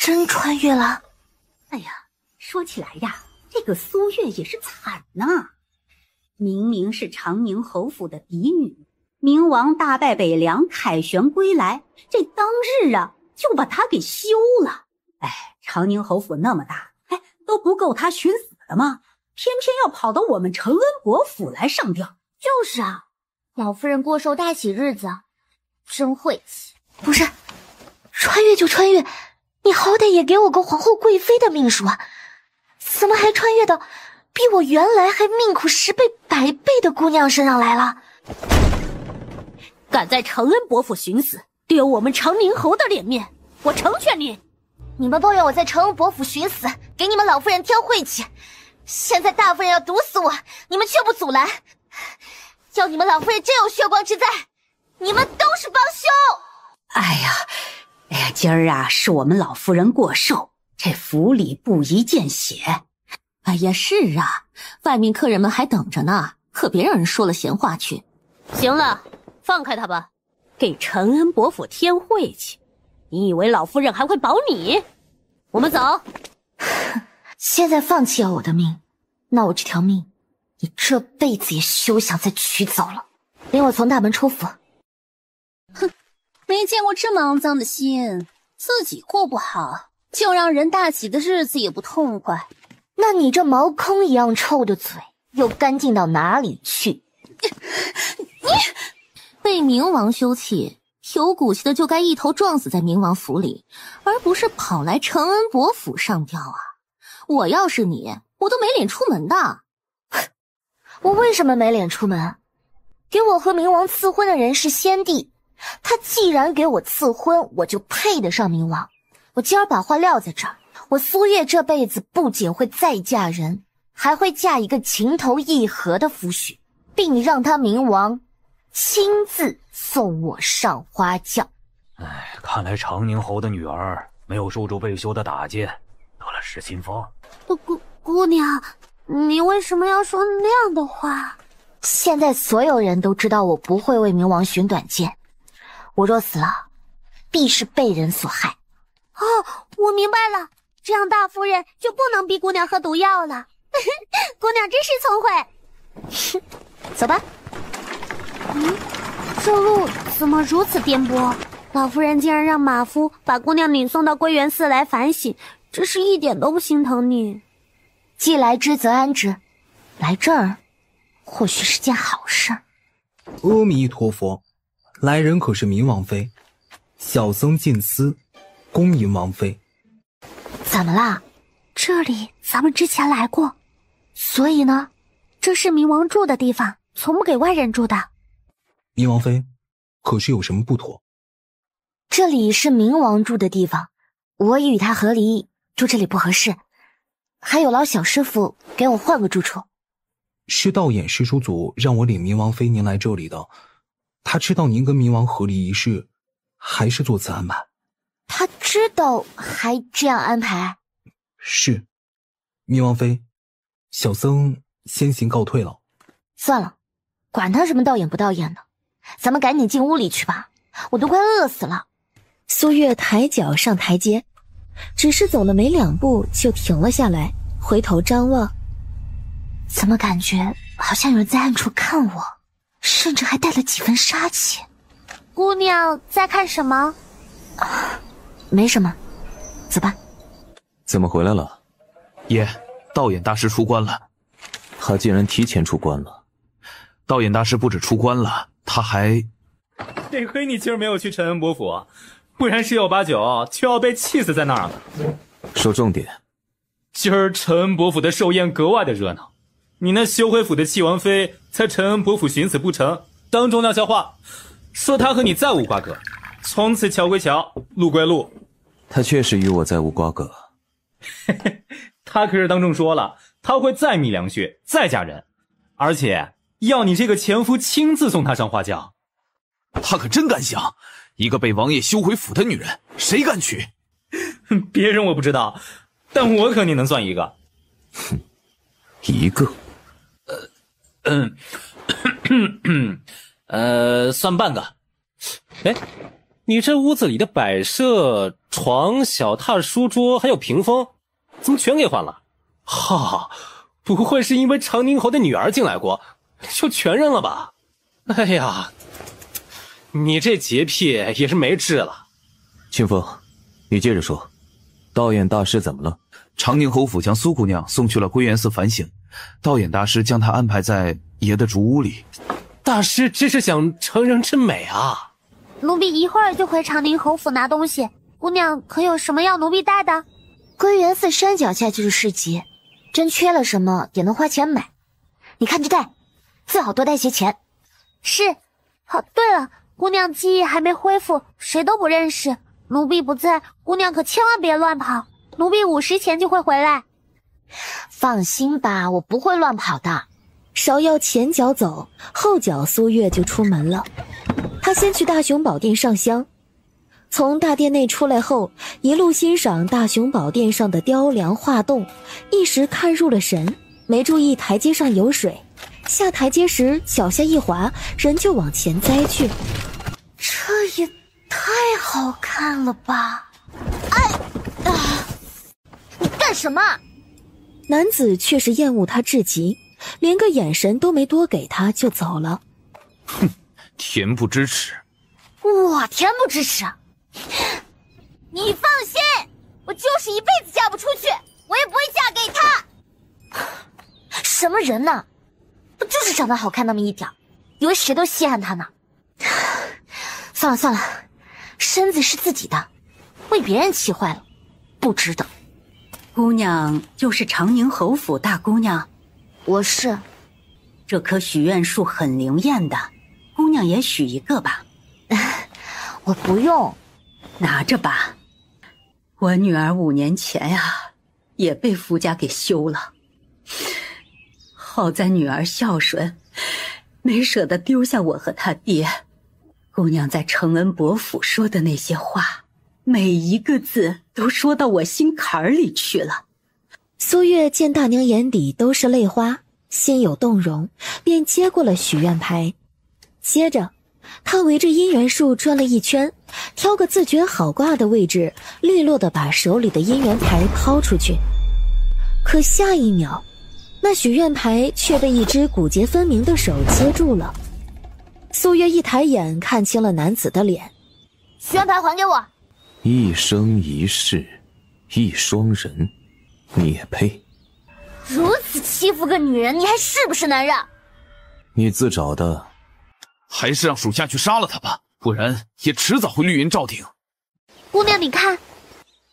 真穿越了？哎呀，说起来呀，这个苏月也是惨呐。明明是长宁侯府的嫡女，明王大败北凉，凯旋归来，这当日啊就把她给休了。哎，长宁侯府那么大，都不够她寻死的吗？偏偏要跑到我们承恩伯府来上吊。就是啊，老夫人过寿大喜日子，真晦气。不是，穿越就穿越，你好歹也给我个皇后贵妃的命数啊！怎么还穿越到比我原来还命苦10倍100倍的姑娘身上来了？敢在承恩伯府寻死，丢我们长宁侯的脸面，我成全你！你们抱怨我在承恩伯府寻死，给你们老夫人添晦气，现在大夫人要毒死我，你们却不阻拦。要你们老夫人真有血光之灾，你们都是帮凶！哎呀，今儿啊是我们老夫人过寿，这府里不宜见血。哎呀，是啊，外面客人们还等着呢，可别让人说了闲话去。行了，放开他吧，给承恩伯府添晦气，你以为老夫人还会保你？我们走。现在放弃要我的命，那我这条命你这辈子也休想再取走了。领我从大门出府。哼，没见过这么肮脏的心，自己过不好，就让人大喜的日子也不痛快。那你这毛空一样臭的嘴又干净到哪里去？你被冥王休弃，有骨气的就该一头撞死在冥王府里，而不是跑来承恩伯府上吊啊！我要是你，我都没脸出门的。我为什么没脸出门？给我和冥王赐婚的人是先帝，他既然给我赐婚，我就配得上冥王。我今儿把话撂在这儿，我苏月这辈子不仅会再嫁人，还会嫁一个情投意合的夫婿，并让他冥王亲自送我上花轿。哎，看来长宁侯的女儿没有受住被休的打击，得了失心疯。姑娘，你为什么要说那样的话？现在所有人都知道我不会为冥王寻短见，我若死了，必是被人所害。哦，我明白了，这样大夫人就不能逼姑娘喝毒药了。姑娘真是聪慧。走吧。这路怎么如此颠簸？老夫人竟然让马夫把姑娘领送到归元寺来反省，真是一点都不心疼你。既来之则安之，来这儿或许是件好事。阿弥陀佛，来人可是冥王妃，小僧进司，恭迎王妃。怎么啦？这里咱们之前来过，所以呢？这是冥王住的地方，从不给外人住的。冥王妃，可是有什么不妥？这里是冥王住的地方，我已与他和离，住这里不合适，还有劳小师傅给我换个住处。是道衍师叔祖让我领冥王妃您来这里的，他知道您跟冥王和离一事，还是做此安排。他知道还这样安排？是。冥王妃，小僧先行告退了。算了，管他什么道衍不道衍的，咱们赶紧进屋里去吧，我都快饿死了。苏月抬脚上台阶，只是走了没2步就停了下来，回头张望。怎么感觉好像有人在暗处看我，甚至还带了几分杀气？姑娘在看什么？没什么，走吧。怎么回来了？爷，道衍大师出关了。他竟然提前出关了。道衍大师不止出关了，他还……得亏你今儿没有去承恩伯府，不然十有八九就要被气死在那儿了。说重点。今儿承恩伯府的寿宴格外的热闹，你那修回府的戚王妃在承恩伯府寻死不成，当众撂下话，说他和你再无瓜葛，从此桥归桥，路归路。他确实与我再无瓜葛。他可是当众说了，他会再觅良婿，再嫁人，而且要你这个前夫亲自送他上花轿。他可真敢想，一个被王爷休回府的女人，谁敢娶？别人我不知道，但我肯定能算一个。哼，一个？算半个。哎，你这屋子里的摆设，床、小榻、书桌还有屏风，怎么全给换了？哈，不会是因为长宁侯的女儿进来过，就全扔了吧？哎呀，你这洁癖也是没治了。清风，你接着说，道衍大师怎么了？长宁侯府将苏姑娘送去了归元寺反省，道衍大师将她安排在爷的竹屋里。大师这是想成人之美啊！奴婢一会儿就回长宁侯府拿东西。姑娘可有什么要奴婢带的？归元寺山脚下就是市集，真缺了什么也能花钱买。你看着带，最好多带些钱。是。哦，对了，姑娘记忆还没恢复，谁都不认识。奴婢不在，姑娘可千万别乱跑。奴婢午时前就会回来。放心吧，我不会乱跑的。芍药前脚走，后脚苏月就出门了。他先去大雄宝殿上香，从大殿内出来后，一路欣赏大雄宝殿上的雕梁画栋，一时看入了神，没注意台阶上有水，下台阶时脚下一滑，人就往前栽去。这也太好看了吧！哎啊！你干什么？男子却是厌恶他至极，连个眼神都没多给他就走了。哼，恬不知耻！我恬不知耻？你放心，我就是一辈子嫁不出去，我也不会嫁给他。什么人呢？不就是长得好看那么一点，以为谁都稀罕他呢？算了算了，身子是自己的，为别人气坏了，不值得。姑娘就是长宁侯府大姑娘。我是。这棵许愿树很灵验的，姑娘也许一个吧。我不用。拿着吧。我女儿5年前呀，也被夫家给休了。好在女儿孝顺，没舍得丢下我和他爹。姑娘在承恩伯府说的那些话，每一个字都说到我心坎里去了。苏月见大娘眼底都是泪花，心有动容，便接过了许愿牌。接着她围着姻缘树转了一圈，挑个自觉好挂的位置，利落地把手里的姻缘牌抛出去。可下一秒，那许愿牌却被一只骨节分明的手接住了。苏月一抬眼看清了男子的脸。许愿牌还给我。一生一世一双人，你也配？如此欺负个女人，你还是不是男人？你自找的。还是让属下去杀了他吧，不然也迟早会绿云照顶。姑娘你看，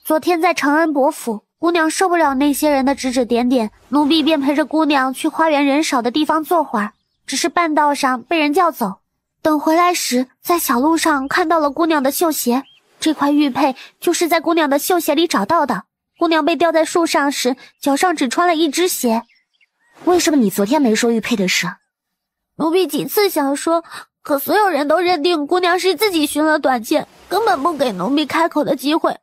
昨天在承恩伯府，姑娘受不了那些人的指指点点，奴婢便陪着姑娘去花园人少的地方坐会儿，只是半道上被人叫走。等回来时，在小路上看到了姑娘的绣鞋，这块玉佩就是在姑娘的绣鞋里找到的。姑娘被吊在树上时，脚上只穿了一只鞋。为什么你昨天没说玉佩的事？奴婢几次想说，可所有人都认定姑娘是自己寻了短见，根本不给奴婢开口的机会。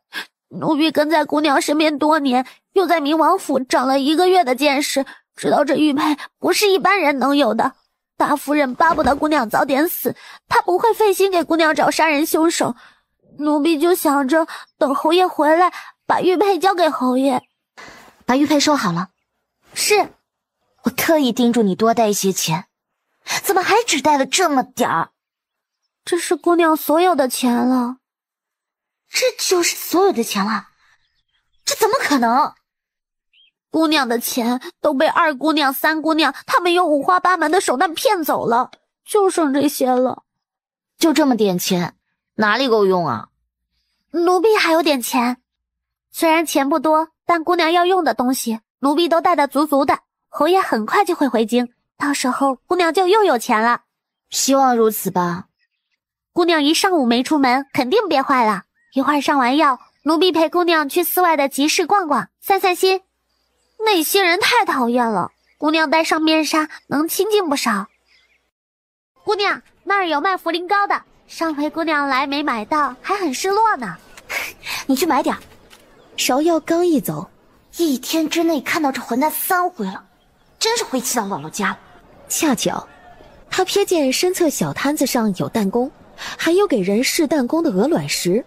奴婢跟在姑娘身边多年，又在明王府长了1个月的见识，知道这玉佩不是一般人能有的。大夫人巴不得姑娘早点死，她不会费心给姑娘找杀人凶手。奴婢就想着等侯爷回来，把玉佩交给侯爷。把玉佩收好了。是。我特意叮嘱你多带一些钱，怎么还只带了这么点儿？这是姑娘所有的钱了。这就是所有的钱了？这怎么可能？姑娘的钱都被2姑娘、3姑娘他们用五花八门的手段骗走了，就剩这些了。就这么点钱，哪里够用啊？奴婢还有点钱，虽然钱不多，但姑娘要用的东西，奴婢都带得足足的。侯爷很快就会回京，到时候姑娘就又有钱了。希望如此吧。姑娘一上午没出门，肯定憋坏了。一会儿上完药，奴婢陪姑娘去寺外的集市逛逛，散散心。那些人太讨厌了，姑娘戴上面纱能清静不少。姑娘，那儿有卖茯苓糕的，上回姑娘来没买到，还很失落呢。你去买点。芍药刚一走，1天之内看到这混蛋3回了，真是晦气到姥姥家了。恰巧他瞥见身侧小摊子上有弹弓，还有给人试弹弓的鹅卵石。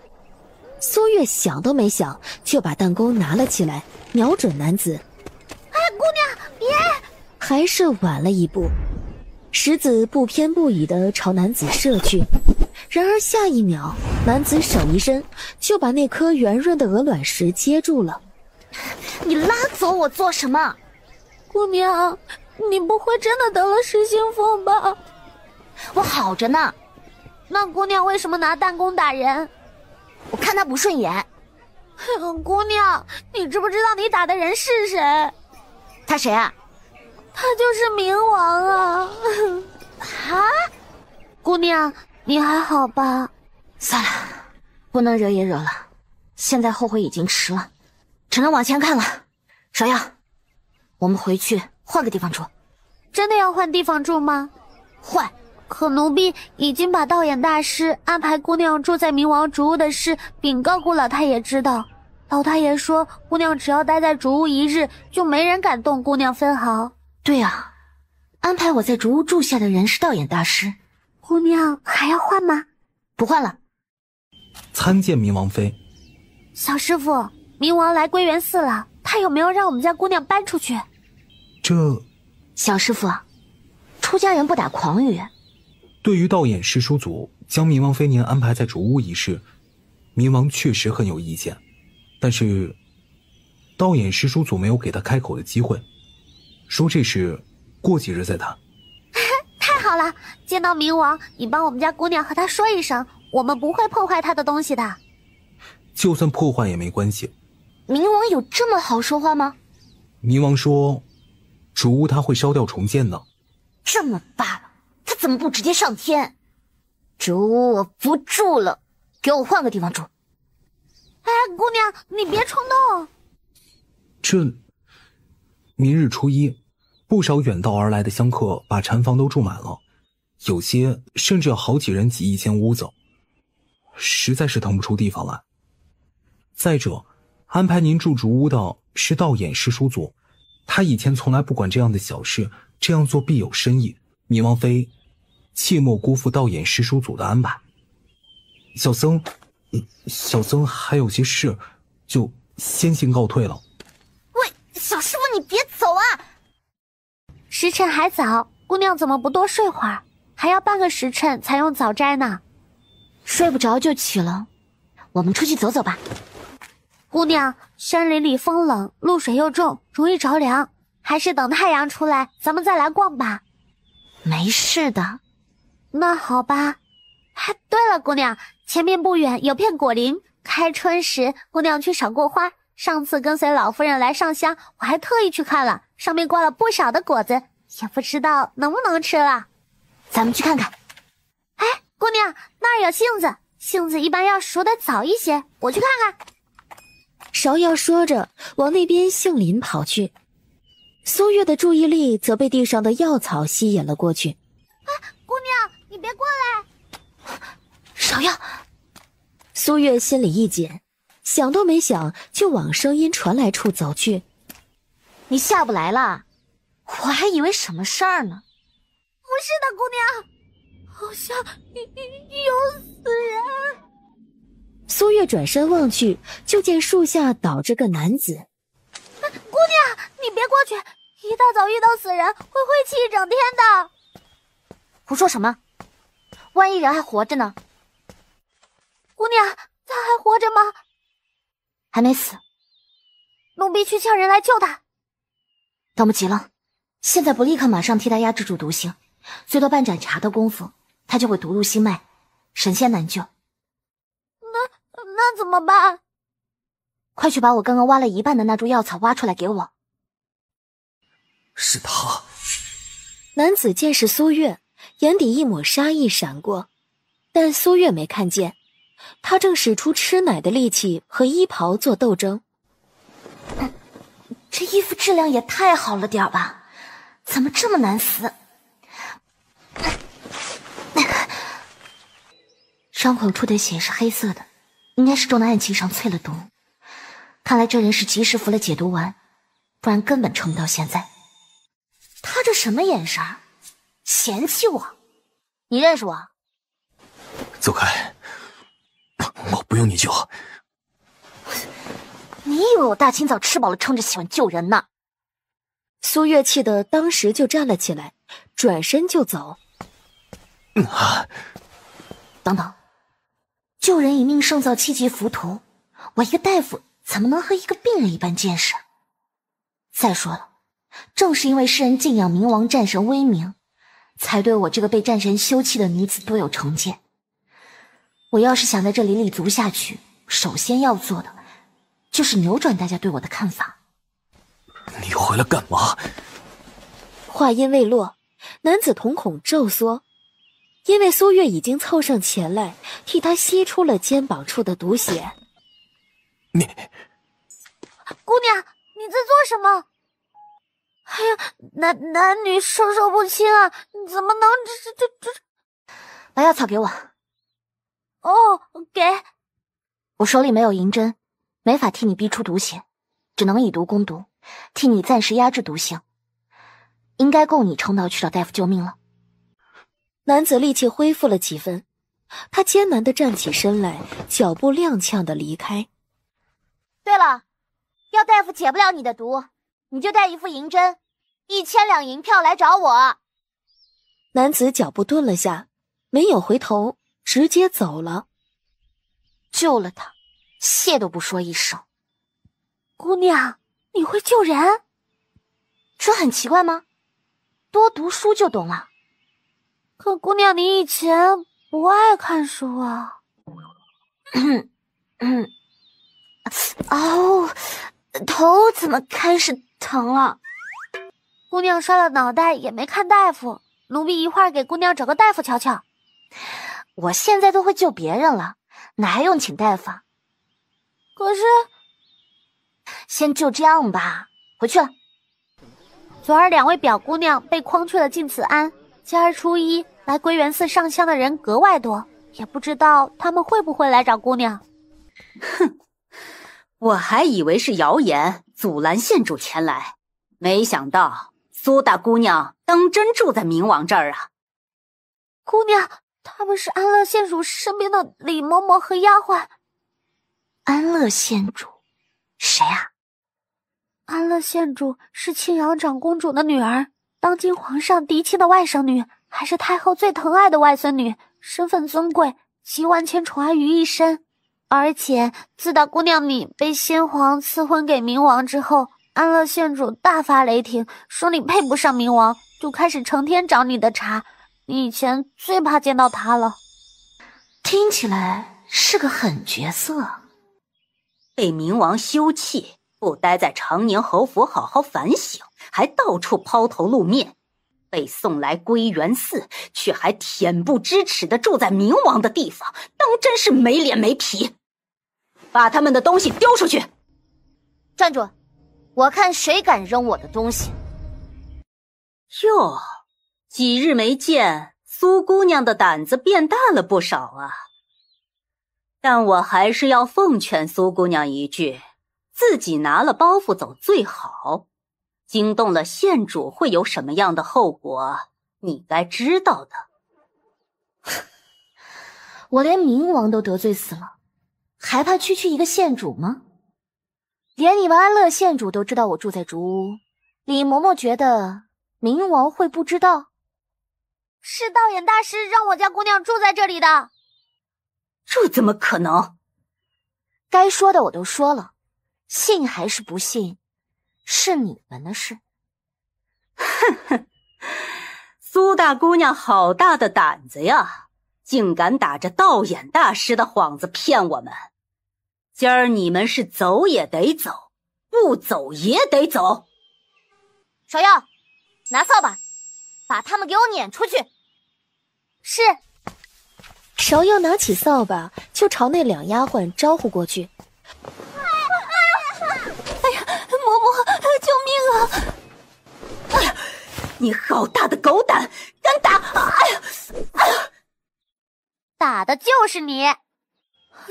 苏月想都没想，就把弹弓拿了起来，瞄准男子。哎，姑娘，别！还是晚了一步，石子不偏不倚地朝男子射去。然而下一秒，男子手一伸，就把那颗圆润的鹅卵石接住了。你拉走我做什么？姑娘，你不会真的得了失心疯吧？我好着呢。那姑娘为什么拿弹弓打人？我看他不顺眼。姑娘，你知不知道你打的人是谁？他谁啊？他就是冥王啊！啊？姑娘，你还好吧？算了，不能惹也惹了，现在后悔已经迟了，只能往前看了。芍药，我们回去换个地方住。真的要换地方住吗？换。可奴婢已经把道眼大师安排姑娘住在冥王竹屋的事禀告过老太爷知道。老太爷说，姑娘只要待在竹屋一日，就没人敢动姑娘分毫。对啊，安排我在竹屋住下的人是道眼大师。姑娘还要换吗？不换了。参见冥王妃。小师傅，冥王来归元寺了，他有没有让我们家姑娘搬出去？这……小师傅，出家人不打诳语。对于道眼师叔祖将冥王妃您安排在竹屋一事，冥王确实很有意见，但是道眼师叔祖没有给他开口的机会，说这事过几日再谈。太好了，见到冥王，你帮我们家姑娘和他说一声，我们不会破坏他的东西的。就算破坏也没关系。冥王有这么好说话吗？冥王说竹屋他会烧掉重建的。这么罢了，他怎么不直接上天？竹屋我不住了，给我换个地方住。哎，姑娘，你别冲动。这明日初一，不少远道而来的香客把禅房都住满了，有些甚至有好几人挤一间屋子，实在是腾不出地方来。再者，安排您住竹屋的是道眼师叔祖，他以前从来不管这样的小事，这样做必有深意。冥王妃切莫辜负道眼师叔祖的安排。小僧还有些事，就先行告退了。喂，小师傅，你别走啊！时辰还早，姑娘怎么不多睡会儿？还要半个时辰才用早斋呢。睡不着就起了，我们出去走走吧。姑娘，山林里风冷，露水又重，容易着凉，还是等太阳出来，咱们再来逛吧。没事的。那好吧。对了，姑娘，前面不远有片果林，开春时姑娘去赏过花。上次跟随老夫人来上香，我还特意去看了，上面挂了不少的果子，也不知道能不能吃了。咱们去看看。哎，姑娘，那儿有杏子，杏子一般要熟得早一些，我去看看。芍药说着往那边杏林跑去，苏月的注意力则被地上的药草吸引了过去。姑娘，你别过来！芍药，苏月心里一紧，想都没想就往声音传来处走去。你下不来了？我还以为什么事儿呢。不是的，姑娘，好像有死人。苏月转身望去，就见树下倒着个男子。姑娘，你别过去，一大早遇到死人会晦气一整天的。胡说什么？万一人还活着呢？姑娘，他还活着吗？还没死。奴婢去叫人来救他。等不及了，现在不立刻马上替他压制住毒性，最多半盏茶的功夫，他就会毒入心脉，神仙难救。那怎么办？快去把我刚刚挖了一半的那株药草挖出来给我。是他。男子见是苏月，眼底一抹杀意闪过，但苏月没看见，他正使出吃奶的力气和衣袍做斗争。这衣服质量也太好了点吧？怎么这么难撕？伤口处的血是黑色的，应该是中的暗器上淬了毒。看来这人是及时服了解毒丸，不然根本撑不到现在。他这什么眼神？嫌弃我？你认识我？走开，我不用你救。你以为我大清早吃饱了撑着喜欢救人呢？苏月气得当时就站了起来，转身就走。等等，救人一命胜造七级浮屠，我一个大夫怎么能和一个病人一般见识？再说了，正是因为世人敬仰冥王战神威名，才对我这个被战神休弃的女子多有成见。我要是想在这里立足下去，首先要做的就是扭转大家对我的看法。你回来干嘛？话音未落，男子瞳孔骤缩，因为苏月已经凑上前来替他吸出了肩膀处的毒血。你，姑娘，你在做什么？哎呀，男女授受不亲啊，你怎么能这？把药草给我。哦，给。我手里没有银针，没法替你逼出毒血，只能以毒攻毒，替你暂时压制毒性，应该够你撑到去找大夫救命了。男子力气恢复了几分，他艰难地站起身来，脚步踉跄地离开。对了，要大夫解不了你的毒，你就带一副银针，1000两银票来找我。男子脚步顿了下，没有回头，直接走了。救了他，谢都不说一声。姑娘，你会救人？这很奇怪吗？多读书就懂了。可姑娘，你以前不爱看书啊。哦，头怎么开始疼了？姑娘摔了脑袋也没看大夫，奴婢一会儿给姑娘找个大夫瞧瞧。我现在都会救别人了，哪还用请大夫啊？可是，先就这样吧，回去了。昨儿2位表姑娘被诓去了晋慈庵，今儿初一来归元寺上香的人格外多，也不知道他们会不会来找姑娘。哼，我还以为是谣言，阻拦县主前来，没想到苏大姑娘当真住在冥王这儿啊！姑娘，他们是安乐县主身边的李嬷嬷和丫鬟。安乐县主？谁啊？安乐县主是庆阳长公主的女儿，当今皇上嫡亲的外甥女，还是太后最疼爱的外孙女，身份尊贵，集万千宠爱于一身。而且自大姑娘你被先皇赐婚给冥王之后，安乐县主大发雷霆，说你配不上冥王，就开始成天找你的茬。你以前最怕见到他了。听起来是个狠角色。被冥王休弃，不待在长宁侯府好好反省，还到处抛头露面，被送来归元寺，却还恬不知耻地住在冥王的地方，当真是没脸没皮。把他们的东西丢出去。站住，我看谁敢扔我的东西。哟，几日没见，苏姑娘的胆子变大了不少啊。但我还是要奉劝苏姑娘一句，自己拿了包袱走最好，惊动了县主会有什么样的后果，你该知道的。我连冥王都得罪死了，还怕区区一个县主吗？连你们安乐县主都知道我住在竹屋，李嬷嬷觉得冥王会不知道？是道眼大师让我家姑娘住在这里的。这怎么可能？该说的我都说了，信还是不信，是你们的事。哼哼，苏大姑娘好大的胆子呀，竟敢打着道眼大师的幌子骗我们。今儿你们是走也得走，不走也得走。芍药，拿扫把，把他们给我撵出去。是。芍药拿起扫把就朝那2丫鬟招呼过去。哎呀，嬷嬷，救命啊！哎呀，你好大的狗胆，敢打！哎呀，哎呀，打的就是你！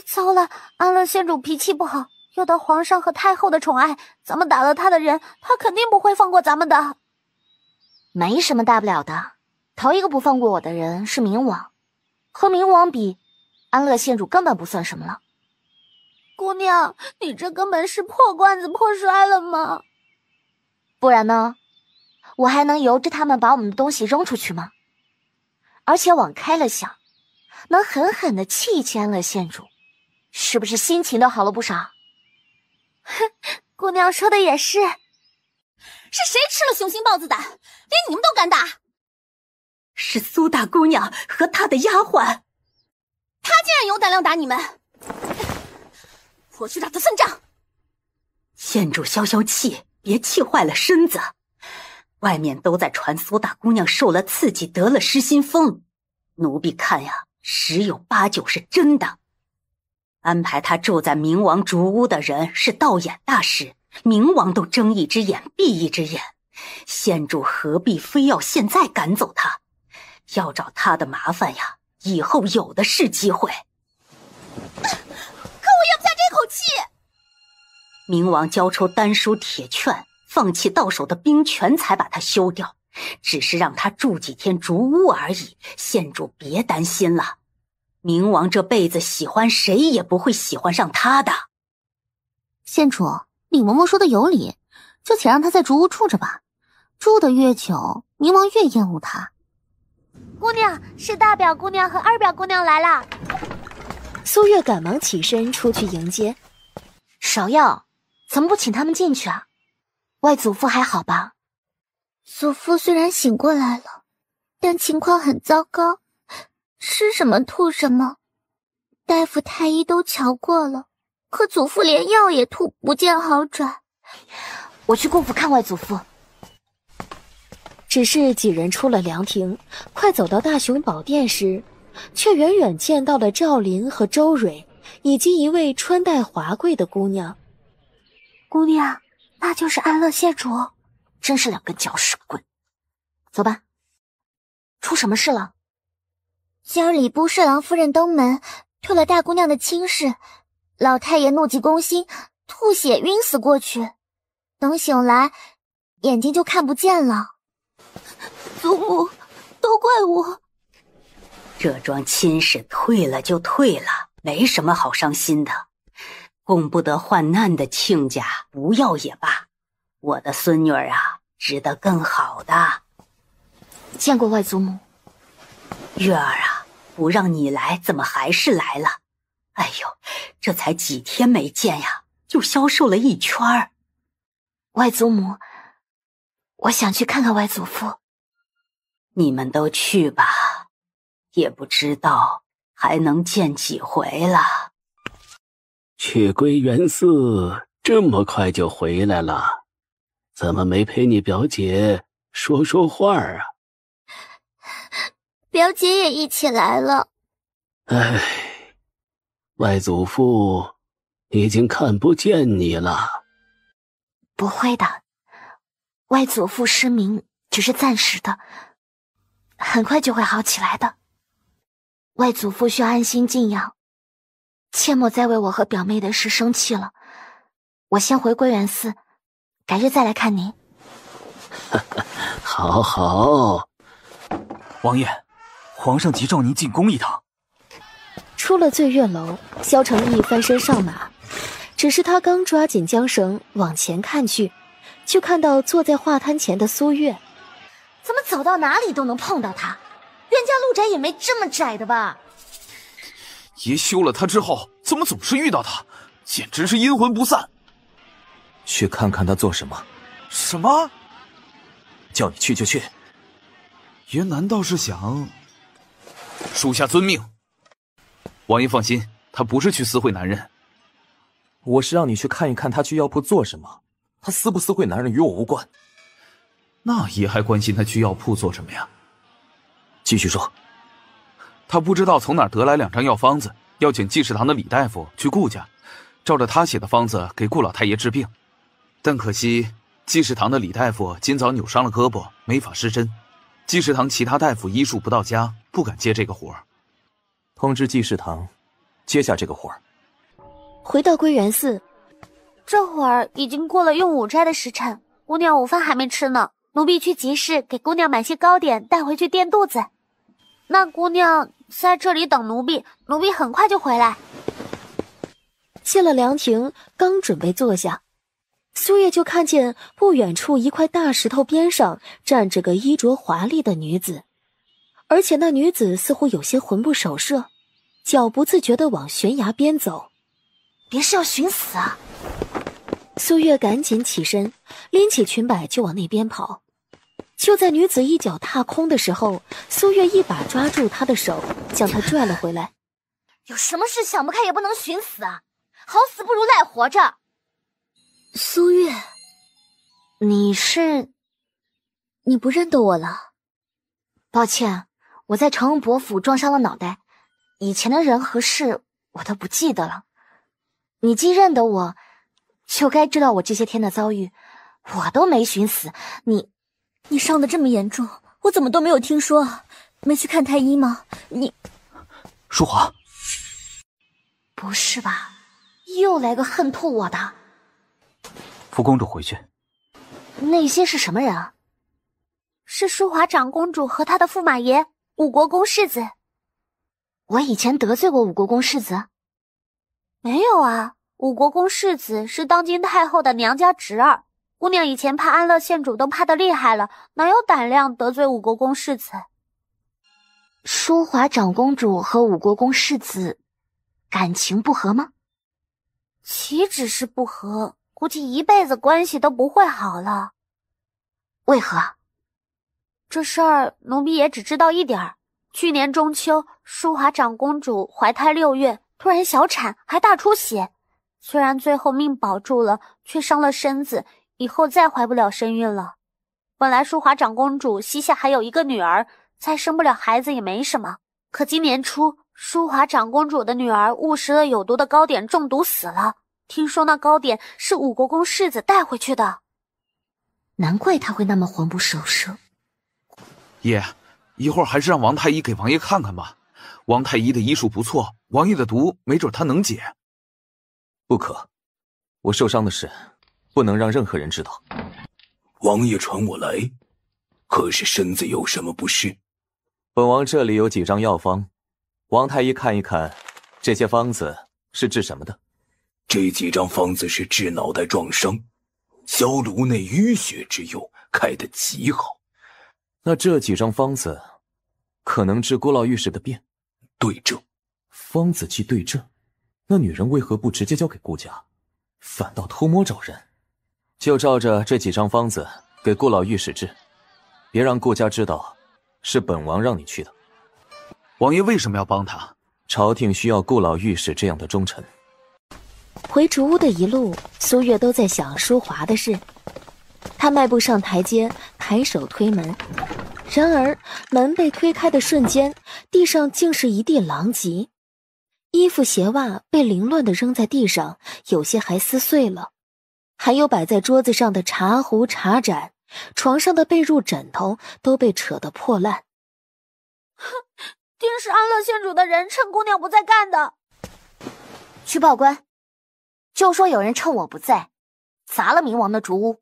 糟了，安乐县主脾气不好，又得皇上和太后的宠爱，咱们打了他的人，他肯定不会放过咱们的。没什么大不了的，头一个不放过我的人是冥王，和冥王比，安乐县主根本不算什么了。姑娘，你这根本是破罐子破摔了吗？不然呢？我还能由着他们把我们的东西扔出去吗？而且往开了想，能狠狠地气一气安乐县主，是不是心情都好了不少？哼，姑娘说的也是。是谁吃了雄心豹子胆，连你们都敢打？是苏大姑娘和她的丫鬟。她竟然有胆量打你们，我去找她算账。县主消消气，别气坏了身子。外面都在传苏大姑娘受了刺激，得了失心疯。奴婢看呀，10有8九是真的。安排她住在冥王竹屋的人是道眼大师，冥王都睁一只眼闭一只眼，县主何必非要现在赶走她？要找她的麻烦呀，以后有的是机会。可我咽不下这口气。冥王交出丹书铁券，放弃到手的兵权，才把他休掉，只是让他住几天竹屋而已。县主别担心了，冥王这辈子喜欢谁也不会喜欢上他的。县主，李嬷嬷说的有理，就且让他在竹屋住着吧，住得越久，冥王越厌恶他。姑娘，是大表姑娘和二表姑娘来啦。苏月赶忙起身出去迎接。芍药，怎么不请他们进去啊？外祖父还好吧？祖父虽然醒过来了，但情况很糟糕，吃什么吐什么。大夫太医都瞧过了，可祖父连药也吐，不见好转。我去顾府看外祖父。只是几人出了凉亭，快走到大雄宝殿时，却远远见到了赵林和周蕊，以及一位穿戴华贵的姑娘。姑娘，那就是安乐县主。真是两个搅屎棍。走吧。出什么事了？今儿礼部侍郎夫人登门，退了大姑娘的亲事，老太爷怒急攻心，吐血晕死过去。等醒来，眼睛就看不见了。祖母，都怪我。这桩亲事退了就退了，没什么好伤心的。供不得患难的亲家，不要也罢。我的孙女儿啊，值得更好的。见过外祖母。月儿啊，不让你来，怎么还是来了？哎呦，这才几天没见呀，就消瘦了一圈儿。外祖母，我想去看看外祖父。你们都去吧，也不知道还能见几回了。去归元寺这么快就回来了，怎么没陪你表姐说说话啊？表姐也一起来了。唉，外祖父已经看不见你了。不会的，外祖父失明只是暂时的，很快就会好起来的。外祖父需要安心静养，切莫再为我和表妹的事生气了。我先回归元寺，改日再来看您。好好。王爷，皇上急召您进宫一趟。出了醉月楼，萧承义翻身上马，只是他刚抓紧缰绳往前看去，就看到坐在画摊前的苏月。怎么走到哪里都能碰到他？冤家路窄也没这么窄的吧？爷休了他之后，怎么总是遇到他？简直是阴魂不散。去看看他做什么？什么？叫你去就去。爷难道是想……属下遵命。王爷放心，他不是去私会男人。我是让你去看一看他去药铺做什么，他私不私会男人与我无关。那爷还关心他去药铺做什么呀？继续说。他不知道从哪儿得来2张药方子，要请济世堂的李大夫去顾家，照着他写的方子给顾老太爷治病。但可惜济世堂的李大夫今早扭伤了胳膊，没法施针。济世堂其他大夫医术不到家，不敢接这个活儿。通知济世堂接下这个活儿。回到归元寺，这会儿已经过了用午斋的时辰，姑娘午饭还没吃呢，奴婢去集市给姑娘买些糕点带回去垫肚子。那姑娘在这里等奴婢，奴婢很快就回来。谢了凉亭，刚准备坐下，苏月就看见不远处一块大石头边上站着个衣着华丽的女子，而且那女子似乎有些魂不守舍，脚不自觉地往悬崖边走。别是要寻死啊！苏月赶紧起身，拎起裙摆就往那边跑。就在女子一脚踏空的时候，苏月一把抓住她的手，将她拽了回来。有什么事想不开也不能寻死啊！好死不如赖活着。苏月，你不认得我了？抱歉，我在承恩伯府撞伤了脑袋，以前的人和事我都不记得了。你既认得我，就该知道我这些天的遭遇。我都没寻死，你伤得这么严重，我怎么都没有听说啊？没去看太医吗？淑华，不是吧？又来个恨透我的。扶公主回去。那些是什么人啊？是淑华长公主和她的驸马爷武国公世子。我以前得罪过武国公世子？没有啊，武国公世子是当今太后的娘家侄儿。姑娘以前怕安乐县主都怕得厉害了，哪有胆量得罪武国公世子？淑华长公主和武国公世子感情不和吗？岂止是不和，估计一辈子关系都不会好了。为何？这事儿奴婢也只知道一点儿。去年中秋，淑华长公主怀胎6月，突然小产，还大出血。虽然最后命保住了，却伤了身子，以后再怀不了身孕了。本来淑华长公主膝下还有一个女儿，再生不了孩子也没什么。可今年初，淑华长公主的女儿误食了有毒的糕点，中毒死了。听说那糕点是武国公世子带回去的。难怪她会那么魂不守舍。爷，一会儿还是让王太医给王爷看看吧。王太医的医术不错，王爷的毒没准他能解。不可，我受伤的事不能让任何人知道。王爷传我来，可是身子有什么不适？本王这里有几张药方，王太医看一看，这些方子是治什么的？这几张方子是治脑袋撞伤，消颅内淤血之用，开得极好。那这几张方子可能治郭老御史的病？对症。方子既对症，那女人为何不直接交给顾家，反倒偷摸找人？就照着这几张方子给顾老御史治，别让顾家知道是本王让你去的。王爷为什么要帮他？朝廷需要顾老御史这样的忠臣。回竹屋的一路，苏月都在想淑华的事。她迈步上台阶，抬手推门，然而门被推开的瞬间，地上竟是一地狼藉，衣服鞋袜被凌乱地扔在地上，有些还撕碎了，还有摆在桌子上的茶壶茶盏，床上的被褥枕头都被扯得破烂。哼，定是安乐县主的人趁姑娘不在干的。去报官，就说有人趁我不在砸了明王的竹屋。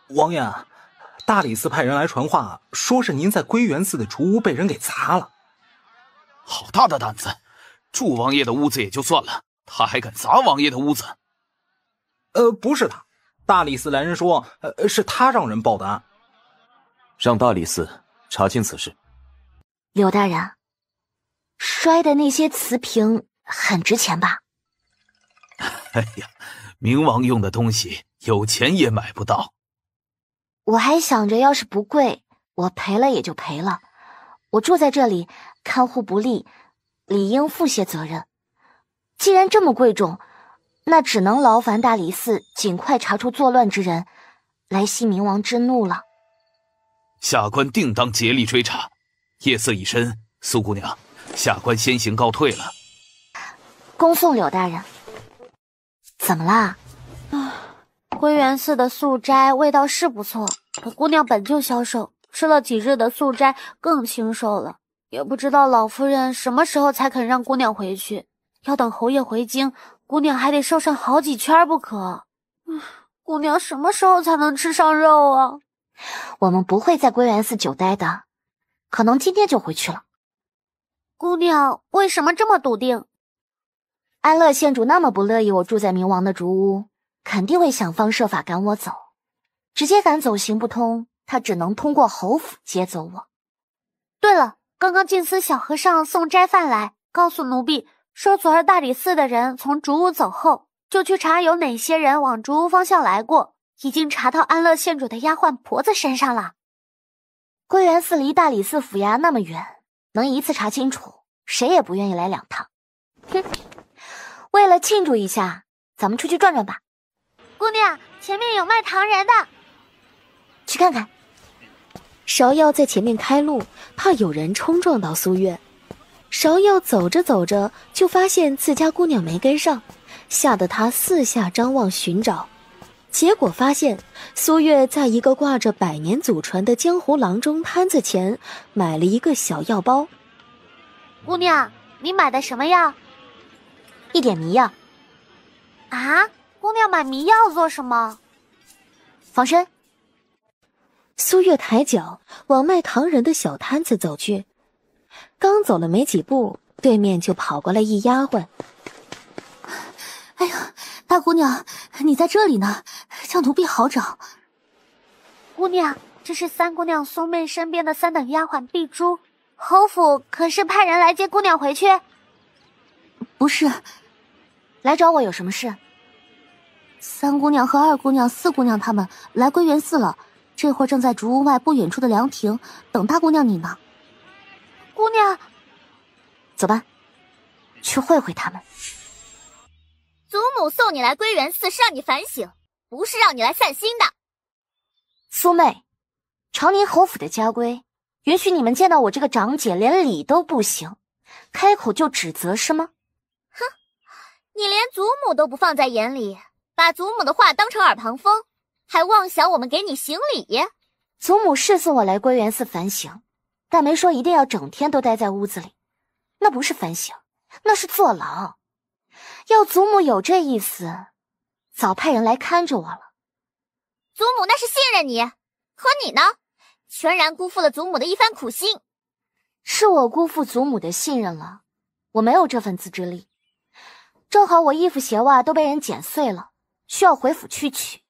王爷，大理寺派人来传话，说是您在归元寺的竹屋被人给砸了。好大的胆子！住王爷的屋子也就算了，他还敢砸王爷的屋子。不是他，大理寺来人说，是他让人报的案。让大理寺查清此事。柳大人，摔的那些瓷瓶很值钱吧？哎呀，明王用的东西，有钱也买不到。我还想着要是不贵，我赔了也就赔了。我住在这里，看护不力，理应负些责任。既然这么贵重，那只能劳烦大理寺尽快查出作乱之人，来息明王之怒了。下官定当竭力追查。夜色已深，苏姑娘，下官先行告退了。恭送柳大人。怎么啦？归元寺的素斋味道是不错，可姑娘本就消瘦，吃了几日的素斋更清瘦了。也不知道老夫人什么时候才肯让姑娘回去，要等侯爷回京，姑娘还得瘦上好几圈不可。姑娘什么时候才能吃上肉啊？我们不会在归元寺久待的，可能今天就回去了。姑娘为什么这么笃定？安乐县主那么不乐意我住在冥王的竹屋，肯定会想方设法赶我走。直接赶走行不通，他只能通过侯府接走我。对了，刚刚净思小和尚送斋饭来，告诉奴婢说昨儿大理寺的人从竹屋走后，就去查有哪些人往竹屋方向来过，已经查到安乐县主的丫鬟婆子身上了。归元寺离大理寺府衙那么远，能一次查清楚，谁也不愿意来2趟。哼，为了庆祝一下，咱们出去转转吧。姑娘，前面有卖糖人的，去看看。芍药在前面开路，怕有人冲撞到苏月。芍药走着走着，就发现自家姑娘没跟上，吓得她四下张望寻找。结果发现苏月在一个挂着100年祖传的江湖郎中摊子前买了一个小药包。姑娘，你买的什么药？一点迷药。啊？姑娘买迷药做什么？防身。苏月抬脚往卖糖人的小摊子走去，刚走了没几步，对面就跑过来一丫鬟。哎呀，大姑娘，你在这里呢，叫奴婢好找。姑娘，这是三姑娘苏妹身边的3等丫鬟碧珠，侯府可是派人来接姑娘回去？不是，来找我有什么事？3姑娘和2姑娘、4姑娘他们来归元寺了，这会儿正在竹屋外不远处的凉亭等大姑娘你呢。姑娘，走吧，去会会他们。祖母送你来归元寺是让你反省，不是让你来散心的。苏妹，长宁侯府的家规允许你们见到我这个长姐连理都不行，开口就指责是吗？哼，你连祖母都不放在眼里，把祖母的话当成耳旁风，还妄想我们给你行礼。祖母是送我来归元寺反省，但没说一定要整天都待在屋子里，那不是反省，那是坐牢。要祖母有这意思，早派人来看着我了。祖母那是信任你，可你呢，全然辜负了祖母的一番苦心。是我辜负祖母的信任了，我没有这份自制力。正好我衣服鞋袜都被人剪碎了，需要回府去取。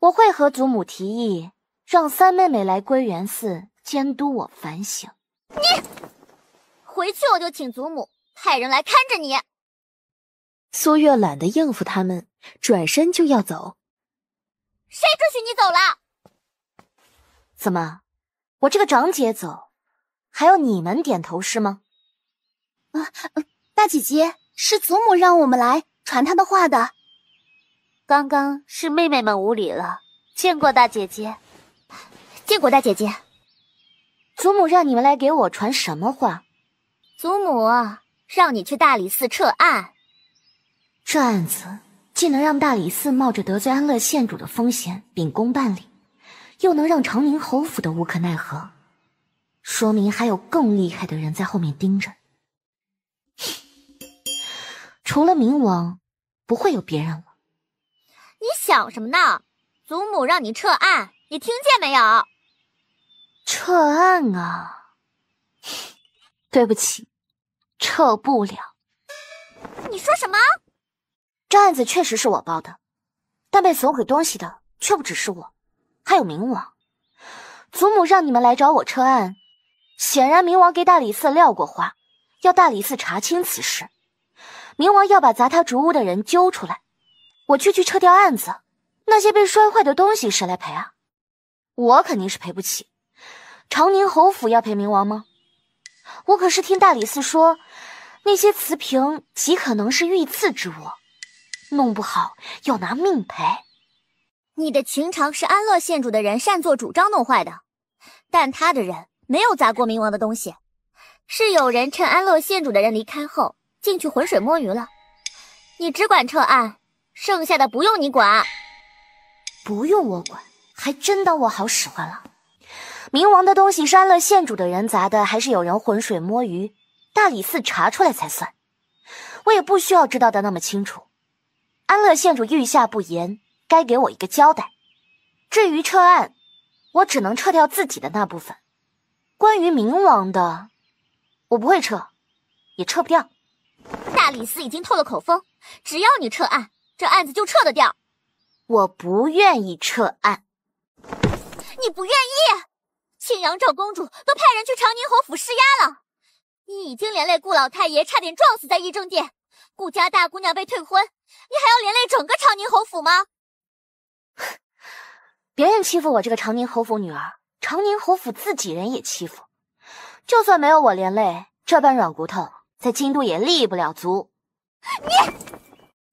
我会和祖母提议，让3妹妹来归元寺监督我反省。你回去我就请祖母派人来看着你。苏月懒得应付他们，转身就要走。谁准许你走了？怎么，我这个长姐走，还要你们点头是吗？大姐姐，是祖母让我们来传她的话的。刚刚是妹妹们无礼了，见过大姐姐。见过大姐姐。祖母让你们来给我传什么话？祖母让你去大理寺撤案。这案子既能让大理寺冒着得罪安乐县主的风险秉公办理，又能让长宁侯府的无可奈何，说明还有更厉害的人在后面盯着。除了冥王，不会有别人了。你想什么呢？祖母让你撤案，你听见没有？撤案啊？对不起，撤不了。你说什么？这案子确实是我报的，但被损毁东西的却不只是我，还有冥王。祖母让你们来找我撤案，显然冥王给大理寺撂过话，要大理寺查清此事。冥王要把砸他竹屋的人揪出来，我去撤掉案子，那些被摔坏的东西谁来赔啊？我肯定是赔不起。长宁侯府要赔冥王吗？我可是听大理寺说，那些瓷瓶极可能是御赐之物，弄不好要拿命赔。你的情长是安乐县主的人擅作主张弄坏的，但他的人没有砸过冥王的东西，是有人趁安乐县主的人离开后进去浑水摸鱼了。你只管撤案，剩下的不用你管。不用我管，还真当我好使唤了。冥王的东西是安乐县主的人砸的，还是有人浑水摸鱼，大理寺查出来才算。我也不需要知道的那么清楚。安乐县主御下不严，该给我一个交代。至于撤案，我只能撤掉自己的那部分。关于冥王的，我不会撤，也撤不掉。大理寺已经透了口风，只要你撤案，这案子就撤得掉。我不愿意撤案。你不愿意？庆阳长公主都派人去长宁侯府施压了，你已经连累顾老太爷差点撞死在议政殿，顾家大姑娘被退婚，你还要连累整个长宁侯府吗？别人欺负我这个长宁侯府女儿，长宁侯府自己人也欺负。就算没有我连累，这般软骨头在京都也立不了足。你，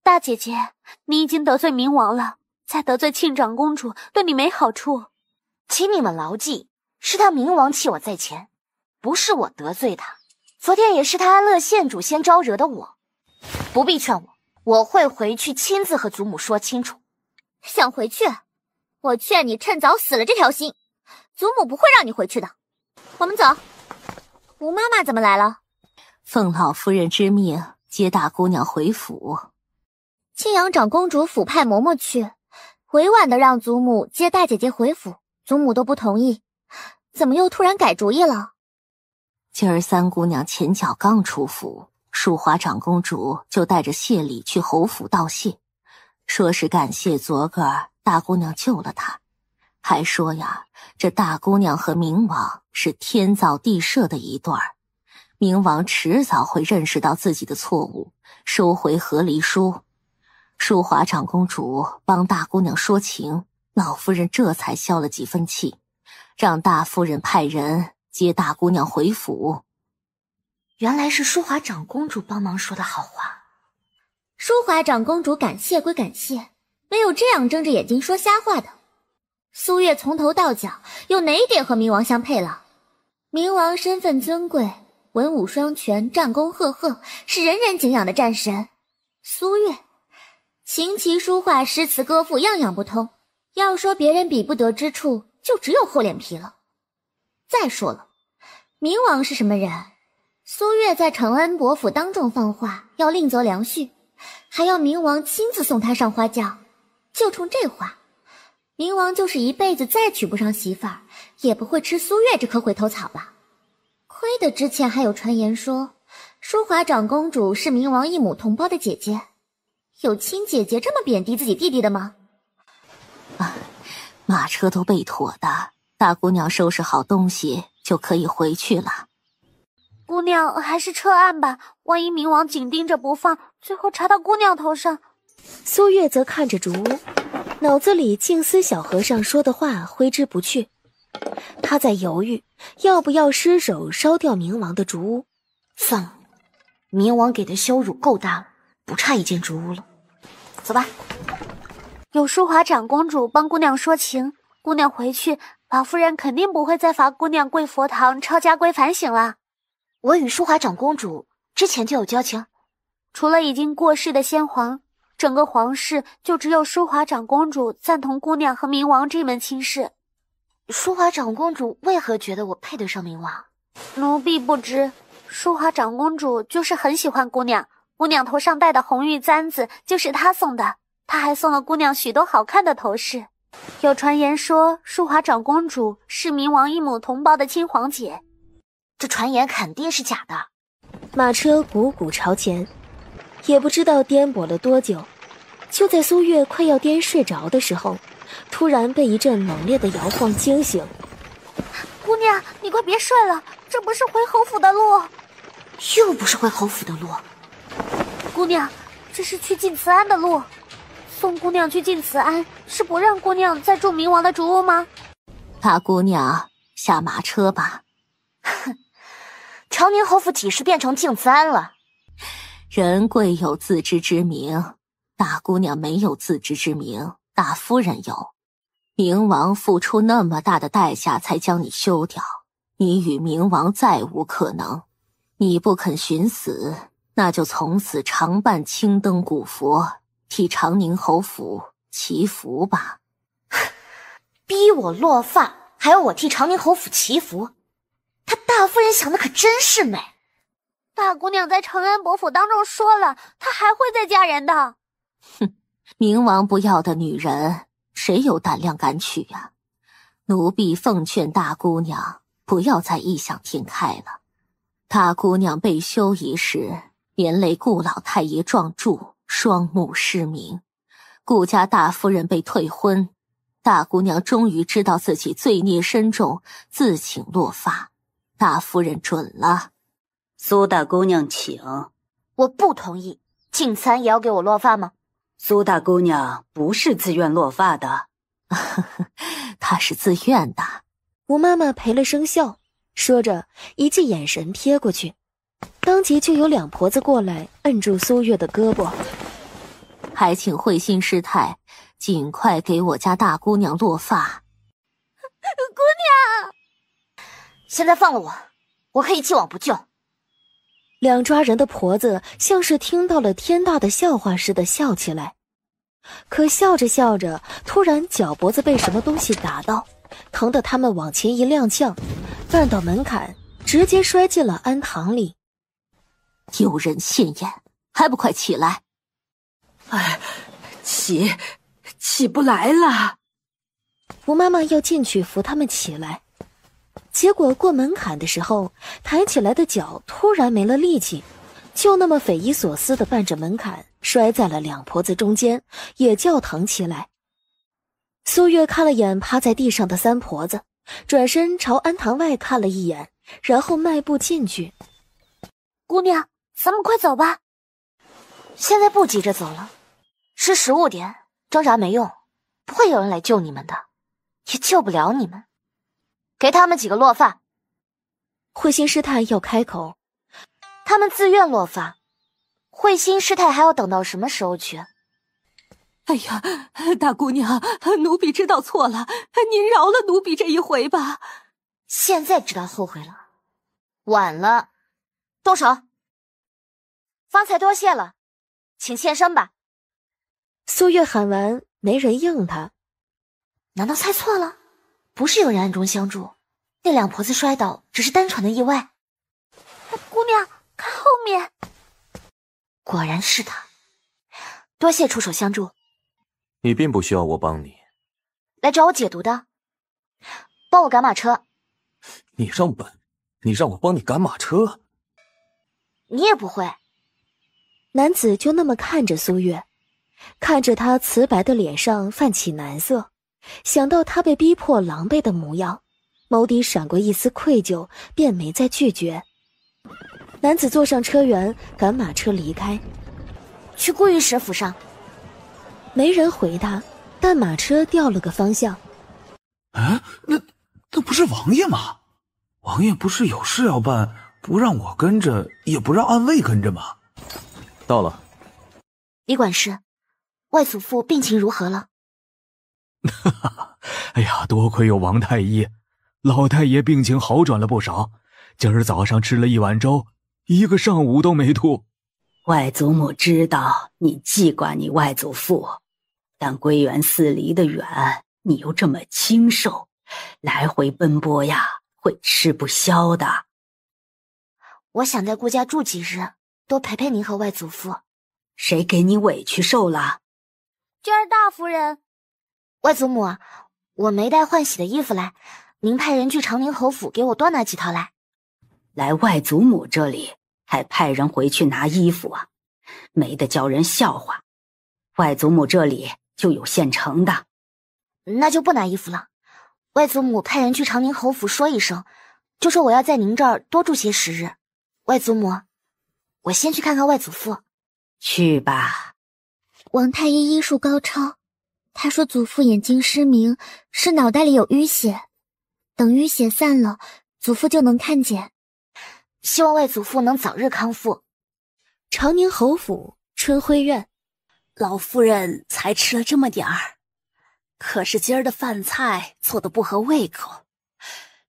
大姐姐，你已经得罪明王了，再得罪庆长公主对你没好处。请你们牢记，是他明王弃我在前，不是我得罪他。昨天也是他安乐县主先招惹的我，不必劝我，我会回去亲自和祖母说清楚。想回去？我劝你趁早死了这条心，祖母不会让你回去的。我们走。吴妈妈怎么来了？奉老夫人之命接大姑娘回府。庆阳长公主府派嬷嬷去，委婉的让祖母接大姐姐回府，祖母都不同意，怎么又突然改主意了？今儿三姑娘前脚刚出府，淑华长公主就带着谢礼去侯府道谢，说是感谢昨个大姑娘救了她，还说呀，这大姑娘和明王是天造地设的一对儿，明王迟早会认识到自己的错误，收回和离书。淑华长公主帮大姑娘说情，老夫人这才消了几分气，让大夫人派人接大姑娘回府。原来是淑华长公主帮忙说的好话。淑华长公主感谢归感谢，没有这样睁着眼睛说瞎话的。苏月从头到脚有哪一点和明王相配了？明王身份尊贵，文武双全，战功赫赫，是人人敬仰的战神。苏月琴棋书画诗词歌赋样样不通，要说别人比不得之处，就只有厚脸皮了。再说了，明王是什么人？苏月在承恩伯府当众放话，要另择良婿，还要明王亲自送他上花轿。就冲这话，明王就是一辈子再娶不上媳妇儿，也不会吃苏月这颗回头草吧？亏得之前还有传言说，淑华长公主是明王一母同胞的姐姐。有亲姐姐这么贬低自己弟弟的吗？马车都备妥的，大姑娘收拾好东西就可以回去了。姑娘还是撤案吧，万一明王紧盯着不放，最后查到姑娘头上。苏月则看着竹屋，脑子里静思小和尚说的话挥之不去。他在犹豫要不要失手烧掉明王的竹屋。算了，明王给的羞辱够大了，不差一间竹屋了。走吧。有淑华长公主帮姑娘说情，姑娘回去，老夫人肯定不会再罚姑娘跪佛堂抄家规反省了。我与淑华长公主之前就有交情，除了已经过世的先皇，整个皇室就只有淑华长公主赞同姑娘和明王这门亲事。淑华长公主为何觉得我配得上明王？奴婢不知，淑华长公主就是很喜欢姑娘，姑娘头上戴的红玉簪子就是她送的，她还送了姑娘许多好看的头饰。有传言说淑华长公主是明王一母同胞的亲皇姐，这传言肯定是假的。马车汩汩朝前，也不知道颠簸了多久，就在苏月快要颠睡着的时候，突然被一阵猛烈的摇晃惊醒。姑娘，你快别睡了，这不是回侯府的路。又不是回侯府的路。姑娘，这是去晋慈庵的路。送姑娘去晋慈庵，是不让姑娘再住明王的竹屋吗？大姑娘，下马车吧。哼，长宁侯府几时变成晋慈庵了？人贵有自知之明，大姑娘没有自知之明，大夫人有。明王付出那么大的代价才将你休掉，你与明王再无可能。你不肯寻死，那就从此常伴青灯古佛，替长宁侯府祈福吧。逼我落发，还要我替长宁侯府祈福，他大夫人想的可真是美。大姑娘在承恩伯府当中说了，她还会再嫁人的。哼，明王不要的女人，谁有胆量敢娶呀？奴婢奉劝大姑娘不要再异想天开了。大姑娘被休一事，连累顾老太爷撞柱，双目失明。顾家大夫人被退婚，大姑娘终于知道自己罪孽深重，自请落发。大夫人准了。苏大姑娘请。我不同意，静参也要给我落发吗？苏大姑娘不是自愿落发的。她是自愿的。吴妈妈赔了声笑，说着一记眼神瞥过去，当即就有两婆子过来摁住苏月的胳膊，还请慧心师太尽快给我家大姑娘落发。姑娘，现在放了我，我可以既往不咎。两抓人的婆子像是听到了天大的笑话似的笑起来，可笑着笑着，突然脚脖子被什么东西打到，疼得他们往前一踉跄，绊到门槛，直接摔进了庵堂里。丢人现眼，还不快起来！哎，起不来了。吴妈妈要进去扶他们起来，结果过门槛的时候，抬起来的脚突然没了力气，就那么匪夷所思地绊着门槛，摔在了两婆子中间，也叫疼起来。苏月看了眼趴在地上的三婆子，转身朝庵堂外看了一眼，然后迈步进去。姑娘，咱们快走吧。现在不急着走了，是15点，挣扎没用，不会有人来救你们的，也救不了你们。给他们几个落发。慧心师太要开口，他们自愿落发，慧心师太还要等到什么时候去？哎呀，大姑娘，奴婢知道错了，您饶了奴婢这一回吧。现在知道后悔了，晚了。动手！方才多谢了，请现身吧。苏月喊完，没人应他。难道猜错了？不是有人暗中相助，那两婆子摔倒只是单纯的意外。姑娘，看后面。果然是他，多谢出手相助。你并不需要我帮你。来找我解毒的，帮我赶马车。你让我帮你赶马车？你也不会。男子就那么看着苏月，看着她瓷白的脸上泛起难色，想到她被逼迫狼狈的模样，眸底闪过一丝愧疚，便没再拒绝。男子坐上车辕，赶马车离开。去顾御史府上。没人回答，但马车调了个方向。啊，那不是王爷吗？王爷不是有事要办，不让我跟着，也不让暗卫跟着吗？到了。李管事，外祖父病情如何了？哎呀，多亏有王太医，老太爷病情好转了不少。今儿早上吃了一碗粥，一个上午都没吐。外祖母知道你记挂你外祖父，但归元寺离得远，你又这么清瘦，来回奔波呀，会吃不消的。我想在顾家住几日，多陪陪您和外祖父。谁给你委屈受了？娟儿大夫人。外祖母啊，我没带换洗的衣服来，您派人去长宁侯府给我多拿几套来。来外祖母这里还派人回去拿衣服啊，没得叫人笑话。外祖母这里就有现成的。那就不拿衣服了，外祖母派人去长宁侯府说一声，就说我要在您这儿多住些10日。外祖母，我先去看看外祖父。去吧。王太医医术高超，他说祖父眼睛失明，是脑袋里有淤血，等淤血散了，祖父就能看见。希望外祖父能早日康复。长宁侯府春晖院，老夫人才吃了这么点儿，可是今儿的饭菜做得不合胃口，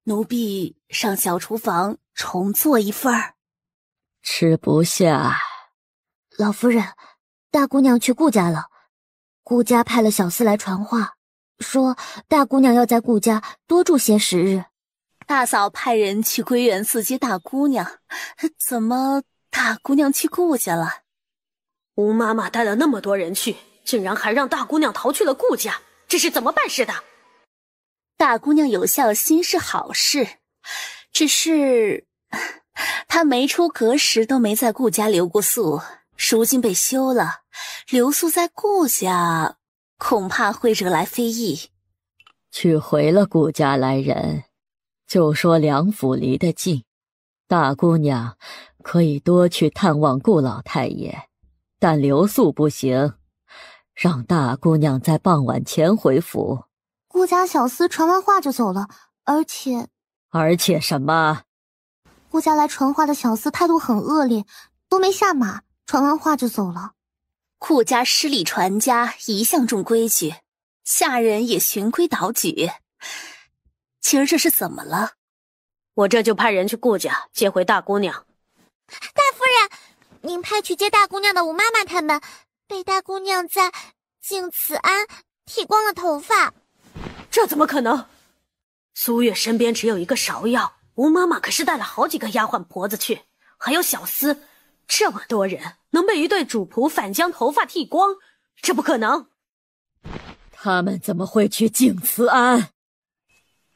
奴婢上小厨房重做一份儿。吃不下。老夫人，大姑娘去顾家了，顾家派了小厮来传话，说大姑娘要在顾家多住些10日。大嫂派人去归元寺接大姑娘，怎么大姑娘去顾家了？吴妈妈带了那么多人去，竟然还让大姑娘逃去了顾家，这是怎么办事的？大姑娘有孝心是好事，只是他没出阁时都没在顾家留过宿，如今被休了，留宿在顾家，恐怕会惹来非议。去回了顾家来人，就说梁府离得近，大姑娘可以多去探望顾老太爷，但留宿不行，让大姑娘在傍晚前回府。顾家小厮传完话就走了，而且什么？顾家来传话的小厮态度很恶劣，都没下马，传完话就走了。顾家失礼传家，一向重规矩，下人也循规蹈矩。今儿这是怎么了？我这就派人去顾家接回大姑娘。大夫人，您派去接大姑娘的吴妈妈他们，被大姑娘在敬慈庵剃光了头发。这怎么可能？苏月身边只有一个芍药，吴妈妈可是带了好几个丫鬟婆子去，还有小厮，这么多人能被一对主仆反将头发剃光，这不可能。他们怎么会去敬慈庵？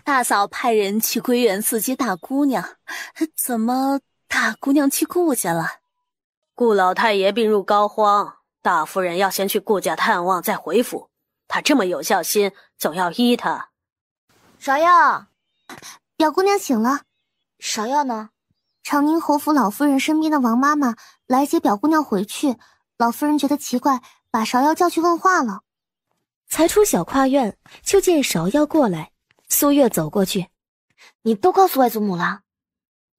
大嫂派人去归元寺接大姑娘，怎么大姑娘去顾家了？顾老太爷病入膏肓，大夫人要先去顾家探望再回府，她这么有孝心，总要依她。芍药，表姑娘醒了。芍药呢？长宁侯府老夫人身边的王妈妈来接表姑娘回去，老夫人觉得奇怪，把芍药叫去问话了。才出小跨院，就见芍药过来。苏月走过去，你都告诉外祖母了？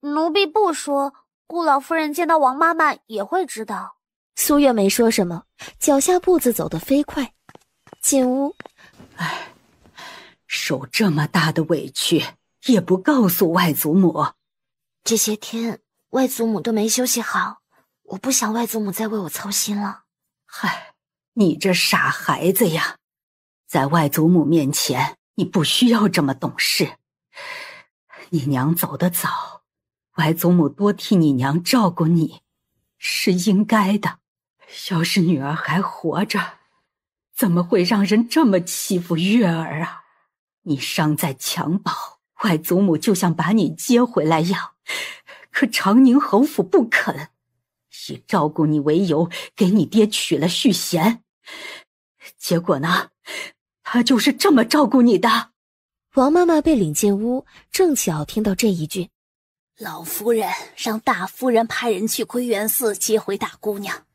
奴婢不说，顾老夫人见到王妈妈也会知道。苏月没说什么，脚下步子走得飞快。进屋，受这么大的委屈也不告诉外祖母。这些天外祖母都没休息好，我不想外祖母再为我操心了。嗨，你这傻孩子呀，在外祖母面前你不需要这么懂事。你娘走得早，外祖母多替你娘照顾你是应该的。要是女儿还活着，怎么会让人这么欺负月儿啊？你伤在襁褓，外祖母就想把你接回来养，可长宁侯府不肯，以照顾你为由给你爹娶了续弦。结果呢，他就是这么照顾你的。王妈妈被领进屋，正巧听到这一句。老夫人让大夫人派人去归元寺接回大姑娘，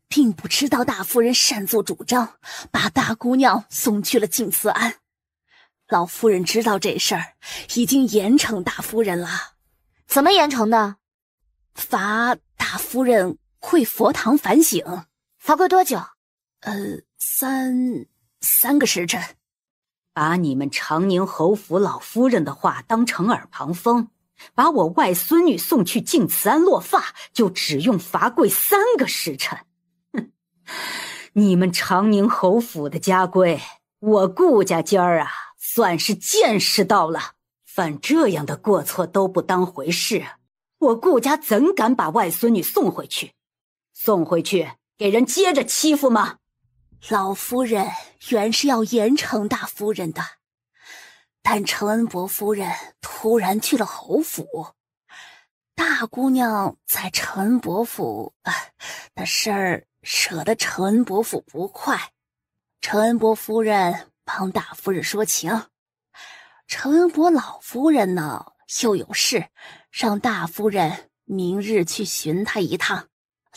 并不知道大夫人擅作主张，把大姑娘送去了敬慈庵。老夫人知道这事儿，已经严惩大夫人了。怎么严惩的？罚大夫人跪佛堂反省。罚跪多久？3个时辰。把你们长宁侯府老夫人的话当成耳旁风，把我外孙女送去敬慈庵落发，就只用罚跪3个时辰。哼，你们长宁侯府的家规，我顾家今儿啊，算是见识到了。犯这样的过错都不当回事，我顾家怎敢把外孙女送回去？送回去给人接着欺负吗？老夫人原是要严惩大夫人的，但承恩伯夫人突然去了侯府，大姑娘在承恩伯府的事儿惹得承恩伯府不快，承恩伯夫人帮大夫人说情，承恩伯老夫人呢又有事，让大夫人明日去寻她一趟。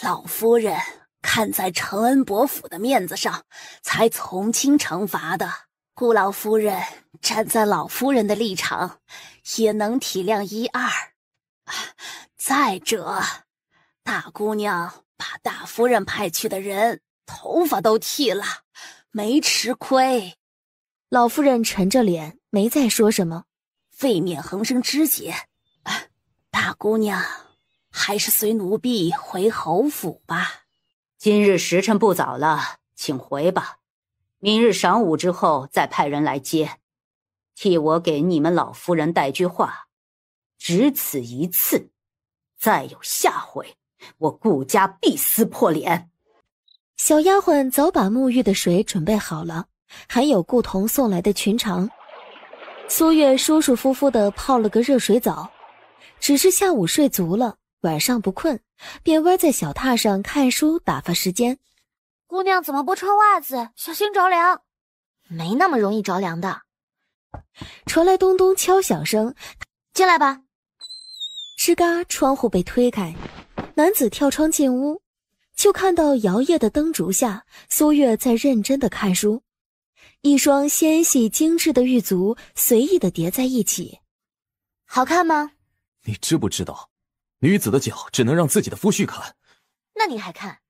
老夫人看在承恩伯府的面子上，才从轻惩罚的。顾老夫人站在老夫人的立场，也能体谅一二。再者，大姑娘把大夫人派去的人头发都剃了，没吃亏。老夫人沉着脸，没再说什么。未免横生枝节，大姑娘还是随奴婢回侯府吧。今日时辰不早了，请回吧。明日晌午之后再派人来接，替我给你们老夫人带句话，只此一次，再有下回，我顾家必撕破脸。小丫鬟早把沐浴的水准备好了，还有顾童送来的裙裳。苏月舒舒服服地泡了个热水澡，只是下午睡足了，晚上不困，便歪在小榻上看书打发时间。姑娘怎么不穿袜子？小心着凉。没那么容易着凉的。传来咚咚敲响声，进来吧。吱嘎，窗户被推开，男子跳窗进屋，就看到摇曳的灯烛下，苏月在认真的看书，一双纤细精致的玉足随意的叠在一起。好看吗？你知不知道，女子的脚只能让自己的夫婿看。那你还看？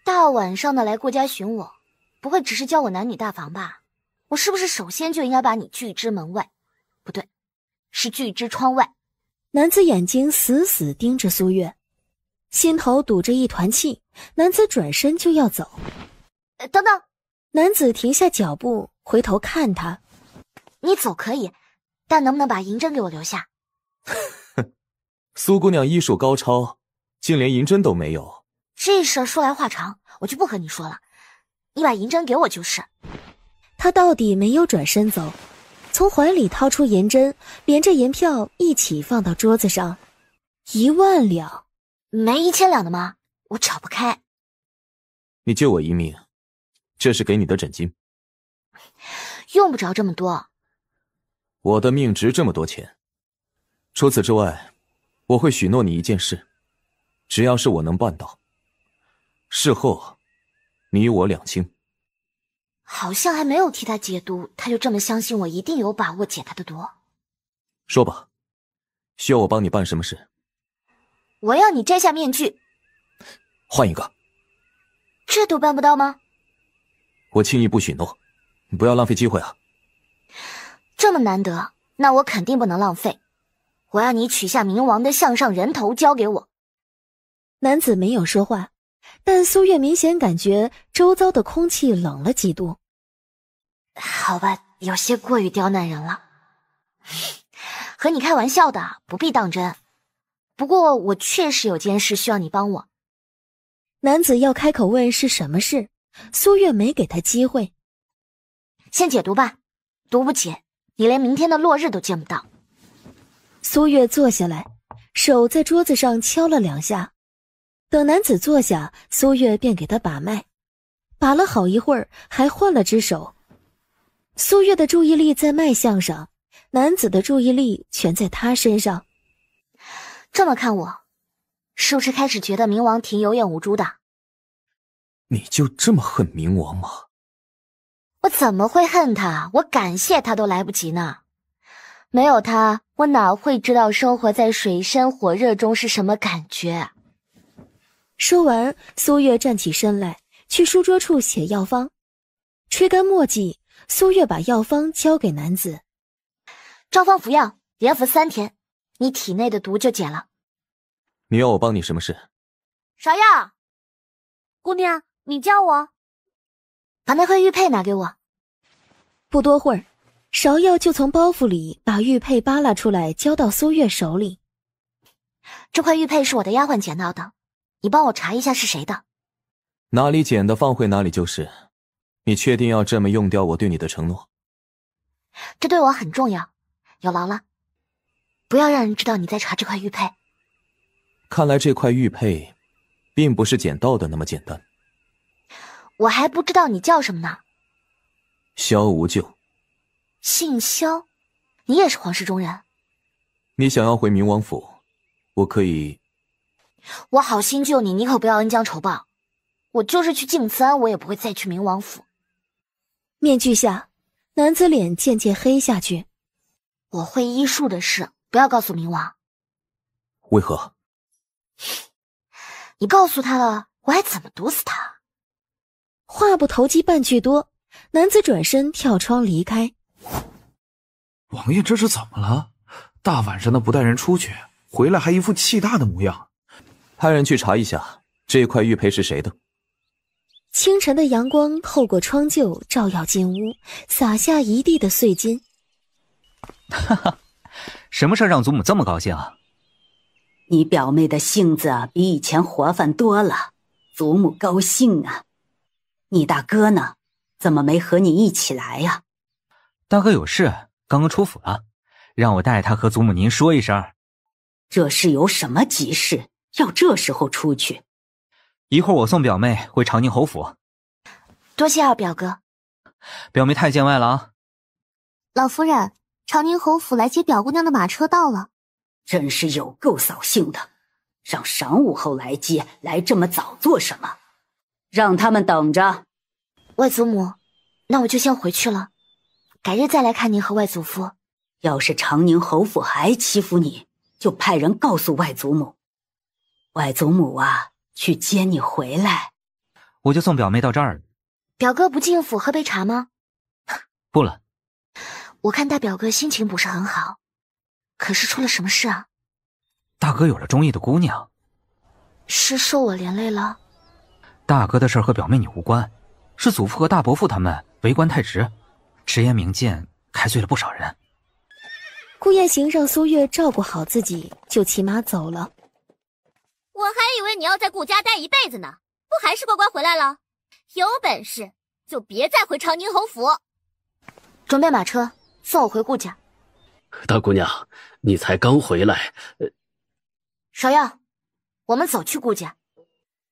大晚上的来顾家寻我，不会只是教我男女大防吧？我是不是首先就应该把你拒之门外？不对，是拒之窗外。男子眼睛死死盯着苏月，心头堵着一团气。男子转身就要走。等等！男子停下脚步，回头看他。你走可以，但能不能把银针给我留下？苏姑娘医术高超，竟连银针都没有。这事说来话长，我就不和你说了。你把银针给我就是。他到底没有转身走，从怀里掏出银针，连着银票一起放到桌子上。10000两。没1000两的吗？我找不开。你救我一命，这是给你的枕巾。用不着这么多。我的命值这么多钱。除此之外，我会许诺你一件事，只要是我能办到，事后你我两清。好像还没有替他解毒，他就这么相信我一定有把握解他的毒。说吧，需要我帮你办什么事？我要你摘下面具。换一个。这都办不到吗？我轻易不许诺，你不要浪费机会啊。这么难得，那我肯定不能浪费。我要你取下冥王的项上人头交给我。男子没有说话，但苏月明显感觉周遭的空气冷了几度。好吧，有些过于刁难人了。和你开玩笑的，不必当真。不过我确实有件事需要你帮我。男子要开口问是什么事，苏月没给他机会。先解毒吧，毒不解，你连明天的落日都见不到。苏月坐下来，手在桌子上敲了2下。等男子坐下，苏月便给他把脉，把了好一会儿，还换了只手。苏月的注意力在脉象上，男子的注意力全在他身上。这么看我，是不是开始觉得冥王挺有眼无珠的？你就这么恨冥王吗？我怎么会恨他？我感谢他都来不及呢。没有他，我哪会知道生活在水深火热中是什么感觉？说完，苏月站起身来，去书桌处写药方。吹干墨迹，苏月把药方交给男子。照方服药，连服3天，你体内的毒就解了。你要我帮你什么事？芍药，姑娘，你叫我。把那块玉佩拿给我。不多会儿，芍药就从包袱里把玉佩扒拉出来，交到苏月手里。这块玉佩是我的丫鬟捡到的，你帮我查一下是谁的。哪里捡的放回哪里就是。你确定要这么用掉我对你的承诺？这对我很重要，有劳了。不要让人知道你在查这块玉佩。看来这块玉佩并不是捡到的那么简单。我还不知道你叫什么呢。萧无咎。姓萧？你也是皇室中人？你想要回冥王府，我可以。我好心救你，你可不要恩将仇报。我就是去静慈庵，我也不会再去冥王府。面具下，男子脸渐渐黑下去。我会医术的事，不要告诉冥王。为何？你告诉他了，我还怎么毒死他？话不投机半句多，男子转身跳窗离开。王爷这是怎么了？大晚上的不带人出去，回来还一副气大的模样。派人去查一下，这块玉佩是谁的？清晨的阳光透过窗柩照耀进屋，洒下一地的碎金。哈哈，什么事让祖母这么高兴啊？你表妹的性子比以前活泛多了，祖母高兴啊。你大哥呢？怎么没和你一起来呀？大哥有事，刚刚出府了，让我带他和祖母您说一声。这是有什么急事，要这时候出去？一会儿我送表妹回长宁侯府。多谢二表哥。表妹太见外了啊。老夫人，长宁侯府来接表姑娘的马车到了。真是有够扫兴的，让晌午后来接，来这么早做什么？让他们等着。外祖母，那我就先回去了，改日再来看您和外祖父。要是长宁侯府还欺负你，就派人告诉外祖母。外祖母啊，去接你回来。我就送表妹到这儿。表哥不进府喝杯茶吗？不了。我看大表哥心情不是很好，可是出了什么事啊？大哥有了中意的姑娘。是受我连累了？大哥的事和表妹你无关，是祖父和大伯父他们为官太直，直言明谏，开罪了不少人。顾雁行让苏月照顾好自己，就骑马走了。我还以为你要在顾家待一辈子呢，不还是乖乖回来了？有本事就别再回长宁侯府。准备马车，送我回顾家。大姑娘，你才刚回来。芍药，我们走去顾家。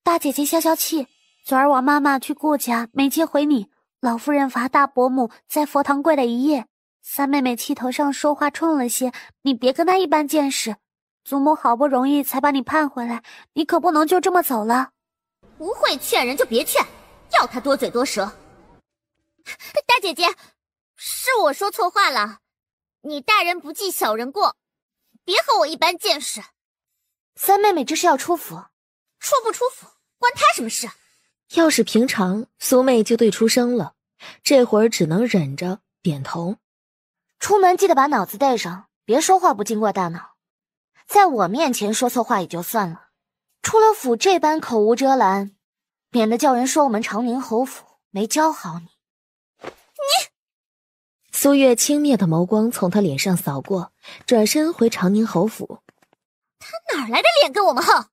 大姐姐消消气，昨儿我妈妈去顾家没接回你，老夫人罚大伯母在佛堂跪了一夜。三妹妹气头上说话冲了些，你别跟她一般见识。祖母好不容易才把你盼回来，你可不能就这么走了。不会劝人就别劝，要她多嘴多舌。大姐姐，是我说错话了，你大人不计小人过，别和我一般见识。三妹妹这是要出府，出不出府关她什么事？要是平常，苏妹就对出声了，这会儿只能忍着点头。出门记得把脑子带上，别说话不经过大脑。在我面前说错话也就算了，出了府这般口无遮拦，免得叫人说我们长宁侯府没教好你。苏月轻蔑的眸光从他脸上扫过，转身回长宁侯府。他哪来的脸跟我们横？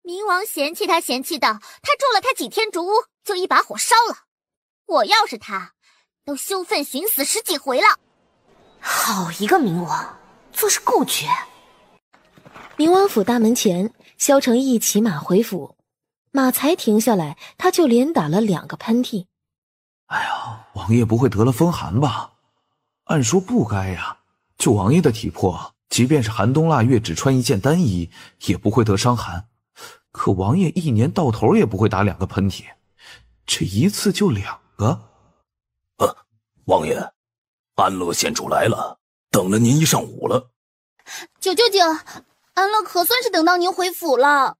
冥王嫌弃他嫌弃到他住了他几天竹屋就一把火烧了，我要是他都羞愤寻死10几回了。好一个冥王，做事够绝。冥王府大门前，萧承义骑马回府，马才停下来，他就连打了2个喷嚏。哎呀，王爷不会得了风寒吧？按说不该呀，就王爷的体魄，即便是寒冬腊月只穿一件单衣，也不会得伤寒。可王爷一年到头也不会打2个喷嚏，这一次就2个。王爷，安乐县主来了，等了您一上午了。九舅舅，安乐可算是等到您回府了。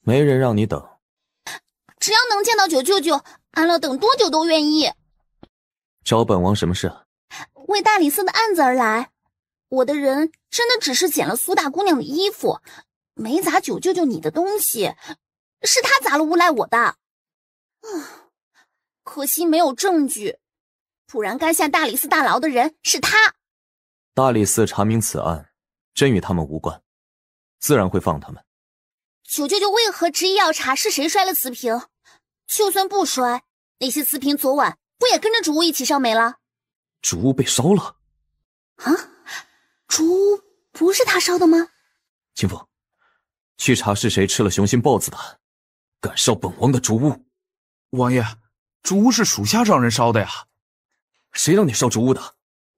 没人让你等，只要能见到九舅舅，安乐等多久都愿意。找本王什么事？为大理寺的案子而来。我的人真的只是捡了苏大姑娘的衣服，没砸九舅舅你的东西，是他砸了诬赖我的。可惜没有证据，不然该下大理寺大牢的人是他。大理寺查明此案真与他们无关，自然会放他们。九舅舅为何执意要查是谁摔了瓷瓶？就算不摔，那些瓷瓶昨晚不也跟着主屋一起烧没了？主屋被烧了啊？主屋不是他烧的吗？清风，去查是谁吃了雄心豹子胆，敢烧本王的主屋。王爷，主屋是属下让人烧的呀。谁让你烧主屋的？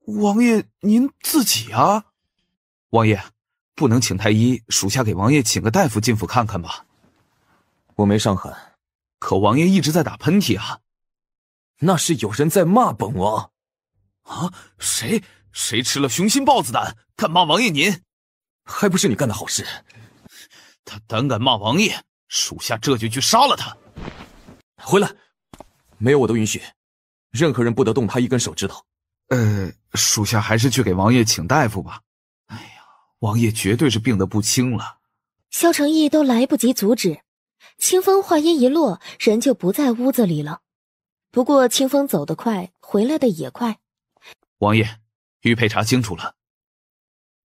王爷您自己啊。王爷，不能请太医，属下给王爷请个大夫进府看看吧。我没伤寒，可王爷一直在打喷嚏啊。那是有人在骂本王。啊？谁吃了雄心豹子胆，敢骂王爷您？还不是你干的好事。他胆敢骂王爷，属下这就去杀了他。回来，没有我的允许，任何人不得动他一根手指头。属下还是去给王爷请大夫吧。哎呀，王爷绝对是病得不轻了。萧承义都来不及阻止，清风话音一落，人就不在屋子里了。不过清风走得快，回来的也快。王爷，玉佩查清楚了。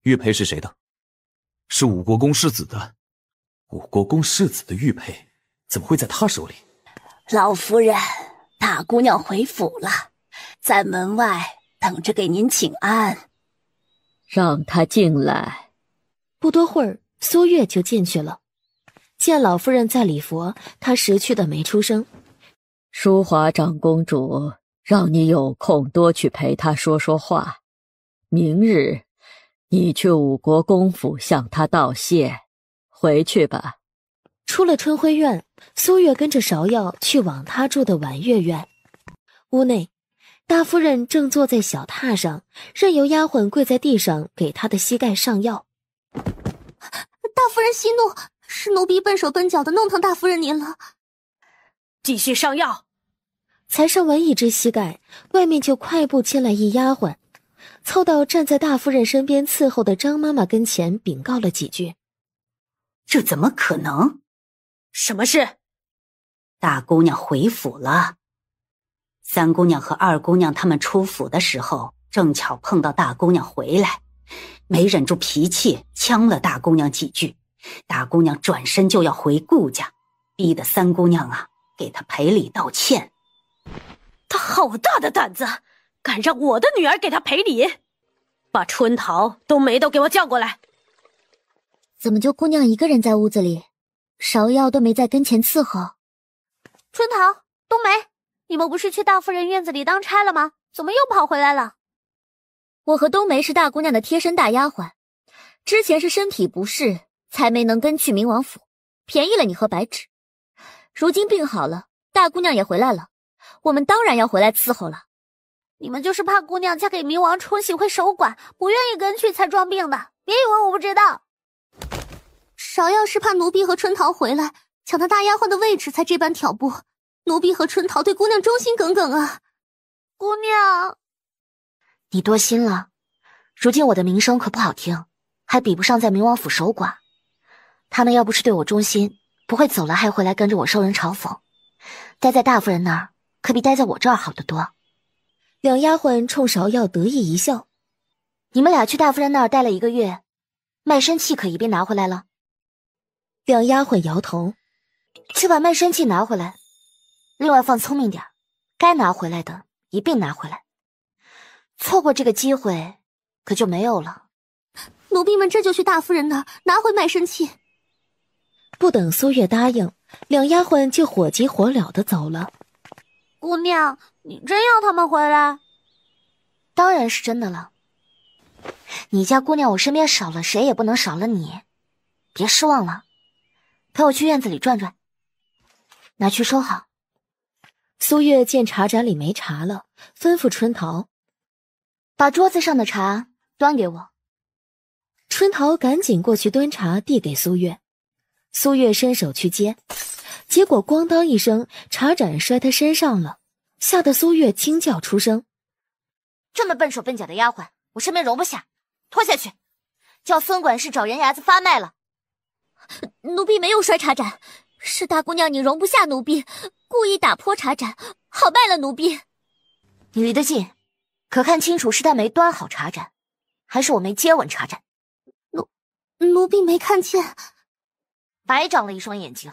玉佩是谁的？是武国公世子的。武国公世子的玉佩怎么会在他手里？老夫人，大姑娘回府了，在门外等着给您请安。让她进来。不多会儿，苏月就进去了。见老夫人在礼佛，她识趣的没出声。淑华长公主让你有空多去陪她说说话，明日你去武国公府向她道谢，回去吧。出了春晖院，苏月跟着芍药去往她住的婉月院。屋内，大夫人正坐在小榻上，任由丫鬟跪在地上给她的膝盖上药。大夫人息怒，是奴婢笨手笨脚的弄疼大夫人您了。继续上药。才上完一只膝盖，外面就快步进来一丫鬟，凑到站在大夫人身边伺候的张妈妈跟前禀告了几句。这怎么可能？什么事？大姑娘回府了。三姑娘和二姑娘他们出府的时候，正巧碰到大姑娘回来，没忍住脾气，呛了大姑娘几句。大姑娘转身就要回顾家，逼得三姑娘给她赔礼道歉。她好大的胆子，敢让我的女儿给她赔礼！把春桃、冬梅都给我叫过来。怎么就姑娘一个人在屋子里？芍药都没在跟前伺候。春桃、冬梅，你们不是去大夫人院子里当差了吗？怎么又跑回来了？我和冬梅是大姑娘的贴身大丫鬟，之前是身体不适才没能跟去明王府，便宜了你和白芷。如今病好了，大姑娘也回来了，我们当然要回来伺候了。你们就是怕姑娘嫁给明王冲喜会守寡，不愿意跟去才装病的，别以为我不知道。芍药是怕奴婢和春桃回来抢她大丫鬟的位置才这般挑拨，奴婢和春桃对姑娘忠心耿耿啊。姑娘，你多心了，如今我的名声可不好听，还比不上在明王府守寡。他们要不是对我忠心，不会走了还回来跟着我受人嘲讽。待在大夫人那儿可比待在我这儿好得多。两丫鬟冲芍药得意一笑。你们俩去大夫人那儿待了1个月，卖身契可一并拿回来了？两丫鬟摇头。去把卖身契拿回来，另外放聪明点，该拿回来的一并拿回来。错过这个机会可就没有了。奴婢们这就去大夫人那儿拿回卖身契。不等苏月答应，两丫鬟就火急火燎地走了。姑娘，你真要他们回来？当然是真的了。你家姑娘我身边少了谁也不能少了你，别失望了。陪我去院子里转转，拿去收好。苏月见茶盏里没茶了，吩咐春桃把桌子上的茶端给我。春桃赶紧过去端茶递给苏月，苏月伸手去接，结果咣当一声，茶盏摔她身上了，吓得苏月惊叫出声。这么笨手笨脚的丫鬟，我身边容不下，拖下去，叫孙管事找人牙子发卖了。奴婢没有摔茶盏，是大姑娘你容不下奴婢，故意打破茶盏，好卖了奴婢。你离得近，可看清楚是他没端好茶盏，还是我没接吻茶盏？奴婢没看见。白长了一双眼睛，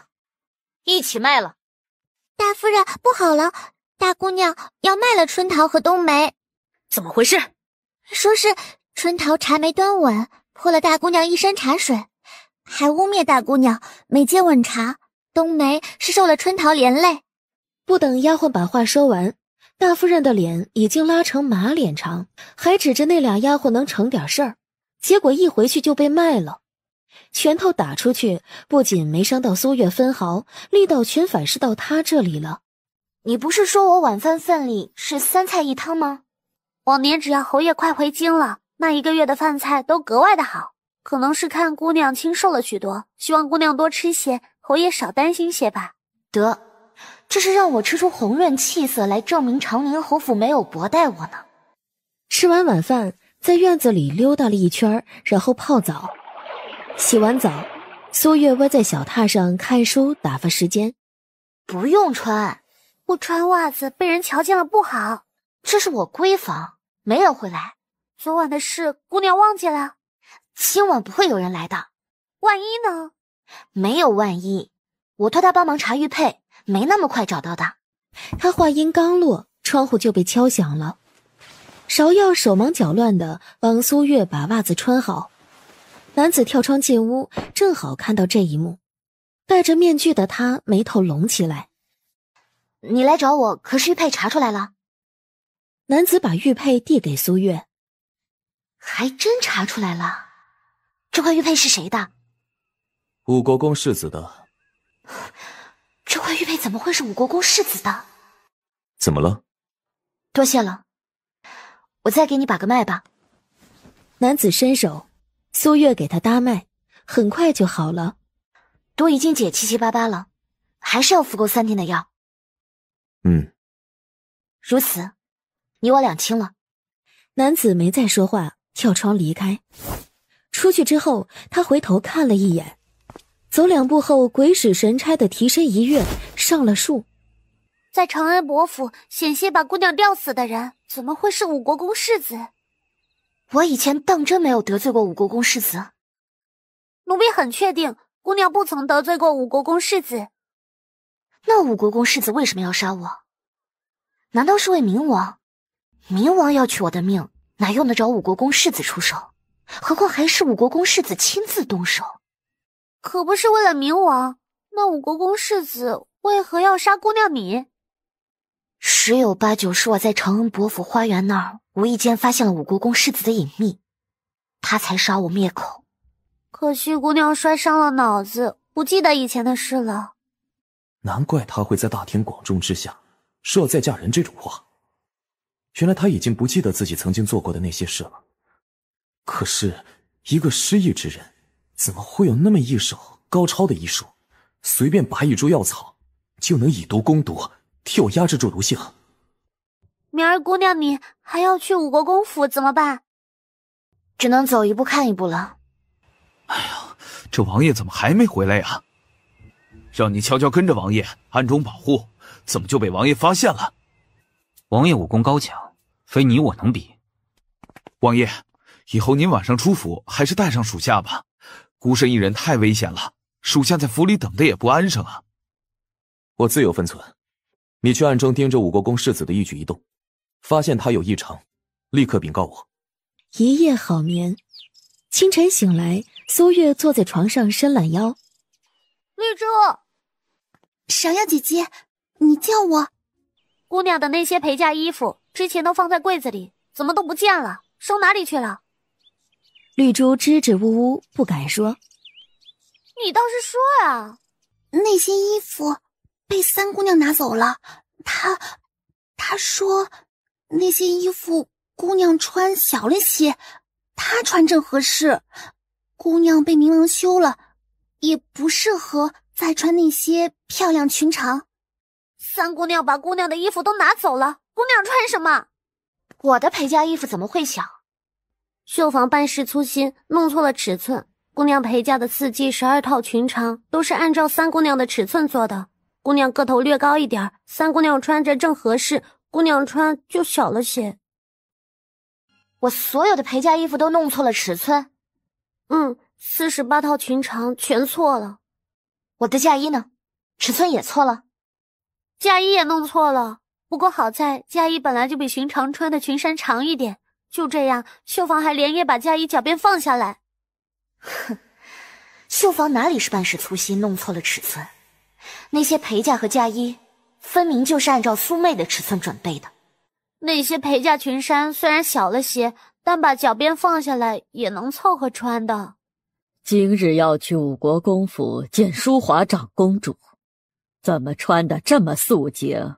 一起卖了。大夫人，不好了，大姑娘要卖了春桃和冬梅。怎么回事？说是春桃茶没端稳，泼了大姑娘一身茶水，还污蔑大姑娘没接稳茶，冬梅是受了春桃连累。不等丫鬟把话说完，大夫人的脸已经拉成马脸长，还指着那俩丫鬟能成点事儿，结果一回去就被卖了。拳头打出去，不仅没伤到苏月分毫，力道全反噬到她这里了。你不是说我晚饭份里是3菜1汤吗？往年只要侯爷快回京了，那1个月的饭菜都格外的好。可能是看姑娘清瘦了许多，希望姑娘多吃些，侯爷少担心些吧。得，这是让我吃出红润气色来，证明长宁侯府没有薄待我呢。吃完晚饭，在院子里溜达了一圈，然后泡澡。洗完澡，苏月窝在小榻上看书打发时间。不用穿，不穿袜子被人瞧见了不好。这是我闺房，没人会来。昨晚的事姑娘忘记了？今晚不会有人来的。万一呢？没有万一，我托他帮忙查玉佩，没那么快找到的。他话音刚落，窗户就被敲响了。芍药手忙脚乱地帮苏月把袜子穿好。男子跳窗进屋，正好看到这一幕。戴着面具的他眉头拢起来。你来找我，可是玉佩查出来了。男子把玉佩递给苏月。还真查出来了。这块玉佩是谁的？武国公世子的。这块玉佩怎么会是武国公世子的？怎么了？多谢了。我再给你把个脉吧。男子伸手，苏月给他搭脉，很快就好了。毒已经解七七八八了，还是要服够3天的药。如此，你我两清了。男子没再说话，跳窗离开。出去之后，他回头看了一眼，走2步后，鬼使神差的提身一跃，上了树。在长安伯府险些把姑娘吊死的人，怎么会是武国公世子？我以前当真没有得罪过武国公世子。奴婢很确定，姑娘不曾得罪过武国公世子。那武国公世子为什么要杀我？难道是为明王？明王要取我的命，哪用得着武国公世子出手？何况还是武国公世子亲自动手。可不是为了明王，那武国公世子为何要杀姑娘你？10有8九是我在长安伯府花园那儿无意间发现了武国公世子的隐秘，他才杀我灭口。可惜姑娘摔伤了脑子，不记得以前的事了。难怪他会在大庭广众之下说要再嫁人这种话。原来他已经不记得自己曾经做过的那些事了。可是一个失忆之人，怎么会有那么一手高超的医术，随便拔一株药草就能以毒攻毒，替我压制住毒性？明儿姑娘你还要去武国公府怎么办？只能走一步看一步了。这王爷怎么还没回来呀？让你悄悄跟着王爷，暗中保护，怎么就被王爷发现了？王爷武功高强，非你我能比。王爷，以后您晚上出府还是带上属下吧，孤身一人太危险了，属下在府里等的也不安生啊。我自有分寸，你去暗中盯着武国公世子的一举一动，发现他有异常，立刻禀告我。一夜好眠，清晨醒来，苏月坐在床上伸懒腰。绿珠，芍药姐姐，你叫我。姑娘的那些陪嫁衣服之前都放在柜子里，怎么都不见了？收哪里去了？绿珠支支吾吾不敢说。你倒是说啊！那些衣服被三姑娘拿走了，她说那些衣服姑娘穿小了些，她穿正合适。姑娘被明王休了，也不适合再穿那些漂亮裙长。三姑娘把姑娘的衣服都拿走了，姑娘穿什么？我的陪嫁衣服怎么会小？绣坊办事粗心，弄错了尺寸。姑娘陪嫁的4季12套裙长都是按照三姑娘的尺寸做的。姑娘个头略高一点，三姑娘穿着正合适，姑娘穿就小了些。我所有的陪嫁衣服都弄错了尺寸？48套裙长全错了。我的嫁衣呢？尺寸也错了。嫁衣也弄错了，不过好在嫁衣本来就比寻常穿的裙衫长一点，就这样绣坊还连夜把嫁衣脚边放下来。哼，绣坊哪里是办事粗心弄错了尺寸，那些陪嫁和嫁衣分明就是按照苏妹的尺寸准备的。那些陪嫁裙衫虽然小了些，但把脚边放下来也能凑合穿的。今日要去武国公府见淑华长公主，怎么穿得这么素净？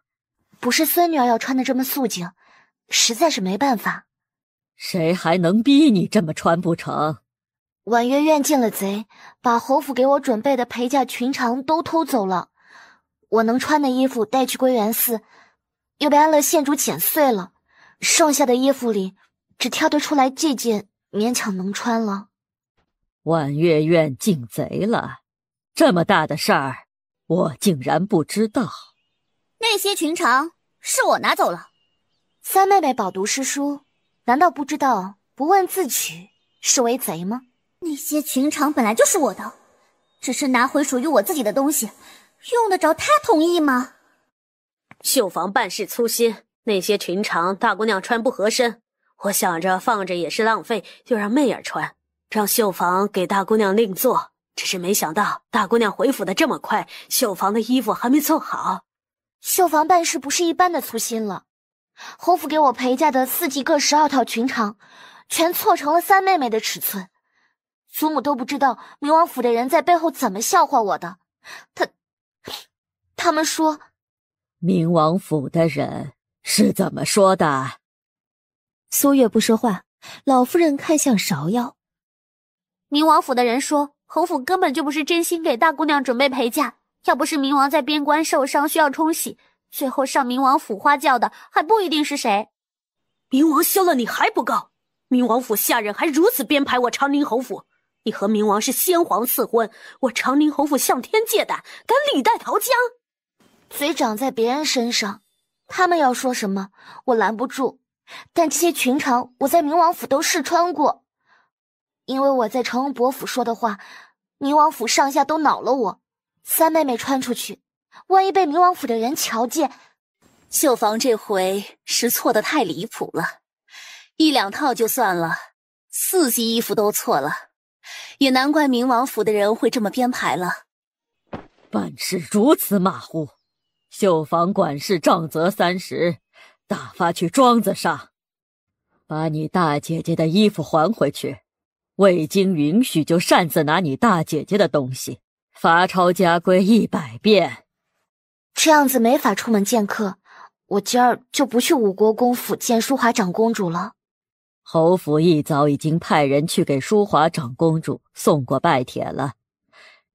不是孙女儿要穿得这么素净，实在是没办法。谁还能逼你这么穿不成？婉约院进了贼，把侯府给我准备的陪嫁裙长都偷走了。我能穿的衣服带去归元寺，又被安乐县主剪碎了，剩下的衣服里只挑得出来这件勉强能穿了。婉月院进贼了，这么大的事儿，我竟然不知道。那些裙长是我拿走了。三妹妹饱读诗书，难道不知道不问自取是为贼吗？那些裙长本来就是我的，只是拿回属于我自己的东西，用得着他同意吗？绣坊办事粗心，那些裙长大姑娘穿不合身，我想着放着也是浪费，就让媚儿穿。让绣房给大姑娘另做，只是没想到大姑娘回府的这么快，绣房的衣服还没做好。绣房办事不是一般的粗心了，侯府给我陪嫁的4屉各12套裙裳，全错成了三妹妹的尺寸。祖母都不知道明王府的人在背后怎么笑话我的，他们说明王府的人是怎么说的？苏月不说话，老夫人看向芍药。明王府的人说，侯府根本就不是真心给大姑娘准备陪嫁，要不是明王在边关受伤需要冲洗，最后上明王府花轿的还不一定是谁。明王休了你还不够，明王府下人还如此编排我长宁侯府。你和明王是先皇赐婚，我长宁侯府向天借胆，敢李代桃僵？嘴长在别人身上，他们要说什么我拦不住，但这些裙裳我在明王府都试穿过，因为我在承恩伯府说的话，明王府上下都恼了我。三妹妹穿出去，万一被明王府的人瞧见。绣房这回是错得太离谱了，1、2套就算了，4袭衣服都错了，也难怪明王府的人会这么编排了。办事如此马虎，绣房管事杖责30，打发去庄子上，把你大姐姐的衣服还回去，未经允许就擅自拿你大姐姐的东西，罚抄家规100遍。这样子没法出门见客，我今儿就不去武国公府见淑华长公主了。侯府一早已经派人去给淑华长公主送过拜帖了，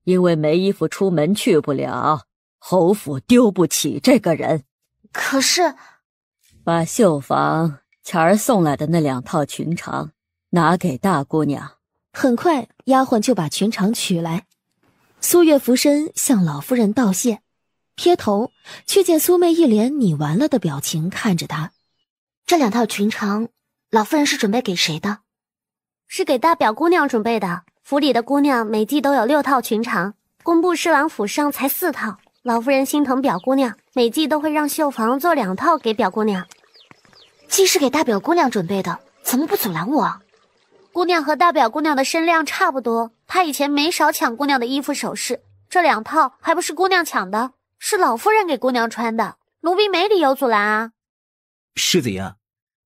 因为没衣服出门去不了，侯府丢不起这个人。可是，把绣房前儿送来的那2套裙裳拿给大姑娘。很快，丫鬟就把裙裳取来。苏月俯身向老夫人道谢，撇头却见苏妹一脸你完了的表情看着她。这2套裙裳，老夫人是准备给谁的？是给大表姑娘准备的。府里的姑娘每季都有6套裙裳，工部侍郎府上才4套。老夫人心疼表姑娘，每季都会让绣房做2套给表姑娘。既是给大表姑娘准备的，怎么不阻拦我啊？姑娘和大表姑娘的身量差不多，她以前没少抢姑娘的衣服首饰，这2套还不是姑娘抢的，是老夫人给姑娘穿的，奴婢没理由阻拦啊。世子爷，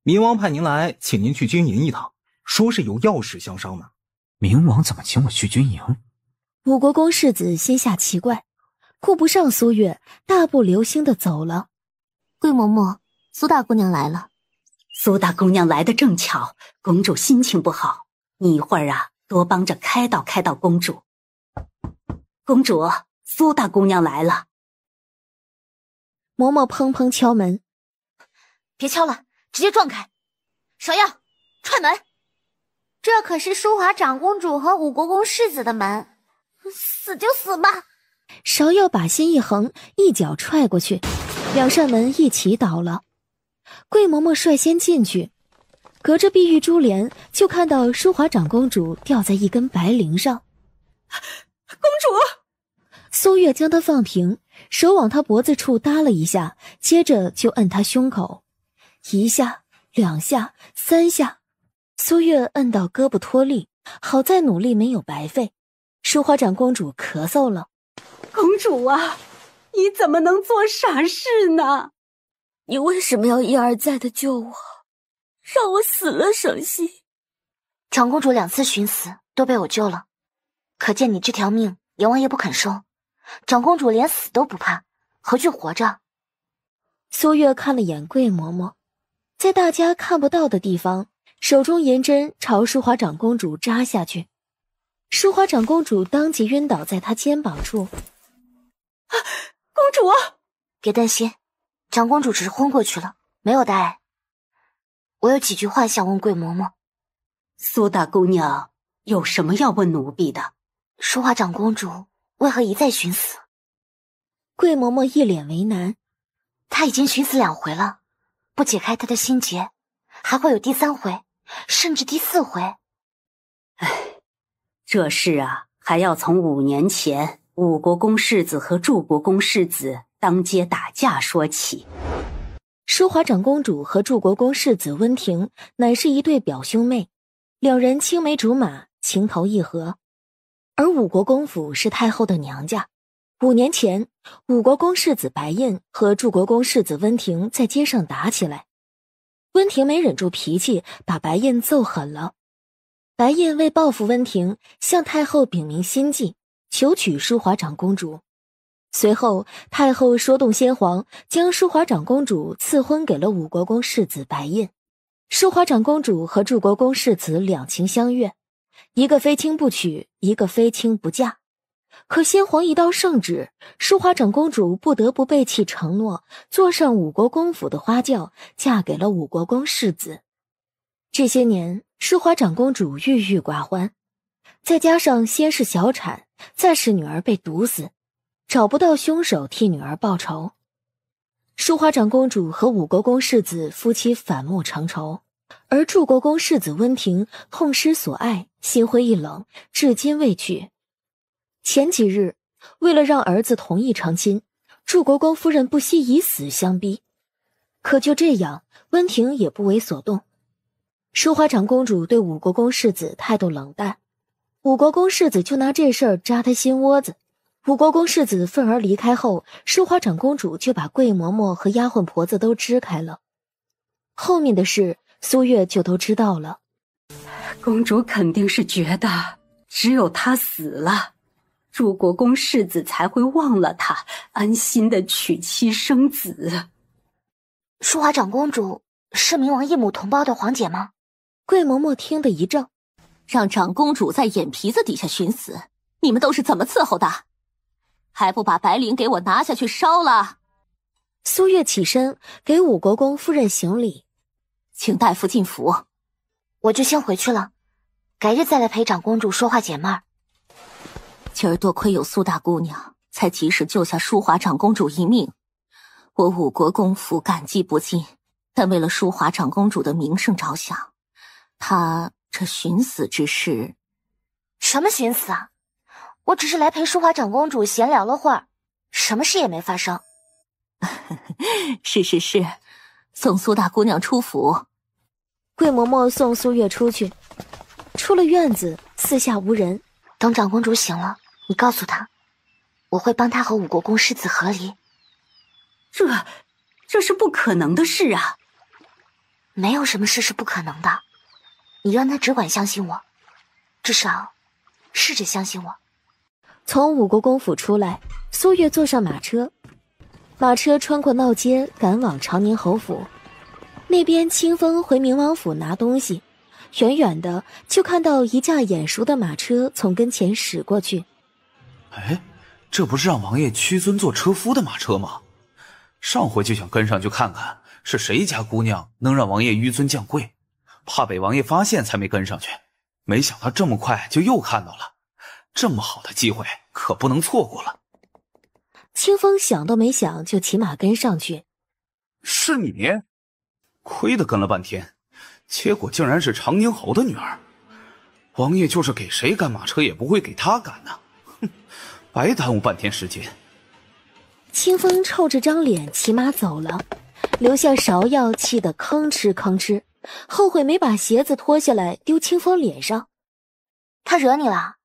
明王派您来，请您去军营一趟，说是有要事相商呢。明王怎么请我去军营？武国公世子心下奇怪，顾不上苏月，大步流星地走了。桂嬷嬷，苏大姑娘来了。苏大姑娘来的正巧，公主心情不好，你一会儿啊，多帮着开导开导公主。公主，苏大姑娘来了。嬷嬷砰砰敲门。别敲了，直接撞开。芍药，踹门。这可是淑华长公主和武国公世子的门，死就死吧。芍药把心一横，一脚踹过去，2扇门一起倒了。桂嬷嬷率先进去，隔着碧玉珠帘就看到淑华长公主吊在一根白绫上。公主！苏月将她放平，手往她脖子处搭了一下，接着就摁她胸口，1下、2下、3下。苏月摁到胳膊脱力，好在努力没有白费。淑华长公主咳嗽了。公主啊，你怎么能做傻事呢？你为什么要一而再的救我，让我死了省心？长公主2次寻死都被我救了，可见你这条命阎王爷不肯收。长公主连死都不怕，何惧活着？苏月看了眼桂嬷嬷，在大家看不到的地方，手中银针朝淑华长公主扎下去。淑华长公主当即晕倒在她肩膀处。公主，别担心，长公主只是昏过去了，没有大碍。我有几句话想问桂嬷嬷。苏大姑娘有什么要问奴婢的？淑华长公主为何一再寻死？桂嬷嬷一脸为难。她已经寻死2回了，不解开她的心结，还会有第3回，甚至第4回。这事啊，还要从5年前武国公世子和祝国公世子当街打架说起。淑华长公主和祝国公世子温庭乃是一对表兄妹，2人青梅竹马，情投意合。而武国公府是太后的娘家。5年前，武国公世子白印和祝国公世子温庭在街上打起来，温庭没忍住脾气，把白印揍狠了。白印为报复温庭，向太后禀明心迹，求娶淑华长公主。随后，太后说动先皇，将淑华长公主赐婚给了武国公世子白印。淑华长公主和祝国公世子两情相悦，一个非亲不娶，一个非亲不嫁。可先皇一道圣旨，淑华长公主不得不背弃承诺，坐上武国公府的花轿，嫁给了武国公世子。这些年，淑华长公主郁郁寡欢，再加上先是小产，再是女儿被毒死，找不到凶手替女儿报仇。淑华长公主和武国公世子夫妻反目成仇，而祝国公世子温庭痛失所爱，心灰意冷，至今未娶。前几日，为了让儿子同意成亲，祝国公夫人不惜以死相逼。可就这样，温庭也不为所动。淑华长公主对武国公世子态度冷淡，武国公世子就拿这事儿扎他心窝子。武国公世子愤而离开后，淑华长公主就把桂嬷嬷和丫鬟婆子都支开了。后面的事，苏月就都知道了。公主肯定是觉得只有她死了，祝国公世子才会忘了她，安心的娶妻生子。淑华长公主是明王异母同胞的皇姐吗？桂嬷嬷听得一怔，让长公主在眼皮子底下寻死，你们都是怎么伺候的？还不把白绫给我拿下去烧了？苏月起身给武国公夫人行礼，请大夫进府。我就先回去了，改日再来陪长公主说话解闷儿。今儿多亏有苏大姑娘，才及时救下淑华长公主一命，我武国公府感激不尽。但为了淑华长公主的名声着想，她这寻死之事……什么寻死啊？我只是来陪淑华长公主闲聊了会儿，什么事也没发生。是，送苏大姑娘出府。桂嬷嬷送苏月出去，出了院子，四下无人。等长公主醒了，你告诉她，我会帮她和武国公世子和离。这是不可能的事啊！没有什么事是不可能的，你让她只管相信我，至少试着相信我。从武国公府出来，苏月坐上马车，马车穿过闹街，赶往长宁侯府。那边清风回明王府拿东西，远远的就看到一架眼熟的马车从跟前驶过去。哎，这不是让王爷屈尊做车夫的马车吗？上回就想跟上去看看是谁家姑娘能让王爷纡尊降贵，怕被王爷发现才没跟上去，没想到这么快就又看到了，这么好的机会可不能错过了。清风想都没想就骑马跟上去。是你？亏得跟了半天，结果竟然是长宁侯的女儿。王爷就是给谁赶马车也不会给她赶呢，哼，白耽误半天时间。清风臭着张脸骑马走了，留下芍药气得吭哧吭哧，后悔没把鞋子脱下来丢清风脸上。他惹你了？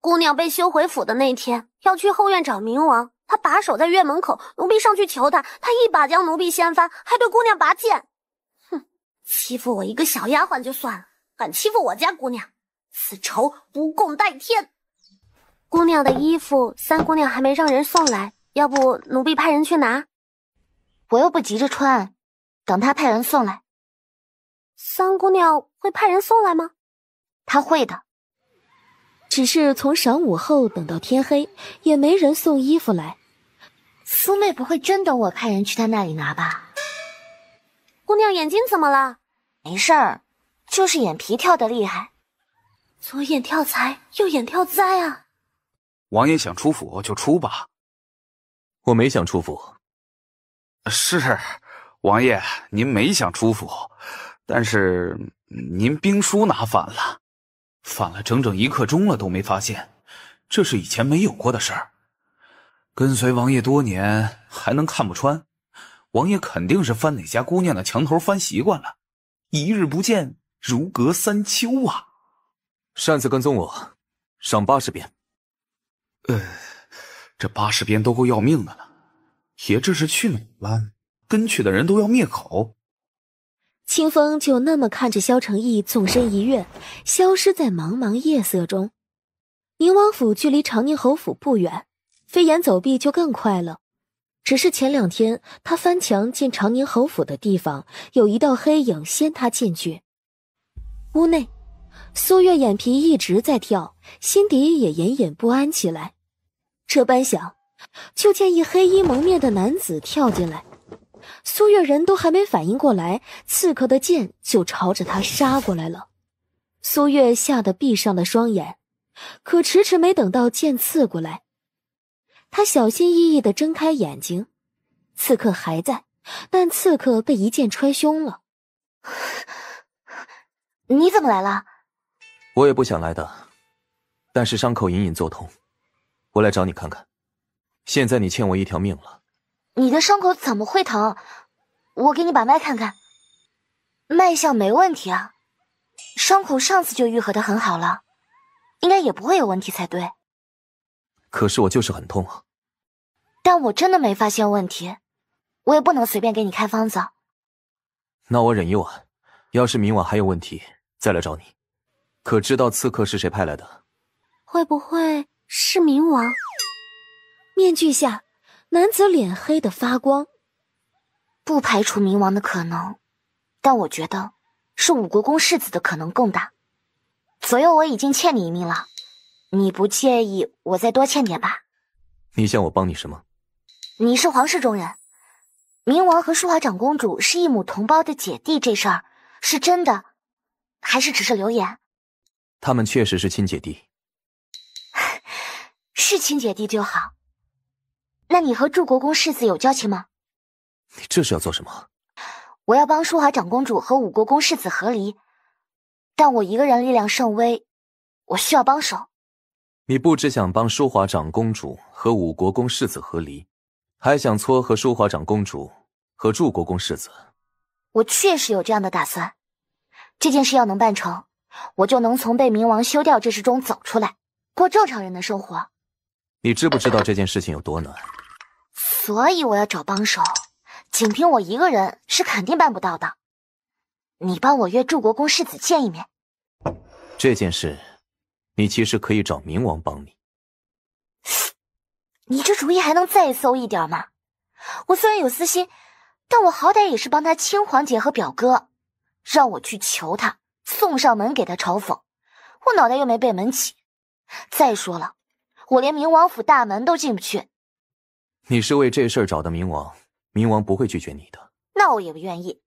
姑娘被休回府的那天，要去后院找明王，他把守在院门口，奴婢上去求他，他一把将奴婢掀翻，还对姑娘拔剑。哼，欺负我一个小丫鬟就算了，敢欺负我家姑娘，此仇不共戴天。姑娘的衣服，三姑娘还没让人送来，要不奴婢派人去拿？我又不急着穿，等她派人送来。三姑娘会派人送来吗？她会的。只是从晌午后等到天黑，也没人送衣服来。苏妹不会真等我派人去她那里拿吧？姑娘眼睛怎么了？没事儿，就是眼皮跳得厉害。左眼跳财，右眼跳灾啊！王爷想出府就出吧。我没想出府。是，王爷您没想出府，但是您兵书拿反了，反了整整1刻钟了都没发现，这是以前没有过的事儿。跟随王爷多年还能看不穿，王爷肯定是翻哪家姑娘的墙头翻习惯了，一日不见如隔3秋啊。擅自跟踪我，赏80鞭。这80鞭都够要命的了，爷这是去哪了？跟去的人都要灭口。清风就那么看着萧承义纵身一跃，消失在茫茫夜色中。宁王府距离长宁侯府不远，飞檐走壁就更快了。只是前2天他翻墙进长宁侯府的地方，有一道黑影先他进去。屋内，苏月眼皮一直在跳，心底也隐隐不安起来。这般想，就见一黑衣蒙面的男子跳进来。苏月人都还没反应过来，刺客的剑就朝着他杀过来了。苏月吓得闭上了双眼，可迟迟没等到剑刺过来。他小心翼翼地睁开眼睛，刺客还在，但刺客被一剑穿胸了。你怎么来了？我也不想来的，但是伤口隐隐作痛，我来找你看看。现在你欠我一条命了。你的伤口怎么会疼？我给你把脉看看。脉象没问题啊，伤口上次就愈合得很好了，应该也不会有问题才对。可是我就是很痛啊。但我真的没发现问题，我也不能随便给你开方子。那我忍一晚，要是明晚还有问题再来找你。可知道刺客是谁派来的？会不会是冥王？面具下，男子脸黑得发光。不排除冥王的可能，但我觉得是五国公世子的可能更大。左右我已经欠你一命了，你不介意我再多欠点吧？你想我帮你什么？你是皇室中人，冥王和淑华长公主是一母同胞的姐弟，这事儿是真的，还是只是流言？他们确实是亲姐弟。是亲姐弟就好。那你和祝国公世子有交情吗？你这是要做什么？我要帮淑华长公主和五国公世子和离，但我一个人力量甚微，我需要帮手。你不只想帮淑华长公主和五国公世子和离，还想撮合淑华长公主和祝国公世子。我确实有这样的打算。这件事要能办成，我就能从被冥王休掉这事中走出来，过正常人的生活。你知不知道这件事情有多难？所以我要找帮手，仅凭我一个人是肯定办不到的。你帮我约祝国公世子见一面。这件事你其实可以找冥王帮你。你这主意还能再馊一点吗？我虽然有私心，但我好歹也是帮他亲皇姐和表哥，让我去求他，送上门给他嘲讽，我脑袋又没被门起。再说了，我连冥王府大门都进不去。你是为这事儿找的冥王，冥王不会拒绝你的。那我也不愿意，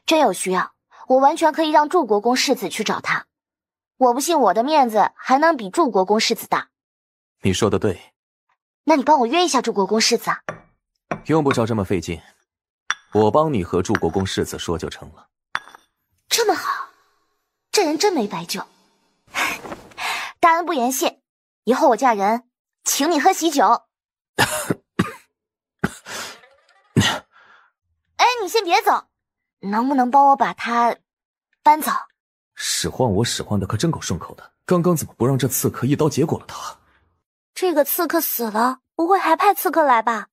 真有需要，我完全可以让祝国公世子去找他。我不信我的面子还能比祝国公世子大。你说的对。那你帮我约一下祝国公世子啊？用不着这么费劲，我帮你和祝国公世子说就成了。这么好，这人真没白救。大恩不言谢，以后我嫁人请你喝喜酒。哎，你先别走，能不能帮我把他搬走？使唤我使唤的可真够顺口的，刚刚怎么不让这刺客一刀结果了他？这个刺客死了，不会还派刺客来吧？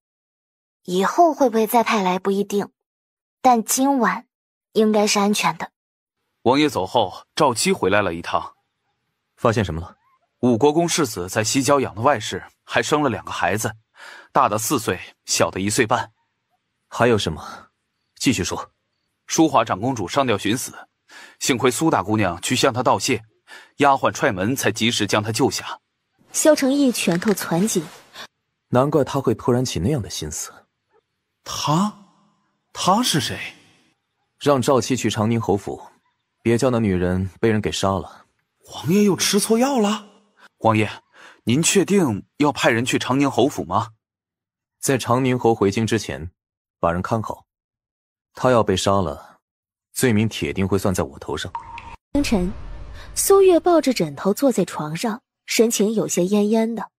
以后会不会再派来不一定，但今晚应该是安全的。王爷走后，赵七回来了一趟，发现什么了？五国公世子在西郊养的外室，还生了2个孩子，大的4岁，小的1岁半。还有什么？继续说。淑华长公主上吊寻死，幸亏苏大姑娘去向她道谢，丫鬟踹门才及时将她救下。萧承义拳头攒紧，难怪他会突然起那样的心思。他是谁？让赵七去长宁侯府，别叫那女人被人给杀了。王爷又吃错药了？王爷，您确定要派人去长宁侯府吗？在长宁侯回京之前，把人看好。他要被杀了，罪名铁定会算在我头上。清晨，苏月抱着枕头坐在床上，神情有些恹恹的。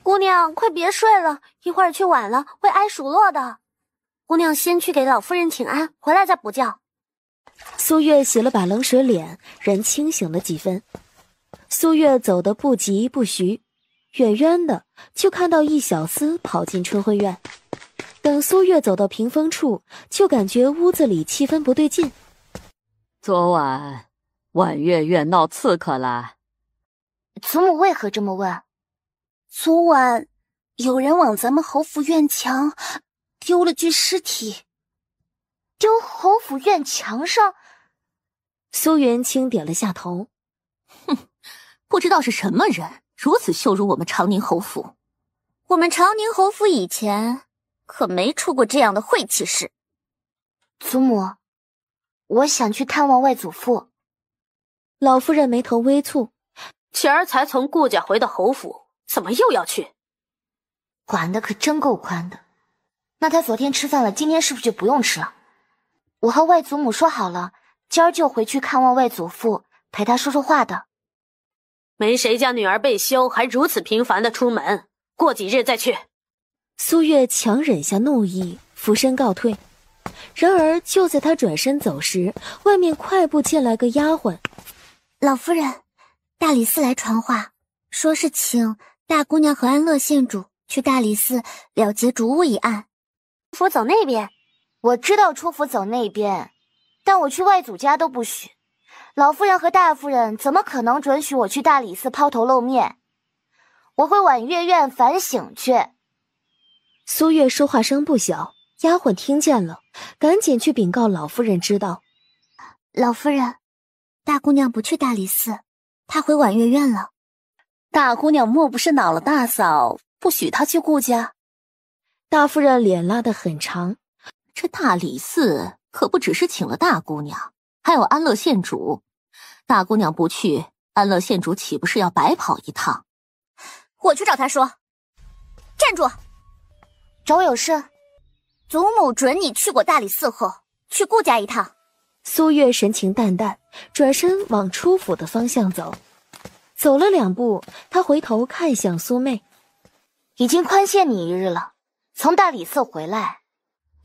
姑娘，快别睡了，一会儿去晚了会挨数落的。姑娘先去给老夫人请安，回来再补觉。苏月洗了把冷水脸，人清醒了几分。苏月走得不急不徐，远远的就看到一小厮跑进春晖院。等苏月走到屏风处，就感觉屋子里气氛不对劲。昨晚婉月院闹刺客啦？祖母为何这么问？昨晚有人往咱们侯府院墙丢了具尸体。丢侯府院墙上？苏云轻点了下头。哼，不知道是什么人如此羞辱我们长宁侯府。我们长宁侯府以前可没出过这样的晦气事。祖母，我想去探望外祖父。老夫人眉头微蹙，前儿才从顾家回到侯府，怎么又要去？管的可真够宽的。那他昨天吃饭了，今天是不是就不用吃了？我和外祖母说好了，今儿就回去看望外祖父，陪他说说话的。没谁家女儿被休还如此频繁的出门，过几日再去。苏月强忍下怒意，俯身告退。然而就在他转身走时，外面快步进来个丫鬟。老夫人，大理寺来传话，说是请大姑娘和安乐县主去大理寺了结竹屋一案。府走那边。我知道出府走那边，但我去外祖家都不许。老夫人和大夫人怎么可能准许我去大理寺抛头露面？我回婉月院反省去。苏月说话声不小，丫鬟听见了，赶紧去禀告老夫人知道。老夫人，大姑娘不去大理寺，她回婉月院了。大姑娘莫不是恼了大嫂，不许她去顾家？大夫人脸拉得很长。这大理寺可不只是请了大姑娘，还有安乐县主。大姑娘不去，安乐县主岂不是要白跑一趟？我去找他说。站住！找我有事？祖母准你去过大理寺后，去顾家一趟。苏月神情淡淡，转身往出府的方向走。走了2步，她回头看向苏妹。已经宽限你1日了，从大理寺回来，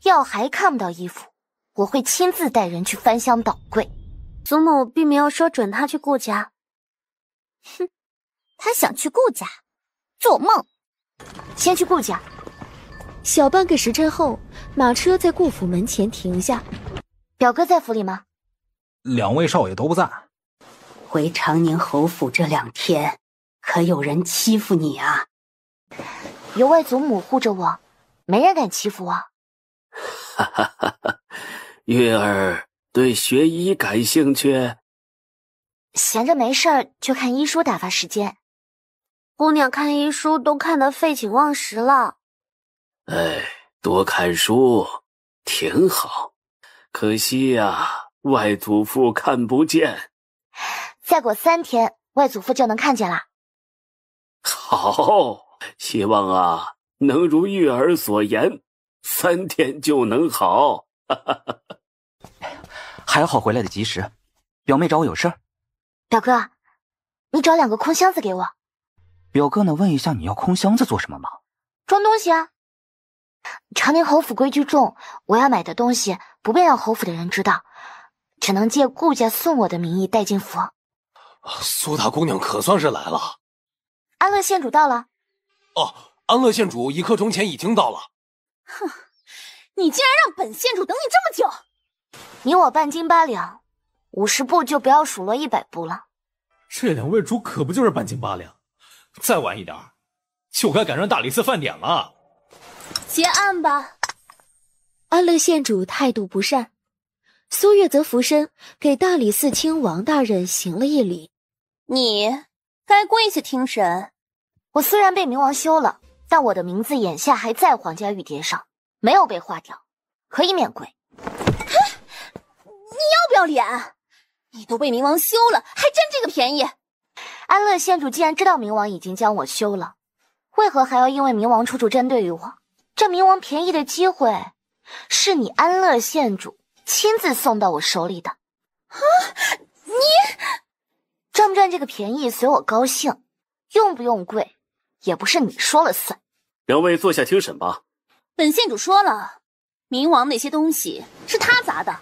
要还看不到衣服，我会亲自带人去翻箱倒柜。祖母并没有说准他去顾家。哼，他想去顾家，做梦！先去顾家。小半个时辰后，马车在顾府门前停下。表哥在府里吗？2位少爷都不在。回长宁侯府这2天，可有人欺负你啊？有外祖母护着我，没人敢欺负我。哈哈哈哈！月儿对学医感兴趣？闲着没事儿就看医书打发时间。姑娘看医书都看得废寝忘食了。哎，多看书挺好，可惜呀，外祖父看不见。再过3天，外祖父就能看见了。好，希望啊能如月儿所言，3天就能好。还好回来的及时。表妹找我有事儿。表哥，你找2个空箱子给我。表哥呢？问一下你要空箱子做什么吗？装东西啊。长宁侯府规矩重，我要买的东西不便让侯府的人知道，只能借顾家送我的名义带进府。苏大姑娘可算是来了。安乐县主到了。哦，安乐县主1刻钟前已经到了。哼，你竟然让本县主等你这么久！你我半斤8两，50步就不要数落100步了。这2位主可不就是半斤8两，再晚一点就该赶上大理寺饭点了。结案吧。安乐县主态度不善，苏月则俯身给大理寺卿王大人行了一礼。你该跪下听审。我虽然被冥王休了，但我的名字眼下还在皇家玉牒上，没有被划掉，可以免跪。你要不要脸？你都被冥王休了，还占这个便宜？安乐县主既然知道冥王已经将我休了，为何还要因为冥王处处针对于我？这冥王便宜的机会，是你安乐县主亲自送到我手里的。啊！你赚不赚这个便宜随我高兴，用不用跪也不是你说了算。2位坐下听审吧。本县主说了，冥王那些东西是他砸的，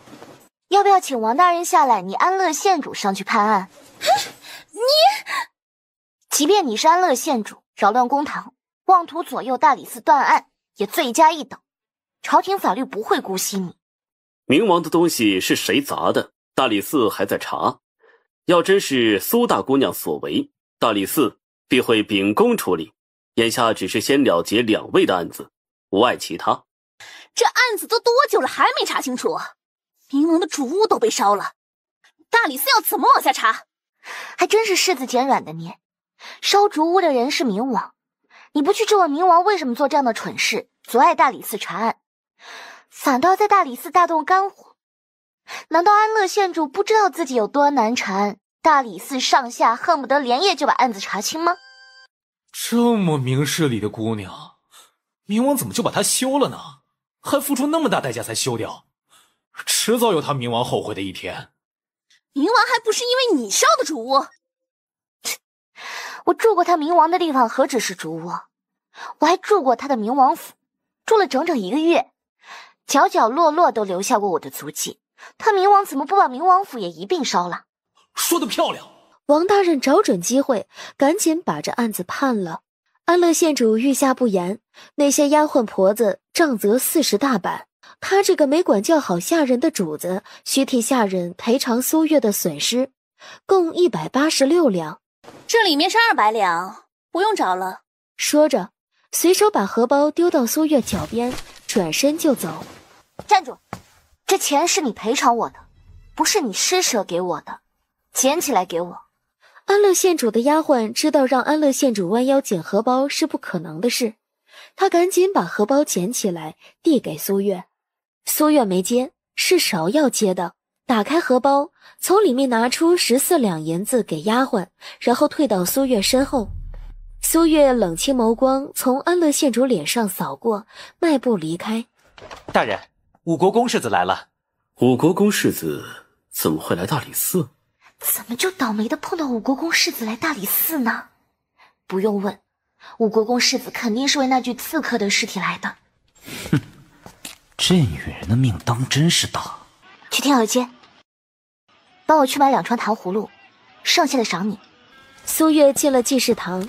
要不要请王大人下来，你安乐县主上去判案？你，即便你是安乐县主，扰乱公堂，妄图左右大理寺断案，也罪加一等。朝廷法律不会姑息你。冥王的东西是谁砸的？大理寺还在查。要真是苏大姑娘所为，大理寺必会秉公处理。眼下只是先了结2位的案子，无碍其他。这案子都多久了，还没查清楚？冥王的主屋都被烧了，大理寺要怎么往下查？还真是柿子捡软的捏。烧竹屋的人是冥王，你不去质问冥王为什么做这样的蠢事，阻碍大理寺查案，反倒在大理寺大动肝火。难道安乐县主不知道自己有多难缠，大理寺上下恨不得连夜就把案子查清吗？这么明事理的姑娘，冥王怎么就把她休了呢？还付出那么大代价才休掉，迟早有他冥王后悔的一天。冥王还不是因为你烧的主屋？我住过他冥王的地方何止是主屋，我还住过他的冥王府，住了整整1个月，角角落落都留下过我的足迹。他冥王怎么不把冥王府也一并烧了？说得漂亮！王大人找准机会，赶紧把这案子判了。安乐县主御下不严，那些丫鬟婆子杖责40大板。他这个没管教好下人的主子，需替下人赔偿苏月的损失，共186两。这里面是200两，不用找了。说着，随手把荷包丢到苏月脚边，转身就走。站住！这钱是你赔偿我的，不是你施舍给我的，捡起来给我。安乐县主的丫鬟知道让安乐县主弯腰捡荷包是不可能的事，她赶紧把荷包捡起来递给苏月。苏月没接，是芍药接的，打开荷包，从里面拿出14两银子给丫鬟，然后退到苏月身后。苏月冷清眸光从安乐县主脸上扫过，迈步离开。大人，五国公世子来了。五国公世子怎么会来大理寺？怎么就倒霉的碰到五国公世子来大理寺呢？不用问，五国公世子肯定是为那具刺客的尸体来的。哼，这女人的命当真是大。去天河街，帮我去买2串糖葫芦，剩下的赏你。苏月进了济世堂。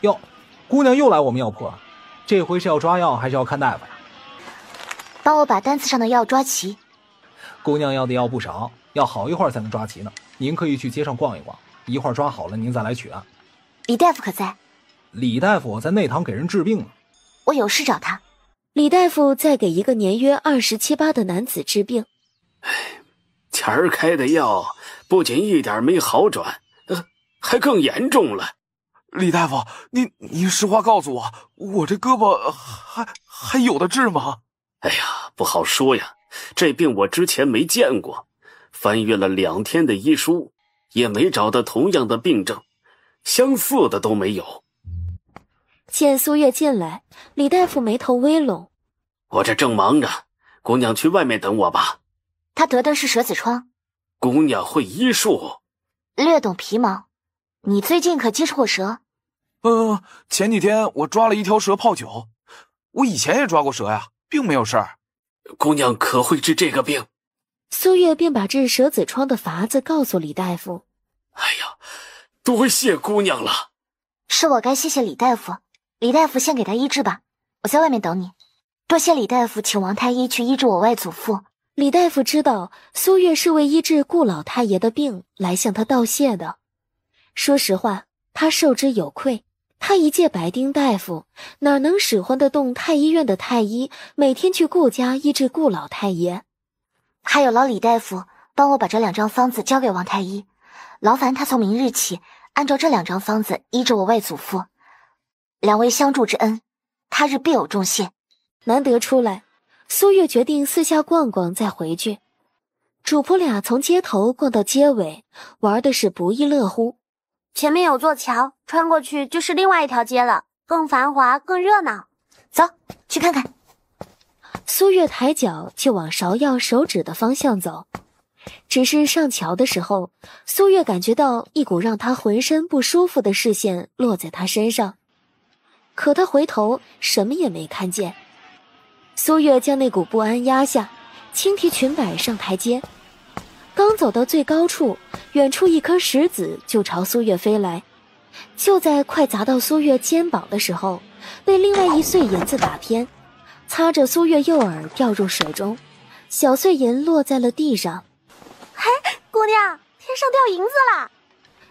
哟，姑娘又来我们药铺了，这回是要抓药还是要看大夫呀？帮我把单子上的药抓齐。姑娘要的药不少，要好一会儿才能抓齐呢。您可以去街上逛一逛，一会儿抓好了您再来取案。李大夫可在？李大夫在内堂给人治病呢。我有事找他。李大夫在给一个年约27、8的男子治病。前儿开的药不仅一点没好转，还更严重了。李大夫，您实话告诉我，我这胳膊还有的治吗？哎呀，不好说呀，这病我之前没见过，翻阅了2天的医书，也没找到同样的病症，相似的都没有。见苏月进来，李大夫眉头微拢。我这正忙着，姑娘去外面等我吧。他得的是蛇子疮。姑娘会医术，略懂皮毛。你最近可接触过蛇？前几天我抓了一条蛇泡酒，我以前也抓过蛇呀，并没有事儿。姑娘可会治这个病？苏月便把治蛇子疮的法子告诉李大夫。哎呀，多谢姑娘了。是我该谢谢李大夫。李大夫先给他医治吧，我在外面等你。多谢李大夫请王太医去医治我外祖父。李大夫知道苏月是为医治顾老太爷的病来向他道谢的。说实话，他受之有愧。他一介白丁大夫，哪能使唤得动太医院的太医每天去顾家医治顾老太爷？还有劳李大夫帮我把这2张方子交给王太医，劳烦他从明日起按照这2张方子医治我外祖父。2位相助之恩，他日必有重谢。难得出来，苏月决定四下逛逛再回去。主仆俩从街头逛到街尾，玩的是不亦乐乎。前面有座桥，穿过去就是另外一条街了，更繁华更热闹。走，去看看。苏月抬脚就往芍药手指的方向走。只是上桥的时候，苏月感觉到一股让她浑身不舒服的视线落在她身上，可她回头什么也没看见。苏月将那股不安压下，轻提裙摆上台阶。刚走到最高处，远处一颗石子就朝苏月飞来。就在快砸到苏月肩膀的时候，被另外一碎银子打偏，擦着苏月右耳掉入水中，小碎银落在了地上。嘿，姑娘，天上掉银子啦！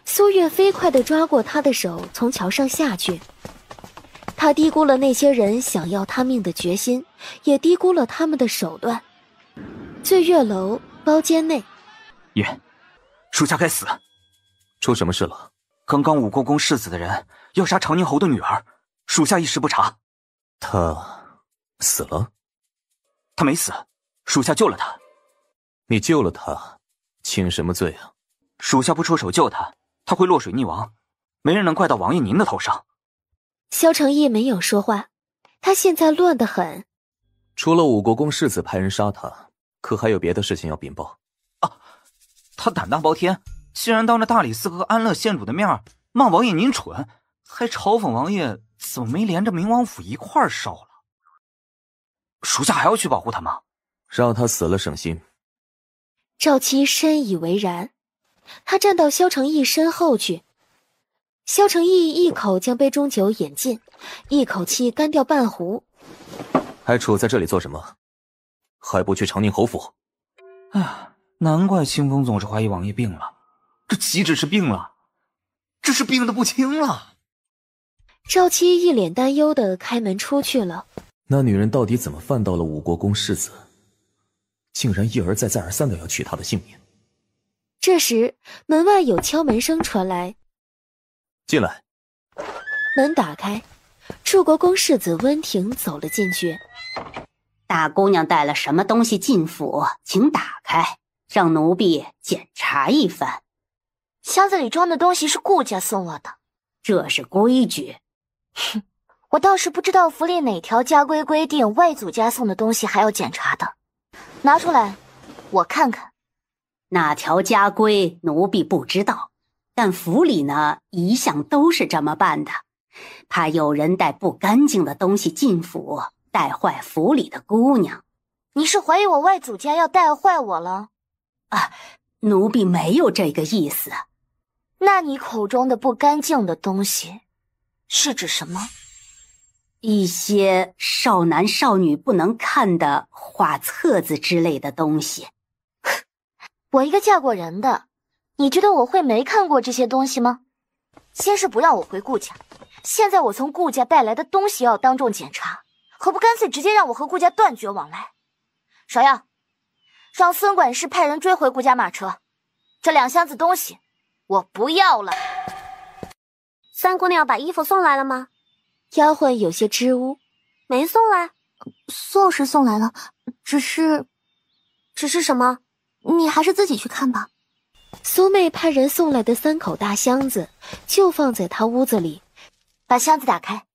苏月飞快地抓过他的手，从桥上下去。他低估了那些人想要他命的决心，也低估了他们的手段。醉月楼包间内，爷，属下该死。出什么事了？刚刚武国公世子的人要杀长宁侯的女儿，属下一时不察。他死了？他没死，属下救了他。你救了他，请什么罪啊？属下不出手救他，他会落水溺亡，没人能怪到王爷您的头上。萧承义没有说话，他现在乱得很。除了武国公世子派人杀他，可还有别的事情要禀报？他胆大包天，竟然当着大理寺和安乐县主的面骂王爷您蠢，还嘲讽王爷怎么没连着明王府一块儿烧了。属下还要去保护他吗？让他死了省心。赵七深以为然，他站到萧承义身后去。萧承义一口将杯中酒饮尽，一口气干掉半壶。还杵在这里做什么？还不去长宁侯府？难怪清风总是怀疑王爷病了，这岂止是病了，这是病得不轻了。赵七一脸担忧地开门出去了。那女人到底怎么犯到了武国公世子，竟然一而再再而三的要取他的性命？这时门外有敲门声传来。进来。门打开，柱国公世子温庭走了进去。大姑娘带了什么东西进府，请打开，让奴婢检查一番。箱子里装的东西是顾家送我的，这是规矩。哼，我倒是不知道府里哪条家规规定外祖家送的东西还要检查的。拿出来，我看看。哪条家规奴婢不知道，但府里呢一向都是这么办的，怕有人带不干净的东西进府，带坏府里的姑娘。你是怀疑我外祖家要带坏我了？奴婢没有这个意思。那你口中的不干净的东西是指什么？一些少男少女不能看的画册子之类的东西。我一个嫁过人的，你觉得我会没看过这些东西吗？先是不让我回顾家，现在我从顾家带来的东西要当众检查，何不干脆直接让我和顾家断绝往来？芍药，让孙管事派人追回顾家马车，这2箱子东西我不要了。三姑娘把衣服送来了吗？丫鬟有些支吾，没送来。送是送来了，只是什么？你还是自己去看吧。苏妹派人送来的3口大箱子就放在她屋子里，把箱子打开。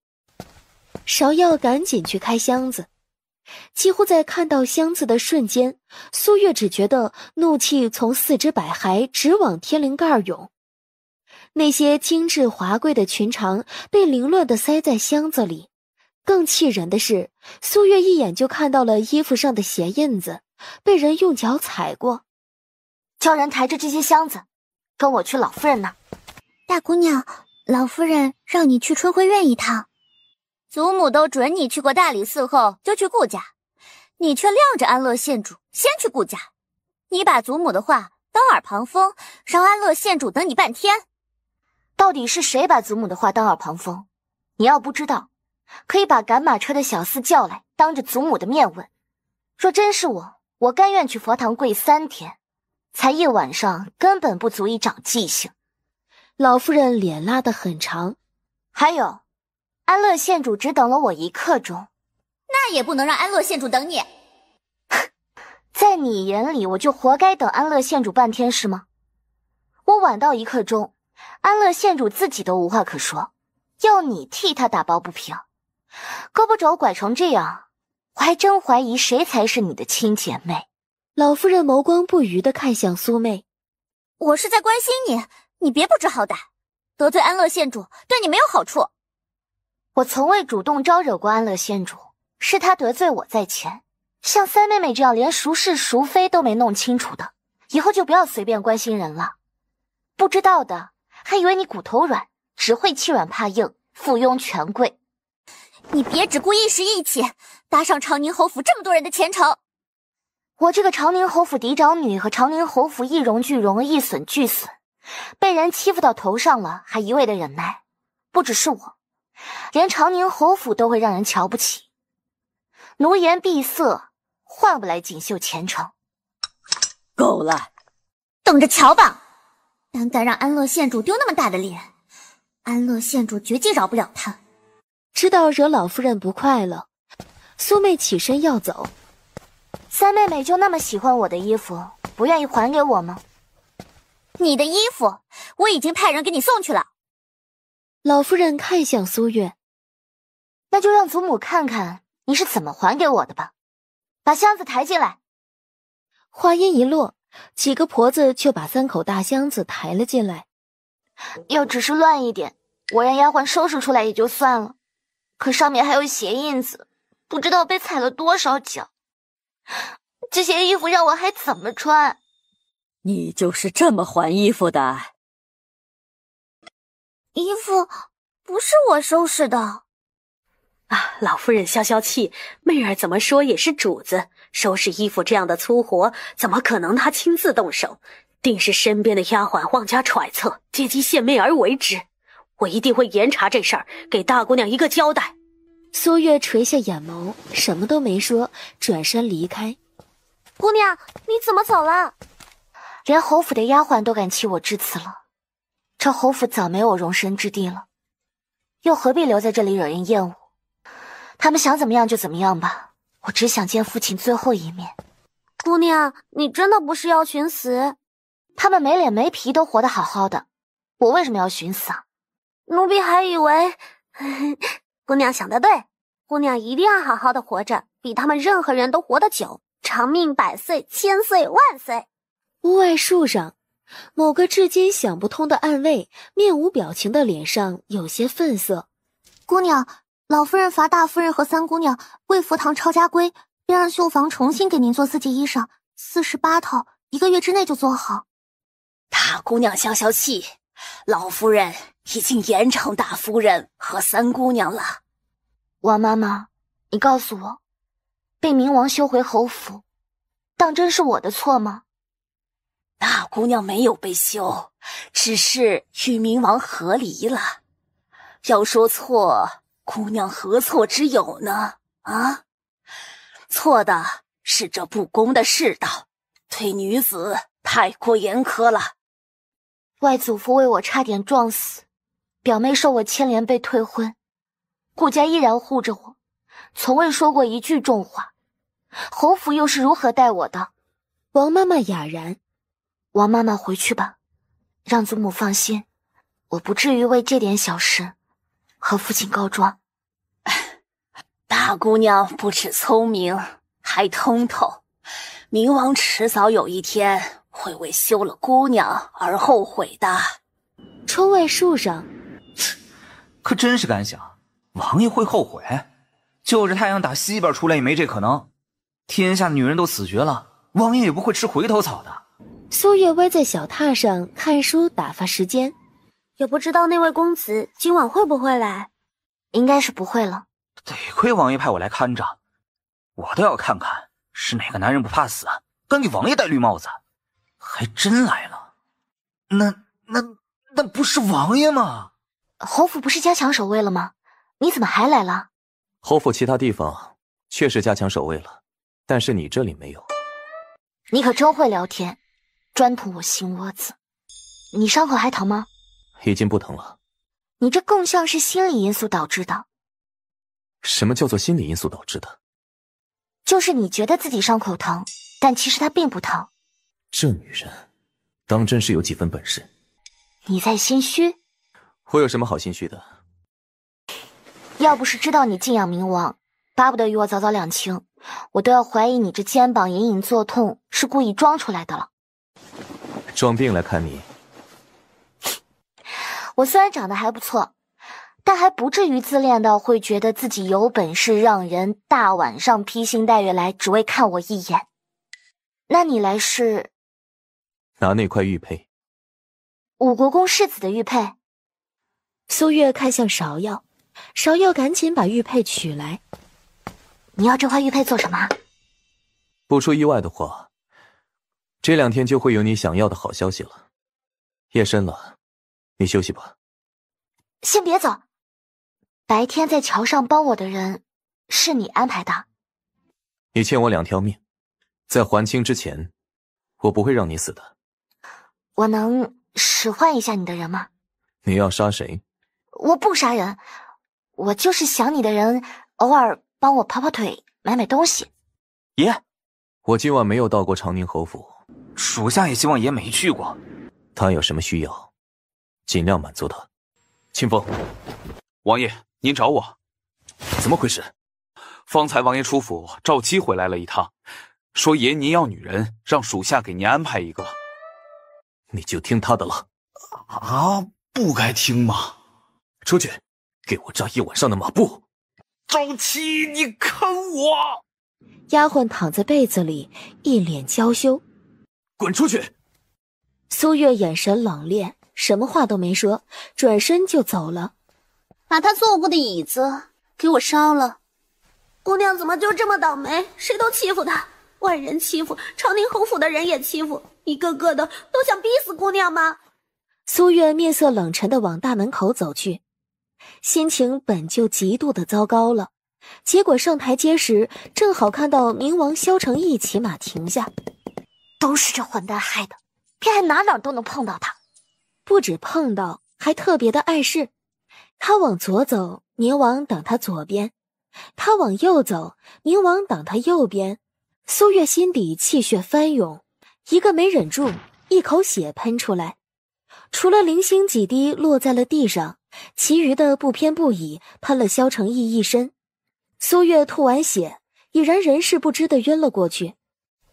芍药赶紧去开箱子，几乎在看到箱子的瞬间，苏月只觉得怒气从4肢百骸直往天灵盖涌。那些精致华贵的裙裳被凌乱地塞在箱子里，更气人的是，苏月一眼就看到了衣服上的鞋印子，被人用脚踩过。叫人抬着这些箱子，跟我去老夫人那。大姑娘，老夫人让你去春晖院一趟。祖母都准你去过大理寺后就去顾家，你却晾着安乐县主先去顾家。你把祖母的话当耳旁风，让安乐县主等你半天。到底是谁把祖母的话当耳旁风？你要不知道，可以把赶马车的小厮叫来，当着祖母的面问。若真是我甘愿去佛堂跪3天，才1晚上根本不足以长记性。老夫人脸拉得很长。还有，安乐县主只等了我1刻钟，那也不能让安乐县主等你。在你眼里，我就活该等安乐县主半天是吗？我晚到1刻钟，安乐县主自己都无话可说，要你替他打抱不平，胳膊肘拐成这样，我还真怀疑谁才是你的亲姐妹。老夫人眸光不渝地看向苏妹。我是在关心你，你别不知好歹，得罪安乐县主对你没有好处。我从未主动招惹过安乐县主，是他得罪我在前。像三妹妹这样连孰是孰非都没弄清楚的，以后就不要随便关心人了。不知道的还以为你骨头软，只会欺软怕硬，附庸权贵。你别只顾一时义气，搭上长宁侯府这么多人的前程。我这个长宁侯府嫡长女和长宁侯府一荣俱荣，一损俱损，被人欺负到头上了，还一味的忍耐。不只是我，连长宁侯府都会让人瞧不起。奴颜闭塞，换不来锦绣前程。够了，等着瞧吧！胆敢让安乐县主丢那么大的脸，安乐县主绝技饶不了他。知道惹老夫人不快了，苏妹起身要走。三妹妹就那么喜欢我的衣服，不愿意还给我吗？你的衣服我已经派人给你送去了。老夫人看向苏月，那就让祖母看看你是怎么还给我的吧。把箱子抬进来。话音一落，几个婆子就把3口大箱子抬了进来。要只是乱一点，我让丫鬟收拾出来也就算了，可上面还有鞋印子，不知道被踩了多少脚。这些衣服让我还怎么穿？你就是这么还衣服的？衣服不是我收拾的。啊，老夫人消消气，妹儿怎么说也是主子，收拾衣服这样的粗活，怎么可能她亲自动手？定是身边的丫鬟妄加揣测，借机献媚而为之。我一定会严查这事儿，给大姑娘一个交代。苏月垂下眼眸，什么都没说，转身离开。姑娘，你怎么走了？连侯府的丫鬟都敢弃我至此了，这侯府早没有容身之地了，又何必留在这里惹人厌恶？他们想怎么样就怎么样吧，我只想见父亲最后一面。姑娘，你真的不是要寻死？他们没脸没皮都活得好好的，我为什么要寻死啊？奴婢还以为姑娘想得对，姑娘一定要好好的活着，比他们任何人都活得久，长命百岁，千岁万岁。屋外树上，某个至今想不通的暗卫面无表情的脸上有些愤色。姑娘，老夫人罚大夫人和三姑娘为福堂抄家规，便让绣坊重新给您做4件衣裳，48套，1个月之内就做好。大姑娘消消气，老夫人已经严惩大夫人和三姑娘了。王妈妈，你告诉我，被明王休回侯府，当真是我的错吗？大姑娘没有被休，只是与明王和离了。要说错，姑娘何错之有呢？啊，错的是这不公的世道，对女子太过严苛了。外祖父为我差点撞死，表妹受我牵连被退婚，顾家依然护着我，从未说过一句重话。侯府又是如何待我的？王妈妈哑然。王妈妈回去吧，让祖母放心，我不至于为这点小事和父亲告状。大姑娘不止聪明，还通透。明王迟早有一天会为休了姑娘而后悔的。窗外树上，可真是敢想，王爷会后悔？就是太阳打西边出来也没这可能。天下的女人都死绝了，王爷也不会吃回头草的。苏月歪在小榻上看书打发时间，也不知道那位公子今晚会不会来。应该是不会了。得亏王爷派我来看着，我都要看看是哪个男人不怕死，敢给王爷戴绿帽子。还真来了。那不是王爷吗？侯府不是加强守卫了吗？你怎么还来了？侯府其他地方确实加强守卫了，但是你这里没有。你可真会聊天，专捅我心窝子。你伤口还疼吗？已经不疼了。你这更像是心理因素导致的。什么叫做心理因素导致的？就是你觉得自己伤口疼，但其实它并不疼。这女人当真是有几分本事。你在心虚？我有什么好心虚的？要不是知道你敬仰明王，巴不得与我早早两清，我都要怀疑你这肩膀隐隐作痛是故意装出来的了。装病来看你。我虽然长得还不错，但还不至于自恋到会觉得自己有本事让人大晚上披星戴月来只为看我一眼。那你来是拿那块玉佩。五国公世子的玉佩。苏月看向芍药，芍药赶紧把玉佩取来。你要这块玉佩做什么？不出意外的话，这2天就会有你想要的好消息了。夜深了，你休息吧。先别走，白天在桥上帮我的人是你安排的。你欠我2条命，在还清之前，我不会让你死的。我能使唤一下你的人吗？你要杀谁？我不杀人，我就是想你的人偶尔帮我跑跑腿，买买东西。爷，我今晚没有到过长宁侯府，属下也希望爷没去过。他有什么需要，尽量满足他。清风，王爷，您找我？怎么回事？方才王爷出府，赵七回来了一趟，说爷您要女人，让属下给您安排一个。你就听他的了。啊，不该听吗？出去，给我扎1晚上的马步。赵七，你看我！丫鬟躺在被子里，一脸娇羞。滚出去！苏月眼神冷冽，什么话都没说，转身就走了。把他坐过的椅子给我烧了。姑娘怎么就这么倒霉？谁都欺负她，外人欺负，长宁侯府的人也欺负，一个个的都想逼死姑娘吗？苏月面色冷沉地往大门口走去，心情本就极度的糟糕了，结果上台阶时正好看到冥王萧承义骑马停下。都是这混蛋害的，偏还哪都能碰到他。不止碰到，还特别的碍事。他往左走，冥王挡他左边；他往右走，冥王挡他右边。苏月心底气血翻涌，一个没忍住，一口血喷出来，除了零星几滴落在了地上，其余的不偏不倚喷了萧承义一身。苏月吐完血，已然人事不知地晕了过去。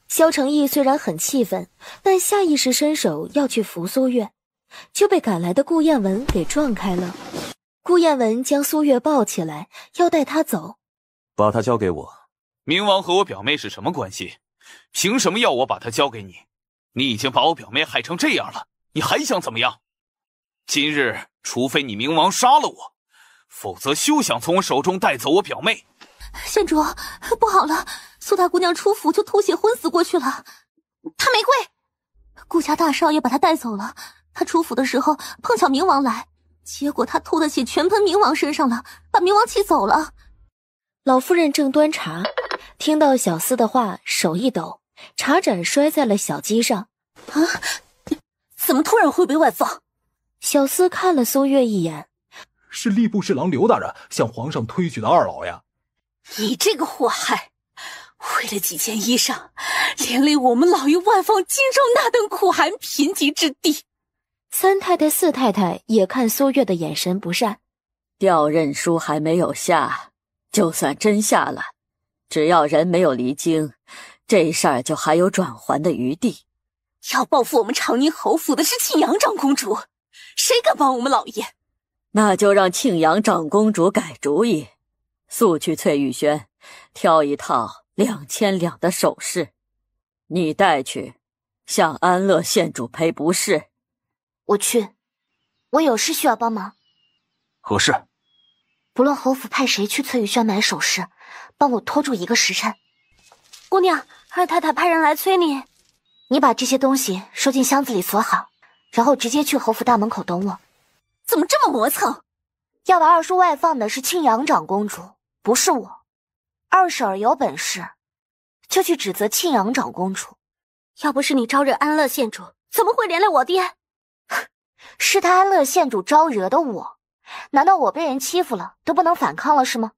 萧承义虽然很气愤，但下意识伸手要去扶苏月，就被赶来的顾燕文给撞开了。顾燕文将苏月抱起来，要带她走。把她交给我。冥王和我表妹是什么关系？凭什么要我把她交给你？你已经把我表妹害成这样了，你还想怎么样？今日除非你冥王杀了我，否则休想从我手中带走我表妹。县主，不好了，苏大姑娘出府就吐血昏死过去了。她玫瑰，顾家大少爷把她带走了。她出府的时候碰巧冥王来，结果她吐的血全喷冥王身上了，把冥王气走了。老夫人正端茶，听到小厮的话，手一抖，茶盏摔在了小鸡上。啊，怎么突然会被外放？小厮看了苏月一眼，是吏部侍郎刘大人向皇上推举的二老呀。你这个祸害，为了几件衣裳，连累我们老爷外放荆州那等苦寒贫瘠之地。三太太四太太也看苏月的眼神不善。调任书还没有下，就算真下了，只要人没有离京，这事儿就还有转圜的余地。要报复我们长宁侯府的是庆阳长公主，谁敢帮我们老爷？那就让庆阳长公主改主意，速去翠玉轩挑一套2000两的首饰，你带去向安乐县主赔不是。我去，我有事需要帮忙。何事？不论侯府派谁去翠玉轩买首饰，帮我拖住1个时辰。姑娘，二太太派人来催你。你把这些东西收进箱子里锁好，然后直接去侯府大门口等我。怎么这么磨蹭？要把二叔外放的是庆阳长公主，不是我。二婶儿有本事，就去指责庆阳长公主。要不是你招惹安乐县主，怎么会连累我爹？是他安乐县主招惹的我，难道我被人欺负了都不能反抗了是吗？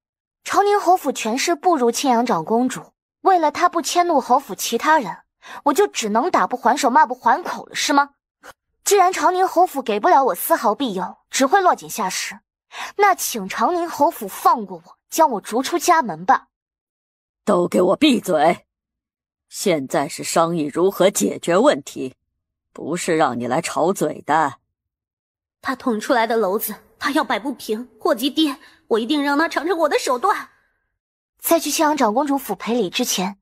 长宁侯府权势不如庆阳长公主，为了他不迁怒侯府其他人，我就只能打不还手骂不还口了是吗？既然长宁侯府给不了我丝毫庇佑，只会落井下石，那请长宁侯府放过我，将我逐出家门吧。都给我闭嘴！现在是商议如何解决问题，不是让你来吵嘴的。他捅出来的篓子，他要摆不平，祸及爹，我一定让他尝尝我的手段。在去庆阳长公主府赔礼之前，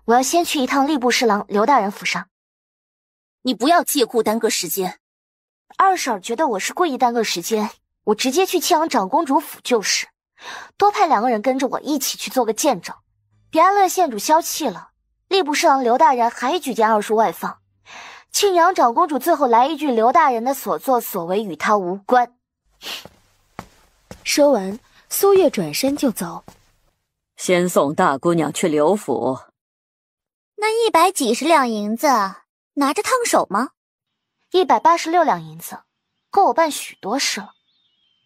我要先去一趟吏部侍郎刘大人府上。你不要借故耽搁时间。二婶觉得我是故意耽搁时间，我直接去庆阳长公主府就是，多派2个人跟着我一起去做个见证，别安乐县主消气了。吏部侍郎刘大人还举荐2书外放，庆阳长公主最后来一句刘大人的所作所为与他无关。说完，苏月转身就走。先送大姑娘去刘府。那100几十两银子拿着烫手吗？186两银子，够我办许多事了。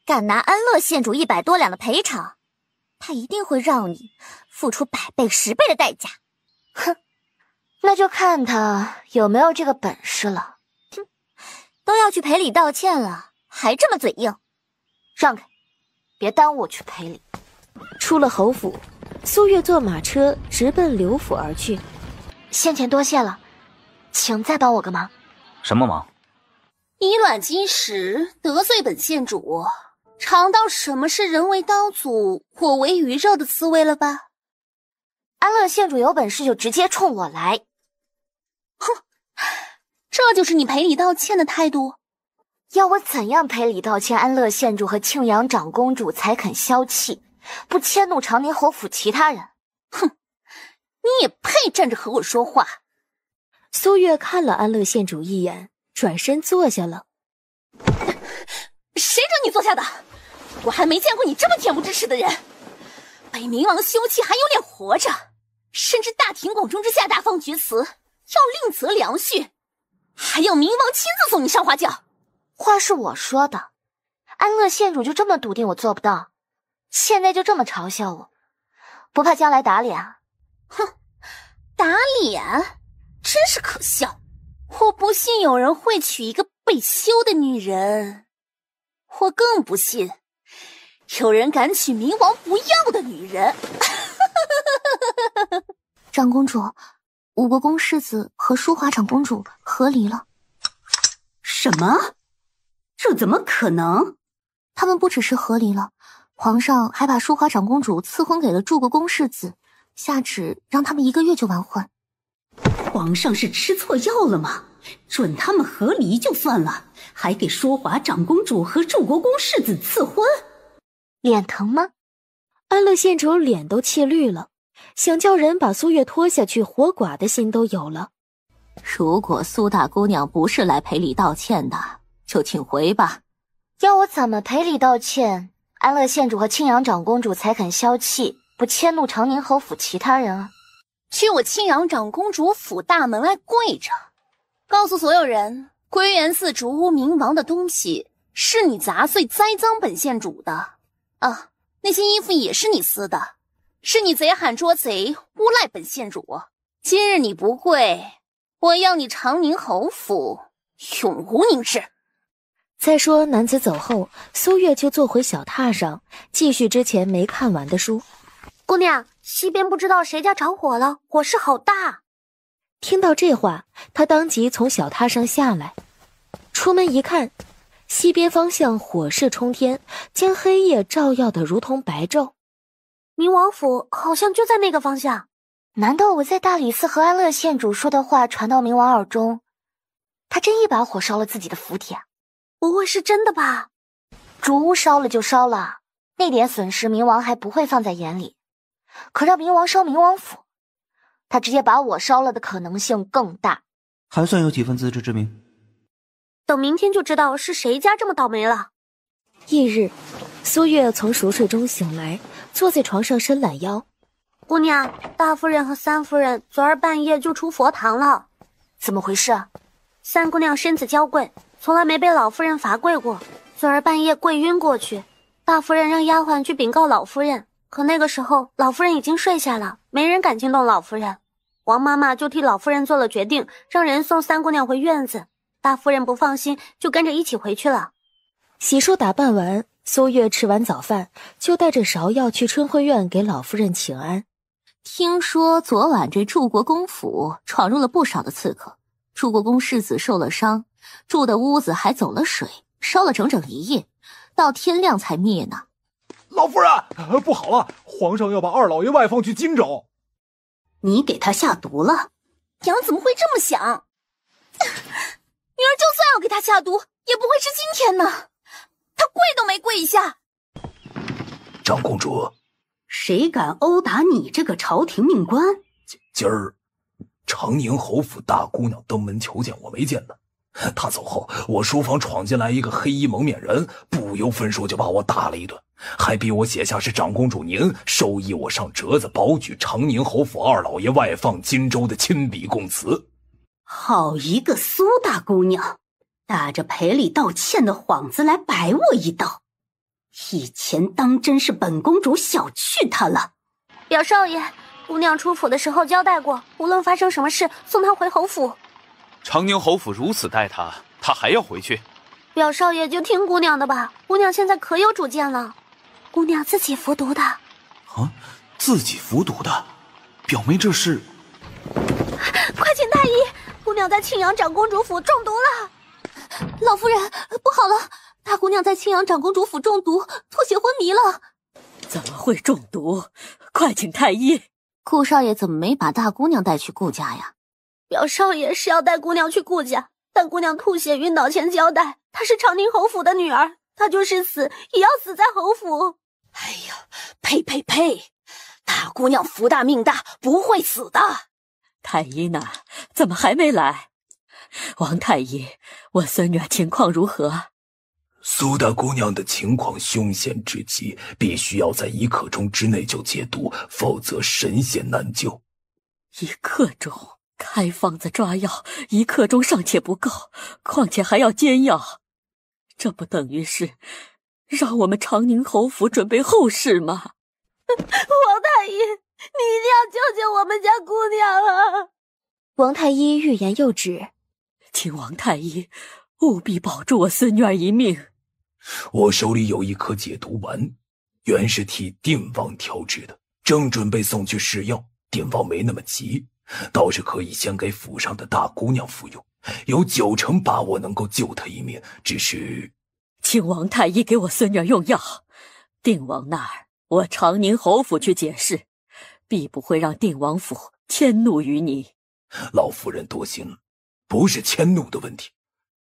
敢拿安乐县主100多两的赔偿，他一定会让你付出100倍、10倍的代价。哼，那就看他有没有这个本事了。哼，都要去赔礼道歉了，还这么嘴硬。让开，别耽误我去赔礼。出了侯府，苏月坐马车直奔刘府而去。先前多谢了，请再帮我个忙。什么忙？以卵击石，得罪本县主，尝到什么是人为刀俎，火为鱼肉的滋味了吧？安乐县主有本事就直接冲我来。哼，这就是你赔礼道歉的态度？要我怎样赔礼道歉，安乐县主和庆阳长公主才肯消气，不迁怒长宁侯府其他人？哼，你也配站着和我说话？苏月看了安乐县主一眼，转身坐下了。谁准你坐下的？我还没见过你这么恬不知耻的人，被冥王休弃还有脸活着，甚至大庭广众之下大放厥词，要另择良婿，还要冥王亲自送你上花轿。话是我说的，安乐县主就这么笃定我做不到，现在就这么嘲笑我，不怕将来打脸啊？哼，打脸真是可笑。我不信有人会娶一个被休的女人，我更不信有人敢娶冥王不要的女人。长公主，5个宫世子和淑华长公主和离了。什么？这怎么可能？他们不只是和离了，皇上还把淑华长公主赐婚给了诸国公世子，下旨让他们1个月就完婚。皇上是吃错药了吗？准他们和离就算了，还给淑华长公主和祝国公世子赐婚，脸疼吗？安乐县主脸都气绿了，想叫人把苏月拖下去活剐的心都有了。如果苏大姑娘不是来赔礼道歉的，就请回吧。要我怎么赔礼道歉，安乐县主和庆阳长公主才肯消气，不迁怒长宁侯府其他人啊？去我庆阳长公主府大门外跪着，告诉所有人，归元寺竹屋冥王的东西是你砸碎栽赃本县主的啊！那些衣服也是你撕的，是你贼喊捉贼，诬赖本县主。今日你不跪，我要你长宁侯府永无宁日。再说男子走后，苏月就坐回小榻上，继续之前没看完的书。姑娘，西边不知道谁家着火了，火势好大。听到这话，他当即从小榻上下来，出门一看，西边方向火势冲天，将黑夜照耀得如同白昼。冥王府好像就在那个方向，难道我在大理寺和安乐县主说的话传到冥王耳中，他真一把火烧了自己的府邸？不会是真的吧？主屋烧了就烧了，那点损失冥王还不会放在眼里，可让冥王烧冥王府，他直接把我烧了的可能性更大，还算有几分自知之明。等明天就知道是谁家这么倒霉了。翌日，苏月从熟睡中醒来，坐在床上伸懒腰。姑娘，大夫人和三夫人昨儿半夜就出佛堂了，怎么回事？三姑娘身子娇贵，从来没被老夫人罚跪过，昨儿半夜跪晕过去，大夫人让丫鬟去禀告老夫人，可那个时候老夫人已经睡下了，没人敢惊动老夫人。王妈妈就替老夫人做了决定，让人送三姑娘回院子，大夫人不放心，就跟着一起回去了。洗漱打扮完，苏月吃完早饭，就带着芍药去春晖院给老夫人请安。听说昨晚这祝国公府闯入了不少的刺客，祝国公世子受了伤，住的屋子还走了水，烧了整整1夜，到天亮才灭呢。老夫人，不好了，皇上要把二老爷外放去荆州。你给他下毒了？娘怎么会这么想？要给他下毒，也不会是今天呢。他跪都没跪一下。长公主，谁敢殴打你这个朝廷命官？今儿长宁侯府大姑娘登门求见，我没见呢。她走后，我书房闯进来一个黑衣蒙面人，不由分说就把我打了一顿，还逼我写下是长公主您授意我上折子保举长宁侯府二老爷外放荆州的亲笔供词。好一个苏大姑娘，打着赔礼道歉的幌子来摆我一道，以前当真是本公主小觑她了。表少爷，姑娘出府的时候交代过，无论发生什么事，送她回侯府。长宁侯府如此待她，她还要回去？表少爷就听姑娘的吧，姑娘现在可有主见了。姑娘自己服毒的。啊，自己服毒的？表妹这是？快请太医！姑娘在庆阳长公主府中毒了。老夫人，不好了，大姑娘在庆阳长公主府中毒，吐血昏迷了。怎么会中毒？快请太医！顾少爷怎么没把大姑娘带去顾家呀？表少爷是要带姑娘去顾家，但姑娘吐血晕倒前交代，她是长宁侯府的女儿，她就是死也要死在侯府。哎呀，呸！大姑娘福大命大，不会死的。太医呢？怎么还没来？王太医，我孙女情况如何？苏大姑娘的情况凶险之极，必须要在1刻钟之内就解毒，否则神仙难救。1刻钟？开方子抓药1刻钟尚且不够，况且还要煎药，这不等于是让我们长宁侯府准备后事吗？王太医，你一定要救救我们家姑娘啊！王太医欲言又止，请王太医务必保住我孙女儿一命。我手里有一颗解毒丸，原是替定王调制的，正准备送去试药，定王没那么急，倒是可以先给府上的大姑娘服用，有90%把握能够救她一命。只是，请王太医给我孙女用药，定王那儿我长宁侯府去解释，必不会让定王府迁怒于你。老夫人多心了，不是迁怒的问题。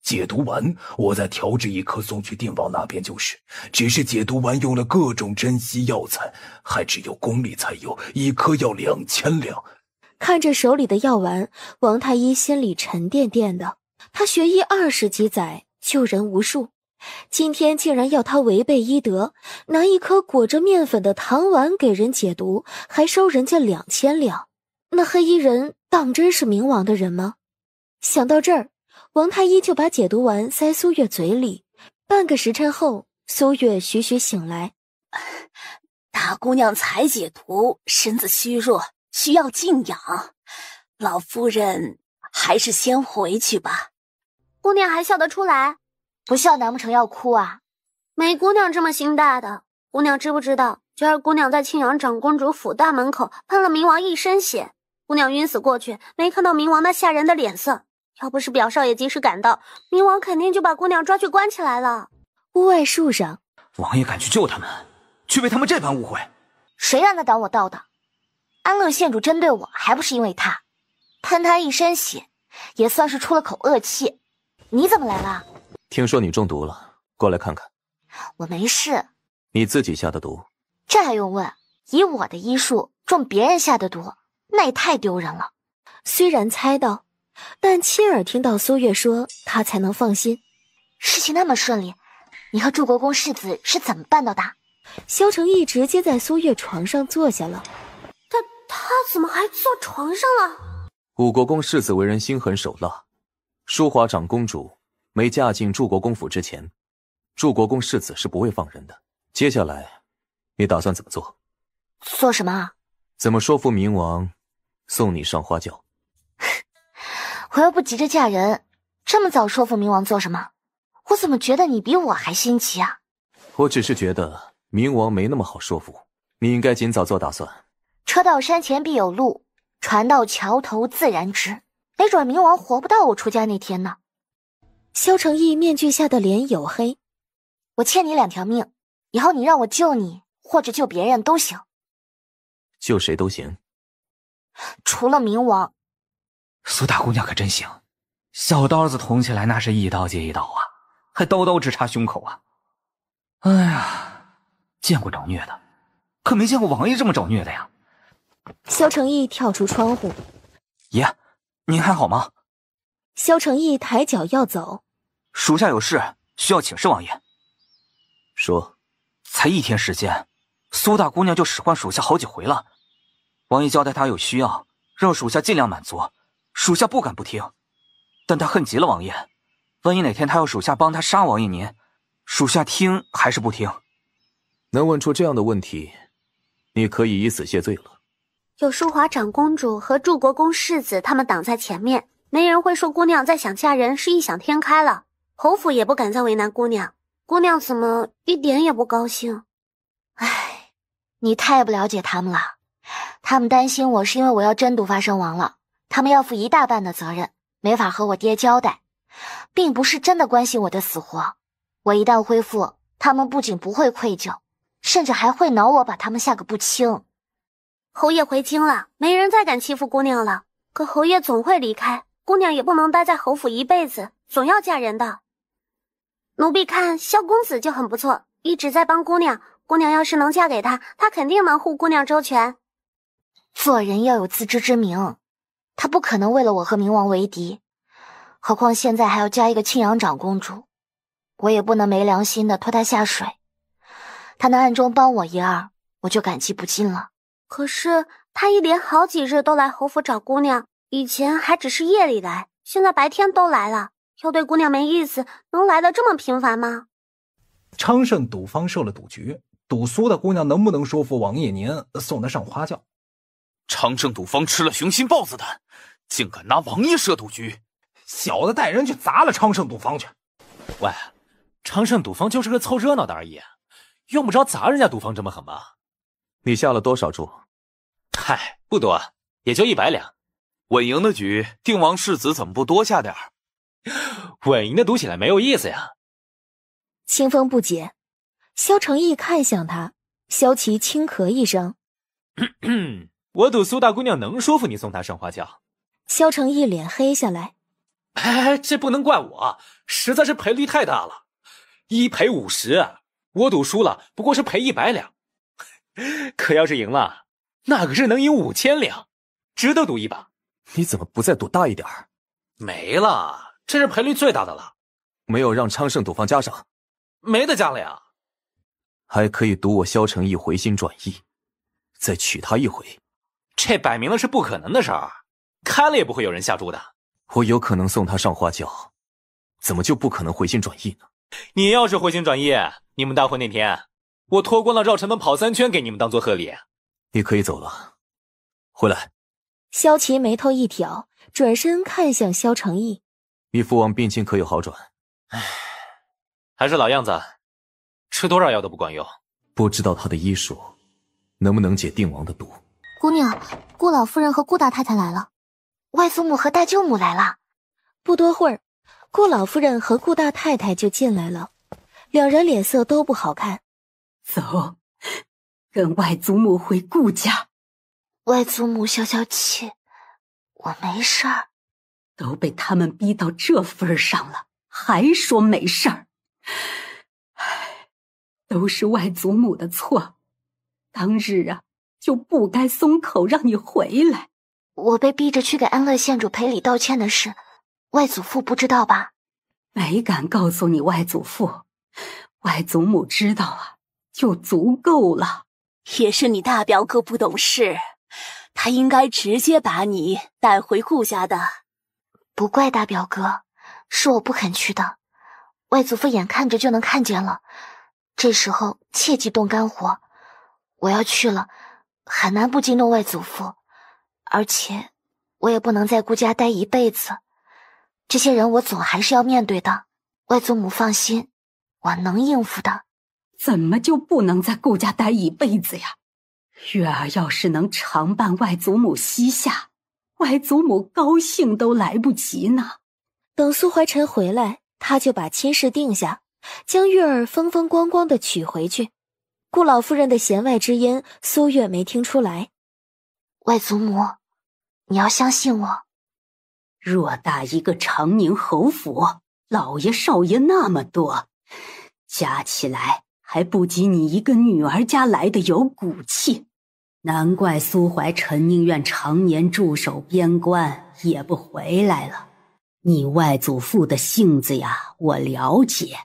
解毒丸我再调制1颗送去定王那边就是，只是解毒丸用了各种珍稀药材，还只有宫里才有，1颗要2000两。看着手里的药丸，王太医心里沉甸甸的。他学医20几载，救人无数，今天竟然要他违背医德，拿1颗裹着面粉的糖丸给人解毒，还收人家2000两。那黑衣人当真是冥王的人吗？想到这儿，王太医就把解毒丸塞苏月嘴里。半个时辰后，苏月徐徐醒来。大姑娘才解毒，身子虚弱，需要静养。老夫人还是先回去吧。姑娘还笑得出来？不笑难不成要哭啊？没姑娘这么心大的。姑娘知不知道，今儿姑娘在庆阳长公主府大门口喷了冥王一身血，姑娘晕死过去，没看到冥王那吓人的脸色。要不是表少爷及时赶到，冥王肯定就把姑娘抓去关起来了。屋外树上，王爷赶去救他们，却被他们这般误会。谁让他挡我道的？安乐县主针对我，还不是因为他喷他一身血，也算是出了口恶气。你怎么来了？听说你中毒了，过来看看。我没事。你自己下的毒？这还用问？以我的医术中别人下的毒，那也太丢人了。虽然猜到，但亲耳听到苏月说，他才能放心。事情那么顺利，你和祝国公世子是怎么办到的？萧承义直接在苏月床上坐下了。他怎么还坐床上了？武国公世子为人心狠手辣，淑华长公主没嫁进祝国公府之前，祝国公世子是不会放人的。接下来你打算怎么做？做什么？怎么说服冥王送你上花轿？我又不急着嫁人，这么早说服冥王做什么？我怎么觉得你比我还心急啊？我只是觉得冥王没那么好说服，你应该尽早做打算。车到山前必有路，船到桥头自然直。没准冥王活不到我出家那天呢。萧承义面具下的脸黝黑。我欠你2条命，以后你让我救你或者救别人都行。救谁都行，除了冥王。苏大姑娘可真行，小刀子捅起来那是一刀接一刀啊，还刀刀直插胸口啊！哎呀，见过找虐的，可没见过王爷这么找虐的呀！萧承义跳出窗户，爷，您还好吗？萧承义抬脚要走，属下有事需要请示王爷。说，才1天时间，苏大姑娘就使唤属下好几回了。王爷交代她有需要，让属下尽量满足，属下不敢不听。但她恨极了王爷，万一哪天她要属下帮她杀王爷您，属下听还是不听？能问出这样的问题，你可以以死谢罪了。有淑华长公主和祝国公世子他们挡在前面，没人会说姑娘再想嫁人是异想天开了。侯府也不敢再为难姑娘，姑娘怎么一点也不高兴？唉，你太不了解他们了。他们担心我是因为我要真毒发身亡了，他们要负一大半的责任，没法和我爹交代，并不是真的关心我的死活。我一旦恢复，他们不仅不会愧疚，甚至还会挠我，把他们下个不轻。侯爷回京了，没人再敢欺负姑娘了。可侯爷总会离开，姑娘也不能待在侯府一辈子，总要嫁人的。奴婢看萧公子就很不错，一直在帮姑娘。姑娘要是能嫁给他，他肯定能护姑娘周全。做人要有自知之明，他不可能为了我和冥王为敌，何况现在还要加一个庆阳长公主，我也不能没良心的拖他下水。他能暗中帮我一二，我就感激不尽了。可是他一连好几日都来侯府找姑娘，以前还只是夜里来，现在白天都来了。要对姑娘没意思，能来得这么频繁吗？昌盛赌方设了赌局，赌苏大姑娘能不能说服王爷您送她上花轿。昌盛赌方吃了雄心豹子胆，竟敢拿王爷设赌局，小的带人去砸了昌盛赌方去。喂，昌盛赌方就是个凑热闹的而已，用不着砸人家赌方这么狠吧？你下了多少注？嗨，不多，也就100两。稳赢的局，定王世子怎么不多下点儿？稳赢的赌起来没有意思呀。清风不解，萧承义看向他，萧琪轻咳一声，我赌苏大姑娘能说服你送她上花轿。萧承义脸黑下来，哎，这不能怪我，实在是赔率太大了，1赔50，我赌输了不过是赔100两，可要是赢了，那可是能赢5000两，值得赌一把。你怎么不再赌大一点？没了，这是赔率最大的了。没有让昌盛赌方加上？没得加了呀。还可以赌我萧承义回心转意，再娶她一回。这摆明了是不可能的事儿，开了也不会有人下注的。我有可能送她上花轿，怎么就不可能回心转意呢？你要是回心转意，你们大婚那天，我脱光了绕城门跑3圈给你们当做贺礼。你可以走了，回来。萧琪眉头一挑，转身看向萧承义。你父王病情可有好转？唉，还是老样子，吃多少药都不管用。不知道他的医术能不能解定王的毒。姑娘，顾老夫人和顾大太太来了，外祖母和大舅母来了。不多会儿，顾老夫人和顾大太太就进来了，两人脸色都不好看。走，跟外祖母回顾家。外祖母消消气，我没事儿。都被他们逼到这份上了，还说没事儿。唉，都是外祖母的错，当日啊就不该松口让你回来。我被逼着去给安乐县主赔礼道歉的事，外祖父不知道吧？没敢告诉你外祖父，外祖母知道啊就足够了。也是你大表哥不懂事，他应该直接把你带回顾家的。不怪大表哥，是我不肯去的。外祖父眼看着就能看见了，这时候切忌动肝火。我要去了，很难不惊动外祖父，而且我也不能在顾家待一辈子。这些人我总还是要面对的。外祖母放心，我能应付的。怎么就不能在顾家待一辈子呀？月儿要是能常伴外祖母膝下，外祖母高兴都来不及呢。等苏怀臣回来，他就把亲事定下，将月儿风风光光的娶回去。顾老夫人的弦外之音，苏月没听出来。外祖母，你要相信我。偌大一个长宁侯府，老爷少爷那么多，加起来还不及你一个女儿家来的有骨气。难怪苏怀臣宁愿常年驻守边关，也不回来了。你外祖父的性子呀，我了解，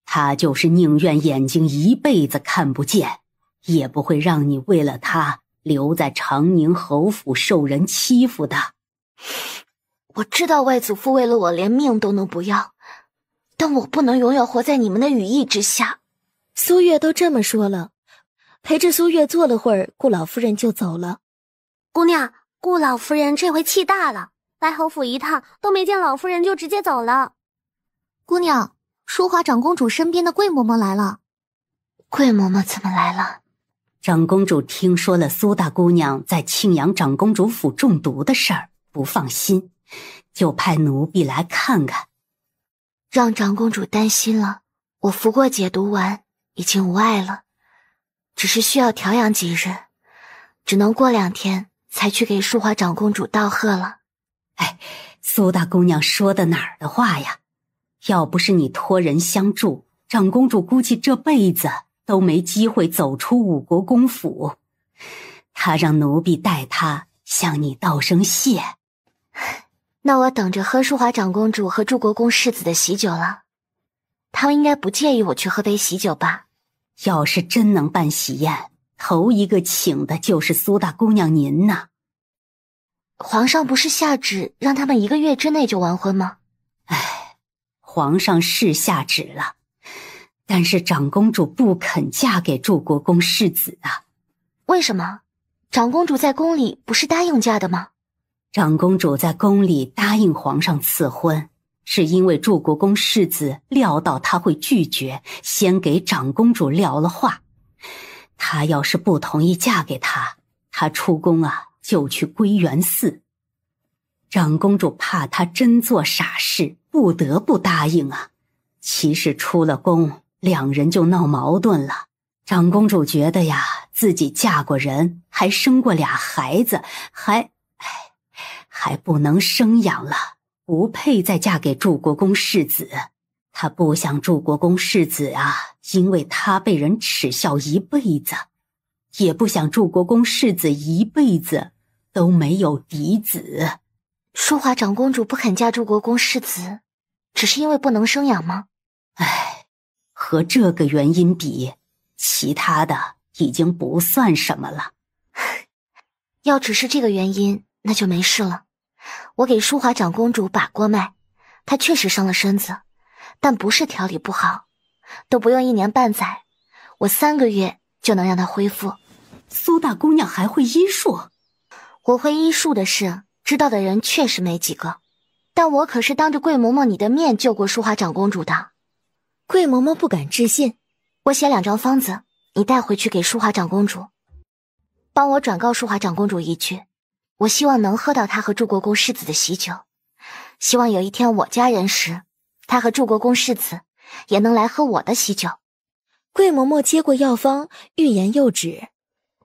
他就是宁愿眼睛一辈子看不见，也不会让你为了他留在长宁侯府受人欺负的。我知道外祖父为了我连命都能不要，但我不能永远活在你们的羽翼之下。苏月都这么说了，陪着苏月坐了会儿，顾老夫人就走了。姑娘，顾老夫人这回气大了，来侯府一趟都没见老夫人就直接走了。姑娘，淑华长公主身边的桂嬷嬷来了。桂嬷嬷怎么来了？长公主听说了苏大姑娘在庆阳长公主府中毒的事儿，不放心，就派奴婢来看看。让长公主担心了，我服过解毒丸，已经无碍了，只是需要调养几日，只能过2天才去给淑华长公主道贺了。哎，苏大姑娘说的哪儿的话呀？要不是你托人相助，长公主估计这辈子都没机会走出武国公府。她让奴婢带她向你道声谢。那我等着喝淑华长公主和祝国公世子的喜酒了。他们应该不介意我去喝杯喜酒吧？要是真能办喜宴，头一个请的就是苏大姑娘您呐。皇上不是下旨让他们1个月之内就完婚吗？唉，皇上是下旨了，但是长公主不肯嫁给祝国公世子啊。为什么？长公主在宫里不是答应嫁的吗？长公主在宫里答应皇上赐婚，是因为祝国公世子料到他会拒绝，先给长公主撂了话。他要是不同意嫁给他，他出宫啊就去归元寺。长公主怕他真做傻事，不得不答应啊。其实出了宫，2人就闹矛盾了。长公主觉得呀，自己嫁过人，还生过2孩子，还不能生养了，不配再嫁给祝国公世子。她不想祝国公世子啊，因为他被人耻笑一辈子，也不想祝国公世子一辈子都没有嫡子。淑华长公主不肯嫁祝国公世子，只是因为不能生养吗？唉，和这个原因比，其他的已经不算什么了。要只是这个原因，那就没事了。我给淑华长公主把过脉，她确实伤了身子，但不是调理不好，都不用1年半载，我3个月就能让她恢复。苏大姑娘还会医术？我会医术的事，知道的人确实没几个，但我可是当着桂嬷嬷你的面救过淑华长公主的。桂嬷嬷不敢置信。我写2张方子，你带回去给淑华长公主，帮我转告淑华长公主一句，我希望能喝到她和祝国公世子的喜酒，希望有一天我家人时，她和祝国公世子也能来喝我的喜酒。桂嬷嬷接过药方，欲言又止。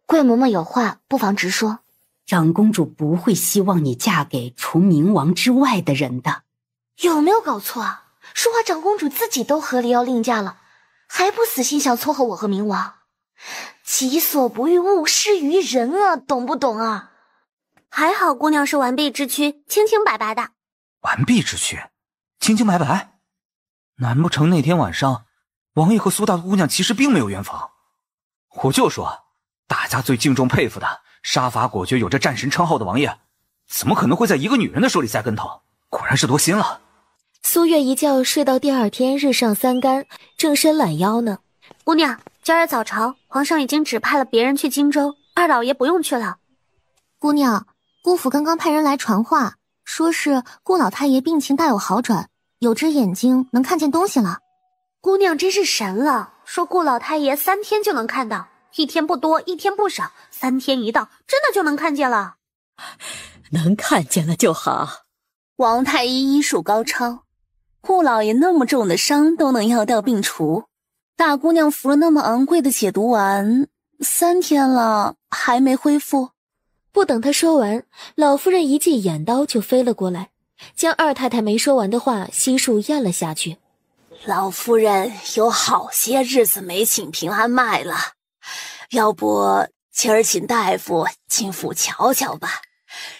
桂嬷嬷有话不妨直说。长公主不会希望你嫁给除冥王之外的人的。有没有搞错啊？淑华长公主自己都合理要另嫁了，还不死心想撮合我和冥王？己所不欲，勿施于人啊，懂不懂啊？还好姑娘是完璧之躯，清清白白的。完璧之躯，清清白白？难不成那天晚上，王爷和苏大姑娘其实并没有圆房？我就说，大家最敬重佩服的，杀伐果决有着战神称号的王爷，怎么可能会在一个女人的手里栽跟头？果然是多心了。苏月一觉睡到第2天日上3竿，正伸懒腰呢。姑娘，今儿早朝，皇上已经指派了别人去荆州，二老爷不用去了。姑娘，顾府刚刚派人来传话，说是顾老太爷病情大有好转，有只眼睛能看见东西了。姑娘真是神了，说顾老太爷3天就能看到，1天不多1天不少，3天一到，真的就能看见了。能看见了就好。王太医医术高超，顾老爷那么重的伤都能药掉病除，大姑娘服了那么昂贵的解毒丸，3天了还没恢复。不等他说完，老夫人一记眼刀就飞了过来，将二太太没说完的话悉数咽了下去。老夫人有好些日子没请平安脉了，要不今儿请大夫进府瞧瞧吧，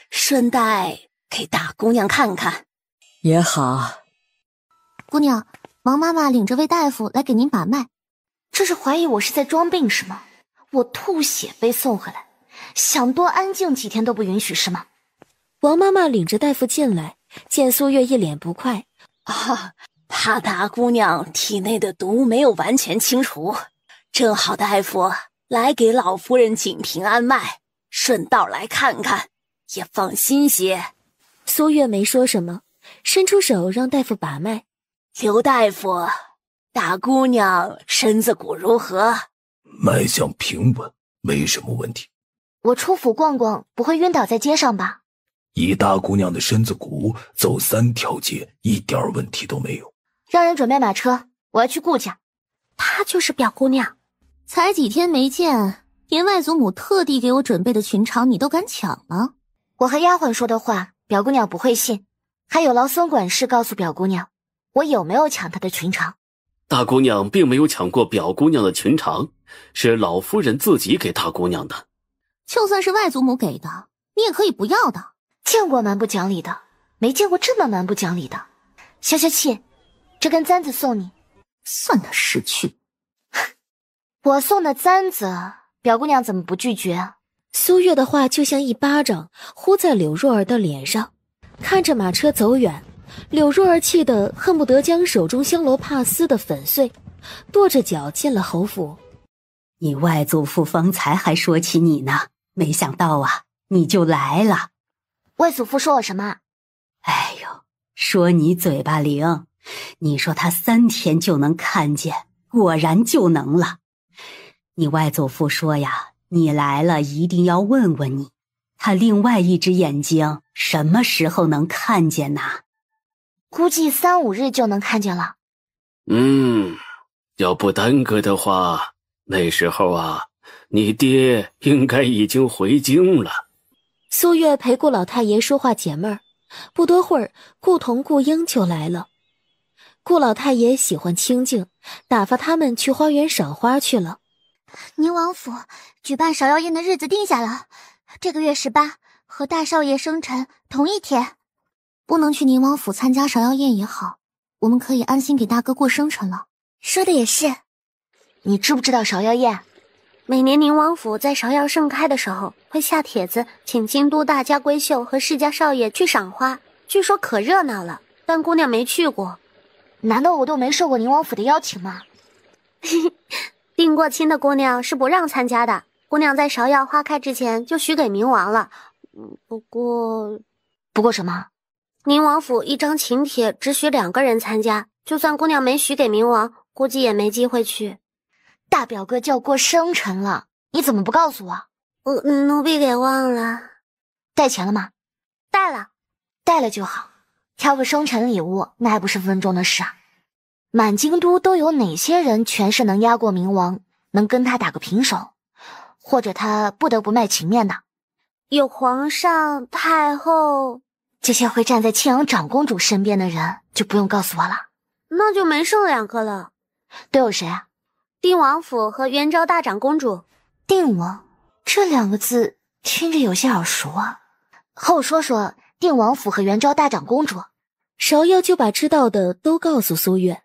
顺带给大姑娘看看。也好。姑娘，王妈妈领着魏大夫来给您把脉，这是怀疑我是在装病是吗？我吐血被送回来，想多安静几天都不允许是吗？王妈妈领着大夫进来，见苏月一脸不快。怕大姑娘体内的毒没有完全清除，正好大夫来给老夫人紧平安脉，顺道来看看，也放心些。苏月没说什么，伸出手让大夫把脉。刘大夫，大姑娘身子骨如何？脉象平稳，没什么问题。我出府逛逛，不会晕倒在街上吧？以大姑娘的身子骨，走3条街一点问题都没有。让人准备马车，我要去顾家。她就是表姑娘，才几天没见，连外祖母特地给我准备的裙裳你都敢抢了？我和丫鬟说的话，表姑娘不会信。还有劳森管事告诉表姑娘，我有没有抢她的裙裳？大姑娘并没有抢过表姑娘的裙裳，是老夫人自己给大姑娘的。就算是外祖母给的，你也可以不要的。见过蛮不讲理的，没见过这么蛮不讲理的。消消气，这根簪子送你，算他识趣。我送的簪子，表姑娘怎么不拒绝啊？苏月的话就像一巴掌呼在柳若儿的脸上。看着马车走远，柳若儿气得恨不得将手中香罗帕撕得粉碎，跺着脚进了侯府。你外祖父方才还说起你呢，没想到啊，你就来了。外祖父说我什么？哎呦，说你嘴巴灵，你说他3天就能看见，果然就能了。你外祖父说呀，你来了一定要问问你，他另外一只眼睛什么时候能看见呢？估计3、5日就能看见了。要不耽搁的话，那时候啊，你爹应该已经回京了。苏月陪顾老太爷说话解闷儿，不多会儿，顾同、顾英就来了。顾老太爷喜欢清静，打发他们去花园赏花去了。宁王府举办芍药宴的日子定下了，这个月18和大少爷生辰同一天。不能去宁王府参加芍药宴也好，我们可以安心给大哥过生辰了。说的也是。你知不知道芍药宴？每年宁王府在芍药盛开的时候，会下帖子请京都大家闺秀和世家少爷去赏花，据说可热闹了，但姑娘没去过。难道我都没受过宁王府的邀请吗？定过亲的姑娘是不让参加的，姑娘在芍药花开之前就许给明王了。不过什么？宁王府一张请帖只许2个人参加，就算姑娘没许给明王，估计也没机会去。大表哥就要过生辰了，你怎么不告诉我？奴婢给忘了。带钱了吗？带了。带了就好，挑个生辰礼物那还不是分分钟的事啊。满京都都有哪些人权势能压过明王，能跟他打个平手，或者他不得不卖情面的？有皇上、太后，这些会站在庆阳长公主身边的人就不用告诉我了。那就没剩2个了。都有谁啊？定王府和元昭大长公主。定王这2个字听着有些耳熟啊，和我说说定王府和元昭大长公主。芍药就把知道的都告诉苏月，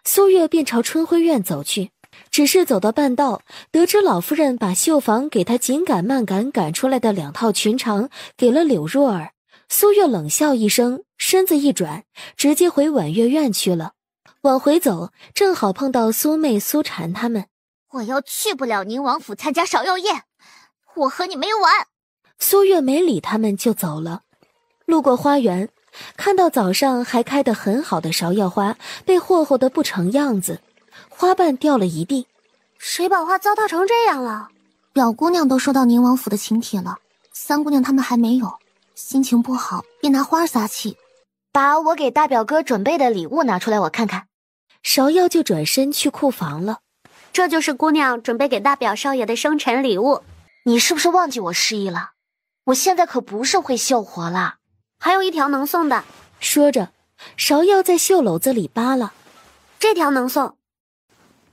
苏月便朝春晖院走去。只是走到半道，得知老夫人把绣房给她紧赶慢赶赶出来的2套裙裳给了柳若儿，苏月冷笑一声，身子一转，直接回婉月院去了。往回走，正好碰到苏妹、苏婵他们。我要去不了宁王府参加芍药宴，我和你没完。苏月没理他们就走了。路过花园，看到早上还开得很好的芍药花被霍霍得不成样子，花瓣掉了一地。谁把花糟蹋成这样了？表姑娘都收到宁王府的请帖了，3姑娘他们还没有，心情不好便拿花撒气。把我给大表哥准备的礼物拿出来我看看。芍药就转身去库房了。这就是姑娘准备给大表少爷的生辰礼物。你是不是忘记我示意了？我现在可不是会绣活了。还有1条能送的，说着，芍药在袖篓子里扒拉，这条能送。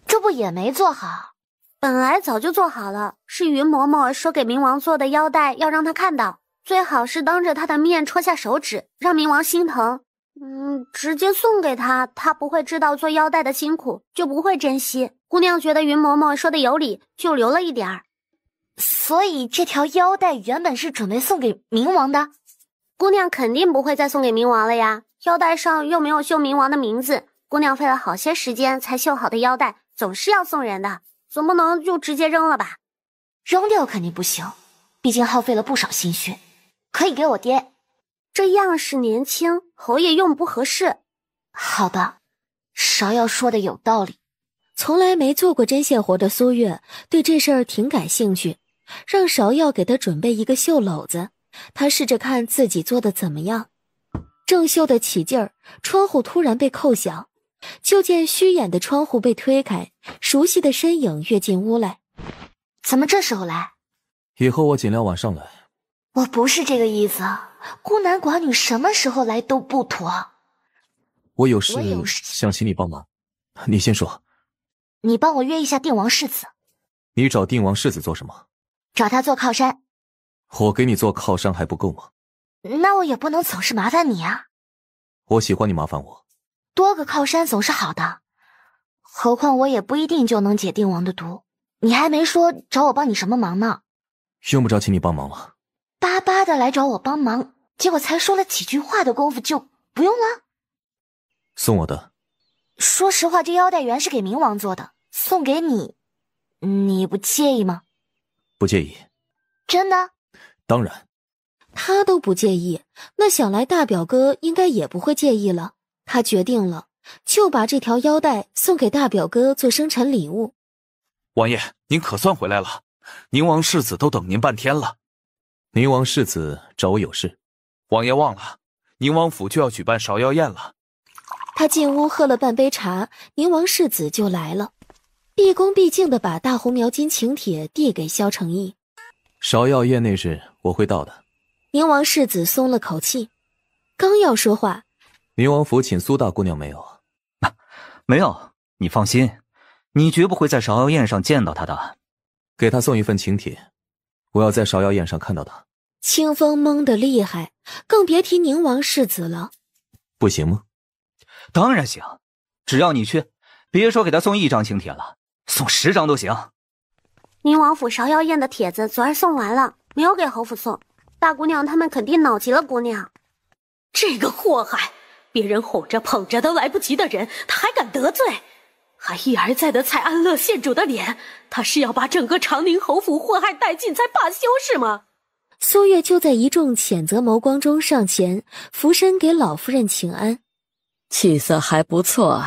这不也没做好？本来早就做好了，是云嬷嬷说给冥王做的腰带，要让他看到，最好是当着他的面戳下手指，让冥王心疼。直接送给他，他不会知道做腰带的辛苦，就不会珍惜。姑娘觉得云嬷嬷说的有理，就留了一点儿。所以这条腰带原本是准备送给冥王的？姑娘肯定不会再送给冥王了呀，腰带上又没有绣冥王的名字，姑娘费了好些时间才绣好的腰带，总是要送人的，总不能就直接扔了吧？扔掉肯定不行，毕竟耗费了不少心血。可以给我爹。这样式年轻，侯爷用不合适。好吧，芍药说的有道理。从来没做过针线活的苏月对这事儿挺感兴趣，让芍药给他准备一个绣篓子，他试着看自己做的怎么样。正绣得起劲儿，窗户突然被扣响，就见虚掩的窗户被推开，熟悉的身影跃进屋来。怎么这时候来？以后我尽量晚上来。我不是这个意思，孤男寡女什么时候来都不妥。我有事想请你帮忙，你先说。你帮我约一下定王世子。你找定王世子做什么？找他做靠山。我给你做靠山还不够吗？那我也不能总是麻烦你啊。我喜欢你麻烦我。多个靠山总是好的，何况我也不一定就能解定王的毒。你还没说找我帮你什么忙呢。用不着请你帮忙了。巴巴的来找我帮忙，结果才说了几句话的功夫就不用了。送我的。说实话，这腰带原是给冥王做的，送给你，你不介意吗？不介意。真的？当然。他都不介意，那想来大表哥应该也不会介意了。他决定了，就把这条腰带送给大表哥做生辰礼物。王爷，您可算回来了，宁王世子都等您半天了。宁王世子找我有事。王爷忘了，宁王府就要举办芍药宴了。他进屋喝了半杯茶，宁王世子就来了，毕恭毕敬地把大红描金请帖递给萧承义。芍药宴那日我会到的。宁王世子松了口气，刚要说话，宁王府请苏大姑娘没有？没有，你放心，你绝不会在芍药宴上见到她的。给她送一份请帖，我要在芍药宴上看到她。清风蒙得厉害，更别提宁王世子了。不行吗？当然行，只要你去，别说给他送1张请帖了，送10张都行。宁王府芍药宴的帖子昨儿送完了，没有给侯府送。大姑娘他们肯定恼极了姑娘。这个祸害，别人哄着捧着都来不及的人，他还敢得罪，还一而再的踩安乐县主的脸，他是要把整个长宁侯府祸害殆尽才罢休是吗？苏月就在一众谴责眸光中上前俯身给老夫人请安。气色还不错，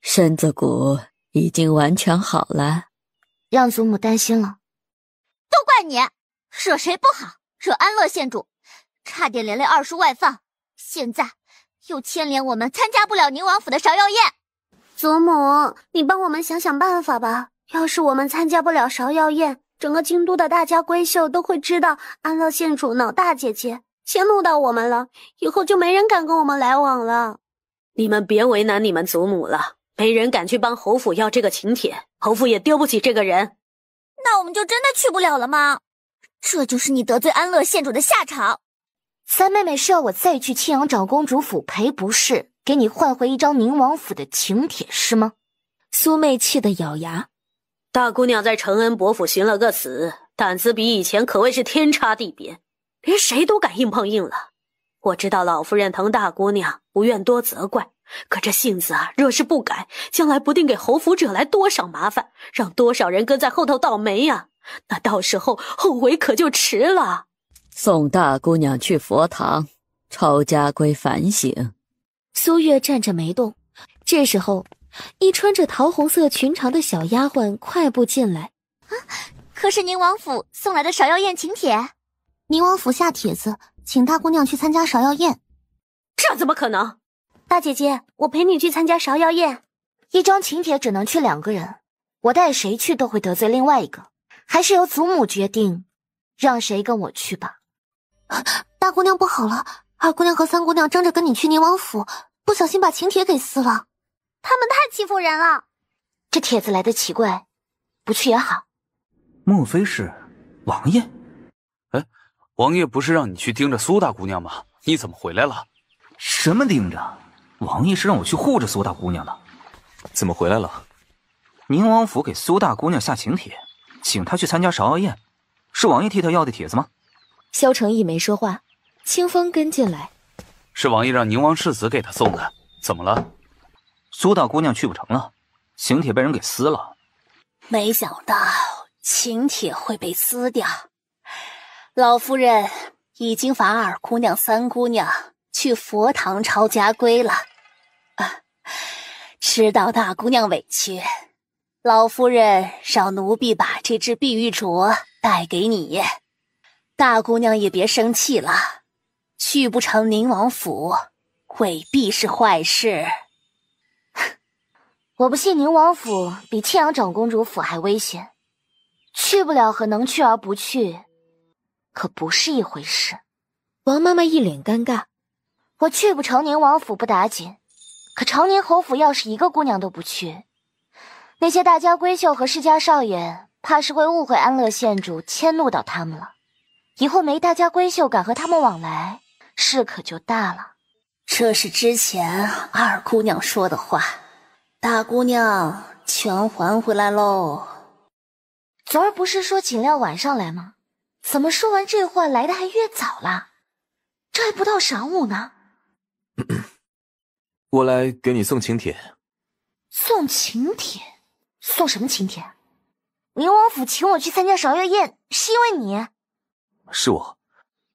身子骨已经完全好了。让祖母担心了。都怪你，惹谁不好，惹安乐县主，差点连累二叔外放，现在又牵连我们参加不了宁王府的芍药宴。祖母，你帮我们想想办法吧。要是我们参加不了芍药宴，整个京都的大家闺秀都会知道安乐县主恼大姐姐，迁怒到我们了，以后就没人敢跟我们来往了。你们别为难你们祖母了，没人敢去帮侯府要这个请帖，侯府也丢不起这个人。那我们就真的去不了了吗？这就是你得罪安乐县主的下场。三妹妹是要我再去青阳长公主府赔不是，给你换回1张宁王府的请帖是吗？苏妹气得咬牙。大姑娘在承恩伯府寻了个死，胆子比以前可谓是天差地别，连谁都敢硬碰硬了。我知道老夫人疼大姑娘，不愿多责怪，可这性子啊，若是不改，将来不定给侯府惹来多少麻烦，让多少人跟在后头倒霉呀！那到时候后悔可就迟了。送大姑娘去佛堂，抄家规反省。苏月站着没动，这时候一穿着桃红色裙长的小丫鬟快步进来。可是宁王府送来的芍药宴请帖。宁王府下帖子请大姑娘去参加芍药宴。这怎么可能？大姐姐，我陪你去参加芍药宴。1张请帖只能去2个人，我带谁去都会得罪另外一个，还是由祖母决定让谁跟我去吧。大姑娘不好了，二姑娘和三姑娘争着跟你去宁王府，不小心把请帖给撕了。他们太欺负人了。这帖子来得奇怪，不去也好。莫非是王爷？哎，王爷不是让你去盯着苏大姑娘吗？你怎么回来了？什么盯着？王爷是让我去护着苏大姑娘的。怎么回来了？宁王府给苏大姑娘下请帖，请她去参加芍药宴，是王爷替她要的帖子吗？萧承义没说话，清风跟进来。是王爷让宁王世子给她送的，怎么了？苏大姑娘去不成了，请帖被人给撕了。没想到请帖会被撕掉，老夫人已经罚二姑娘、三姑娘去佛堂抄家规了。知道大姑娘委屈，老夫人让奴婢把这只碧玉镯带给你。大姑娘也别生气了，去不成宁王府，未必是坏事。我不信宁王府比庆阳长公主府还危险，去不了和能去而不去可不是一回事。王妈妈一脸尴尬，我去不成宁王府不打紧，可长宁侯府要是一个姑娘都不去，那些大家闺秀和世家少爷怕是会误会安乐县主，迁怒到他们了。以后没大家闺秀敢和他们往来，事可就大了。这是之前二姑娘说的话，大姑娘全还回来喽。昨儿不是说尽量晚上来吗？怎么说完这话来的还越早了？这还不到晌午呢。我来给你送请帖。送请帖？送什么请帖？宁王府请我去参加芍药宴，是因为你？是我。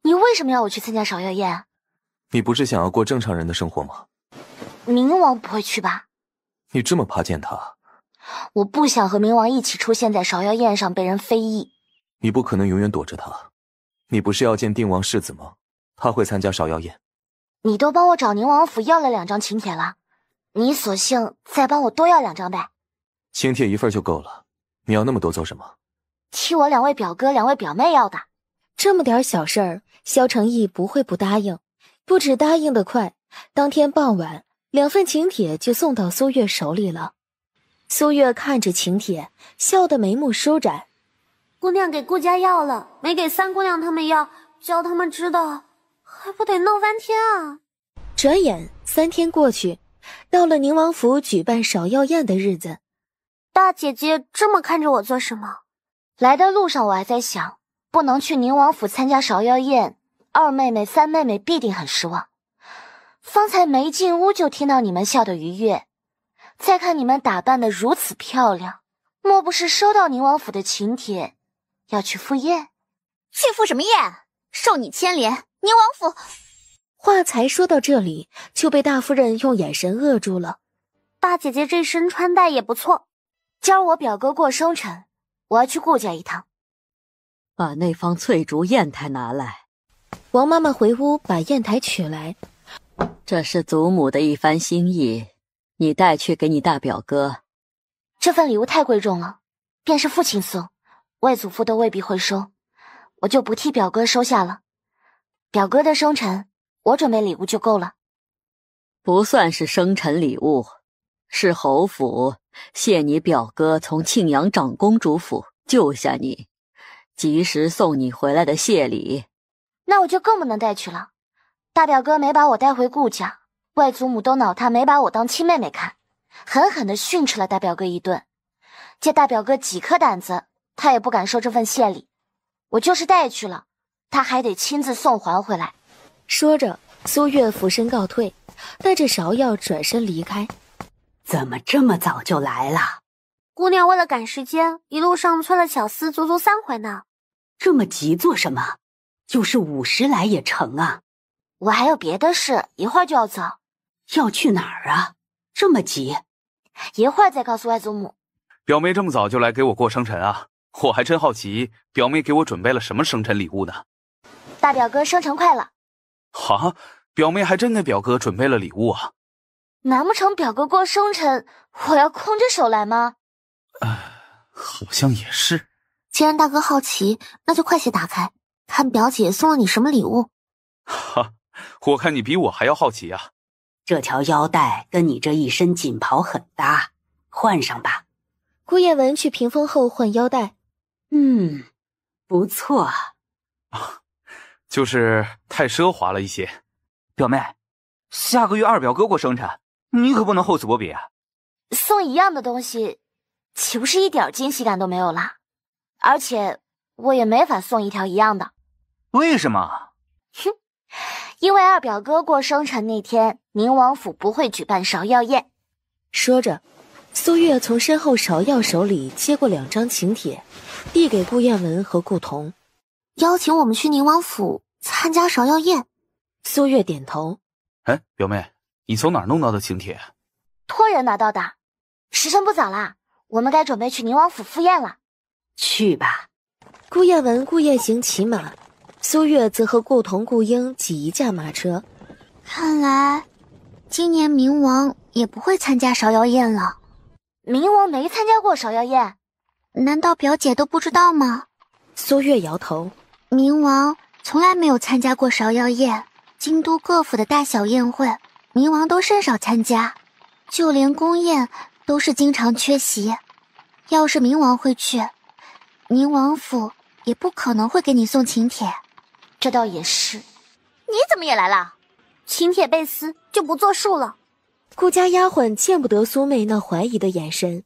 你为什么要我去参加芍药宴？你不是想要过正常人的生活吗？冥王不会去吧？你这么怕见他？我不想和冥王一起出现在芍药宴上被人非议。你不可能永远躲着他。你不是要见定王世子吗？他会参加芍药宴。你都帮我找宁王府要了2张请帖了，你索性再帮我多要2张呗。请帖1份就够了，你要那么多做什么？替我2位表哥、2位表妹要的。这么点小事儿，萧承义不会不答应。不止答应得快，当天傍晚2份请帖就送到苏月手里了。苏月看着请帖，笑得眉目舒展。姑娘给顾家要了，没给三姑娘他们要，叫他们知道，还不得闹翻天啊！转眼3天过去，到了宁王府举办芍药宴的日子。大姐姐这么看着我做什么？来的路上我还在想，不能去宁王府参加芍药宴，2妹妹、3妹妹必定很失望。方才没进屋就听到你们笑得愉悦，再看你们打扮得如此漂亮，莫不是收到宁王府的请帖，要去赴宴？去赴什么宴？受你牵连，宁王府……话才说到这里，就被大夫人用眼神扼住了。大姐姐这身穿戴也不错。今儿我表哥过生辰，我要去顾家一趟。把那方翠竹砚台拿来。王妈妈回屋把砚台取来。这是祖母的一番心意，你带去给你大表哥。这份礼物太贵重了，便是父亲送，外祖父都未必会收，我就不替表哥收下了。表哥的生辰，我准备礼物就够了。不算是生辰礼物，是侯府谢你表哥从庆阳长公主府救下你，及时送你回来的谢礼。那我就更不能带去了。大表哥没把我带回顾家，外祖母都恼他没把我当亲妹妹看，狠狠地训斥了大表哥一顿。借大表哥几颗胆子，他也不敢收这份谢礼。我就是带去了，他还得亲自送还回来。说着，苏月俯身告退，带着芍药转身离开。怎么这么早就来了？姑娘为了赶时间，一路上催了小厮足足3回呢。这么急做什么？就是50来也成啊。我还有别的事，一会儿就要走。要去哪儿啊？这么急？一会儿再告诉外祖母。表妹这么早就来给我过生辰啊？我还真好奇，表妹给我准备了什么生辰礼物呢？大表哥生辰快乐。哈，表妹还真给表哥准备了礼物啊？难不成表哥过生辰，我要空着手来吗？好像也是。既然大哥好奇，那就快些打开，看表姐送了你什么礼物。哈，我看你比我还要好奇啊。这条腰带跟你这一身锦袍很搭，换上吧。顾燕文去屏风后换腰带。不错。就是太奢华了一些。表妹，下个月二表哥过生日，你可不能厚此薄彼啊。送一样的东西，岂不是一点惊喜感都没有啦？而且我也没法送一条一样的。为什么？因为二表哥过生辰那天，宁王府不会举办芍药宴。说着，苏月从身后芍药手里接过2张请帖，递给顾燕文和顾彤，邀请我们去宁王府参加芍药宴。苏月点头。哎，表妹，你从哪儿弄到的请帖？托人拿到的。时辰不早啦，我们该准备去宁王府赴宴了。去吧。顾燕文、顾燕行骑马，苏月则和顾彤、顾英挤一架马车。看来今年明王也不会参加芍药宴了。明王没参加过芍药宴，难道表姐都不知道吗？苏月摇头。明王从来没有参加过芍药宴，京都各府的大小宴会，明王都甚少参加，就连宫宴都是经常缺席。要是明王会去，宁王府也不可能会给你送请帖。这倒也是。你怎么也来了？请帖被撕就不作数了。顾家丫鬟见不得苏妹那怀疑的眼神，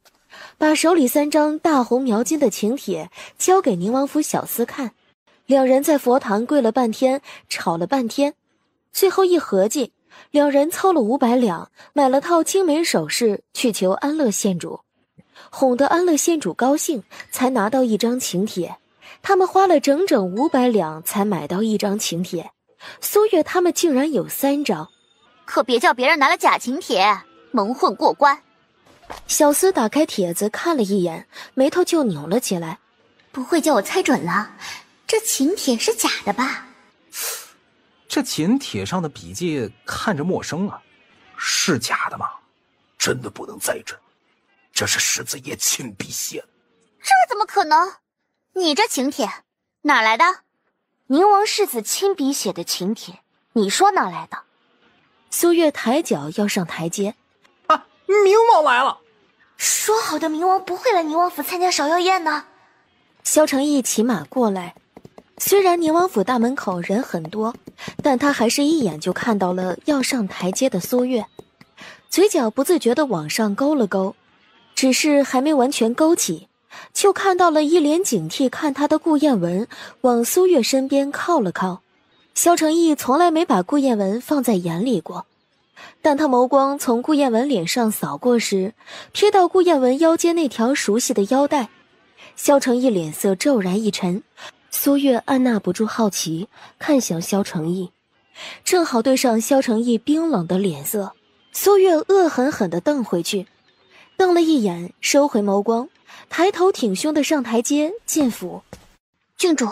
把手里3张大红描金的请帖交给宁王府小厮看。2人在佛堂跪了半天，吵了半天，最后一合计，2人凑了500两，买了套精美首饰去求安乐县主，哄得安乐县主高兴，才拿到1张请帖。他们花了整整500两才买到1张请帖，苏月他们竟然有3张。可别叫别人拿了假请帖，蒙混过关。小厮打开帖子看了一眼，眉头就扭了起来。不会叫我猜准了，这请帖是假的吧？这请帖上的笔迹看着陌生啊，是假的吗？真的不能再真，这是世子爷亲笔写的。这怎么可能？你这请帖哪来的？宁王世子亲笔写的请帖，你说哪来的？苏月抬脚要上台阶。啊，明王来了！说好的明王不会来宁王府参加芍药宴呢？萧承义骑马过来，虽然宁王府大门口人很多，但他还是一眼就看到了要上台阶的苏月，嘴角不自觉地往上勾了勾，只是还没完全勾起，就看到了一脸警惕看他的顾燕文往苏月身边靠了靠。萧承义从来没把顾燕文放在眼里过，但他眸光从顾燕文脸上扫过时，瞥到顾燕文腰间那条熟悉的腰带，萧承义脸色骤然一沉。苏月按捺不住好奇，看向萧承义，正好对上萧承义冰冷的脸色，苏月恶狠狠地瞪回去，瞪了一眼，收回眸光，抬头挺胸的上台阶进府。郡主，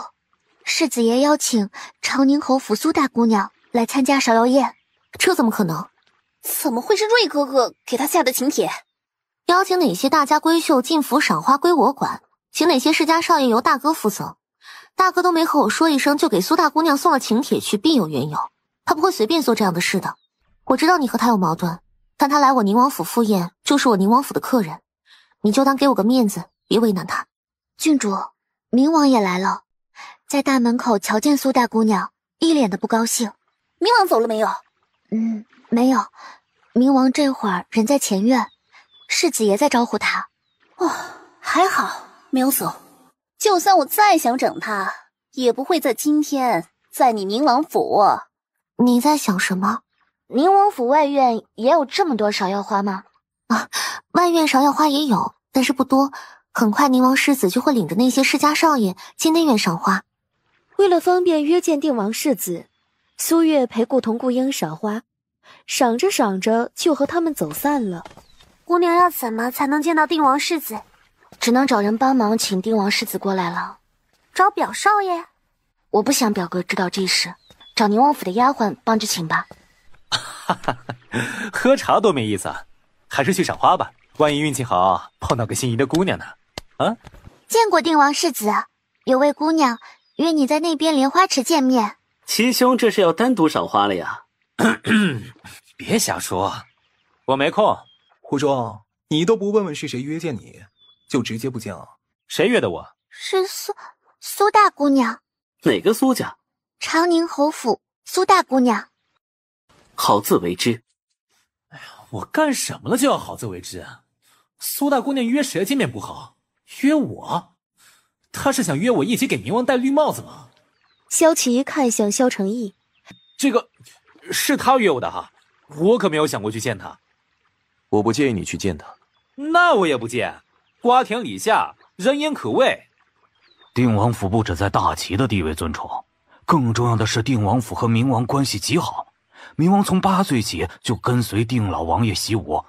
世子爷邀请长宁侯府苏大姑娘来参加芍药宴。这怎么可能？怎么会是瑞哥哥给他下的请帖？邀请哪些大家闺秀进府赏花归我管，请哪些世家少爷由大哥负责。大哥都没和我说一声就给苏大姑娘送了请帖去，必有缘由，他不会随便做这样的事的。我知道你和他有矛盾，但他来我宁王府赴宴，就是我宁王府的客人，你就当给我个面子，别为难他。郡主，明王也来了，在大门口瞧见苏大姑娘，一脸的不高兴。明王走了没有？没有，明王这会儿人在前院，世子爷在招呼他。哦，还好没有走。就算我再想整他，也不会在今天在你宁王府。你在想什么？宁王府外院也有这么多芍药花吗？啊，外院芍药花也有，但是不多。很快宁王世子就会领着那些世家少爷进内院赏花。为了方便约见定王世子，苏月陪顾彤、顾英赏花，赏着赏着就和他们走散了。姑娘要怎么才能见到定王世子？只能找人帮忙请定王世子过来了。找表少爷？我不想表哥知道这事，找宁王府的丫鬟帮着请吧。喝茶多没意思啊，还是去赏花吧，万一运气好碰到个心仪的姑娘呢。啊，见过定王世子，有位姑娘约你在那边莲花池见面，秦兄这是要单独赏花了呀？别瞎说，我没空。胡说，你都不问问是谁约见你，就直接不见了？谁约的我？是苏大姑娘。哪个苏家？长宁侯府苏大姑娘。好自为之。我干什么了就要好自为之啊？苏大姑娘约谁见面不好？约我？她是想约我一起给冥王戴绿帽子吗？萧琪看向萧承义，这个是他约我的哈，我可没有想过去见他。我不介意你去见他。那我也不介，瓜田李下，人言可畏。定王府不止在大齐的地位尊崇，更重要的是定王府和冥王关系极好。冥王从8岁起就跟随定老王爷习武，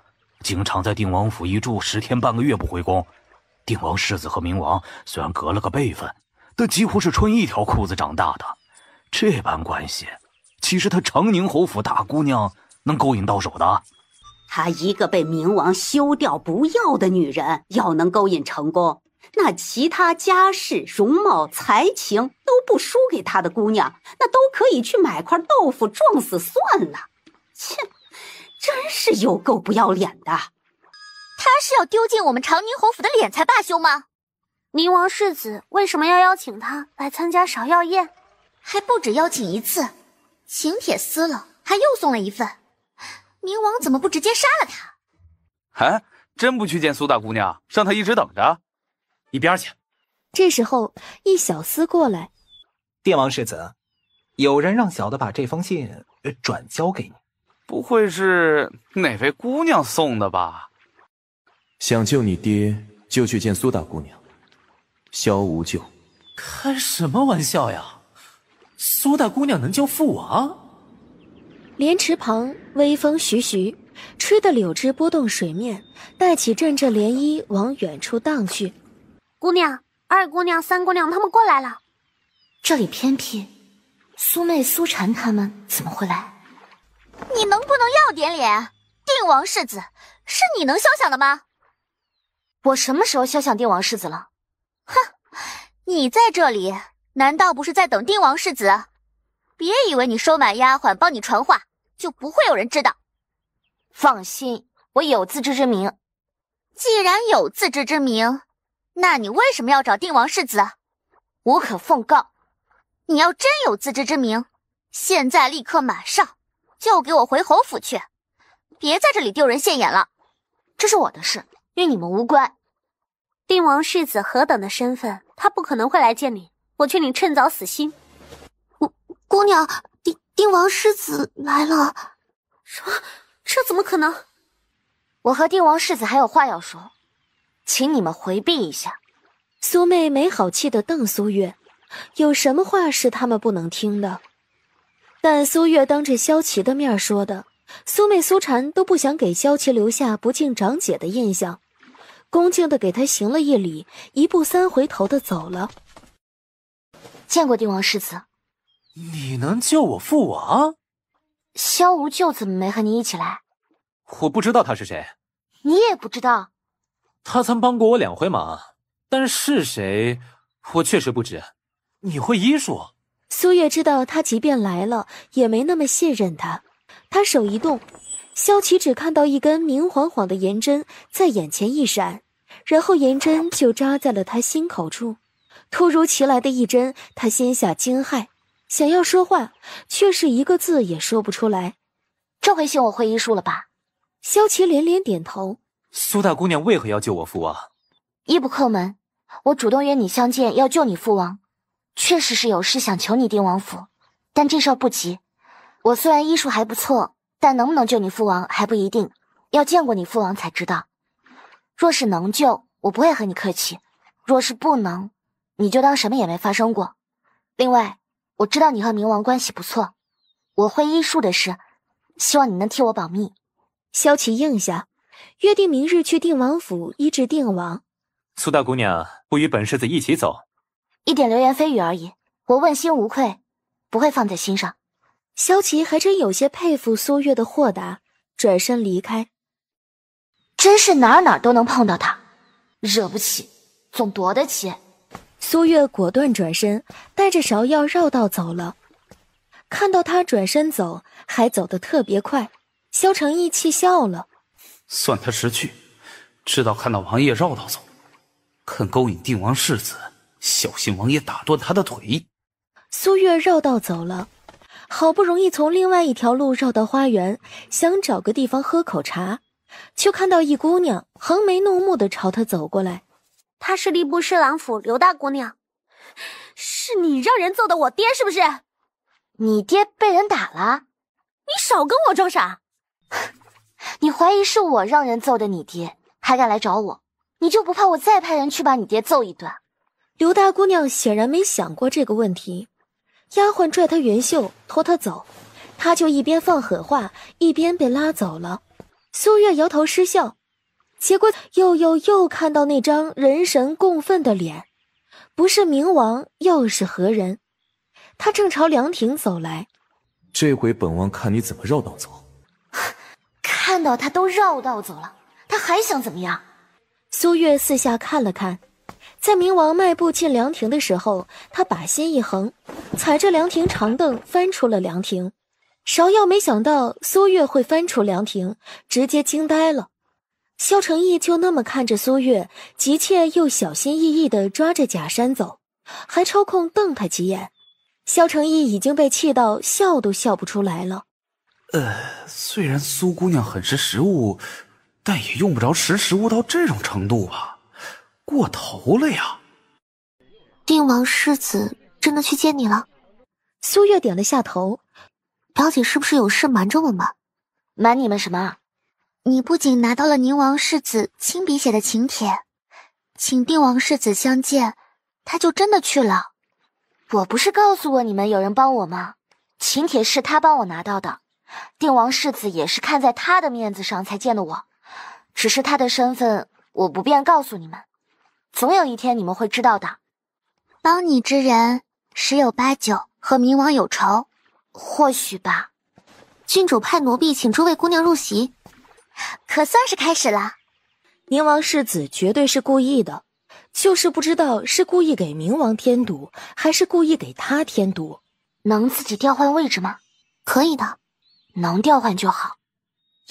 经常在定王府一住10天半个月不回宫。定王世子和冥王虽然隔了个辈分，但几乎是穿一条裤子长大的，这般关系，岂是他长宁侯府大姑娘能勾引到手的？她一个被冥王休掉不要的女人，要能勾引成功，那其他家世、容貌、才情都不输给她的姑娘，那都可以去买块豆腐撞死算了。切，真是有够不要脸的。他是要丢尽我们长宁侯府的脸才罢休吗？冥王世子为什么要邀请他来参加芍药宴？还不止邀请一次，请帖撕了，还又送了一份。冥王怎么不直接杀了他？哎，真不去见苏大姑娘，让她一直等着。一边去。这时候，一小厮过来，电王世子，有人让小的把这封信转交给你。不会是哪位姑娘送的吧？想救你爹，就去见苏大姑娘。萧无咎。开什么玩笑呀？苏大姑娘能救父王？莲池旁微风徐徐，吹得柳枝波动水面，带起阵阵涟漪往远处荡去。姑娘、二姑娘、三姑娘他们过来了。这里偏僻，苏妹、苏婵他们怎么会来？你能不能要点脸？定王世子是你能肖想的吗？我什么时候肖想定王世子了？哼，你在这里难道不是在等定王世子？别以为你收买丫鬟帮你传话就不会有人知道。放心，我有自知之明。既然有自知之明，那你为什么要找定王世子？无可奉告。你要真有自知之明，现在立刻马上就给我回侯府去，别在这里丢人现眼了。这是我的事，与你们无关。定王世子何等的身份，他不可能会来见你。我劝你趁早死心。姑娘，定王世子来了。什么？这怎么可能？我和定王世子还有话要说，请你们回避一下。苏妹没好气地瞪苏月，有什么话是他们不能听的？但苏月当着萧琪的面说的，苏妹苏婵都不想给萧琪留下不敬长姐的印象，恭敬地给他行了一礼，一步三回头地走了。见过定王世子。你能救我父王？萧无咎怎么没和你一起来？我不知道他是谁。你也不知道？他曾帮过我2回忙，但是谁，我确实不知。你会医术？苏月知道他即便来了，也没那么信任他。他手一动，萧琪只看到一根明晃晃的银针在眼前一闪，然后银针就扎在了他心口处。突如其来的一针，他心下惊骇，想要说话，却是一个字也说不出来。这回信我会医术了吧？萧琪连连点头。苏大姑娘为何要救我父王？一不叩门，我主动约你相见，要救你父王。确实是有事想求你定王府，但这事儿不急。我虽然医术还不错，但能不能救你父王还不一定，要见过你父王才知道。若是能救，我不会和你客气；若是不能，你就当什么也没发生过。另外，我知道你和冥王关系不错，我会医术的事，希望你能替我保密。萧琪应下，约定明日去定王府医治定王。苏大姑娘不与本世子一起走？一点流言蜚语而已，我问心无愧，不会放在心上。萧琪还真有些佩服苏月的豁达，转身离开。真是哪儿都能碰到他，惹不起总夺得起。苏月果断转身，带着芍药绕道走了。看到他转身走，还走得特别快，萧承义气笑了。算他识趣，知道看到王爷绕道走，肯勾引定王世子，小心王爷打断他的腿。苏月绕道走了，好不容易从另外一条路绕到花园，想找个地方喝口茶，就看到一姑娘横眉怒目地朝他走过来。她是吏部侍郎府刘大姑娘，是你让人揍的我爹是不是？你爹被人打了？你少跟我装傻！你怀疑是我让人揍的你爹，还敢来找我？你就不怕我再派人去把你爹揍一顿？刘大姑娘显然没想过这个问题，丫鬟拽她云袖拖她走，她就一边放狠话，一边被拉走了。苏月摇头失笑，结果又看到那张人神共愤的脸，不是冥王又是何人？他正朝凉亭走来。这回本王看你怎么绕道走。看到他都绕道走了，他还想怎么样？苏月四下看了看，在冥王迈步进凉亭的时候，他把心一横，踩着凉亭长凳翻出了凉亭。芍药没想到苏月会翻出凉亭，直接惊呆了。萧承义就那么看着苏月，急切又小心翼翼地抓着假山走，还抽空瞪他几眼。萧承义已经被气到笑都笑不出来了。虽然苏姑娘很识时务，但也用不着识时务到这种程度吧？过头了呀！定王世子真的去见你了？苏月点了下头。表姐是不是有事瞒着我们？瞒你们什么？你不仅拿到了宁王世子亲笔写的请帖，请定王世子相见，他就真的去了。我不是告诉过你们有人帮我吗？请帖是他帮我拿到的，定王世子也是看在他的面子上才见的我，只是他的身份我不便告诉你们，总有一天你们会知道的。帮你之人十有八九和冥王有仇，或许吧。郡主派奴婢请诸位姑娘入席，可算是开始了。冥王世子绝对是故意的，就是不知道是故意给冥王添堵，还是故意给他添堵。能自己调换位置吗？可以的。能调换就好，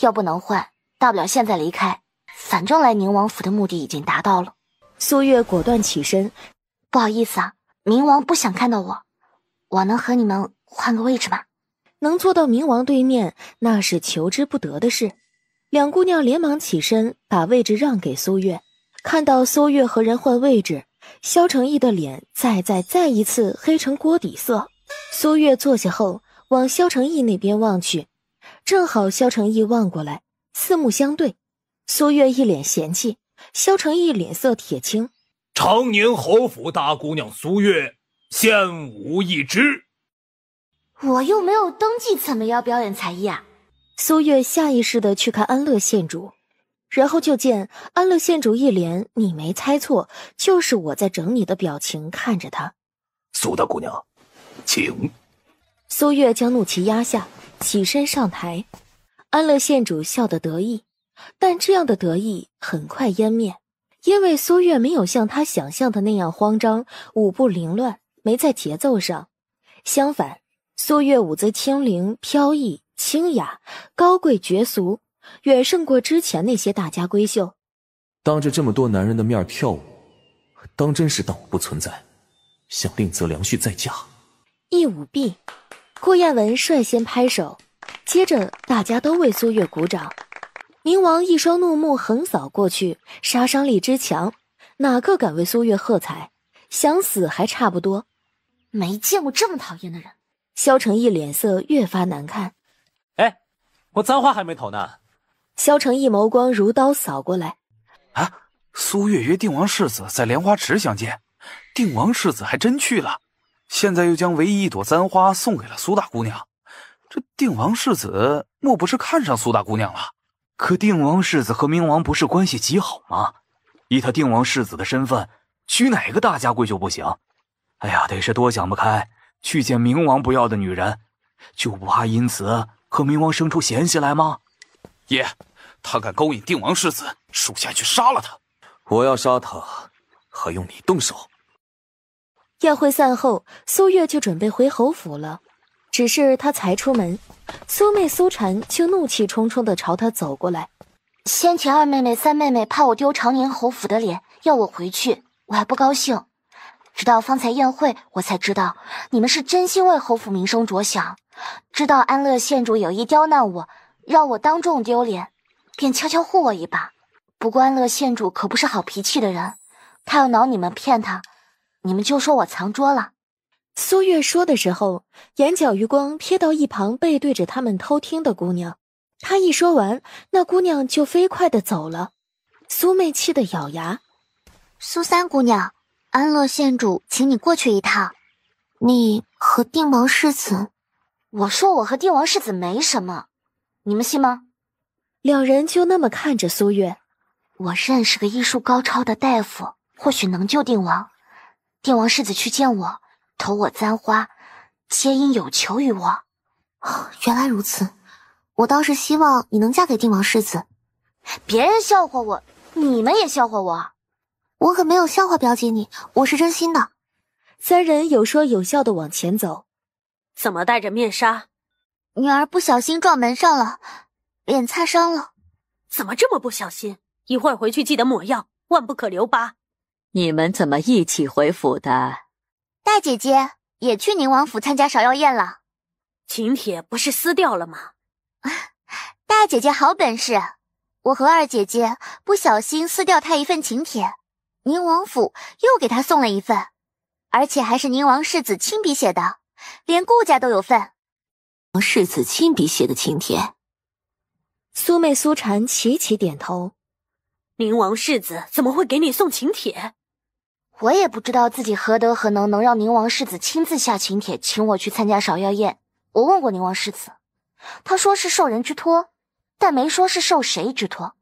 要不能换，大不了现在离开，反正来宁王府的目的已经达到了。苏月果断起身。不好意思啊，冥王不想看到我，我能和你们换个位置吗？能坐到冥王对面，那是求之不得的事。两姑娘连忙起身，把位置让给苏月。看到苏月和人换位置，萧承义的脸再一次黑成锅底色。苏月坐下后，往萧承义那边望去，正好萧承义望过来，四目相对。苏月一脸嫌弃，萧承义脸色铁青。长宁侯府大姑娘苏月，献舞一支。我又没有登记，怎么要表演才艺啊？苏月下意识地去看安乐县主，然后就见安乐县主一脸你没猜错，就是我在整你的表情看着他。苏大姑娘，请。苏月将怒气压下，起身上台。安乐县主笑得得意，但这样的得意很快湮灭，因为苏月没有像他想象的那样慌张，舞步凌乱，没在节奏上。相反，苏月舞姿轻灵飘逸清雅，高贵绝俗，远胜过之前那些大家闺秀。当着这么多男人的面跳舞，当真是当我不存在，想另择良婿再嫁。一舞毕，顾燕文率先拍手，接着大家都为苏月鼓掌。冥王一双怒目横扫过去，杀伤力之强，哪个敢为苏月喝彩？想死还差不多。没见过这么讨厌的人。萧承义脸色越发难看。哎，我簪花还没投呢。萧承义眸光如刀扫过来。啊，苏月约定王世子在莲花池相见，定王世子还真去了，现在又将唯一一朵簪花送给了苏大姑娘。这定王世子莫不是看上苏大姑娘了？可定王世子和冥王不是关系极好吗？以他定王世子的身份，娶哪个大家闺秀不行？哎呀，得是多想不开，去见冥王不要的女人，就不怕因此和冥王生出嫌隙来吗？爷，他敢勾引定王世子，属下去杀了他。我要杀他，还用你动手？宴会散后，苏月就准备回侯府了。只是他才出门，苏妹苏婵就怒气冲冲地朝他走过来。先前二妹妹三妹妹怕我丢长宁侯府的脸，要我回去，我还不高兴。直到方才宴会，我才知道你们是真心为侯府名声着想，知道安乐县主有意刁难我，让我当众丢脸，便悄悄护我一把。不过安乐县主可不是好脾气的人，他要恼你们骗他，你们就说我藏拙了。苏月说的时候，眼角余光瞥到一旁背对着他们偷听的姑娘，他一说完，那姑娘就飞快地走了。苏妹气得咬牙：苏三姑娘，安乐县主请你过去一趟。你和定王世子？我说我和定王世子没什么，你们信吗？两人就那么看着苏月。我认识个医术高超的大夫，或许能救定王。定王世子去见我，投我簪花，皆因有求于我。原来如此，我倒是希望你能嫁给定王世子。别人笑话我，你们也笑话我。我可没有笑话表姐你，我是真心的。三人有说有笑的往前走。怎么戴着面纱？女儿不小心撞门上了，脸擦伤了。怎么这么不小心？一会儿回去记得抹药，万不可留疤。你们怎么一起回府的？大姐姐也去宁王府参加芍药宴了。请帖不是撕掉了吗？大姐姐好本事，我和二姐姐不小心撕掉她一份请帖，宁王府又给她送了一份，而且还是宁王世子亲笔写的，连顾家都有份。世子亲笔写的请帖。苏妹苏婵齐齐点头。宁王世子怎么会给你送请帖？我也不知道自己何德何能，能让宁王世子亲自下请帖请我去参加芍药宴。我问过宁王世子，他说是受人之托，但没说是受谁之托。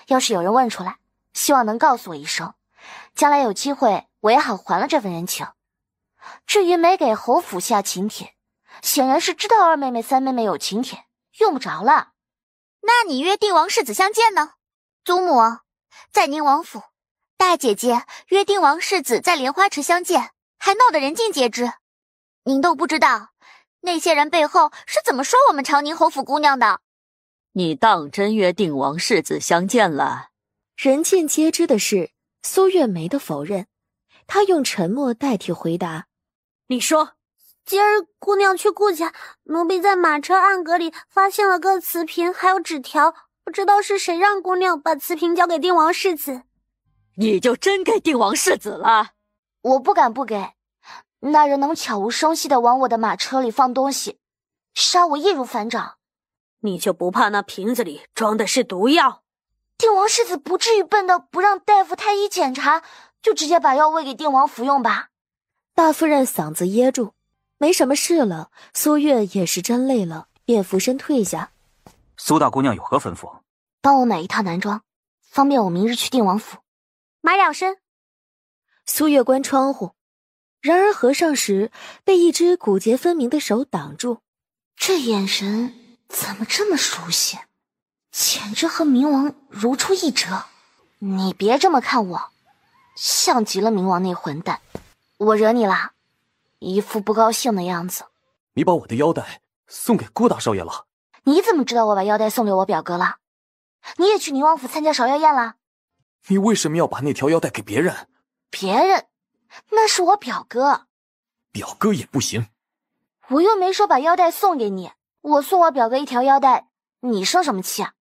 要是有人问出来，希望能告诉我一声，将来有机会我也好还了这份人情。至于没给侯府下请帖，显然是知道二妹妹三妹妹有请帖，用不着了。那你约定王世子相见呢？祖母在宁王府，大姐姐约定王世子在莲花池相见，还闹得人尽皆知。您都不知道那些人背后是怎么说我们长宁侯府姑娘的。你当真约定王世子相见了？人尽皆知的事，苏月没得否认，她用沉默代替回答。你说，今儿姑娘去顾家，奴婢在马车暗格里发现了个瓷瓶，还有纸条，不知道是谁让姑娘把瓷瓶交给定王世子。你就真给定王世子了？我不敢不给，那人能悄无声息地往我的马车里放东西，杀我易如反掌。你就不怕那瓶子里装的是毒药？定王世子不至于笨到不让大夫太医检查，就直接把药喂给定王服用吧？大夫人嗓子噎住，没什么事了。苏月也是真累了，便俯身退下。苏大姑娘有何吩咐？帮我买一套男装，方便我明日去定王府。买2身。苏月关窗户，然而合上时被一只骨节分明的手挡住。这眼神怎么这么熟悉？简直和冥王如出一辙。你别这么看我，像极了冥王那混蛋。我惹你啦？一副不高兴的样子。你把我的腰带送给顾大少爷了？你怎么知道我把腰带送给我表哥了？你也去宁王府参加芍药宴了？你为什么要把那条腰带给别人？别人？那是我表哥。表哥也不行。我又没说把腰带送给你，我送我表哥一条腰带，你生什么气啊？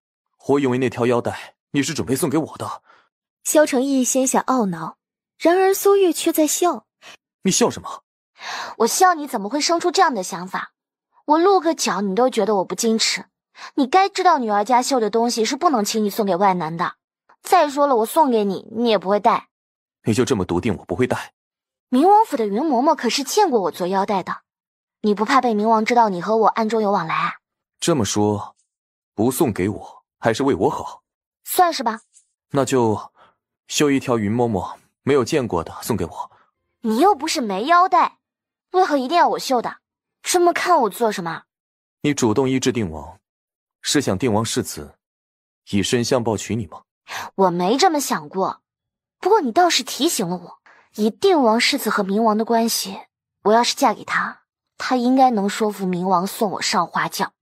我以为那条腰带你是准备送给我的。萧承义心下懊恼，然而苏月却在笑。你笑什么？我笑你怎么会生出这样的想法？我露个脚你都觉得我不矜持，你该知道女儿家绣的东西是不能轻易送给外男的。再说了，我送给你，你也不会戴。你就这么笃定我不会戴？冥王府的云嬷嬷可是见过我做腰带的，你不怕被冥王知道你和我暗中有往来啊？这么说，不送给我还是为我好？算是吧。那就绣一条云嬷嬷没有见过的送给我。你又不是没腰带，为何一定要我绣的？这么看我做什么？你主动医治定王，是想定王世子以身相报娶你吗？我没这么想过，不过你倒是提醒了我。以定王世子和冥王的关系，我要是嫁给他，他应该能说服冥王送我上花轿。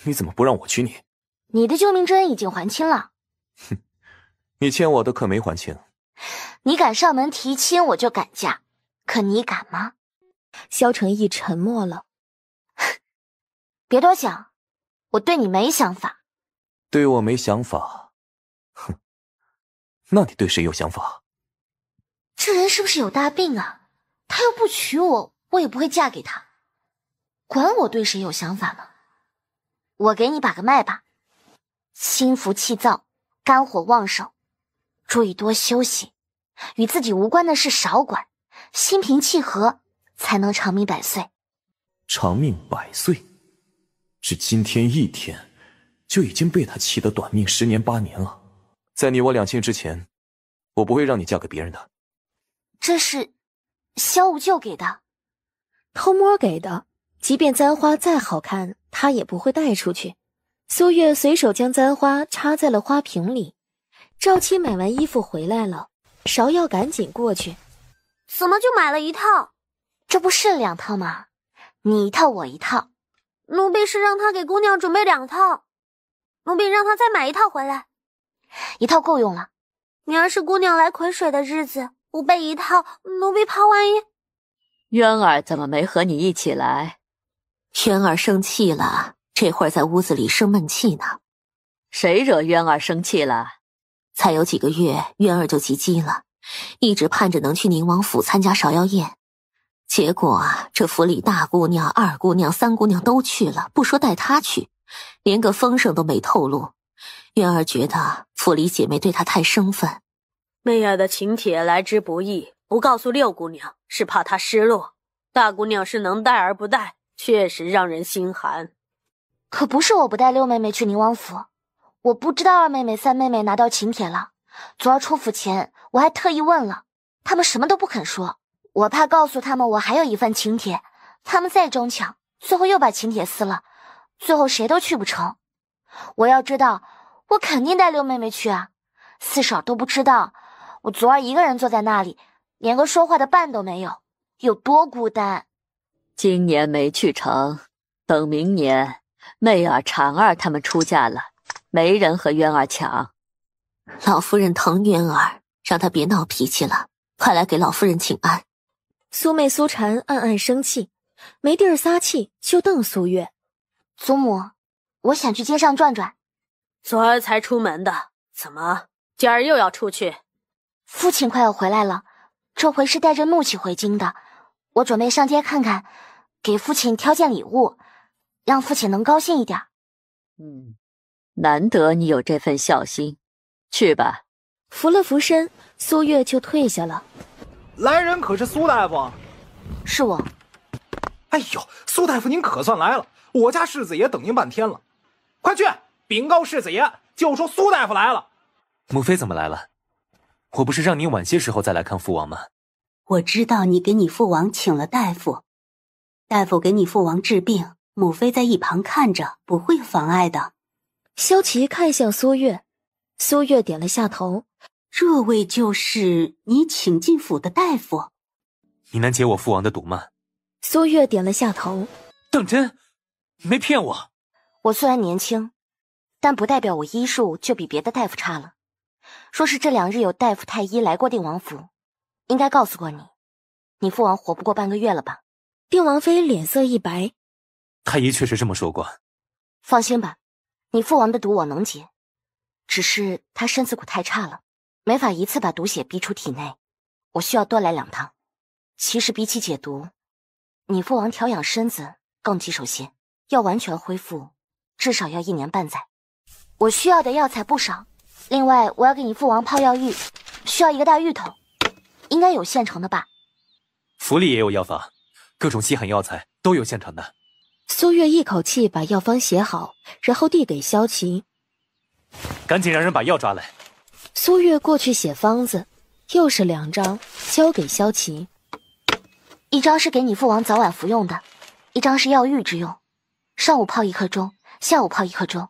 你怎么不让我娶你？你的救命之恩已经还清了。哼，你欠我的可没还清。你敢上门提亲，我就敢嫁。可你敢吗？萧承义沉默了。别多想，我对你没想法。对我没想法？哼，那你对谁有想法？这人是不是有大病啊？他又不娶我，我也不会嫁给他。管我对谁有想法呢？我给你把个脉吧。心浮气躁，肝火旺盛，注意多休息，与自己无关的事少管，心平气和，才能长命百岁。长命百岁？只今天一天，就已经被他气得短命10年8年了。在你我两清之前，我不会让你嫁给别人的。这是萧无咎给的，偷摸给的，即便簪花再好看，他也不会带出去。苏月随手将簪花插在了花瓶里。赵七买完衣服回来了，芍药赶紧过去。怎么就买了一套？这不是2套吗？你一套我一套。奴婢是让他给姑娘准备2套，奴婢让他再买1套回来。1套够用了。明儿是姑娘来癸水的日子，不备1套，奴婢怕万一。渊儿怎么没和你一起来？渊儿生气了，这会儿在屋子里生闷气呢。谁惹渊儿生气了？才有几个月，渊儿就及笄了，一直盼着能去宁王府参加芍药宴。结果啊，这府里大姑娘、2姑娘、3姑娘都去了，不说带她去，连个风声都没透露。渊儿觉得府里姐妹对她太生分。媚儿的请帖来之不易，不告诉6姑娘是怕她失落，大姑娘是能带而不带，确实让人心寒。可不是我不带6妹妹去宁王府，我不知道2妹妹、3妹妹拿到请帖了。昨儿出府前我还特意问了，他们什么都不肯说。我怕告诉他们我还有一份请帖，他们再争抢，最后又把请帖撕了，最后谁都去不成。我要知道，我肯定带6妹妹去啊。四嫂都不知道，我昨儿一个人坐在那里，连个说话的伴都没有，有多孤单。今年没去成，等明年媚儿、婵儿他们出嫁了，没人和渊儿抢。老夫人疼渊儿，让她别闹脾气了，快来给老夫人请安。苏妹苏婵暗暗生气，没地儿撒气，就瞪苏月。祖母，我想去街上转转。昨儿才出门的，怎么今儿又要出去？父亲快要回来了，这回是带着怒气回京的。我准备上街看看，给父亲挑件礼物，让父亲能高兴一点。难得你有这份孝心，去吧。扶了扶身，苏月就退下了。来人可是苏大夫？是我。哎呦，苏大夫您可算来了，我家世子爷等您半天了，快去禀告世子爷，就说苏大夫来了。母妃怎么来了？我不是让你晚些时候再来看父王吗？我知道你给你父王请了大夫，大夫给你父王治病，母妃在一旁看着，不会妨碍的。萧琪看向苏月，苏月点了下头。这位就是你请进府的大夫？你能解我父王的毒吗？苏月点了下头。当真？没骗我？我虽然年轻，但不代表我医术就比别的大夫差了。说是这2日有大夫太医来过定王府，应该告诉过你。你父王活不过半个月了吧？定王妃脸色一白。太医确实这么说过。放心吧，你父王的毒我能解，只是他身子骨太差了，没法一次把毒血逼出体内，我需要多来2趟。其实比起解毒，你父王调养身子更棘手些，要完全恢复至少要1年半载。我需要的药材不少，另外我要给你父王泡药浴，需要1个大浴桶，应该有现成的吧？府里也有药房，各种稀罕药材都有现成的。苏月一口气把药方写好，然后递给萧琪。赶紧让人把药抓来。苏月过去写方子，又是2张，交给萧琪。1张是给你父王早晚服用的，1张是药浴之用，上午泡1刻钟，下午泡1刻钟，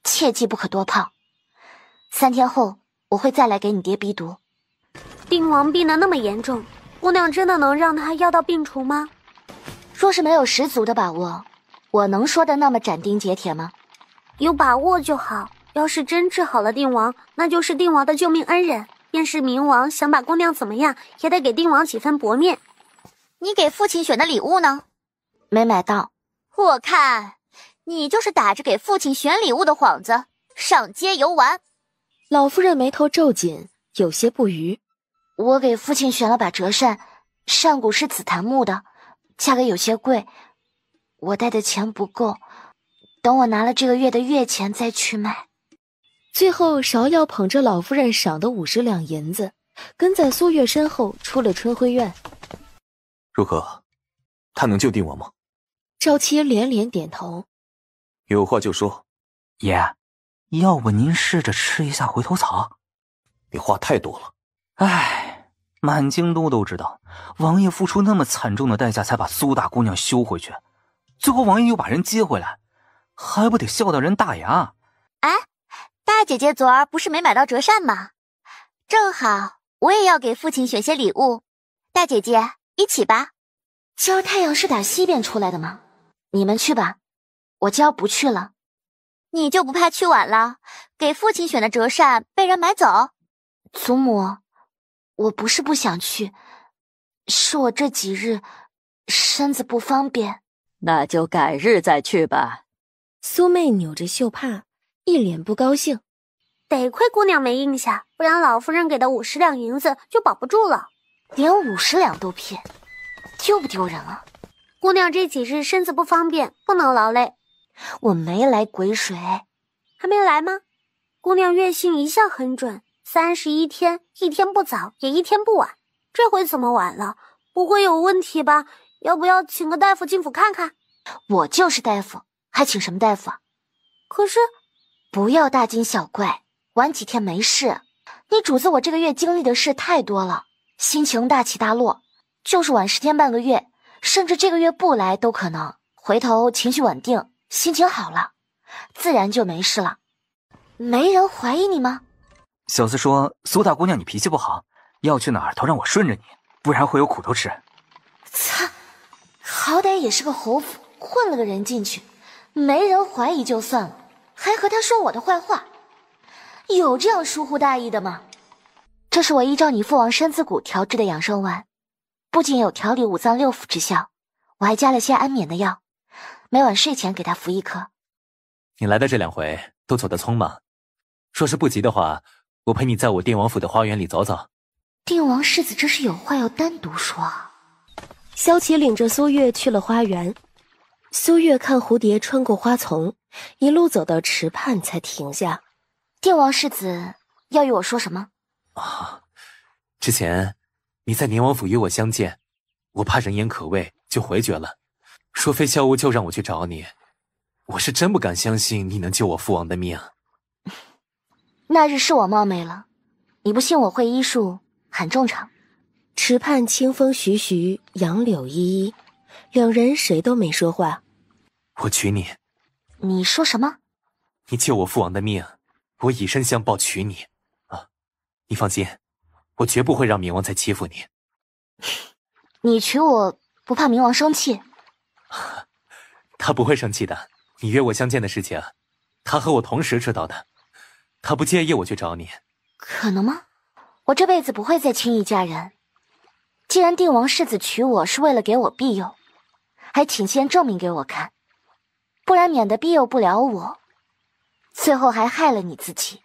切记不可多泡。3天后我会再来给你叠鼻毒。定王病得那么严重，姑娘真的能让他药到病除吗？若是没有十足的把握，我能说的那么斩钉截铁吗？有把握就好。要是真治好了定王，那就是定王的救命恩人。便是冥王想把姑娘怎么样，也得给定王几分薄面。你给父亲选的礼物呢？没买到。我看你就是打着给父亲选礼物的幌子上街游玩。老夫人眉头皱紧，有些不愉。我给父亲选了把折扇，上古是紫檀木的，价格有些贵，我带的钱不够，等我拿了这个月的月钱再去买。最后芍药捧着老夫人赏的50两银子，跟在苏月身后出了春晖院。如何？他能救定王吗？赵七连连点头。有话就说。爷，要不您试着吃一下回头草？你话太多了。唉，满京都都知道，王爷付出那么惨重的代价才把苏大姑娘修回去，最后王爷又把人接回来，还不得笑到人大牙？哎，大姐姐昨儿不是没买到折扇吗？正好我也要给父亲选些礼物，大姐姐一起吧。今儿太阳是打西边出来的吗？你们去吧，我今儿不去了。你就不怕去晚了，给父亲选的折扇被人买走？祖母，我不是不想去，是我这几日身子不方便。那就改日再去吧。苏妹扭着袖帕，一脸不高兴。得亏姑娘没应下，不然老夫人给的50两银子就保不住了。连50两都骗，丢不丢人啊？姑娘这几日身子不方便，不能劳累。我没来癸水。还没来吗？姑娘月信一向很准，31天，一天不早也一天不晚。这回怎么晚了？不会有问题吧？要不要请个大夫进府看看？我就是大夫，还请什么大夫啊？可是不要大惊小怪，晚几天没事。你主子我这个月经历的事太多了，心情大起大落，就是晚10天半个月，甚至这个月不来都可能。回头情绪稳定，心情好了，自然就没事了。没人怀疑你吗？小厮说苏大姑娘你脾气不好，要去哪儿都让我顺着你，不然会有苦头吃。擦，好歹也是个侯府，混了个人进去，没人怀疑就算了，还和他说我的坏话，有这样疏忽大意的吗？这是我依照你父王身子骨调制的养生丸，不仅有调理5脏6腑之效，我还加了些安眠的药，每晚睡前给他服1颗。你来的这2回都走得匆忙，若是不急的话，我陪你在我定王府的花园里走走。定王世子这是有话要单独说啊。萧琪领着苏月去了花园，苏月看蝴蝶穿过花丛，一路走到池畔才停下。定王世子要与我说什么？之前你在宁王府与我相见，我怕人言可畏，就回绝了。若非萧无咎让我去找你，我是真不敢相信你能救我父王的命。那日是我冒昧了，你不信我会医术，很正常。池畔清风徐徐，杨柳依依，两人谁都没说话。我娶你。你说什么？你救我父王的命，我以身相报娶你。你放心，我绝不会让冥王再欺负你。你娶我不怕冥王生气？他不会生气的，你约我相见的事情，他和我同时知道的，他不介意我去找你。可能吗？我这辈子不会再轻易嫁人。既然定王世子娶我是为了给我庇佑，还请先证明给我看，不然免得庇佑不了我，最后还害了你自己。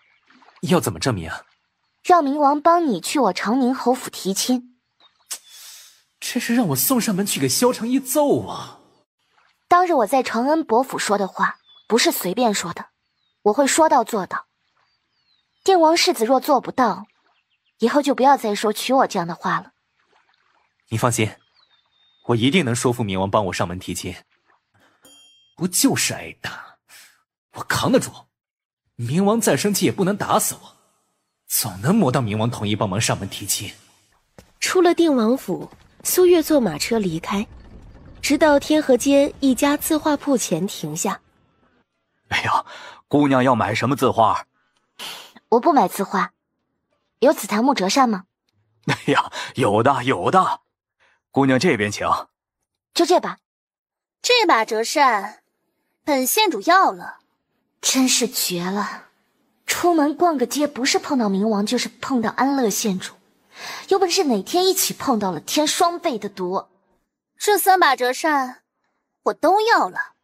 要怎么证明啊？让冥王帮你去我长宁侯府提亲。这是让我送上门去给萧承一揍啊！当日我在承恩伯府说的话，不是随便说的，我会说到做到。定王世子若做不到，以后就不要再说娶我这样的话了。你放心，我一定能说服冥王帮我上门提亲。我就是挨打，我扛得住。冥王再生气也不能打死我，总能磨到冥王同意帮忙上门提亲。出了定王府，苏月坐马车离开，直到天河街一家字画铺前停下。哎呀，姑娘要买什么字画？我不买字画。有紫檀木折扇吗？哎呀，有的有的。姑娘这边请。就这把。这把折扇，本县主要了，真是绝了！出门逛个街，不是碰到冥王，就是碰到安乐县主，有本事哪天一起碰到了，添双倍的毒。这3把折扇，我都要了。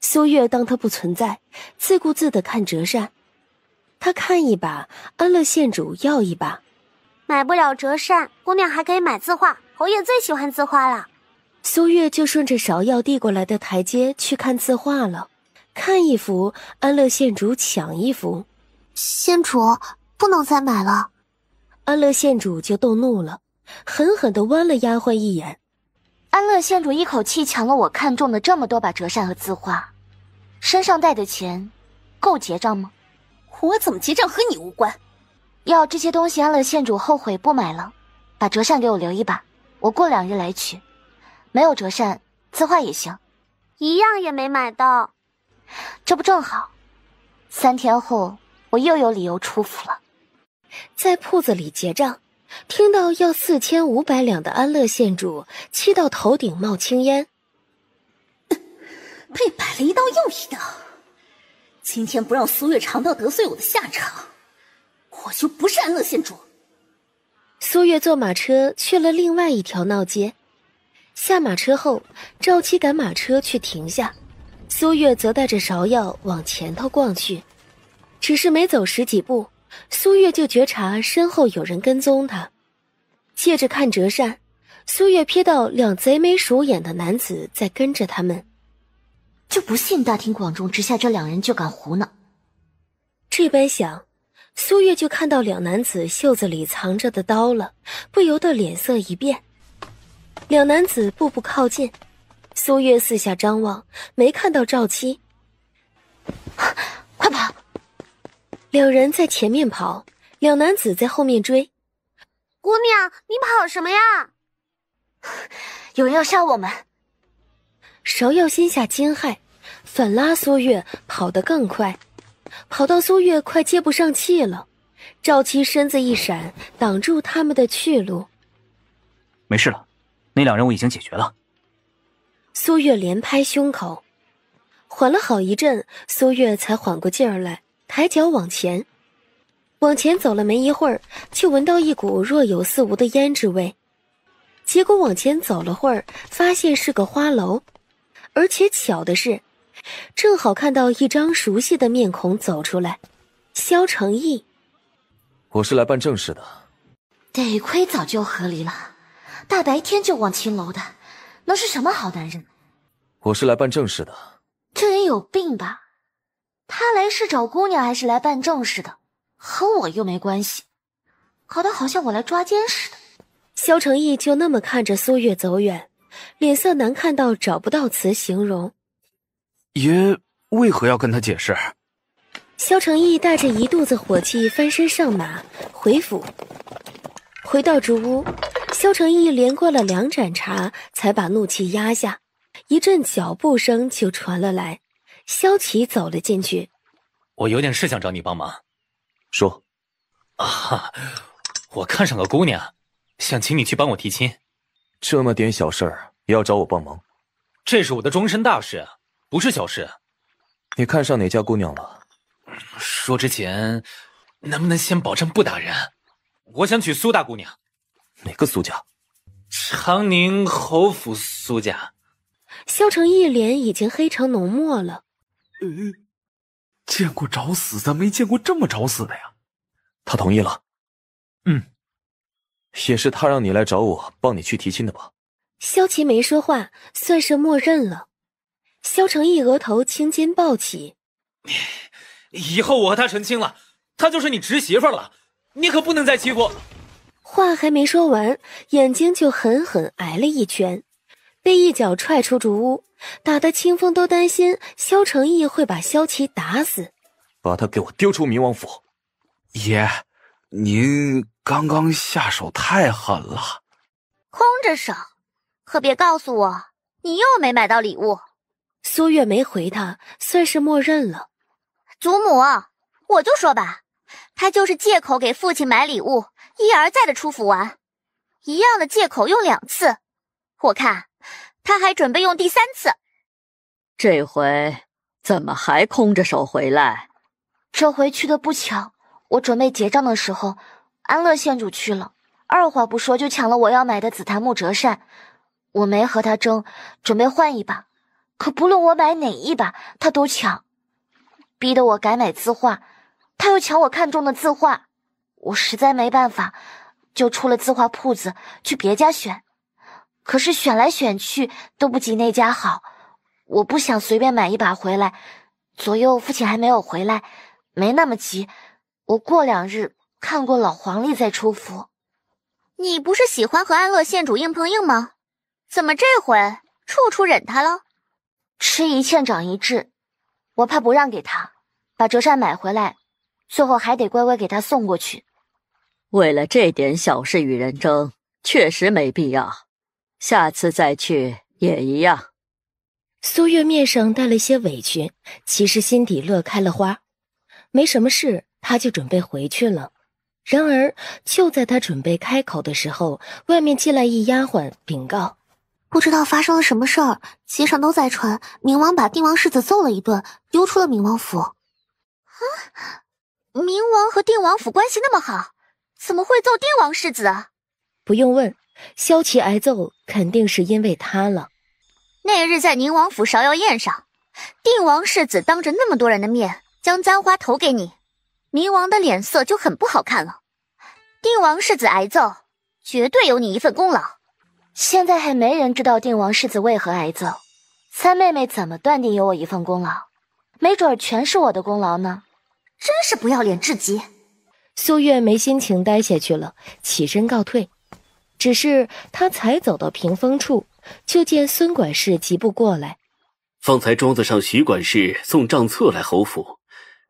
苏月当他不存在，自顾自地看折扇。他看一把，安乐县主要一把。买不了折扇，姑娘还可以买字画，侯爷最喜欢字画了。苏月就顺着芍药递过来的台阶去看字画了，看一幅，安乐县主抢一幅。县主，不能再买了。安乐县主就动怒了，狠狠地剜了丫鬟一眼。安乐县主一口气抢了我看中的这么多把折扇和字画，身上带的钱够结账吗？我怎么结账和你无关。要这些东西安乐县主后悔不买了，把折扇给我留一把，我过2日来取。没有折扇，字画也行。一样也没买到。这不正好，3天后我又有理由出府了。在铺子里结账，听到要4500两的安乐县主气到头顶冒青烟。被摆了一刀又一刀，今天不让苏月尝到得罪我的下场，我就不是安乐县主。苏月坐马车去了另外一条闹街，下马车后，赵七赶马车去停下，苏月则带着芍药往前头逛去。只是没走10几步，苏月就觉察身后有人跟踪他。借着看折扇，苏月瞥到2贼眉鼠眼的男子在跟着他们。就不信大庭广众之下这2人就敢胡闹。这般想，苏月就看到2男子袖子里藏着的刀了，不由得脸色一变。2男子步步靠近，苏月四下张望，没看到赵七。快跑！2人在前面跑，2男子在后面追。姑娘，你跑什么呀？有人要杀我们！芍药心下惊骇，反拉苏月跑得更快，跑到苏月快接不上气了。赵七身子一闪，挡住他们的去路。没事了，那2人我已经解决了。苏月连拍胸口，缓了好一阵，苏月才缓过劲儿来，抬脚往前。往前走了没一会儿，就闻到一股若有似无的胭脂味。结果往前走了会儿，发现是个花楼，而且巧的是，正好看到一张熟悉的面孔走出来，萧承义。我是来办正事的。得亏早就和离了，大白天就往青楼的，能是什么好男人？我是来办正事的。这人有病吧？他来是找姑娘还是来办正事的？和我又没关系，搞得好像我来抓奸似的。萧承义就那么看着苏月走远，脸色难看到找不到词形容。爷为何要跟他解释？萧承义带着一肚子火气翻身上马回府。回到竹屋，萧承义连过了2盏茶，才把怒气压下。一阵脚步声就传了来，萧琪走了进去。我有点事想找你帮忙。说。啊，我看上个姑娘，想请你去帮我提亲。这么点小事儿也要找我帮忙？这是我的终身大事，不是小事。你看上哪家姑娘了？说之前，能不能先保证不打人？我想娶苏大姑娘。哪个苏家？长宁侯府苏家。萧承义脸已经黑成浓墨了。见过找死的，没见过这么找死的呀。他同意了。也是他让你来找我，帮你去提亲的吧？萧琪没说话，算是默认了。萧承义额头青筋暴起。以后我和他成亲了，他就是你侄媳妇了，你可不能再欺负。话还没说完，眼睛就狠狠挨了一拳，被一脚踹出竹屋，打得清风都担心萧承义会把萧琪打死。把他给我丢出冥王府。爷，您刚刚下手太狠了。空着手，可别告诉我你又没买到礼物。苏月没回他，算是默认了。祖母，我就说吧，他就是借口给父亲买礼物，一而再的出府玩，一样的借口用2次，我看他还准备用第3次。这回怎么还空着手回来？这回去的不巧，我准备结账的时候，安乐县主去了，二话不说就抢了我要买的紫檀木折扇。我没和他争，准备换一把，可不论我买哪一把，他都抢，逼得我改买字画，他又抢我看中的字画，我实在没办法，就出了字画铺子去别家选。可是选来选去都不及那家好，我不想随便买一把回来，左右父亲还没有回来，没那么急，我过2日看过老黄历再出府。你不是喜欢和安乐县主硬碰硬吗？怎么这回处处忍他了？吃一堑长一智，我怕不让给他，把折扇买回来，最后还得乖乖给他送过去。为了这点小事与人争，确实没必要，下次再去也一样。苏月面上带了些委屈，其实心底乐开了花。没什么事，他就准备回去了。然而就在他准备开口的时候，外面进来一丫鬟禀告，不知道发生了什么事儿，街上都在传冥王把定王世子揍了一顿，丢出了冥王府。冥王和定王府关系那么好，怎么会揍定王世子啊？不用问，萧齐挨揍肯定是因为他了。那日在宁王府芍药宴上，定王世子当着那么多人的面将簪花投给你，冥王的脸色就很不好看了。定王世子挨揍，绝对有你一份功劳。现在还没人知道定王世子为何挨揍，三妹妹怎么断定有我一份功劳？没准全是我的功劳呢。真是不要脸至极。苏月没心情待下去了，起身告退。只是他才走到屏风处，就见孙管事急步过来。方才庄子上徐管事送账册来侯府，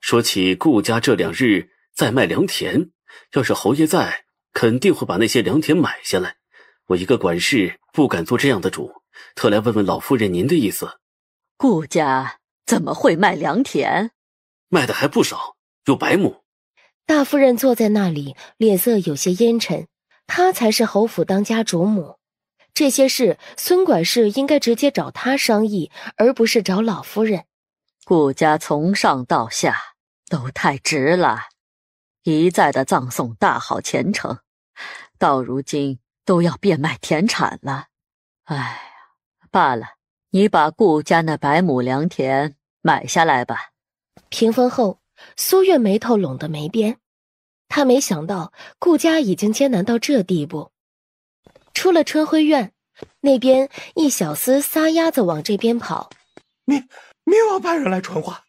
说起顾家这2日在卖良田，要是侯爷在，肯定会把那些良田买下来。我一个管事不敢做这样的主，特来问问老夫人您的意思。顾家怎么会卖良田？卖的还不少，有100亩。大夫人坐在那里，脸色有些阴沉。她才是侯府当家主母，这些事孙管事应该直接找她商议，而不是找老夫人。顾家从上到下都太直了，一再的葬送大好前程，到如今都要变卖田产了。哎呀，罢了，你把顾家那100亩良田买下来吧。屏风后，苏月眉头拢得没边。他没想到顾家已经艰难到这地步。出了春晖院，那边一小厮撒丫子往这边跑。冥王派人来传话，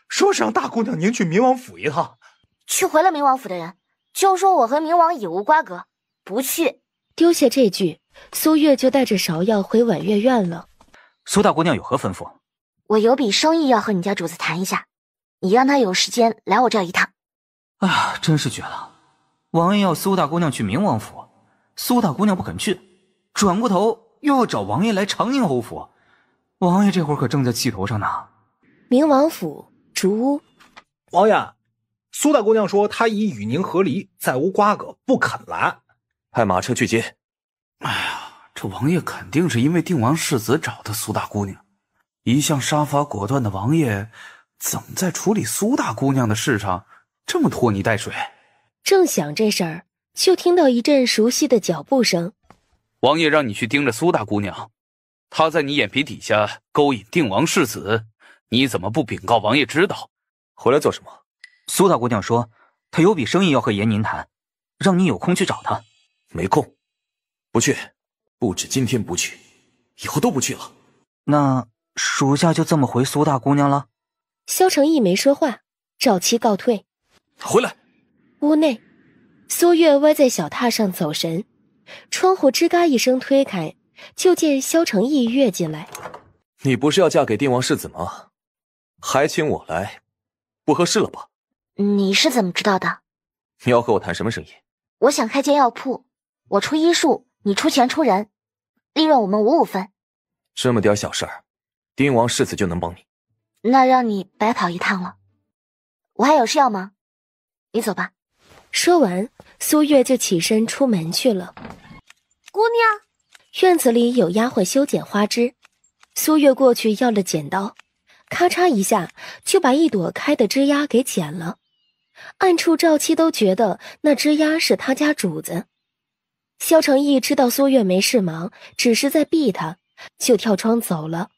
说是让大姑娘您去冥王府一趟。去回了冥王府的人就说我和冥王已无瓜葛，不去。丢下这句，苏月就带着芍药回婉月院了。苏大姑娘有何吩咐？我有笔生意要和你家主子谈一下，你让他有时间来我这一趟。哎呀，真是绝了！王爷要苏大姑娘去冥王府，苏大姑娘不肯去，转过头又要找王爷来长宁侯府。王爷这会儿可正在气头上呢。冥王府竹屋，王爷，苏大姑娘说她已与您和离，再无瓜葛，不肯来。派马车去接。哎呀，这王爷肯定是因为定王世子找的苏大姑娘。一向杀伐果断的王爷，怎么在处理苏大姑娘的事上这么拖泥带水？正想这事儿，就听到一阵熟悉的脚步声。王爷让你去盯着苏大姑娘，她在你眼皮底下勾引定王世子，你怎么不禀告王爷知道？回来做什么？苏大姑娘说她有笔生意要和爷您谈，让你有空去找她。没空，不去。不止今天不去，以后都不去了。那属下就这么回苏大姑娘了。萧承义没说话，赵七告退。回来。屋内，苏月歪在小榻上走神，窗户吱嘎一声推开，就见萧承义跃进来。你不是要嫁给定王世子吗？还请我来，不合适了吧？你是怎么知道的？你要和我谈什么生意？我想开间药铺，我出医术，你出钱出人，利润我们5-5分。这么点小事儿，定王世子就能帮你？那让你白跑一趟了。我还有事要忙，你走吧。说完，苏月就起身出门去了。姑娘，院子里有丫鬟修剪花枝，苏月过去要了剪刀，咔嚓一下就把一朵开的枝丫给剪了。暗处赵七都觉得那枝丫是他家主子。萧承义知道苏月没事忙，只是在避他，就跳窗走了。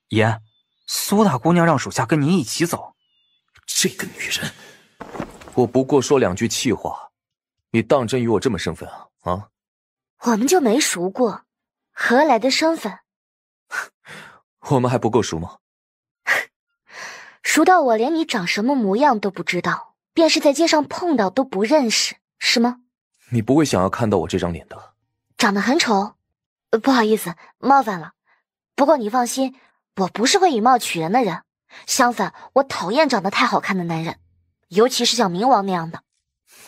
爷，苏大姑娘让属下跟您一起走。这个女人，我不过说2句气话，你当真与我这么生分啊？啊？我们就没熟过，何来的身份？我们还不够熟吗？熟到我连你长什么模样都不知道，便是在街上碰到都不认识，是吗？你不会想要看到我这张脸的。长得很丑，不好意思，冒犯了。不过你放心，我不是会以貌取人的人，相反，我讨厌长得太好看的男人，尤其是像冥王那样的。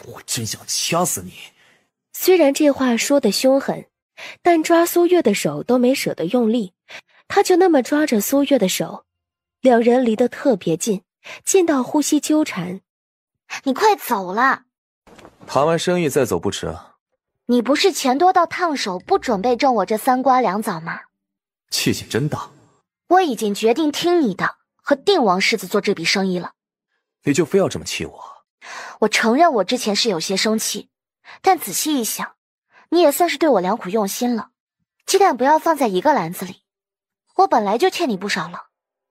我真想掐死你。虽然这话说得凶狠，但抓苏月的手都没舍得用力，他就那么抓着苏月的手，两人离得特别近，近到呼吸纠缠。你快走啦！谈完生意再走不迟啊。你不是钱多到烫手，不准备挣我这3瓜2枣吗？气性真大。我已经决定听你的，和定王世子做这笔生意了。你就非要这么气我？我承认我之前是有些生气，但仔细一想，你也算是对我良苦用心了。鸡蛋不要放在一个篮子里，我本来就欠你不少了，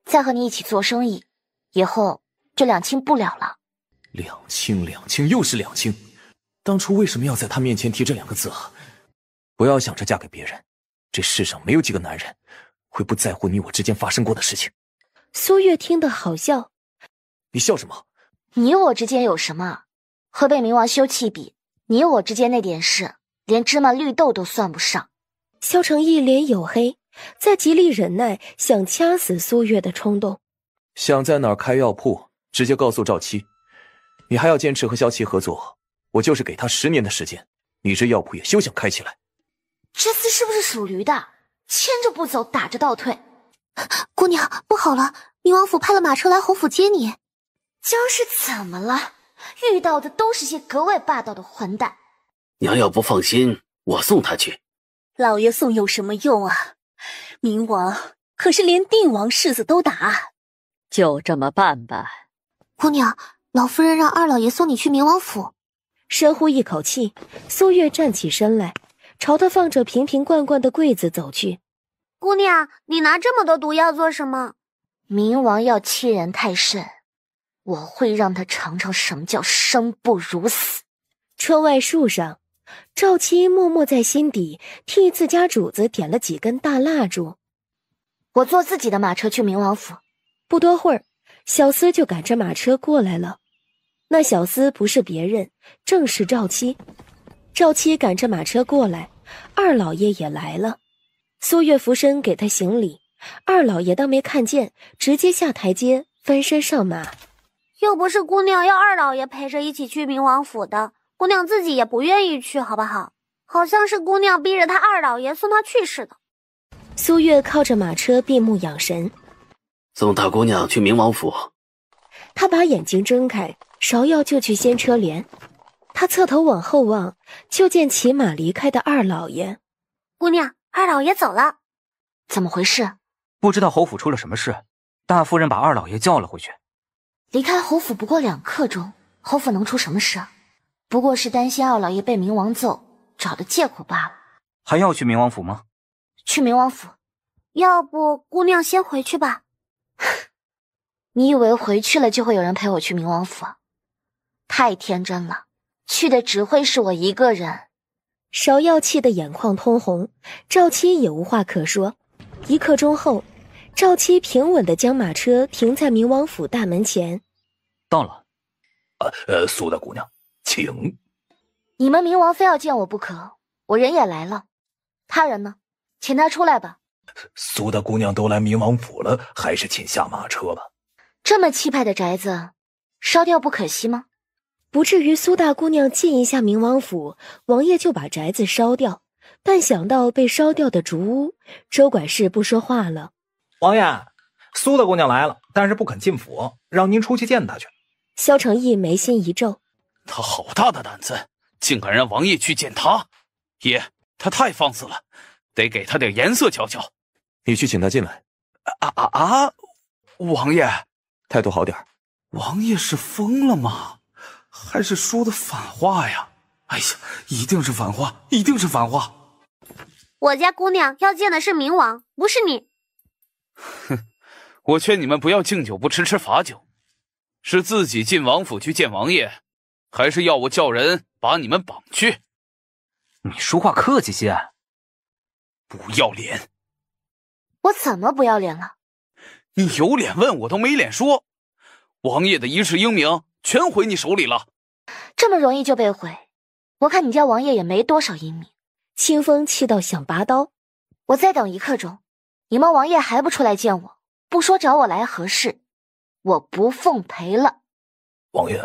再和你一起做生意，以后就两清不了了。两清又是两清，当初为什么要在他面前提这2个字啊？不要想着嫁给别人，这世上没有几个男人会不在乎你我之间发生过的事情。苏月听得好笑。你笑什么？你我之间有什么？和被冥王休弃比，你我之间那点事，连芝麻绿豆都算不上。萧承义脸黝黑，在极力忍耐想掐死苏月的冲动。想在哪儿开药铺，直接告诉赵七。你还要坚持和萧七合作，我就是给他10年的时间，你这药铺也休想开起来。这厮是不是属驴的？牵着不走，打着倒退。姑娘，不好了，冥王府派了马车来侯府接你。今儿是怎么了？遇到的都是些格外霸道的混蛋。娘要不放心，我送他去。老爷送有什么用啊？冥王可是连定王世子都打。就这么办吧。姑娘，老夫人让二老爷送你去冥王府。深呼一口气，苏月站起身来，朝他放着瓶瓶罐罐的柜子走去。姑娘，你拿这么多毒药做什么？冥王要欺人太甚，我会让他尝尝什么叫生不如死。窗外树上，赵七默默在心底替自家主子点了几根大蜡烛。我坐自己的马车去冥王府。不多会儿，小厮就赶着马车过来了。那小厮不是别人，正是赵七。赵七赶着马车过来，二老爷也来了。苏月俯身给他行礼，二老爷当没看见，直接下台阶翻身上马。又不是姑娘要二老爷陪着一起去冥王府的，姑娘自己也不愿意去，好不好？好像是姑娘逼着他二老爷送她去似的。苏月靠着马车闭目养神。送大姑娘去冥王府。他把眼睛睁开，芍药就去掀车帘。他侧头往后望，就见骑马离开的二老爷。姑娘，二老爷走了。怎么回事？不知道侯府出了什么事，大夫人把二老爷叫了回去。离开侯府不过2刻钟，侯府能出什么事啊？不过是担心二老爷被冥王揍，找的借口罢了。还要去冥王府吗？去冥王府。要不姑娘先回去吧。你以为回去了就会有人陪我去冥王府啊？太天真了，去的只会是我一个人。芍药气得眼眶通红，赵七也无话可说。1刻钟后，赵七平稳地将马车停在冥王府大门前。到了。苏大姑娘，请。你们冥王非要见我不可，我人也来了。他人呢？请他出来吧。苏大姑娘都来冥王府了，还是请下马车吧。这么气派的宅子，烧掉不可惜吗？不至于苏大姑娘进一下冥王府，王爷就把宅子烧掉。但想到被烧掉的竹屋，周管事不说话了。王爷，苏大姑娘来了，但是不肯进府，让您出去见她去。萧承义眉心一皱，他好大的胆子，竟敢让王爷去见他！爷，他太放肆了，得给他点颜色瞧瞧。你去请他进来。王爷，态度好点。王爷是疯了吗？还是说的反话呀？哎呀，一定是反话，一定是反话。我家姑娘要见的是冥王，不是你。哼，我劝你们不要敬酒不吃吃罚酒，是自己进王府去见王爷，还是要我叫人把你们绑去？你说话客气些。不要脸！我怎么不要脸了？你有脸问，我都没脸说。王爷的一世英名全毁你手里了。这么容易就被毁？我看你家王爷也没多少英名。清风气到想拔刀。我再等1刻钟，你们王爷还不出来见我，不说找我来何事？我不奉陪了。王爷，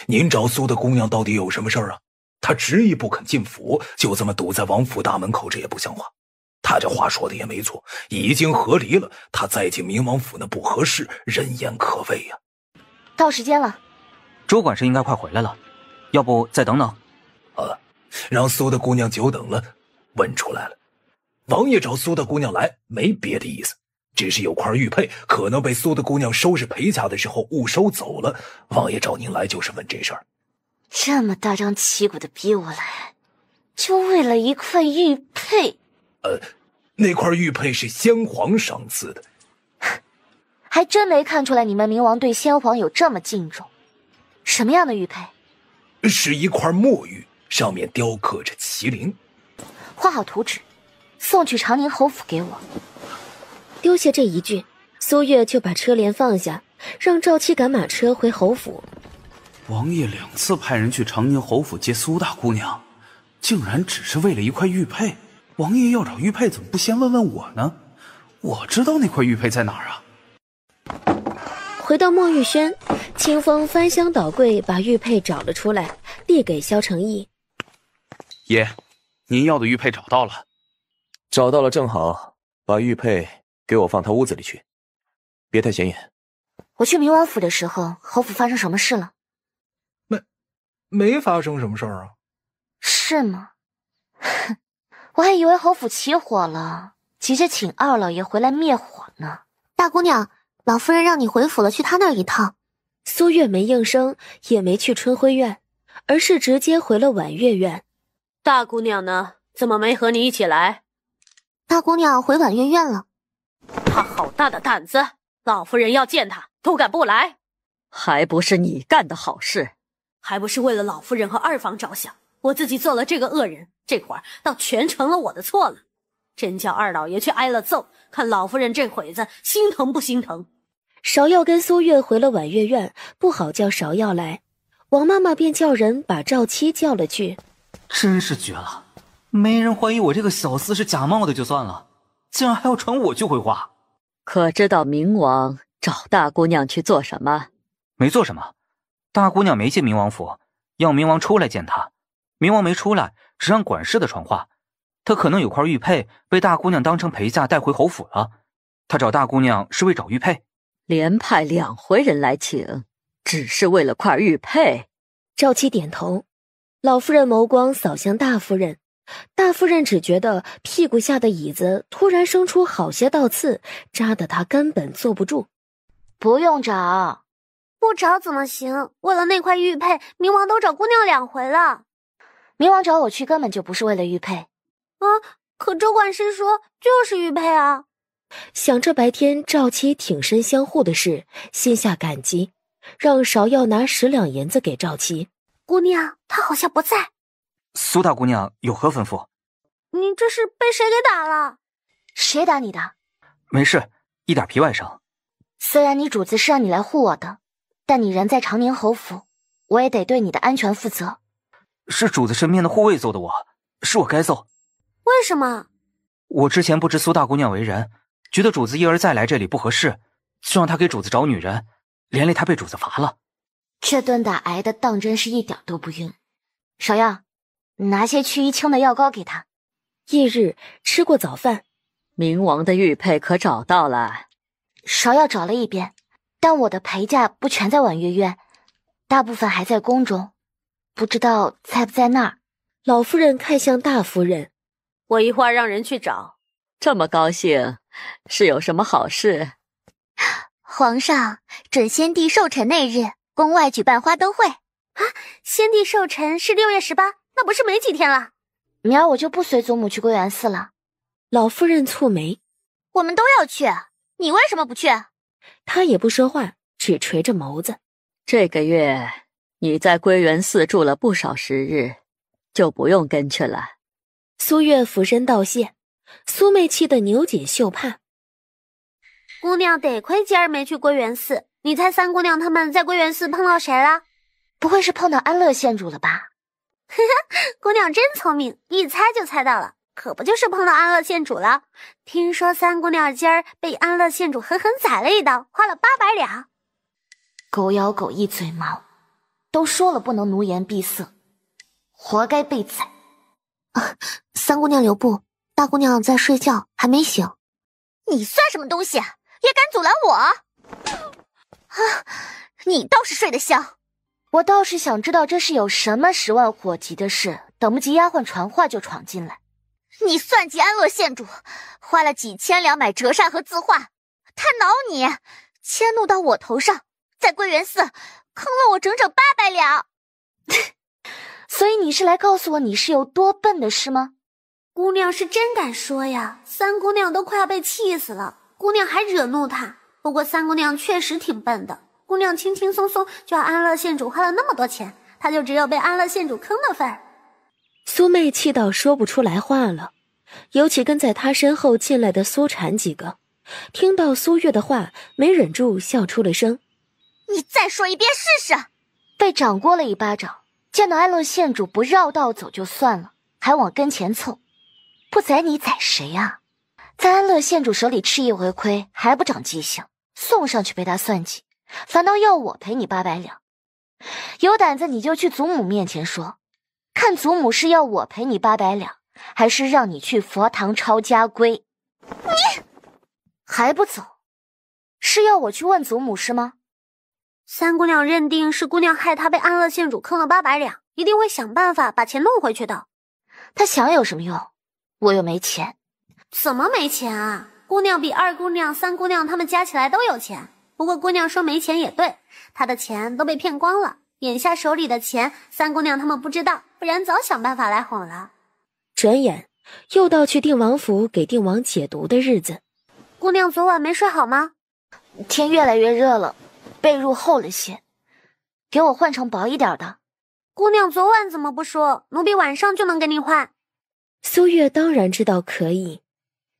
您找苏的姑娘到底有什么事儿啊？她执意不肯进府，就这么堵在王府大门口，这也不像话。他这话说的也没错，已经和离了，他再进冥王府那不合适，人言可畏呀。到时间了，周管事应该快回来了，要不再等等？让苏的姑娘久等了。问出来了，王爷找苏的姑娘来没别的意思，只是有块玉佩可能被苏的姑娘收拾陪嫁的时候误收走了。王爷找您来就是问这事儿。这么大张旗鼓的逼我来，就为了一块玉佩？那块玉佩是先皇赏赐的。还真没看出来你们冥王对先皇有这么敬重。什么样的玉佩？是一块墨玉，上面雕刻着麒麟。画好图纸，送去长宁侯府给我。丢下这一句，苏月就把车帘放下，让赵七赶马车回侯府。王爷2次派人去长宁侯府接苏大姑娘，竟然只是为了一块玉佩。王爷要找玉佩，怎么不先问问我呢？我知道那块玉佩在哪儿啊。回到墨玉轩，清风翻箱倒柜把玉佩找了出来，递给萧承义。爷，您要的玉佩找到了。找到了正好，把玉佩给我放他屋子里去，别太显眼。我去冥王府的时候，侯府发生什么事了？没发生什么事儿啊。是吗？哼，我还以为侯府起火了，急着请二老爷回来灭火呢。大姑娘，老夫人让你回府了，去她那儿一趟。苏月没应声，也没去春晖院，而是直接回了婉月院。大姑娘呢？怎么没和你一起来？大姑娘回婉月院了。她好大的胆子，老夫人要见她，都敢不来？还不是你干的好事，还不是为了老夫人和二房着想，我自己做了这个恶人，这会儿倒全成了我的错了。真叫二老爷去挨了揍，看老夫人这会子心疼不心疼。芍药跟苏月回了婉月院，不好叫芍药来，王妈妈便叫人把赵七叫了去。真是绝了，没人怀疑我这个小厮是假冒的就算了，竟然还要传我去回话。可知道冥王找大姑娘去做什么？没做什么，大姑娘没进冥王府，要冥王出来见她。冥王没出来，只让管事的传话，他可能有块玉佩被大姑娘当成陪嫁带回侯府了。他找大姑娘是为找玉佩，连派2回人来请，只是为了块玉佩。赵七点头，老夫人眸光扫向大夫人，大夫人只觉得屁股下的椅子突然生出好些倒刺，扎得她根本坐不住。不用找，不找怎么行？为了那块玉佩，冥王都找姑娘2回了。冥王找我去根本就不是为了玉佩。可周管事说就是玉佩啊。想着白天赵七挺身相护的事，心下感激，让芍药拿10两银子给赵七。姑娘，她好像不在。苏大姑娘有何吩咐？你这是被谁给打了？谁打你的？没事，一点皮外伤。虽然你主子是让你来护我的，但你人在长宁侯府，我也得对你的安全负责。是主子身边的护卫揍的我，是我该揍。为什么？我之前不知苏大姑娘为人，觉得主子一而再来这里不合适，就让她给主子找女人，连累她被主子罚了。这顿打挨的当真是一点都不晕。芍药，拿些去瘀青的药膏给他。翌日吃过早饭，冥王的玉佩可找到了？芍药找了一遍，但我的陪嫁不全在婉月院，大部分还在宫中，不知道在不在那儿。老夫人看向大夫人，我一会儿让人去找。这么高兴，是有什么好事？皇上，准先帝寿辰那日，宫外举办花灯会。啊，先帝寿辰是6月18，那不是没几天了？明儿我就不随祖母去归元寺了。老夫人蹙眉，我们都要去，你为什么不去？她也不说话，只垂着眸子。这个月你在归元寺住了不少时日，就不用跟去了。苏月俯身道谢，苏妹气得扭紧袖帕。姑娘得亏今儿没去归元寺，你猜三姑娘他们在归元寺碰到谁了？不会是碰到安乐县主了吧？呵呵，姑娘真聪明，一猜就猜到了，可不就是碰到安乐县主了？听说三姑娘今儿被安乐县主狠狠宰了一刀，花了800两。狗咬狗一嘴毛，都说了不能奴颜婢色，活该被宰。三姑娘留步，大姑娘在睡觉，还没醒。你算什么东西，也敢阻拦我？啊，你倒是睡得香。我倒是想知道这是有什么10万火急的事，等不及丫鬟传话就闯进来。你算计安乐县主，花了几千两买折扇和字画，他恼你，迁怒到我头上，在归元寺坑了我整整800两。所以你是来告诉我你是有多笨的是吗？姑娘是真敢说呀，三姑娘都快要被气死了，姑娘还惹怒她。不过三姑娘确实挺笨的，姑娘轻轻松松就让安乐县主花了那么多钱，她就只有被安乐县主坑的份儿。苏妹气到说不出来话了，尤其跟在她身后进来的苏产几个，听到苏月的话，没忍住笑出了声。你再说一遍试试！被掌掴了一巴掌，见到安乐县主不绕道走就算了，还往跟前凑，不宰你宰谁啊？在安乐县主手里吃一回亏，还不长记性，送上去被他算计，反倒要我赔你800两。有胆子你就去祖母面前说，看祖母是要我赔你800两，还是让你去佛堂抄家规？你还不走？是要我去问祖母是吗？三姑娘认定是姑娘害她被安乐县主坑了800两，一定会想办法把钱弄回去的。她想有什么用？我又没钱。怎么没钱啊？姑娘比二姑娘、三姑娘她们加起来都有钱。不过姑娘说没钱也对，她的钱都被骗光了，眼下手里的钱三姑娘她们不知道，不然早想办法来哄了。转眼又到去定王府给定王解毒的日子。姑娘昨晚没睡好吗？天越来越热了，被褥厚了些，给我换成薄一点的。姑娘昨晚怎么不说？奴婢晚上就能给你换。苏月当然知道可以，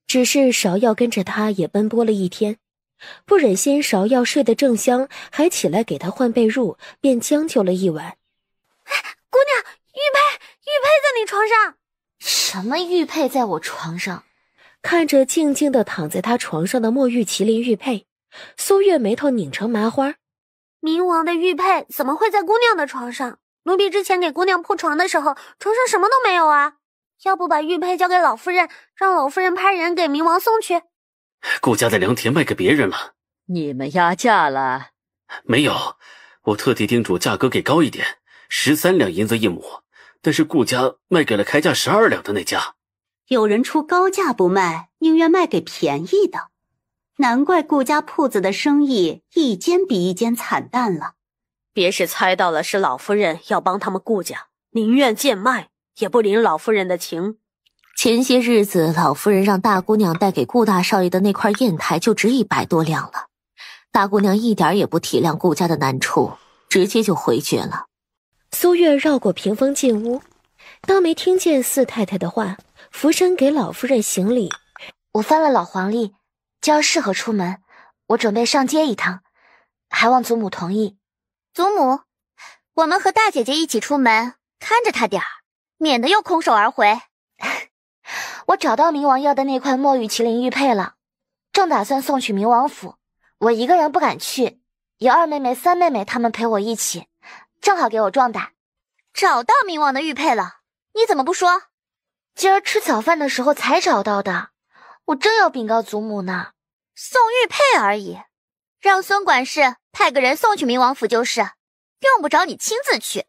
只是芍药跟着她也奔波了一天，不忍心芍药睡得正香，还起来给她换被褥，便将就了一晚。姑娘，玉佩在你床上。什么玉佩在我床上？看着静静地躺在她床上的墨玉麒麟玉佩，苏月眉头拧成麻花。冥王的玉佩怎么会在姑娘的床上？奴婢之前给姑娘铺床的时候，床上什么都没有啊。要不把玉佩交给老夫人，让老夫人派人给冥王送去。顾家的良田卖给别人了。你们压价了？没有，我特地叮嘱价格给高一点，13两银子一亩，但是顾家卖给了开价12两的那家。有人出高价不卖，宁愿卖给便宜的。难怪顾家铺子的生意一间比一间惨淡了。别是猜到了是老夫人要帮他们顾家，宁愿贱卖也不领老夫人的情。前些日子老夫人让大姑娘带给顾大少爷的那块砚台就值100多两了，大姑娘一点也不体谅顾家的难处，直接就回绝了。苏月绕过屏风进屋，当没听见四太太的话，俯身给老夫人行礼。我翻了老黄历，今儿适合出门，我准备上街一趟，还望祖母同意。祖母，我们和大姐姐一起出门，看着她点儿，免得又空手而回。我找到冥王要的那块墨玉麒麟玉佩了，正打算送去冥王府。我一个人不敢去，有二妹妹、三妹妹她们陪我一起，正好给我壮胆。找到冥王的玉佩了，你怎么不说？今儿吃早饭的时候才找到的，我正要禀告祖母呢。送玉佩而已，让孙管事派个人送去冥王府就是，用不着你亲自去。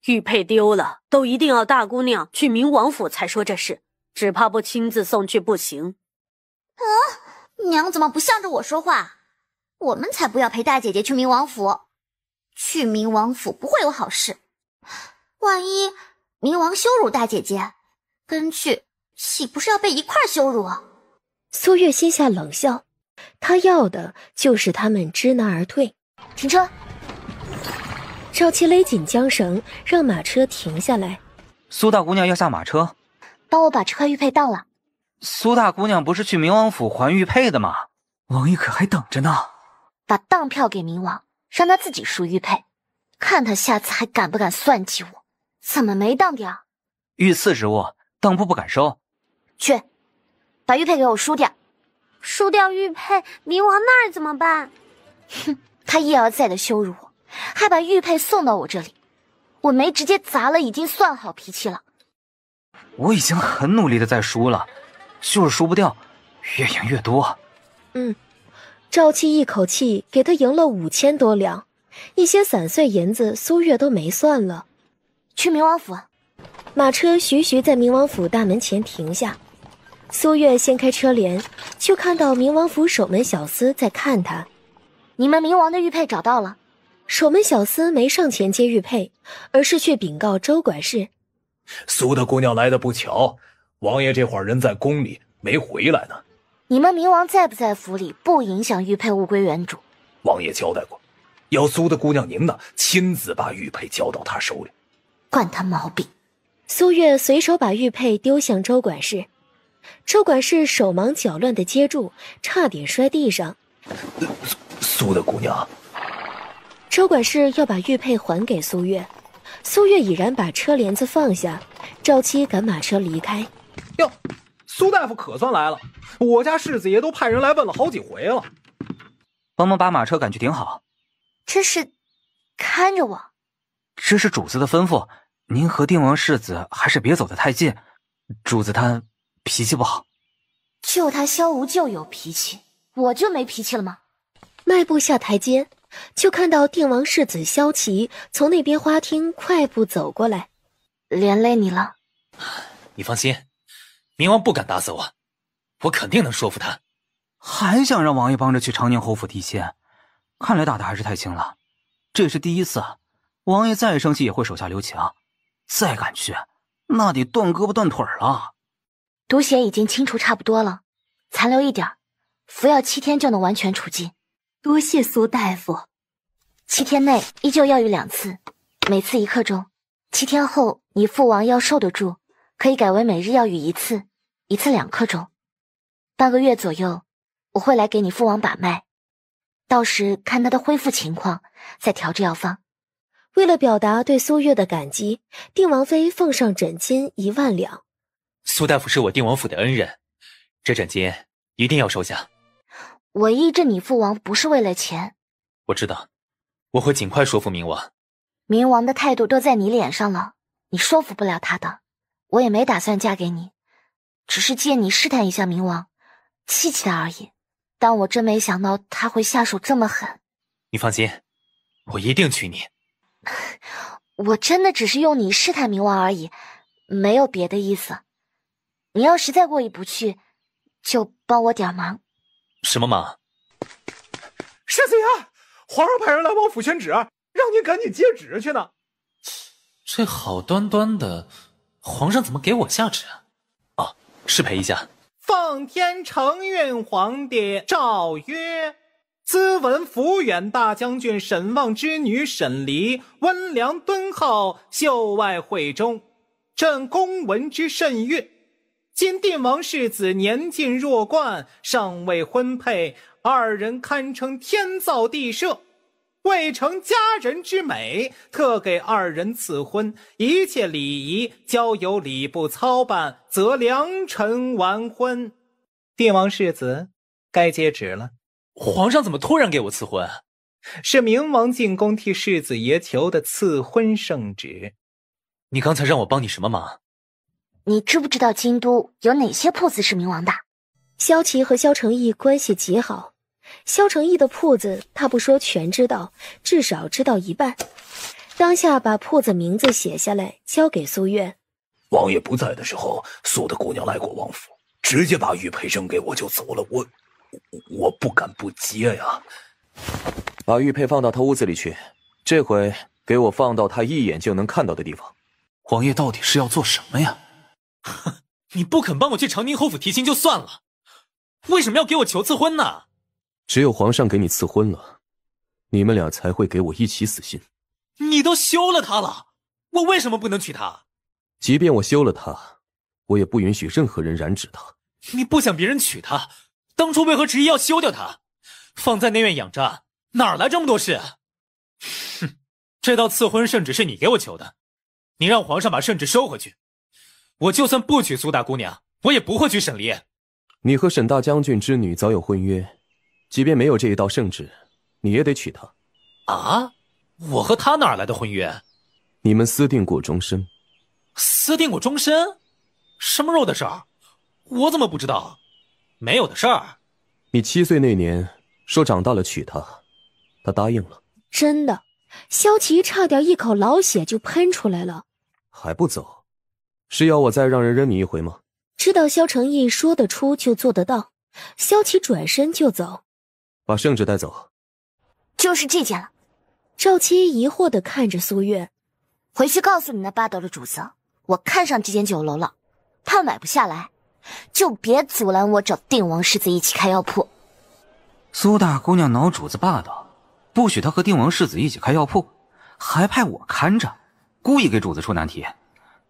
玉佩丢了，都一定要大姑娘去冥王府才说这事，只怕不亲自送去不行。娘怎么不向着我说话？我们才不要陪大姐姐去冥王府。去冥王府不会有好事，万一冥王羞辱大姐姐，跟去岂不是要被一块羞辱啊？苏月心下冷笑，她要的就是他们知难而退。停车！赵七勒紧缰绳，让马车停下来。苏大姑娘要下马车，帮我把这块玉佩当了。苏大姑娘不是去冥王府还玉佩的吗？王爷可还等着呢。把当票给冥王，让他自己赎玉佩，看他下次还敢不敢算计我。怎么没当点？御赐之物，当铺不敢收。去，把玉佩给我输掉。输掉玉佩，冥王那儿怎么办？哼，他一而再的羞辱我，还把玉佩送到我这里，我没直接砸了已经算好脾气了。我已经很努力的在输了，就是输不掉，越赢越多。赵七一口气给他赢了5000多两，一些散碎银子苏月都没算了。去冥王府。马车徐徐在冥王府大门前停下，苏月掀开车帘，就看到冥王府守门小厮在看他。你们冥王的玉佩找到了。守门小厮没上前接玉佩，而是去禀告周管事。苏大姑娘来的不巧，王爷这会儿人在宫里没回来呢。你们冥王在不在府里，不影响玉佩物归原主。王爷交代过，要苏大姑娘您呢亲自把玉佩交到他手里。惯他毛病。苏月随手把玉佩丢向周管事，周管事手忙脚乱地接住，差点摔地上。苏大姑娘。周管事要把玉佩还给苏月，苏月已然把车帘子放下，赵七赶马车离开。哟，苏大夫可算来了，我家世子爷都派人来问了好几回了。帮忙把马车赶去停好。这是看着我。这是主子的吩咐，您和定王世子还是别走得太近，主子他脾气不好。就他萧无就有脾气，我就没脾气了吗？迈步下台阶，就看到定王世子萧齐从那边花厅快步走过来。连累你了。你放心，冥王不敢打死我，我肯定能说服他。还想让王爷帮着去长宁侯府提亲，看来打得还是太轻了。这是第一次，王爷再生气也会手下留情，再敢去那得断胳膊断腿了。毒血已经清除差不多了，残留一点，服药7天就能完全除尽。多谢苏大夫。7天内依旧药浴2次，每次1克钟。7天后你父王要受得住，可以改为每日药浴1次，1次2克钟。半个月左右，我会来给你父王把脉，到时看他的恢复情况，再调制药方。为了表达对苏月的感激，定王妃奉上枕巾1万两。苏大夫是我定王府的恩人，这枕巾一定要收下。我医治你父王不是为了钱。我知道，我会尽快说服冥王。冥王的态度都在你脸上了，你说服不了他的。我也没打算嫁给你，只是借你试探一下冥王，气气他而已。但我真没想到他会下手这么狠。你放心，我一定娶你。我真的只是用你试探冥王而已，没有别的意思。你要实在过意不去，就帮我点忙。什么忙？世子爷，皇上派人来王府宣旨，让您赶紧接旨去呢。这好端端的，皇上怎么给我下旨啊？哦，适陪一下。奉天承运皇帝诏曰：兹闻抚远大将军沈望之女沈离温良敦厚，秀外慧中，朕公闻之甚悦。今定王世子年近弱冠，尚未婚配，2人堪称天造地设。为成佳人之美，特给2人赐婚，一切礼仪交由礼部操办，则良辰完婚。定王世子，该接旨了。皇上怎么突然给我赐婚？是冥王进宫替世子爷求的赐婚圣旨。你刚才让我帮你什么忙？你知不知道京都有哪些铺子是冥王的？萧齐和萧承义关系极好，萧承义的铺子他不说全知道，至少知道一半。当下把铺子名字写下来，交给苏月。王爷不在的时候，苏大姑娘来过王府，直接把玉佩扔给我就走了，我不敢不接呀。把玉佩放到他屋子里去，这回给我放到他一眼就能看到的地方。王爷到底是要做什么呀？你不肯帮我去长宁侯府提亲就算了，为什么要给我求赐婚呢？只有皇上给你赐婚了，你们俩才会给我一起死心。你都休了他了，我为什么不能娶她？即便我休了他，我也不允许任何人染指他。你不想别人娶她，当初为何执意要休掉她？放在内院养着，哪来这么多事？哼，这道赐婚圣旨是你给我求的，你让皇上把圣旨收回去。我就算不娶苏大姑娘，我也不会娶沈离。你和沈大将军之女早有婚约，即便没有这一道圣旨，你也得娶她。啊？我和她哪来的婚约？你们私定过终身。私定过终身？什么时候的事儿？我怎么不知道？没有的事儿。你7岁那年说长大了娶她，她答应了。真的，萧琪差点一口老血就喷出来了。还不走？是要我再让人扔你一回吗？知道萧承义说得出就做得到，萧琪转身就走。把圣旨带走。就是这件了。赵七疑惑地看着苏月，回去告诉你那霸道的主子，我看上这间酒楼了，怕买不下来，就别阻拦我找定王世子一起开药铺。苏大姑娘恼主子霸道，不许她和定王世子一起开药铺，还派我看着，故意给主子出难题。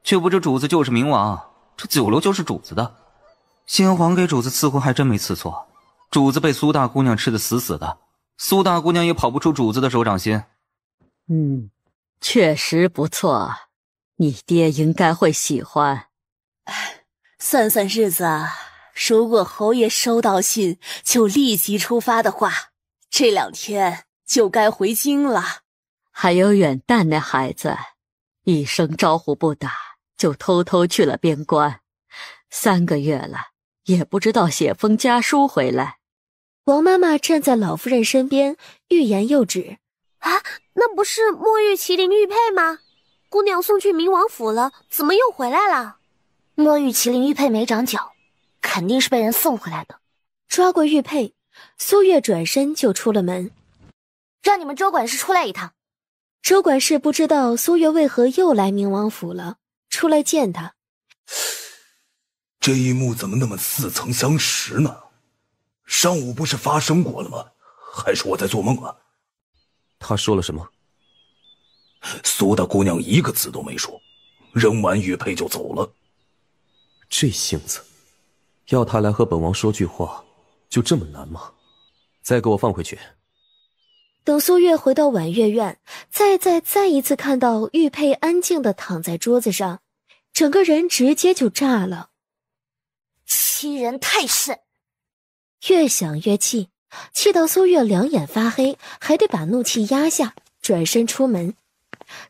却不知主子就是明王，这酒楼就是主子的。先皇给主子赐婚还真没赐错，主子被苏大姑娘吃得死死的，苏大姑娘也跑不出主子的手掌心。确实不错，你爹应该会喜欢。算算日子，如果侯爷收到信就立即出发的话，这2天就该回京了。还有远旦那孩子，一声招呼不打就偷偷去了边关，3个月了，也不知道写封家书回来。王妈妈站在老夫人身边，欲言又止。啊，那不是墨玉麒麟玉佩吗？姑娘送去明王府了，怎么又回来了？墨玉麒麟玉佩没长脚，肯定是被人送回来的。抓过玉佩，苏月转身就出了门。让你们周管事出来一趟。周管事不知道苏月为何又来明王府了，出来见他。这一幕怎么那么似曾相识呢？上午不是发生过了吗？还是我在做梦啊？他说了什么？苏大姑娘一个字都没说，扔完玉佩就走了。这性子，要他来和本王说句话，就这么难吗？再给我放回去。等苏月回到婉月院，再一次看到玉佩安静地躺在桌子上，整个人直接就炸了。欺人太甚！越想越气，气到苏月两眼发黑，还得把怒气压下，转身出门。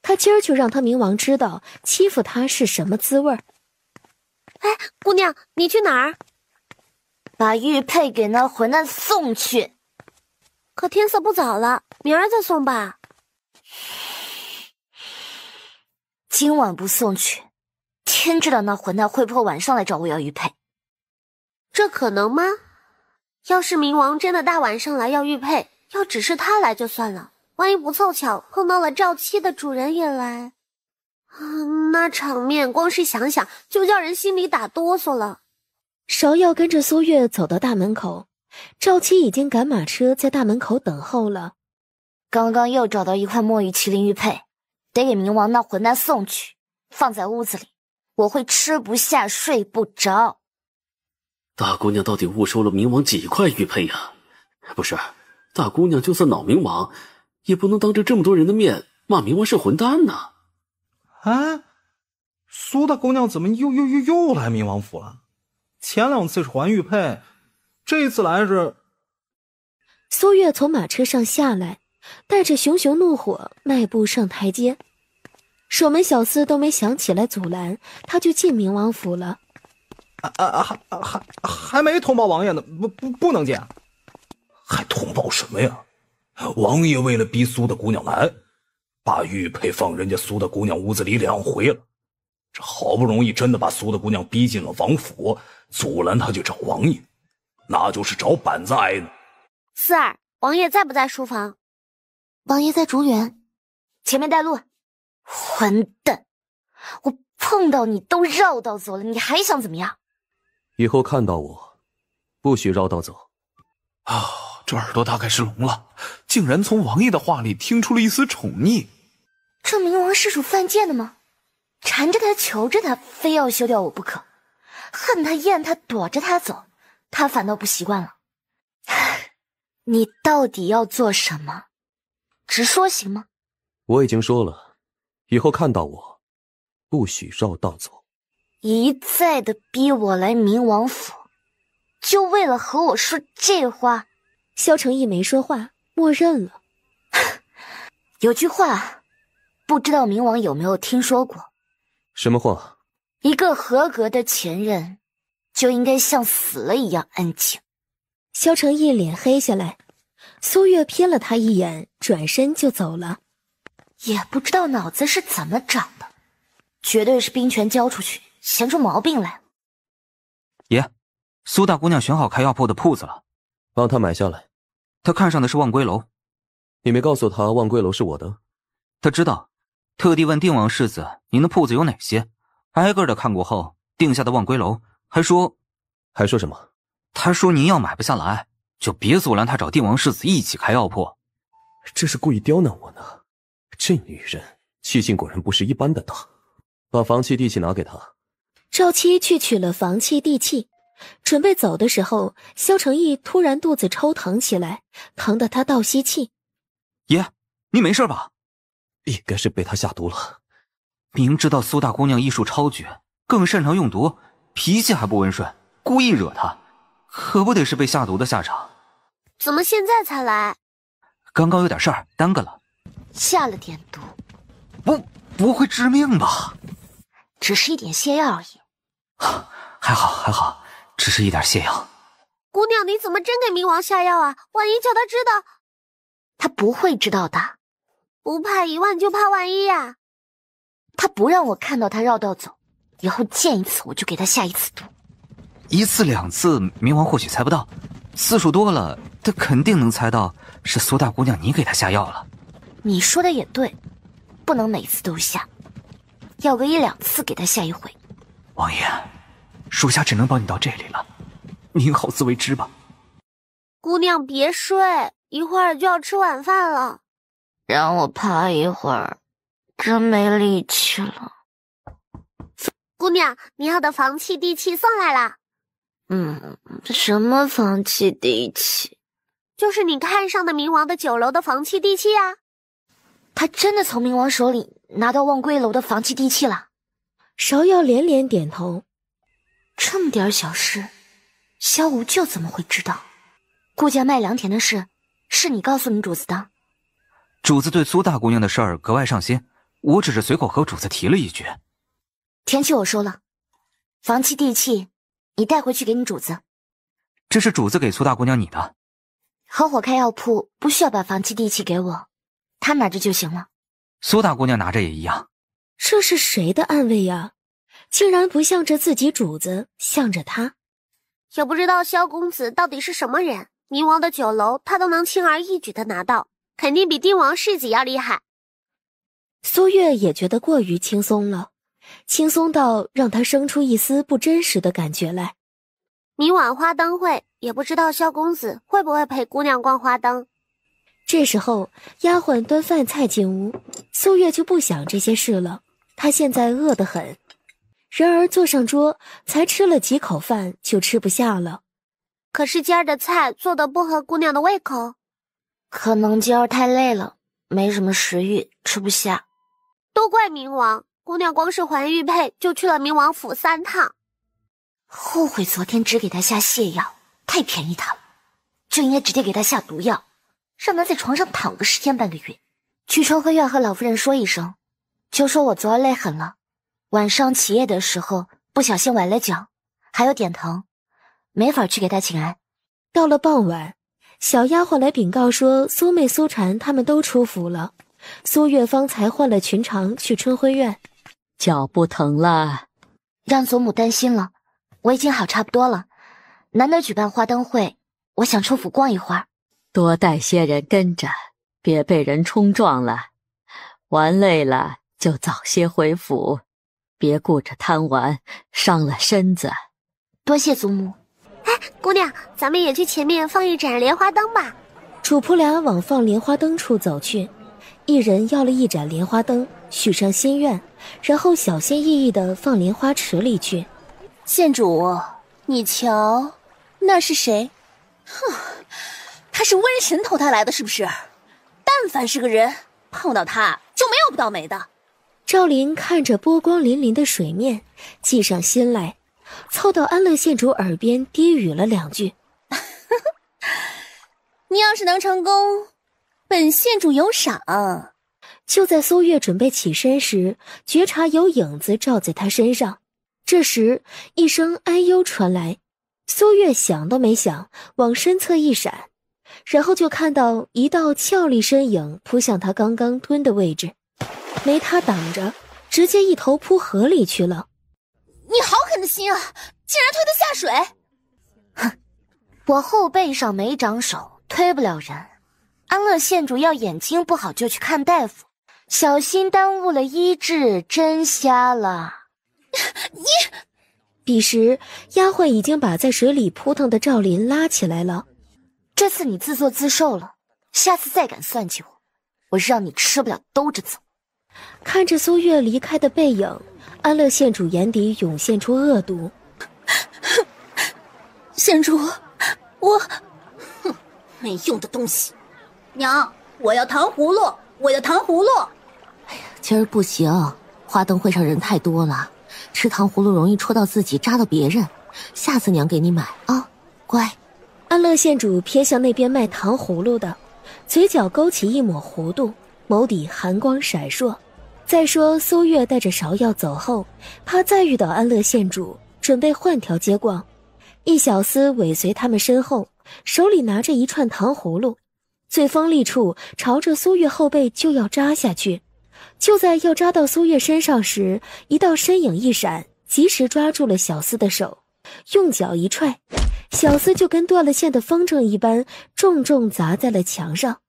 他今儿就让他明王知道欺负他是什么滋味。哎，姑娘，你去哪儿？把玉佩给那混蛋送去。可天色不早了，明儿再送吧。今晚不送去，天知道那混蛋会不会晚上来找我要玉佩。这可能吗？要是明王真的大晚上来要玉佩，要只是他来就算了，万一不凑巧碰到了赵七的主人也来，那场面光是想想就叫人心里打哆嗦了。芍药跟着苏月走到大门口，赵七已经赶马车在大门口等候了。刚刚又找到一块墨玉麒麟玉佩，得给明王那混蛋送去，放在屋子里，我会吃不下睡不着。大姑娘到底误收了明王几块玉佩呀？不是，大姑娘就算恼明王，也不能当着这么多人的面骂明王是混蛋呢。哎，苏大姑娘怎么又来明王府了？前2次是还玉佩，这次来是……苏月从马车上下来，带着熊熊怒火迈步上台阶，守门小厮都没想起来阻拦，他就进明王府了。还没通报王爷呢，不能进。还通报什么呀？王爷为了逼苏大姑娘来，把玉佩放人家苏大姑娘屋子里2回了。这好不容易真的把苏大姑娘逼进了王府，阻拦她去找王爷，那就是找板子挨呢。四儿，王爷在不在书房？王爷在竹园，前面带路。混蛋，我碰到你都绕道走了，你还想怎么样？以后看到我，不许绕道走。啊，这耳朵大概是聋了，竟然从王爷的话里听出了一丝宠溺。这冥王是属犯贱的吗？缠着他求着他，非要休掉我不可，恨他厌他躲着他走，他反倒不习惯了。你到底要做什么？直说行吗？我已经说了，以后看到我，不许绕道走。一再的逼我来冥王府，就为了和我说这话？萧承义没说话，默认了。有句话，不知道冥王有没有听说过？什么话？一个合格的前任，就应该像死了一样安静。萧承义脸黑下来，苏月瞥了他一眼，转身就走了。也不知道脑子是怎么长的，绝对是兵权交出去，闲出毛病来了。爷，苏大姑娘选好开药铺的铺子了，帮她买下来。她看上的是望归楼。你没告诉她望归楼是我的？她知道，特地问定王世子您的铺子有哪些，挨个的看过后定下的望归楼，还说什么？他说您要买不下来，就别阻拦他找定王世子一起开药铺。这是故意刁难我呢。这女人气性果然不是一般的大。把房契地契拿给她。赵七去取了房契地契，准备走的时候，萧承义突然肚子抽疼起来，疼得他倒吸气。爷，您没事吧？应该是被他下毒了。明知道苏大姑娘医术超绝，更擅长用毒，脾气还不温顺，故意惹她，可不得是被下毒的下场。怎么现在才来？刚刚有点事儿，耽搁了。下了点毒，不会致命吧？只是一点泻药而已。还好，只是一点泻药。姑娘，你怎么真给冥王下药啊？万一叫他知道……他不会知道的。不怕一万就怕万一呀。他不让我看到他绕道走，以后见一次我就给他下一次毒。一次两次冥王或许猜不到，次数多了他肯定能猜到是苏大姑娘你给他下药了。你说的也对，不能每次都下，要个1-2次给他下一回。王爷，属下只能帮你到这里了，您好自为之吧。姑娘别睡，一会儿就要吃晚饭了。让我趴一会儿，真没力气了。姑娘，你要的房契地契送来啦。什么房契地契？就是你看上的冥王的酒楼的房契地契啊。他真的从冥王手里拿到望归楼的房契地契了？芍药连连点头。这么点小事，萧无咎怎么会知道？顾家卖良田的事，是你告诉你主子的？主子对苏大姑娘的事儿格外上心，我只是随口和主子提了一句。田契我收了，房契地契你带回去给你主子。这是主子给苏大姑娘你的。合伙开药铺不需要把房契地契给我，他拿着就行了。苏大姑娘拿着也一样。这是谁的暗卫呀？竟然不向着自己主子，向着他。也不知道萧公子到底是什么人，冥王的酒楼他都能轻而易举的拿到，肯定比定王世子要厉害。苏月也觉得过于轻松了，轻松到让他生出一丝不真实的感觉来。明晚花灯会，也不知道萧公子会不会陪姑娘逛花灯。这时候丫鬟端饭菜进屋，苏月就不想这些事了，她现在饿得很。然而坐上桌，才吃了几口饭就吃不下了。可是今儿的菜做得不合姑娘的胃口。可能今儿太累了，没什么食欲，吃不下。都怪冥王，姑娘光是还玉佩就去了冥王府3趟。后悔昨天只给她下泻药，太便宜她了，就应该直接给她下毒药，让她在床上躺个10天半个月。去春晖院和老夫人说一声，就说我昨儿累狠了，晚上起夜的时候不小心崴了脚，还有点疼，没法去给她请安。到了傍晚，小丫鬟来禀告说苏妹、苏婵他们都出府了。苏月方才换了裙裳去春晖院。脚不疼了？让祖母担心了，我已经好差不多了。难得举办花灯会，我想出府逛一会儿。多带些人跟着，别被人冲撞了。玩累了就早些回府，别顾着贪玩，伤了身子。多谢祖母。哎，姑娘，咱们也去前面放一盏莲花灯吧。主仆俩往放莲花灯处走去，一人要了一盏莲花灯，许上心愿，然后小心翼翼地放莲花池里去。县主，你瞧，那是谁？哼，他是瘟神投胎来的，是不是？但凡是个人碰到他，就没有不倒霉的。赵林看着波光粼粼的水面，计上心来，凑到安乐县主耳边低语了2句。你要是能成功，本县主有赏。就在苏月准备起身时，觉察有影子照在他身上。这时一声哀忧传来，苏月想都没想，往身侧一闪，然后就看到一道俏丽身影扑向他刚刚蹲的位置，没他挡着，直接一头扑河里去了。你好狠的心啊，竟然推他下水！哼，我后背上没长手，推不了人。安乐县主要眼睛不好就去看大夫，小心耽误了医治，真瞎了。你彼时丫鬟已经把在水里扑腾的赵林拉起来了。这次你自作自受了，下次再敢算计我，我让你吃不了兜着走。看着苏月离开的背影，安乐县主眼底涌现出恶毒。县主，我哼，没用的东西。娘，我要糖葫芦，我要糖葫芦。哎呀，今儿不行，花灯会上人太多了，吃糖葫芦容易戳到自己，扎到别人。下次娘给你买啊，乖。安乐县主瞥向那边卖糖葫芦的，嘴角勾起一抹弧度，眸底寒光闪烁。再说苏月带着芍药走后，怕再遇到安乐县主，准备换条街逛。一小厮尾随他们身后，手里拿着一串糖葫芦，最锋利处朝着苏月后背就要扎下去。就在要扎到苏月身上时，一道身影一闪，及时抓住了小厮的手，用脚一踹，小厮就跟断了线的风筝一般，重重砸在了墙上。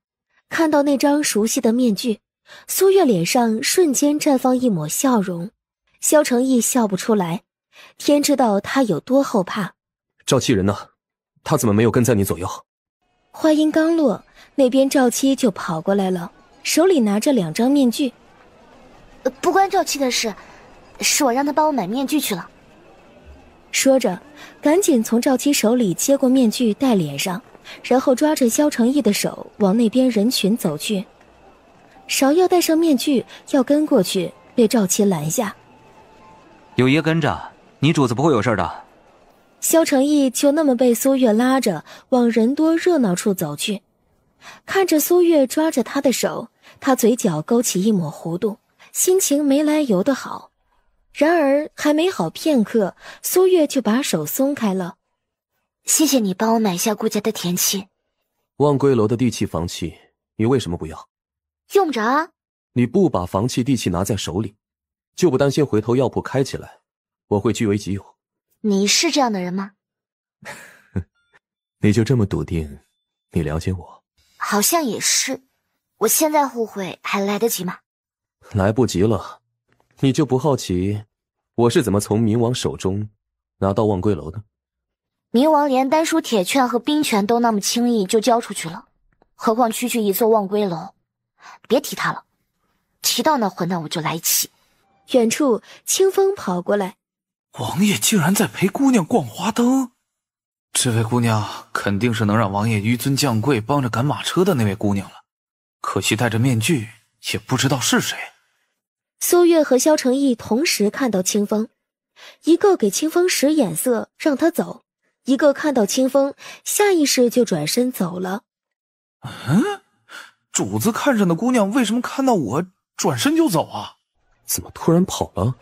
看到那张熟悉的面具，苏月脸上瞬间绽放一抹笑容。萧承义笑不出来，天知道他有多后怕。赵七人呢？他怎么没有跟在你左右？话音刚落，那边赵七就跑过来了，手里拿着2张面具。不关赵七的事，是我让他帮我买面具去了。说着，赶紧从赵七手里接过面具戴脸上，然后抓着萧承义的手往那边人群走去。芍药戴上面具要跟过去，被赵七拦下。有爷跟着，你主子不会有事的。萧承义就那么被苏月拉着往人多热闹处走去。看着苏月抓着他的手，他嘴角勾起一抹弧度，心情没来由的好。然而还没好片刻，苏月就把手松开了。谢谢你帮我买下顾家的田契。望归楼的地契房契你为什么不要？用不着啊。你不把房契地契拿在手里，就不担心回头药铺开起来我会据为己有？你是这样的人吗？你就这么笃定你了解我？好像也是。我现在后悔还来得及吗？来不及了。你就不好奇我是怎么从冥王手中拿到望归楼的？冥王连丹书铁券和兵权都那么轻易就交出去了，何况区区一座望归楼。别提他了，提到那混蛋我就来气。远处清风跑过来，王爷竟然在陪姑娘逛花灯，这位姑娘肯定是能让王爷纡尊降贵帮着赶马车的那位姑娘了，可惜戴着面具也不知道是谁。苏月和萧承义同时看到清风，一个给清风使眼色让他走，一个看到清风下意识就转身走了。主子看上的姑娘为什么看到我转身就走啊？怎么突然跑了？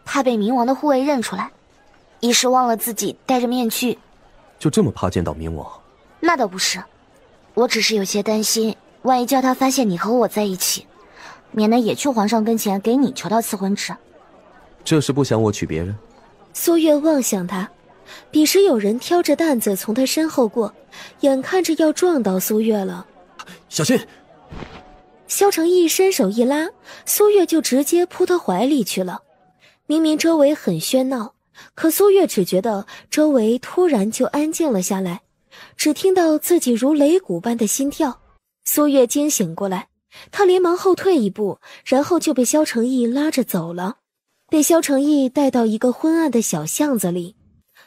怕被冥王的护卫认出来，一时忘了自己戴着面具。就这么怕见到冥王？那倒不是，我只是有些担心，万一叫他发现你和我在一起，免得也去皇上跟前给你求到赐婚纸。这是不想我娶别人？苏月望向他，彼时有人挑着担子从他身后过，眼看着要撞到苏月了。小心！萧承义伸手一拉，苏月就直接扑他怀里去了。明明周围很喧闹，可苏月只觉得周围突然就安静了下来，只听到自己如擂鼓般的心跳。苏月惊醒过来，他连忙后退一步，然后就被萧承义拉着走了。被萧承义带到一个昏暗的小巷子里，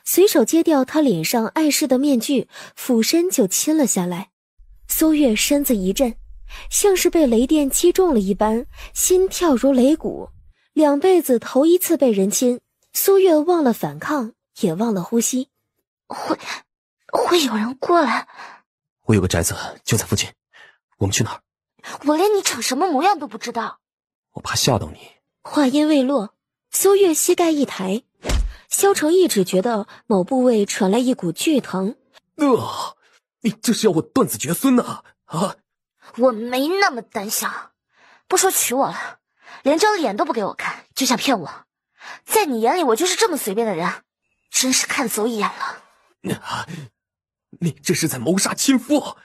随手揭掉他脸上碍事的面具，俯身就亲了下来。苏月身子一震，像是被雷电击中了一般，心跳如擂鼓。2辈子头一次被人亲，苏月忘了反抗，也忘了呼吸。会有人过来？我有个宅子就在附近，我们去哪儿？我连你长什么模样都不知道。我怕吓到你。话音未落，苏月膝盖一抬，萧承义只觉得某部位传来一股剧疼。你这是要我断子绝孙呐！啊！我没那么胆小，不说娶我了，连张脸都不给我看，就想骗我。在你眼里我就是这么随便的人，真是看走眼了。你这是在谋杀亲夫！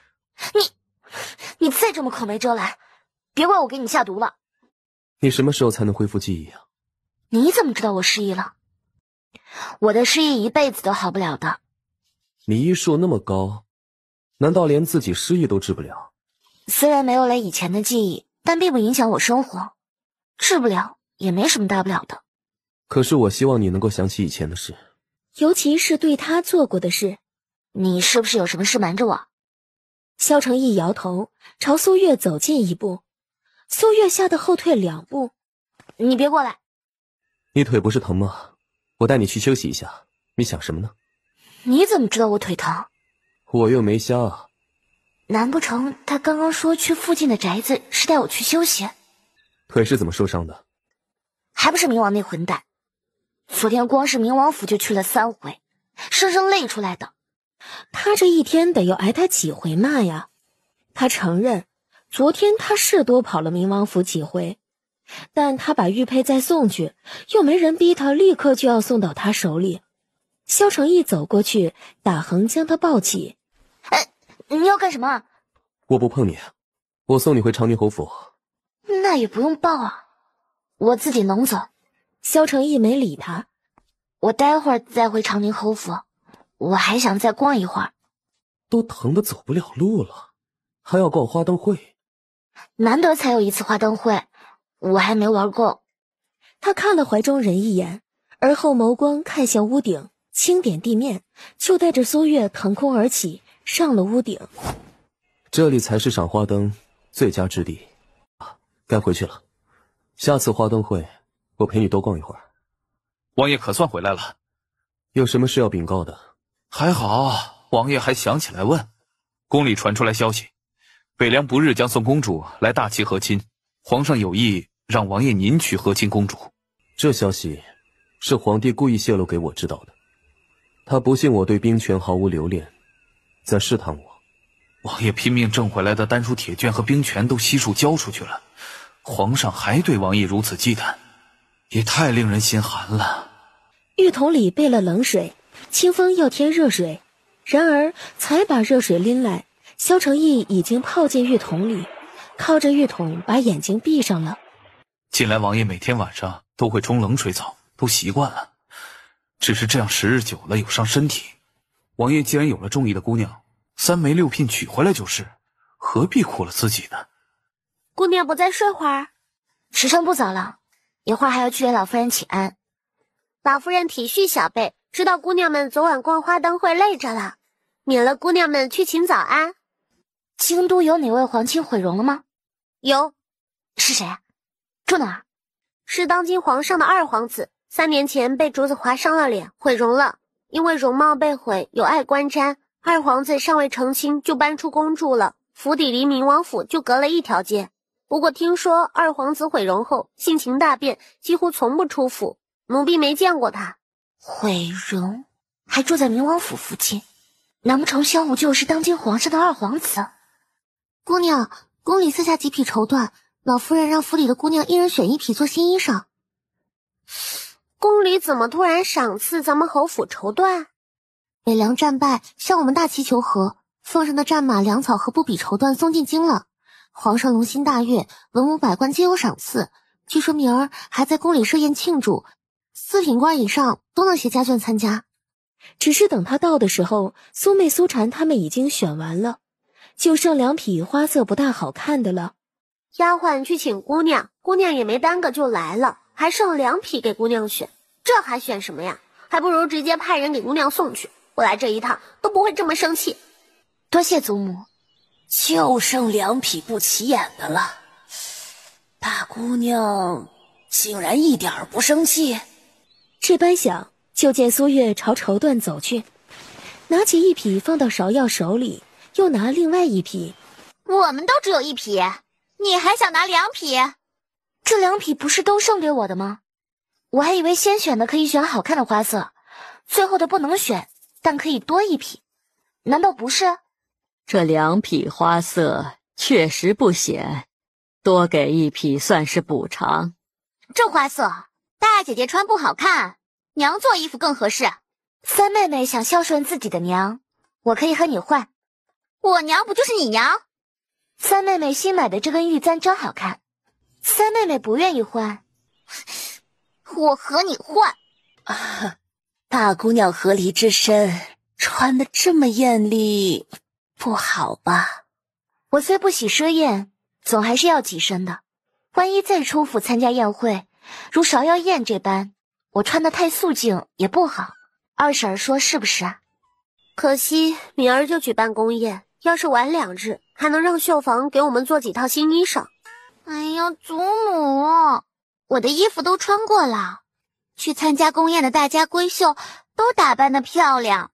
你再这么口没遮拦，别怪我给你下毒了。你什么时候才能恢复记忆啊？你怎么知道我失忆了？我的失忆一辈子都好不了的。你医术那么高，难道连自己失忆都治不了？虽然没有了以前的记忆，但并不影响我生活。治不了也没什么大不了的。可是我希望你能够想起以前的事，尤其是对他做过的事。你是不是有什么事瞒着我？萧承义摇头，朝苏月走近一步。苏月吓得后退2步。你别过来。你腿不是疼吗？我带你去休息一下。你想什么呢？你怎么知道我腿疼？我又没瞎啊。难不成他刚刚说去附近的宅子是带我去休息？腿是怎么受伤的？还不是冥王那混蛋。昨天光是冥王府就去了3回，生生累出来的。他这一天得要挨他几回骂呀？他承认，昨天他是多跑了冥王府几回，但他把玉佩再送去，又没人逼他立刻就要送到他手里。萧承义走过去，打横将他抱起。你要干什么？我不碰你，我送你回长宁侯府。那也不用抱啊，我自己能走。萧承义没理他。我待会儿再回长宁侯府，我还想再逛一会儿。都疼得走不了路了，还要逛花灯会？难得才有一次花灯会，我还没玩够。他看了怀中人一眼，而后眸光看向屋顶，轻点地面，就带着苏月腾空而起，上了屋顶。这里才是赏花灯最佳之地。该回去了，下次花灯会我陪你多逛一会儿。王爷可算回来了，有什么事要禀告的？还好，王爷还想起来问。宫里传出来消息，北凉不日将送公主来大齐和亲，皇上有意让王爷您去和亲公主。这消息是皇帝故意泄露给我知道的，他不信我对兵权毫无留恋，在试探我。王爷拼命挣回来的丹书铁卷和兵权都悉数交出去了，皇上还对王爷如此忌惮，也太令人心寒了。浴桶里备了冷水，清风要添热水，然而才把热水拎来，萧承义已经泡进浴桶里，靠着浴桶把眼睛闭上了。近来王爷每天晚上都会冲冷水澡，都习惯了，只是这样时日久了有伤身体。王爷既然有了中意的姑娘，3媒6聘娶回来就是，何必苦了自己呢？姑娘不再睡会儿？时辰不早了，一会儿还要去给老夫人请安。老夫人体恤小辈，知道姑娘们昨晚逛花灯会累着了，免了姑娘们去请早安。京都有哪位皇亲毁容了吗？有。是谁？住哪儿？是当今皇上的2皇子，3年前被竹子划伤了脸，毁容了。因为容貌被毁，有碍观瞻，2皇子尚未成亲就搬出宫住了，府邸离明王府就隔了1条街。不过听说2皇子毁容后性情大变，几乎从不出府，奴婢没见过他。毁容？还住在明王府附近？难不成萧武就是当今皇上的2皇子？姑娘，宫里私下几匹绸缎，老夫人让府里的姑娘一人选1匹做新衣裳。宫里怎么突然赏赐咱们侯府绸缎？北凉战败，向我们大齐求和，奉上的战马、粮草和布匹绸缎送进京了。皇上龙心大悦，文武百官皆有赏赐。据说明儿还在宫里设宴庆祝，4品官以上都能携家眷参加。只是等他到的时候，苏妹、苏婵他们已经选完了，就剩2匹花色不大好看的了。丫鬟去请姑娘，姑娘也没耽搁就来了，还剩2匹给姑娘选，这还选什么呀？还不如直接派人给姑娘送去，我来这一趟都不会这么生气。多谢祖母。就剩2匹不起眼的了，大姑娘竟然一点儿不生气。这般想，就见苏月朝绸缎走去，拿起1匹放到芍药手里，又拿另外1匹。我们都只有1匹，你还想拿2匹？这2匹不是都送给我的吗？我还以为先选的可以选好看的花色，最后的不能选，但可以多1匹，难道不是？这2匹花色确实不显，多给1匹算是补偿。这花色大姐姐穿不好看，娘做衣服更合适。三妹妹想孝顺自己的娘，我可以和你换。我娘不就是你娘？三妹妹新买的这根玉簪真好看，三妹妹不愿意换，我和你换。大姑娘和离之身，穿得这么艳丽不好吧？我虽不喜奢宴，总还是要挤身的。万一再出府参加宴会，如芍药宴这般，我穿得太素净也不好。二婶儿说是不是啊？可惜明儿就举办宫宴，要是晚2日，还能让绣房给我们做几套新衣裳。哎呀，祖母，我的衣服都穿过了，去参加宫宴的大家闺秀都打扮得漂亮，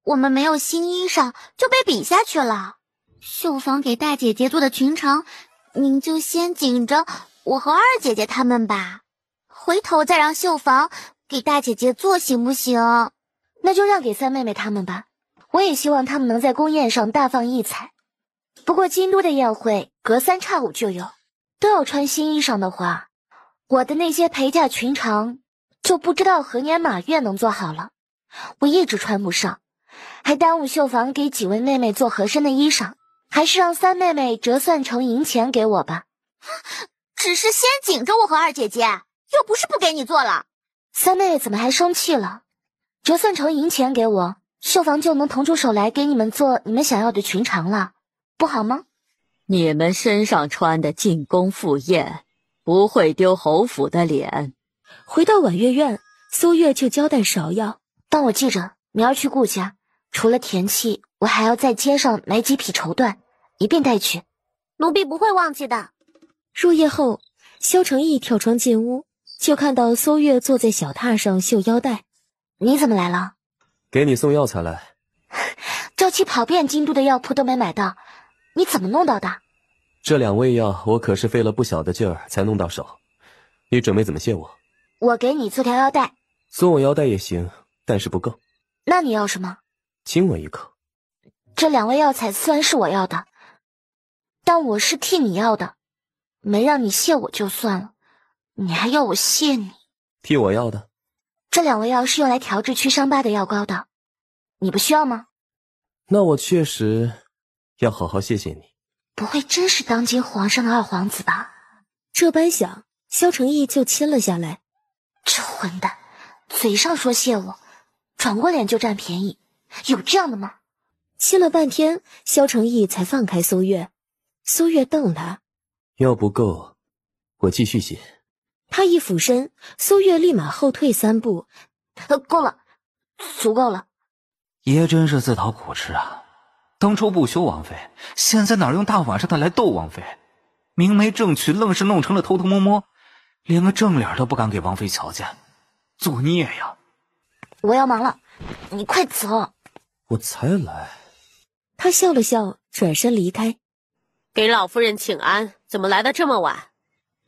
我们没有新衣裳就被比下去了。绣房给大姐姐做的裙裳，您就先紧着我和二姐姐她们吧，回头再让绣房给大姐姐做行不行？那就让给三妹妹她们吧，我也希望她们能在宫宴上大放异彩。不过京都的宴会隔3差5就有，都要穿新衣裳的话，我的那些陪嫁裙裳就不知道何年马月能做好了，我一直穿不上，还耽误绣房给几位妹妹做合身的衣裳，还是让三妹妹折算成银钱给我吧。只是先紧着我和二姐姐，又不是不给你做了。三妹妹怎么还生气了？折算成银钱给我，绣房就能腾出手来给你们做你们想要的裙裳了，不好吗？你们身上穿的进宫赴宴，不会丢侯府的脸。回到婉月院，苏月就交代芍药，帮我记着，明儿去顾家，除了田契，我还要在街上买几匹绸缎，一并带去。奴婢不会忘记的。入夜后，萧承义跳窗进屋，就看到苏月坐在小榻上绣腰带。你怎么来了？给你送药才来。周期跑遍京都的药铺都没买到，你怎么弄到的？这2味药我可是费了不小的劲儿才弄到手。你准备怎么谢我？我给你做条腰带。送我腰带也行，但是不够。那你要什么？亲我一口。这2味药材虽然是我要的，但我是替你要的，没让你谢我就算了，你还要我谢你？替我要的？这2味药是用来调治祛伤疤的药膏的，你不需要吗？那我确实要好好谢谢你。不会真是当今皇上的2皇子吧？这般想，萧承义就亲了下来。这混蛋，嘴上说谢我，转过脸就占便宜，有这样的吗？亲了半天，萧承义才放开苏月。苏月瞪他，药不够，我继续写。他一俯身，苏月立马后退3步。够了，足够了。爷真是自讨苦吃啊！当初不休王妃，现在哪用大晚上的来逗王妃？明媒正娶，愣是弄成了偷偷摸摸，连个正脸都不敢给王妃瞧见，作孽呀！我要忙了，你快走。我才来。他笑了笑，转身离开。给老夫人请安，怎么来得这么晚？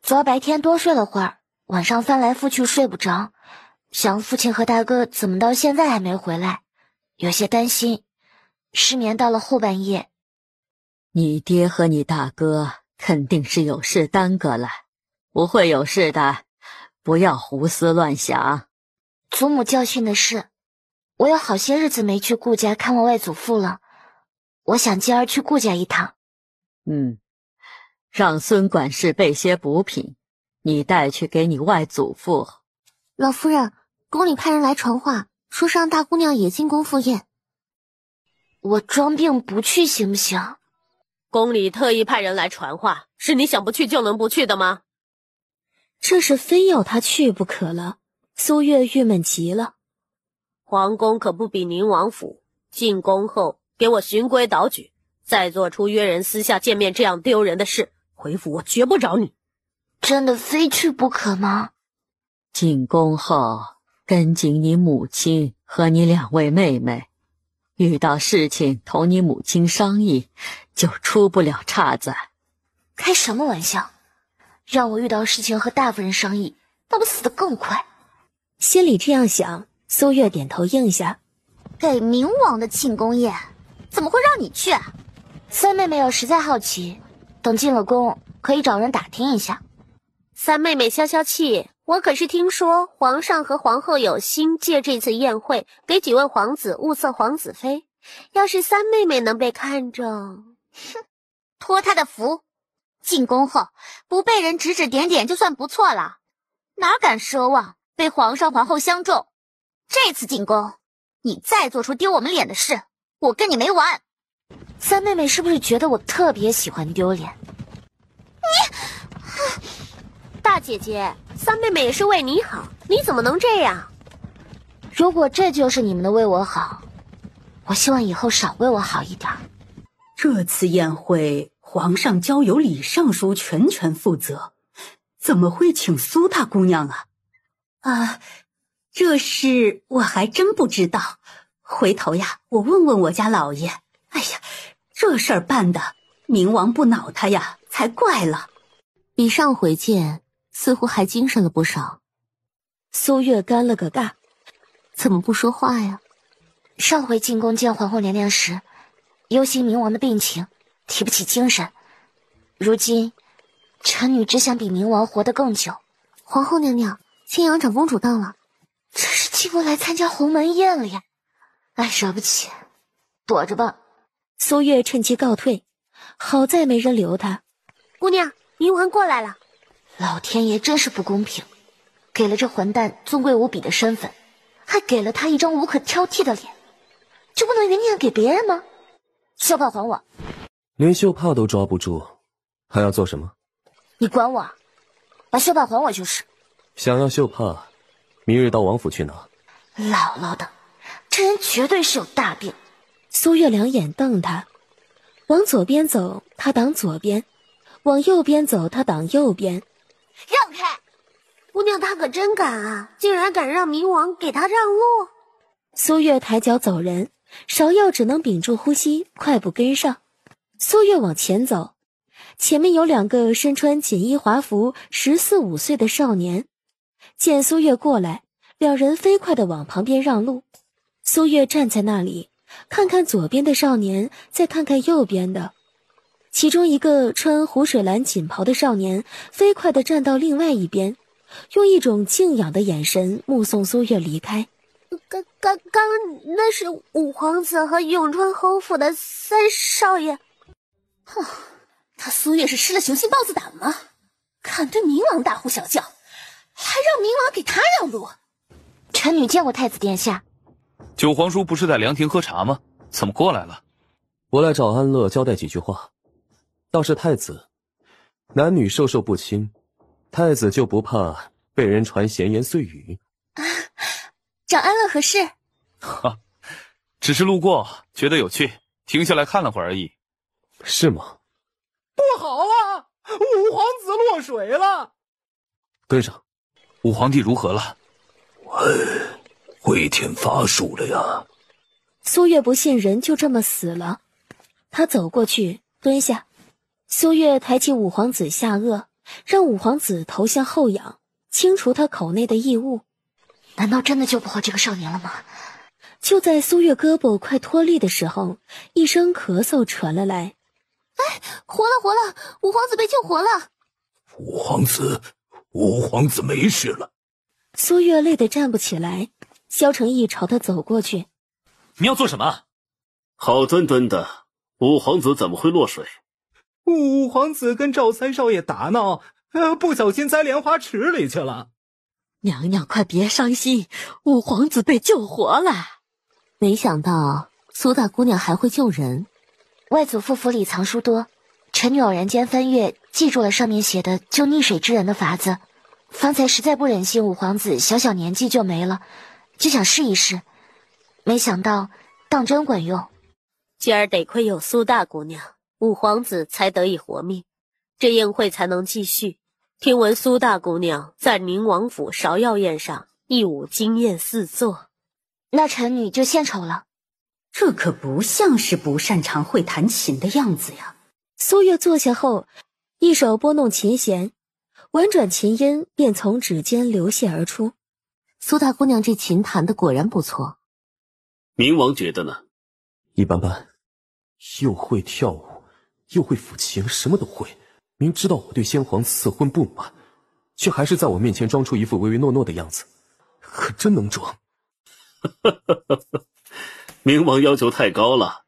昨白天多睡了会儿，晚上翻来覆去睡不着，想父亲和大哥怎么到现在还没回来，有些担心，失眠到了后半夜。你爹和你大哥肯定是有事耽搁了，不会有事的，不要胡思乱想。祖母教训的是，我有好些日子没去顾家看望外祖父了，我想今儿去顾家一趟。让孙管事备些补品，你带去给你外祖父。老夫人，宫里派人来传话，说是让大姑娘也进宫赴宴。我装病不去行不行？宫里特意派人来传话，是你想不去就能不去的吗？这是非要他去不可了。苏月郁闷极了。皇宫可不比宁王府，进宫后给我循规蹈矩，再做出约人私下见面这样丢人的事，回府我绝不饶你。真的非去不可吗？进宫后跟紧你母亲和你2位妹妹，遇到事情同你母亲商议，就出不了岔子。开什么玩笑，让我遇到事情和大夫人商议，那不死得更快。心里这样想，苏月点头应下。给明王的庆功宴怎么会让你去啊？三妹妹要实在好奇，等进了宫可以找人打听一下。三妹妹消消气，我可是听说皇上和皇后有心借这次宴会给几位皇子物色皇子妃，要是三妹妹能被看中，哼，托他的福，进宫后不被人指指点点就算不错了，哪敢奢望被皇上皇后相中。这次进宫你再做出丢我们脸的事，我跟你没完。三妹妹是不是觉得我特别喜欢丢脸？大姐姐，三妹妹也是为你好，你怎么能这样？如果这就是你们的为我好，我希望以后少为我好一点。这次宴会皇上交由李尚书全权负责，怎么会请苏大姑娘啊？这事我还真不知道，回头呀，我问问我家老爷。哎呀，这事儿办的，明王不恼他呀，才怪了。比上回见，似乎还精神了不少。苏月干了个尬，怎么不说话呀？上回进宫见皇后娘娘时，忧心明王的病情，提不起精神。如今，臣女只想比明王活得更久。皇后娘娘，青阳长公主到了。这是进宫来参加鸿门宴了呀！哎，惹不起，躲着吧。苏月趁机告退，好在没人留他。姑娘，明王过来了。老天爷真是不公平，给了这混蛋尊贵无比的身份，还给了他一张无可挑剔的脸，就不能原谅给别人吗？袖帕还我！连袖帕都抓不住，还要做什么？你管我？把袖帕还我就是。想要袖帕，明日到王府去拿。姥姥的，这人绝对是有大病。苏月两眼瞪他，往左边走他挡左边，往右边走他挡右边。让开！姑娘她可真敢啊，竟然敢让明王给她让路。苏月抬脚走人，芍药只能屏住呼吸，快步跟上。苏月往前走，前面有2个身穿锦衣华服14、15岁的少年，见苏月过来，2人飞快地往旁边让路。苏月站在那里，看看左边的少年，再看看右边的。其中一个穿湖水蓝锦袍的少年飞快地站到另外一边，用一种敬仰的眼神目送苏月离开。刚那是五皇子和永川侯府的3少爷。哼，他苏月是吃了雄心豹子胆吗？敢对明王大呼小叫，还让明王给他让路。臣女见过太子殿下。九皇叔不是在凉亭喝茶吗？怎么过来了？我来找安乐交代几句话。倒是太子，男女授受不亲，太子就不怕被人传闲言碎语？找安乐何事？只是路过，觉得有趣，停下来看了会儿而已。是吗？不好啊！五皇子落水了！跟上。五皇帝如何了？回天乏术了呀！苏月不信人就这么死了，他走过去蹲下。苏月抬起五皇子下颚，让五皇子头向后仰，清除他口内的异物。难道真的救不活这个少年了吗？就在苏月胳膊快脱力的时候，一声咳嗽传了来。哎，活了！五皇子被救活了！五皇子没事了。苏月累得站不起来，萧承义朝他走过去。你要做什么？好端端的，五皇子怎么会落水？五皇子跟赵三少爷打闹，不小心栽莲花池里去了。娘娘快别伤心，五皇子被救活了。没想到苏大姑娘还会救人。外祖父府里藏书多，臣女偶然间翻阅，记住了上面写的救溺水之人的法子。方才实在不忍心五皇子小小年纪就没了，就想试一试，没想到当真管用。今儿得亏有苏大姑娘，五皇子才得以活命，这宴会才能继续。听闻苏大姑娘在宁王府芍药宴上一舞惊艳四座，那臣女就献丑了。这可不像是不擅长会弹琴的样子呀。苏月坐下后，一手拨弄琴弦，婉转琴音便从指尖流泻而出。苏大姑娘这琴弹得果然不错。明王觉得呢？一般般，又会跳舞，又会抚琴，什么都会。明知道我对先皇赐婚不满，却还是在我面前装出一副唯唯诺诺的样子，可真能装。明王要求太高了，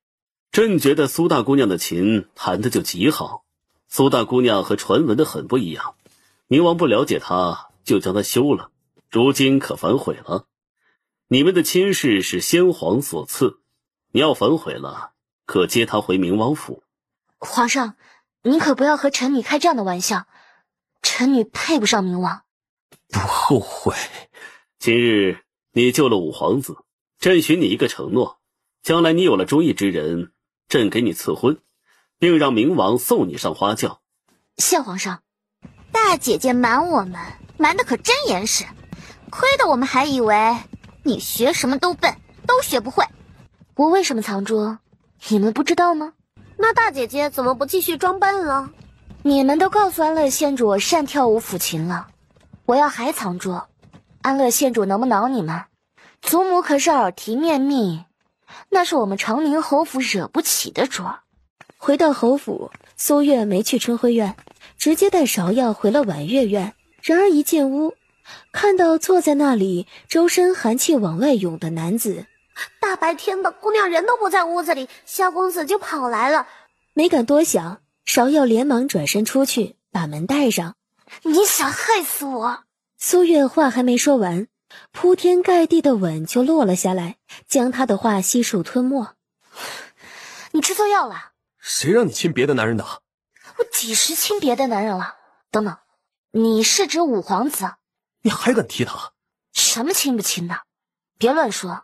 朕觉得苏大姑娘的琴弹得就极好。苏大姑娘和传闻的很不一样，明王不了解她，就将她休了，如今可反悔了。你们的亲事是先皇所赐，你要反悔了，可接她回明王府。皇上，您可不要和臣女开这样的玩笑，臣女配不上明王。不后悔。今日你救了五皇子，朕许你一个承诺，将来你有了中意之人，朕给你赐婚，并让明王送你上花轿。谢皇上。大姐姐瞒我们，瞒得可真严实，亏得我们还以为你学什么都笨，都学不会。我为什么藏拙，你们不知道吗？那大姐姐怎么不继续装笨了？你们都告诉安乐县主我善跳舞抚琴了，我要还藏拙，安乐县主能不挠你们？祖母可是耳提面命，那是我们长宁侯府惹不起的主。回到侯府，苏月没去春晖院，直接带芍药回了婉月院。然而一进屋，看到坐在那里周身寒气往外涌的男子。大白天的，姑娘人都不在屋子里，萧公子就跑来了。没敢多想，芍药连忙转身出去，把门带上。你想害死我？苏月话还没说完，铺天盖地的吻就落了下来，将他的话悉数吞没。你吃错药了。谁让你亲别的男人的？我几时亲别的男人了？等等，你是指五皇子？你还敢提他？什么亲不亲的？别乱说，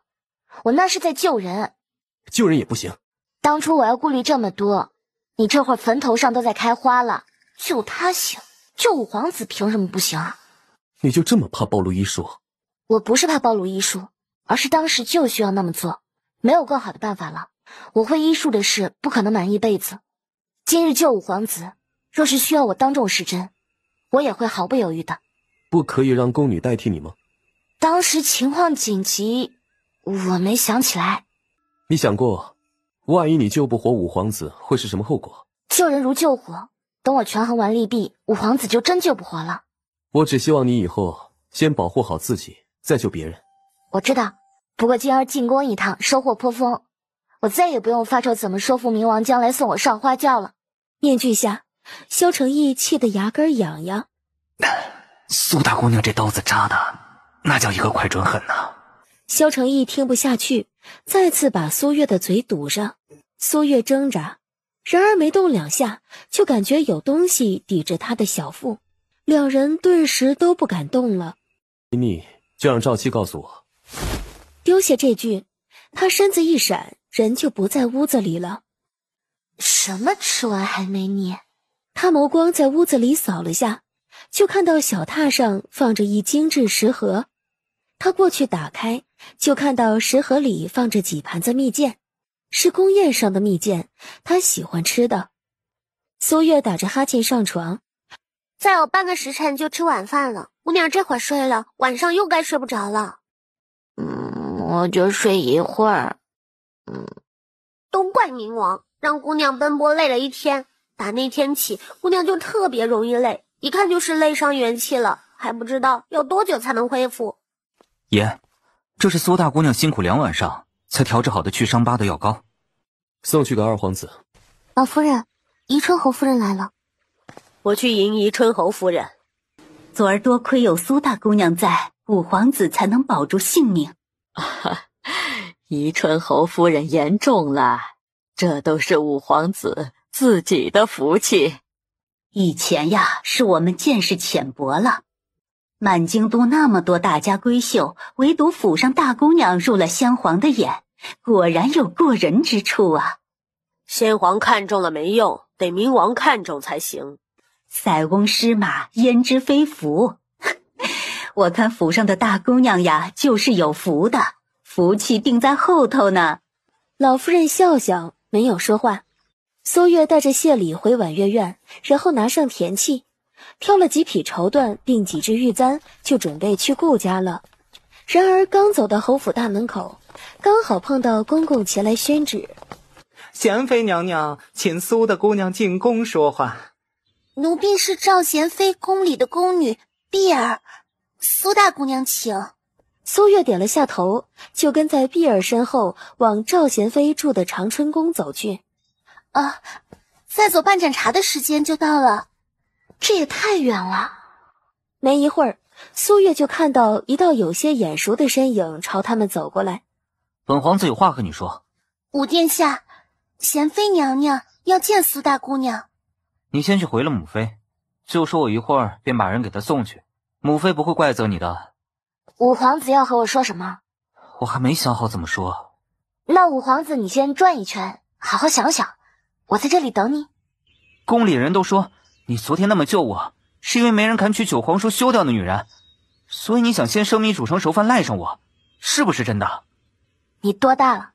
我那是在救人。救人也不行。当初我要顾虑这么多，你这会儿坟头上都在开花了，救他行，救五皇子凭什么不行啊？你就这么怕暴露医术？我不是怕暴露医术，而是当时就需要那么做，没有更好的办法了。我会医术的事不可能瞒一辈子，今日救五皇子，若是需要我当众施针，我也会毫不犹豫的。不可以让宫女代替你吗？当时情况紧急，我没想起来。你想过万一你救不活五皇子会是什么后果？救人如救火，等我权衡完利弊，五皇子就真救不活了。我只希望你以后先保护好自己，再救别人。我知道，不过今儿进宫一趟，收获颇丰，我再也不用发愁怎么说服明王将来送我上花轿了。面具下，萧承义气得牙根痒痒。苏大姑娘这刀子扎的，那叫一个快准狠呐！萧承义听不下去，再次把苏月的嘴堵上。苏月挣扎，然而没动两下，就感觉有东西抵着他的小腹，两人顿时都不敢动了。你就让赵七告诉我。丢下这句，他身子一闪，人就不在屋子里了。什么吃完还没腻？他眸光在屋子里扫了下，就看到小榻上放着一精致食盒。他过去打开，就看到食盒里放着几盘子蜜饯，是宫宴上的蜜饯，他喜欢吃的。苏月打着哈欠上床，再有半个时辰就吃晚饭了，姑娘这会儿睡了，晚上又该睡不着了。我就睡一会儿。都怪明王，让姑娘奔波累了一天，打那天起，姑娘就特别容易累，一看就是累伤元气了，还不知道要多久才能恢复。爷，这是苏大姑娘辛苦2晚上才调制好的去伤疤的药膏，送去给二皇子。老夫人，宜春侯夫人来了。我去迎宜春侯夫人。昨儿多亏有苏大姑娘在，五皇子才能保住性命。宜春侯夫人言重了，这都是五皇子自己的福气。以前呀，是我们见识浅薄了。满京都那么多大家闺秀，唯独府上大姑娘入了先皇的眼，果然有过人之处啊。先皇看中了没用，得明王看中才行。塞翁失马，焉知非福。我看府上的大姑娘呀，就是有福的，福气定在后头呢。老夫人笑笑，没有说话。苏月带着谢礼回婉月院，然后拿上田契，挑了几匹绸缎并几只玉簪，就准备去顾家了。然而刚走到侯府大门口，刚好碰到公公前来宣旨：贤妃娘娘，请苏大姑娘进宫说话。奴婢是赵贤妃宫里的宫女碧儿，苏大姑娘请。苏月点了下头，就跟在碧儿身后往赵贤妃住的长春宫走去。再走半盏茶的时间就到了，这也太远了。没一会儿，苏月就看到一道有些眼熟的身影朝他们走过来。本皇子有话和你说。五殿下，贤妃娘娘要见苏大姑娘。你先去回了母妃，就说我一会儿便把人给她送去，母妃不会怪责你的。五皇子要和我说什么？我还没想好怎么说。那五皇子你先转一圈，好好想想，我在这里等你。宫里人都说你昨天那么救我，是因为没人敢娶9皇叔休掉的女人，所以你想先生米煮成熟饭赖上我，是不是真的？你多大了？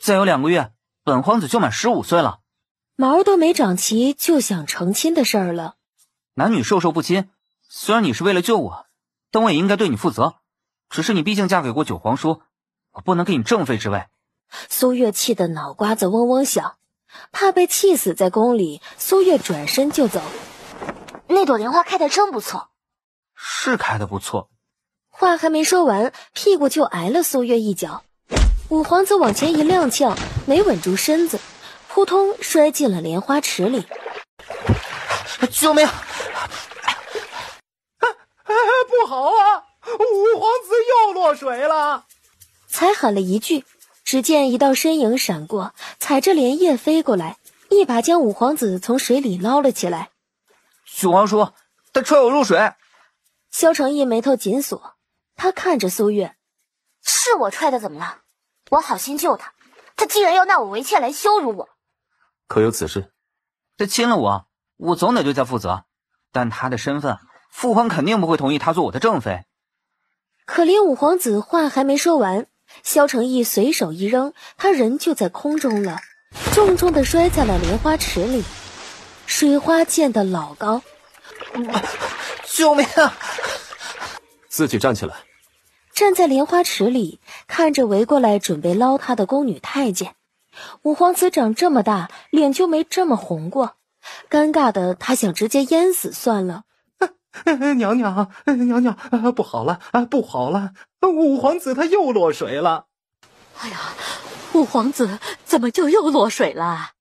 再有2个月，本皇子就满15岁了。毛都没长齐就想成亲的事儿了。男女授受不亲，虽然你是为了救我，但我也应该对你负责。只是你毕竟嫁给过9皇叔，我不能给你正妃之位。苏月气得脑瓜子嗡嗡响，怕被气死在宫里，苏月转身就走。那朵莲花开得真不错。是开得不错。话还没说完，屁股就挨了苏月一脚。五皇子往前一踉跄，没稳住身子，扑通摔进了莲花池里。救命！不好啊！五皇子又落水了！才喊了一句，只见一道身影闪过，踩着莲叶飞过来，一把将五皇子从水里捞了起来。9皇叔，他踹我入水！萧承义眉头紧锁，他看着苏月：是我踹的，怎么了？我好心救他，他竟然要纳我为妾来羞辱我。可有此事？他亲了我总得对他负责，但他的身份，父皇肯定不会同意他做我的正妃。可怜五皇子话还没说完，萧承义随手一扔，他人就在空中了，重重地摔在了莲花池里，水花溅得老高。救命啊！自己站起来。站在莲花池里，看着围过来准备捞他的宫女太监。五皇子长这么大，脸就没这么红过，尴尬的他想直接淹死算了。娘娘，不好了，不好了！五皇子他又落水了。哎呀，五皇子怎么就又落水了？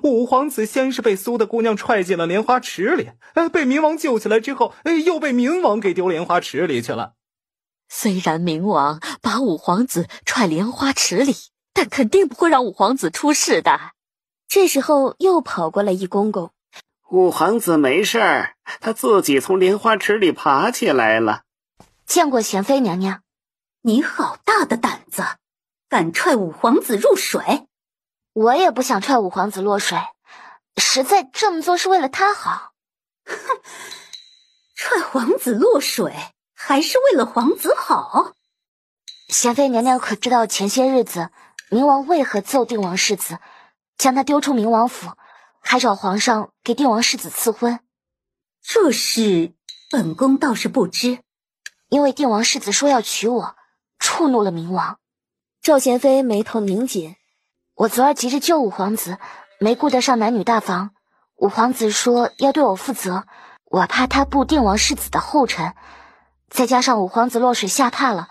五皇子先是被苏大姑娘踹进了莲花池里，被冥王救起来之后，又被冥王给丢莲花池里去了。虽然冥王把五皇子踹莲花池里，但肯定不会让五皇子出事的。这时候又跑过来一公公。五皇子没事儿，他自己从莲花池里爬起来了。见过贤妃娘娘。你好大的胆子，敢踹五皇子入水！我也不想踹五皇子落水，实在这么做是为了他好。哼，踹皇子落水还是为了皇子好？贤妃娘娘可知道前些日子冥王为何奏定王世子，将他丢出冥王府，还找皇上给定王世子赐婚？这事本宫倒是不知。因为定王世子说要娶我，触怒了冥王。赵贤妃眉头拧紧。我昨儿急着救五皇子，没顾得上男女大防。五皇子说要对我负责，我怕他步定王世子的后尘，再加上五皇子落水吓怕了，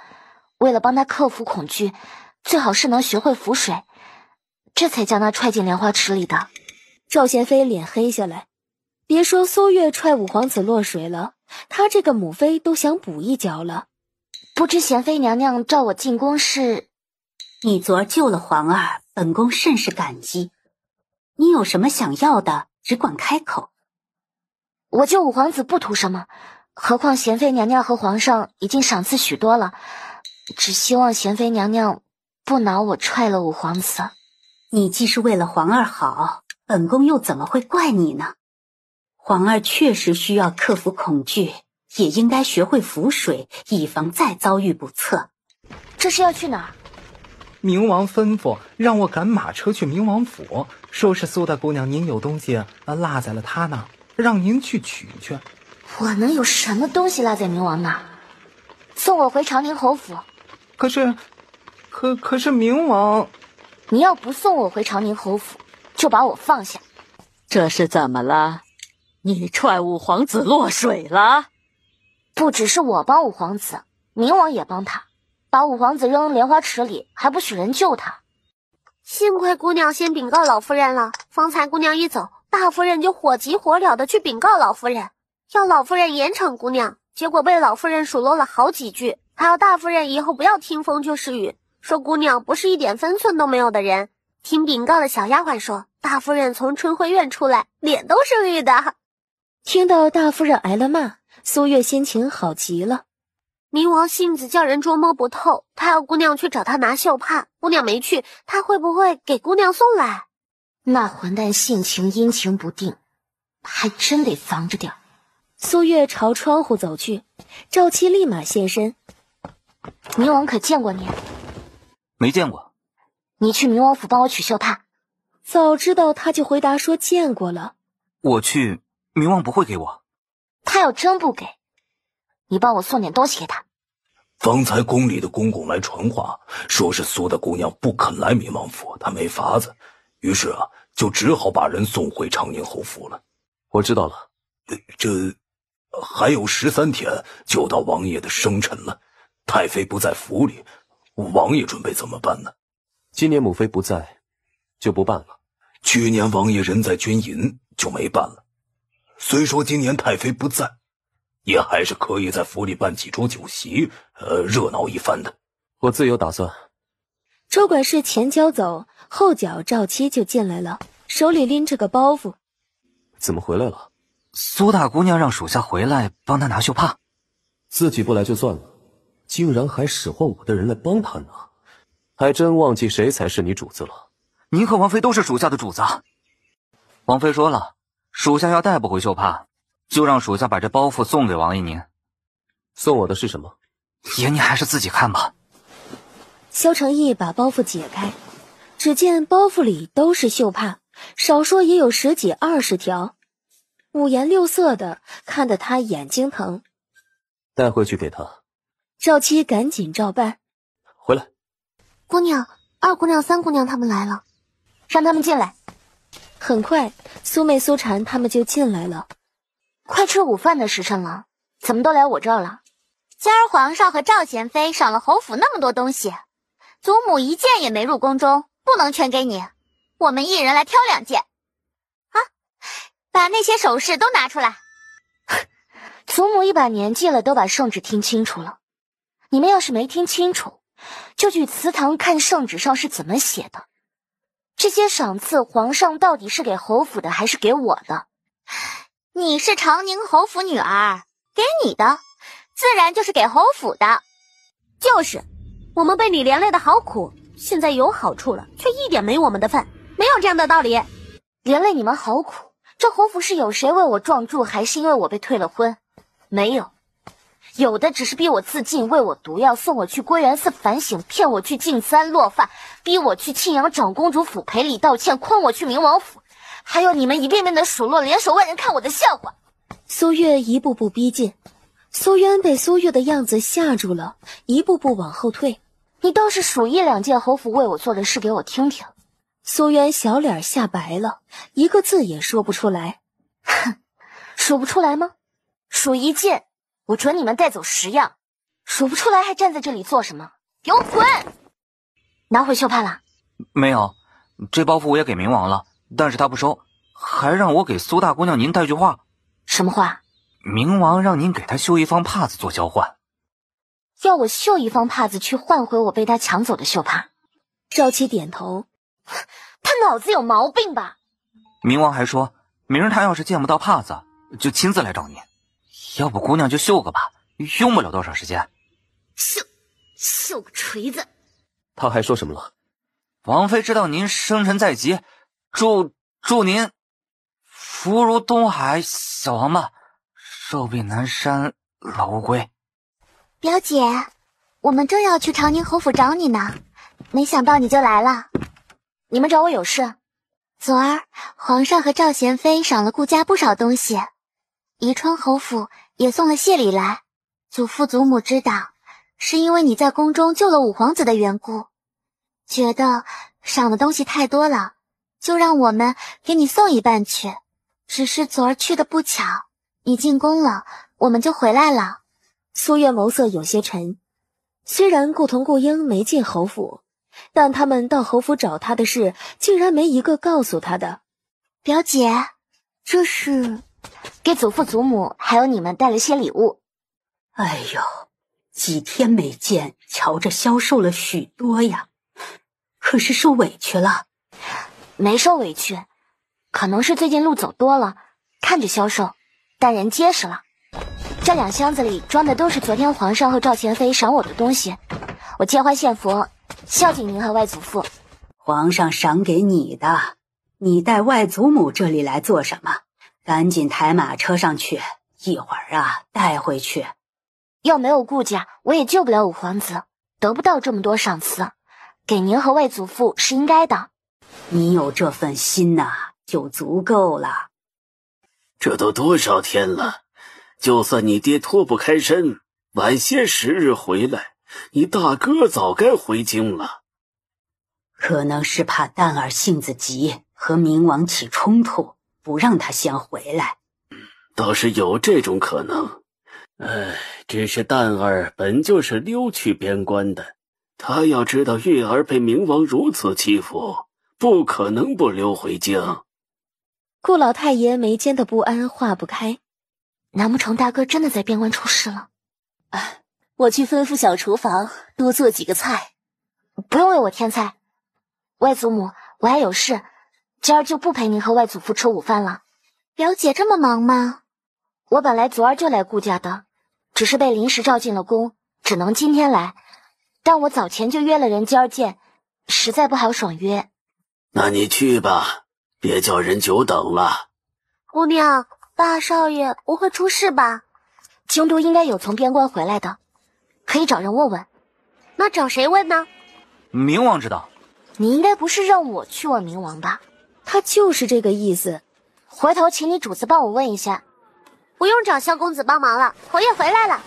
为了帮他克服恐惧，最好是能学会浮水，这才将他踹进莲花池里的。赵贤妃脸黑下来，别说苏月踹五皇子落水了，她这个母妃都想补一脚了。不知贤妃娘娘召我进宫是？你昨儿救了皇儿，本宫甚是感激。你有什么想要的，只管开口。我救五皇子不图什么，何况贤妃娘娘和皇上已经赏赐许多了，只希望贤妃娘娘不恼我踹了五皇子。你既是为了皇儿好，本宫又怎么会怪你呢？皇儿确实需要克服恐惧，也应该学会浮水，以防再遭遇不测。这是要去哪儿？冥王吩咐让我赶马车去冥王府，说是苏大姑娘您有东西落在了她那，让您去取去。我能有什么东西落在冥王那？送我回长宁侯府。可是冥王，你要不送我回长宁侯府，就把我放下。这是怎么了？你踹五皇子落水了？不只是我帮五皇子，冥王也帮他，把五皇子扔莲花池里，还不许人救他。幸亏姑娘先禀告老夫人了，方才姑娘一走，大夫人就火急火燎的去禀告老夫人，要老夫人严惩姑娘，结果被老夫人数落了好几句，还要大夫人以后不要听风就是雨，说姑娘不是一点分寸都没有的人。听禀告的小丫鬟说，大夫人从春晖院出来，脸都是绿的。听到大夫人挨了骂，苏月心情好极了。冥王性子叫人捉摸不透，他要姑娘去找他拿绣帕，姑娘没去，他会不会给姑娘送来？那混蛋性情阴晴不定，还真得防着点。苏月朝窗户走去，赵七立马现身。冥王可见过你？没见过。你去冥王府帮我取绣帕。早知道他就回答说见过了。我去，冥王不会给我。他要真不给，你帮我送点东西给他。方才宫里的公公来传话，说是苏大姑娘不肯来冥王府，他没法子，于是就只好把人送回长宁侯府了。我知道了。这还有13天就到王爷的生辰了，太妃不在府里，王爷准备怎么办呢？今年母妃不在，就不办了。去年王爷人在军营，就没办了。虽说今年太妃不在，也还是可以在府里办几桌酒席，热闹一番的。我自有打算。周管事前脚走，后脚赵七就进来了，手里拎着个包袱。怎么回来了？苏大姑娘让属下回来帮她拿绣帕。自己不来就算了，竟然还使唤我的人来帮她拿，还真忘记谁才是你主子了。您和王妃都是属下的主子。王妃说了，属下要带不回绣帕，就让属下把这包袱送给王爷您。送我的是什么？爷你还是自己看吧。萧承义把包袱解开，只见包袱里都是绣帕，少说也有10几20条，五颜六色的，看得他眼睛疼。带回去给他。赵七赶紧照办。回来。姑娘、二姑娘、三姑娘他们来了，让他们进来。很快，苏妹、苏婵他们就进来了。快吃午饭的时辰了，怎么都来我这儿了？今儿皇上和赵贤妃赏了侯府那么多东西，祖母一件也没入宫中，不能全给你，我们一人来挑2件。啊，把那些首饰都拿出来。祖母一把年纪了，都把圣旨听清楚了。你们要是没听清楚，就去祠堂看圣旨上是怎么写的。这些赏赐，皇上到底是给侯府的还是给我的？你是长宁侯府女儿，给你的自然就是给侯府的。就是，我们被你连累的好苦，现在有好处了，却一点没我们的份，没有这样的道理。连累你们好苦，这侯府是有谁为我撞柱，还是因为我被退了婚？没有，有的只是逼我自尽，喂我毒药，送我去归元寺反省，骗我去静思庵落发，逼我去庆阳长公主府赔礼道歉，诓我去冥王府，还有你们一遍遍的数落，联手外人看我的笑话。苏月一步步逼近，苏渊被苏月的样子吓住了，一步步往后退。你倒是数1、2件侯府为我做的事给我听听。苏渊小脸吓白了，一个字也说不出来。哼，数不出来吗？数1件，我准你们带走10样。数不出来还站在这里做什么？给我滚！拿回绣帕了？没有，这包袱我也给冥王了，但是他不收，还让我给苏大姑娘您带句话。什么话？冥王让您给他绣一方帕子做交换。要我绣一方帕子去换回我被他抢走的绣帕？赵七点头，他脑子有毛病吧？冥王还说，明儿他要是见不到帕子，就亲自来找您。要不姑娘就绣个吧，用不了多少时间。绣个锤子！他还说什么了？王妃知道您生辰在即，祝您福如东海小王八，寿比南山老乌龟。表姐，我们正要去长宁侯府找你呢，没想到你就来了。你们找我有事？昨儿皇上和赵贤妃赏了顾家不少东西，宜春侯府也送了谢礼来。祖父祖母知道，是因为你在宫中救了五皇子的缘故，觉得赏的东西太多了，就让我们给你送一半去。只是昨儿去的不巧，你进宫了，我们就回来了。苏月眸色有些沉，虽然顾同顾英没进侯府，但他们到侯府找他的事，竟然没一个告诉他的。表姐，这是给祖父祖母还有你们带了些礼物。哎呦，几天没见，瞧着消瘦了许多呀，可是受委屈了？没受委屈，可能是最近路走多了，看着消瘦，但人结实了。这2箱子里装的都是昨天皇上和赵贤妃赏我的东西，我借花献佛，孝敬您和外祖父。皇上赏给你的，你带外祖母这里来做什么？赶紧抬马车上去，一会儿带回去。要没有顾家，我也救不了五皇子，得不到这么多赏赐，给您和外祖父是应该的。你有这份心就足够了。这都多少天了，就算你爹脱不开身，晚些时日回来，你大哥早该回京了。可能是怕蛋儿性子急，和冥王起冲突，不让他先回来。倒是有这种可能。只是蛋儿本就是溜去边关的，他要知道月儿被冥王如此欺负，不可能不溜回京。顾老太爷眉间的不安化不开，难不成大哥真的在边关出事了？我去吩咐小厨房多做几个菜。不用为我添菜，外祖母，我还有事，今儿就不陪您和外祖父吃午饭了。表姐这么忙吗？我本来昨儿就来顾家的，只是被临时召进了宫，只能今天来。但我早前就约了人今儿见，实在不好爽约。那你去吧，别叫人久等了。姑娘，大少爷不会出事吧？京都应该有从边关回来的，可以找人问问。那找谁问呢？冥王知道。你应该不是让我去问冥王吧？他就是这个意思。回头请你主子帮我问一下。不用找萧公子帮忙了，侯爷回来了。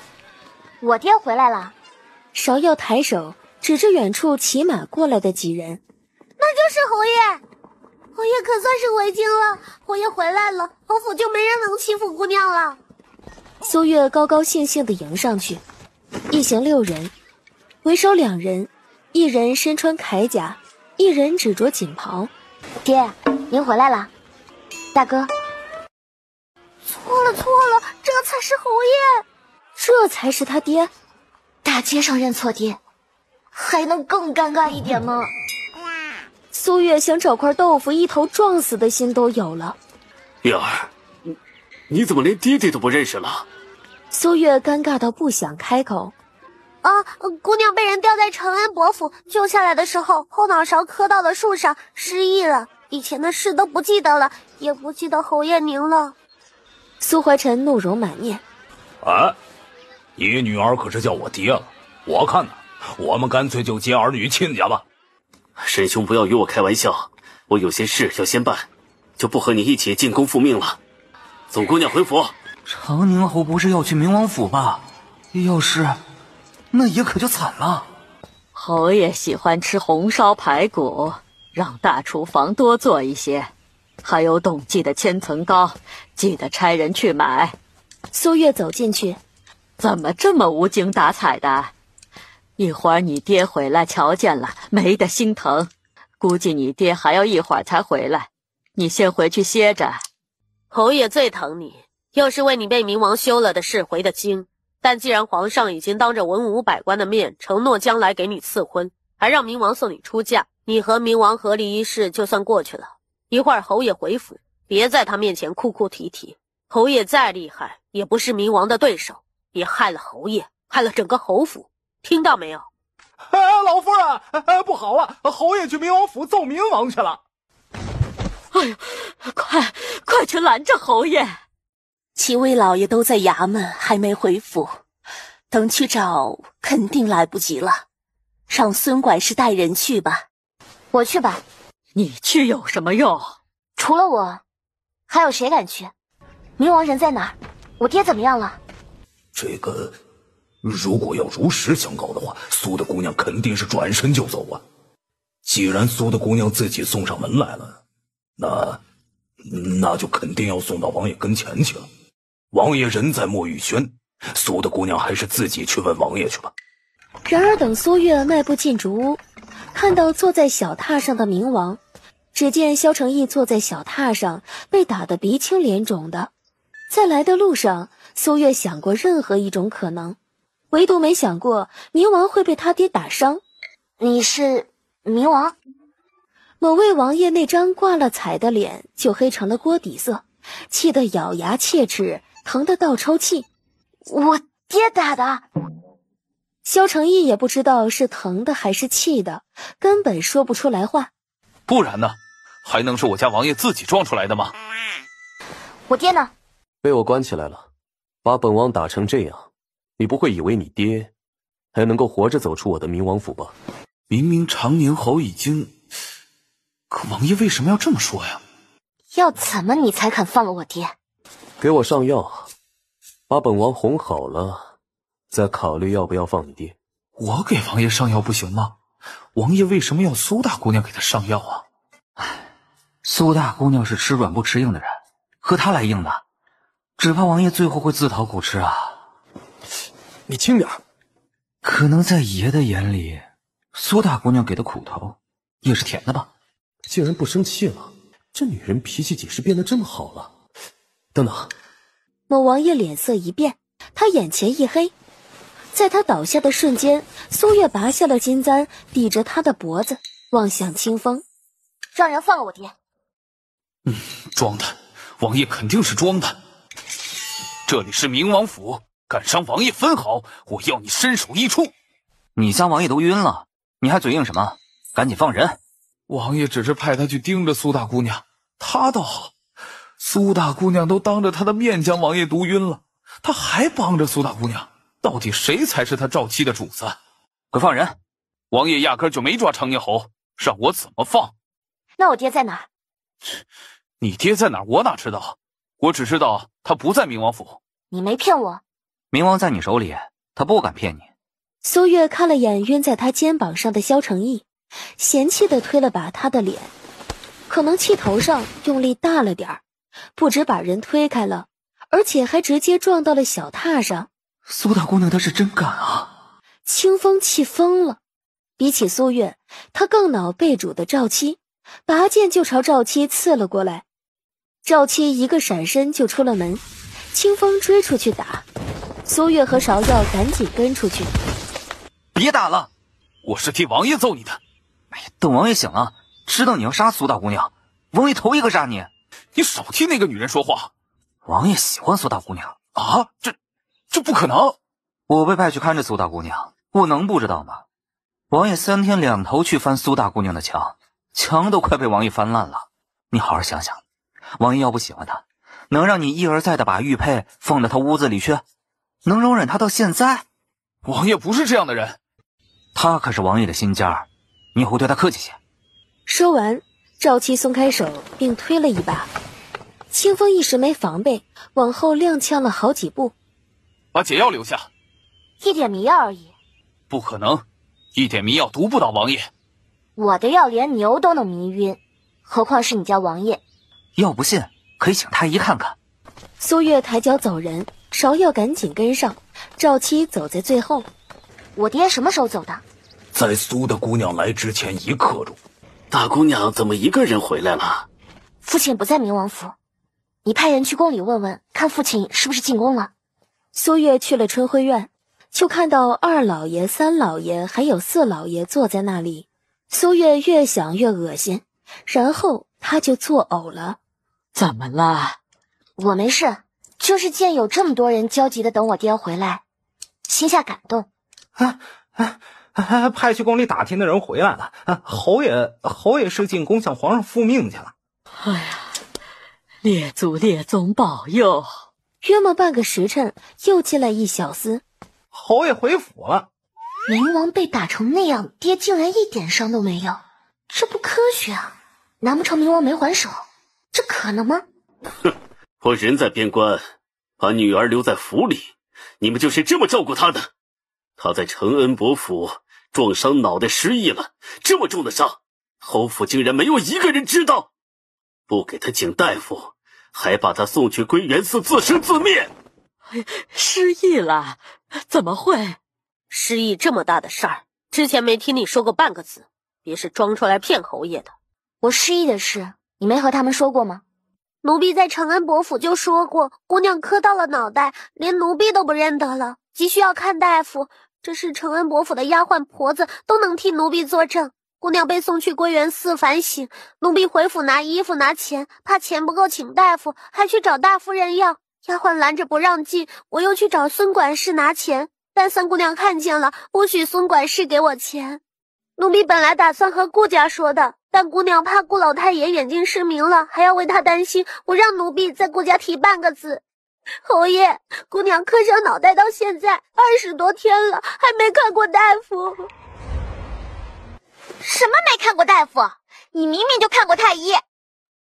我爹回来了。芍药抬手指着远处骑马过来的几人，那就是侯爷。侯爷可算是回京了，侯爷回来了，侯府就没人能欺负姑娘了。苏月高高兴兴地迎上去，一行6人，为首2人，一人身穿铠甲，一人只着锦袍。爹，您回来了。大哥，错了，这才是侯爷，这才是他爹。大街上认错爹，还能更尴尬一点吗？苏月想找块豆腐一头撞死的心都有了。月儿，你怎么连爹爹都不认识了？苏月尴尬到不想开口。姑娘被人吊在承恩伯府，救下来的时候后脑勺磕到了树上，失忆了，以前的事都不记得了，也不记得侯爷您了。苏怀臣怒容满面。你女儿可是叫我爹了，我看呢，我们干脆就结儿女亲家吧。沈兄不要与我开玩笑，我有些事要先办，就不和你一起进宫复命了。送姑娘回府。长宁侯不是要去冥王府吧？要是，那也可就惨了。侯爷喜欢吃红烧排骨，让大厨房多做一些。还有董记的千层糕，记得差人去买。苏月走进去，怎么这么无精打采的？一会儿你爹回来瞧见了，没得心疼。估计你爹还要一会儿才回来，你先回去歇着。侯爷最疼你，又是为你被冥王休了的事回的京。但既然皇上已经当着文武百官的面承诺将来给你赐婚，还让冥王送你出嫁，你和冥王和离一事就算过去了。一会儿侯爷回府，别在他面前哭哭啼啼。侯爷再厉害，也不是冥王的对手，别害了侯爷，害了整个侯府，听到没有？老夫人，不好啊！侯爷去冥王府奏冥王去了。哎呦，快去拦着侯爷！七位老爷都在衙门，还没回府，等去找肯定来不及了。让孙管事带人去吧。我去吧。你去有什么用？除了我，还有谁敢去？冥王人在哪儿？我爹怎么样了？这个，如果要如实相告的话，苏大姑娘肯定是转身就走啊。既然苏大姑娘自己送上门来了，那就肯定要送到王爷跟前去了。王爷人在莫玉轩，苏大姑娘还是自己去问王爷去吧。然而等苏月迈步进竹屋，看到坐在小榻上的冥王，只见萧承义坐在小榻上，被打得鼻青脸肿的。在来的路上，苏月想过任何一种可能，唯独没想过冥王会被他爹打伤。你是冥王？某位王爷那张挂了彩的脸就黑成了锅底色，气得咬牙切齿，疼得倒抽气。我爹打的。萧承义也不知道是疼的还是气的，根本说不出来话。不然呢？还能是我家王爷自己撞出来的吗？我爹呢？被我关起来了，把本王打成这样，你不会以为你爹还能够活着走出我的冥王府吧？明明长宁侯已经，可王爷为什么要这么说呀？要怎么你才肯放了我爹？给我上药，把本王哄好了，再考虑要不要放你爹。我给王爷上药不行吗？王爷为什么要苏大姑娘给他上药啊？苏大姑娘是吃软不吃硬的人，和她来硬的，只怕王爷最后会自讨苦吃啊。你轻点。可能在爷的眼里，苏大姑娘给的苦头也是甜的吧。竟然不生气了，这女人脾气几时变得这么好了？等等。某王爷脸色一变，他眼前一黑，在他倒下的瞬间，苏月拔下了金簪，抵着他的脖子，望向清风，让人放了我爹。装的，王爷肯定是装的。这里是冥王府，敢伤王爷分毫，我要你身首异处。你家王爷都晕了，你还嘴硬什么？赶紧放人！王爷只是派他去盯着苏大姑娘，他倒好，苏大姑娘都当着他的面将王爷毒晕了，他还帮着苏大姑娘，到底谁才是他赵妻的主子？快放人！王爷压根就没抓长宁侯，让我怎么放？那我爹在哪儿？你爹在哪儿？我哪知道？我只知道他不在冥王府。你没骗我。冥王在你手里，他不敢骗你。苏月看了眼晕在他肩膀上的萧承义，嫌弃地推了把他的脸，可能气头上用力大了点儿，不止把人推开了，而且还直接撞到了小榻上。苏大姑娘她是真敢啊！清风气疯了，比起苏月，他更恼被主的赵七，拔剑就朝赵七刺了过来。赵七一个闪身就出了门，清风追出去打，苏月和芍药赶紧跟出去。别打了，我是替王爷揍你的。哎呀，等王爷醒了，知道你要杀苏大姑娘，王爷头一个杀你。你少替那个女人说话。王爷喜欢苏大姑娘啊？这不可能！我被派去看着苏大姑娘，我能不知道吗？王爷3天2头去翻苏大姑娘的墙，墙都快被王爷翻烂了。你好好想想，王爷要不喜欢她，能让你一而再的把玉佩放到他屋子里去？能容忍他到现在？王爷不是这样的人。他可是王爷的心尖儿，你以后对他客气些。说完，赵七松开手并推了一把，清风一时没防备，往后踉跄了好几步。把解药留下。一点迷药而已。不可能，一点迷药毒不倒王爷。我的药连牛都能迷晕，何况是你家王爷。要不信可以请太医看看。苏月抬脚走人，芍药赶紧跟上，赵七走在最后。我爹什么时候走的？在苏大姑娘来之前1刻钟。大姑娘怎么一个人回来了？父亲不在明王府，你派人去宫里问问，看父亲是不是进宫了。苏月去了春晖院，就看到2老爷、3老爷还有4老爷坐在那里。苏月越想越恶心，然后他就作呕了。怎么了？我没事，就是见有这么多人焦急的等我爹回来，心下感动。派去宫里打听的人回来了。侯爷是进宫向皇上复命去了。哎呀，列祖列宗保佑！约莫半个时辰，又进来一小厮。侯爷回府了。明王被打成那样，爹竟然一点伤都没有，这不科学啊！难不成明王没还手？这可能吗？哼，我人在边关，把女儿留在府里，你们就是这么照顾她的？她在承恩伯府撞伤脑袋失忆了，这么重的伤，侯府竟然没有一个人知道，不给她请大夫，还把她送去归元寺自生自灭。失忆了？怎么会？失忆这么大的事儿，之前没听你说过半个字，别是装出来骗侯爷的。我失忆的事，你没和他们说过吗？奴婢在承恩伯府就说过，姑娘磕到了脑袋，连奴婢都不认得了，急需要看大夫。这是承恩伯府的丫鬟婆子都能替奴婢作证。姑娘被送去归元寺反省，奴婢回府拿衣服拿钱，怕钱不够请大夫，还去找大夫人要。丫鬟拦着不让进，我又去找孙管事拿钱，但三姑娘看见了，不许孙管事给我钱。奴婢本来打算和顾家说的，但姑娘怕顾老太爷眼睛失明了，还要为他担心，不让奴婢在顾家提半个字。侯爷，姑娘磕伤脑袋到现在20多天了，还没看过大夫。什么没看过大夫？你明明就看过太医。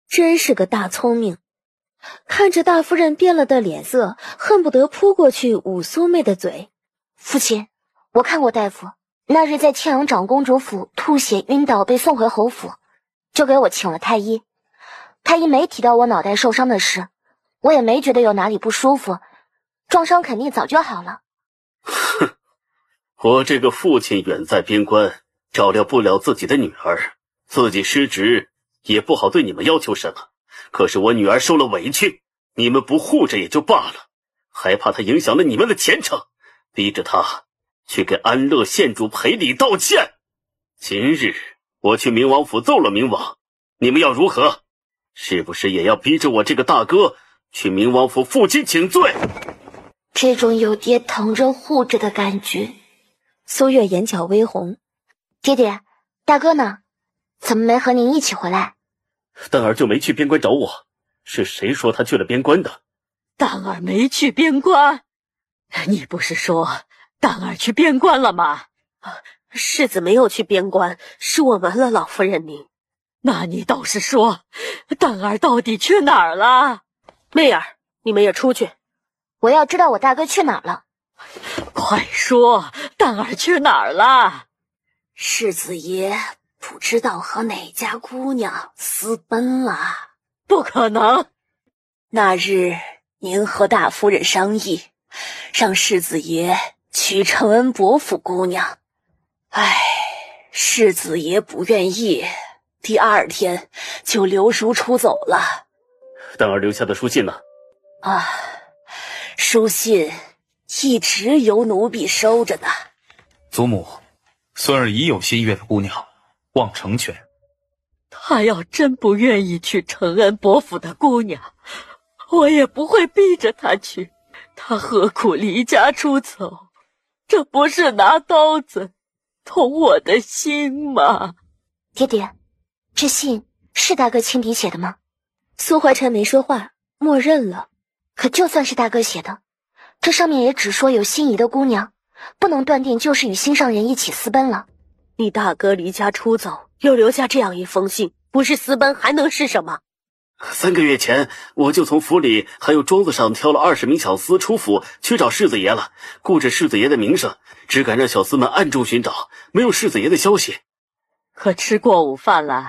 真是个大聪明。看着大夫人变了的脸色，恨不得扑过去捂苏妹的嘴。父亲，我看过大夫，那日在庆阳长公主府吐血晕倒被送回侯府，就给我请了太医。太医没提到我脑袋受伤的事，我也没觉得有哪里不舒服，撞伤肯定早就好了。哼，我这个父亲远在边关，照料不了自己的女儿，自己失职也不好对你们要求什么。可是我女儿受了委屈，你们不护着也就罢了，还怕她影响了你们的前程，逼着她去给安乐县主赔礼道歉。今日我去明王府奏了明王，你们要如何？是不是也要逼着我这个大哥去明王府负荆请罪？这种有爹疼着护着的感觉。苏月眼角微红。爹爹，大哥呢？怎么没和您一起回来？蛋儿就没去边关找我，是谁说他去了边关的？蛋儿没去边关？你不是说蛋儿去边关了吗？世子没有去边关，是我瞒了老夫人您。那你倒是说，蛋儿到底去哪儿了？媚儿，你们也出去。我要知道我大哥去哪儿了。快说，蛋儿去哪儿了？世子爷不知道和哪家姑娘私奔了。不可能！那日您和大夫人商议，让世子爷娶承恩伯府姑娘。世子爷不愿意，第2天就留书出走了。蛋儿留下的书信呢？书信一直由奴婢收着呢。祖母，孙儿已有心悦的姑娘，望成全。他要真不愿意娶承恩伯府的姑娘，我也不会逼着他去。他何苦离家出走？这不是拿刀子捅我的心吗？爹爹，这信是大哥亲笔写的吗？苏怀臣没说话，默认了。可就算是大哥写的，这上面也只说有心仪的姑娘，不能断定就是与心上人一起私奔了。你大哥离家出走，又留下这样一封信，不是私奔还能是什么？3个月前，我就从府里还有庄子上挑了20名小厮出府去找世子爷了，顾着世子爷的名声，只敢让小厮们暗中寻找，没有世子爷的消息。可吃过午饭了？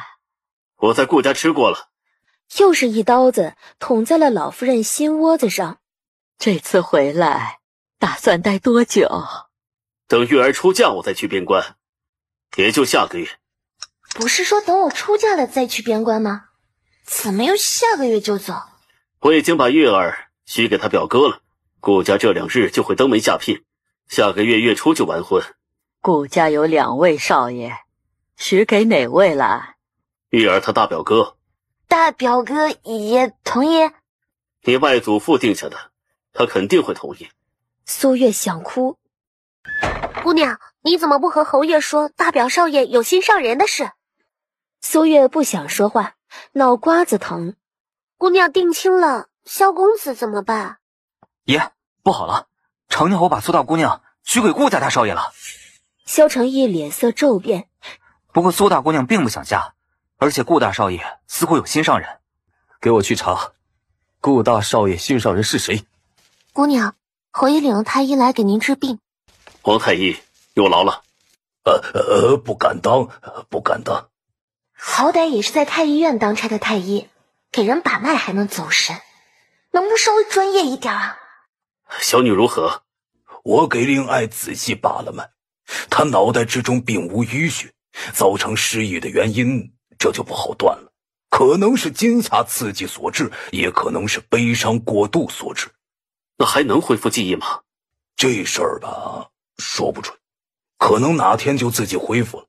我在顾家吃过了。又是一刀子捅在了老夫人心窝子上。这次回来打算待多久？等月儿出嫁我再去边关，也就下个月。不是说等我出嫁了再去边关吗？怎么又下个月就走？我已经把月儿许给他表哥了，顾家这2日就会登门下聘，下个月月初就完婚。顾家有2位少爷，许给哪位了？月儿他大表哥。大表哥也同意？你外祖父定下的，他肯定会同意。苏月想哭。姑娘，你怎么不和侯爷说大表少爷有心上人的事？苏月不想说话，脑瓜子疼。姑娘定亲了，萧公子怎么办？爷，不好了，程宁侯把苏大姑娘许给顾家大少爷了。萧承义脸色骤变。不过苏大姑娘并不想嫁，而且顾大少爷似乎有心上人。给我去查，顾大少爷心上人是谁？姑娘，侯爷领了太医来给您治病。王太医有劳了。不敢当，不敢当。好歹也是在太医院当差的太医，给人把脉还能走神，能不能稍微专业一点啊？小女如何？我给令爱仔细把了脉，她脑袋之中并无淤血，造成失忆的原因这就不好断了，可能是惊吓刺激所致，也可能是悲伤过度所致。那还能恢复记忆吗？这事儿吧，说不准，可能哪天就自己恢复了，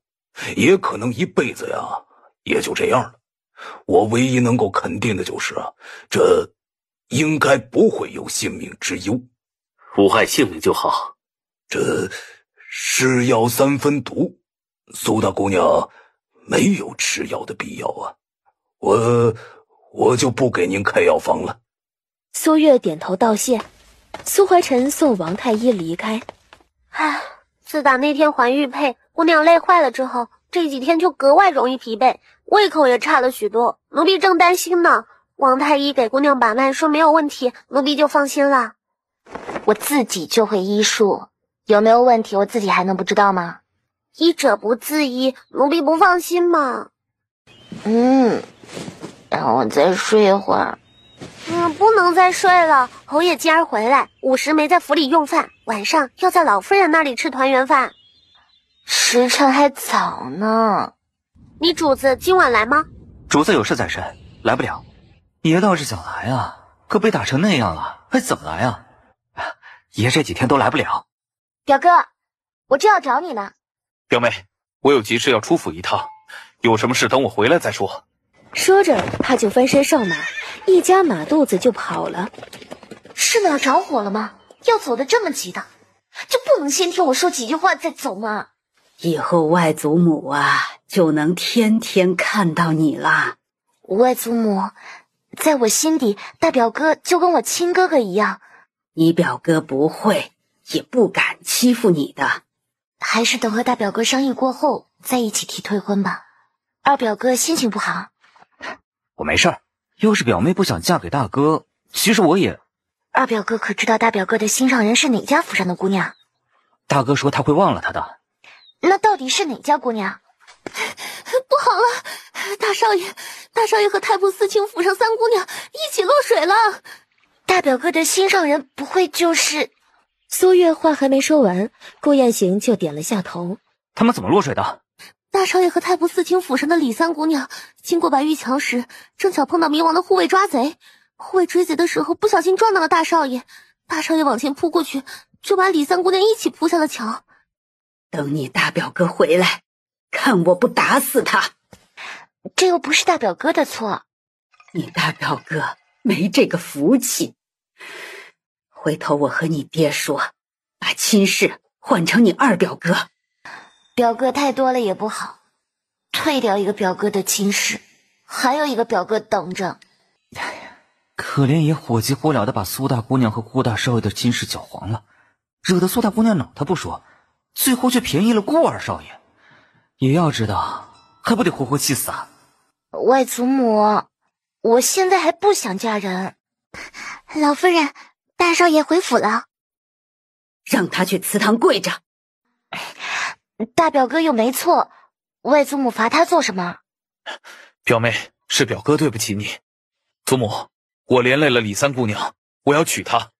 也可能一辈子呀也就这样了。我唯一能够肯定的就是这应该不会有性命之忧。无害性命就好。这是药3分毒，苏大姑娘没有吃药的必要啊，我就不给您开药方了。苏月点头道谢。苏怀臣送王太医离开。唉，自打那天还玉佩，姑娘累坏了之后，这几天就格外容易疲惫，胃口也差了许多。奴婢正担心呢。王太医给姑娘把脉说没有问题，奴婢就放心了。我自己就会医术，有没有问题我自己还能不知道吗？医者不自医，奴婢不放心嘛。让我再睡一会儿。不能再睡了。侯爷今儿回来，午时没在府里用饭，晚上要在老夫人那里吃团圆饭。时辰还早呢。你主子今晚来吗？主子有事在身，来不了。爷倒是想来啊，可被打成那样了，还怎么来啊？爷这几天都来不了。表哥，我正要找你呢。表妹，我有急事要出府一趟，有什么事等我回来再说。说着他就翻身上马，一夹马肚子就跑了。是要着火了吗？要走的这么急的，就不能先听我说几句话再走吗？以后外祖母就能天天看到你啦。外祖母在我心底，大表哥就跟我亲哥哥一样。你表哥不会也不敢欺负你的。还是等和大表哥商议过后再一起提退婚吧。二表哥心情不好。我没事儿，要是表妹不想嫁给大哥，其实我也……二表哥可知道大表哥的心上人是哪家府上的姑娘？大哥说他会忘了他的。那到底是哪家姑娘？不好了，大少爷和太仆寺卿府上3姑娘一起落水了。大表哥的心上人不会就是……苏月话还没说完，顾雁行就点了下头。他们怎么落水的？大少爷和太仆寺卿府上的李3姑娘经过白玉桥时，正巧碰到冥王的护卫抓贼。护卫追贼的时候不小心撞到了大少爷，大少爷往前扑过去，就把李3姑娘一起扑下了桥。等你大表哥回来，看我不打死他。这又不是大表哥的错。你大表哥没这个福气。回头我和你爹说，把亲事换成你二表哥。表哥太多了也不好，退掉一个表哥的亲事，还有一个表哥等着。可怜爷火急火燎的把苏大姑娘和顾大少爷的亲事搅黄了，惹得苏大姑娘恼他不说，最后却便宜了顾二少爷。也要知道，还不得活活气死啊！外祖母，我现在还不想嫁人。老夫人，大少爷回府了。让他去祠堂跪着。大表哥又没错，外祖母罚他做什么？表妹，是表哥对不起你。祖母，我连累了李3姑娘，我要娶她。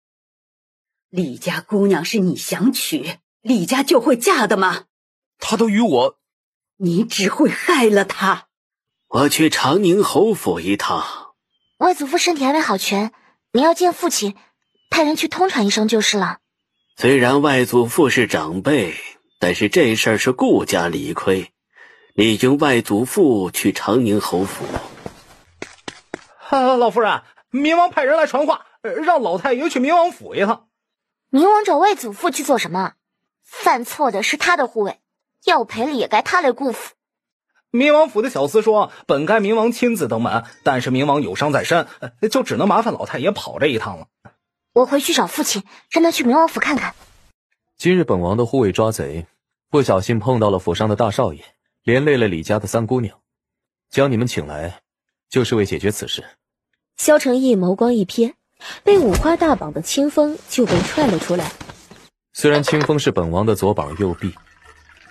李家姑娘是你想娶，李家就会嫁的吗？他都与我……你只会害了他。我去长宁侯府一趟。外祖父身体还没好全，您要见父亲，派人去通传一声就是了。虽然外祖父是长辈，但是这事儿是顾家理亏，你应外祖父去长宁侯府。老夫人，明王派人来传话，让老太爷去明王府一趟。明王找外祖父去做什么？犯错的是他的护卫，要赔了也该他来顾府。明王府的小厮说，本该明王亲自登门，但是明王有伤在身，就只能麻烦老太爷跑这一趟了。我回去找父亲，让他去明王府看看。今日本王的护卫抓贼，不小心碰到了府上的大少爷，连累了李家的三姑娘，将你们请来，就是为解决此事。萧承义眸光一瞥，被五花大绑的清风就被踹了出来。虽然清风是本王的左膀右臂，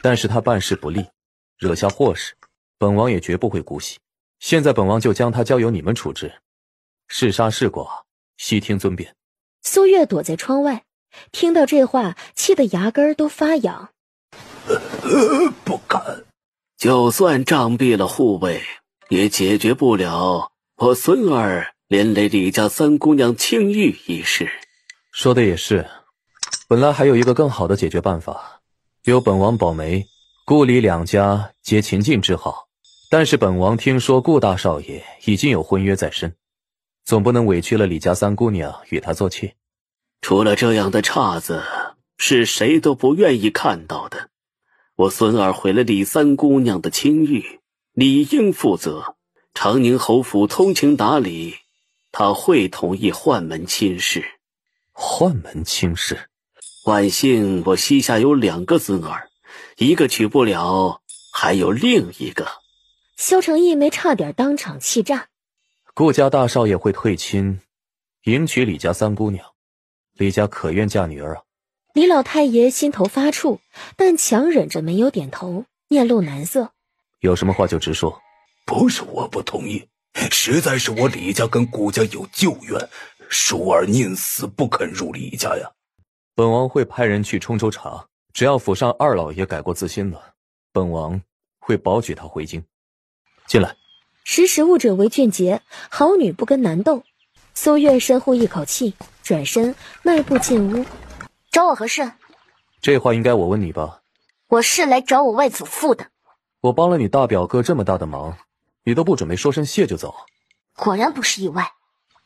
但是他办事不力，惹下祸事，本王也绝不会姑息。现在本王就将他交由你们处置，是杀是剐，悉听尊便。苏月躲在窗外，听到这话，气得牙根都发痒。不敢。就算杖毙了护卫，也解决不了我孙儿连累李家三姑娘清玉一事。说的也是，本来还有一个更好的解决办法，由本王保媒，顾李两家皆秦晋之好。但是本王听说顾大少爷已经有婚约在身，总不能委屈了李家三姑娘与他做妾。除了这样的岔子，是谁都不愿意看到的。我孙儿毁了李三姑娘的清誉，理应负责。长宁侯府通情达理，他会同意换门亲事。换门亲事？万幸我膝下有2个孙儿，一个娶不了，还有另一个。萧承义没差点当场气炸。顾家大少爷会退亲，迎娶李家三姑娘，李家可愿嫁女儿啊？李老太爷心头发怵，但强忍着没有点头，面露难色。有什么话就直说。不是我不同意，实在是我李家跟顾家有旧怨，淑儿宁死不肯入李家呀。本王会派人去冲州查，只要府上二老爷改过自新了，本王会保举他回京。进来。识时务者为俊杰，好女不跟男斗。苏月深呼一口气，转身迈步进屋。找我何事？这话应该我问你吧。我是来找我外祖父的。我帮了你大表哥这么大的忙，你都不准备说声谢就走？果然不是意外。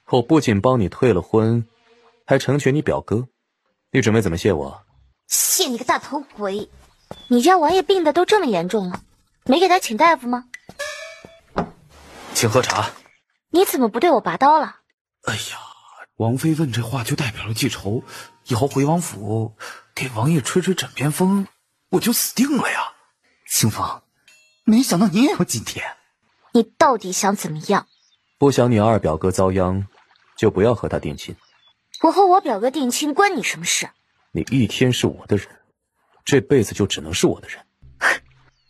我不仅帮你退了婚，还成全你表哥，你准备怎么谢我？谢你个大头鬼！你家王爷病得都这么严重了，没给他请大夫吗？请喝茶。你怎么不对我拔刀了？哎呀，王妃问这话就代表了记仇，以后回王府给王爷吹吹枕边风，我就死定了呀。清风，没想到你也有今天。你到底想怎么样？不想你二表哥遭殃，就不要和他定亲。我和我表哥定亲关你什么事？你一天是我的人，这辈子就只能是我的人。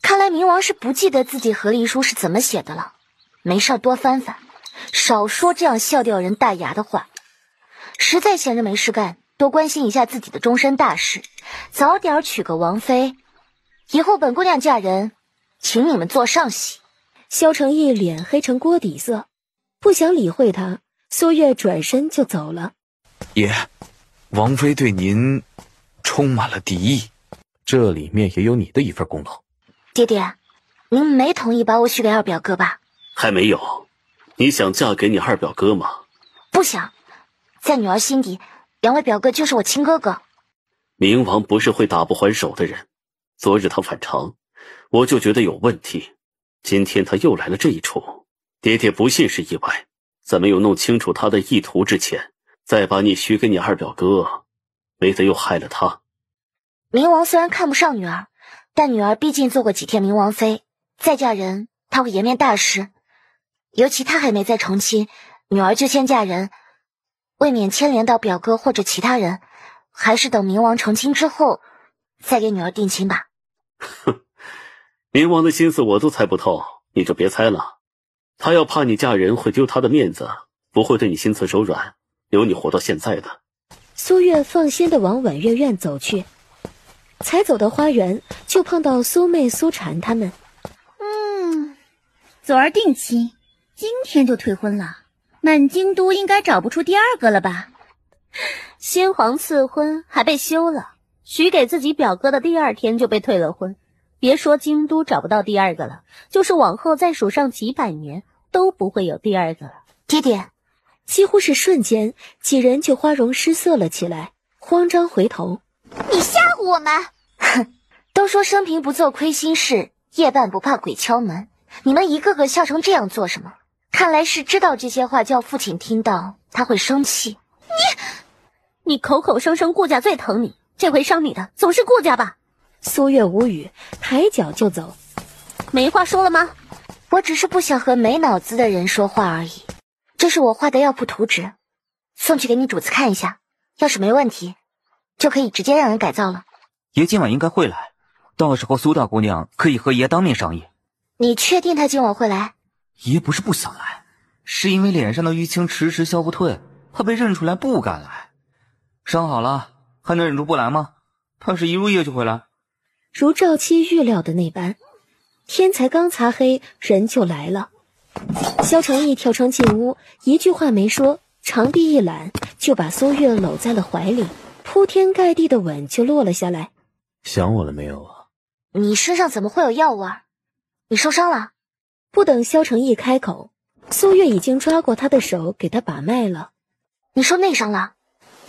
看来冥王是不记得自己和离书是怎么写的了。没事多翻翻，少说这样笑掉人大牙的话。实在闲着没事干，多关心一下自己的终身大事，早点娶个王妃。以后本姑娘嫁人，请你们做上席。萧承义脸黑成锅底色，不想理会他。苏月转身就走了。爷，王妃对您充满了敌意，这里面也有你的一份功劳。爹爹，您没同意把我许给二表哥吧？还没有。你想嫁给你二表哥吗？不想，在女儿心底，2位表哥就是我亲哥哥。冥王不是会打不还手的人，昨日他反常，我就觉得有问题。今天他又来了这一出，爹爹不信是意外，在没有弄清楚他的意图之前，再把你许给你二表哥，没得又害了他。冥王虽然看不上女儿，但女儿毕竟做过几天冥王妃，再嫁人他会颜面大失。尤其他还没再成亲，女儿就先嫁人，未免牵连到表哥或者其他人，还是等冥王成亲之后再给女儿定亲吧。哼，冥王的心思我都猜不透，你就别猜了。他要怕你嫁人会丢他的面子，不会对你心慈手软，留你活到现在的。苏月放心地往婉月院走去。才走到花园，就碰到苏妹、苏婵他们。昨儿定亲，今天就退婚了，满京都应该找不出第二个了吧？先皇赐婚还被休了，许给自己表哥的第2天就被退了婚。别说京都找不到第2个了，就是往后再数上几百年都不会有第2个了。爹爹，几乎是瞬间，几人就花容失色了起来，慌张回头。你吓唬我们？哼，都说生平不做亏心事，夜半不怕鬼敲门。你们一个个笑成这样做什么？看来是知道这些话叫父亲听到他会生气。你口口声声顾家最疼你，这回伤你的总是顾家吧？苏月无语，抬脚就走。没话说了吗？我只是不想和没脑子的人说话而已。这是我画的药铺图纸，送去给你主子看一下，要是没问题，就可以直接让人改造了。爷今晚应该会来，到时候苏大姑娘可以和爷当面商议。你确定他今晚会来？爷不是不想来，是因为脸上的淤青迟迟消不退，怕被认出来不敢来。伤好了还能忍住不来吗？怕是一入夜就会来。如赵七预料的那般，天才刚擦黑，人就来了。萧承义跳窗进屋，一句话没说，长臂一揽，就把苏月搂在了怀里，铺天盖地的吻就落了下来。想我了没有啊？你身上怎么会有药味？你受伤了？不等萧承义开口，苏月已经抓过他的手给他把脉了。你受内伤了？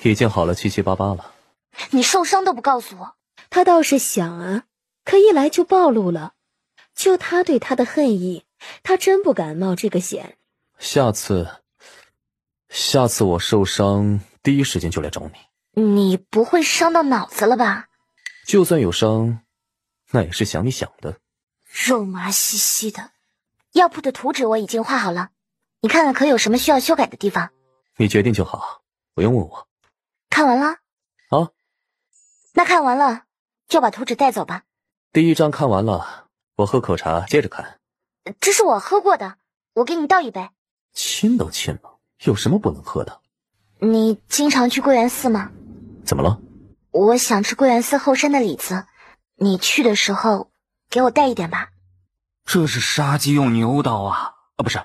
已经好了七七八八了。你受伤都不告诉我。他倒是想啊，可一来就暴露了。就他对他的恨意，他真不敢冒这个险。下次我受伤第一时间就来找你。你不会伤到脑子了吧？就算有伤，那也是想你想的。肉麻兮兮的。药铺的图纸我已经画好了，你看看可有什么需要修改的地方。你决定就好，不用问我。看完了？啊。那看完了就把图纸带走吧。第1章看完了，我喝口茶接着看。这是我喝过的，我给你倒一杯。亲都亲了，有什么不能喝的？你经常去桂圆寺吗？怎么了？我想吃桂圆寺后山的李子，你去的时候给我带一点吧。这是杀鸡用牛刀啊！不是，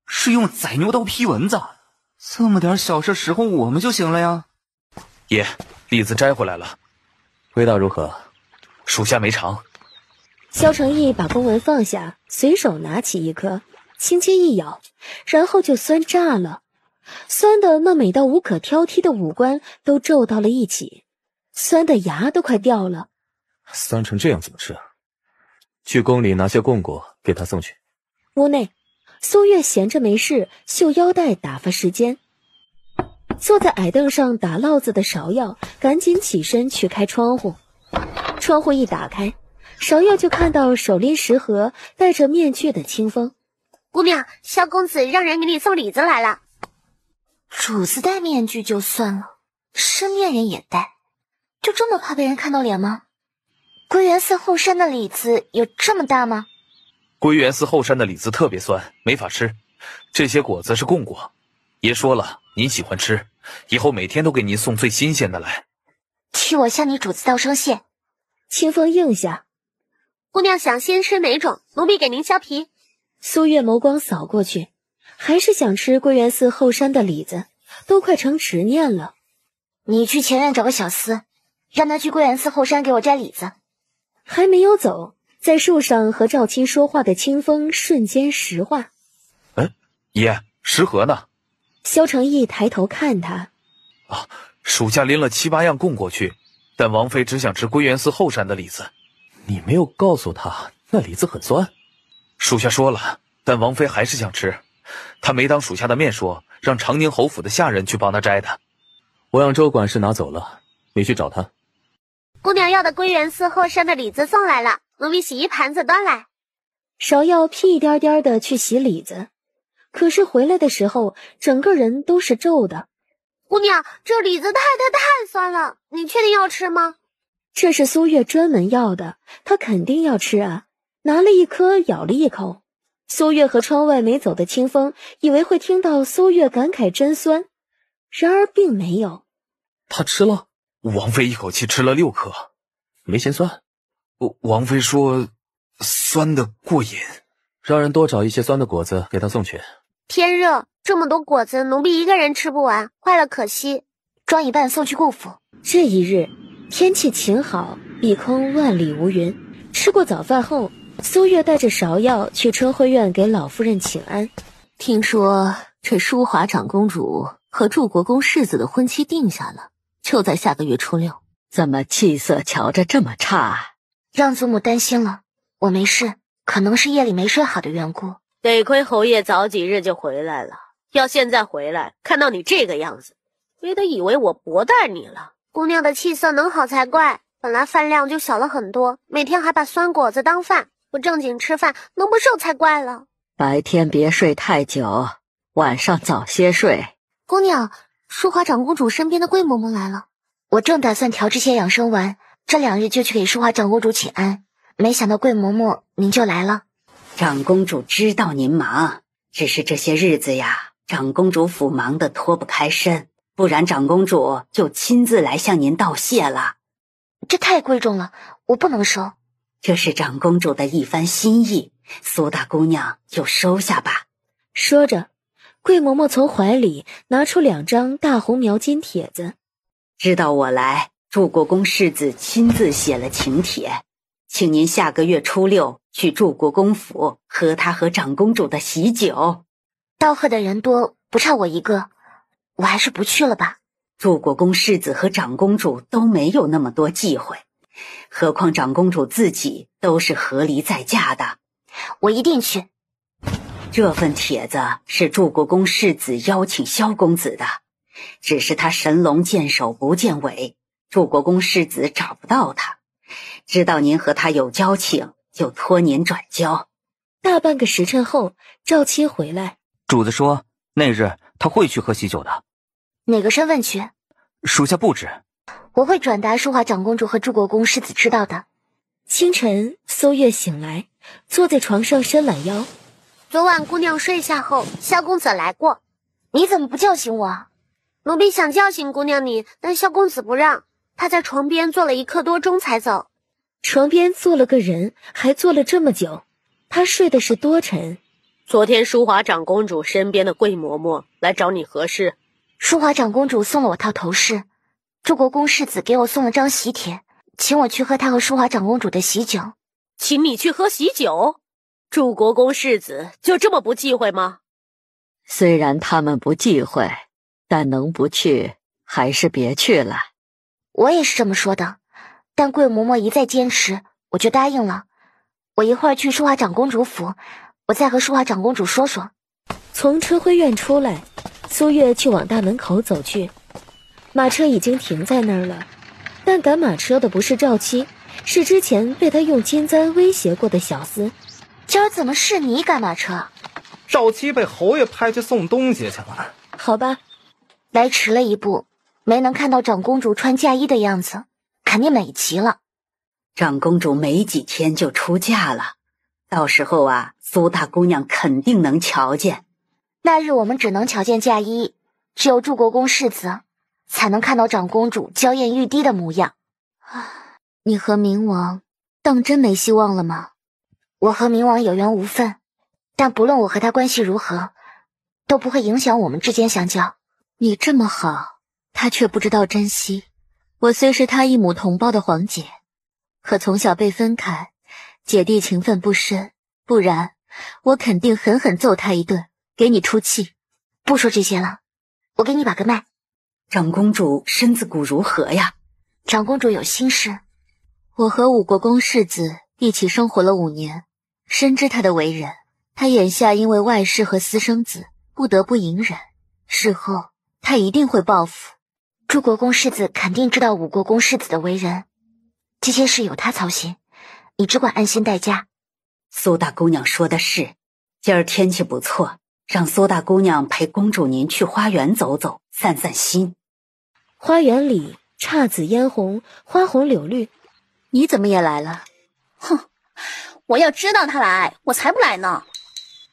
是用宰牛刀劈蚊子。这么点小事使唤我们就行了呀。爷，栗子摘回来了，味道如何？属下没尝。萧承义把公文放下，随手拿起一颗，轻轻一咬，然后就酸炸了，酸的那美到无可挑剔的五官都皱到了一起，酸的牙都快掉了。酸成这样怎么吃啊？去宫里拿些贡果给他送去。屋内，苏月闲着没事，绣腰带打发时间。坐在矮凳上打烙子的芍药赶紧起身去开窗户。窗户一打开，芍药就看到手拎食盒戴着面具的清风。姑娘，萧公子让人给你送李子来了。主子戴面具就算了，身边人也戴，就这么怕被人看到脸吗？归元寺后山的李子有这么大吗？归元寺后山的李子特别酸，没法吃。这些果子是贡果，爷说了，您喜欢吃，以后每天都给您送最新鲜的来。替我向你主子道声谢。清风应下。姑娘想先吃哪种，奴婢给您削皮。苏月眸光扫过去，还是想吃归元寺后山的李子，都快成执念了。你去前院找个小厮，让他去归元寺后山给我摘李子。还没有走，在树上和赵青说话的清风瞬间石化。爷，食盒呢？萧承义抬头看他。属下拎了7、8样供过去，但王妃只想吃归元寺后山的李子。你没有告诉他那李子很酸？属下说了，但王妃还是想吃。她没当属下的面说，让长宁侯府的下人去帮她摘的。我让周管事拿走了，你去找他。姑娘要的归元寺后山的李子送来了，奴婢洗一盘子端来。芍药屁颠颠的去洗李子，可是回来的时候整个人都是皱的。姑娘，这李子太酸了，你确定要吃吗？这是苏月专门要的，她肯定要吃啊。拿了一颗咬了一口。苏月和窗外没走的清风以为会听到苏月感慨真酸，然而并没有。他吃了？王妃一口气吃了6颗。没嫌酸？王妃说酸的过瘾，让人多找一些酸的果子给他送去。天热，这么多果子，奴婢一个人吃不完，坏了可惜。装一半送去顾府。这一日天气晴好，碧空万里无云。吃过早饭后，苏月带着芍药去春晖院给老夫人请安。听说这淑华长公主和祝国公世子的婚期定下了，就在下个月初6。怎么气色瞧着这么差？让祖母担心了。我没事，可能是夜里没睡好的缘故。得亏侯爷早几日就回来了，要现在回来看到你这个样子，别得以为我薄待你了。姑娘的气色能好才怪，本来饭量就小了很多，每天还把酸果子当饭，不正经吃饭能不瘦才怪了。白天别睡太久，晚上早些睡。姑娘，淑华长公主身边的桂嬷嬷来了，我正打算调制些养生丸，这2日就去给淑华长公主请安，没想到桂嬷嬷您就来了。长公主知道您忙，只是这些日子呀，长公主府忙得脱不开身，不然长公主就亲自来向您道谢了。这太贵重了，我不能收。这是长公主的一番心意，苏大姑娘就收下吧。说着，桂嬷嬷从怀里拿出2张大红描金帖子。知道我来，祝国公世子亲自写了请帖，请您下个月初6去祝国公府喝他和长公主的喜酒。道贺的人多，不差我一个，我还是不去了吧。祝国公世子和长公主都没有那么多忌讳，何况长公主自己都是和离在家的。我一定去。这份帖子是祝国公世子邀请萧公子的，只是他神龙见首不见尾，祝国公世子找不到他，知道您和他有交情，就托您转交。大半个时辰后，赵七回来。主子说那日他会去喝喜酒的。哪个身份去？属下不知。我会转达淑华长公主和祝国公世子知道的。清晨，苏月醒来，坐在床上伸懒腰。昨晚姑娘睡下后，萧公子来过。你怎么不叫醒我？奴婢想叫醒姑娘你，但萧公子不让，他在床边坐了1刻多钟才走。床边坐了个人，还坐了这么久，他睡的是多沉。昨天淑华长公主身边的桂嬷嬷来找你何事？淑华长公主送了我套头饰，祝国公世子给我送了张喜帖，请我去喝他和淑华长公主的喜酒。请你去喝喜酒？祝国公世子就这么不忌讳吗？虽然他们不忌讳，但能不去还是别去了。我也是这么说的，但桂嬷嬷一再坚持，我就答应了。我一会儿去淑华长公主府，我再和淑华长公主说说。从春晖院出来，苏月就往大门口走去。马车已经停在那儿了，但赶马车的不是赵七，是之前被他用金簪威胁过的小厮。今儿怎么是你赶马车？赵七被侯爷派去送东西去了。好吧，来迟了一步，没能看到长公主穿嫁衣的样子，肯定美极了。长公主没几天就出嫁了，到时候啊，苏大姑娘肯定能瞧见。那日我们只能瞧见嫁衣，只有祝国公世子才能看到长公主娇艳欲滴的模样。你和冥王当真没希望了吗？我和冥王有缘无分，但不论我和他关系如何，都不会影响我们之间相交。你这么好，他却不知道珍惜。我虽是他一母同胞的皇姐，可从小被分开，姐弟情分不深，不然我肯定狠狠揍他一顿，给你出气。不说这些了，我给你把个脉。长公主身子骨如何呀？长公主有心事。我和武国公世子一起生活了5年，深知他的为人。他眼下因为外事和私生子不得不隐忍，事后他一定会报复。祝国公世子肯定知道武国公世子的为人，这些事由他操心，你只管安心待嫁。苏大姑娘说的是，今儿天气不错，让苏大姑娘陪公主您去花园走走，散散心。花园里姹紫嫣红，花红柳绿。你怎么也来了？哼，我要知道他来，我才不来呢。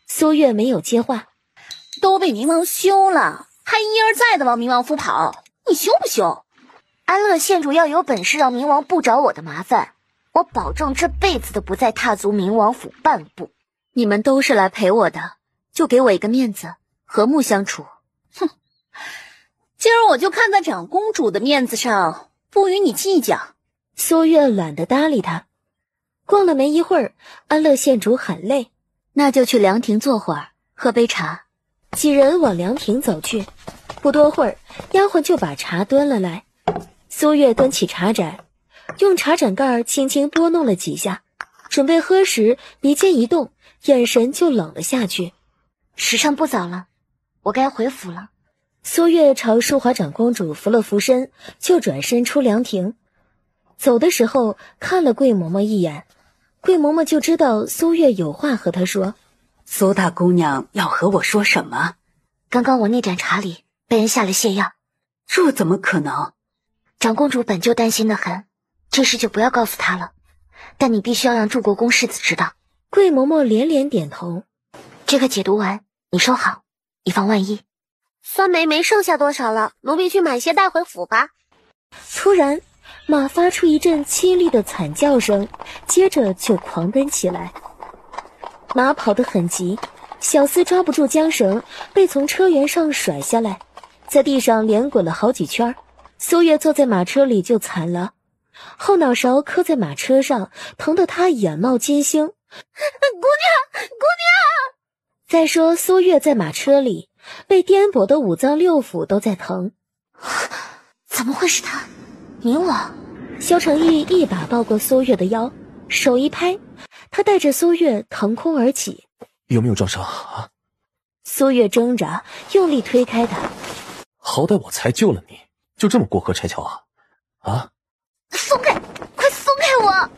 苏月没有接话。都被冥王休了，还一而再的往冥王府跑，你休不休？安乐县主要有本事让冥王不找我的麻烦，我保证这辈子都不再踏足冥王府半步。你们都是来陪我的，就给我一个面子，和睦相处。哼，今儿我就看在长公主的面子上，不与你计较。苏月懒得搭理他。逛了没一会儿，安乐县主很累，那就去凉亭坐会儿，喝杯茶。几人往凉亭走去，不多会儿，丫鬟就把茶端了来。苏月端起茶盏，用茶盏盖轻轻拨弄了几下，准备喝时，鼻尖一动，眼神就冷了下去。时辰不早了，我该回府了。苏月朝淑华长公主扶了扶身，就转身出凉亭。走的时候看了桂嬷嬷一眼，桂嬷嬷就知道苏月有话和她说。苏大姑娘要和我说什么？刚刚我那盏茶里被人下了泻药。这怎么可能？长公主本就担心得很，这事就不要告诉她了，但你必须要让祝国公世子知道。桂嬷嬷连连点头。这个解毒丸你收好，以防万一。酸梅没剩下多少了，奴婢去买些带回府吧。突然马发出一阵凄厉的惨叫声，接着就狂奔起来。马跑得很急，小厮抓不住缰绳，被从车辕上甩下来，在地上连滚了好几圈。苏月坐在马车里就惨了，后脑勺磕在马车上，疼得他眼冒金星。姑娘，姑娘！再说苏月在马车里被颠簸的五脏六腑都在疼。怎么会是他？冥王！萧承义一把抱过苏月的腰，手一拍，他带着苏月腾空而起。有没有撞伤啊？苏月挣扎，用力推开他。好歹我才救了你，就这么过河拆桥啊？啊！松开，快松开我！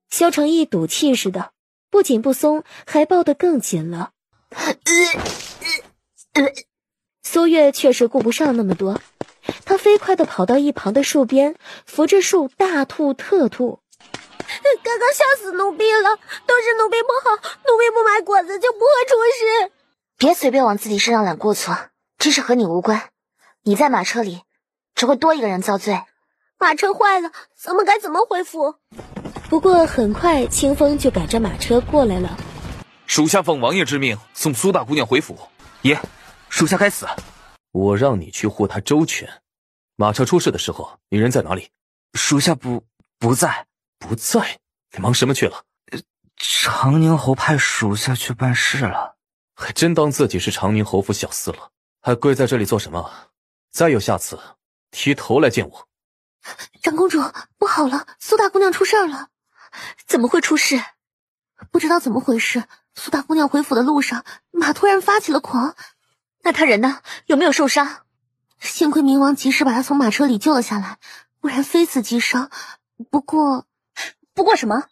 萧承义赌气似的，不仅不松，还抱得更紧了。苏月确实顾不上那么多，他飞快地跑到一旁的树边，扶着树大吐特吐。刚刚笑死奴婢了，都是奴婢不好，奴婢不买果子就不会出事。别随便往自己身上揽过错，这事和你无关。你在马车里，只会多一个人遭罪。马车坏了，咱们该怎么回府？不过很快，清风就赶着马车过来了。属下奉王爷之命送苏大姑娘回府。爷，属下该死。我让你去护她周全。马车出事的时候，你人在哪里？属下不在。不在？你忙什么去了？长宁侯派属下去办事了。还真当自己是长宁侯府小厮了，还跪在这里做什么？再有下次，提头来见我。长公主，不好了，苏大姑娘出事了。怎么会出事？不知道怎么回事，苏大姑娘回府的路上，马突然发起了狂。那她人呢？有没有受伤？幸亏冥王及时把她从马车里救了下来，不然非死即伤。不过什么？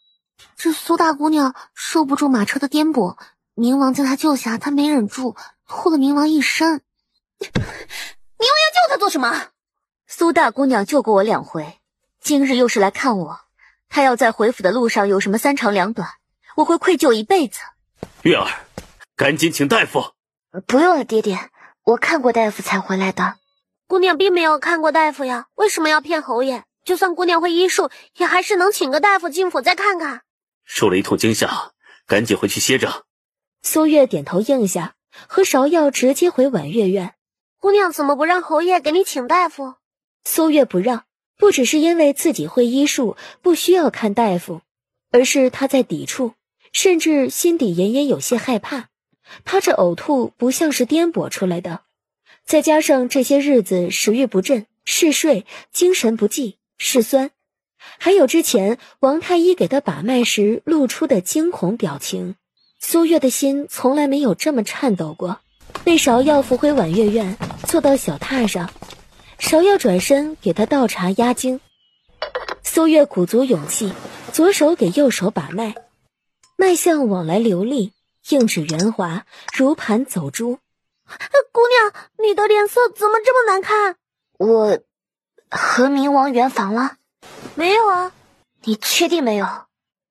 这苏大姑娘受不住马车的颠簸，冥王将她救下，她没忍住，吐了冥王一身。冥王要救她做什么？苏大姑娘救过我2回，今日又是来看我，她要在回府的路上有什么三长两短，我会愧疚一辈子。月儿，赶紧请大夫。不用了，爹爹，我看过大夫才回来的。姑娘并没有看过大夫呀，为什么要骗侯爷？就算姑娘会医术，也还是能请个大夫进府再看看。受了一通惊吓，赶紧回去歇着。苏月点头应下，和芍药直接回婉月院。姑娘怎么不让侯爷给你请大夫？苏月不让，不只是因为自己会医术，不需要看大夫，而是她在抵触，甚至心底隐隐有些害怕。她这呕吐不像是颠簸出来的，再加上这些日子食欲不振、嗜睡、精神不济、嗜酸，还有之前王太医给她把脉时露出的惊恐表情，苏月的心从来没有这么颤抖过。被芍药扶回婉月院，坐到小榻上，芍药转身给她倒茶压惊。苏月鼓足勇气，左手给右手把脉，脉象往来流利，硬指圆滑，如盘走珠。姑娘，你的脸色怎么这么难看？我和冥王圆房了？没有啊。你确定没有？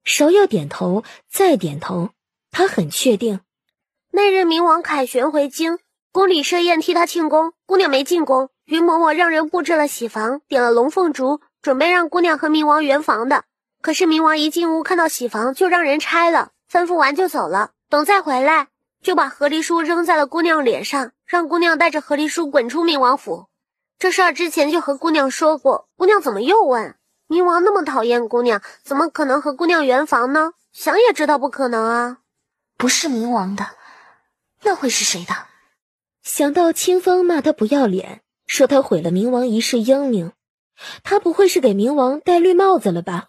芍药点头，再点头，她很确定。那日冥王凯旋回京，宫里设宴替他庆功，姑娘没进宫，云嬷嬷让人布置了喜房，点了龙凤烛，准备让姑娘和冥王圆房的。可是冥王一进屋看到喜房就让人拆了，吩咐完就走了。等再回来，就把和离书扔在了姑娘脸上，让姑娘带着和离书滚出冥王府。这事儿之前就和姑娘说过，姑娘怎么又问？冥王那么讨厌姑娘，怎么可能和姑娘圆房呢？想也知道不可能啊。不是冥王的，那会是谁的？想到清风骂他不要脸，说他毁了冥王一世英名，他不会是给冥王戴绿帽子了吧？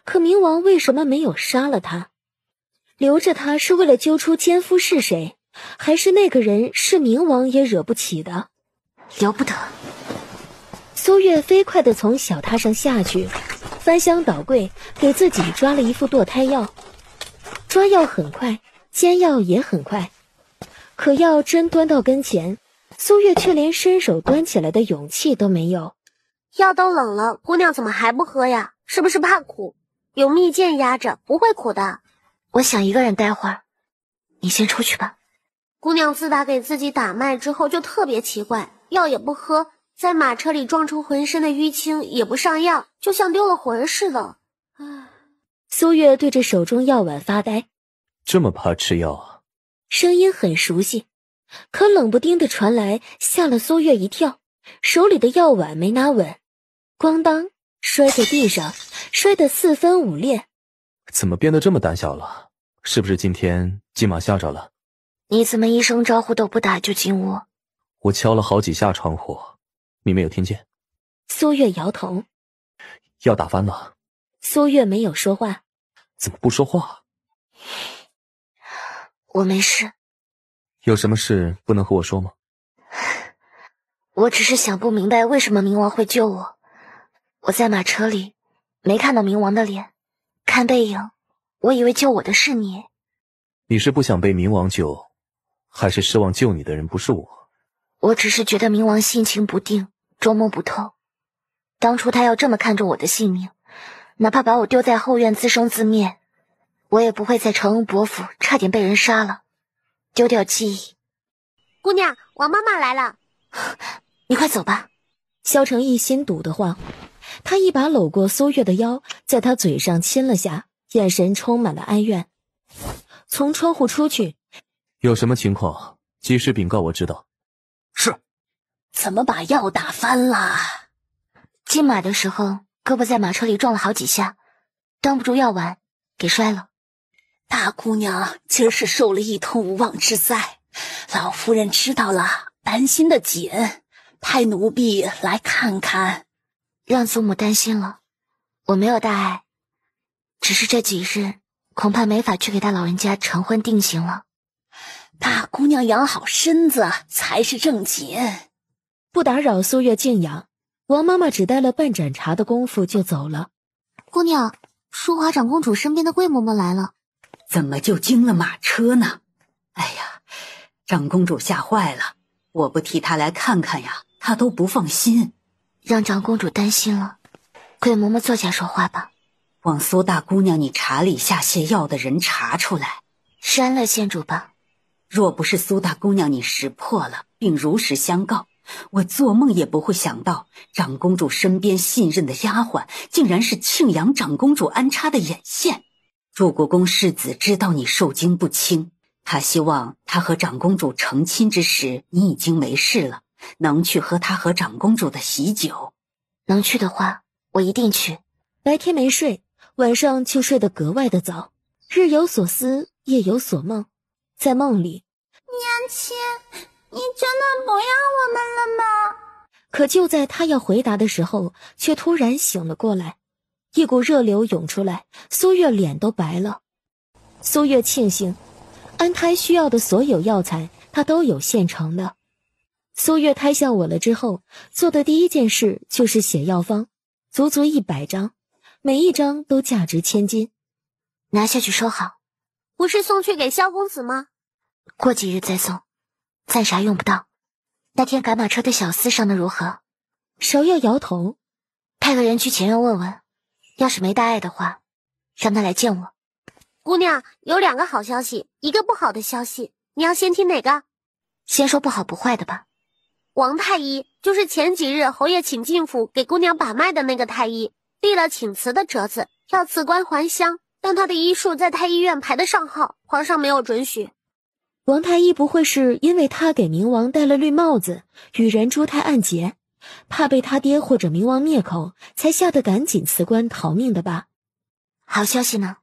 可冥王为什么没有杀了他？留着他是为了揪出奸夫是谁，还是那个人是冥王也惹不起的？由不得。苏月飞快地从小榻上下去，翻箱倒柜给自己抓了一副堕胎药。抓药很快，煎药也很快，可药真端到跟前，苏月却连伸手端起来的勇气都没有。药都冷了，姑娘怎么还不喝呀？是不是怕苦？有蜜饯压着，不会苦的。我想一个人待会儿，你先出去吧。姑娘自打给自己打脉之后就特别奇怪，药也不喝，在马车里撞出浑身的淤青，也不上药，就像丢了魂似的。苏月对着手中药碗发呆，这么怕吃药啊？声音很熟悉，可冷不丁的传来，吓了苏月一跳，手里的药碗没拿稳，咣当摔在地上，摔得四分五裂。怎么变得这么胆小了？是不是今天金马吓着了？你怎么一声招呼都不打就进屋？我敲了好几下窗户，你没有听见？苏月摇头。药打翻了。苏月没有说话。怎么不说话？我没事。有什么事不能和我说吗？我只是想不明白为什么冥王会救我。我在马车里没看到冥王的脸，看背影，我以为救我的是你。你是不想被冥王救，还是失望救你的人不是我？我只是觉得冥王心情不定，捉摸不透。当初他要这么看重我的性命，哪怕把我丢在后院自生自灭，我也不会在承恩伯府差点被人杀了，丢掉记忆。姑娘，王妈妈来了。你快走吧。萧成一心堵得慌，他一把搂过苏月的腰，在她嘴上亲了下，眼神充满了哀怨。从窗户出去。有什么情况及时禀告我知道。是。怎么把药打翻了？进马的时候胳膊在马车里撞了好几下，端不住药碗给摔了。大姑娘今儿是受了一通无妄之灾，老夫人知道了，担心的紧，派奴婢来看看。让祖母担心了，我没有大碍，只是这几日恐怕没法去给大老人家成婚定情了。大姑娘养好身子才是正紧。不打扰苏月静养，王妈妈只待了半盏茶的功夫就走了。姑娘，淑华长公主身边的桂嬷嬷来了。怎么就惊了马车呢？哎呀，长公主吓坏了，我不替她来看看呀，她都不放心。让长公主担心了，桂嬷嬷坐下说话吧。往苏大姑娘你茶里下泻药的人查出来。是安乐县主吧？若不是苏大姑娘你识破了，并如实相告，我做梦也不会想到长公主身边信任的丫鬟竟然是庆阳长公主安插的眼线。祝国公世子知道你受惊不轻，他希望他和长公主成亲之时你已经没事了，能去喝他和长公主的喜酒。能去的话我一定去。白天没睡，晚上就睡得格外的早，日有所思夜有所梦。在梦里，娘亲，你真的不要我们了吗？可就在他要回答的时候，却突然醒了过来，一股热流涌出来，苏月脸都白了。苏月庆幸安胎需要的所有药材他都有现成的。苏月胎下我了之后，做的第一件事就是写药方，足足100张，每一张都价值千金。拿下去收好。不是送去给萧公子吗？过几日再送，暂时还用不到。那天赶马车的小厮伤得如何？芍药摇头，派个人去前院问问，要是没大碍的话，让他来见我。姑娘，有2个好消息，一个不好的消息，你要先听哪个？先说不好不坏的吧。王太医就是前几日侯爷请进府给姑娘把脉的那个太医，立了请辞的折子，要辞官还乡，但他的医术在太医院排得上号，皇上没有准许。王太医不会是因为他给明王戴了绿帽子，与人捉胎暗结，怕被他爹或者明王灭口，才吓得赶紧辞官逃命的吧？好消息呢？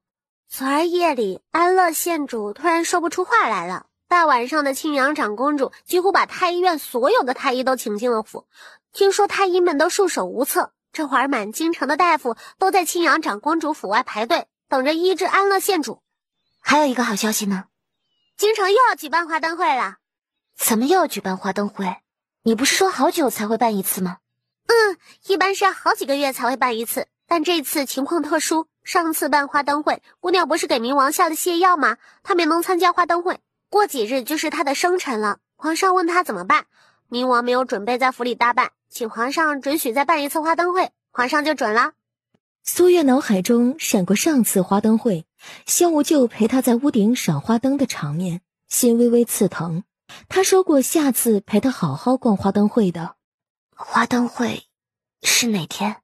昨儿夜里，安乐县主突然说不出话来了。大晚上的，庆阳长公主几乎把太医院所有的太医都请进了府。听说太医们都束手无策，这会儿满京城的大夫都在庆阳长公主府外排队，等着医治安乐县主。还有一个好消息呢，京城又要举办花灯会了。怎么又要举办花灯会？你不是说好久才会办一次吗？一般是要好几个月才会办一次，但这次情况特殊。上次办花灯会，姑娘不是给明王下了泻药吗？她没能参加花灯会，过几日就是她的生辰了。皇上问她怎么办，明王没有准备在府里大办，请皇上准许再办一次花灯会，皇上就准了。苏月脑海中闪过上次花灯会，萧无咎陪她在屋顶赏花灯的场面，心微微刺疼。他说过下次陪她好好逛花灯会的。花灯会是哪天？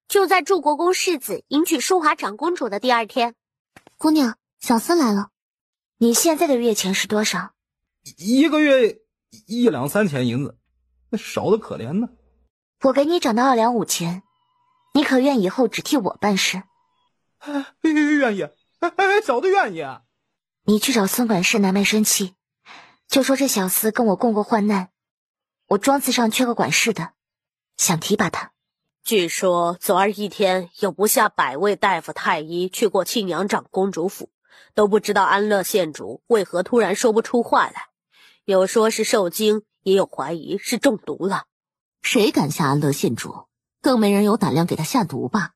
就在祝国公世子迎娶淑华长公主的第2天。姑娘，小厮来了。你现在的月钱是多少？1个月1两3钱银子，那少得可怜呢。我给你涨到2两5钱，你可愿以后只替我办事？愿意，小的愿意。你去找孙管事拿卖身契，就说这小厮跟我共过患难，我庄子上缺个管事的，想提拔他。据说昨儿一天有不下100位大夫太医去过庆阳长公主府，都不知道安乐县主为何突然说不出话来，有说是受惊，也有怀疑是中毒了。谁敢下安乐县主？更没人有胆量给他下毒吧？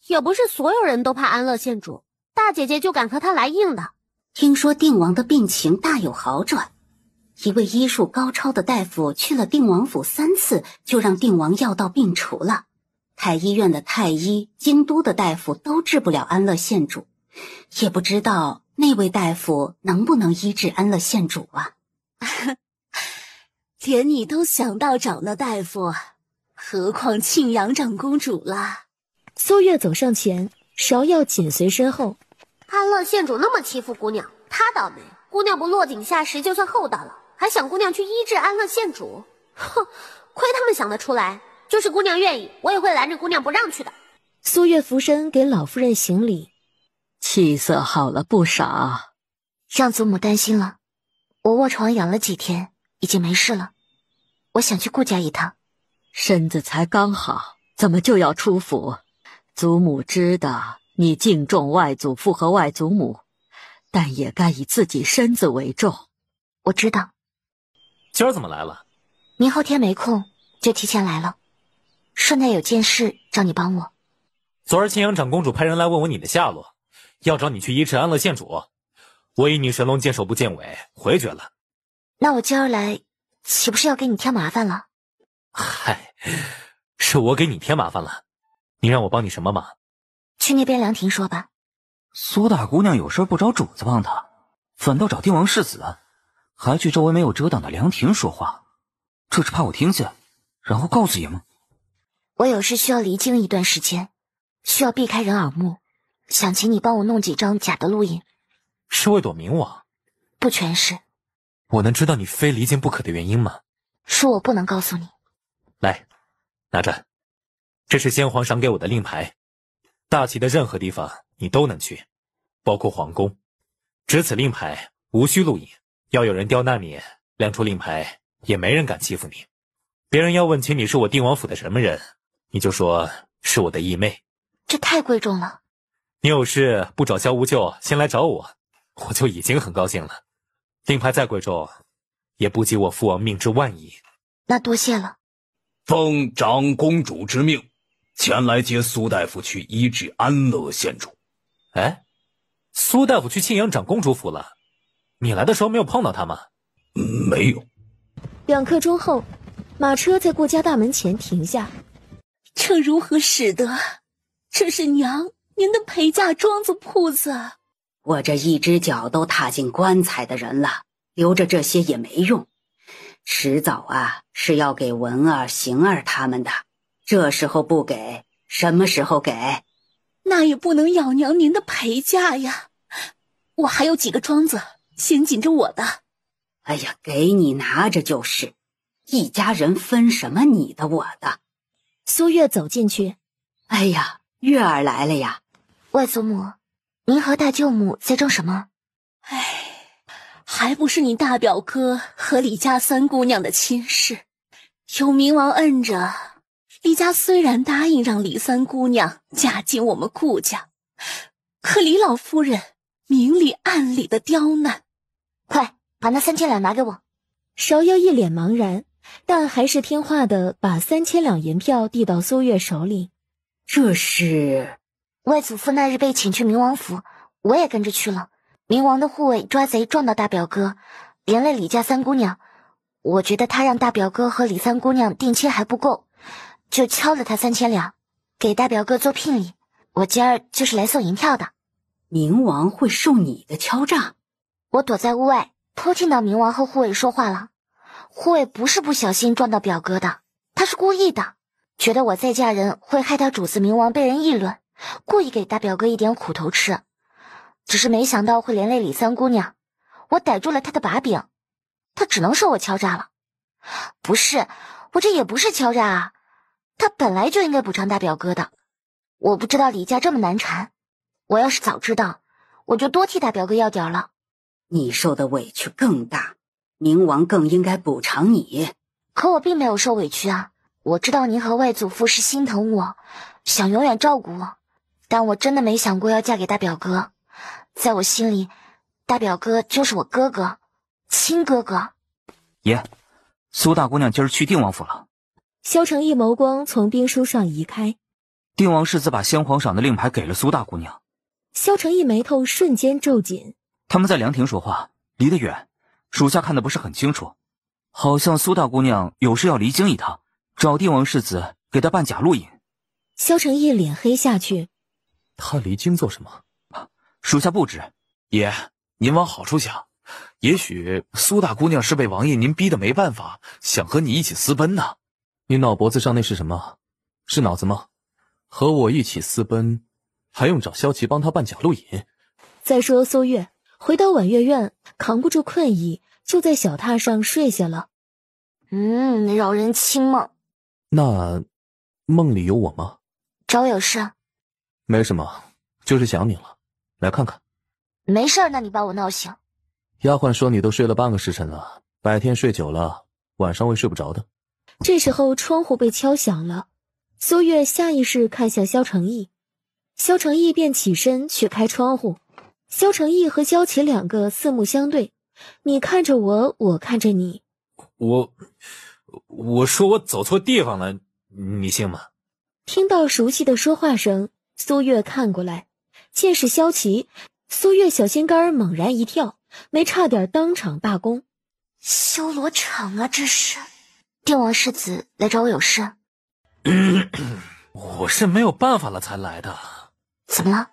也不是所有人都怕安乐县主，大姐姐就敢和他来硬的。听说定王的病情大有好转，一位医术高超的大夫去了定王府3次，就让定王药到病除了。太医院的太医、京都的大夫都治不了安乐县主，也不知道那位大夫能不能医治安乐县主啊？连你都想到找那大夫，何况庆阳长公主啦？苏月走上前，芍药紧随身后。安乐县主那么欺负姑娘，她倒霉，姑娘不落井下石就算厚道了，还想姑娘去医治安乐县主。哼，亏他们想得出来。就是姑娘愿意，我也会拦着姑娘不让去的。苏月俯身给老夫人行礼，气色好了不少。让祖母担心了，我卧床养了几天，已经没事了。我想去顾家一趟。身子才刚好，怎么就要出府？祖母知道你敬重外祖父和外祖母，但也该以自己身子为重。我知道。今儿怎么来了？明后天没空，就提前来了。顺带有件事找你帮我。昨儿庆阳长公主派人来问我你的下落，要找你去医治安乐县主。我以你神龙见首不见尾，回绝了。那我今儿来，岂不是要给你添麻烦了？嗨，是我给你添麻烦了。你让我帮你什么忙？去那边凉亭说吧。苏大姑娘有事不找主子帮她，反倒找定王世子，还去周围没有遮挡的凉亭说话，这是怕我听见，然后告诉爷吗？我有事需要离京一段时间，需要避开人耳目，想请你帮我弄几张假的录影。是为躲明王？不全是。我能知道你非离京不可的原因吗？是我不能告诉你。来，拿着，这是先皇赏给我的令牌，大齐的任何地方你都能去，包括皇宫。只此令牌，无需录影，要有人刁难你，亮出令牌，也没人敢欺负你。别人要问起你是我定王府的什么人，你就说是我的义妹。这太贵重了。你有事不找萧无咎，先来找我，我就已经很高兴了。令牌再贵重，也不及我父王命之万一。那多谢了。奉长公主之命，前来接苏大夫去医治安乐县主。哎，苏大夫去庆阳长公主府了，你来的时候没有碰到他吗？没有。2刻钟后，马车在顾家大门前停下。这如何使得？这是您的陪嫁庄子铺子。我这一只脚都踏进棺材的人了，留着这些也没用。迟早是要给文儿、行儿他们的，这时候不给，什么时候给？那也不能咬娘您的陪嫁呀，我还有几个庄子，先紧着我的。哎呀，给你拿着就是，一家人分什么你的我的。苏月走进去，哎呀，月儿来了呀。外祖母，您和大舅母在争什么？还不是你大表哥和李家三姑娘的亲事，有冥王摁着，李家虽然答应让李三姑娘嫁进我们顾家，可李老夫人明里暗里的刁难。快把那3000两拿给我。芍药一脸茫然，但还是听话的把3000两银票递到苏月手里。这是外祖父那日被请去冥王府，我也跟着去了。冥王的护卫抓贼撞到大表哥，连累李家三姑娘。我觉得他让大表哥和李三姑娘定亲还不够，就敲了他3000两，给大表哥做聘礼。我今儿就是来送银票的。冥王会受你的敲诈？我躲在屋外，偷听到冥王和护卫说话了。护卫不是不小心撞到表哥的，他是故意的，觉得我再嫁人会害他主子冥王被人议论，故意给大表哥一点苦头吃。只是没想到会连累李三姑娘，我逮住了他的把柄，他只能说我敲诈了。不是，我这也不是敲诈啊，他本来就应该补偿大表哥的。我不知道李家这么难缠，我要是早知道，我就多替大表哥要点了。你受的委屈更大，冥王更应该补偿你。可我并没有受委屈啊，我知道您和外祖父是心疼我，想永远照顾我，但我真的没想过要嫁给大表哥。在我心里，大表哥就是我哥哥，亲哥哥。爷，苏大姑娘今儿去定王府了。萧承义眸光从兵书上移开，定王世子把先皇赏的令牌给了苏大姑娘。萧承义眉头瞬间皱紧。他们在凉亭说话，离得远，属下看得不是很清楚，好像苏大姑娘有事要离京一趟，找定王世子给她办假路引。萧承义脸黑下去。他离京做什么？属下不知。爷，您往好处想，也许苏大姑娘是被王爷您逼得没办法，想和你一起私奔呢。你脑脖子上那是什么？是脑子吗？和我一起私奔，还用找萧琪帮他办假路引？再说苏月回到婉月院，扛不住困意，就在小榻上睡下了。扰人清梦。那梦里有我吗？找我有事？没什么，就是想你了。来看看。没事儿，那你把我闹醒。丫鬟说你都睡了半个时辰了，白天睡久了，晚上会睡不着的。这时候窗户被敲响了，苏月下意识看向萧承义，萧承义便起身去开窗户。萧承义和萧琪两个四目相对，你看着我，我看着你。我说我走错地方了，你信吗？听到熟悉的说话声，苏月看过来，见是萧琪，苏月小心肝猛然一跳，没差点当场罢工。修罗场啊，这是！定王世子来找我有事？我是没有办法了才来的。怎么了？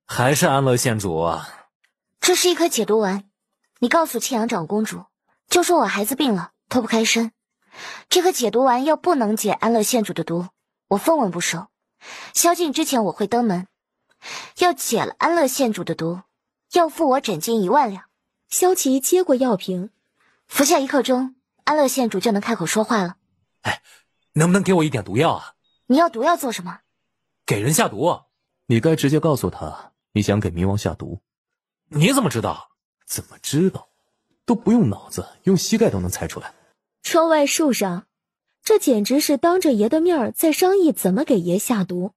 还是安乐县主啊。这是一颗解毒丸，你告诉庆阳长公主，就说我孩子病了，脱不开身。这颗解毒丸要不能解安乐县主的毒，我分文不收。宵禁之前我会登门，要解了安乐县主的毒，要付我诊金1万两。萧琪接过药瓶，服下1刻钟，安乐县主就能开口说话了。能不能给我一点毒药啊？你要毒药做什么？给人下毒。你该直接告诉他你想给冥王下毒。你怎么知道？怎么知道？都不用脑子，用膝盖都能猜出来。窗外树上，这简直是当着爷的面在商议怎么给爷下毒，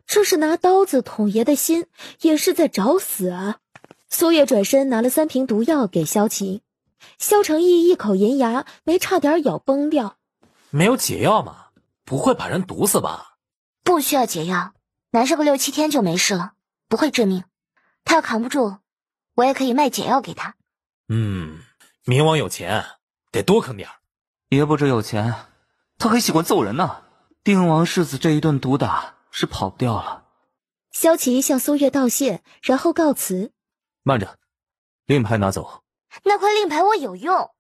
这是拿刀子捅爷的心，也是在找死啊！苏月转身拿了3瓶毒药给萧琪，萧承义一口银牙没差点咬崩掉。没有解药吗？不会把人毒死吧？不需要解药，难受个6、7天就没事了，不会致命。他要扛不住，我也可以卖解药给他。冥王有钱，得多坑点儿。爷不只有钱，他还喜欢揍人呢。定王世子这一顿毒打是跑不掉了。萧琪向苏月道谢，然后告辞。慢着，令牌拿走。那块令牌我有用。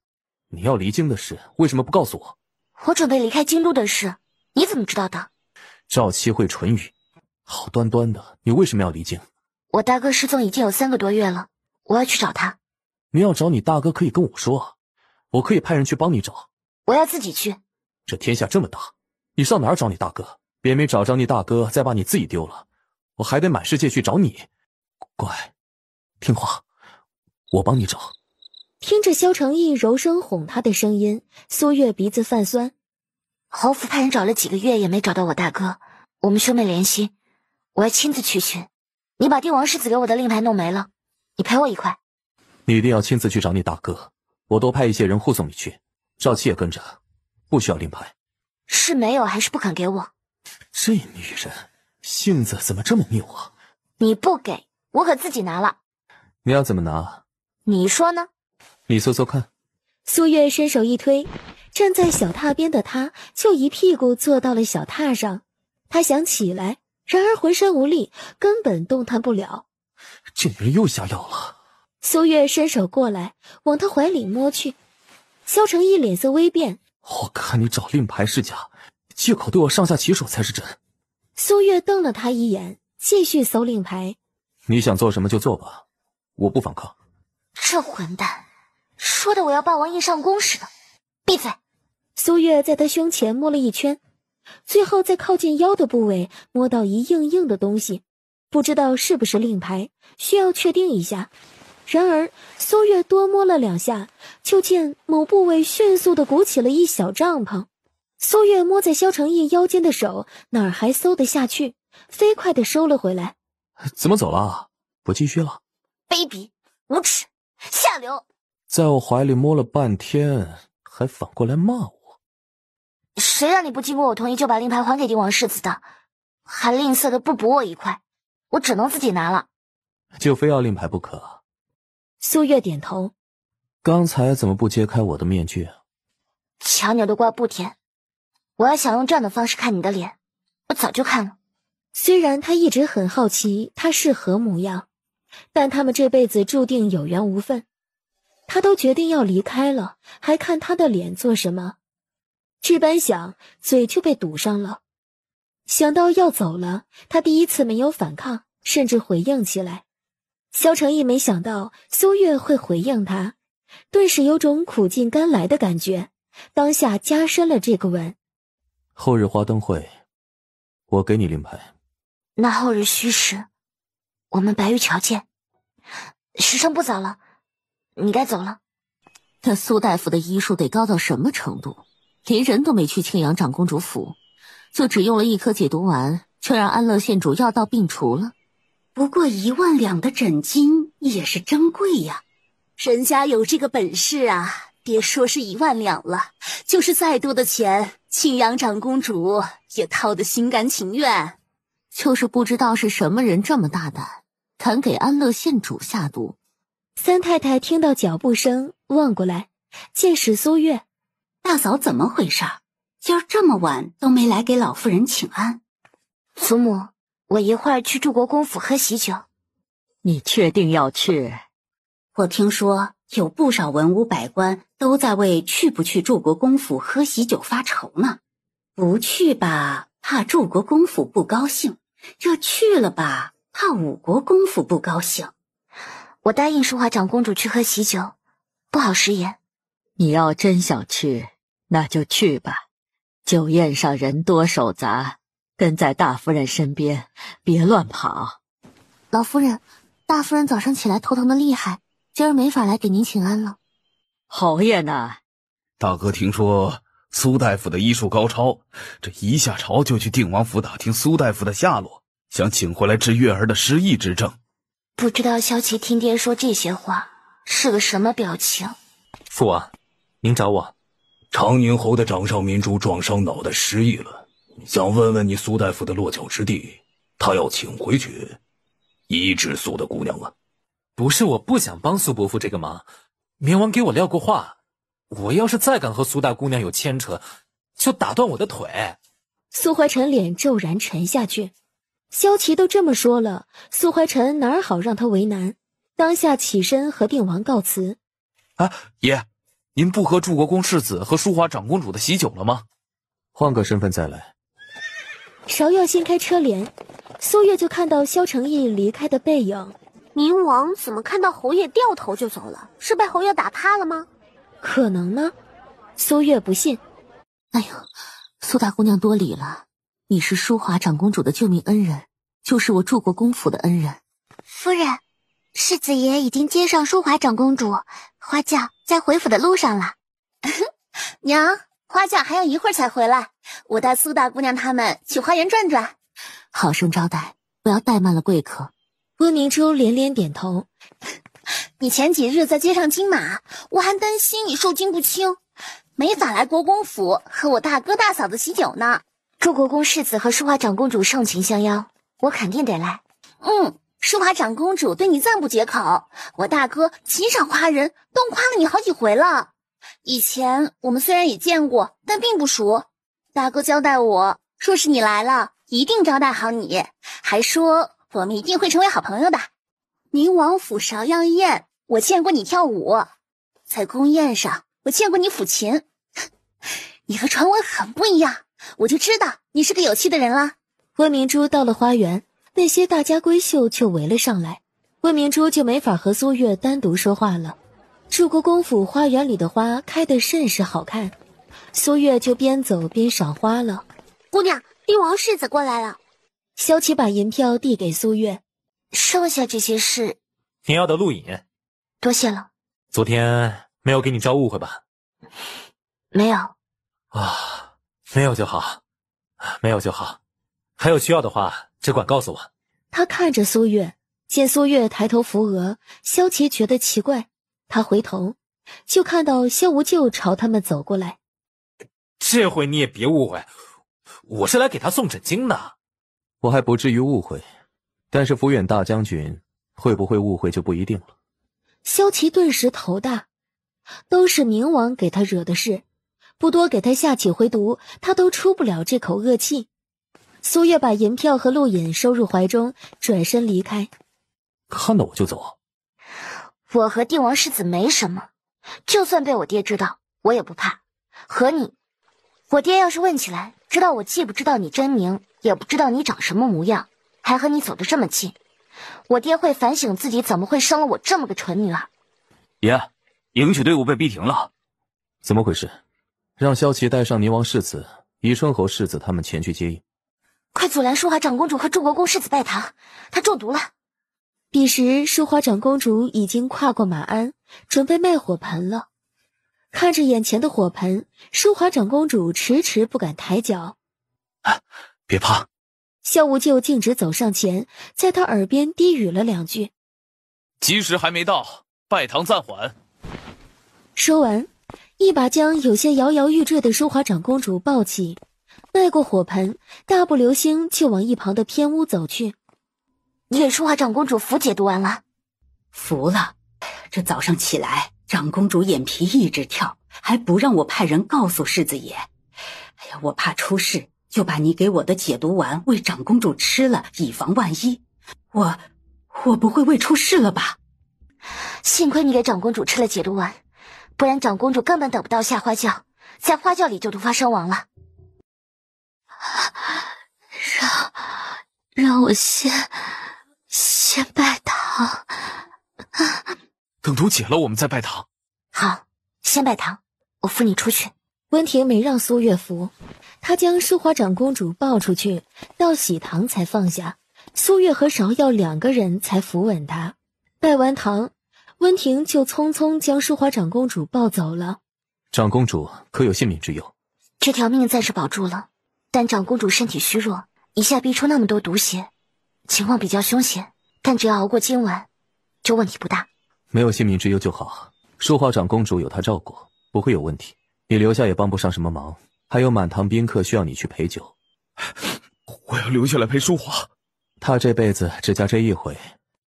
你要离京的事为什么不告诉我？我准备离开京都的事，你怎么知道的？赵七会唇语，好端端的，你为什么要离京？我大哥失踪已经有3个多月了，我要去找他。你要找你大哥可以跟我说，我可以派人去帮你找。我要自己去。这天下这么大，你上哪儿找你大哥？别没找着你大哥，再把你自己丢了，我还得满世界去找你。乖，听话，我帮你找。听着萧承义柔声哄他的声音，苏月鼻子泛酸。侯府派人找了几个月也没找到我大哥，我们兄妹联系，我要亲自去寻。你把帝王世子给我的令牌弄没了，你赔我1块。你一定要亲自去找你大哥，我多派一些人护送你去，赵七也跟着，不需要令牌。是没有还是不肯给我？这女人性子怎么这么拗啊？你不给我可自己拿了。你要怎么拿？你说呢？你搜搜看。苏月伸手一推，站在小榻边的他就一屁股坐到了小榻上。他想起来，然而浑身无力，根本动弹不了。这女人又下药了。苏月伸手过来，往他怀里摸去。萧承义脸色微变，我看你找令牌是假，借口对我上下其手才是真。苏月瞪了他一眼，继续搜令牌。你想做什么就做吧，我不反抗。这混蛋说的我要霸王硬上弓似的。闭嘴！苏月在他胸前摸了一圈，最后在靠近腰的部位摸到一硬硬的东西，不知道是不是令牌，需要确定一下。然而苏月多摸了2下，就见某部位迅速地鼓起了一小帐篷。苏月摸在萧承义腰间的手哪儿还搜得下去，飞快地收了回来。怎么走了？不继续了？卑鄙，无耻，下流！在我怀里摸了半天，还反过来骂我。谁让你不经过我同意就把令牌还给帝王世子的，还吝啬的不补我1块，我只能自己拿了。就非要令牌不可？苏月点头。刚才怎么不揭开我的面具啊？强扭的瓜不甜，我要想用这样的方式看你的脸，我早就看了。虽然他一直很好奇他是何模样，但他们这辈子注定有缘无分。他都决定要离开了，还看他的脸做什么？这般想，嘴就被堵上了。想到要走了，他第一次没有反抗，甚至回应起来。萧承义没想到苏月会回应他，顿时有种苦尽甘来的感觉，当下加深了这个吻。后日花灯会，我给你令牌。那后日戌时，我们白玉桥见。时辰不早了，你该走了。那苏大夫的医术得高到什么程度？连人都没去庆阳长公主府，就只用了1颗解毒丸，却让安乐县主药到病除了。不过1万两的诊金也是珍贵呀，人家有这个本事啊，别说是1万两了，就是再多的钱，庆阳长公主也掏得心甘情愿。就是不知道是什么人这么大胆，敢给安乐县主下毒。三太太听到脚步声望过来，见是苏月。大嫂怎么回事？今儿这么晚都没来给老夫人请安。祖母，我一会儿去祝国公府喝喜酒。你确定要去？我听说有不少文武百官都在为去不去祝国公府喝喜酒发愁呢。不去吧，怕祝国公府不高兴；这去了吧，怕武国公府不高兴。我答应淑华长公主去喝喜酒，不好食言。你要真想去，那就去吧。酒宴上人多手杂，跟在大夫人身边，别乱跑。老夫人，大夫人早上起来头疼的厉害，今儿没法来给您请安了。侯爷呢？大哥听说苏大夫的医术高超，这一下朝就去定王府打听苏大夫的下落，想请回来治月儿的失忆之症。不知道萧琪听爹说这些话是个什么表情？父王，您找我。长宁侯的掌上明珠撞伤脑袋失忆了，想问问你苏大夫的落脚之地，他要请回去医治苏的姑娘啊。不是我不想帮苏伯父这个忙，冥王给我撂过话，我要是再敢和苏大姑娘有牵扯，就打断我的腿。苏怀臣脸骤然沉下去，萧琪都这么说了，苏怀臣哪儿好让他为难，当下起身和定王告辞。爷，您不喝祝国公世子和淑华长公主的喜酒了吗？换个身份再来。芍药掀开车帘，苏月就看到萧承义离开的背影。冥王怎么看到侯爷掉头就走了？是被侯爷打怕了吗？可能呢，苏月不信。哎呦，苏大姑娘多礼了，你是淑华长公主的救命恩人，就是我祝国公府的恩人。夫人，世子爷已经接上淑华长公主，花轿在回府的路上了。娘，花轿还要一会儿才回来，我带苏大姑娘他们去花园转转。好生招待，不要怠慢了贵客。温明珠连连点头。你前几日在街上惊马，我还担心你受惊不轻，没法来国公府和我大哥大嫂子喜酒呢。祝国公世子和淑华长公主盛情相邀，我肯定得来。淑华长公主对你赞不绝口，我大哥极少夸人，都夸了你好几回了。以前我们虽然也见过，但并不熟。大哥交代我说是你来了，一定招待好你，还说我们一定会成为好朋友的。宁王府芍药宴，我见过你跳舞，在宫宴上我见过你抚琴，你和传闻很不一样，我就知道你是个有趣的人了。温明珠到了花园，那些大家闺秀却围了上来，温明珠就没法和苏月单独说话了。祝国公府花园里的花开得甚是好看，苏月就边走边赏花了。姑娘，帝王世子过来了。萧琪把银票递给苏月，剩下这些事，你要的录影，多谢了。昨天没有给你招误会吧？没有。啊，没有就好，没有就好。还有需要的话，只管告诉我。他看着苏月，见苏月抬头扶额，萧琪觉得奇怪，他回头就看到萧无咎朝他们走过来。这回你也别误会，我是来给他送枕巾的。我还不至于误会，但是抚远大将军会不会误会就不一定了。萧琪顿时头大，都是冥王给他惹的事，不多给他下几回毒，他都出不了这口恶气。苏月把银票和录影收入怀中，转身离开。看到我就走？我和帝王世子没什么，就算被我爹知道，我也不怕。和你，我爹要是问起来，知道我既不知道你真名，也不知道你长什么模样，还和你走得这么近，我爹会反省自己怎么会生了我这么个蠢女儿。爷，迎娶队伍被逼停了。怎么回事？让萧琪带上宁王世子、宜春侯世子他们前去接应。快阻拦淑华长公主和祝国公世子拜堂，她中毒了。彼时淑华长公主已经跨过马鞍，准备卖火盆了。看着眼前的火盆，淑华长公主迟迟不敢抬脚。别怕。萧无咎径直走上前，在他耳边低语了两句。吉时还没到，拜堂暂缓。说完，一把将有些摇摇欲坠的淑华长公主抱起，迈过火盆，大步流星就往一旁的偏屋走去。你给淑华长公主符解读完了？服了，这早上起来，长公主眼皮一直跳，还不让我派人告诉世子爷。哎呀，我怕出事，就把你给我的解毒丸喂长公主吃了，以防万一。我不会喂出事了吧？幸亏你给长公主吃了解毒丸，不然长公主根本等不到下花轿，在花轿里就毒发身亡了。让我先拜堂。等毒解了，我们再拜堂。好，先拜堂，我扶你出去。温婷没让苏月扶，她将淑华长公主抱出去，到喜堂才放下。苏月和芍药两个人才扶稳她。拜完堂，温婷就匆匆将淑华长公主抱走了。长公主可有性命之忧？这条命暂时保住了，但长公主身体虚弱，一下逼出那么多毒血，情况比较凶险，但只要熬过今晚，就问题不大。没有性命之忧就好，淑华长公主有她照顾，不会有问题。你留下也帮不上什么忙，还有满堂宾客需要你去陪酒。我要留下来陪淑华。她这辈子只嫁这一回，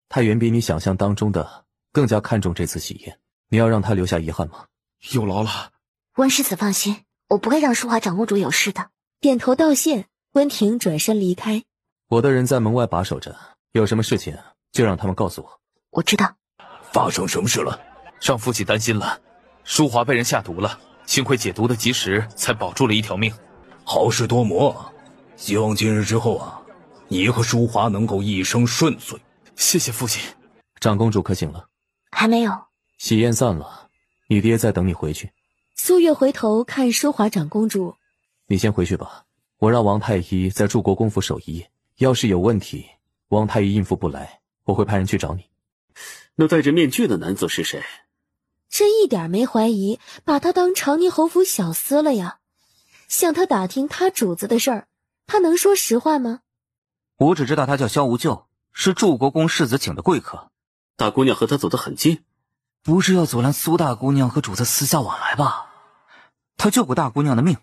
她远比你想象当中的更加看重这次喜宴。你要让她留下遗憾吗？有劳了。温世子放心，我不会让淑华长公主有事的。点头道谢，温婷转身离开。我的人在门外把守着，有什么事情就让他们告诉我。我知道。发生什么事了？让父亲担心了。淑华被人下毒了，幸亏解毒的及时，才保住了一条命。好事多磨，希望今日之后啊，你和淑华能够一生顺遂。谢谢父亲。长公主可醒了？还没有。喜宴散了，你爹在等你回去。苏月回头看淑华长公主，你先回去吧，我让王太医在柱国公府守一夜，要是有问题，王太医应付不来，我会派人去找你。那戴着面具的男子是谁？这一点没怀疑，把他当长宁侯府小厮了呀。向他打听他主子的事儿，他能说实话吗？我只知道他叫萧无咎，是柱国公世子请的贵客。大姑娘和他走得很近，不是要阻拦苏大姑娘和主子私下往来吧？他救过大姑娘的命。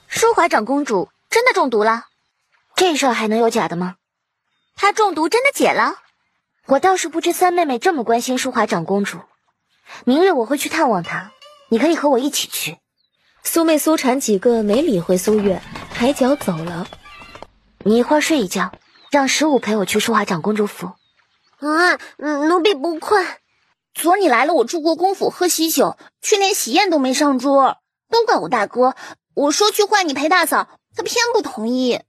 淑华长公主真的中毒了？这事儿还能有假的吗？她中毒真的解了？我倒是不知三妹妹这么关心淑华长公主。明日我会去探望她，你可以和我一起去。苏妹苏婵几个没理会苏月，抬脚走了。你一会儿睡一觉，让15陪我去淑华长公主府。奴婢不困。昨儿你来了我柱国公府喝喜酒，却连喜宴都没上桌，都怪我大哥。我说去换你陪大嫂，他偏不同意。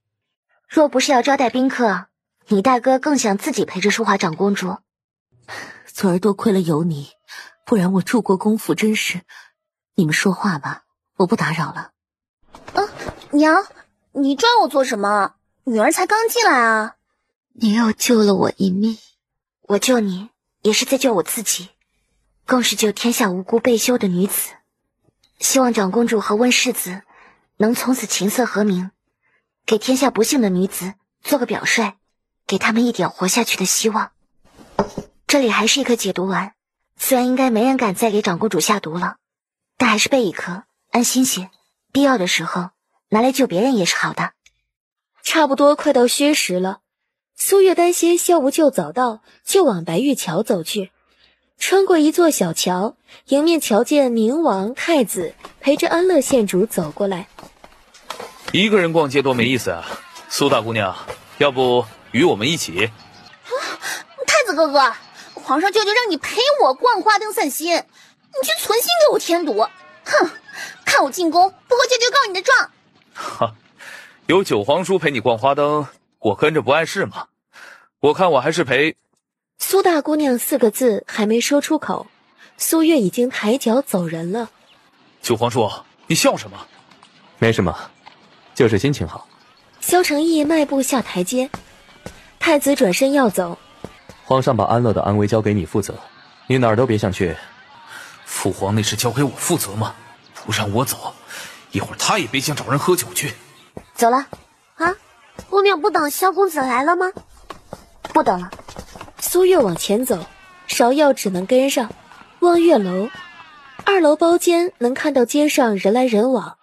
若不是要招待宾客，你大哥更想自己陪着淑华长公主。昨儿多亏了有你，不然我柱国公府真是……你们说话吧，我不打扰了。娘，你拽我做什么？女儿才刚进来啊。你又救了我一命，我救你也是在救我自己，更是救天下无辜被休的女子。希望长公主和温世子能从此琴瑟和鸣，给天下不幸的女子做个表率，给他们一点活下去的希望。这里还是一颗解毒丸，虽然应该没人敢再给长公主下毒了，但还是备一颗，安心些，必要的时候拿来救别人也是好的。差不多快到薛时了，苏月担心萧无咎早到，就往白玉桥走去。穿过一座小桥，迎面瞧见明王太子陪着安乐县主走过来。一个人逛街多没意思啊！苏大姑娘，要不与我们一起？太子哥哥，皇上舅舅让你陪我逛花灯散心，你却存心给我添堵。哼，看我进宫不和舅舅告你的状。哈，有九皇叔陪你逛花灯，我跟着不碍事吗？我看我还是陪……苏大姑娘4个字还没说出口，苏月已经抬脚走人了。九皇叔，你笑什么？没什么，就是心情好。萧承义迈步下台阶，太子转身要走。皇上把安乐的安危交给你负责，你哪儿都别想去。父皇那是交给我负责吗？不让我走，一会儿他也别想找人喝酒去。走了。啊，姑娘不等萧公子来了吗？不等了。苏月往前走，芍药只能跟上。望月楼2楼包间能看到街上人来人往，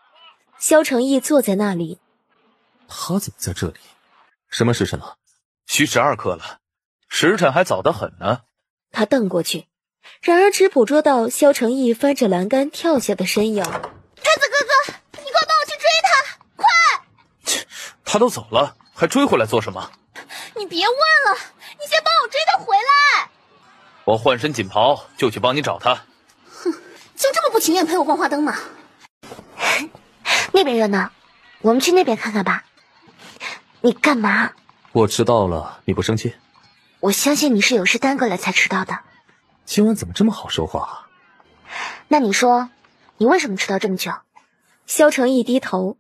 萧承义坐在那里。他怎么在这里？什么时辰了？须12刻了，时辰还早得很呢。他瞪过去，然而只捕捉到萧承义翻着栏杆跳下的身影。太子哥哥，你快帮我去追他，快！他都走了，还追回来做什么？你别问了，你先帮我追他回来。我换身锦袍就去帮你找他。哼，就这么不情愿陪我逛花灯吗？那边热闹，我们去那边看看吧。你干嘛？我迟到了，你不生气？我相信你是有事耽搁了才迟到的。今晚怎么这么好说话？那你说，你为什么迟到这么久？萧承义低头，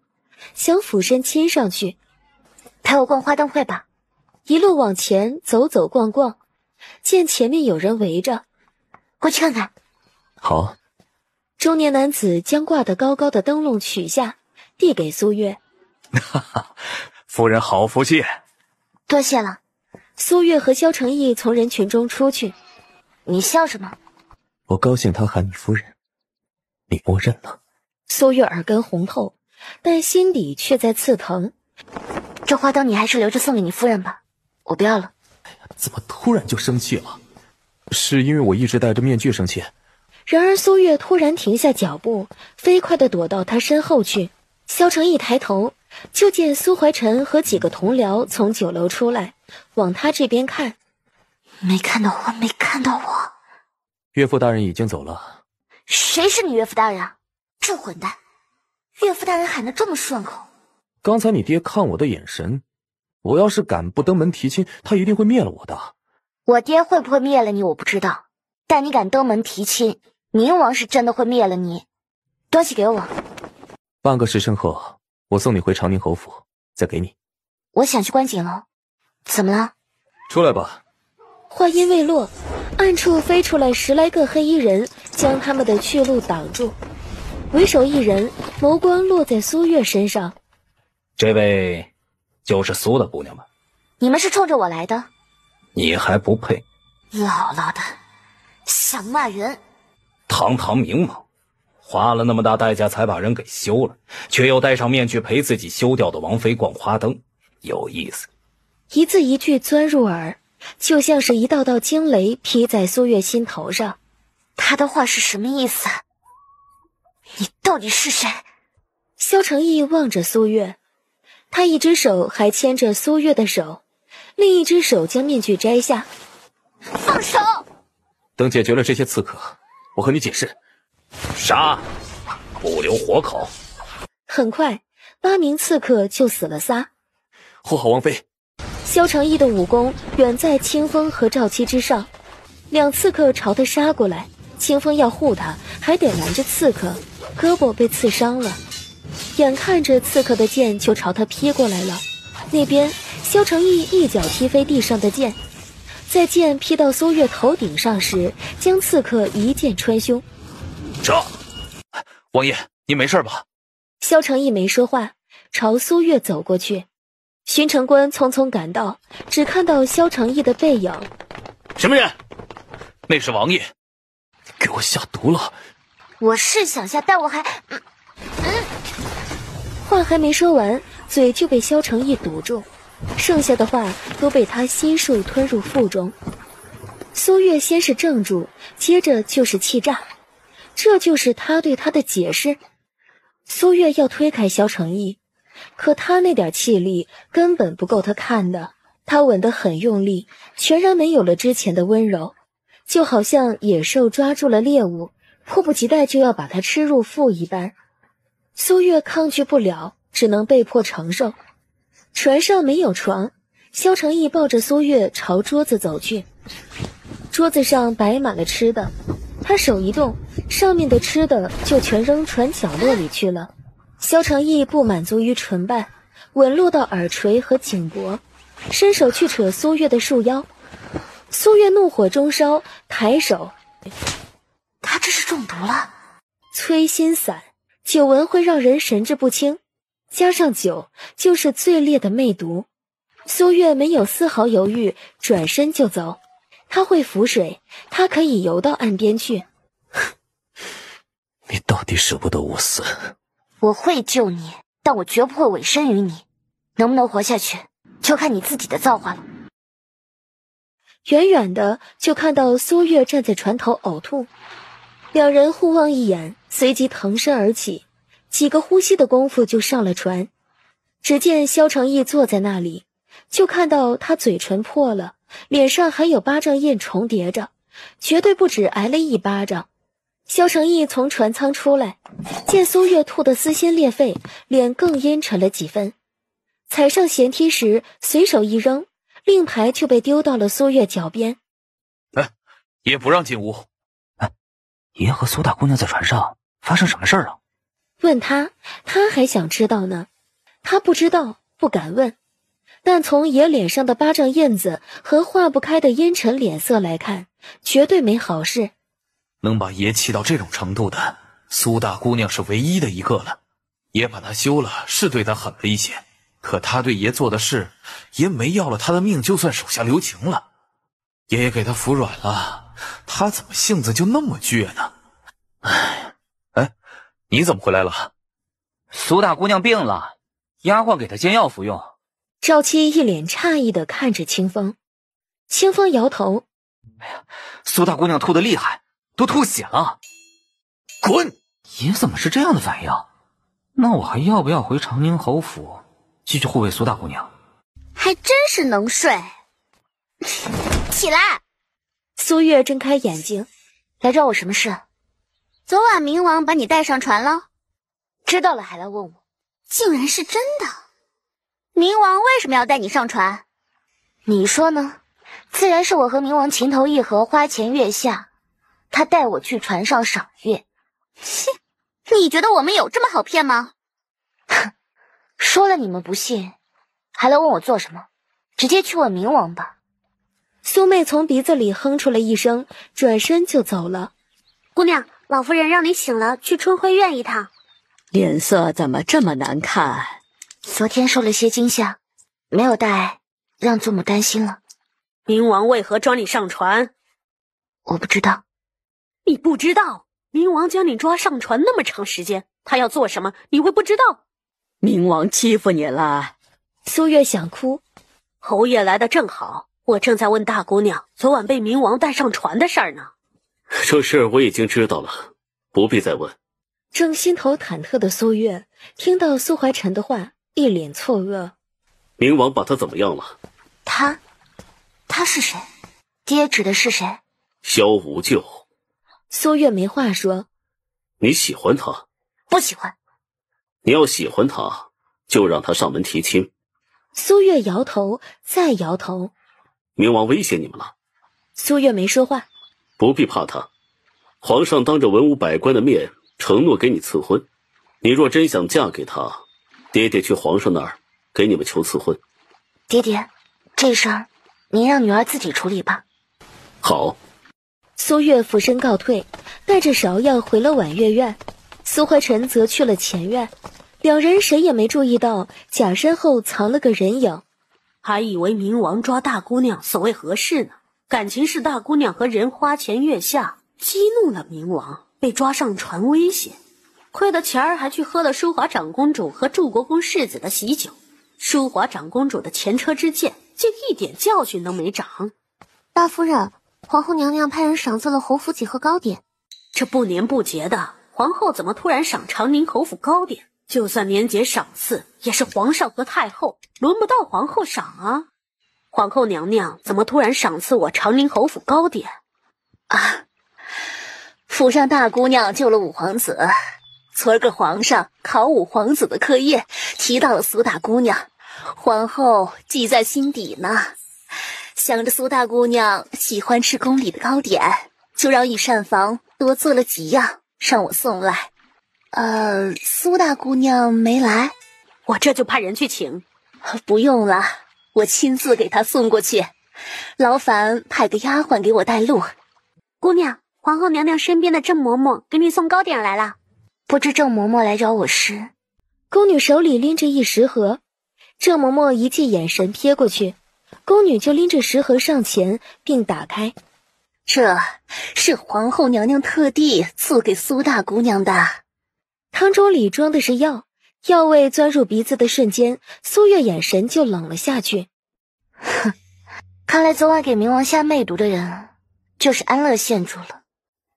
想俯身亲上去。陪我逛花灯会吧。一路往前走走逛逛，见前面有人围着，过去看看。好。中年男子将挂得高高的灯笼取下，递给苏月。哈哈，夫人好福气。多谢了。苏月和萧承义从人群中出去。你笑什么？我高兴他喊你夫人，你默认了。苏月耳根红透，但心底却在刺疼。这花灯你还是留着送给你夫人吧，我不要了。哎呀，怎么突然就生气了？是因为我一直戴着面具生气？然而苏月突然停下脚步，飞快地躲到他身后去。萧承义抬头，就见苏怀臣和几个同僚从酒楼出来，往他这边看。没看到我，没看到我。岳父大人已经走了。谁是你岳父大人？这混蛋，岳父大人喊得这么顺口。刚才你爹看我的眼神，我要是敢不登门提亲，他一定会灭了我的。我爹会不会灭了你我不知道，但你敢登门提亲，冥王是真的会灭了你。东西给我。半个时辰后，我送你回长宁侯府，再给你。我想去观景楼。怎么了？出来吧。话音未落，暗处飞出来10来个黑衣人，将他们的去路挡住。为首一人眸光落在苏月身上。这位就是苏大姑娘吗？你们是冲着我来的？你还不配。姥姥的，想骂人。堂堂冥王，花了那么大代价才把人给休了，却又戴上面具陪自己休掉的王妃逛花灯，有意思。一字一句钻入耳，就像是一道道惊雷劈在苏月心头上。他的话是什么意思？你到底是谁？萧承义望着苏月，他一只手还牵着苏月的手，另一只手将面具摘下。放手！等解决了这些刺客，我和你解释。杀！不留活口。很快8名刺客就死了3。护好王妃。萧承义的武功远在清风和赵七之上，2刺客朝他杀过来，清风要护他，还得拦着刺客，胳膊被刺伤了。眼看着刺客的剑就朝他劈过来了，那边萧承义一脚踢飞地上的剑，在剑劈到苏月头顶上时，将刺客一剑穿胸。这，王爷，您没事吧？萧承义没说话，朝苏月走过去。巡城官匆匆赶到，只看到萧承义的背影。什么人？那是王爷，给我下毒了。我是想下，但我还……话还没说完，嘴就被萧承义堵住，剩下的话都被他悉数吞入腹中。苏月先是怔住，接着就是气炸，这就是他对他的解释。苏月要推开萧承义，可他那点气力根本不够他看的，他吻得很用力，全然没有了之前的温柔，就好像野兽抓住了猎物，迫不及待就要把它吃入腹一般。苏月抗拒不了，只能被迫承受。船上没有床，萧承义抱着苏月朝桌子走去。桌子上摆满了吃的，他手一动，上面的吃的就全扔船角落里去了。萧承义不满足于唇瓣，吻落到耳垂和颈脖，伸手去扯苏月的束腰。苏月怒火中烧，抬手，他这是中毒了。催心散，酒闻会让人神志不清，加上酒就是最烈的魅毒。苏月没有丝毫犹豫，转身就走。他会浮水，他可以游到岸边去。你到底舍不得我死？我会救你，但我绝不会委身于你。能不能活下去，就看你自己的造化了。远远的就看到苏月站在船头呕吐，2人互望一眼，随即腾身而起，几个呼吸的功夫就上了船。只见萧承义坐在那里，就看到他嘴唇破了，脸上还有巴掌印重叠着，绝对不止挨了1巴掌。萧承义从船舱出来，见苏月吐得撕心裂肺，脸更阴沉了几分。踩上舷梯时，随手一扔，令牌就被丢到了苏月脚边。爷不让进屋。爷和苏大姑娘在船上发生什么事儿了？问他还想知道呢。他不知道，不敢问。但从爷脸上的巴掌印子和化不开的阴沉脸色来看，绝对没好事。能把爷气到这种程度的，苏大姑娘是唯一的一个了。爷把她休了，是对她狠了一些，可她对爷做的事，爷没要了她的命，就算手下留情了。爷爷给她服软了，她怎么性子就那么倔呢？你怎么回来了？苏大姑娘病了，丫鬟给她煎药服用。赵七一脸诧异地看着清风，清风摇头：苏大姑娘吐得厉害，都吐血了。滚！爷怎么是这样的反应？那我还要不要回长宁侯府继续护卫苏大姑娘？还真是能睡。起来！苏月睁开眼睛，来找我什么事？昨晚冥王把你带上船了？知道了还来问我？竟然是真的！冥王为什么要带你上船？你说呢？自然是我和冥王情投意合，花前月下，他带我去船上赏月。切，你觉得我们有这么好骗吗？哼，说了你们不信，还来问我做什么？直接去问冥王吧。苏妹从鼻子里哼出了一声，转身就走了。姑娘，老夫人让你醒了，去春晖院一趟。脸色怎么这么难看？昨天受了些惊吓，没有带，让祖母担心了。冥王为何抓你上船？我不知道。你不知道？冥王将你抓上船那么长时间，他要做什么？你会不知道？冥王欺负你了。苏月想哭。侯爷来的正好，我正在问大姑娘昨晚被冥王带上船的事儿呢。这事我已经知道了，不必再问。正心头忐忑的苏月听到苏怀晨的话，一脸错愕。冥王把他怎么样了？他是谁？爹指的是谁？萧无咎。苏月没话说。你喜欢他？不喜欢。你要喜欢他，就让他上门提亲。苏月摇头，再摇头。冥王威胁你们了？苏月没说话。不必怕他，皇上当着文武百官的面承诺给你赐婚，你若真想嫁给他，爹爹去皇上那儿给你们求赐婚。爹爹，这事儿您让女儿自己处理吧。好。苏月俯身告退，带着芍药回了婉月院，苏怀晨则去了前院。两人谁也没注意到假身后藏了个人影，还以为冥王抓大姑娘所谓何事呢？感情是大姑娘和人花前月下，激怒了冥王，被抓上船威胁。亏得前儿还去喝了淑华长公主和祝国公世子的喜酒，淑华长公主的前车之鉴竟一点教训都没长。大夫人，皇后娘娘派人赏赐了侯府几盒糕点。这不年不节的，皇后怎么突然赏长宁侯府糕点？就算年节赏赐，也是皇上和太后，轮不到皇后赏啊。皇后娘娘怎么突然赏赐我长宁侯府糕点？府上大姑娘救了五皇子，昨儿个皇上考五皇子的课业，提到了苏大姑娘，皇后记在心底呢。想着苏大姑娘喜欢吃宫里的糕点，就让御膳房多做了几样，让我送来。苏大姑娘没来，我这就派人去请。不用了，我亲自给她送过去，劳烦派个丫鬟给我带路。姑娘，皇后娘娘身边的郑嬷嬷给你送糕点来了。不知郑嬷嬷来找我时，宫女手里拎着一食盒，郑嬷嬷一记眼神瞥过去，宫女就拎着食盒上前并打开。这是皇后娘娘特地赐给苏大姑娘的。汤中里装的是药，药味钻入鼻子的瞬间，苏月眼神就冷了下去。哼，看来昨晚给冥王下媚毒的人就是安乐县主了。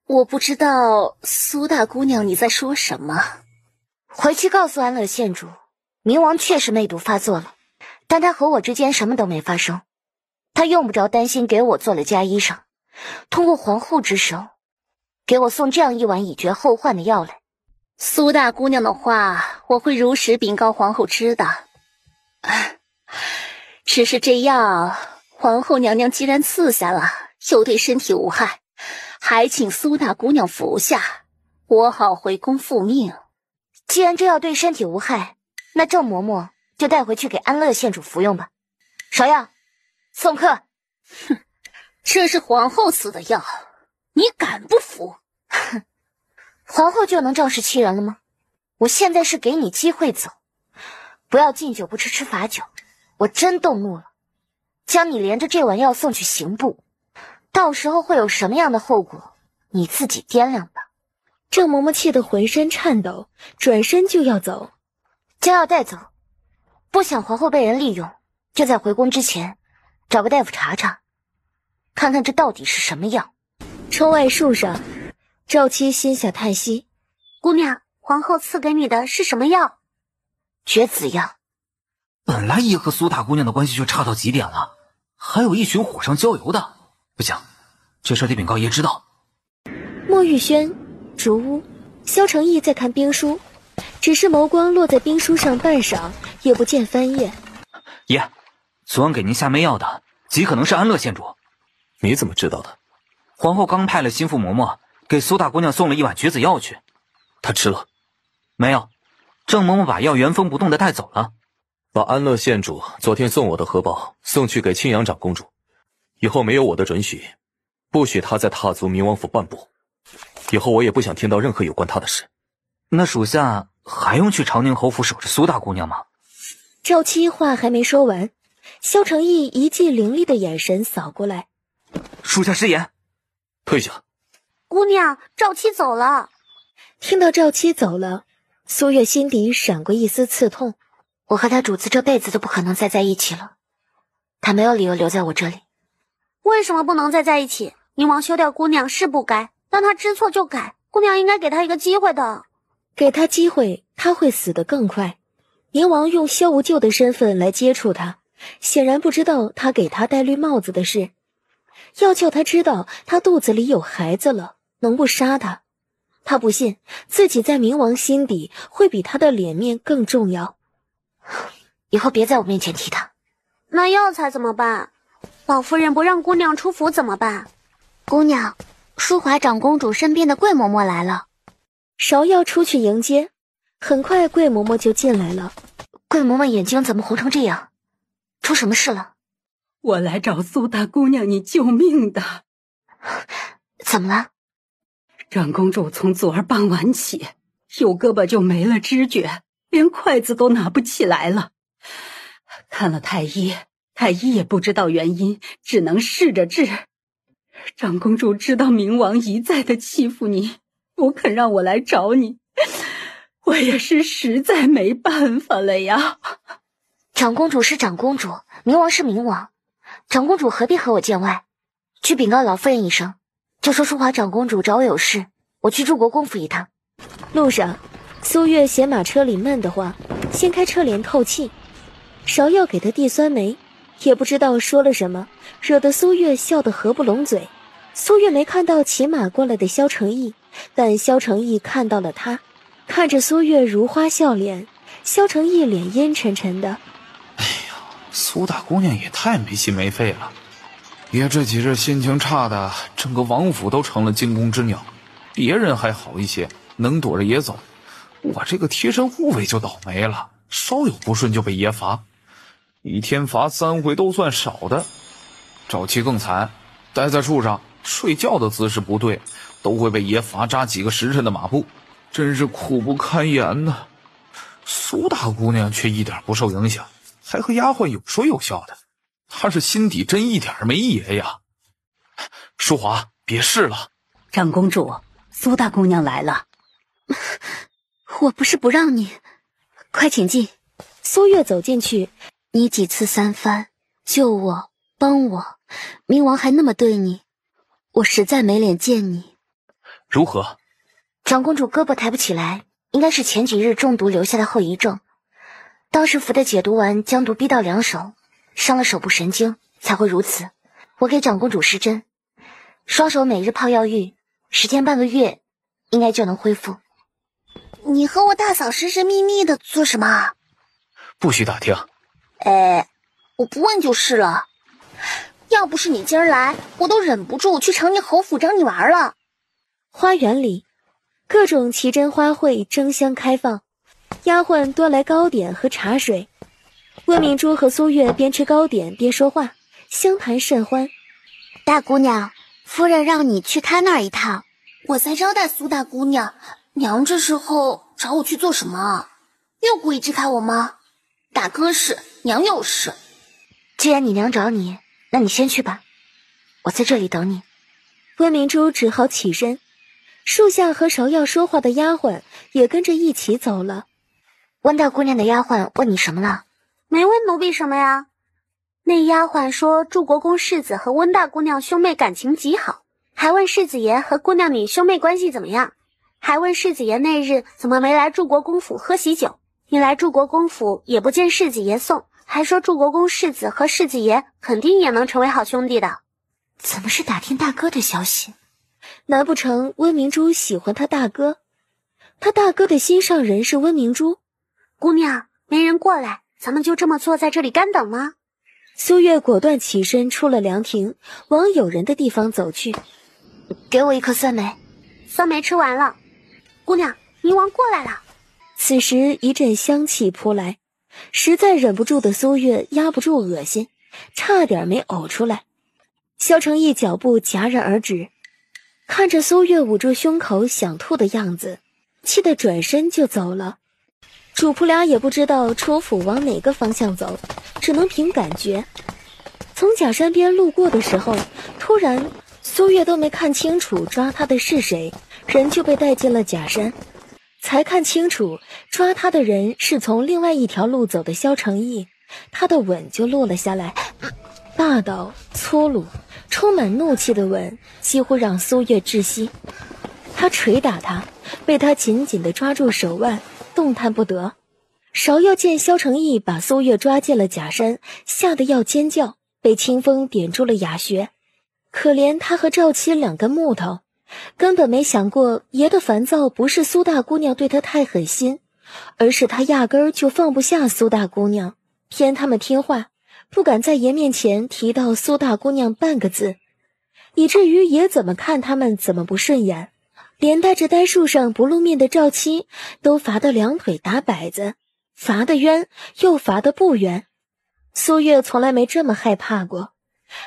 我不知道苏大姑娘你在说什么。回去告诉安乐县主，冥王确实媚毒发作了，但他和我之间什么都没发生，他用不着担心给我做了嫁衣裳，通过皇后之手给我送这样一碗以绝后患的药来。苏大姑娘的话我会如实禀告皇后知的。只是这药皇后娘娘既然赐下了，又对身体无害，还请苏大姑娘服下，我好回宫复命。既然这药对身体无害，那郑嬷嬷就带回去给安乐县主服用吧。芍药，送客。哼，这是皇后赐的药，你敢不服？哼，皇后就能仗势欺人了吗？我现在是给你机会走，不要敬酒不吃吃罚酒。我真动怒了，将你连着这碗药送去刑部，到时候会有什么样的后果，你自己掂量吧。郑嬷嬷气得浑身颤抖，转身就要走。将药带走，不想皇后被人利用，就在回宫之前找个大夫查查，看看这到底是什么药。窗外树上，赵七心下叹息：姑娘，皇后赐给你的是什么药？绝子药。本来爷和苏大姑娘的关系就差到极点了，还有一群火上浇油的，不行，这事得禀告爷知道。莫玉轩竹屋，萧承义在看兵书，只是眸光落在兵书上半晌，也不见翻页。爷，昨晚给您下媚药的极可能是安乐县主。你怎么知道的？皇后刚派了心腹嬷嬷给苏大姑娘送了一碗橘子药去。她吃了？没有，郑嬷嬷把药原封不动地带走了。把安乐县主昨天送我的荷包送去给青阳长公主，以后没有我的准许，不许她再踏足明王府半步。以后我也不想听到任何有关她的事。那属下还用去长宁侯府守着苏大姑娘吗？赵七话还没说完，萧承义一记凌厉的眼神扫过来。属下失言。退下。姑娘，赵七走了。听到赵七走了，苏月心底闪过一丝刺痛。我和他主子这辈子都不可能再在一起了，他没有理由留在我这里。为什么不能再在一起？宁王休掉姑娘是不该，但他知错就改，姑娘应该给他一个机会的。给他机会，他会死得更快。宁王用萧无咎的身份来接触他，显然不知道他给他戴绿帽子的事。要叫他知道他肚子里有孩子了，能不杀他？他不信自己在明王心底会比他的脸面更重要。以后别在我面前提他。那药材怎么办？老夫人不让姑娘出府怎么办？姑娘，淑华长公主身边的桂嬷嬷来了。芍药出去迎接，很快桂嬷嬷就进来了。桂嬷嬷眼睛怎么红成这样？出什么事了？我来找苏大姑娘你救命的。怎么了？长公主从昨儿傍晚起，右胳膊就没了知觉，连筷子都拿不起来了。看了太医，太医也不知道原因，只能试着治。长公主知道明王一再的欺负你，不肯让我来找你，我也是实在没办法了呀。长公主是长公主，明王是明王，长公主何必和我见外？去禀告老夫人一声，就说淑华长公主找我有事，我去祝国公府一趟。路上，苏月嫌马车里闷得慌，掀开车帘透气。芍药给她递酸梅，也不知道说了什么，惹得苏月笑得合不拢嘴。苏月没看到骑马过来的萧承义，但萧承义看到了他，看着苏月如花笑脸，萧承义脸阴沉沉的。哎呀，苏大姑娘也太没心没肺了。爷这几日心情差的，整个王府都成了惊弓之鸟。别人还好一些，能躲着爷走，我这个贴身护卫就倒霉了，稍有不顺就被爷罚，一天罚3回都算少的。赵七更惨，待在树上睡觉的姿势不对，都会被爷罚扎几个时辰的马步，真是苦不堪言呐。苏大姑娘却一点不受影响，还和丫鬟有说有笑的，她是心底真一点没爷呀。淑华，别试了。长公主，苏大姑娘来了。我不是不让你，快请进。苏月走进去，你几次三番救我帮我，明王还那么对你，我实在没脸见你。如何？长公主胳膊抬不起来，应该是前几日中毒留下的后遗症，当时服的解毒丸将毒逼到2手，伤了手部神经，才会如此。我给长公主施针，双手每日泡药浴，时间半个月应该就能恢复。你和我大嫂神神秘秘的做什么？不许打听。我不问就是了。要不是你今儿来，我都忍不住去长宁侯府找你玩了。花园里，各种奇珍花卉争相开放，丫鬟端来糕点和茶水。温明珠和苏月边吃糕点边说话，相谈甚欢。大姑娘，夫人让你去她那儿一趟，我在招待苏大姑娘。娘这时候找我去做什么？又故意支开我吗？大哥是，娘有事。既然你娘找你，那你先去吧，我在这里等你。温明珠只好起身，树下和芍药说话的丫鬟也跟着一起走了。温大姑娘的丫鬟问你什么了？没问奴婢什么呀。那丫鬟说祝国公世子和温大姑娘兄妹感情极好，还问世子爷和姑娘你兄妹关系怎么样，还问世子爷那日怎么没来祝国公府喝喜酒，你来祝国公府也不见世子爷送，还说祝国公世子和世子爷肯定也能成为好兄弟的。怎么是打听大哥的消息？难不成温明珠喜欢他大哥？他大哥的心上人是温明珠？姑娘，没人过来，咱们就这么坐在这里干等吗？苏月果断起身出了凉亭，往有人的地方走去。给我一颗酸梅。酸梅吃完了。姑娘，冥王过来了。此时一阵香气扑来，实在忍不住的苏月压不住恶心，差点没呕出来。萧承义脚步戛然而止，看着苏月捂住胸口想吐的样子，气得转身就走了。主仆俩也不知道出府往哪个方向走，只能凭感觉。从假山边路过的时候，突然苏月都没看清楚抓他的是谁，人就被带进了假山。才看清楚抓他的人是从另外一条路走的萧承义，他的吻就落了下来，霸道粗鲁充满怒气的吻几乎让苏月窒息。他捶打他，被他紧紧地抓住手腕，动弹不得。芍药见萧承义把苏月抓进了假山，吓得要尖叫，被清风点住了哑穴。可怜他和赵七两根木头，根本没想过爷的烦躁不是苏大姑娘对他太狠心，而是他压根儿就放不下苏大姑娘，偏他们听话，不敢在爷面前提到苏大姑娘半个字，以至于爷怎么看他们怎么不顺眼，连带着呆树上不露面的赵七都罚得两腿打摆子，罚得冤又罚得不冤。苏月从来没这么害怕过，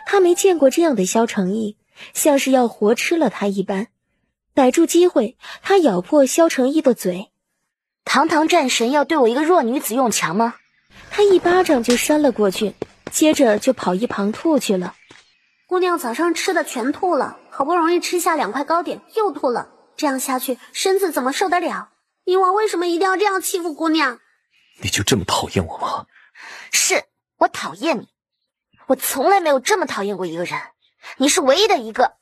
他没见过这样的萧承义，像是要活吃了他一般。逮住机会，他咬破萧承义的嘴。堂堂战神要对我一个弱女子用强吗？他一巴掌就扇了过去，接着就跑一旁吐去了。姑娘早上吃的全吐了，好不容易吃下2块糕点又吐了，这样下去身子怎么受得了？冥王为什么一定要这样欺负姑娘？你就这么讨厌我吗？是，我讨厌你。我从来没有这么讨厌过一个人，你是唯一的一个。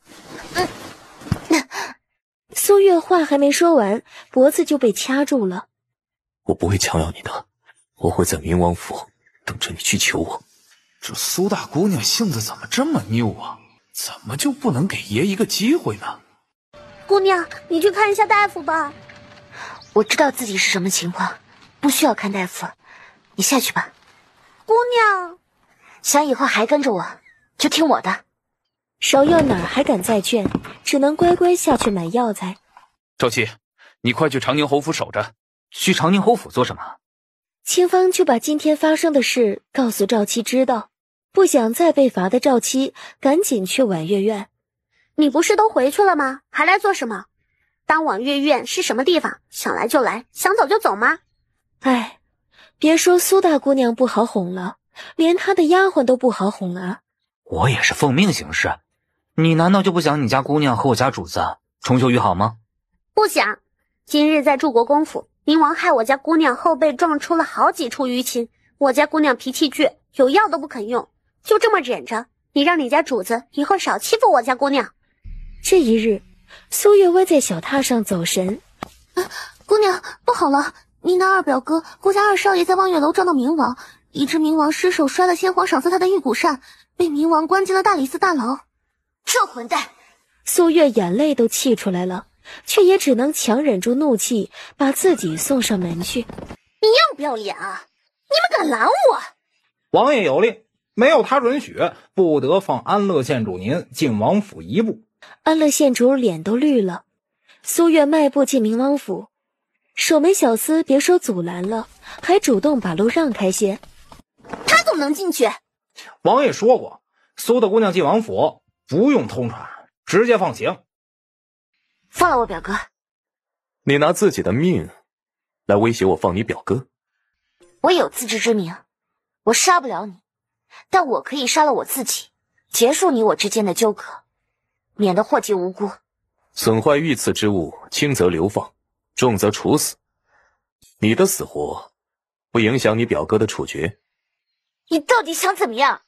苏月话还没说完，脖子就被掐住了。我不会强要你的，我会在冥王府等着你去求我。这苏大姑娘性子怎么这么拗啊？怎么就不能给爷一个机会呢？姑娘，你去看一下大夫吧。我知道自己是什么情况，不需要看大夫，你下去吧。姑娘，想以后还跟着我，就听我的。芍药哪还敢再劝，只能乖乖下去买药材。赵七，你快去长宁侯府守着。去长宁侯府做什么？清风就把今天发生的事告诉赵七知道，不想再被罚的赵七赶紧去婉月院。你不是都回去了吗？还来做什么？当婉月院是什么地方？想来就来，想走就走吗？哎，别说苏大姑娘不好哄了，连她的丫鬟都不好哄啊。我也是奉命行事，你难道就不想你家姑娘和我家主子重修于好吗？不想。今日在祝国公府，冥王害我家姑娘后背撞出了好几处淤青，我家姑娘脾气倔，有药都不肯用，就这么忍着。你让你家主子以后少欺负我家姑娘。这一日，苏月歪在小榻上走神。姑娘，不好了，您的二表哥顾家二少爷在望月楼撞到冥王，以致冥王失手摔了先皇赏赐他的玉骨扇，被冥王关进了大理寺大牢。这混蛋！苏月眼泪都气出来了，却也只能强忍住怒气，把自己送上门去。你要不要脸啊？你们敢拦我？王爷有令，没有他允许，不得放安乐县主您进王府一步。安乐县主脸都绿了。苏月迈步进冥王府，守门小厮别说阻拦了，还主动把路让开些。他怎么能进去？王爷说过，苏大姑娘进王府不用通传，直接放行。放了我表哥。你拿自己的命来威胁我放你表哥？我有自知之明，我杀不了你，但我可以杀了我自己，结束你我之间的纠葛，免得祸及无辜。损坏御赐之物，轻则流放，重则处死。你的死活不影响你表哥的处决。你到底想怎么样？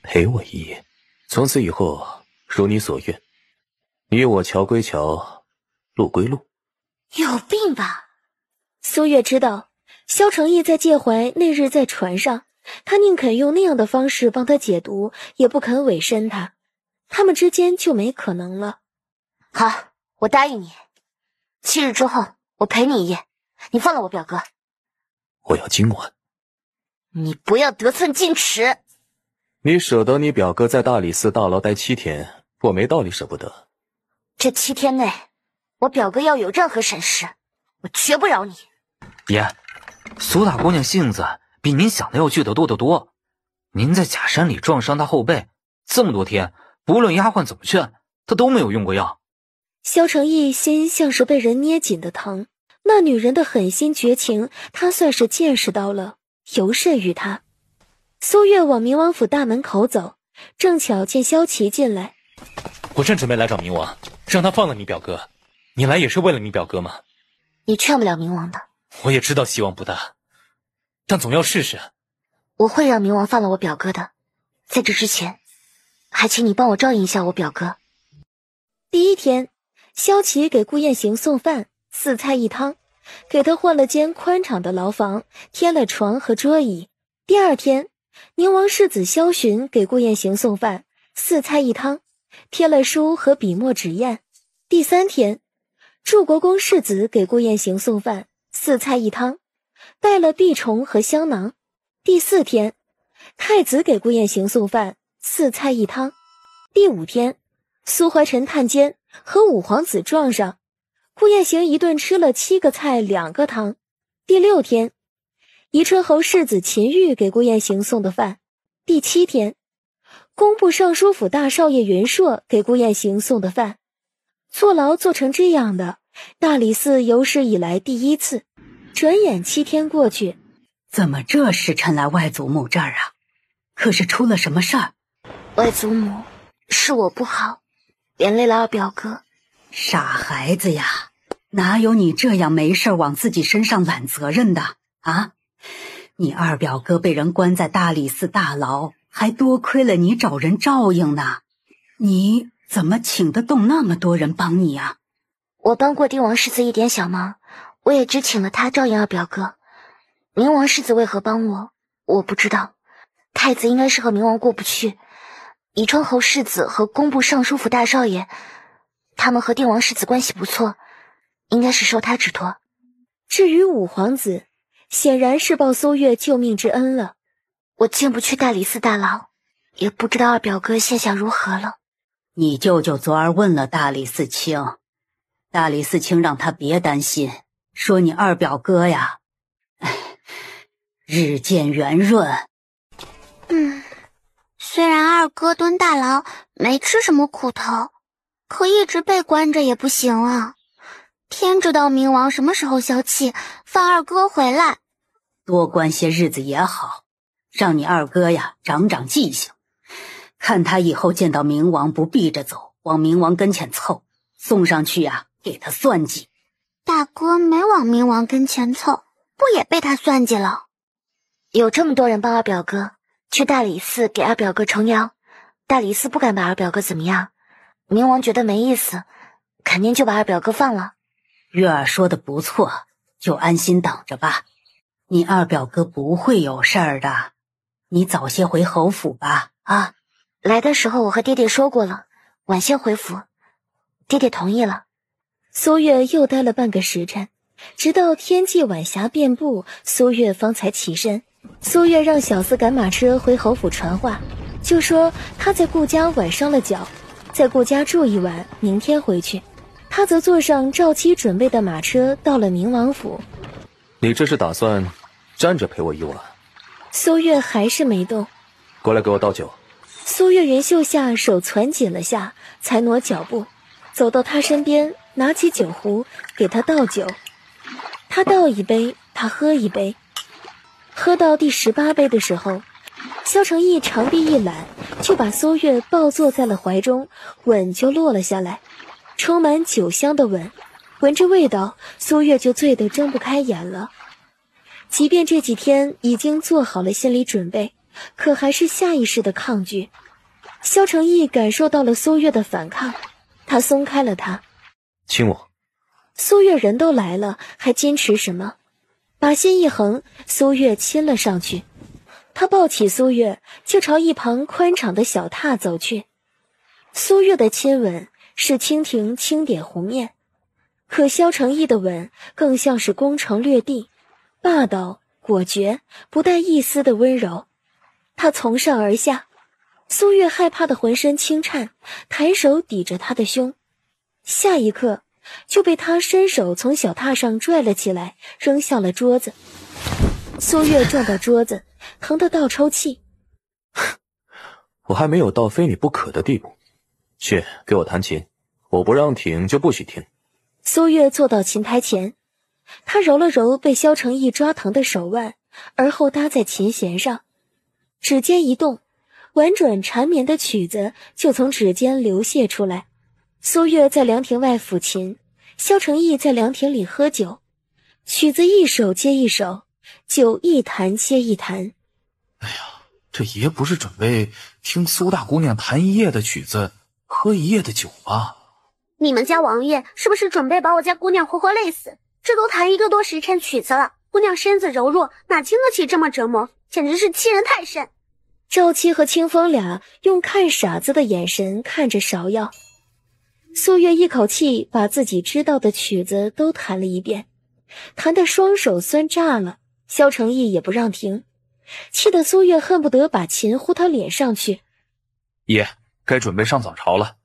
陪我一夜，从此以后如你所愿，你我桥归桥，路归路。有病吧？苏月知道萧承义在介怀那日在船上，他宁肯用那样的方式帮他解毒，也不肯委身他，他们之间就没可能了。好，我答应你，7日之后我陪你一夜，你放了我表哥。我要今晚。你不要得寸进尺。你舍得你表哥在大理寺大牢待7天，我没道理舍不得。这7天内，我表哥要有任何闪失，我绝不饶你。爷，苏大姑娘性子比您想的要倔得多得多。您在假山里撞伤她后背，这么多天，不论丫鬟怎么劝，她都没有用过药。萧承义心像是被人捏紧的疼，那女人的狠心绝情，他算是见识到了，尤甚于他。苏月往明王府大门口走，正巧见萧琪进来。我正准备来找冥王，让他放了你表哥。你来也是为了你表哥吗？你劝不了冥王的。我也知道希望不大，但总要试试。我会让冥王放了我表哥的。在这之前，还请你帮我照应一下我表哥。第一天，萧琪给顾雁行送饭，4菜1汤，给他换了间宽敞的牢房，添了床和桌椅。第二天，宁王世子萧洵给顾雁行送饭，4菜1汤，贴了书和笔墨纸砚。第三天，祝国公世子给顾雁行送饭，4菜1汤，带了碧虫和香囊。第四天，太子给顾雁行送饭，4菜1汤。第五天，苏怀臣探监和五皇子撞上，顾雁行一顿吃了7个菜2个汤。第六天，宜春侯世子秦玉给顾雁行送的饭。第7天，工部尚书府大少爷云硕给顾雁行送的饭。坐牢做成这样的，大理寺有史以来第一次。转眼7天过去，怎么这时辰来外祖母这儿啊？可是出了什么事儿？外祖母，是我不好，连累了二表哥。傻孩子呀，哪有你这样没事往自己身上揽责任的啊？你二表哥被人关在大理寺大牢，还多亏了你找人照应呢。你怎么请得动那么多人帮你啊？我帮过定王世子一点小忙，我也只请了他照应二表哥。冥王世子为何帮我，我不知道。太子应该是和冥王过不去，宜春侯世子和工部尚书府大少爷，他们和定王世子关系不错，应该是受他指托。至于五皇子，显然是报苏月救命之恩了。我进不去大理寺大牢，也不知道二表哥现下如何了。你舅舅昨儿问了大理寺卿，大理寺卿让他别担心，说你二表哥呀，日渐圆润。虽然二哥蹲大牢没吃什么苦头，可一直被关着也不行啊。天知道冥王什么时候消气，放二哥回来。多关些日子也好，让你二哥呀长长记性，看他以后见到冥王不避着走，往冥王跟前凑，送上去呀给他算计。大哥没往冥王跟前凑，不也被他算计了？有这么多人帮二表哥，去大理寺给二表哥撑腰，大理寺不敢把二表哥怎么样，冥王觉得没意思，肯定就把二表哥放了。月儿说的不错，就安心等着吧，你二表哥不会有事儿的，你早些回侯府吧。啊，来的时候我和爹爹说过了，晚些回府，爹爹同意了。苏月又待了半个时辰，直到天际晚霞遍布，苏月方才起身。苏月让小厮赶马车回侯府传话，就说他在顾家崴伤了脚，在顾家住一晚，明天回去。他则坐上赵七准备的马车到了冥王府。你这是打算站着陪我一晚？苏月还是没动。过来给我倒酒。苏月云袖下手攒紧了下，才挪脚步走到他身边，拿起酒壶给他倒酒。他倒一杯，他喝一杯。喝到第18杯的时候，萧承义长臂一揽，就把苏月抱坐在了怀中，吻就落了下来，充满酒香的吻，闻着味道，苏月就醉得睁不开眼了。即便这几天已经做好了心理准备，可还是下意识的抗拒。萧承义感受到了苏月的反抗，他松开了他。亲我。苏月人都来了，还矜持什么？把心一横，苏月亲了上去。他抱起苏月，就朝一旁宽敞的小榻走去。苏月的亲吻是蜻蜓轻点湖面，可萧承义的吻更像是攻城略地，霸道果决，不带一丝的温柔。他从上而下，苏月害怕的浑身轻颤，抬手抵着他的胸，下一刻就被他伸手从小榻上拽了起来，扔向了桌子。苏月撞到桌子，疼得倒抽气。我还没有到非你不可的地步，去给我弹琴，我不让停就不许停。苏月坐到琴台前，他揉了揉被萧承义抓疼的手腕，而后搭在琴弦上，指尖一动，婉转缠绵的曲子就从指尖流泻出来。苏月在凉亭外抚琴，萧承义在凉亭里喝酒，曲子一首接一首，酒一弹接一弹。这爷不是准备听苏大姑娘弹一夜的曲子，喝一夜的酒吧？你们家王爷是不是准备把我家姑娘活活累死？这都弹1个多时辰曲子了，姑娘身子柔弱，哪经得起这么折磨？简直是欺人太甚！赵七和清风俩用看傻子的眼神看着芍药。苏月一口气把自己知道的曲子都弹了一遍，弹得双手酸炸了，萧承义也不让停，气得苏月恨不得把琴呼他脸上去。爷，该准备上早朝了。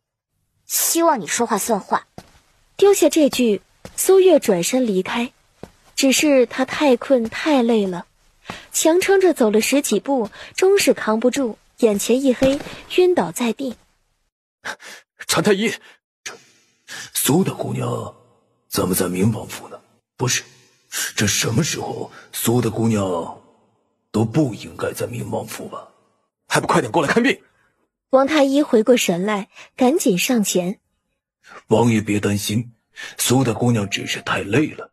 希望你说话算话。丢下这句，苏月转身离开，只是他太困太累了，强撑着走了10几步，终是扛不住，眼前一黑，晕倒在地。传太医，苏大姑娘怎么在明王府呢？不是，这什么时候苏大姑娘都不应该在明王府吧？还不快点过来看病！王太医回过神来，赶紧上前。王爷别担心，苏大姑娘只是太累了，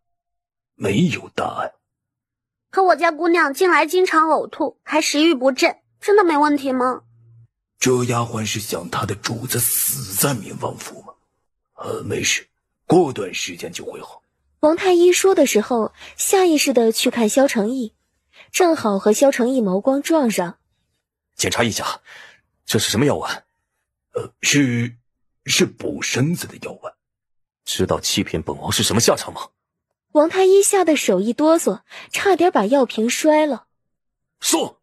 没有大碍。可我家姑娘近来经常呕吐，还食欲不振，真的没问题吗？这丫鬟是想她的主子死在明王府吗？没事，过段时间就会好。王太医说的时候，下意识地去看萧承义，正好和萧承义眸光撞上。检查一下，这是什么药丸？是补身子的药丸。知道欺骗本王是什么下场吗？王太医吓得手一哆嗦，差点把药瓶摔了。说，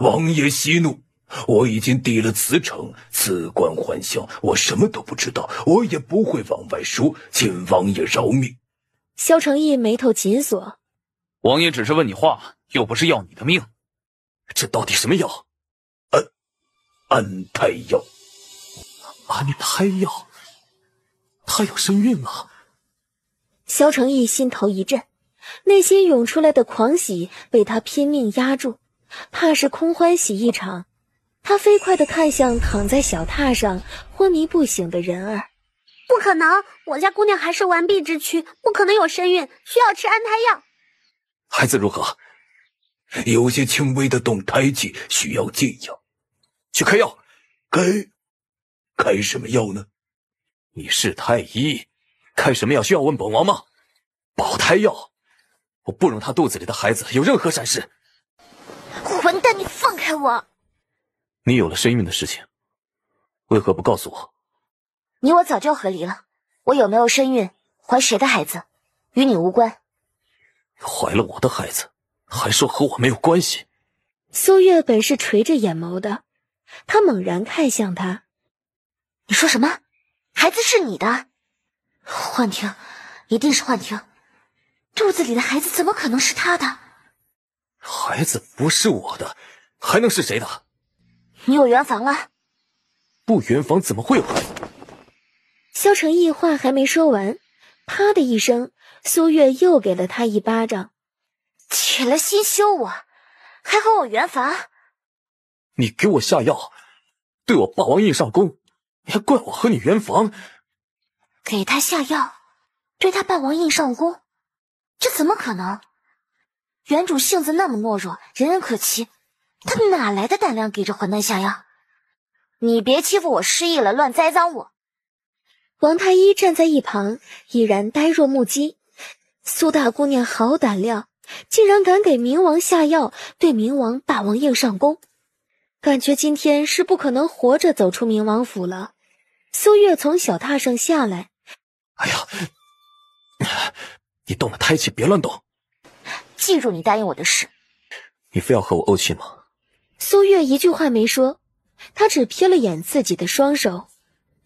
王爷息怒，我已经递了辞呈，辞官还乡，我什么都不知道，我也不会往外说，请王爷饶命。萧承义眉头紧锁，王爷只是问你话，又不是要你的命。这到底什么药？安胎药。安胎药？她要身孕了。萧承义心头一震，内心涌出来的狂喜被他拼命压住，怕是空欢喜一场。他飞快地看向躺在小榻上昏迷不醒的人儿。不可能，我家姑娘还是完璧之躯，不可能有身孕，需要吃安胎药。孩子如何？有些轻微的动胎气，需要禁药。去开药。开什么药呢？你是太医，开什么药需要问本王吗？保胎药，我不容他肚子里的孩子有任何闪失。混蛋，你放开我！你有了身孕的事情，为何不告诉我？你我早就和离了，我有没有身孕，怀谁的孩子，与你无关。怀了我的孩子，还说和我没有关系。苏月本是垂着眼眸的，他猛然看向他。你说什么？孩子是你的？幻听，一定是幻听。肚子里的孩子怎么可能是他的？孩子不是我的，还能是谁的？你有圆房了？不圆房怎么会有孩子？萧承义话还没说完，啪的一声，苏月又给了他一巴掌。起了心羞我，还和我圆房？你给我下药，对我霸王印上弓，你还怪我和你圆房？给他下药，对他霸王印上弓，这怎么可能？原主性子那么懦弱，人人可欺，他哪来的胆量给这混蛋下药？你别欺负我失忆了，乱栽赃我！王太医站在一旁，已然呆若木鸡。苏大姑娘好胆量，竟然敢给冥王下药，对冥王霸王硬上弓，感觉今天是不可能活着走出冥王府了。苏月从小榻上下来。哎呀，你动了胎气，别乱动。记住你答应我的事。你非要和我怄气吗？苏月一句话没说，他只瞥了眼自己的双手。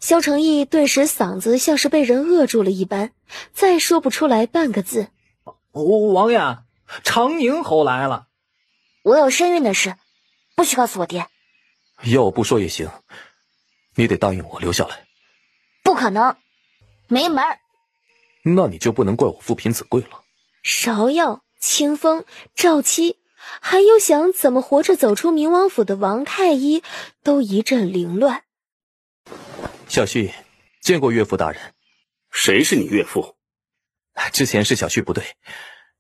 萧承义顿时嗓子像是被人扼住了一般，再说不出来半个字。王爷，长宁侯来了。我有身孕的事，不许告诉我爹。要我不说也行，你得答应我留下来。不可能，没门儿。那你就不能怪我父凭子贵了。芍药、清风、赵七，还有想怎么活着走出明王府的王太医，都一阵凌乱。小婿见过岳父大人。谁是你岳父？之前是小婿不对，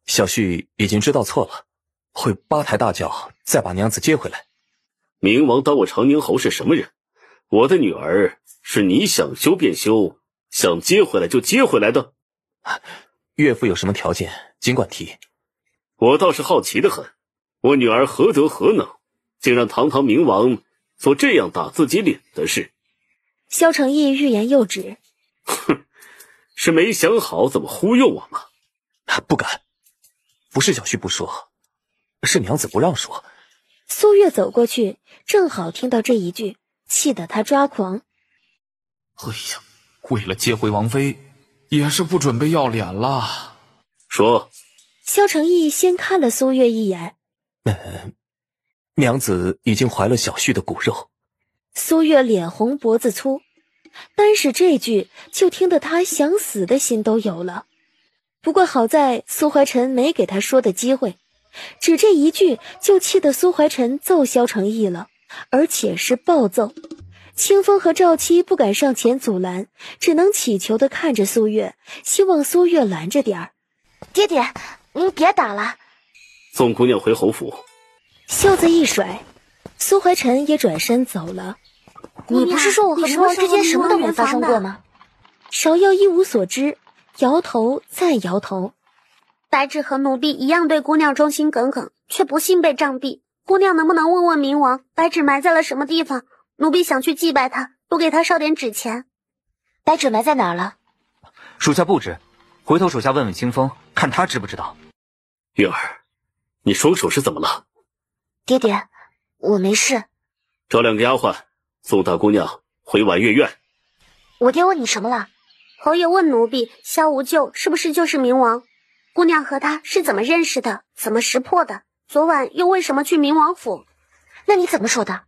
小婿已经知道错了，会八抬大轿再把娘子接回来。明王当我长宁侯是什么人？我的女儿是你想休便休，想接回来就接回来的。岳父有什么条件尽管提。我倒是好奇的很，我女儿何德何能，竟让堂堂明王做这样打自己脸的事。萧承义欲言又止。哼，是没想好怎么忽悠我吗？不敢，不是小婿不说，是娘子不让说。苏月走过去，正好听到这一句，气得他抓狂。哎呀，为了接回王妃，也是不准备要脸了。说。萧承义先看了苏月一眼。娘子已经怀了小婿的骨肉。苏月脸红脖子粗，单是这句就听得他想死的心都有了。不过好在苏怀臣没给他说的机会，只这一句就气得苏怀臣揍萧承义了，而且是暴揍。清风和赵七不敢上前阻拦，只能乞求地看着苏月，希望苏月拦着点儿。爹爹，您别打了。送姑娘回侯府。袖子一甩，苏怀臣也转身走了。你不是说我和明王之间什么都没发生过吗？芍药一无所知，摇头再摇头。白芷和奴婢一样对姑娘忠心耿耿，却不幸被杖毙。姑娘能不能问问明王，白芷埋在了什么地方？奴婢想去祭拜她，多给她烧点纸钱。白芷埋在哪儿了？属下不知，回头属下问问清风，看他知不知道。月儿，你双手是怎么了？爹爹，我没事。找2个丫鬟送大姑娘回婉月院。我爹问你什么了？侯爷问奴婢萧无咎是不是就是明王？姑娘和他是怎么认识的？怎么识破的？昨晚又为什么去明王府？那你怎么说的？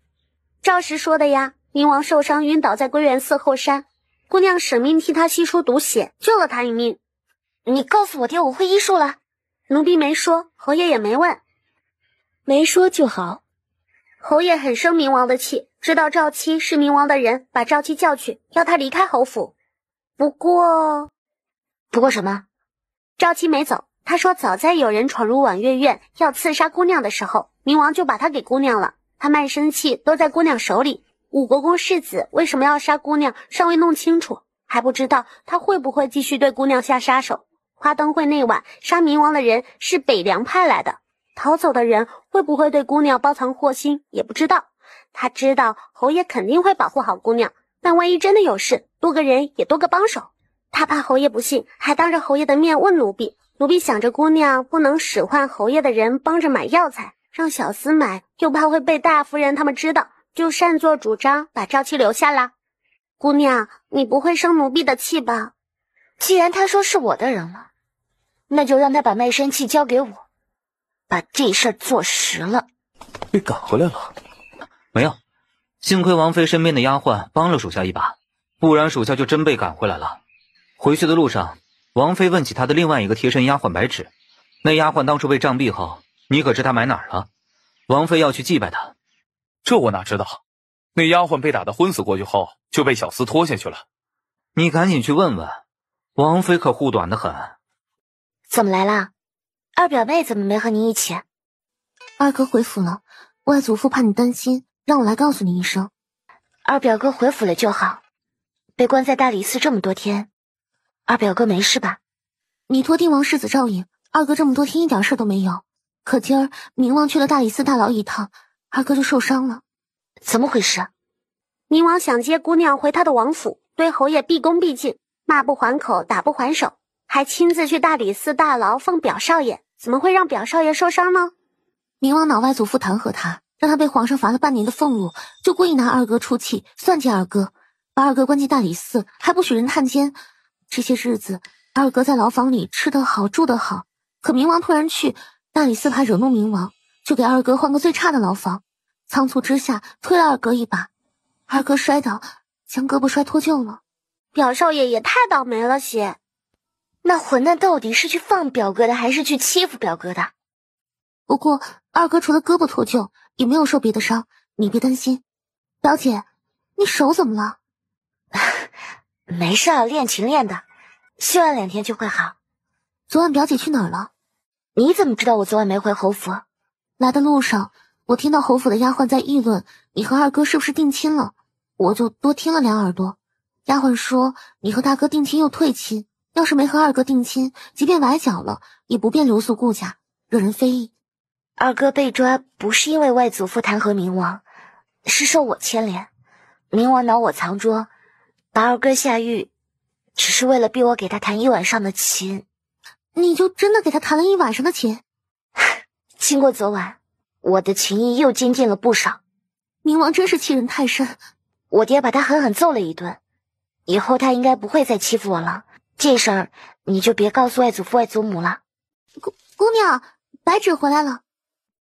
照实说的呀。明王受伤晕倒在归元寺后山，姑娘舍命替他吸出毒血，救了他一命。你告诉我爹我会医术了？奴婢没说，侯爷也没问。没说就好。侯爷很生明王的气，知道赵七是明王的人，把赵七叫去，要他离开侯府。不过什么？赵七没走，他说早在有人闯入婉月院要刺杀姑娘的时候，明王就把他给姑娘了。他卖身契都在姑娘手里，武国公世子为什么要杀姑娘尚未弄清楚，还不知道他会不会继续对姑娘下杀手。花灯会那晚杀明王的人是北凉派来的，逃走的人会不会对姑娘包藏祸心也不知道。他知道侯爷肯定会保护好姑娘，但万一真的有事，多个人也多个帮手。他怕侯爷不信，还当着侯爷的面问奴婢。奴婢想着姑娘不能使唤侯爷的人帮着买药材，让小厮买，又怕会被大夫人他们知道，就擅作主张把赵七留下了。姑娘，你不会生奴婢的气吧？既然他说是我的人了，那就让他把卖身契交给我，把这事儿做实了。被赶回来了？没有，幸亏王妃身边的丫鬟帮了属下一把，不然属下就真被赶回来了。回去的路上，王妃问起她的另外一个贴身丫鬟白芷，那丫鬟当初被杖毙后，你可知她埋哪儿了？王妃要去祭拜她。这我哪知道，那丫鬟被打得昏死过去后，就被小厮拖下去了。你赶紧去问问，王妃可护短得很。怎么来啦？二表妹怎么没和你一起？二哥回府了，外祖父怕你担心，让我来告诉你一声。二表哥回府了就好，被关在大理寺这么多天，二表哥没事吧？你托定王世子照应，二哥这么多天一点事都没有。可今儿明王去了大理寺大牢一趟，二哥就受伤了。怎么回事？明王想接姑娘回他的王府，对侯爷毕恭毕敬，骂不还口，打不还手，还亲自去大理寺大牢放表少爷，怎么会让表少爷受伤呢？冥王恼外祖父弹劾他，让他被皇上罚了半年的俸禄，就故意拿二哥出气，算计二哥，把二哥关进大理寺，还不许人探监。这些日子，二哥在牢房里吃得好，住得好。可冥王突然去，大理寺怕惹怒冥王，就给二哥换个最差的牢房。仓促之下，推了二哥一把，二哥摔倒，将胳膊摔脱臼了。表少爷也太倒霉了些。那混蛋到底是去放表哥的，还是去欺负表哥的？不过二哥除了胳膊脱臼，也没有受别的伤，你别担心。表姐，你手怎么了？没事，练琴练的，休养2天就会好。昨晚表姐去哪儿了？你怎么知道我昨晚没回侯府？来的路上，我听到侯府的丫鬟在议论你和二哥是不是定亲了，我就多听了2耳朵。丫鬟说你和大哥定亲又退亲，要是没和二哥定亲，即便崴脚了，也不便留宿顾家，惹人非议。二哥被抓不是因为外祖父弹劾冥王，是受我牵连。冥王恼我藏拙，把二哥下狱，只是为了逼我给他弹1晚上的琴。你就真的给他弹了1晚上的琴？经过昨晚，我的琴艺又精进了不少。冥王真是欺人太甚，我爹把他狠狠揍了一顿，以后他应该不会再欺负我了。这事儿你就别告诉外祖父外祖母了。姑娘，白芷回来了。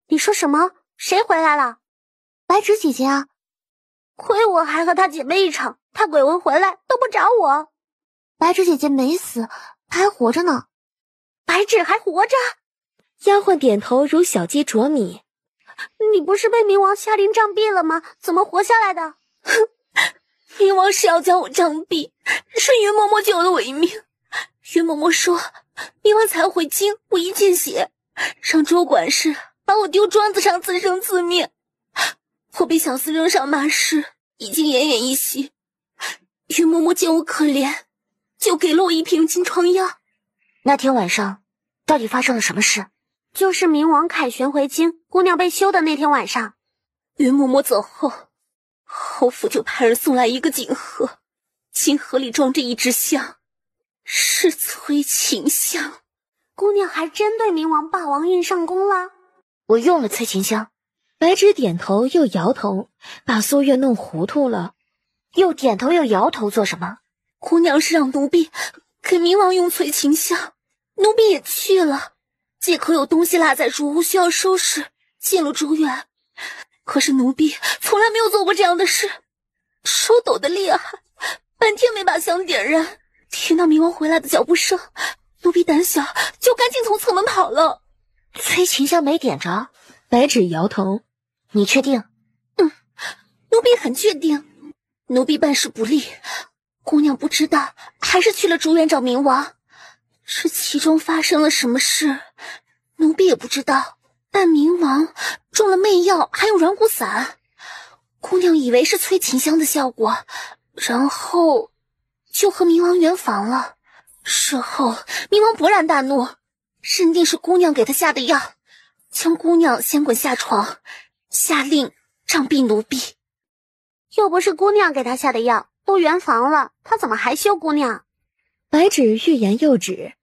你说什么？谁回来了？白芷姐姐啊。亏我还和她姐妹一场，她鬼魂回来都不找我。白芷姐姐没死，她还活着呢。白芷还活着？丫鬟点头如小鸡啄米。你不是被冥王下令杖毙了吗？怎么活下来的？冥王是要将我杖毙，是云嬷嬷救了我一命。云嬷嬷说，冥王才回京，我一见血，让周管事把我丢庄子上自生自灭。我被小厮扔上马尸，已经奄奄一息。云嬷嬷见我可怜，就给了我1瓶金疮药。那天晚上到底发生了什么事？就是冥王凯旋回京，姑娘被休的那天晚上。云嬷嬷走后，侯府就派人送来一个锦盒，锦盒里装着一支香，是催情香。姑娘还真对冥王霸王印上弓了。我用了催情香。白芷点头又摇头，把苏月弄糊涂了。又点头又摇头做什么？姑娘是让奴婢给冥王用催情香，奴婢也去了，借口有东西落在主屋需要收拾，进了竹园。可是奴婢从来没有做过这样的事，手抖得厉害，半天没把香点燃。听到冥王回来的脚步声，奴婢胆小，就赶紧从侧门跑了。催情香没点着？白芷摇头。你确定？奴婢很确定。奴婢办事不力，姑娘不知道，还是去了竹园找冥王。这其中发生了什么事，奴婢也不知道。但冥王中了媚药，还有软骨散，姑娘以为是催情香的效果，然后就和冥王圆房了。事后冥王勃然大怒，认定是姑娘给他下的药，将姑娘掀滚下床，下令杖毙奴婢。又不是姑娘给他下的药，都圆房了，他怎么还休姑娘？白芷欲言又止，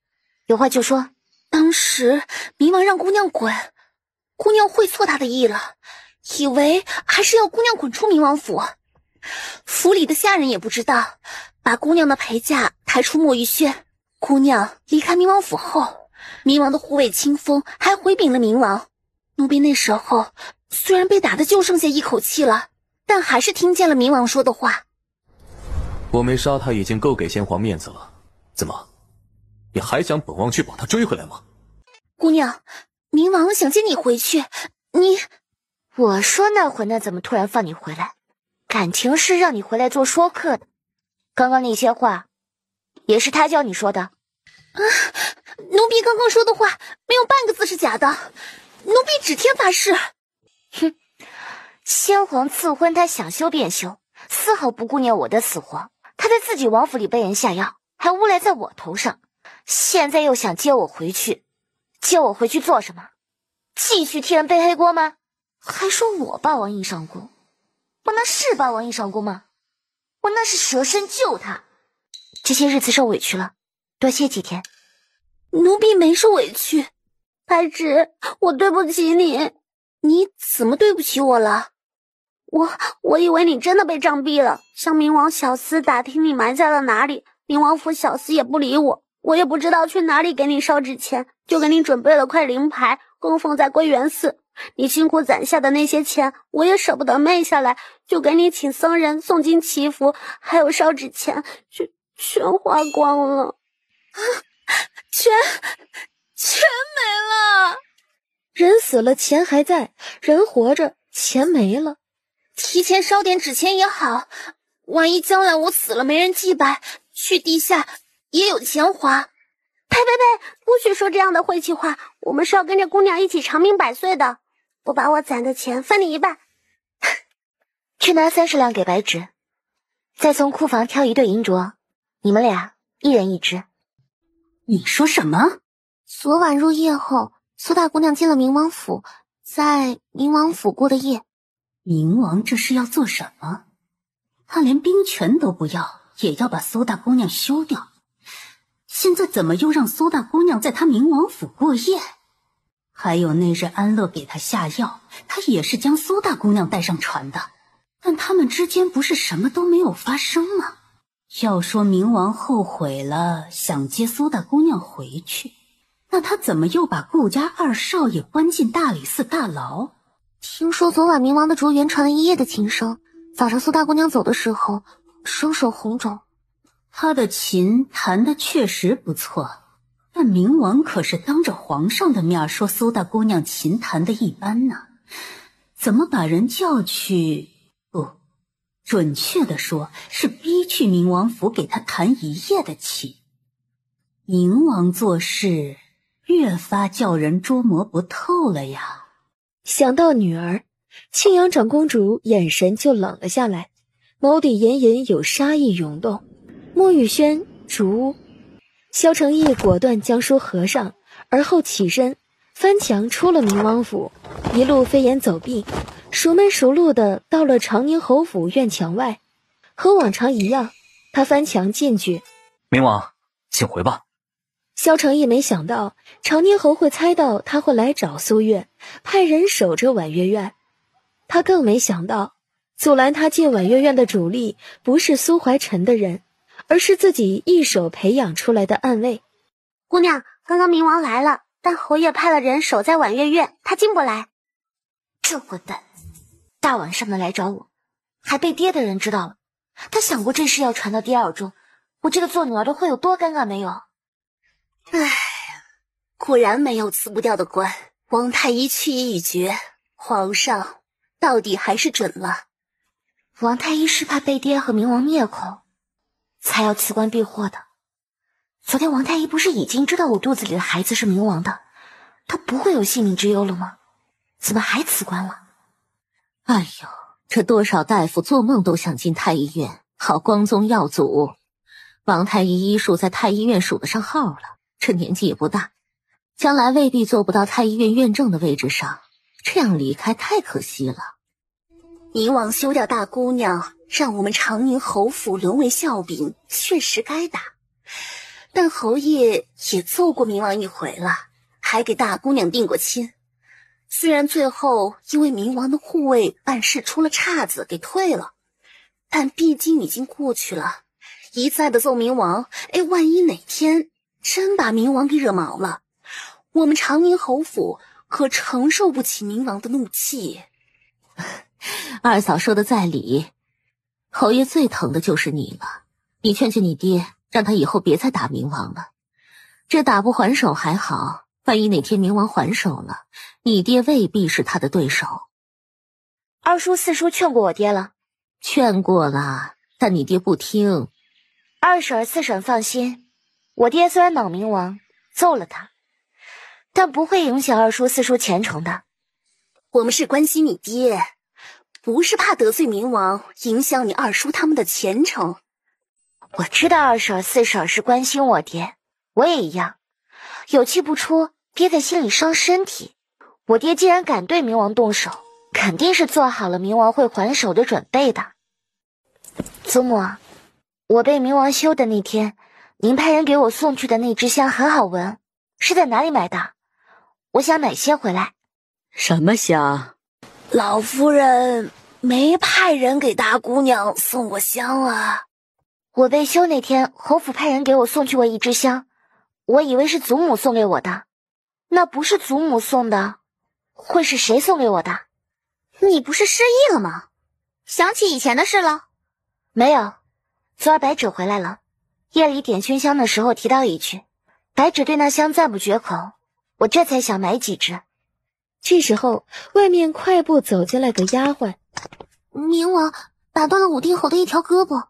有话就说。当时冥王让姑娘滚，姑娘会错他的意了，以为还是要姑娘滚出冥王府。府里的下人也不知道，把姑娘的陪嫁抬出墨玉轩。姑娘离开冥王府后，冥王的护卫清风还回禀了冥王。奴婢那时候虽然被打的就剩下一口气了，但还是听见了冥王说的话。我没杀他已经够给先皇面子了，怎么，你还想本王去把他追回来吗？姑娘，冥王想接你回去，你……我说那混蛋怎么突然放你回来？感情是让你回来做说客的。刚刚那些话，也是他教你说的。奴婢刚刚说的话没有半个字是假的，奴婢指天发誓。哼，先皇赐婚，他想休便休，丝毫不顾念我的死活。他在自己王府里被人下药，还诬赖在我头上，现在又想接我回去。接我回去做什么？继续替人背黑锅吗？还说我霸王硬上弓，我那是霸王硬上弓吗？我那是舍身救他。这些日子受委屈了，多歇几天。奴婢没受委屈，白芷，我对不起你。你怎么对不起我了？我以为你真的被杖毙了，向冥王小厮打听你埋在了哪里，冥王府小厮也不理我，我也不知道去哪里给你烧纸钱，就给你准备了块灵牌，供奉在归元寺。你辛苦攒下的那些钱，我也舍不得昧下来，就给你请僧人诵经祈福，还有烧纸钱，全花光了，全没了。人死了，钱还在；人活着，钱没了。提前烧点纸钱也好，万一将来我死了没人祭拜，去地下也有钱花。呸！不许说这样的晦气话，我们是要跟着姑娘一起长命百岁的。我把我攒的钱分你一半。去拿30两给白芷，再从库房挑1对银镯，你们俩一人1只。你说什么？昨晚入夜后，苏大姑娘进了冥王府，在冥王府过的夜。冥王这是要做什么？他连兵权都不要，也要把苏大姑娘休掉。现在怎么又让苏大姑娘在他冥王府过夜？还有那日安乐给他下药，他也是将苏大姑娘带上船的。但他们之间不是什么都没有发生吗？要说冥王后悔了，想接苏大姑娘回去，那他怎么又把顾家2少爷关进大理寺大牢？听说昨晚冥王的竹园传了一夜的琴声，早上苏大姑娘走的时候，双手红肿。他的琴弹得确实不错，但冥王可是当着皇上的面说苏大姑娘琴弹得一般呢，怎么把人叫去？不，准确的说是逼去冥王府给他弹1夜的琴。冥王做事越发叫人捉摸不透了呀。想到女儿，庆阳长公主眼神就冷了下来，眸底隐隐有杀意涌动。莫雨轩竹屋，萧承义果断将书合上，而后起身翻墙出了冥王府，一路飞檐走壁，熟门熟路的到了长宁侯府院墙外。和往常一样，他翻墙进去。冥王，请回吧。萧承义没想到长宁侯会猜到他会来找苏月，派人守着婉月院。他更没想到阻拦他进婉月院的主力不是苏怀臣的人，而是自己一手培养出来的暗卫。姑娘，刚刚冥王来了，但侯爷派了人守在婉月院，他进不来。这混蛋，大晚上的来找我，还被爹的人知道了。他想过这事要传到爹耳中，我这个做女儿的会有多尴尬没有？唉，果然没有辞不掉的官。王太医去意已决，皇上到底还是准了。王太医是怕被爹和冥王灭口，才要辞官避祸的。昨天王太医不是已经知道我肚子里的孩子是冥王的，他不会有性命之忧了吗？怎么还辞官了？哎呦，这多少大夫做梦都想进太医院，好光宗耀祖。王太医医术在太医院数得上号了，这年纪也不大，将来未必做不到太医院院正的位置上，这样离开太可惜了。冥王休掉大姑娘，让我们长宁侯府沦为笑柄，确实该打。但侯爷也揍过冥王一回了，还给大姑娘定过亲。虽然最后因为冥王的护卫办事出了岔子给退了，但毕竟已经过去了。一再的揍冥王，万一哪天真把冥王给惹毛了，我们长宁侯府可承受不起冥王的怒气。二嫂说的在理，侯爷最疼的就是你了。你劝劝你爹，让他以后别再打冥王了。这打不还手还好，万一哪天冥王还手了，你爹未必是他的对手。二叔四叔劝过我爹了，劝过了，但你爹不听。二婶四婶放心，我爹虽然恼冥王，揍了他，但不会影响二叔四叔前程的。我们是关心你爹，不是怕得罪冥王，影响你二叔他们的前程。我知道二婶四婶是关心我爹，我也一样。有气不出，憋在心里伤身体。我爹既然敢对冥王动手，肯定是做好了冥王会还手的准备的。祖母，我被冥王休的那天，您派人给我送去的那支香很好闻，是在哪里买的？我想买些回来。什么香？老夫人没派人给大姑娘送过香啊。我被休那天，侯府派人给我送去过一支香，我以为是祖母送给我的。那不是祖母送的，会是谁送给我的？你不是失忆了吗？想起以前的事了？没有，昨儿白芷回来了，夜里点熏香的时候提到一句，白芷对那香赞不绝口，我这才想买几支。这时候，外面快步走进来个丫鬟。冥王打断了武定侯的一条胳膊。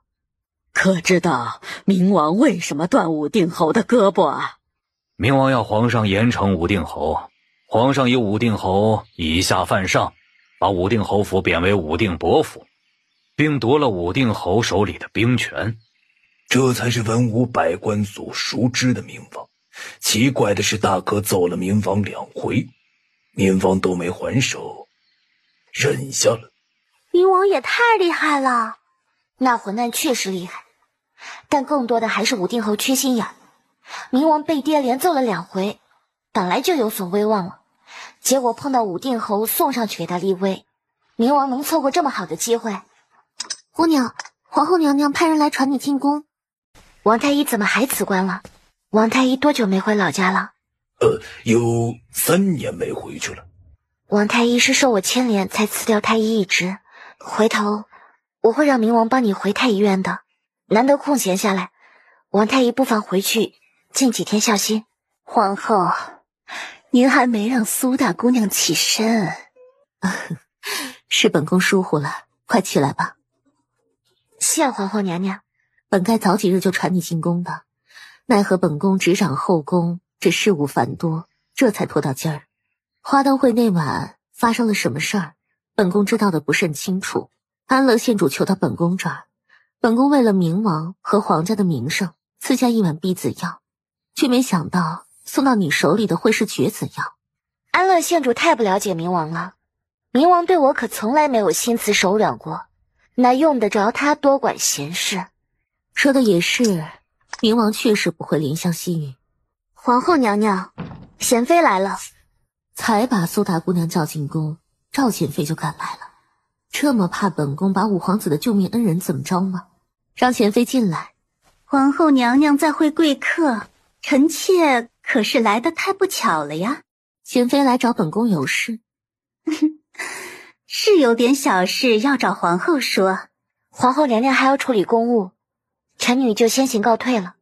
可知道冥王为什么断武定侯的胳膊啊？冥王要皇上严惩武定侯，皇上以武定侯以下犯上，把武定侯府贬为武定伯府，并夺了武定侯手里的兵权。这才是文武百官所熟知的冥王。奇怪的是，大哥揍了冥王2回，冥王都没还手，忍下了。冥王也太厉害了，那混蛋确实厉害，但更多的还是武定侯缺心眼。冥王被爹连揍了2回，本来就有所威望了，结果碰到武定侯送上去给他立威，冥王能错过这么好的机会？姑娘，皇后娘娘派人来传你进宫。王太医怎么还辞官了？王太医多久没回老家了？有3年没回去了。王太医是受我牵连才辞掉太医一职，回头我会让冥王帮你回太医院的。难得空闲下来，王太医不妨回去尽几天孝心。皇后，您还没让苏大姑娘起身。是本宫疏忽了，快起来吧。谢皇后娘娘。本该早几日就传你进宫的，奈何本宫执掌后宫，这事务繁多，这才拖到今儿。花灯会那晚发生了什么事儿，本宫知道的不甚清楚。安乐县主求到本宫这儿，本宫为了冥王和皇家的名声，赐下一碗逼子药，却没想到送到你手里的会是绝子药。安乐县主太不了解冥王了，冥王对我可从来没有心慈手软过，哪用得着他多管闲事？说的也是，冥王确实不会怜香惜玉。皇后娘娘，贤妃来了。才把苏大姑娘叫进宫，赵贤妃就赶来了。这么怕本宫把五皇子的救命恩人怎么着吗？让贤妃进来。皇后娘娘在会贵客，臣妾可是来得太不巧了呀。贤妃来找本宫有事？是有点小事要找皇后说。皇后娘娘还要处理公务，臣女就先行告退了。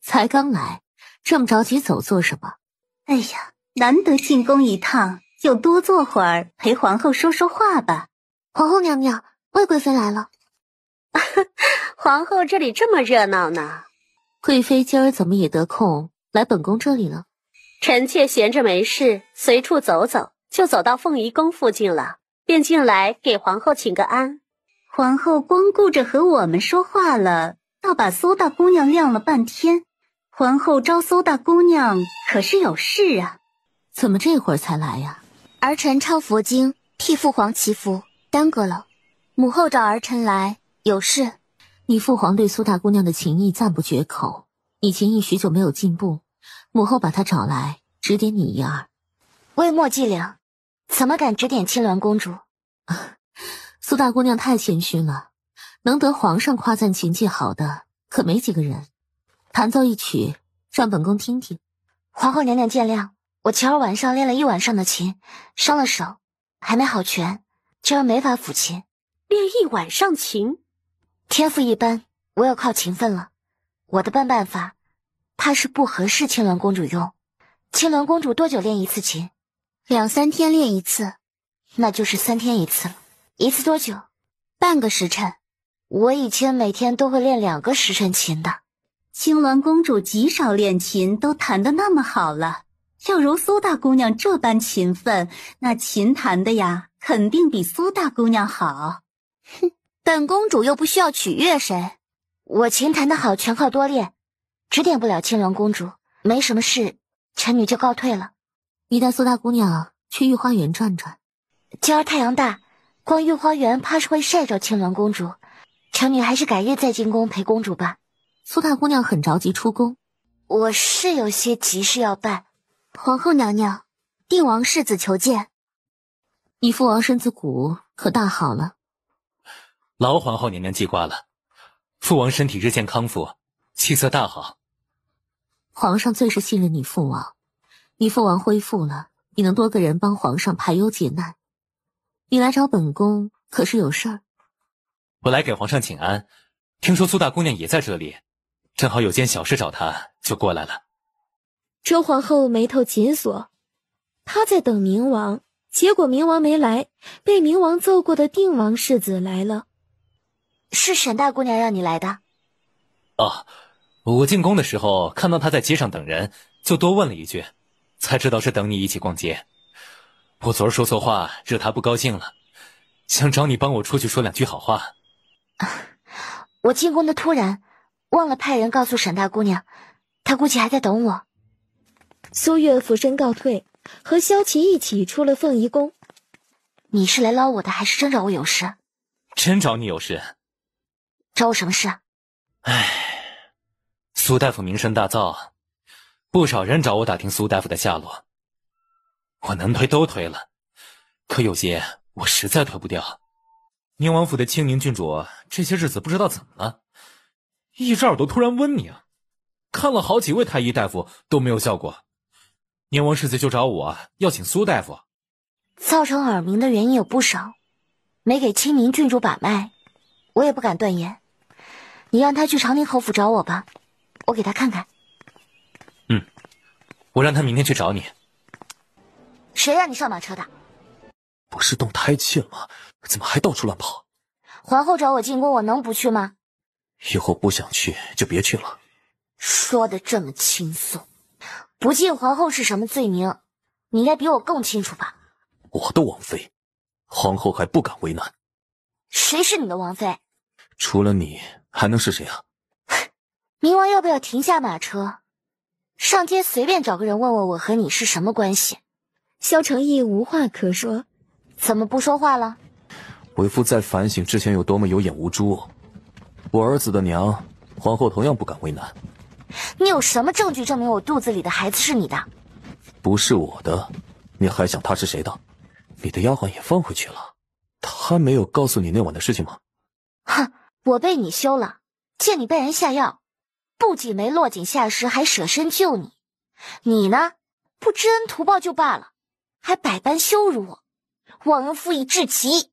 才刚来，这么着急走做什么？哎呀，难得进宫一趟，就多坐会儿陪皇后说说话吧。皇后娘娘，魏贵妃来了。皇后这里这么热闹呢？贵妃今儿怎么也得空来本宫这里了？臣妾闲着没事，随处走走，就走到凤仪宫附近了，便进来给皇后请个安。皇后光顾着和我们说话了，倒把苏大姑娘晾了半天。皇后招苏大姑娘可是有事啊？怎么这会儿才来呀？儿臣抄佛经，替父皇祈福，耽搁了。母后找儿臣来，有事。你父皇对苏大姑娘的情谊赞不绝口，你情谊许久没有进步，母后把她找来指点你一二。微末伎俩，怎么敢指点青鸾公主？苏大姑娘太谦虚了，能得皇上夸赞琴技好的可没几个人。弹奏一曲，让本宫听听。皇后娘娘见谅，我前儿晚上练了1晚上的琴，伤了手，还没好全，今儿没法抚琴。练1晚上琴，天赋一般，我要靠勤奋了。我的笨办法，怕是不合适青鸾公主用。青鸾公主多久练一次琴？2、3天练一次，那就是3天一次了。一次多久？半个时辰。我以前每天都会练2个时辰琴的。青鸾公主极少练琴，都弹得那么好了。要如苏大姑娘这般勤奋，那琴弹的呀，肯定比苏大姑娘好。哼，本公主又不需要取悦谁，我琴弹得好全靠多练，指点不了青鸾公主。没什么事，臣女就告退了。你带苏大姑娘去御花园转转。今儿太阳大，逛御花园怕是会晒着青鸾公主，臣女还是改日再进宫陪公主吧。苏大姑娘很着急出宫，我是有些急事要办。皇后娘娘，定王世子求见。你父王身子骨可大好了？劳皇后娘娘记挂了，父王身体日渐康复，气色大好。皇上最是信任你父王，你父王恢复了，你能多个人帮皇上排忧解难。你来找本宫可是有事儿？我来给皇上请安，听说苏大姑娘也在这里，正好有件小事找她，就过来了。周皇后眉头紧锁，她在等明王，结果明王没来，被明王揍过的定王世子来了。是沈大姑娘让你来的？哦，我进宫的时候看到她在街上等人，就多问了一句，才知道是等你一起逛街。我昨儿说错话，惹她不高兴了，想找你帮我出去说两句好话。我进宫的突然，忘了派人告诉沈大姑娘，她估计还在等我。苏月俯身告退，和萧琪一起出了凤仪宫。你是来捞我的，还是真找我有事？真找你有事。找我什么事？苏大夫名声大噪，不少人找我打听苏大夫的下落。我能推都推了，可有些我实在推不掉。宁王府的清宁郡主这些日子不知道怎么了，一只耳朵突然温宁，看了好几位太医大夫都没有效果。宁王世子就找我要请苏大夫。造成耳鸣的原因有不少，没给清宁郡主把脉，我也不敢断言。你让他去长宁侯府找我吧，我给他看看。我让他明天去找你。谁让你上马车的？不是动胎气了吗？怎么还到处乱跑？皇后找我进宫，我能不去吗？以后不想去就别去了。说的这么轻松，不敬皇后是什么罪名？你应该比我更清楚吧？我的王妃，皇后还不敢为难。谁是你的王妃？除了你，还能是谁啊？明王要不要停下马车？上天随便找个人问问我和你是什么关系？萧承义无话可说。怎么不说话了？为夫在反省之前有多么有眼无珠。我儿子的娘，皇后同样不敢为难。你有什么证据证明我肚子里的孩子是你的？不是我的，你还想他是谁的？你的丫鬟也放回去了，他没有告诉你那晚的事情吗？哼，我被你休了，见你被人下药，不仅没落井下石，还舍身救你。你呢，不知恩图报就罢了，还百般羞辱我，忘恩负义至极。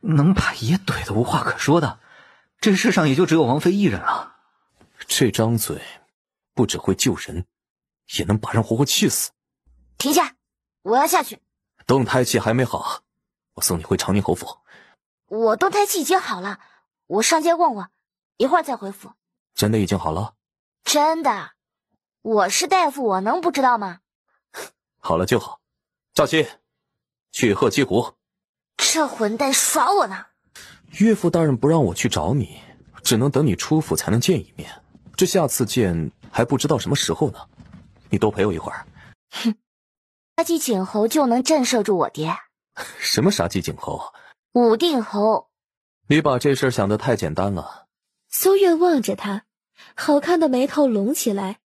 能把爷怼得无话可说的，这世上也就只有王妃一人了。这张嘴不只会救人，也能把人活活气死。停下，我要下去。动胎气还没好，我送你回长宁侯府。我动胎气已经好了，我上街逛逛，一会儿再回府。真的已经好了？真的，我是大夫，我能不知道吗？好了就好。赵熙，去贺鸡湖。这混蛋耍我呢！岳父大人不让我去找你，只能等你出府才能见一面。这下次见还不知道什么时候呢。你多陪我一会儿。哼，杀鸡儆猴就能震慑住我爹？什么杀鸡儆猴？武定侯。你把这事儿想得太简单了。苏月望着他，好看的眉头拢起来。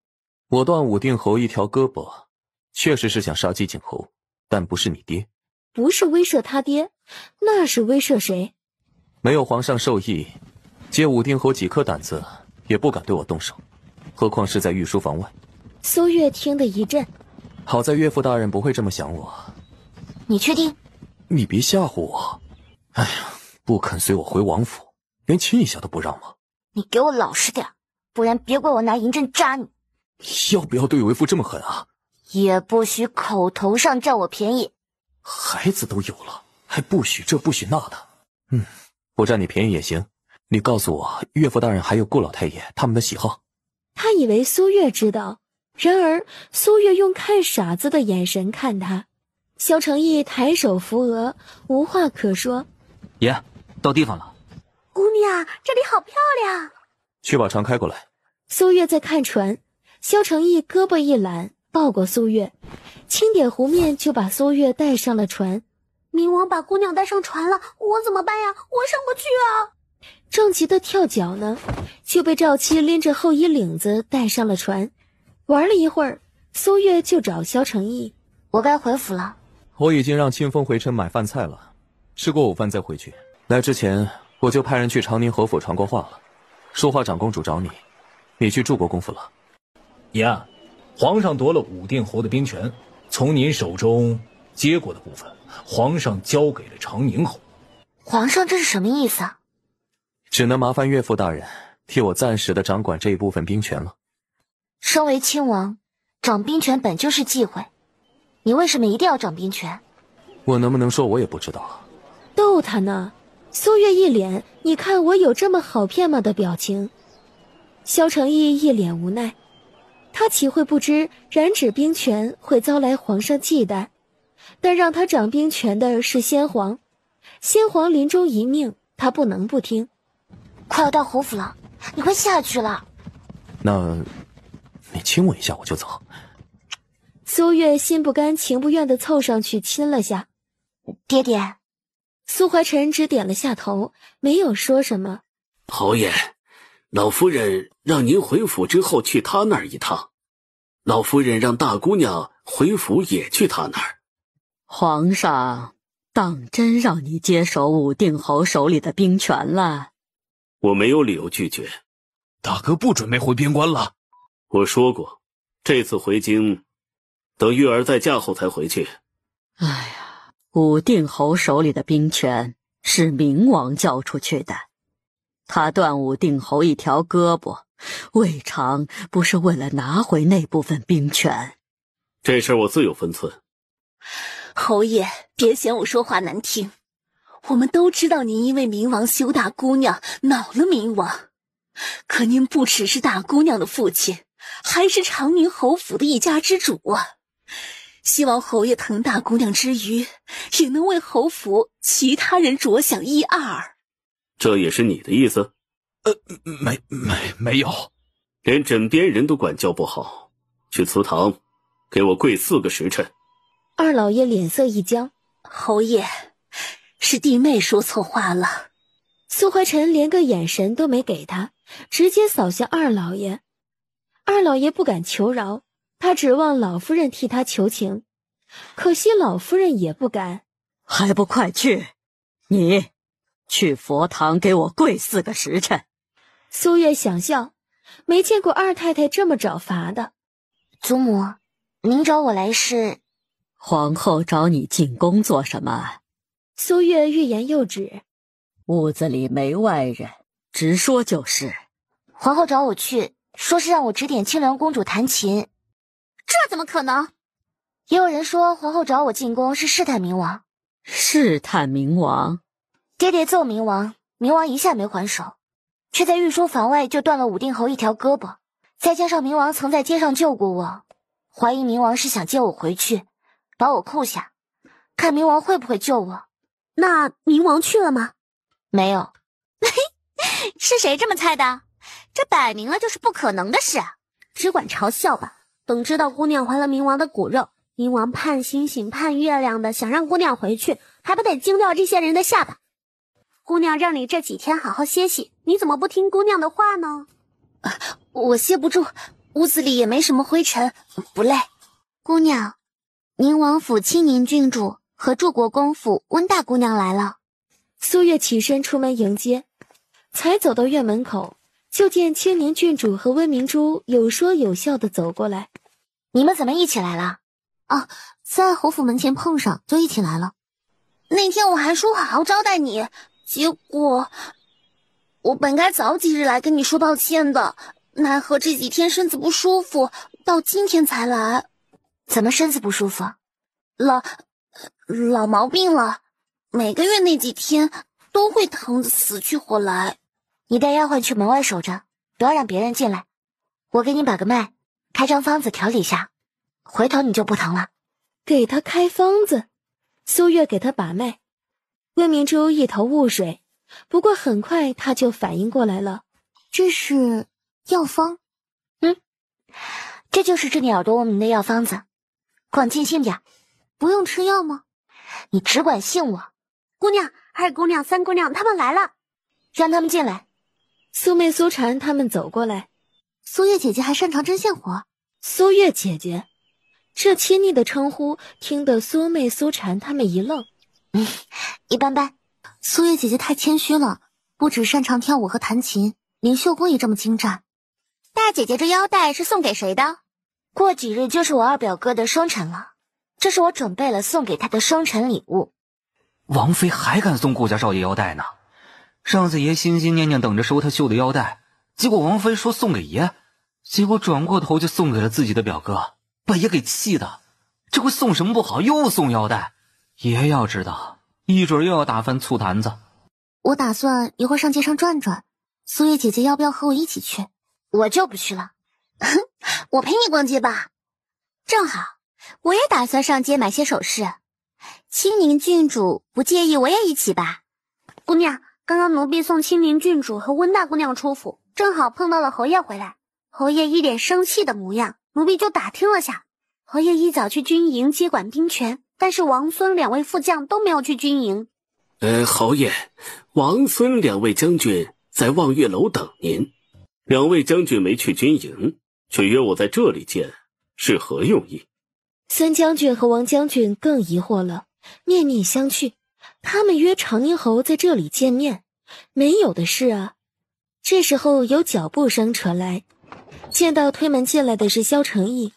我断武定侯一条胳膊，确实是想杀鸡儆猴，但不是你爹。不是威慑他爹，那是威慑谁？没有皇上授意，借武定侯几颗胆子也不敢对我动手，何况是在御书房外。苏月听得一震。好在岳父大人不会这么想我。你确定？你别吓唬我。哎呀，不肯随我回王府，连亲一下都不让吗？你给我老实点，不然别怪我拿银针扎你。要不要对为父这么狠啊？也不许口头上占我便宜。孩子都有了，还不许这不许那的。不占你便宜也行。你告诉我，岳父大人还有顾老太爷他们的喜好。他以为苏月知道，然而苏月用看傻子的眼神看他。萧承义抬手扶额，无话可说。爷，到地方了。姑娘，这里好漂亮。去把船开过来。苏月在看船，萧承义胳膊一揽，抱过苏月，轻点湖面就把苏月带上了船。冥王把姑娘带上船了，我怎么办呀？我上不去啊！正急得跳脚呢，就被赵七拎着后衣领子带上了船。玩了一会儿，苏月就找萧承义：“我该回府了。”我已经让清风回城买饭菜了，吃过午饭再回去。来之前我就派人去长宁侯府传过话了，说话长公主找你，你去祝国公府了。一案，皇上夺了武定侯的兵权，从您手中接过的部分，皇上交给了长宁侯。皇上这是什么意思啊？只能麻烦岳父大人替我暂时的掌管这一部分兵权了。身为亲王，掌兵权本就是忌讳，你为什么一定要掌兵权？我能不能说我也不知道。逗他呢。苏月一脸“你看我有这么好骗吗”的表情。萧承义一脸无奈，他岂会不知染指兵权会遭来皇上忌惮，但让他掌兵权的是先皇，先皇临终一命，他不能不听。快要到侯府了，你快下去了。那你亲我一下我就走。苏月心不甘情不愿地凑上去亲了下。爹爹。苏怀臣只点了下头，没有说什么。侯爷，老夫人让您回府之后去她那儿一趟，老夫人让大姑娘回府也去她那儿。皇上当真让你接手武定侯手里的兵权了？我没有理由拒绝。大哥不准备回边关了。我说过，这次回京，等月儿再嫁后才回去。哎呀，武定侯手里的兵权是明王交出去的，他断武定侯一条胳膊，未尝不是为了拿回那部分兵权。这事儿我自有分寸。侯爷，别嫌我说话难听，我们都知道您因为冥王休大姑娘恼了冥王，可您不只是大姑娘的父亲，还是长宁侯府的一家之主啊。希望侯爷疼大姑娘之余，也能为侯府其他人着想一二。这也是你的意思？没有。连枕边人都管教不好，去祠堂给我跪4个时辰。二老爷脸色一僵：“侯爷，是弟妹说错话了。”苏怀臣连个眼神都没给他，直接扫向二老爷。二老爷不敢求饶，他指望老夫人替他求情，可惜老夫人也不敢。还不快去！你去佛堂给我跪4个时辰。苏月想笑，没见过二太太这么找罚的。祖母，您找我来是？皇后找你进宫做什么？苏月欲言又止。屋子里没外人，直说就是。皇后找我去，说是让我指点清凉公主弹琴。这怎么可能？也有人说皇后找我进宫是试探冥王。试探冥王？爹爹揍冥王，冥王一下没还手，却在御书房外就断了武定侯一条胳膊，再加上冥王曾在街上救过我，怀疑冥王是想接我回去，把我扣下，看冥王会不会救我。那冥王去了吗？没有。是谁这么猜的？这摆明了就是不可能的事。只管嘲笑吧。等知道姑娘怀了冥王的骨肉，冥王盼星星盼月亮的想让姑娘回去，还不得惊掉这些人的下巴。姑娘让你这几天好好歇息，你怎么不听姑娘的话呢？我歇不住，屋子里也没什么灰尘，不累。姑娘，宁王府清宁郡主和祝国公府温大姑娘来了。苏月起身出门迎接，才走到院门口，就见清宁郡主和温明珠有说有笑的走过来。你们怎么一起来了？啊，在侯府门前碰上，就一起来了。那天我还说好好招待你，结果我本该早几日来跟你说抱歉的，奈何这几天身子不舒服，到今天才来。怎么身子不舒服？老毛病了，每个月那几天都会疼得死去活来。你带丫鬟去门外守着，不要让别人进来。我给你把个脉，开张方子调理下，回头你就不疼了。给他开方子？苏月给他把脉。温明珠一头雾水，不过很快他就反应过来了，这是药方。这就是治你耳朵无名的药方子，广进性点。不用吃药吗？你只管信我。姑娘、二姑娘、三姑娘他们来了，让他们进来。苏妹、苏婵他们走过来。苏月姐姐还擅长针线活。苏月姐姐，这亲昵的称呼听得苏妹、苏婵他们一愣。一般般。苏月姐姐太谦虚了，不只擅长跳舞和弹琴，连绣工也这么精湛。大姐姐这腰带是送给谁的？过几日就是我二表哥的生辰了，这是我准备了送给他的生辰礼物。王妃还敢送顾家少爷腰带呢？上次爷心心念念等着收他绣的腰带，结果王妃说送给爷，结果转过头就送给了自己的表哥，把爷给气的。这回送什么不好，又送腰带，爷要知道，一准又要打翻醋坛子。我打算一会儿上街上转转，苏月姐姐要不要和我一起去？我就不去了。我陪你逛街吧。正好，我也打算上街买些首饰。青宁郡主不介意我也一起吧？姑娘，刚刚奴婢送青宁郡主和温大姑娘出府，正好碰到了侯爷回来。侯爷一脸生气的模样，奴婢就打听了下。侯爷一早去军营接管兵权，但是王孙两位副将都没有去军营。侯爷，王孙两位将军在望月楼等您。两位将军没去军营，却约我在这里见，是何用意？孙将军和王将军更疑惑了，面面相觑。他们约长宁侯在这里见面，没有的事啊。这时候有脚步声传来，见到推门进来的是萧承义，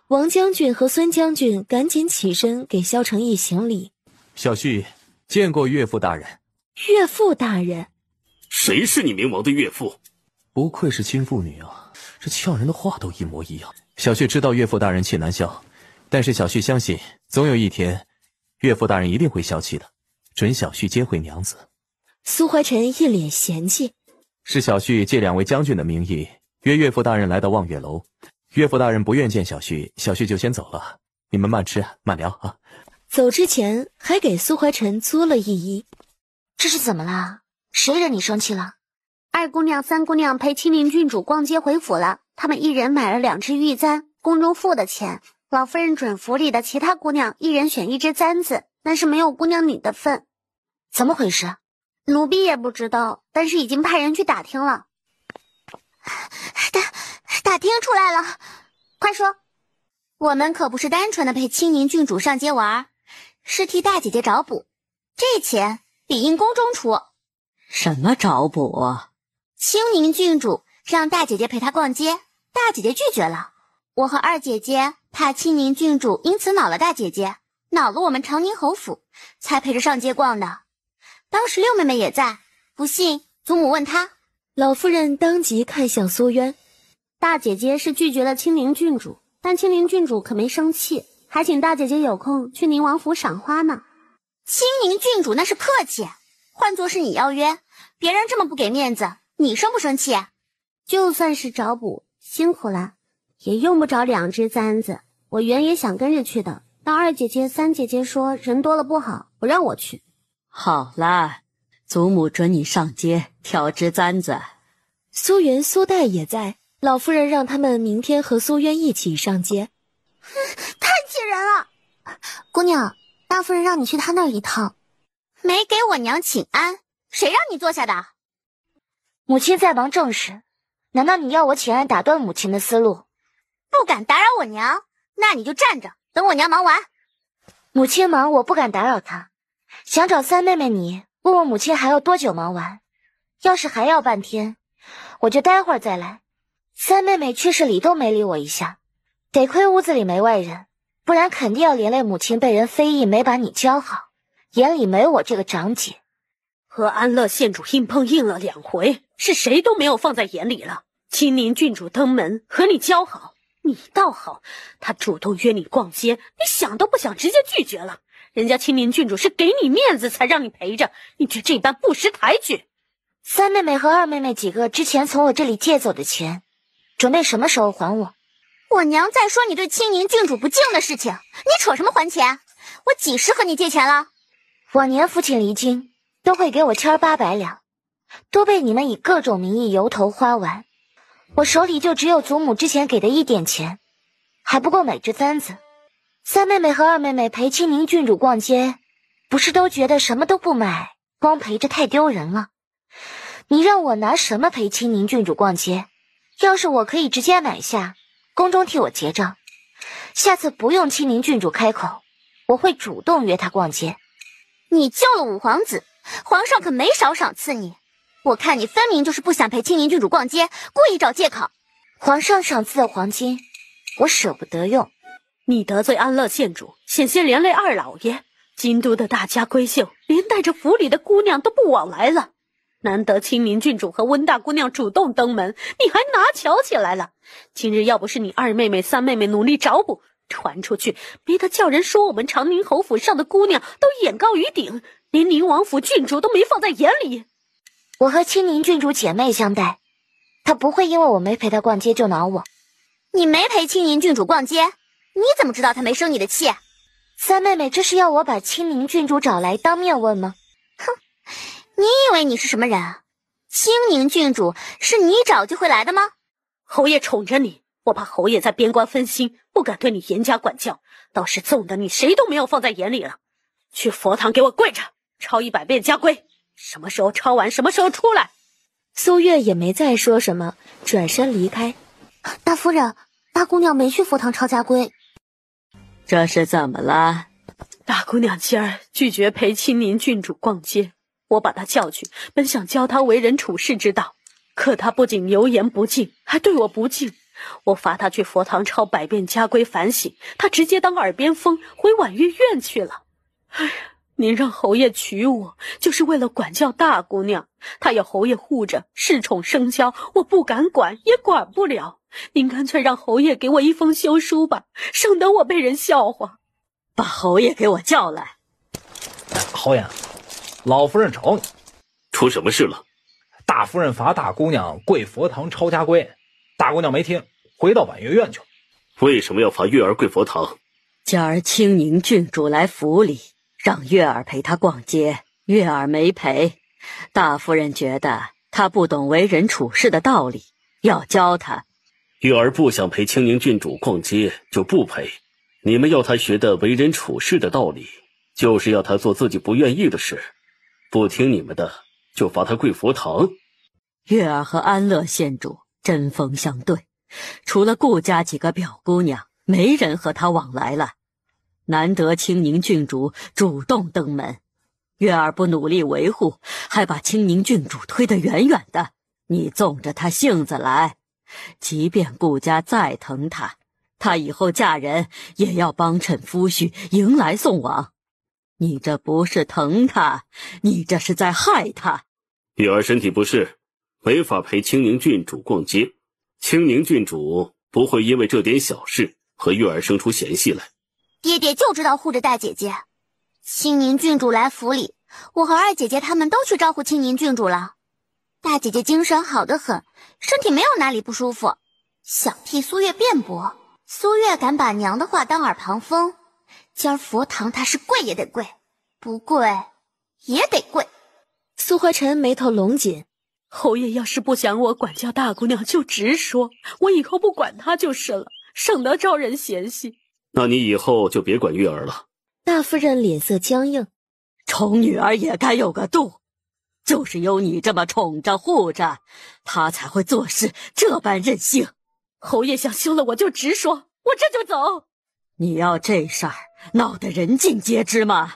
王将军和孙将军赶紧起身给萧承义行礼。小婿见过岳父大人。岳父大人？谁是你明王的岳父？不愧是亲父女啊，这呛人的话都一模一样。小婿知道岳父大人气难消，但是小婿相信总有一天岳父大人一定会消气的，准小婿接回娘子。苏怀臣一脸嫌弃。是小婿借两位将军的名义约岳父大人来到望月楼，岳父大人不愿见小婿，小婿就先走了，你们慢吃慢聊啊。走之前还给苏怀臣作了一揖。这是怎么了？谁惹你生气了？二姑娘、三姑娘陪青宁郡主逛街回府了，他们一人买了2只玉簪，宫中付的钱。老夫人准府里的其他姑娘一人选1只簪子，但是没有姑娘你的份。怎么回事？奴婢也不知道，但是已经派人去打听了。打听出来了，快说。我们可不是单纯的陪青宁郡主上街玩，是替大姐姐找补，这钱理应宫中出。什么找补啊？青宁郡主让大姐姐陪她逛街，大姐姐拒绝了。我和二姐姐怕青宁郡主因此恼了大姐姐，恼了我们长宁侯府，才陪着上街逛的。当时六妹妹也在，不信祖母问她。老夫人当即看向苏渊。大姐姐是拒绝了青宁郡主，但青宁郡主可没生气，还请大姐姐有空去宁王府赏花呢。青宁郡主那是客气，换作是你邀约，别人这么不给面子，你生不生气？就算是找补，辛苦了，也用不着2只簪子。我原也想跟着去的，但二姐姐、三姐姐说人多了不好，不让我去。好啦，祖母准你上街挑只簪子。苏云、苏代也在，老夫人让他们明天和苏渊一起上街。太气人了！姑娘，大夫人让你去她那儿一趟。没给我娘请安，谁让你坐下的？母亲在忙正事，难道你要我请安打断母亲的思路？不敢打扰我娘，那你就站着等我娘忙完。母亲忙，我不敢打扰她。想找三妹妹你，问问母亲还要多久忙完，要是还要半天，我就待会儿再来。三妹妹去市里都没理我一下，得亏屋子里没外人，不然肯定要连累母亲被人非议没把你教好，眼里没我这个长姐。和安乐县主硬碰硬了2回，是谁都没有放在眼里了。青宁郡主登门和你交好，你倒好，他主动约你逛街，你想都不想直接拒绝了。人家青宁郡主是给你面子才让你陪着，你却这般不识抬举。三妹妹和二妹妹几个之前从我这里借走的钱，准备什么时候还我？我娘在说你对青宁郡主不敬的事情，你扯什么还钱？我几时和你借钱了？往年父亲离京都会给我800两，都被你们以各种名义由头花完，我手里就只有祖母之前给的1点钱，还不够买只簪子。三妹妹和二妹妹陪青宁郡主逛街，不是都觉得什么都不买，光陪着太丢人了？你让我拿什么陪青宁郡主逛街？要是我可以直接买下，宫中替我结账，下次不用青宁郡主开口，我会主动约她逛街。你救了五皇子，皇上可没少赏赐你。我看你分明就是不想陪青宁郡主逛街，故意找借口。皇上赏赐的黄金，我舍不得用。你得罪安乐县主，险些连累二老爷，京都的大家闺秀，连带着府里的姑娘都不往来了。难得青宁郡主和温大姑娘主动登门，你还拿巧起来了。今日要不是你二妹妹、三妹妹努力找补，传出去，别得叫人说我们长宁侯府上的姑娘都眼高于顶，连宁王府郡主都没放在眼里。我和青宁郡主姐妹相待，她不会因为我没陪她逛街就恼我。你没陪青宁郡主逛街，你怎么知道她没生你的气？三妹妹，这是要我把青宁郡主找来当面问吗？哼，你以为你是什么人啊？青宁郡主是你找就会来的吗？侯爷宠着你，我怕侯爷在边关分心，不敢对你严加管教，倒是纵的你谁都没有放在眼里了。去佛堂给我跪着，抄100遍家规，什么时候抄完什么时候出来。苏月也没再说什么，转身离开。大夫人，大姑娘没去佛堂抄家规。这是怎么了？大姑娘今儿拒绝陪青宁郡主逛街，我把她叫去，本想教她为人处事之道，可她不仅油盐不进，还对我不敬。我罚她去佛堂抄100遍家规反省，她直接当耳边风，回婉月院去了。哎呀，您让侯爷娶我，就是为了管教大姑娘，她有侯爷护着，恃宠生骄，我不敢管，也管不了。您干脆让侯爷给我一封休书吧，省得我被人笑话。把侯爷给我叫来。侯爷，老夫人找你。出什么事了？大夫人罚大姑娘跪佛堂抄家规，大姑娘没听，回到婉月院去了。为什么要罚月儿跪佛堂？今儿青宁郡主来府里，让月儿陪她逛街，月儿没陪。大夫人觉得她不懂为人处事的道理，要教她。月儿不想陪青宁郡主逛街，就不陪。你们要她学的为人处事的道理，就是要她做自己不愿意的事。不听你们的，就罚她跪佛堂。月儿和安乐县主针锋相对，除了顾家几个表姑娘，没人和她往来了。难得青宁郡主主动登门，月儿不努力维护，还把青宁郡主推得远远的。你纵着她性子来，即便顾家再疼她，她以后嫁人也要帮衬夫婿，迎来送往。你这不是疼她，你这是在害她。月儿身体不适，没法陪青宁郡主逛街。青宁郡主不会因为这点小事和月儿生出嫌隙来。爹爹就知道护着大姐姐。青宁郡主来府里，我和二姐姐他们都去招呼青宁郡主了。大姐姐精神好得很，身体没有哪里不舒服，想替苏月辩驳。苏月敢把娘的话当耳旁风，今儿佛堂她是跪也得跪，不跪也得跪。苏怀臣眉头拢紧，侯爷要是不想我管教大姑娘，就直说，我以后不管她就是了，省得招人嫌隙。那你以后就别管月儿了。大夫人脸色僵硬，宠女儿也该有个度，就是有你这么宠着护着，她才会做事这般任性。侯爷想休了我就直说，我这就走。你要这事儿闹得人尽皆知吗？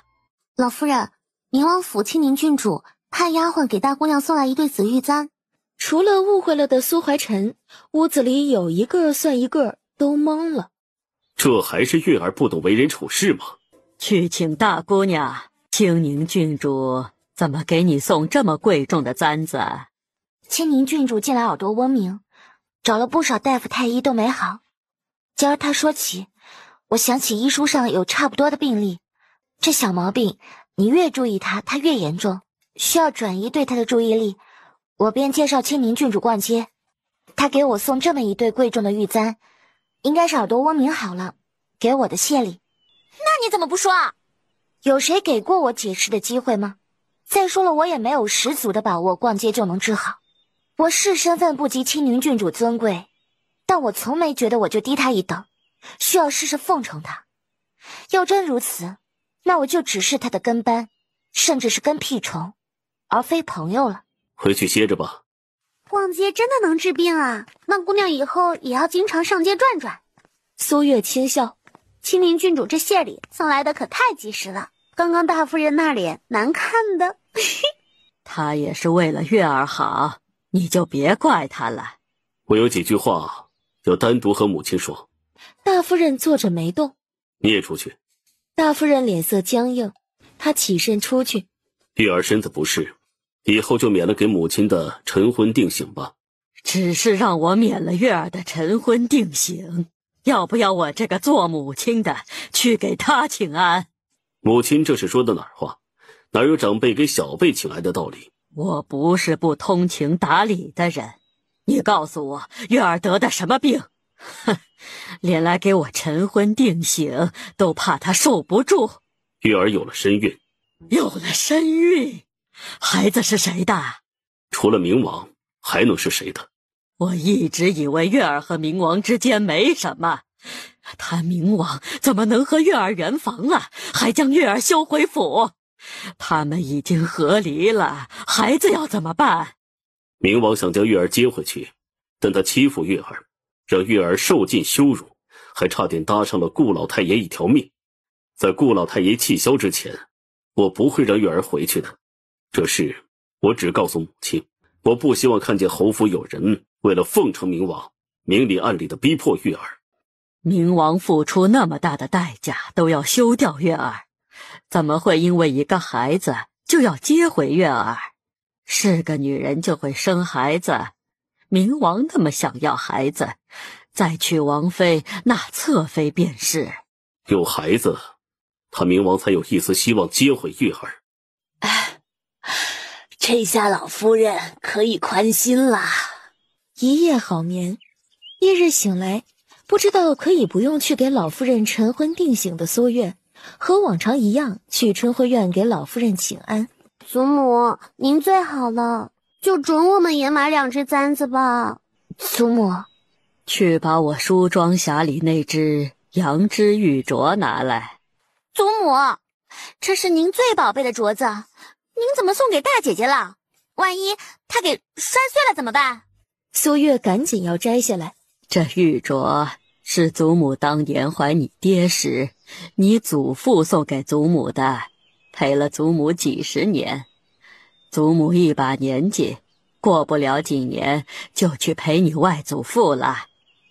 老夫人，宁王府青宁郡主派丫鬟给大姑娘送来一对紫玉簪。除了误会了的苏怀臣，屋子里有一个算一个都懵了。这还是月儿不懂为人处事吗？去请大姑娘，青宁郡主怎么给你送这么贵重的簪子？青宁郡主近来耳朵嗡鸣，找了不少大夫太医都没好。今儿她说起，我想起医书上有差不多的病例。这小毛病，你越注意它，它越严重，需要转移对它的注意力。我便介绍青宁郡主逛街，她给我送这么一对贵重的玉簪，应该是耳朵嗡鸣好了，给我的谢礼。那你怎么不说啊？有谁给过我解释的机会吗？再说了，我也没有十足的把握逛街就能治好。我是身份不及青宁郡主尊贵，但我从没觉得我就低她一等，需要事事奉承她。要真如此，那我就只是他的跟班，甚至是跟屁虫，而非朋友了。回去歇着吧。逛街真的能治病啊！那姑娘以后也要经常上街转转。苏月轻笑，青宁郡主这谢礼送来的可太及时了，刚刚大夫人那脸难看的。他也是为了月儿好，你就别怪他了。我有几句话要单独和母亲说。大夫人坐着没动。你也出去。大夫人脸色僵硬，她起身出去。月儿身子不适，以后就免了给母亲的晨昏定省吧。只是让我免了月儿的晨昏定省，要不要我这个做母亲的去给她请安？母亲这是说的哪儿话？哪有长辈给小辈请安的道理？我不是不通情达理的人，你告诉我月儿得的什么病？哼，连来给我晨昏定省都怕她受不住。月儿有了身孕。有了身孕？孩子是谁的？除了冥王还能是谁的？我一直以为月儿和冥王之间没什么，他冥王怎么能和月儿圆房啊？还将月儿休回府？他们已经和离了，孩子要怎么办？冥王想将月儿接回去，但他欺负月儿，让月儿受尽羞辱，还差点搭上了顾老太爷一条命。在顾老太爷气消之前，我不会让月儿回去的。这事我只告诉母亲，我不希望看见侯府有人为了奉承冥王，明里暗里的逼迫月儿。冥王付出那么大的代价都要休掉月儿，怎么会因为一个孩子就要接回月儿？是个女人就会生孩子，冥王那么想要孩子，再娶王妃那侧妃便是。有孩子，他冥王才有一丝希望接回月儿。这下老夫人可以宽心啦。一夜好眠，翌日醒来，不知道可以不用去给老夫人晨昏定省的苏月，和往常一样去春晖院给老夫人请安。祖母，您最好了，就准我们也买2只簪子吧。祖母，去把我梳妆匣里那只羊脂玉镯拿来。祖母，这是您最宝贝的镯子，您怎么送给大姐姐了？万一她给摔碎了怎么办？苏月赶紧要摘下来。这玉镯是祖母当年怀你爹时，你祖父送给祖母的，陪了祖母几十年。祖母一把年纪，过不了几年就去陪你外祖父了，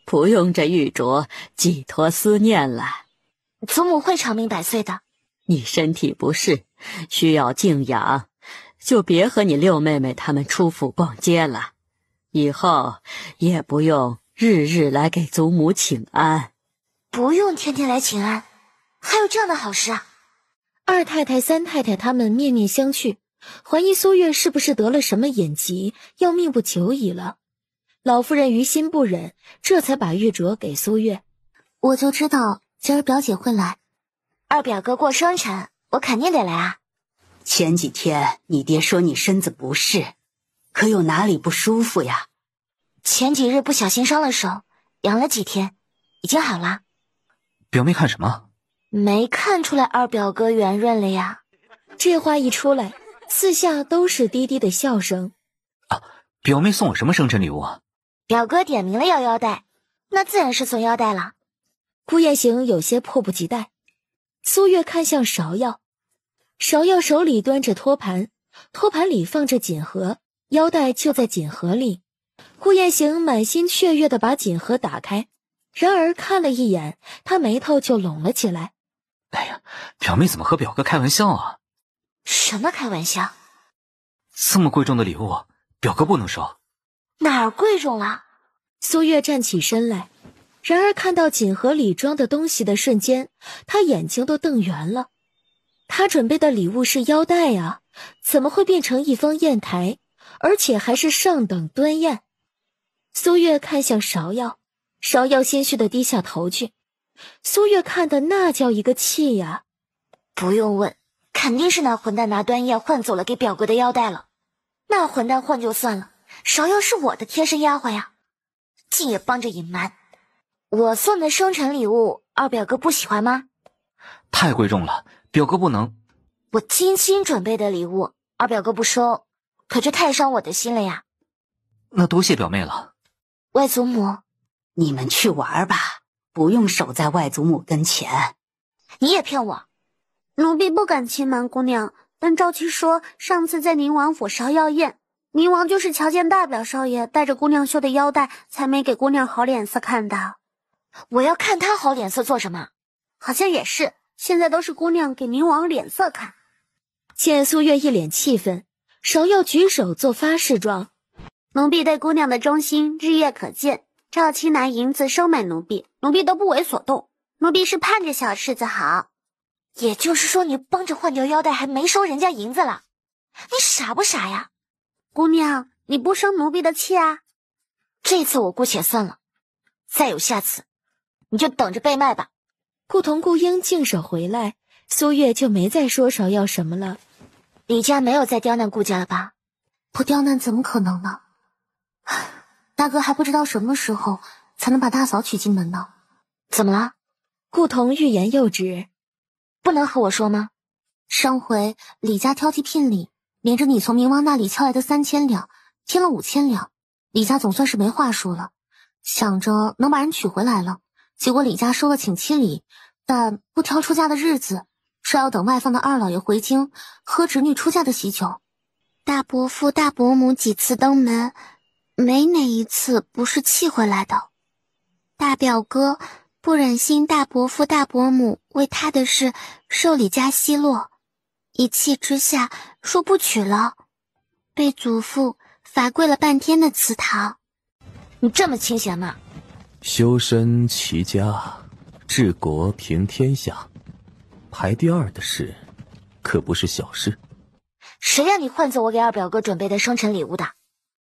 不用这玉镯寄托思念了。祖母会长命百岁的。你身体不适，需要静养，就别和你六妹妹她们出府逛街了。以后也不用日日来给祖母请安。不用天天来请安，还有这样的好事啊！二太太、三太太他们面面相觑，怀疑苏月是不是得了什么眼疾，要命不久矣了。老夫人于心不忍，这才把玉镯给苏月。我就知道今儿表姐会来，二表哥过生辰，我肯定得来啊。前几天你爹说你身子不适，可有哪里不舒服呀？前几日不小心伤了手，养了几天，已经好了。表妹看什么？没看出来二表哥圆润了呀。这话一出来，四下都是低低的笑声。表妹送我什么生辰礼物啊？表哥点名了要腰带，那自然是送腰带了。顾雁行有些迫不及待。苏月看向芍药，芍药手里端着托盘，托盘里放着锦盒，腰带就在锦盒里。顾雁行满心雀跃地把锦盒打开，然而看了一眼，他眉头就拢了起来。哎呀，表妹怎么和表哥开玩笑啊？什么开玩笑？这么贵重的礼物，表哥不能收。哪儿贵重了？苏月站起身来，然而看到锦盒里装的东西的瞬间，他眼睛都瞪圆了。他准备的礼物是腰带啊，怎么会变成一方砚台，而且还是上等端砚？苏月看向芍药，芍药心虚地低下头去。苏月看的那叫一个气呀！不用问，肯定是那混蛋拿端砚换走了给表哥的腰带了。那混蛋换就算了，芍药是我的贴身丫鬟呀，竟也帮着隐瞒。我送的生辰礼物，二表哥不喜欢吗？太贵重了，表哥不能。我精心准备的礼物，二表哥不收，可就太伤我的心了呀。那多谢表妹了。外祖母，你们去玩吧，不用守在外祖母跟前。你也骗我。奴婢不敢欺瞒姑娘，但赵七说上次在宁王府烧药宴，宁王就是瞧见大表少爷带着姑娘绣的腰带，才没给姑娘好脸色看的。我要看他好脸色做什么？好像也是，现在都是姑娘给宁王脸色看。见苏月一脸气愤，芍药举手做发誓状。奴婢对姑娘的忠心日夜可见，赵七拿银子收买奴婢，奴婢都不为所动。奴婢是盼着小世子好。也就是说你帮着换掉腰带还没收人家银子了，你傻不傻呀？姑娘，你不生奴婢的气啊？这次我姑且算了，再有下次你就等着被卖吧。顾同顾英净手回来，苏月就没再说芍药什么了。李家没有再刁难顾家了吧？不刁难怎么可能呢？大哥还不知道什么时候才能把大嫂娶进门呢。怎么了？顾同欲言又止。不能和我说吗？上回李家挑剔聘礼，连着你从明王那里敲来的3000两，添了5000两，李家总算是没话说了，想着能把人娶回来了。结果李家收了请期礼，但不挑出嫁的日子，说要等外放的二老爷回京喝侄女出嫁的喜酒。大伯父大伯母几次登门，没哪一次不是气回来的。大表哥不忍心大伯父大伯母为他的事受李家奚落，一气之下说不娶了，被祖父罚跪了半天的祠堂。你这么清闲吗？修身齐家，治国平天下，排第2的事可不是小事。谁让你换走我给二表哥准备的生辰礼物的？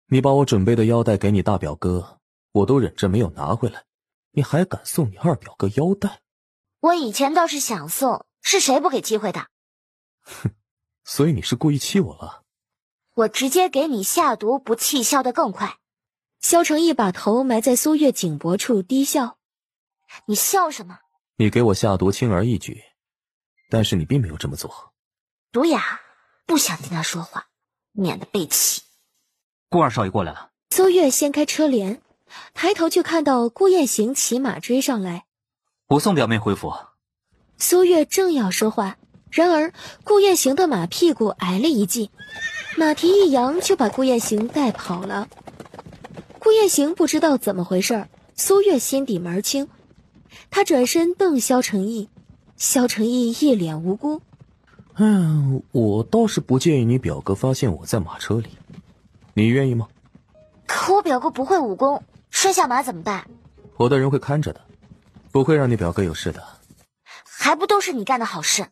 你把我准备的腰带给你大表哥，我都忍着没有拿回来，你还敢送你二表哥腰带？我以前倒是想送，是谁不给机会的？哼，所以你是故意气我了？我直接给你下毒，不气消得更快。萧成义把头埋在苏月颈脖处低笑。你笑什么？你给我下毒轻而易举，但是你并没有这么做。毒哑，不想听他说话，免得被气。顾二少爷过来了。苏月掀开车帘，抬头就看到顾雁行骑马追上来。我送表妹回府。苏月正要说话，然而顾雁行的马屁股挨了一记，马蹄一扬就把顾雁行带跑了。顾雁行不知道怎么回事，苏月心底门清。他转身瞪萧成义，萧成义一脸无辜。我倒是不介意你表哥发现我在马车里，你愿意吗？可我表哥不会武功，摔下马怎么办？我的人会看着的，不会让你表哥有事的。还不都是你干的好事？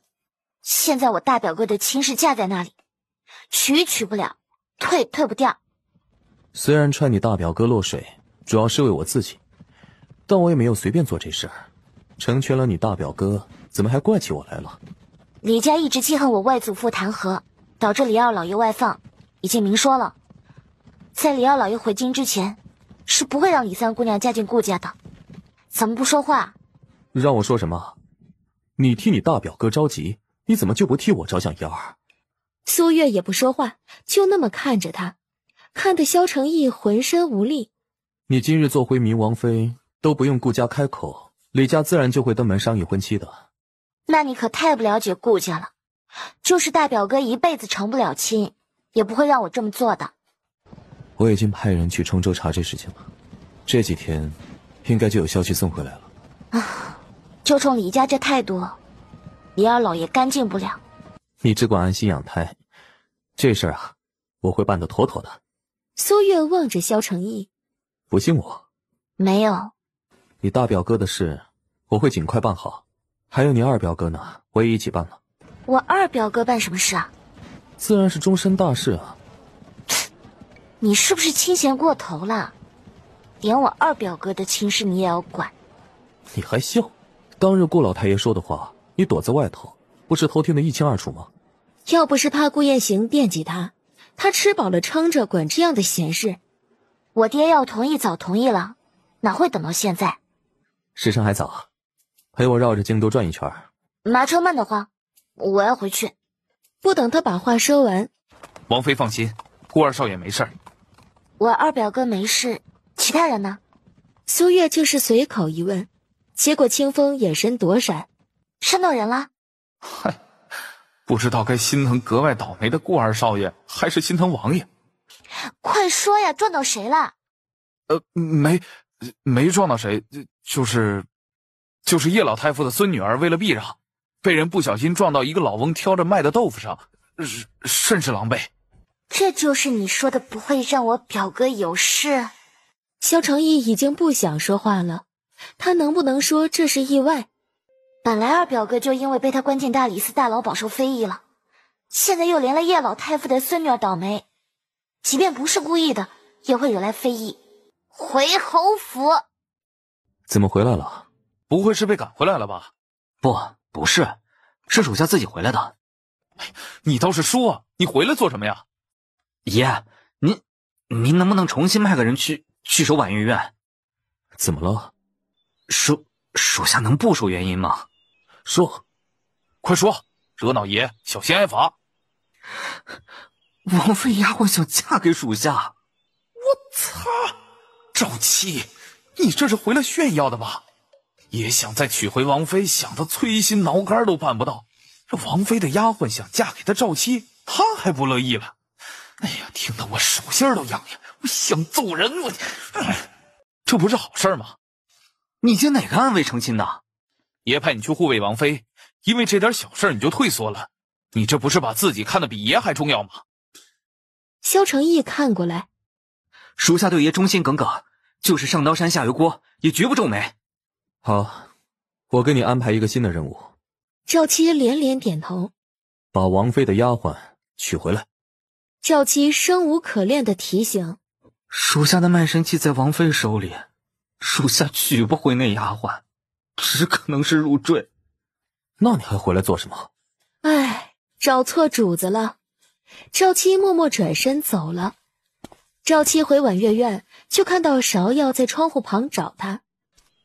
现在我大表哥的亲事架在那里，娶娶不了，退不掉。虽然踹你大表哥落水主要是为我自己，但我也没有随便做这事儿。成全了你大表哥，怎么还怪起我来了？李家一直记恨我外祖父弹劾，导致李二老爷外放，已经明说了，在李二老爷回京之前，是不会让李三姑娘嫁进顾家的。怎么不说话？让我说什么？你替你大表哥着急，你怎么就不替我着想一二？苏月也不说话，就那么看着他，看得萧成义浑身无力。你今日做回明王妃，都不用顾家开口，李家自然就会登门商议婚期的。那你可太不了解顾家了，就是大表哥一辈子成不了亲，也不会让我这么做的。我已经派人去冲州查这事情了，这几天应该就有消息送回来了。就冲李家这态度，李二老爷干净不了。你只管安心养胎，这事儿啊，我会办得妥妥的。苏月望着萧成义，不信我？没有。你大表哥的事，我会尽快办好。还有你二表哥呢，我也一起办了。我二表哥办什么事啊？自然是终身大事啊。你是不是清闲过头了？连我二表哥的亲事你也要管？你还笑？当日顾老太爷说的话，你躲在外头，不是偷听得一清二楚吗？要不是怕顾雁行惦记他吃饱了撑着管这样的闲事。我爹要同意早同意了，哪会等到现在？时辰还早，陪我绕着京都转一圈，马车慢的话，我要回去。不等他把话说完，王妃放心，顾二少爷没事儿。我二表哥没事，其他人呢？苏月就是随口一问，结果清风眼神躲闪。伤到人了？嗨，不知道该心疼格外倒霉的顾二少爷，还是心疼王爷。快说呀，撞到谁了？没撞到谁，就是叶老太傅的孙女儿为了避让，被人不小心撞到一个老翁挑着卖的豆腐上，甚是狼狈。这就是你说的不会让我表哥有事？萧承义已经不想说话了，他能不能说这是意外？本来二表哥就因为被他关进大理寺大牢饱受非议了，现在又连了叶老太傅的孙女儿倒霉，即便不是故意的，也会惹来非议。回侯府。怎么回来了？不会是被赶回来了吧？不是，是属下自己回来的。你倒是说，你回来做什么呀？爷，您能不能重新派个人去守婉月院？怎么了？属下能不说原因吗？说，快说，惹恼爷小心挨罚。王妃丫鬟想嫁给属下。我操！赵七，你这是回来炫耀的吧？也想再娶回王妃，想得摧心挠肝都办不到。这王妃的丫鬟想嫁给他赵七，他还不乐意了。哎呀，听得我手心都痒痒，我想揍人。这不是好事吗？你接哪个暗卫成亲的？爷派你去护卫王妃，因为这点小事你就退缩了，你这不是把自己看得比爷还重要吗？萧承义看过来，属下对爷忠心耿耿，就是上刀山下油锅也绝不皱眉。好，我给你安排一个新的任务。赵七连连点头，把王妃的丫鬟取回来。赵七生无可恋的提醒，属下的卖身契在王妃手里，属下取不回那丫鬟，只可能是入赘。那你还回来做什么？唉，找错主子了。赵七默默转身走了。赵七回婉月院，就看到芍药在窗户旁找他。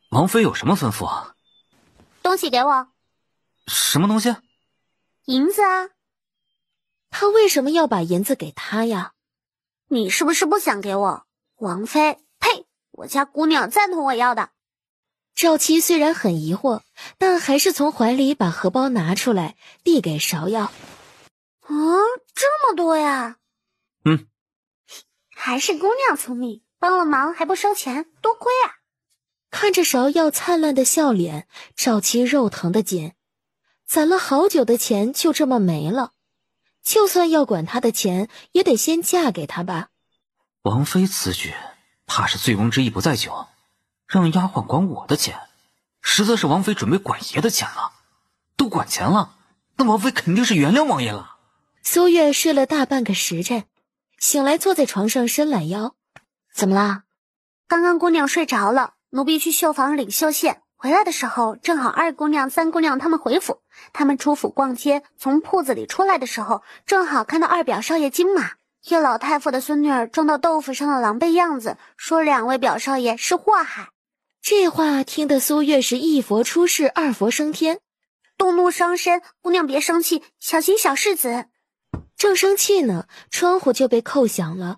王妃有什么吩咐啊？东西给我。什么东西？银子啊。他为什么要把银子给他呀？你是不是不想给我？王妃，呸！我家姑娘赞同我要的。赵七虽然很疑惑，但还是从怀里把荷包拿出来，递给芍药。这么多呀？还是姑娘聪明，帮了忙还不收钱，多亏啊！看着芍药灿烂的笑脸，赵七肉疼得紧。攒了好久的钱就这么没了，就算要管他的钱，也得先嫁给他吧。王妃此举，怕是醉翁之意不在酒，让丫鬟管我的钱，实则是王妃准备管爷的钱了。都管钱了，那王妃肯定是原谅王爷了。苏月睡了大半个时辰，醒来坐在床上伸懒腰。怎么啦？刚刚姑娘睡着了，奴婢去绣坊领绣线，回来的时候正好二姑娘、三姑娘他们回府。他们出府逛街，从铺子里出来的时候，正好看到二表少爷金马叶老太傅的孙女儿撞到豆腐上的狼狈样子，说两位表少爷是祸害。这话听得苏月是一佛出世，二佛升天。动怒伤身，姑娘别生气，小心小世子。正生气呢，窗户就被扣响了。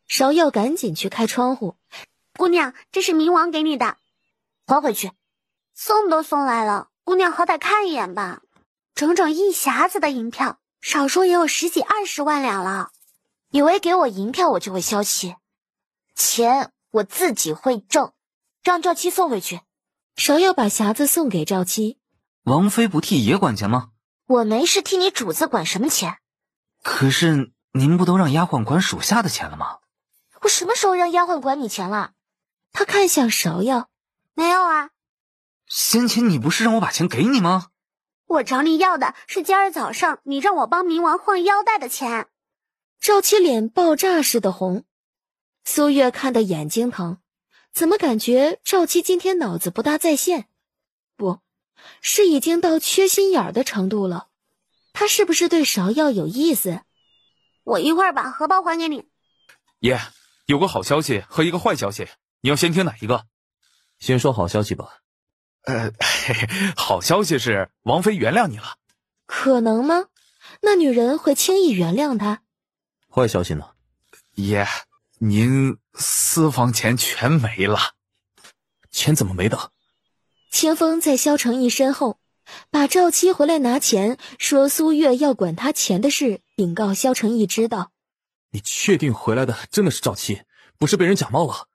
芍药赶紧去开窗户。姑娘，这是明王给你的，还回去。送都送来了，姑娘好歹看一眼吧。整整一匣子的银票，少说也有10几20万两了。以为给我银票我就会消气，钱我自己会挣，让赵七送回去。芍药把匣子送给赵七。王妃不替爷管钱吗？我没事替你主子管什么钱？可是您不都让丫鬟管属下的钱了吗？我什么时候让丫鬟管你钱了？他看向芍药，没有啊。先前你不是让我把钱给你吗？我找你要的是今儿早上你让我帮冥王换腰带的钱。赵七脸爆炸似的红，苏月看得眼睛疼，怎么感觉赵七今天脑子不大在线？不是已经到缺心眼儿的程度了？他是不是对芍药有意思？我一会儿把荷包还给你。爷，有个好消息和一个坏消息，你要先听哪一个？先说好消息吧。好消息是王妃原谅你了。可能吗？那女人会轻易原谅他？坏消息呢？爷，您私房钱全没了。钱怎么没的？清风在萧承义身后，把赵七回来拿钱，说苏月要管他钱的事禀告萧承义知道。你确定回来的真的是赵七，不是被人假冒了？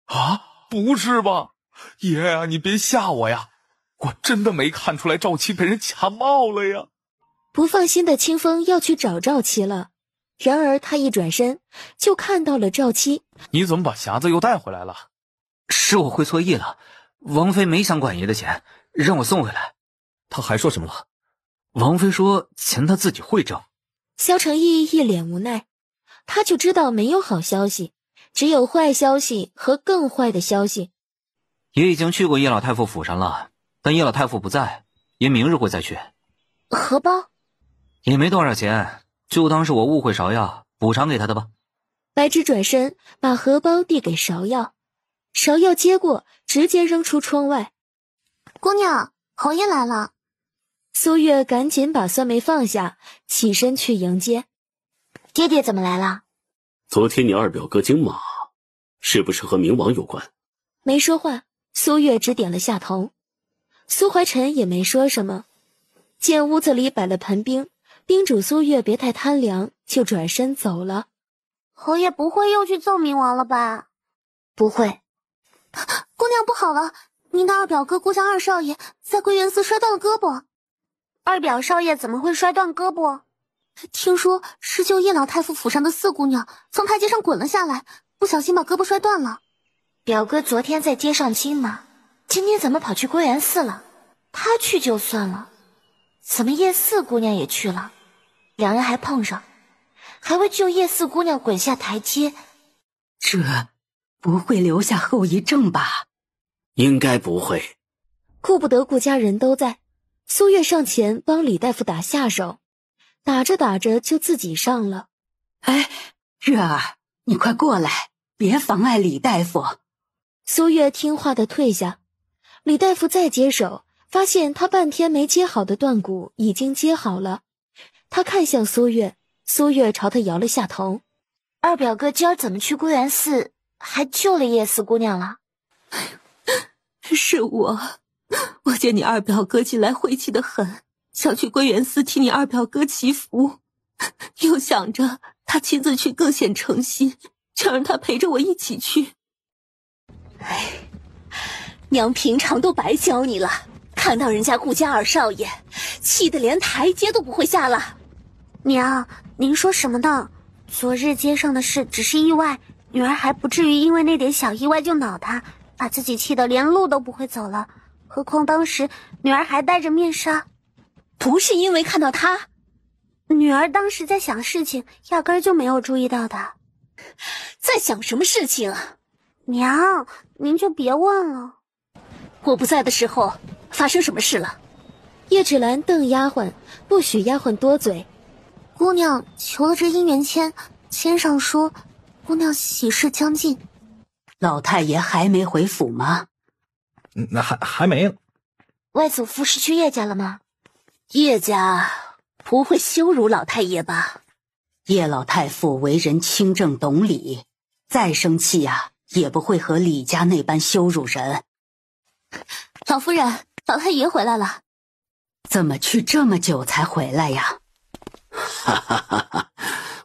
啊，不是吧？爷呀，你别吓我呀！我真的没看出来赵七被人假冒了呀。不放心的清风要去找赵七了，然而他一转身就看到了赵七。你怎么把匣子又带回来了？是我会错意了，王妃没想管爷的钱，让我送回来。他还说什么了？王妃说钱他自己会挣。萧承义一脸无奈，他就知道没有好消息，只有坏消息和更坏的消息。爷已经去过叶老太傅府上了，但叶老太傅不在，爷明日会再去。荷包也没多少钱，就当是我误会芍药，补偿给他的吧。白芷转身把荷包递给芍药，芍药接过，直接扔出窗外。姑娘，侯爷来了。苏月赶紧把酸梅放下，起身去迎接。爹爹怎么来了？昨天你二表哥惊马，是不是和冥王有关？没说话，苏月只点了下头。苏怀臣也没说什么，见屋子里摆了盆冰，叮嘱苏月别太贪凉，就转身走了。侯爷不会又去揍冥王了吧？不会。姑娘不好了，您的二表哥顾家二少爷在归元寺摔断了胳膊。二表少爷怎么会摔断胳膊？听说是救叶老太傅府上的四姑娘从台阶上滚了下来，不小心把胳膊摔断了。表哥昨天在街上亲马，今天怎么跑去归元寺了？他去就算了，怎么叶四姑娘也去了？两人还碰上，还为救叶四姑娘滚下台阶，这不会留下后遗症吧？应该不会。顾不得顾家人都在，苏月上前帮李大夫打下手，打着打着就自己上了。哎，月儿，你快过来，别妨碍李大夫。苏月听话的退下，李大夫再接手，发现他半天没接好的断骨已经接好了。他看向苏月，苏月朝他摇了下头。二表哥今儿怎么去归元寺，还救了叶四姑娘了？是我见你二表哥近来晦气得很，想去归元寺替你二表哥祈福，又想着他亲自去更显诚心，就让他陪着我一起去。娘平常都白教你了，看到人家顾家二少爷，气得连台阶都不会下了。娘，您说什么呢？昨日街上的事只是意外，女儿还不至于因为那点小意外就恼他，把自己气得连路都不会走了。何况当时女儿还戴着面纱。不是因为看到他，女儿当时在想事情，压根儿就没有注意到的。在想什么事情啊？娘，您就别问了。我不在的时候发生什么事了？叶芷兰瞪丫鬟，不许丫鬟多嘴。姑娘求了这姻缘签，签上说姑娘喜事将近。老太爷还没回府吗？那还没呢。外祖父是去叶家了吗？叶家不会羞辱老太爷吧？叶老太傅为人清正懂礼，再生气呀，也不会和李家那般羞辱人。老夫人，老太爷回来了。怎么去这么久才回来呀？哈哈哈哈！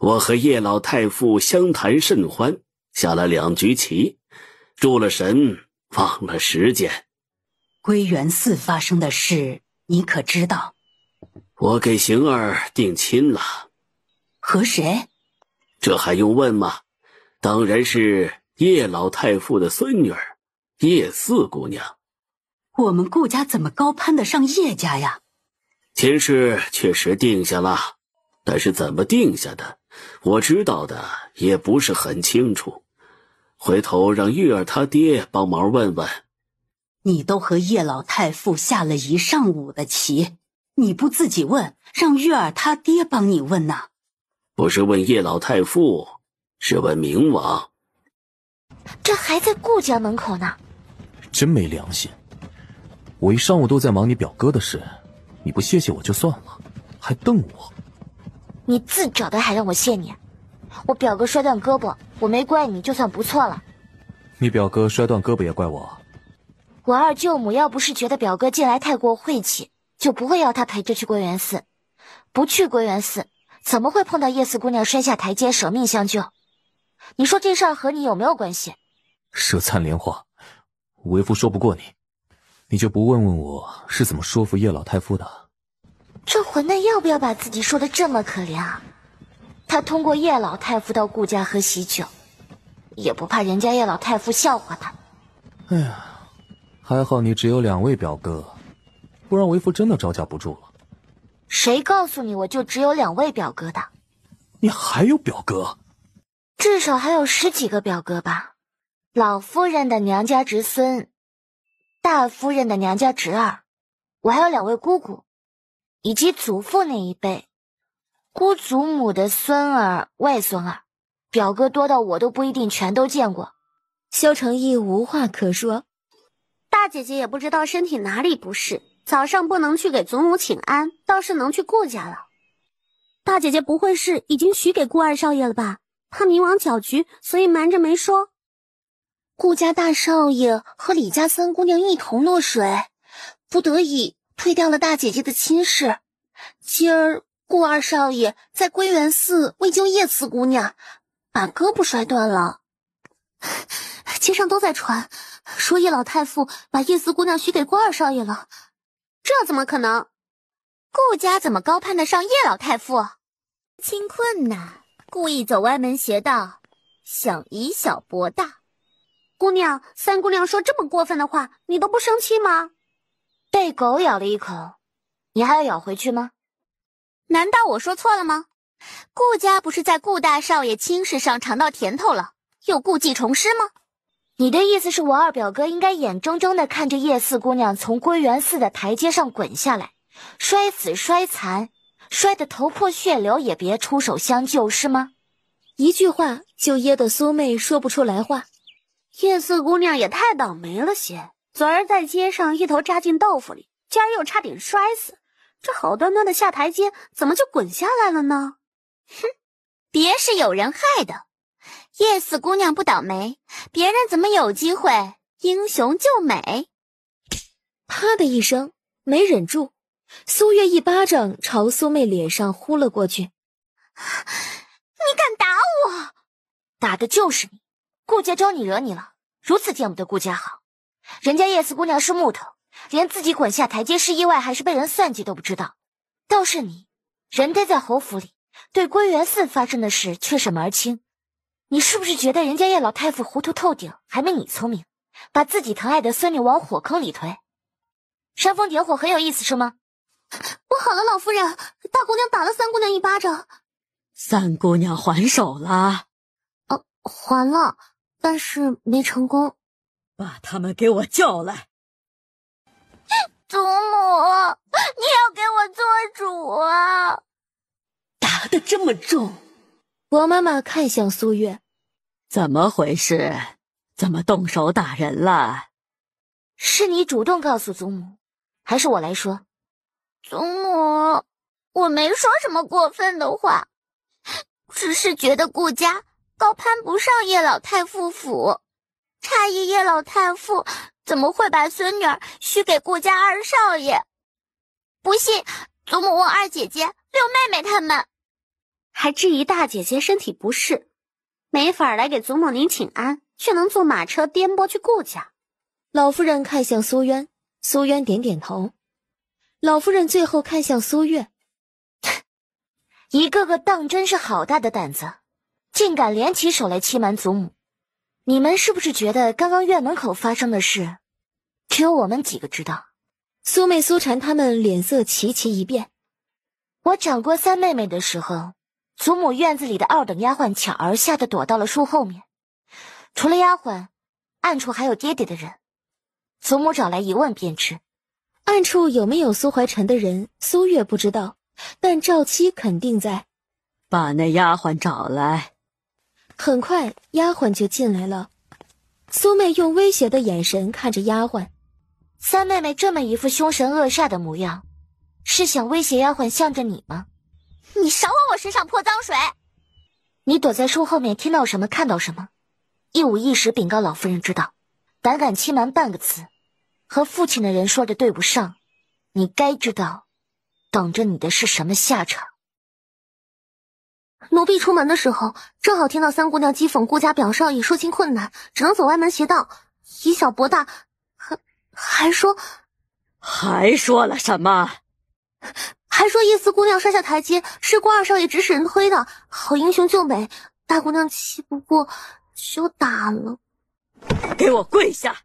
我和叶老太傅相谈甚欢，下了2局棋，住了神，忘了时间。归元寺发生的事，你可知道？我给邢儿定亲了。和谁？这还用问吗？当然是叶老太傅的孙女儿，叶四姑娘。我们顾家怎么高攀得上叶家呀？亲事确实定下了，但是怎么定下的，我知道的也不是很清楚。回头让玉儿他爹帮忙问问。你都和叶老太傅下了一上午的棋，你不自己问，让玉儿他爹帮你问呐？不是问叶老太傅，是问冥王。这还在顾家门口呢，真没良心。我一上午都在忙你表哥的事，你不谢谢我就算了，还瞪我。你自找的还让我谢你？我表哥摔断胳膊，我没怪你就算不错了。你表哥摔断胳膊也怪我？我二舅母要不是觉得表哥近来太过晦气，就不会要他陪着去归元寺。不去归元寺，怎么会碰到叶四姑娘摔下台阶舍命相救？你说这事儿和你有没有关系？舌灿莲花，为夫说不过你，你就不问问我是怎么说服叶老太夫的？这混蛋要不要把自己说的这么可怜啊？他通过叶老太夫到顾家喝喜酒，也不怕人家叶老太夫笑话他。哎呀，还好你只有2位表哥，不然为夫真的招架不住了。谁告诉你我就只有2位表哥的？你还有表哥？至少还有10几个表哥吧。老夫人的娘家侄孙，大夫人的娘家侄儿，我还有2位姑姑，以及祖父那一辈姑祖母的孙儿、外孙儿，表哥多到我都不一定全都见过。萧承义无话可说。大姐姐也不知道身体哪里不适，早上不能去给祖母请安，倒是能去顾家了。大姐姐不会是已经许给顾二少爷了吧？怕冥王搅局，所以瞒着没说。顾家大少爷和李家3姑娘一同落水，不得已推掉了大姐姐的亲事。今儿顾二少爷在归元寺为救叶四姑娘，把胳膊摔断了。街上都在传，说叶老太傅把叶四姑娘许给顾二少爷了。这怎么可能？顾家怎么高攀得上叶老太傅？清困呐，故意走歪门邪道，想以小博大。姑娘，3姑娘说这么过分的话，你都不生气吗？被狗咬了一口，你还要咬回去吗？难道我说错了吗？顾家不是在顾大少爷亲事上尝到甜头了，又故技重施吗？你的意思是我二表哥应该眼睁睁地看着叶四姑娘从归元寺的台阶上滚下来，摔死摔残，摔得头破血流也别出手相救是吗？一句话就噎得苏妹说不出来话。叶四姑娘也太倒霉了些，昨儿在街上一头扎进豆腐里，今儿又差点摔死，这好端端的下台阶，怎么就滚下来了呢？哼，别是有人害的。叶四姑娘不倒霉，别人怎么有机会英雄救美？啪的一声，没忍住，苏月一巴掌朝苏妹脸上呼了过去。你敢打我？打的就是你，顾家招你惹你了，如此见不得顾家好。人家叶四姑娘是木头，连自己滚下台阶是意外还是被人算计都不知道。倒是你，人待在侯府里，对归元寺发生的事却是门儿清。你是不是觉得人家叶老太傅糊涂透顶，还没你聪明，把自己疼爱的孙女往火坑里推？煽风点火很有意思是吗？不好了，老夫人，大姑娘打了3姑娘一巴掌。3姑娘还手了？还了，但是没成功。把他们给我叫来。祖母，你要给我做主啊！打得这么重。王妈妈看向苏月，怎么回事？怎么动手打人了？是你主动告诉祖母，还是我来说？祖母，我没说什么过分的话，只是觉得顾家高攀不上叶老太傅府，诧异叶老太傅怎么会把孙女儿许给顾家二少爷。不信，祖母问二姐姐、六妹妹她们。还质疑大姐姐身体不适，没法来给祖母您请安，却能坐马车颠簸去顾家。老夫人看向苏渊，苏渊点点头。老夫人最后看向苏月，一个个当真是好大的胆子，竟敢联起手来欺瞒祖母。你们是不是觉得刚刚院门口发生的事，只有我们几个知道？苏妹、苏婵他们脸色齐齐一变。我掌过3妹妹的时候，祖母院子里的2等丫鬟抢而下的躲到了树后面，除了丫鬟，暗处还有爹爹的人。祖母找来一问便知。暗处有没有苏怀臣的人，苏月不知道，但赵七肯定在。把那丫鬟找来。很快，丫鬟就进来了。苏妹用威胁的眼神看着丫鬟，三妹妹这么一副凶神恶煞的模样，是想威胁丫鬟向着你吗？你少往我身上泼脏水！你躲在树后面听到什么看到什么，一五一十禀告老夫人知道。胆敢欺瞒半个字，和父亲的人说着对不上，你该知道等着你的是什么下场。奴婢出门的时候，正好听到三姑娘讥讽顾家表少爷说亲困难，只能走歪门邪道，以小博大，还说了什么？还说叶四姑娘摔下台阶是顾二少爷指使人推的，好英雄救美，大姑娘气不过就打了。给我跪下！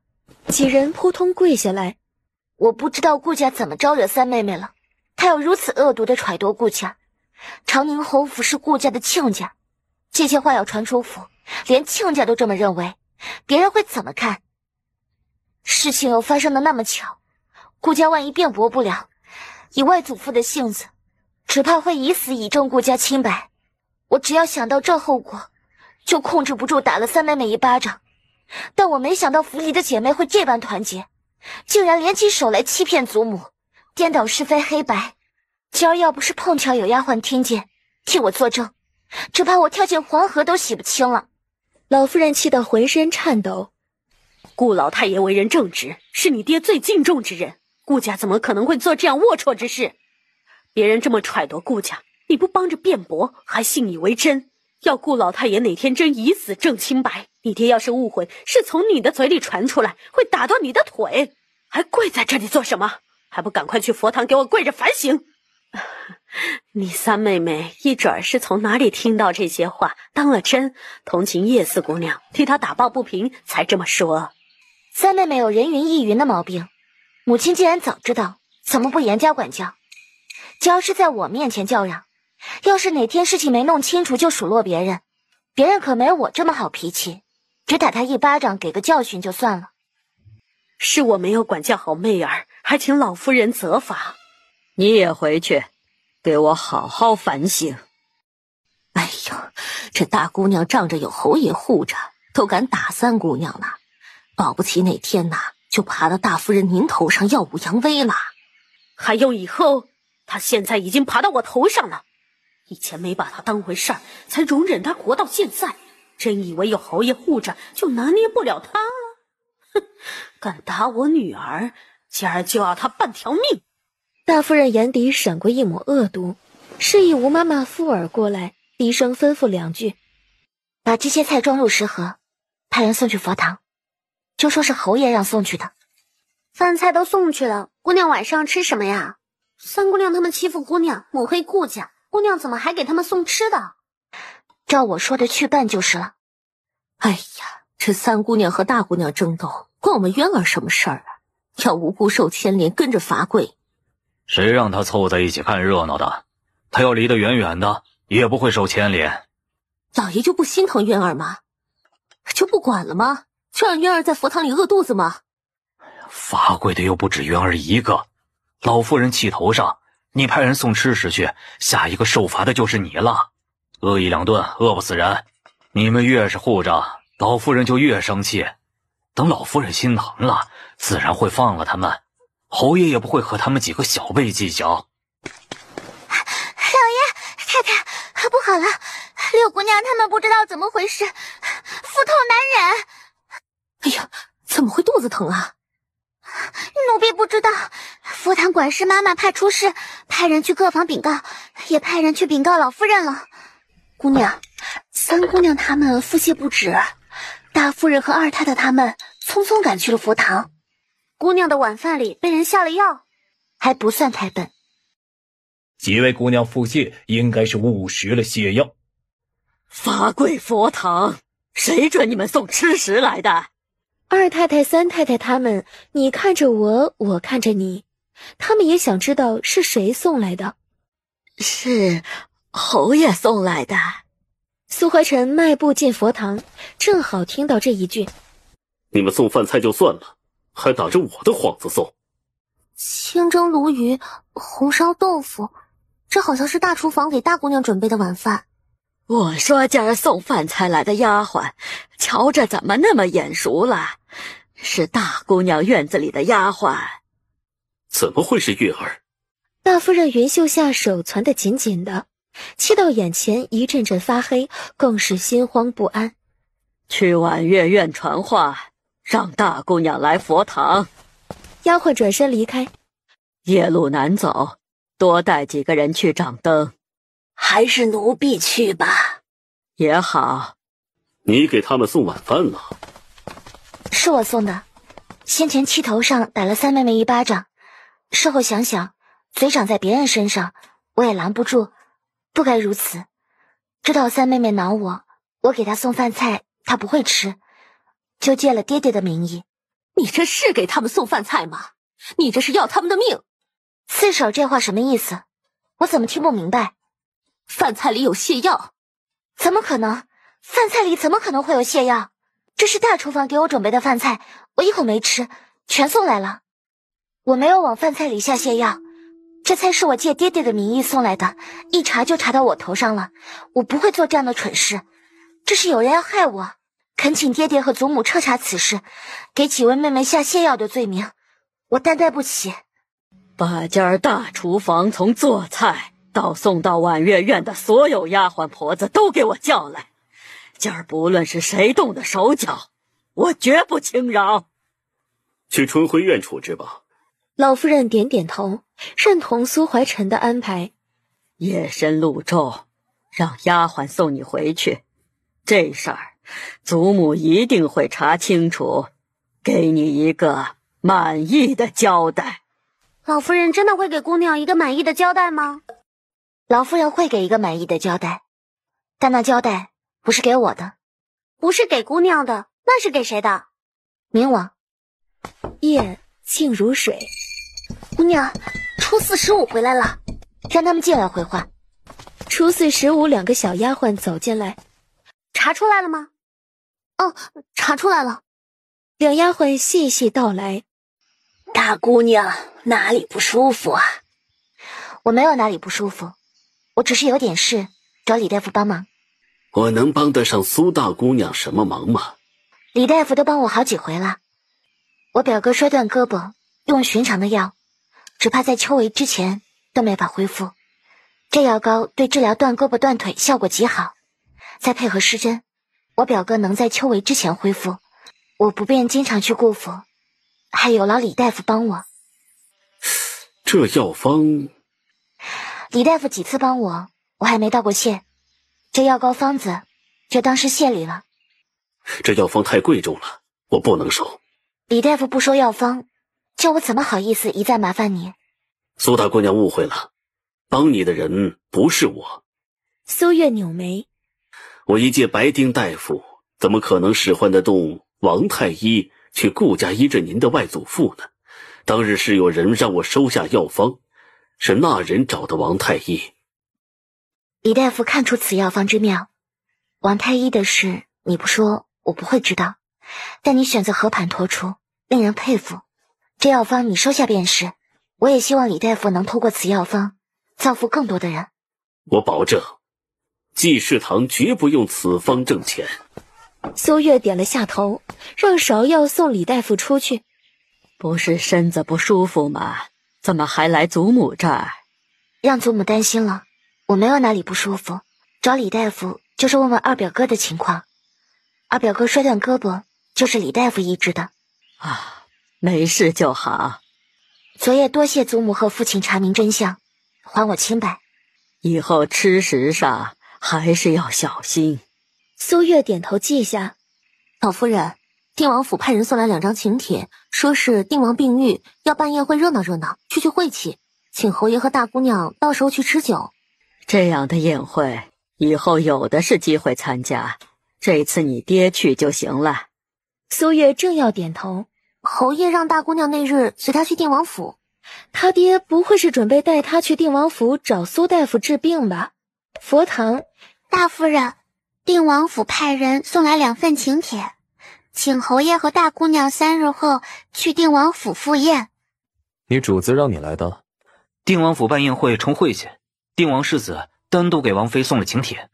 几人扑通跪下来。我不知道顾家怎么招惹三妹妹了，她要如此恶毒的揣度顾家。长宁侯府是顾家的亲家，这些话要传出府，连亲家都这么认为，别人会怎么看？事情又发生的那么巧，顾家万一辩驳不了，以外祖父的性子，只怕会以死以证顾家清白。我只要想到这后果，就控制不住打了三妹妹一巴掌。但我没想到府里的姐妹会这般团结，竟然联起手来欺骗祖母，颠倒是非黑白。今儿要不是碰巧有丫鬟听见，替我作证，只怕我跳进黄河都洗不清了。老夫人气得浑身颤抖。顾老太爷为人正直，是你爹最敬重之人，顾家怎么可能会做这样龌龊之事？别人这么揣度顾家，你不帮着辩驳，还信以为真。要顾老太爷哪天真以死证清白，你爹要是误会是从你的嘴里传出来，会打断你的腿。还跪在这里做什么？还不赶快去佛堂给我跪着反省！你三妹妹一准是从哪里听到这些话，当了真，同情叶四姑娘，替她打抱不平，才这么说。三妹妹有人云亦云的毛病，母亲既然早知道，怎么不严加管教？只要是在我面前叫嚷，要是哪天事情没弄清楚就数落别人，别人可没我这么好脾气，只打他一巴掌给个教训就算了。是我没有管教好妹儿，还请老夫人责罚。你也回去，给我好好反省。哎呦，这大姑娘仗着有侯爷护着，都敢打三姑娘了，保不齐哪天呐，就爬到大夫人您头上耀武扬威了。还用以后？她现在已经爬到我头上了。以前没把她当回事儿，才容忍她活到现在，真以为有侯爷护着就拿捏不了她了？哼，敢打我女儿，今儿就要她半条命！大夫人眼底闪过一抹恶毒，示意吴妈妈附耳过来，低声吩咐两句：把这些菜装入食盒，派人送去佛堂，就说是侯爷让送去的。饭菜都送去了，姑娘晚上吃什么呀？三姑娘他们欺负姑娘，抹黑顾家，姑娘怎么还给他们送吃的？照我说的去办就是了。哎呀，这三姑娘和大姑娘争斗，关我们渊儿什么事儿啊？要无辜受牵连，跟着罚跪。谁让他凑在一起看热闹的？他要离得远远的，也不会受牵连。老爷就不心疼渊儿吗？就不管了吗？就让渊儿在佛堂里饿肚子吗？罚跪的又不止渊儿一个，老夫人气头上，你派人送吃食去，下一个受罚的就是你了。饿一两顿，饿不死人。你们越是护着，老夫人就越生气。等老夫人心疼了，自然会放了他们。侯爷也不会和他们几个小辈计较。老爷太太，不好了，六姑娘他们不知道怎么回事，腹痛难忍。哎呀，怎么会肚子疼啊？奴婢不知道，佛堂管事妈妈怕出事，派人去客房禀告，也派人去禀告老夫人了。姑娘，三姑娘他们腹泻不止，大夫人和二太太他们匆匆赶去了佛堂。姑娘的晚饭里被人下了药，还不算太笨。几位姑娘腹泻，应该是误食了泻药。罚跪佛堂，谁准你们送吃食来的？二太太、三太太他们，你看着我，我看着你，他们也想知道是谁送来的。是侯爷送来的。苏怀臣迈步进佛堂，正好听到这一句。你们送饭菜就算了，还打着我的幌子送。清蒸鲈鱼，红烧豆腐，这好像是大厨房给大姑娘准备的晚饭。我说今儿送饭菜来的丫鬟，瞧着怎么那么眼熟了？是大姑娘院子里的丫鬟。怎么会是月儿？大夫人云秀夏手攥得紧紧的，气到眼前一阵阵发黑，更是心慌不安。去婉月院传话，让大姑娘来佛堂。丫鬟转身离开。夜路难走，多带几个人去掌灯。还是奴婢去吧。也好。你给他们送晚饭了？是我送的，先前气头上打了三妹妹一巴掌，事后想想，嘴长在别人身上，我也拦不住，不该如此。知道三妹妹恼我，我给她送饭菜，她不会吃，就借了爹爹的名义。你这是给他们送饭菜吗？你这是要他们的命！四手这话什么意思？我怎么听不明白？饭菜里有泻药？怎么可能？饭菜里怎么可能会有泻药？这是大厨房给我准备的饭菜，我一口没吃，全送来了。我没有往饭菜里下泻药，这菜是我借爹爹的名义送来的，一查就查到我头上了，我不会做这样的蠢事。这是有人要害我，恳请爹爹和祖母彻查此事，给几位妹妹下泻药的罪名，我担待不起。把家大厨房从做菜到送到婉月院的所有丫鬟婆子都给我叫来，今儿不论是谁动的手脚，我绝不轻饶。去春晖院处置吧。老夫人点点头，认同苏怀臣的安排。夜深露昼，让丫鬟送你回去。这事儿祖母一定会查清楚，给你一个满意的交代。老夫人真的会给姑娘一个满意的交代吗？老夫人会给一个满意的交代，但那交代不是给我的。不是给姑娘的，那是给谁的？冥王。夜静如水。姑娘，初四十五回来了，让他们进来回话。初四十五两个小丫鬟走进来。查出来了吗？哦，查出来了。两丫鬟细细道来。大姑娘哪里不舒服啊？我没有哪里不舒服，我只是有点事，找李大夫帮忙。我能帮得上苏大姑娘什么忙吗？李大夫都帮我好几回了。我表哥摔断胳膊，用寻常的药，只怕在秋闱之前都没法恢复。这药膏对治疗断胳膊断腿效果极好，再配合施针，我表哥能在秋闱之前恢复，我不便经常去顾府，还有劳李大夫帮我。这药方，李大夫几次帮我，我还没道过谢，这药膏方子就当是谢礼了。这药方太贵重了，我不能收。李大夫不收药方，叫我怎么好意思一再麻烦你？苏大姑娘误会了，帮你的人不是我。苏月扭眉，我一介白丁大夫，怎么可能使唤得动王太医去顾家医治您的外祖父呢？当日是有人让我收下药方，是那人找的王太医。李大夫看出此药方之妙，王太医的事你不说我不会知道，但你选择和盘托出，令人佩服。这药方你收下便是，我也希望李大夫能透过此药方造福更多的人。我保证济世堂绝不用此方挣钱。苏月点了下头，让芍药送李大夫出去。不是身子不舒服吗？怎么还来祖母这儿？让祖母担心了，我没有哪里不舒服，找李大夫就是问问二表哥的情况。二表哥摔断胳膊就是李大夫医治的。啊，没事就好。昨夜多谢祖母和父亲查明真相，还我清白。以后吃食上还是要小心。苏月点头记下。老夫人，定王府派人送来2张请帖，说是定王病愈，要办宴会热闹热闹，区区晦气，请侯爷和大姑娘到时候去吃酒。这样的宴会以后有的是机会参加，这次你爹去就行了。苏月正要点头，侯爷让大姑娘那日随他去定王府。他爹不会是准备带他去定王府找苏大夫治病吧？佛堂，大夫人，定王府派人送来2份请帖，请侯爷和大姑娘3日后去定王府赴宴。你主子让你来的？定王府办宴会重会去，定王世子单独给王妃送了请帖。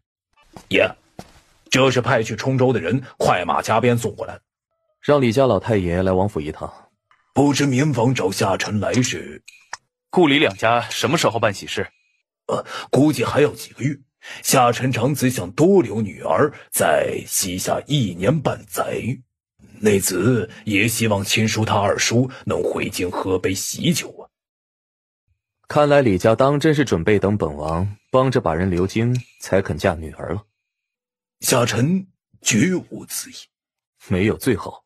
爷，这是派去冲州的人快马加鞭送过来。让李家老太爷来王府一趟。不知明王找下臣来时，顾李两家什么时候办喜事？估计还要几个月。下臣长子想多留女儿在西夏1年半载，内子也希望亲叔他二叔能回京喝杯喜酒啊。看来李家当真是准备等本王帮着把人留京，才肯嫁女儿了。下臣绝无此意。没有最后。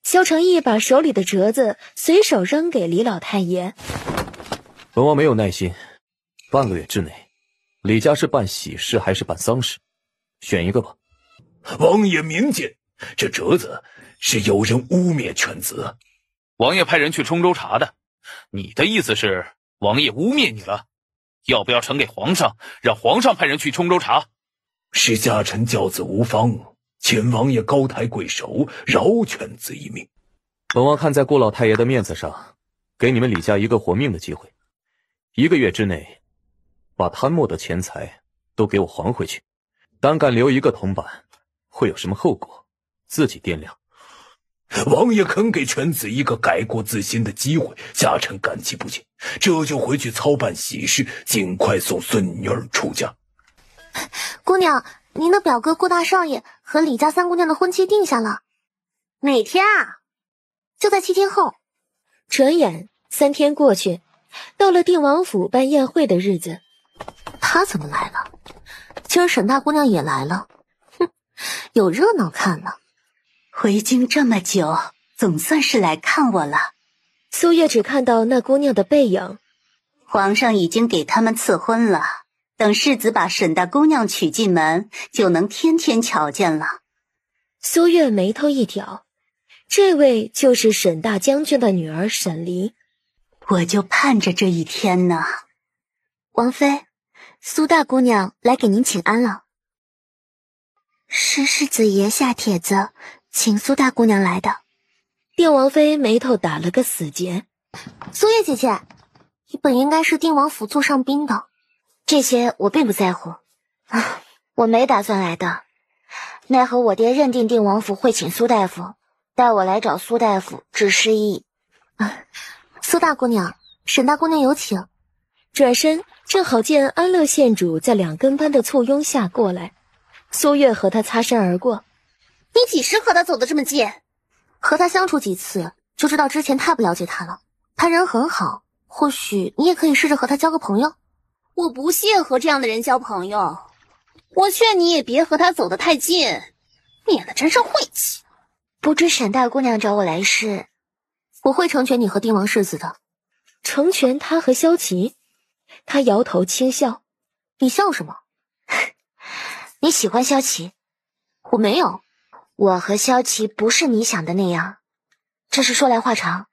萧承义把手里的折子随手扔给李老太爷。本王没有耐心，半个月之内，李家是办喜事还是办丧事？选一个吧。王爷明鉴，这折子是有人污蔑犬子。王爷派人去冲州查的，你的意思是王爷污蔑你了？要不要呈给皇上，让皇上派人去冲州查？是下臣教子无方，请王爷高抬贵手，饶犬子一命。本王看在顾老太爷的面子上，给你们李家一个活命的机会，1个月之内把贪墨的钱财都给我还回去。胆敢留一个铜板，会有什么后果，自己掂量。王爷肯给犬子一个改过自新的机会，下臣感激不尽。这就回去操办喜事，尽快送孙女儿出嫁。姑娘，您的表哥顾大少爷和李家三姑娘的婚期定下了。哪天啊？就在7天后。转眼3天过去，到了定王府办宴会的日子。他怎么来了？今儿沈大姑娘也来了，哼，有热闹看了。回京这么久，总算是来看我了。苏月只看到那姑娘的背影。皇上已经给他们赐婚了，等世子把沈大姑娘娶进门，就能天天瞧见了。苏月眉头一挑，这位就是沈大将军的女儿沈离。我就盼着这一天呢。王妃，苏大姑娘来给您请安了。是世子爷下帖子请苏大姑娘来的。定王妃眉头打了个死结。苏叶姐姐，你本应该是定王府座上宾的。这些我并不在乎，我没打算来的。奈何我爹认定定王府会请苏大夫，带我来找苏大夫致失意。苏大姑娘，沈大姑娘有请。转身正好见安乐县主在2跟班的簇拥下过来，苏月和他擦身而过。你几时和他走得这么近？和他相处几次就知道之前太不了解他了。他人很好，或许你也可以试着和他交个朋友。我不屑和这样的人交朋友，我劝你也别和他走得太近，免得沾上晦气。不知沈大姑娘找我来是？我会成全你和定王世子的。成全他和萧琪？他摇头轻笑。你笑什么？你喜欢萧琪？我没有。我和萧琪不是你想的那样。这是说来话长，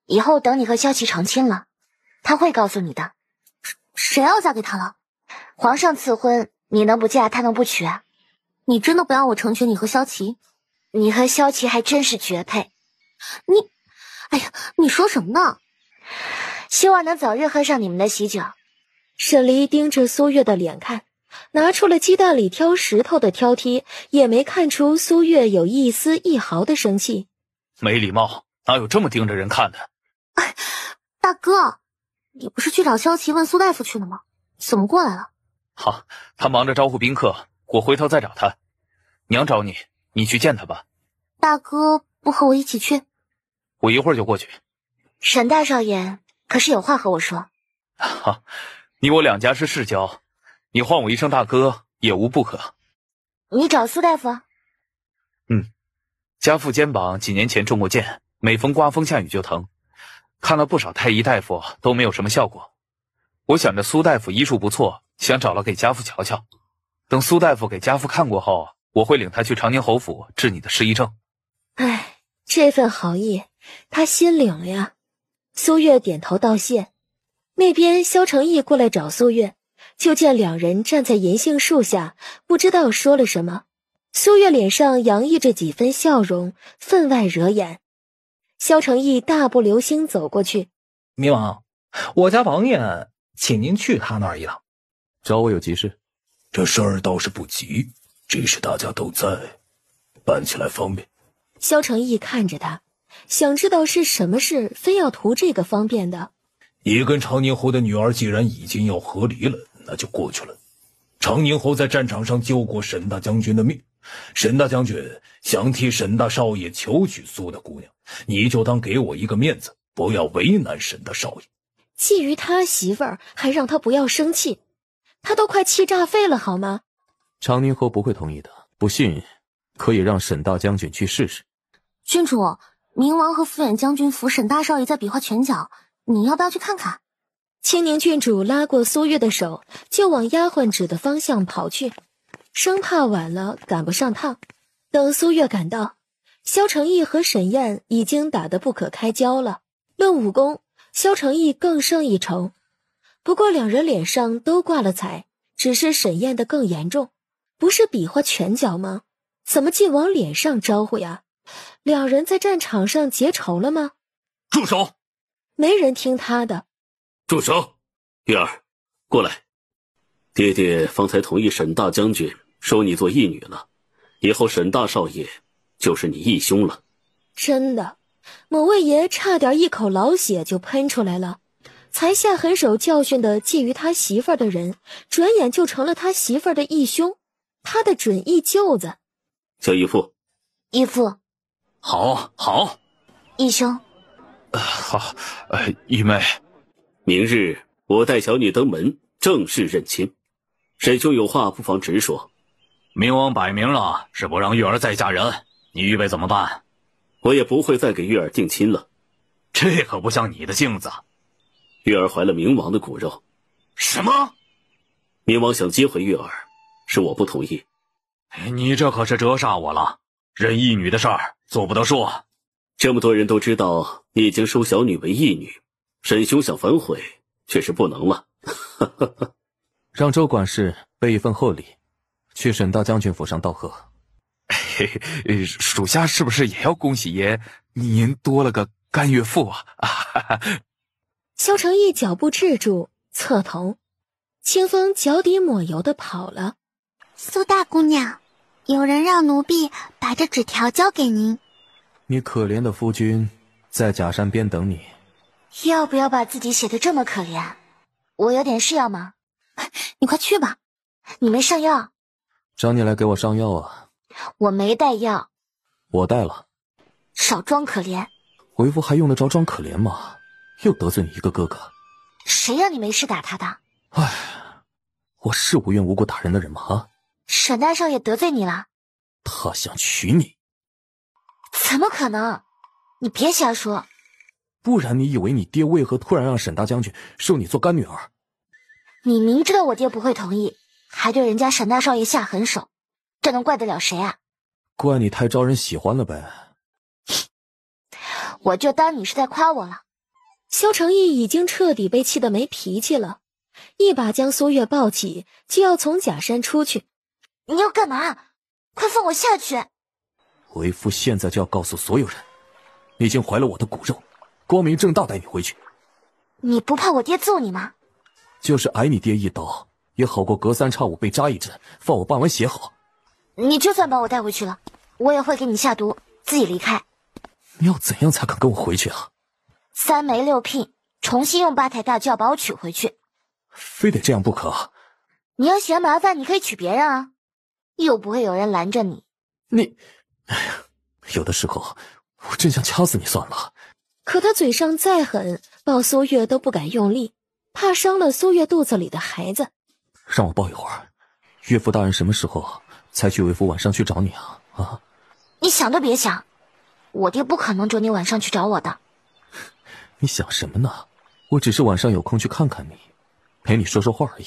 以后等你和萧琪成亲了，他会告诉你的。谁要嫁给他了？皇上赐婚，你能不嫁，他能不娶啊？你真的不要我成全你和萧琪？你和萧琪还真是绝配。哎呀，你说什么呢？希望能早日喝上你们的喜酒。沈离盯着苏月的脸看，拿出了鸡蛋里挑石头的挑剔，也没看出苏月有一丝一毫的生气。没礼貌，哪有这么盯着人看的？大哥，你不是去找萧琪问苏大夫去了吗？怎么过来了？好，他忙着招呼宾客，我回头再找他。娘找你，你去见他吧。大哥不和我一起去？我一会儿就过去。沈大少爷可是有话和我说。好，你我两家是世交，你唤我一声大哥也无不可。你找苏大夫？家父肩膀几年前中过箭，每逢刮风下雨就疼，看了不少太医大夫都没有什么效果。我想着苏大夫医术不错，想找了给家父瞧瞧。等苏大夫给家父看过后，我会领他去长宁侯府治你的失忆症。哎，这份好意他心领了呀。苏月点头道谢。那边萧承义过来找苏月，就见2人站在银杏树下，不知道说了什么。苏月脸上洋溢着几分笑容，分外惹眼。萧承义大步流星走过去。明王，我家王爷请您去他那儿一趟。找我有急事？这事儿倒是不急，只是大家都在，办起来方便。萧承义看着他，想知道是什么事非要图这个方便的。你跟长宁侯的女儿既然已经要和离了，那就过去了。长宁侯在战场上救过沈大将军的命，沈大将军想替沈大少爷求娶苏大姑娘，你就当给我一个面子，不要为难沈大少爷。觊觎他媳妇儿，还让他不要生气，他都快气炸肺了好吗？长宁侯不会同意的，不信可以让沈大将军去试试。郡主，明王和副远将军扶沈大少爷在比划拳脚，你要不要去看看？青宁郡主拉过苏月的手，就往丫鬟指的方向跑去，生怕晚了赶不上趟。等苏月赶到，萧承义和沈燕已经打得不可开交了。论武功，萧承义更胜一筹，不过两人脸上都挂了彩，只是沈燕的更严重。不是比划拳脚吗？怎么竟往脸上招呼呀？两人在战场上结仇了吗？住手！没人听他的。住手！玉儿，过来。爹爹方才同意沈大将军收你做义女了，以后沈大少爷就是你义兄了。真的，某位爷差点一口老血就喷出来了。才下狠手教训的觊觎他媳妇儿的人，转眼就成了他媳妇儿的义兄，他的准义舅子。小义父，义父，好，好，义兄，好，义妹，明日我带小女登门正式认亲，沈兄有话不妨直说。明王摆明了是不让玉儿再嫁人，你预备怎么办？我也不会再给玉儿定亲了。这可不像你的性子。玉儿怀了明王的骨肉。什么？明王想接回玉儿，是我不同意。你这可是折煞我了，认义女的事儿做不得说。这么多人都知道你已经收小女为义女，沈兄想反悔却是不能了。让周管事备一份厚礼，去沈大将军府上道贺。属下是不是也要恭喜爷您多了个干岳父啊？萧承义脚步滞住，侧头，清风脚底抹油的跑了。苏大姑娘，有人让奴婢把这纸条交给您。你可怜的夫君在假山边等你。要不要把自己写得这么可怜？我有点事要忙，你快去吧。你没上药？找你来给我上药啊。我没带药。我带了。少装可怜。为夫还用得着装可怜吗？又得罪你一个哥哥。谁让你没事打他的？唉，我是无缘无故打人的人吗？啊？沈大少爷得罪你了？他想娶你。怎么可能？你别瞎说。不然你以为你爹为何突然让沈大将军收你做干女儿？你明知道我爹不会同意，还对人家沈大少爷下狠手，这能怪得了谁啊？怪你太招人喜欢了呗。我就当你是在夸我了。萧承义已经彻底被气得没脾气了，一把将苏月抱起，就要从假山出去。你要干嘛？快放我下去！为夫现在就要告诉所有人，你已经怀了我的骨肉，光明正大带你回去。你不怕我爹揍你吗？就是挨你爹一刀，也好过隔三差五被扎一针，放我办完血好。你就算把我带回去了，我也会给你下毒，自己离开。你要怎样才肯跟我回去啊？3媒6聘，重新用8抬大轿把我娶回去。非得这样不可？你要嫌麻烦，你可以娶别人啊，又不会有人拦着你。你，哎呀，有的时候我真想掐死你算了。可他嘴上再狠，抱苏月都不敢用力，怕伤了苏月肚子里的孩子。让我抱一会儿。岳父大人什么时候才去为夫晚上去找你啊？啊！你想都别想，我爹不可能准你晚上去找我的。你想什么呢？我只是晚上有空去看看你，陪你说说话而已，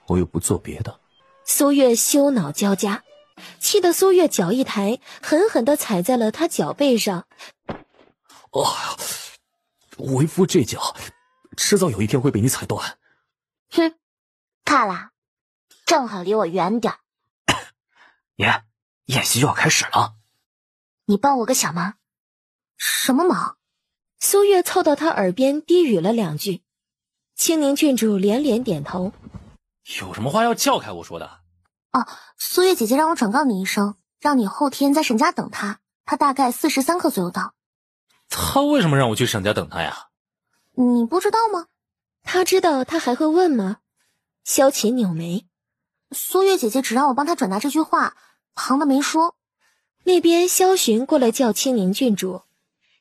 我又不做别的。苏月羞恼交加，气得苏月脚一抬，狠狠地踩在了他脚背上。哎呀，为夫这脚迟早有一天会被你踩断。哼，怕啦，正好离我远点。爷，演习就要开始了。你帮我个小忙。什么忙？苏月凑到他耳边低语了2句，青宁郡主连连点头。有什么话要叫开我说的？哦，苏月姐姐让我转告你一声，让你后天在沈家等她他大概43刻左右到。他为什么让我去沈家等他呀？你不知道吗？他知道他还会问吗？萧琪扭眉，苏月姐姐只让我帮她转达这句话，旁的没说。那边萧巡过来叫青宁郡主，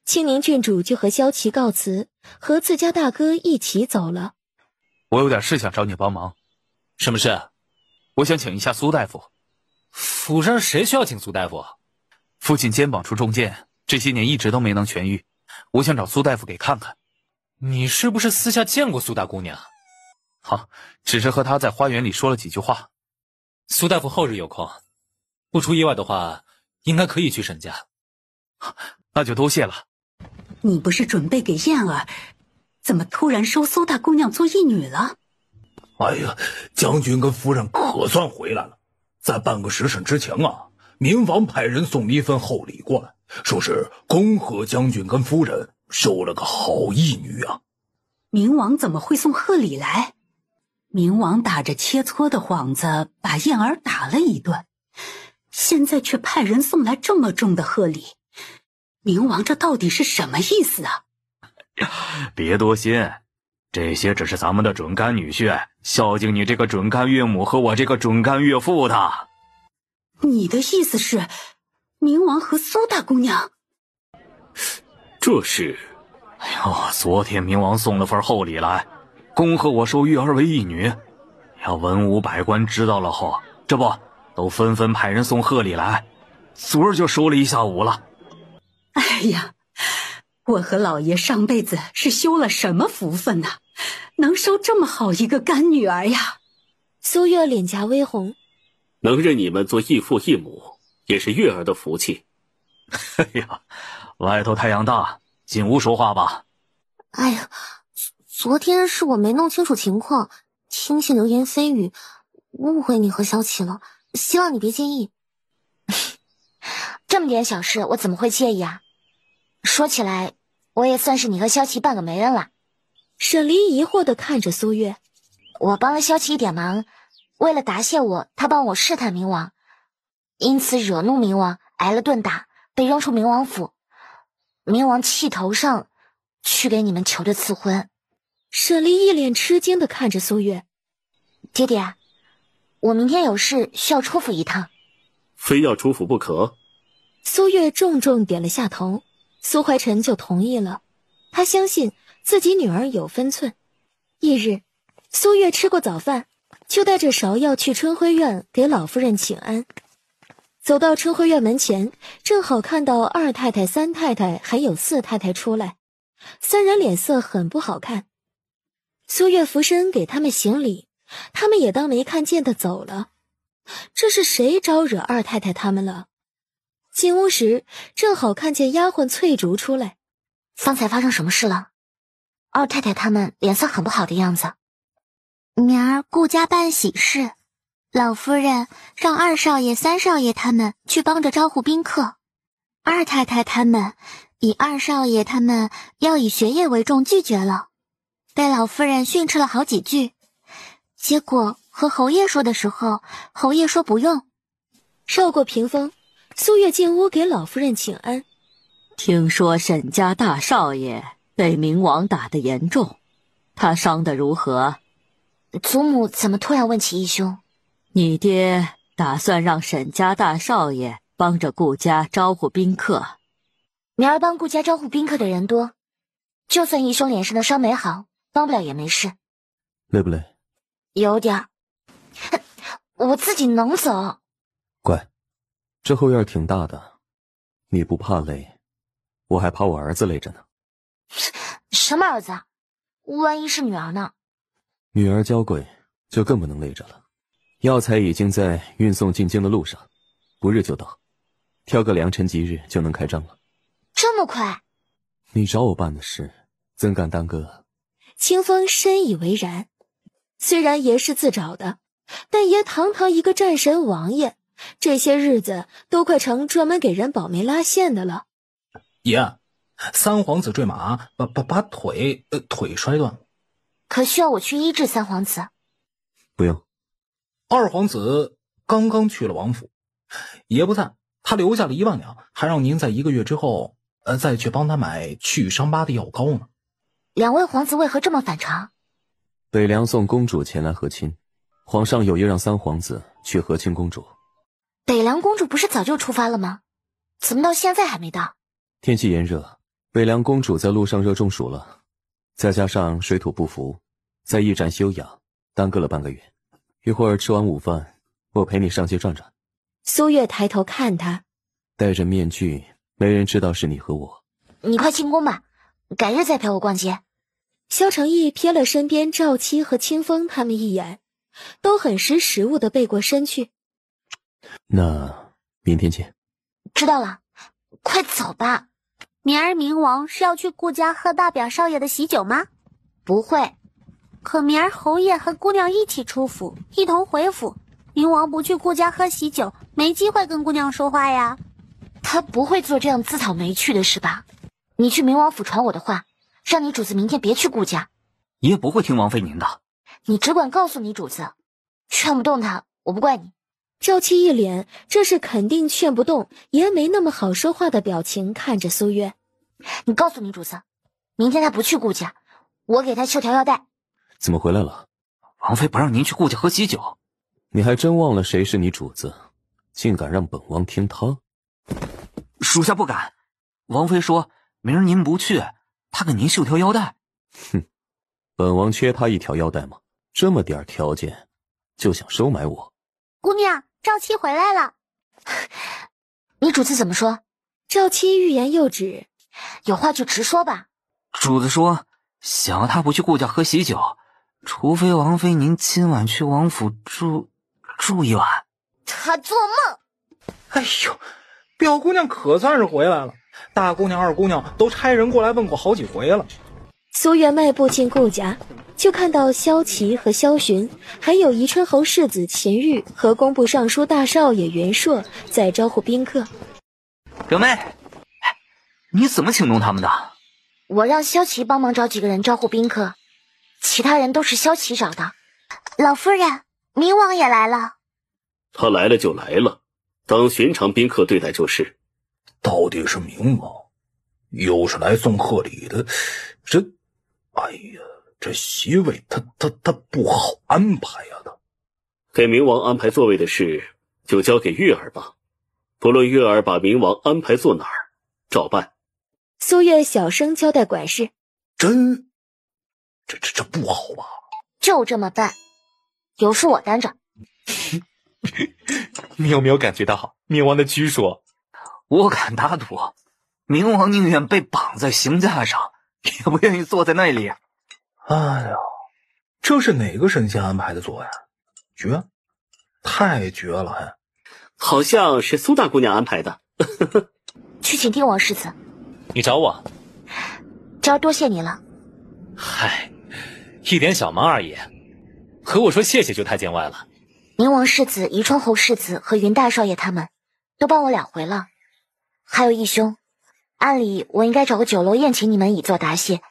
青宁郡主就和萧琪告辞，和自家大哥一起走了。我有点事想找你帮忙。什么事？我想请一下苏大夫。府上谁需要请苏大夫？父亲肩膀处中箭，这些年一直都没能痊愈，我想找苏大夫给看看。你是不是私下见过苏大姑娘？好，只是和她在花园里说了几句话。苏大夫后日有空，不出意外的话，应该可以去沈家。那就多谢了。你不是准备给燕儿，怎么突然收苏大姑娘做义女了？哎呀，将军跟夫人可算回来了。在半个时辰之前啊，明王派人送了一份厚礼过来，说是恭贺将军跟夫人收了个好义女啊。明王怎么会送贺礼来？明王打着切磋的幌子把燕儿打了一顿，现在却派人送来这么重的贺礼，明王这到底是什么意思啊？别多心，这些只是咱们的准干女婿孝敬你这个准干岳母和我这个准干岳父的。你的意思是明王和苏大姑娘？这是……哎呦，昨天明王送了份厚礼来，恭贺我收月儿为义女。要文武百官知道了后，这不都纷纷派人送贺礼来，昨儿就收了一下午了。哎呀，我和老爷上辈子是修了什么福分呢？能收这么好一个干女儿呀！苏月脸颊微红，能认你们做义父义母，也是月儿的福气。哎呀，外头太阳大，进屋说话吧。哎呀，昨天是我没弄清楚情况，听信流言蜚语，误会你和萧琪了，希望你别介意。这么点小事，我怎么会介意啊？说起来，我也算是你和萧琪半个媒人了。沈离疑惑地看着苏月，我帮了萧琪一点忙，为了答谢我，他帮我试探冥王，因此惹怒冥王，挨了顿打，被扔出冥王府。冥王气头上，去给你们求的赐婚。沈离一脸吃惊地看着苏月，爹爹，我明天有事需要出府一趟。非要出府不可？苏月重重点了下头，苏怀臣就同意了。他相信自己女儿有分寸。翌日，苏月吃过早饭，就带着芍药去春晖院给老夫人请安。走到春晖院门前，正好看到二太太、三太太还有四太太出来，三人脸色很不好看。苏月俯身给他们行礼，他们也当没看见的走了。这是谁招惹二太太他们了？进屋时，正好看见丫鬟翠竹出来。方才发生什么事了？二太太他们脸色很不好的样子。明儿顾家办喜事，老夫人让二少爷、三少爷他们去帮着招呼宾客。二太太他们以二少爷他们要以学业为重拒绝了，被老夫人训斥了好几句。结果和侯爷说的时候，侯爷说不用。绕过屏风，苏月进屋给老夫人请安。听说沈家大少爷被冥王打得严重，他伤得如何？祖母怎么突然问起义兄？你爹打算让沈家大少爷帮着顾家招呼宾客。明儿帮顾家招呼宾客的人多，就算义兄脸上的伤没好，帮不了也没事。累不累？有点儿。我自己能走。乖，这后院挺大的，你不怕累，我还怕我儿子累着呢。什么儿子？万一是女儿呢？女儿娇贵，就更不能累着了。药材已经在运送进京的路上，不日就到，挑个良辰吉日就能开张了。这么快？你找我办的事，怎敢耽搁？清风深以为然。虽然爷是自找的，但爷堂堂一个战神王爷，这些日子都快成专门给人保媒拉线的了。爷，三皇子坠马，把腿摔断了。可需要我去医治三皇子？不用。二皇子刚刚去了王府，爷不在，他留下了1万两，还让您在1个月之后，再去帮他买去伤疤的药膏呢。2位皇子为何这么反常？北凉送公主前来和亲，皇上有意让3皇子去和亲公主。北凉公主不是早就出发了吗？怎么到现在还没到？天气炎热，北凉公主在路上热中暑了，再加上水土不服，在驿站休养，耽搁了半个月。一会儿吃完午饭，我陪你上街转转。苏月抬头看他，戴着面具，没人知道是你和我。你快进宫吧，改日再陪我逛街。萧承义瞥了身边赵七和清风他们一眼，都很识时务的背过身去。那明天见。知道了，快走吧。明儿明王是要去顾家喝大表少爷的喜酒吗？不会。可明儿侯爷和姑娘一起出府，一同回府，明王不去顾家喝喜酒，没机会跟姑娘说话呀。他不会做这样自讨没趣的事吧？你去明王府传我的话，让你主子明天别去顾家。爷不会听王妃您的。你只管告诉你主子，劝不动他，我不怪你。赵七一脸这是肯定劝不动，也没那么好说话的表情看着苏月。你告诉你主子，明天他不去顾家，我给他绣条腰带。怎么回来了？王妃不让您去顾家喝喜酒。你还真忘了谁是你主子，竟敢让本王听他？属下不敢。王妃说明儿您不去，她给您绣条腰带。哼，本王缺他一条腰带吗？这么点条件就想收买我？姑娘，赵七回来了。你主子怎么说？赵七欲言又止，有话就直说吧。主子说想要他不去顾家喝喜酒，除非王妃您今晚去王府住一晚。他做梦。哎呦，表姑娘可算是回来了，大姑娘二姑娘都差人过来问过好几回了。苏月迈步进顾家，就看到萧齐和萧巡，还有宜春侯世子秦玉和工部尚书大少爷袁硕在招呼宾客。表妹，你怎么请动他们的？我让萧齐帮忙找几个人招呼宾客，其他人都是萧齐找的。老夫人，明王也来了。他来了就来了，当寻常宾客对待就是。到底是明王，又是来送贺礼的，哎呀，这席位他不好安排呀！他给明王安排座位的事就交给月儿吧，不论月儿把明王安排坐哪儿，照办。苏月小声交代管事。这不好吧？就这么办，有事我担着。你有没有感觉到明王的拘束？我敢打赌，明王宁愿被绑在刑架上，也不愿意坐在那里。哎呀，这是哪个神仙安排的座呀？绝，太绝了还！好像是苏大姑娘安排的。去请天王世子。你找我？今儿多谢你了。嗨，一点小忙而已，和我说谢谢就太见外了。明王世子、宜春侯世子和云大少爷他们都帮我2回了，还有义兄。按理我应该找个酒楼宴请你们以作答谢，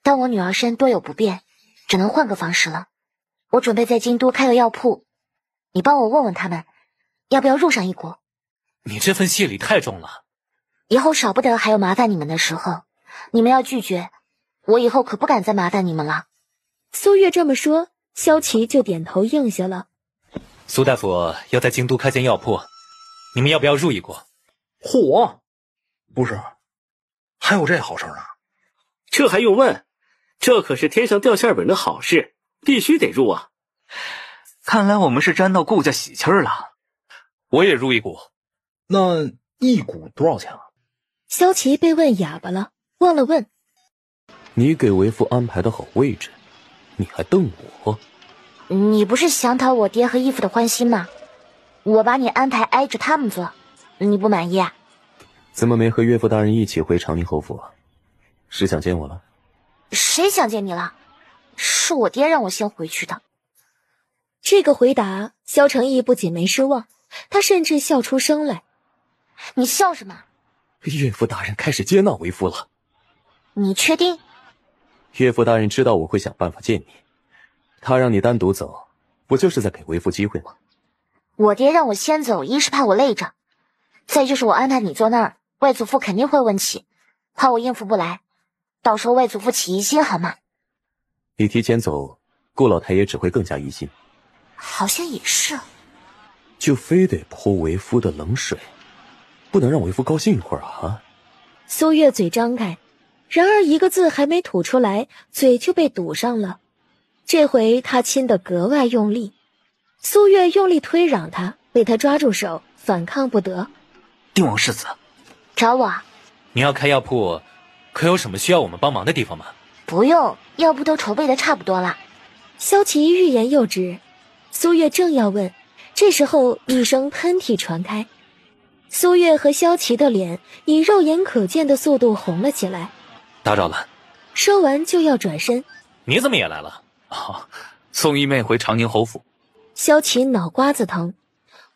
但我女儿身多有不便，只能换个方式了。我准备在京都开个药铺，你帮我问问他们，要不要入上一股？你这份谢礼太重了，以后少不得还有麻烦你们的时候，你们要拒绝，我以后可不敢再麻烦你们了。苏月这么说，萧齐就点头应下了。苏大夫要在京都开间药铺，你们要不要入一股？嚯，不是，还有这好事呢？这还用问？这可是天上掉馅饼的好事，必须得入啊！看来我们是沾到顾家喜气了。我也入一股。那一股多少钱啊？萧齐被问哑巴了，忘了问。你给为父安排的好位置，你还瞪我？你不是想讨我爹和义父的欢心吗？我把你安排挨着他们坐，你不满意啊？怎么没和岳父大人一起回长宁侯府啊？是想见我了？谁想见你了？是我爹让我先回去的。这个回答，萧承义不仅没失望，他甚至笑出声来。你笑什么？岳父大人开始接纳为父了。你确定？岳父大人知道我会想办法见你，他让你单独走，不就是在给为父机会吗？我爹让我先走，一是怕我累着，再就是我安排你坐那儿，外祖父肯定会问起，怕我应付不来，到时候外祖父起疑心好吗？你提前走，顾老太爷只会更加疑心。好像也是。就非得泼为夫的冷水，不能让为夫高兴一会儿啊！苏月嘴张开，然而一个字还没吐出来，嘴就被堵上了。这回他亲得格外用力，苏月用力推攘他，被他抓住手，反抗不得。定王世子，找我？你要开药铺，可有什么需要我们帮忙的地方吗？不用，药铺都筹备的差不多了。萧琪欲言又止，苏月正要问，这时候一声喷嚏传开，苏月和萧琪的脸以肉眼可见的速度红了起来。打扰了。说完就要转身。你怎么也来了？送义妹回长宁侯府。萧琪脑瓜子疼，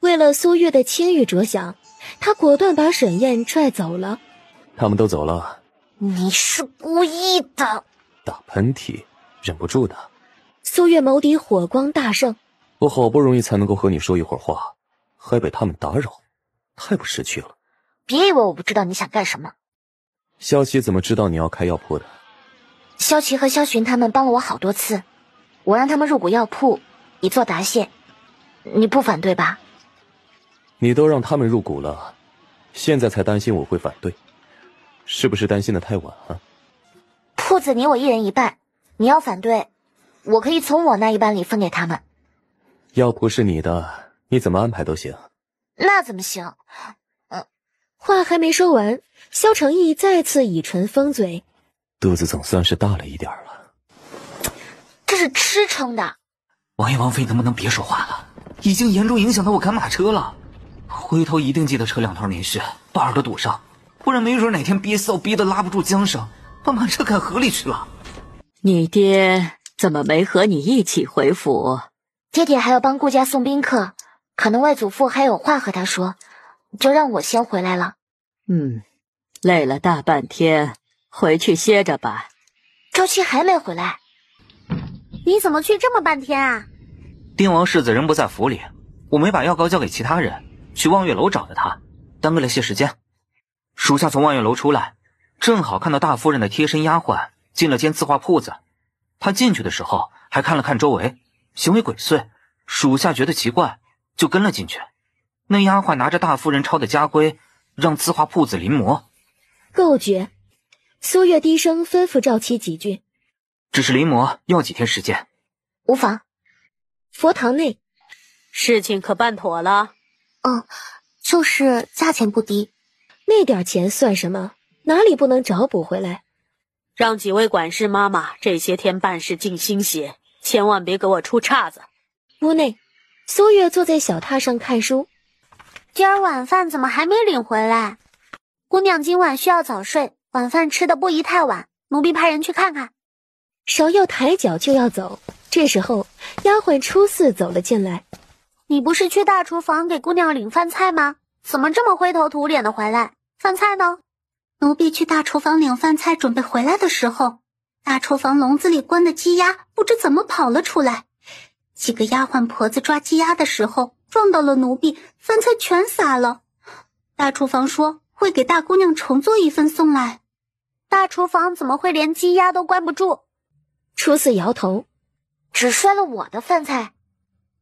为了苏月的清誉着想，他果断把沈燕拽走了。他们都走了。你是故意的。打喷嚏，忍不住的。苏月眸底火光大盛。我好不容易才能够和你说一会儿话，还被他们打扰，太不识趣了。别以为我不知道你想干什么。萧琪怎么知道你要开药铺的？萧琪和萧寻他们帮了我好多次，我让他们入股药铺，以作答谢。你不反对吧？你都让他们入股了，现在才担心我会反对，是不是担心的太晚啊？铺子你我一人一半，你要反对，我可以从我那一半里分给他们。药铺是你的，你怎么安排都行。那怎么行？话还没说完，萧承义再次以唇封嘴。肚子总算是大了一点了。这是吃撑的。王爷王妃能不能别说话了？已经严重影响到我赶马车了。回头一定记得扯2条棉絮，把耳朵堵上，不然没准哪天憋臊憋得拉不住缰绳，把马车赶河里去了。你爹怎么没和你一起回府？爹爹还要帮顾家送宾客，可能外祖父还有话和他说，就让我先回来了。累了大半天，回去歇着吧。赵七还没回来。你怎么去这么半天啊？定王世子人不在府里，我没把药膏交给其他人，去望月楼找的他，耽搁了些时间。属下从望月楼出来，正好看到大夫人的贴身丫鬟进了间字画铺子。她进去的时候还看了看周围，行为鬼祟，属下觉得奇怪，就跟了进去。那丫鬟拿着大夫人抄的家规，让字画铺子临摹。够绝。苏月低声吩咐赵七几句。只是临摹要几天时间。无妨。佛堂内，事情可办妥了？就是价钱不低。那点钱算什么？哪里不能找补回来？让几位管事妈妈这些天办事尽心些，千万别给我出岔子。屋内，苏月坐在小榻上看书。今儿晚饭怎么还没领回来？姑娘今晚需要早睡，晚饭吃的不宜太晚，奴婢派人去看看。芍药抬脚就要走，这时候丫鬟初四走了进来。你不是去大厨房给姑娘领饭菜吗？怎么这么灰头土脸的回来？饭菜呢？奴婢去大厨房领饭菜准备回来的时候，大厨房笼子里关的鸡鸭不知怎么跑了出来，几个丫鬟婆子抓鸡鸭的时候撞到了奴婢，饭菜全洒了。大厨房说会给大姑娘重做一份送来。大厨房怎么会连鸡鸭都关不住？初四摇头，只摔了我的饭菜，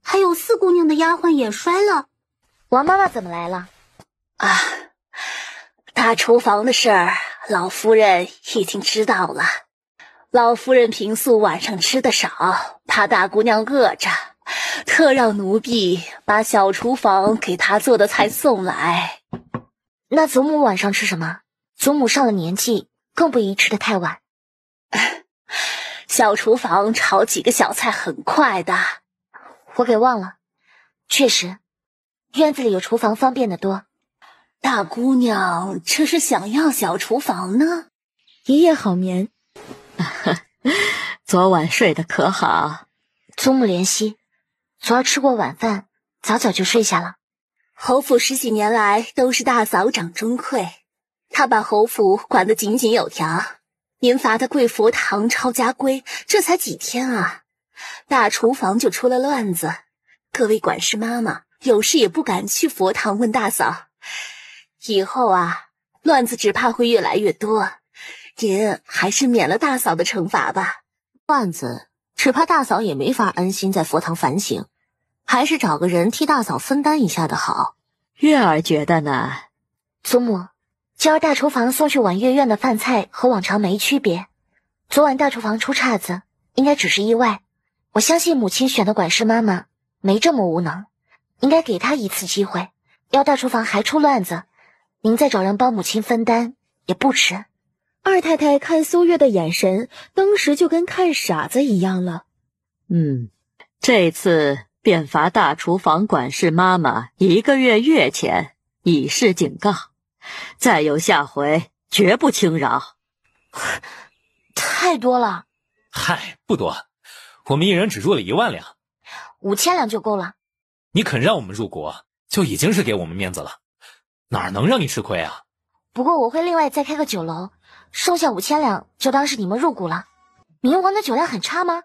还有四姑娘的丫鬟也摔了。王妈妈怎么来了？大厨房的事儿，老夫人已经知道了。老夫人平素晚上吃的少，怕大姑娘饿着，特让奴婢把小厨房给她做的菜送来。那祖母晚上吃什么？祖母上了年纪，更不宜吃得太晚。小厨房炒几个小菜很快的。我给忘了。确实，院子里有厨房方便得多。大姑娘这是想要小厨房呢？一夜好眠。昨晚睡得可好？祖母怜惜，昨儿吃过晚饭，早早就睡下了。侯府10几年来都是大嫂掌中馈，她把侯府管得井井有条。您罚她跪佛堂抄家规，这才几天啊，大厨房就出了乱子。各位管事妈妈有事也不敢去佛堂问大嫂，以后啊，乱子只怕会越来越多，您还是免了大嫂的惩罚吧。乱子只怕大嫂也没法安心在佛堂反省，还是找个人替大嫂分担一下的好。月儿觉得呢？祖母，今儿大厨房送去婉月院的饭菜和往常没区别。昨晚大厨房出岔子，应该只是意外。我相信母亲选的管事妈妈没这么无能，应该给她一次机会。要大厨房还出乱子，您再找人帮母亲分担也不迟。二太太看苏月的眼神，当时就跟看傻子一样了。这次便罚大厨房管事妈妈1个月月钱，以示警告。再有下回，绝不轻饶。太多了。嗨，不多，我们一人只入了1万两，5000两就够了。你肯让我们入国，就已经是给我们面子了，哪能让你吃亏啊？不过我会另外再开个酒楼，剩下5000两就当是你们入股了。冥王的酒量很差吗？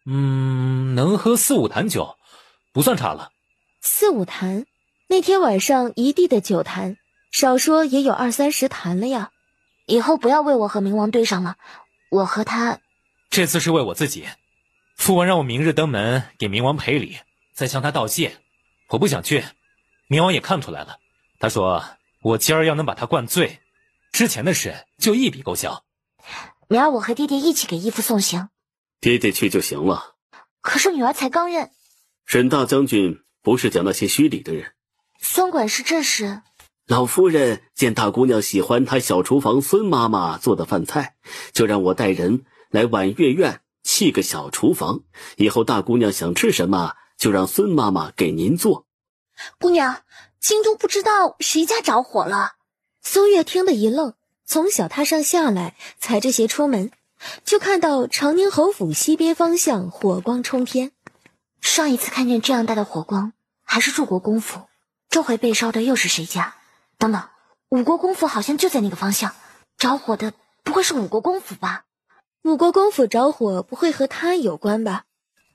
能喝4、5坛酒，不算差了。4、5坛，那天晚上一地的酒坛，少说也有20、30坛了呀。以后不要为我和冥王对上了，我和他。这次是为我自己。父王让我明日登门给冥王赔礼，再向他道谢。我不想去，冥王也看出来了，他说我今儿要能把他灌醉，之前的事就一笔勾销。明儿我和爹爹一起给义父送行。爹爹去就行了。可是女儿才刚认。沈大将军不是讲那些虚礼的人。孙管事这时，老夫人见大姑娘喜欢她小厨房孙妈妈做的饭菜，就让我带人来婉月院砌个小厨房，以后大姑娘想吃什么就让孙妈妈给您做。姑娘，京都不知道谁家着火了。苏月听得一愣，从小榻上下来，踩着鞋出门，就看到长宁侯府西边方向火光冲天。上一次看见这样大的火光还是柱国公府，这回被烧的又是谁家？等等，五国公府好像就在那个方向，着火的不会是五国公府吧？五国公府着火不会和他有关吧？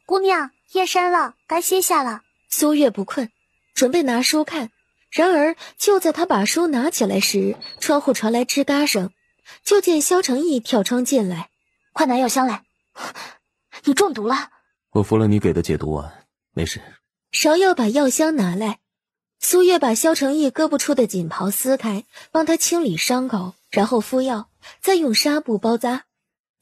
姑娘，夜深了，该歇下了。苏月不困，准备拿书看，然而就在他把书拿起来时，窗户传来吱嘎声，就见萧承义跳窗进来。快拿药箱来，你中毒了。我服了你给的解毒丸，没事。芍药把药箱拿来，苏月把萧承义胳膊处的锦袍撕开，帮他清理伤口，然后敷药，再用纱布包扎。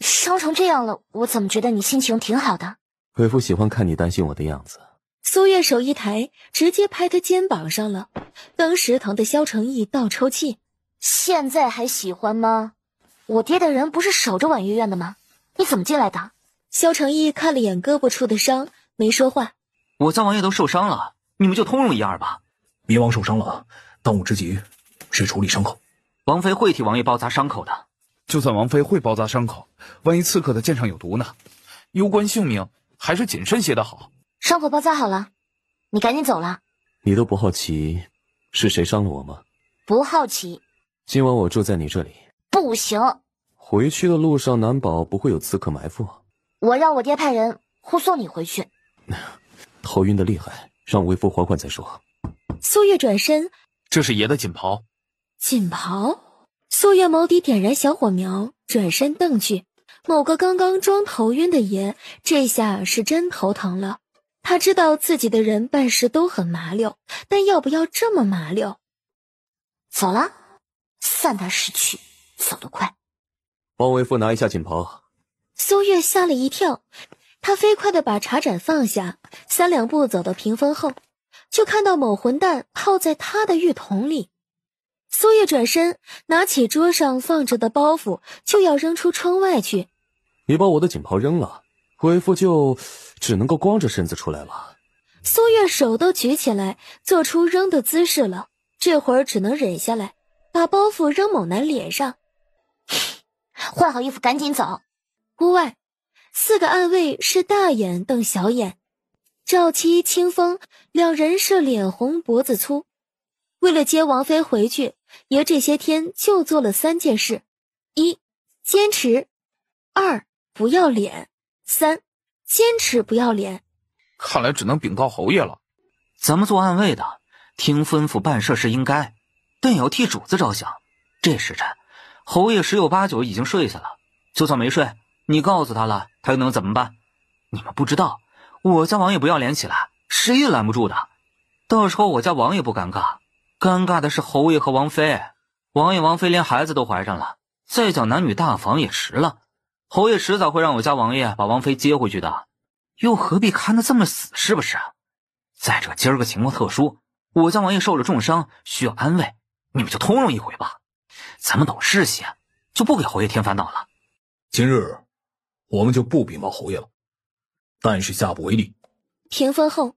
伤成这样了，我怎么觉得你心情挺好的？为夫喜欢看你担心我的样子。苏月手一抬，直接拍他肩膀上了，当时疼得萧承义倒抽气。现在还喜欢吗？我爹的人不是守着婉月院的吗？你怎么进来的？萧承义看了眼胳膊处的伤，没说话。我家王爷都受伤了，你们就通融一二吧。冥王受伤了，当务之急是处理伤口。王妃会替王爷包扎伤口的。就算王妃会包扎伤口，万一刺客的剑上有毒呢？攸关性命，还是谨慎些的好。伤口包扎好了，你赶紧走了。你都不好奇是谁伤了我吗？不好奇。今晚我住在你这里。不行。回去的路上难保不会有刺客埋伏。我让我爹派人护送你回去。头晕的厉害，让为夫缓缓再说。苏月转身，这是爷的锦袍。锦袍？苏月眸底点燃小火苗，转身瞪去。某个刚刚装头晕的爷，这下是真头疼了。他知道自己的人办事都很麻溜，但要不要这么麻溜？走了，散他识趣，走得快。帮为夫拿一下锦袍。苏月吓了一跳，他飞快地把茶盏放下，3两步走到屏风后，就看到某混蛋泡在他的浴桶里。苏月转身拿起桌上放着的包袱，就要扔出窗外去。你把我的锦袍扔了，为夫就只能够光着身子出来了。苏月手都举起来，做出扔的姿势了，这会儿只能忍下来，把包袱扔某男脸上。换好衣服赶紧走。屋外4个暗卫是大眼瞪小眼，赵七、清风两人是脸红脖子粗。为了接王妃回去，爷这些天就做了3件事：1. 坚持；2. 不要脸；3. 坚持不要脸。看来只能禀告侯爷了。咱们做暗卫的，听吩咐办事是应该，但也要替主子着想。这时辰，侯爷十有八九已经睡下了。就算没睡，你告诉他了，他又能怎么办？你们不知道，我家王爷不要脸起来，谁也拦不住的。到时候我家王爷不尴尬，尴尬的是侯爷和王妃。王爷王妃连孩子都怀上了，再讲男女大防也迟了。侯爷迟早会让我家王爷把王妃接回去的，又何必看得这么死，是不是？再者今儿个情况特殊，我家王爷受了重伤，需要安慰，你们就通融一回吧。咱们懂事些，就不给侯爷添烦恼了。今日我们就不禀报侯爷了，但是下不为例。屏风后，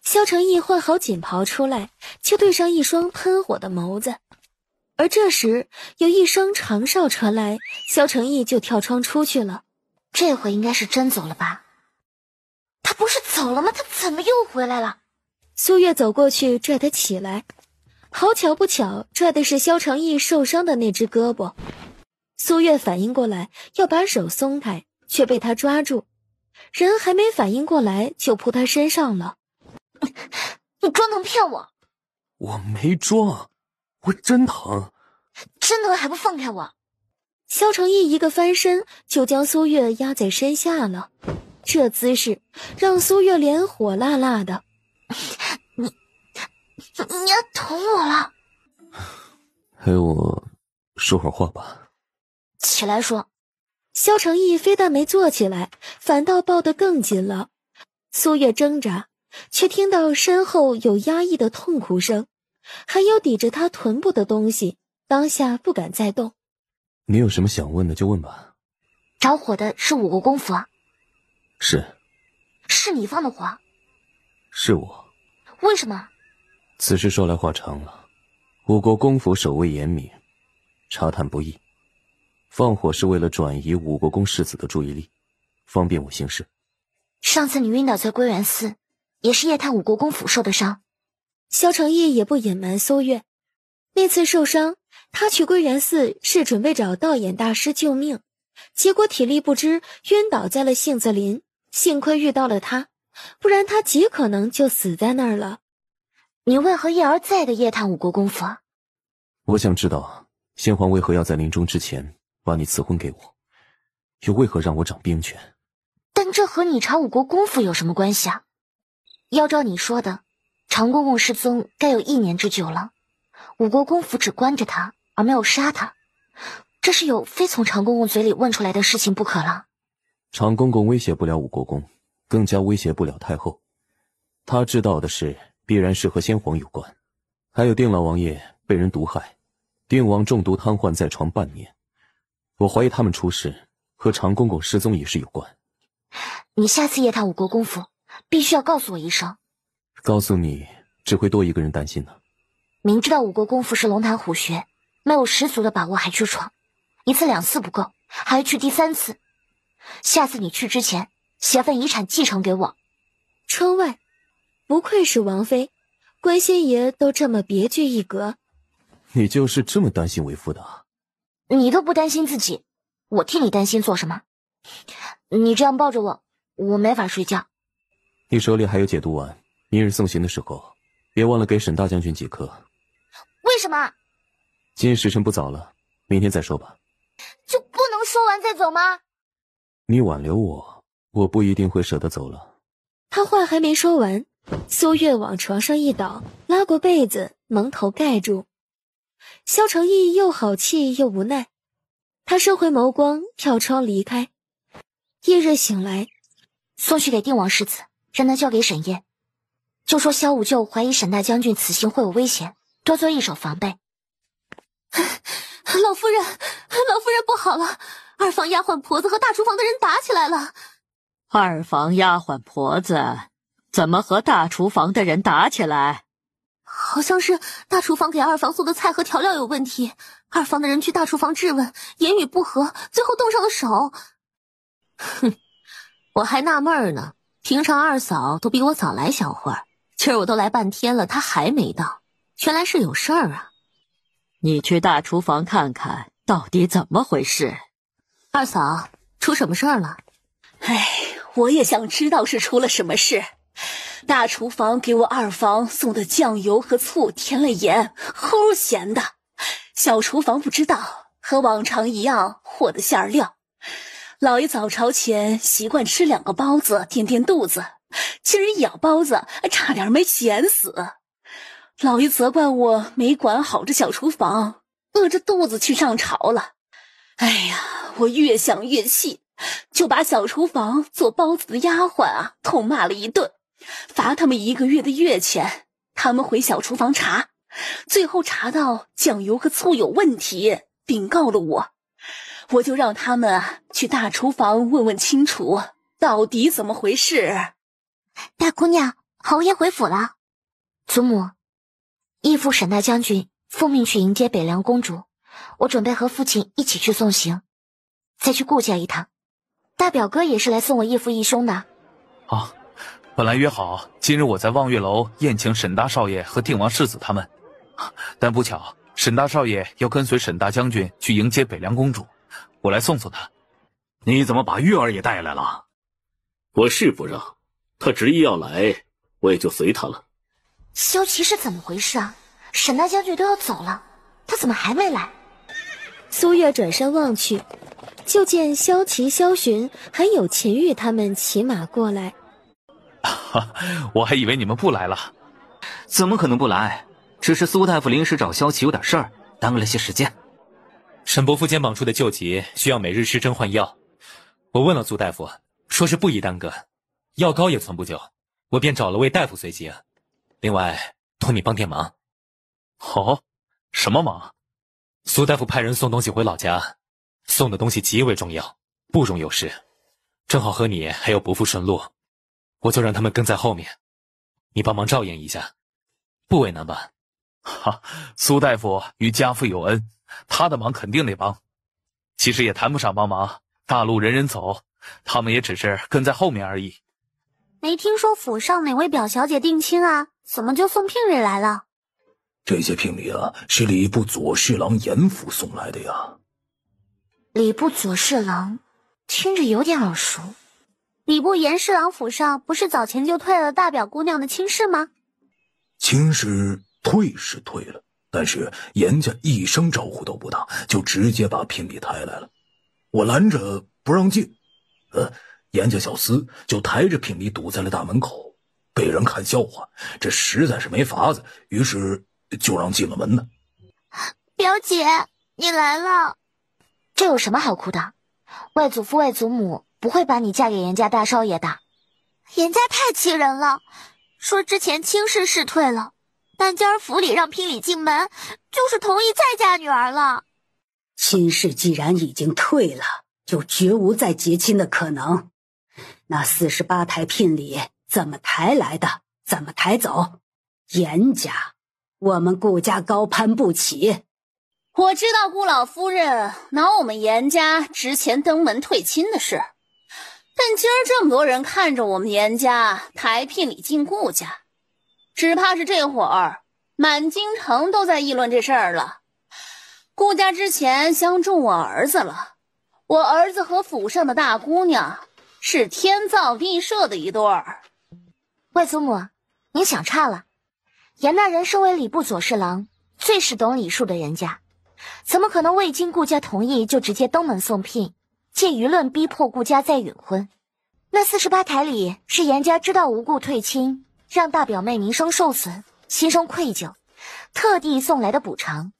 萧承义换好锦袍出来，就对上一双喷火的眸子。而这时有一声长哨传来，萧承义就跳窗出去了。这回应该是真走了吧？他不是走了吗？他怎么又回来了？苏月走过去拽他起来，好巧不巧，拽的是萧承义受伤的那只胳膊。苏月反应过来要把手松开，却被他抓住，人还没反应过来就扑他身上了。你装疼骗我？我没装，我真疼。真疼还不放开我？萧承义一个翻身就将苏月压在身下了，这姿势让苏月脸火辣辣的。你要捅我了？陪我说会儿话吧。起来说。萧承义非但没坐起来，反倒抱得更紧了。苏月挣扎，却听到身后有压抑的痛哭声，还有抵着他臀部的东西，当下不敢再动。你有什么想问的就问吧。着火的是武国公府啊？是。是你放的火？是我。为什么？此事说来话长了。武国公府守卫严密，查探不易。放火是为了转移武国公世子的注意力，方便我行事。上次你晕倒在归元寺，也是夜探武国公府受的伤。萧承义也不隐瞒苏月，那次受伤，他去归元寺是准备找道眼大师救命，结果体力不支晕倒在了杏子林，幸亏遇到了他，不然他极可能就死在那儿了。你为何一而再的夜探武国公府啊？我想知道先皇为何要在临终之前把你赐婚给我，又为何让我掌兵权？但这和你查武国公府有什么关系啊？要照你说的，长公公失踪该有1年之久了，武国公府只关着他而没有杀他，这是有非从长公公嘴里问出来的事情不可了。长公公威胁不了武国公，更加威胁不了太后。他知道的事必然是和先皇有关，还有定老王爷被人毒害，定王中毒瘫痪在床半年，我怀疑他们出事和长公公失踪也是有关。你下次夜探武国公府必须要告诉我一声。告诉你只会多一个人担心呢。明知道武国公府是龙潭虎穴，没有十足的把握还去闯，1次2次不够，还要去第3次。下次你去之前，写份遗产继承给我。窗外，不愧是王妃，关仙爷都这么别具一格。你就是这么担心为夫的啊？你都不担心自己，我替你担心做什么？你这样抱着我，我没法睡觉。你手里还有解毒丸，明日送行的时候别忘了给沈大将军几颗。为什么？今日时辰不早了，明天再说吧。就不能说完再走吗？你挽留我，我不一定会舍得走了。他话还没说完，苏月往床上一倒，拉过被子蒙头盖住。萧承义又好气又无奈，他收回眸光，跳窗离开。夜日醒来，送去给定王世子，让他交给沈烨，就说萧武舅怀疑沈大将军此行会有危险，多做一手防备。老夫人不好了，二房丫鬟婆子和大厨房的人打起来了。二房丫鬟婆子怎么和大厨房的人打起来？好像是大厨房给二房送的菜和调料有问题，二房的人去大厨房质问，言语不合，最后动上了手。哼，我还纳闷呢，平常二嫂都比我早来小会儿，今儿我都来半天了，她还没到，原来是有事儿啊。你去大厨房看看到底怎么回事。二嫂，出什么事儿了？哎，我也想知道是出了什么事。大厨房给我二房送的酱油和醋甜了盐，齁咸的。小厨房不知道，和往常一样和的馅料。老爷早朝前习惯吃2个包子垫垫肚子，今儿一咬包子差点没咸死。老爷责怪我没管好这小厨房，饿着肚子去上朝了。哎呀，我越想越气，就把小厨房做包子的丫鬟痛骂了一顿，罚他们1个月的月钱。他们回小厨房查，最后查到酱油和醋有问题，禀告了我。我就让他们去大厨房问问清楚，到底怎么回事。大姑娘，侯爷回府了。祖母，义父沈大将军奉命去迎接北凉公主，我准备和父亲一起去送行，再去顾家一趟。大表哥也是来送我义父义兄的。啊，本来约好今日我在望月楼宴请沈大少爷和定王世子他们，但不巧沈大少爷要跟随沈大将军去迎接北凉公主，我来送送他。你怎么把月儿也带来了？我是不让，他执意要来，我也就随他了。萧琪是怎么回事啊？沈大将军都要走了，他怎么还没来？苏月转身望去，就见萧琪、萧寻还有秦玉他们骑马过来。我还以为你们不来了。怎么可能不来？只是苏大夫临时找萧琪有点事儿，耽误了些时间。沈伯父肩膀处的旧疾需要每日施针换药，我问了苏大夫，说是不宜耽搁，药膏也存不久，我便找了位大夫随行。另外托你帮点忙。哦，什么忙？苏大夫派人送东西回老家，送的东西极为重要，不容有失。正好和你还有伯父顺路，我就让他们跟在后面，你帮忙照应一下，不为难吧？哈，苏大夫与家父有恩，他的忙肯定得帮。其实也谈不上帮忙，大路人人走，他们也只是跟在后面而已。没听说府上哪位表小姐定亲啊？怎么就送聘礼来了？这些聘礼是礼部左侍郎严府送来的呀。礼部左侍郎，听着有点耳熟。礼部严侍郎府上不是早前就退了大表姑娘的亲事吗？亲事退是退了，但是严家一声招呼都不打，就直接把聘礼抬来了。我拦着不让进，严家小厮就抬着聘礼堵在了大门口，被人看笑话，这实在是没法子，于是就让进了门呢。表姐，你来了。这有什么好哭的？外祖父外祖母不会把你嫁给严家大少爷的。严家太欺人了，说之前亲事是退了，但今儿府里让聘礼进门，就是同意再嫁女儿了。亲事既然已经退了，就绝无再结亲的可能。那48台聘礼怎么抬来的，怎么抬走？严家，我们顾家高攀不起。我知道顾老夫人恼我们严家之前登门退亲的事，但今儿这么多人看着我们严家抬聘礼进顾家，只怕是这会儿满京城都在议论这事儿了。顾家之前相中我儿子了，我儿子和府上的大姑娘是天造地设的一对儿。外祖母，您想差了。严大人身为礼部左侍郎，最是懂礼数的人家，怎么可能未经顾家同意就直接登门送聘，借舆论逼迫顾家再允婚？那48台礼是严家知道无故退亲，让大表妹名声受损，心生愧疚，特地送来的补偿。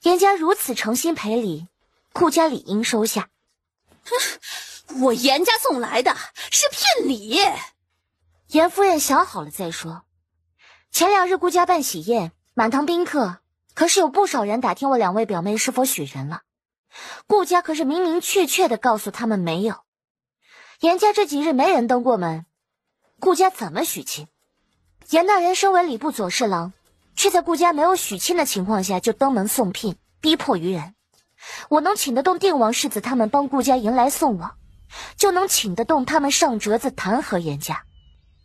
严家如此诚心赔礼，顾家理应收下。我严家送来的是聘礼。严夫人想好了再说。前2日顾家办喜宴，满堂宾客，可是有不少人打听我2位表妹是否许人了。顾家可是明明确确的告诉他们没有。严家这几日没人登过门，顾家怎么许亲？严大人身为礼部左侍郎，却在顾家没有许亲的情况下就登门送聘，逼迫于人。我能请得动定王世子他们帮顾家迎来送往，就能请得动他们上折子弹劾严家。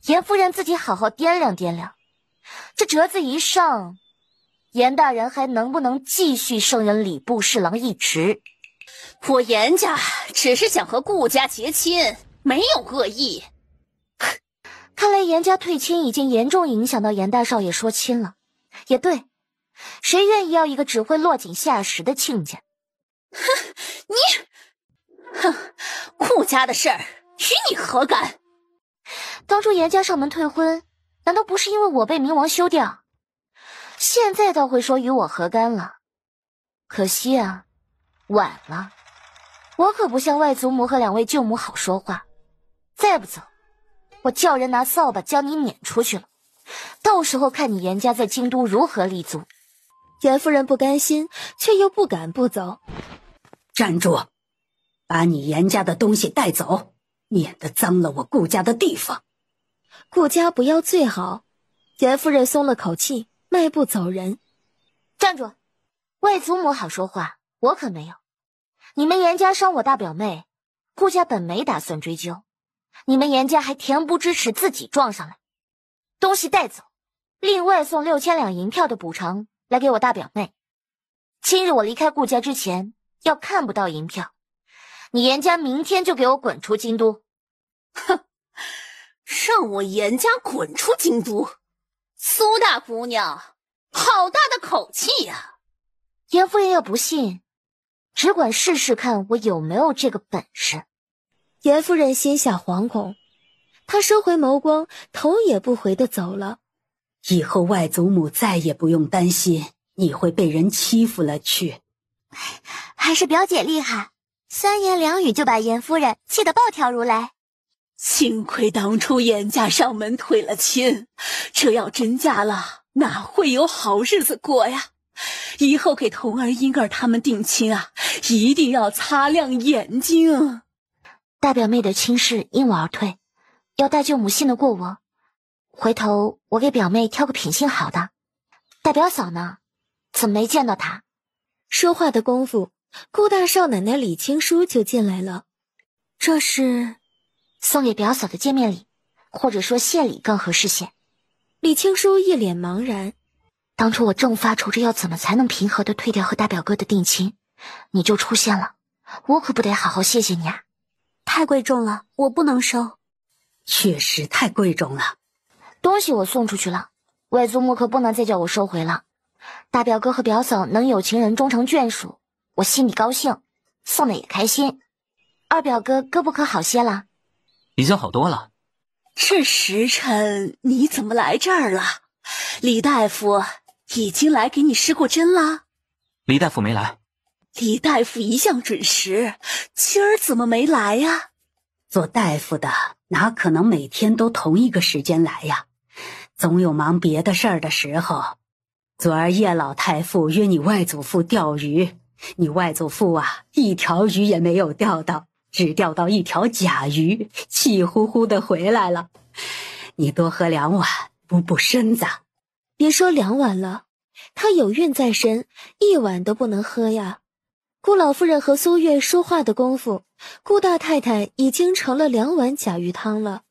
严夫人自己好好掂量掂量，这折子一上，严大人还能不能继续胜任礼部侍郎一职？我严家只是想和顾家结亲，没有恶意。看来严家退亲已经严重影响到严大少爷说亲了。也对，谁愿意要一个只会落井下石的亲家？顾家的事儿与你何干？当初严家上门退婚，难道不是因为我被冥王休掉？现在倒会说与我何干了。可惜啊，晚了。我可不像外祖母和2位舅母好说话，再不走，我叫人拿扫把将你撵出去了。到时候看你严家在京都如何立足。严夫人不甘心，却又不敢不走。站住！把你严家的东西带走，免得脏了我顾家的地方。顾家不要最好。严夫人松了口气，迈步走人。站住！外祖母好说话，我可没有。你们严家伤我大表妹，顾家本没打算追究，你们严家还恬不知耻，自己撞上来。东西带走，另外送6000两银票的补偿来给我大表妹。今日我离开顾家之前，要看不到银票，你严家明天就给我滚出京都。哼，让我严家滚出京都？苏大姑娘，好大的口气呀！严夫人要不信，只管试试看我有没有这个本事。严夫人心下惶恐，她收回眸光，头也不回地走了。以后外祖母再也不用担心你会被人欺负了去。还是表姐厉害，3言2语就把严夫人气得暴跳如雷。幸亏当初严家上门退了亲，这要真嫁了，哪会有好日子过呀？以后给童儿、婴儿他们定亲啊，一定要擦亮眼睛。大表妹的亲事因我而退，要大舅母信得过我。回头我给表妹挑个品性好的。大表嫂呢？怎么没见到她？说话的功夫，顾大少奶奶李青书就进来了。这是送给表嫂的见面礼，或者说谢礼更合适些。李青书一脸茫然。当初我正发愁着要怎么才能平和地退掉和大表哥的定亲，你就出现了，我可不得好好谢谢你啊。太贵重了，我不能收。确实太贵重了。东西我送出去了，外祖母可不能再叫我收回了。大表哥和表嫂能有情人终成眷属，我心里高兴，送的也开心。二表哥胳膊可好些了？已经好多了。这时辰你怎么来这儿了？李大夫已经来给你施过针了？李大夫没来。李大夫一向准时，今儿怎么没来呀？做大夫的哪可能每天都同一个时间来呀？总有忙别的事儿的时候。昨儿叶老太傅约你外祖父钓鱼，你外祖父啊，一条鱼也没有钓到，只钓到一条甲鱼，气呼呼的回来了。你多喝2碗，补补身子。别说2碗了，她有孕在身，1碗都不能喝呀。顾老夫人和苏月说话的功夫，顾大太太已经盛了2碗甲鱼汤了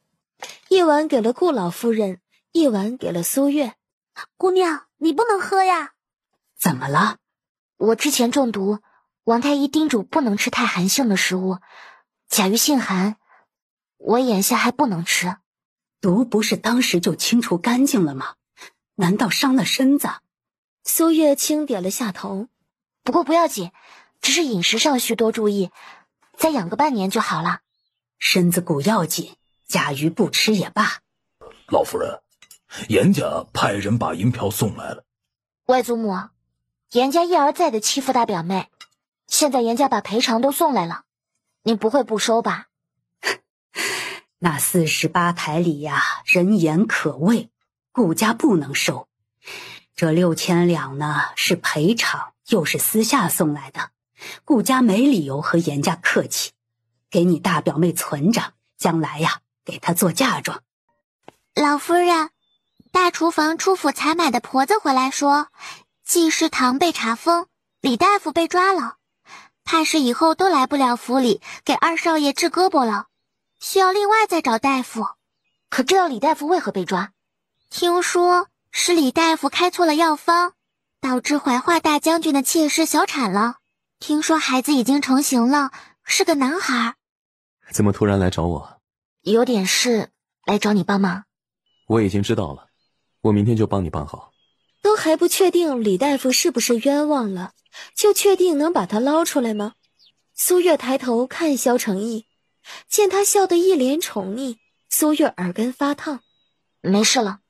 ，1碗给了顾老夫人，1碗给了苏月。姑娘，你不能喝呀。怎么了？我之前中毒，王太医叮嘱不能吃太寒性的食物，甲鱼性寒，我眼下还不能吃。毒不是当时就清除干净了吗？难道伤了身子？苏月轻点了下头。不过不要紧，只是饮食上需多注意，再养个半年就好了。身子骨要紧，甲鱼不吃也罢。老夫人，严家派人把银票送来了。外祖母，严家一而再的欺负大表妹，现在严家把赔偿都送来了，您不会不收吧？那48台里呀，人言可畏，顾家不能收。这6000两呢，是赔偿，又是私下送来的，顾家没理由和严家客气，给你大表妹存着，将来呀，给她做嫁妆。老夫人，大厨房出府采买的婆子回来说，济世堂被查封，李大夫被抓了，怕是以后都来不了府里给二少爷治胳膊了，需要另外再找大夫。可知道李大夫为何被抓？听说是李大夫开错了药方，导致怀化大将军的妾室小产了。听说孩子已经成型了，是个男孩。怎么突然来找我？有点事来找你帮忙。我已经知道了，我明天就帮你办好。都还不确定李大夫是不是冤枉了，就确定能把他捞出来吗？苏月抬头看萧承义，见他笑得一脸宠溺，苏月耳根发烫。没事了，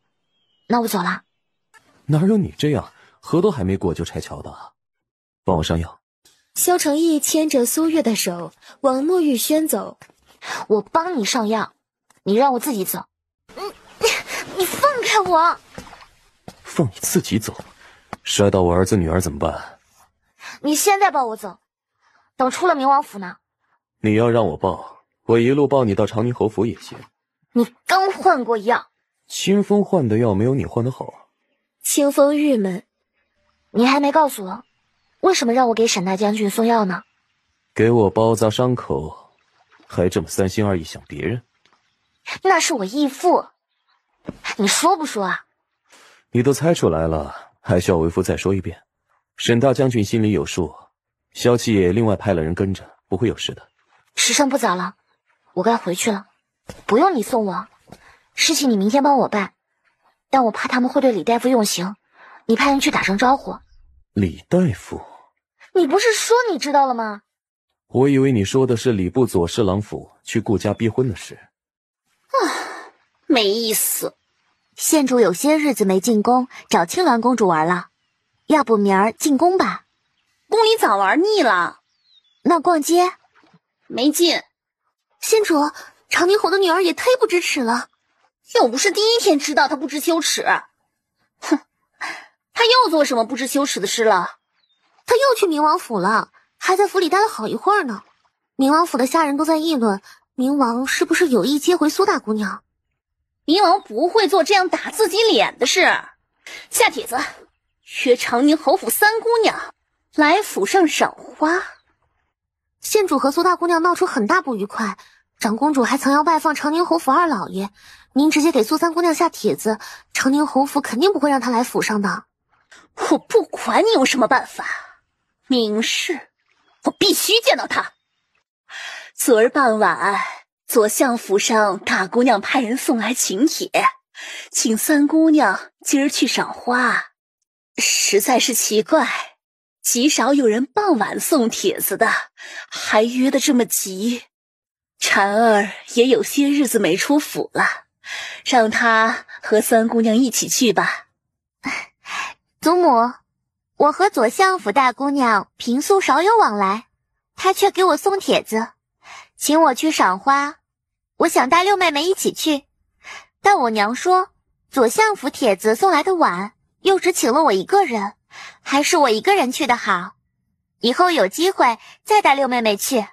那我走了。哪有你这样河都还没过就拆桥的？帮我上药。萧承义牵着苏月的手往莫玉轩走。我帮你上药，你让我自己走。你放开我！放你自己走？摔到我儿子女儿怎么办？你现在抱我走，等出了明王府呢。你要让我抱，我一路抱你到长宁侯府也行。你刚换过药，清风换的药没有你换的好。清风郁闷，你还没告诉我，为什么让我给沈大将军送药呢？给我包扎伤口，还这么三心二意想别人？那是我义父，你说不说啊？你都猜出来了，还需要为夫再说一遍？沈大将军心里有数，萧七也另外派了人跟着，不会有事的。时辰不早了，我该回去了。不用你送我，事情你明天帮我办，但我怕他们会对李大夫用刑，你派人去打声招呼。李大夫？你不是说你知道了吗？我以为你说的是礼部左侍郎府去顾家逼婚的事。没意思。县主有些日子没进宫找青鸾公主玩了，要不明儿进宫吧？宫里早玩腻了。那逛街？没劲。县主，长宁侯的女儿也忒不知耻了，又不是第一天知道她不知羞耻。哼，她又做什么不知羞耻的事了？她又去明王府了，还在府里待了好一会儿呢。明王府的下人都在议论，明王是不是有意接回苏大姑娘？明王不会做这样打自己脸的事。下帖子，约长宁侯府三姑娘来府上赏花。县主和苏大姑娘闹出很大不愉快，长公主还曾要拜访长宁侯府二老爷，您直接给苏三姑娘下帖子，长宁侯府肯定不会让她来府上的。我不管你有什么办法，明示我必须见到她。昨儿傍晚，左相府上大姑娘派人送来请帖，请三姑娘今儿去赏花。实在是奇怪，极少有人傍晚送帖子的，还约得这么急。婵儿也有些日子没出府了，让她和三姑娘一起去吧。祖母，我和左相府大姑娘平素少有往来，她却给我送帖子，请我去赏花。我想带六妹妹一起去，但我娘说左相府帖子送来的晚，又只请了我一个人，还是我一个人去的好。以后有机会再带六妹妹去。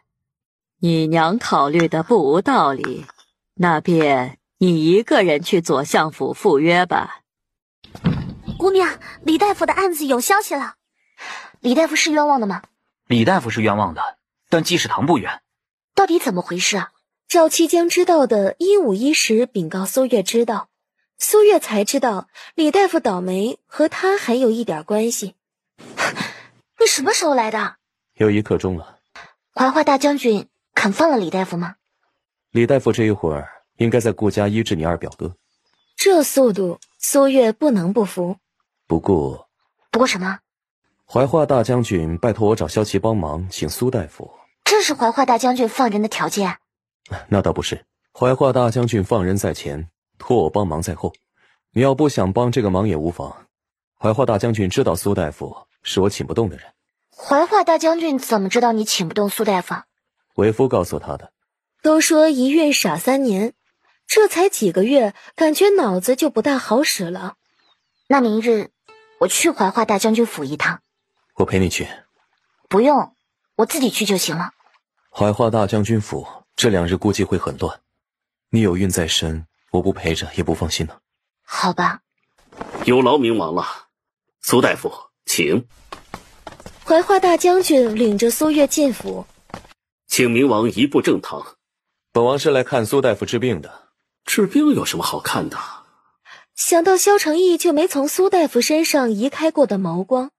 你娘考虑的不无道理，那便你一个人去左相府赴约吧。姑娘，李大夫的案子有消息了。李大夫是冤枉的吗？李大夫是冤枉的，但济世堂不冤。到底怎么回事啊？赵七将知道的一五一十禀告苏月知道，苏月才知道李大夫倒霉和他还有一点关系。你什么时候来的？有一刻钟了。怀化大将军肯放了李大夫吗？李大夫这一会儿应该在顾家医治你二表哥。这速度，苏月不能不服。不过什么？怀化大将军拜托我找萧琪帮忙，请苏大夫。这是怀化大将军放人的条件？那倒不是，怀化大将军放人在前，托我帮忙在后。你要不想帮这个忙也无妨。怀化大将军知道苏大夫是我请不动的人。怀化大将军怎么知道你请不动苏大夫？为夫告诉他的。都说一孕傻3年，这才几个月，感觉脑子就不大好使了。那明日我去怀化大将军府一趟。我陪你去。不用，我自己去就行了。怀化大将军府这2日估计会很乱，你有孕在身，我不陪着也不放心呢。好吧。有劳明王了。苏大夫，请。怀化大将军领着苏月进府，请明王移步正堂。本王是来看苏大夫治病的。治病有什么好看的？想到萧承义就没从苏大夫身上移开过的眸光，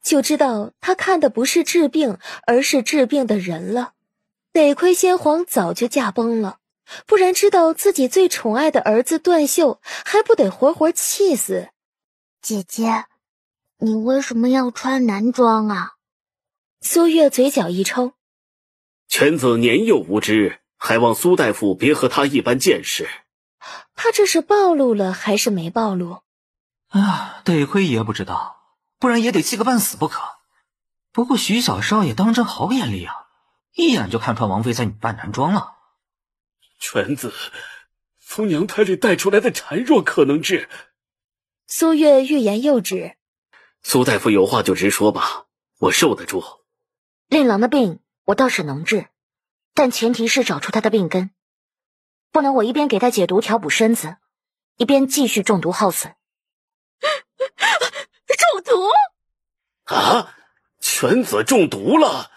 就知道他看的不是治病，而是治病的人了。得亏先皇早就驾崩了，不然知道自己最宠爱的儿子段秀还不得活活气死。姐姐，你为什么要穿男装啊？苏月嘴角一抽，犬子年幼无知，还望苏大夫别和他一般见识。他这是暴露了还是没暴露？啊，得亏爷不知道，不然也得气个半死不可。不过徐小少爷当真好眼力啊，一眼就看穿王妃在女扮男装了。犬子从娘胎里带出来的孱弱可能治。苏月欲言又止。苏大夫有话就直说吧，我受得住。令郎的病我倒是能治，但前提是找出他的病根，不能我一边给他解毒调补身子，一边继续中毒耗损。中毒啊！犬子中毒了？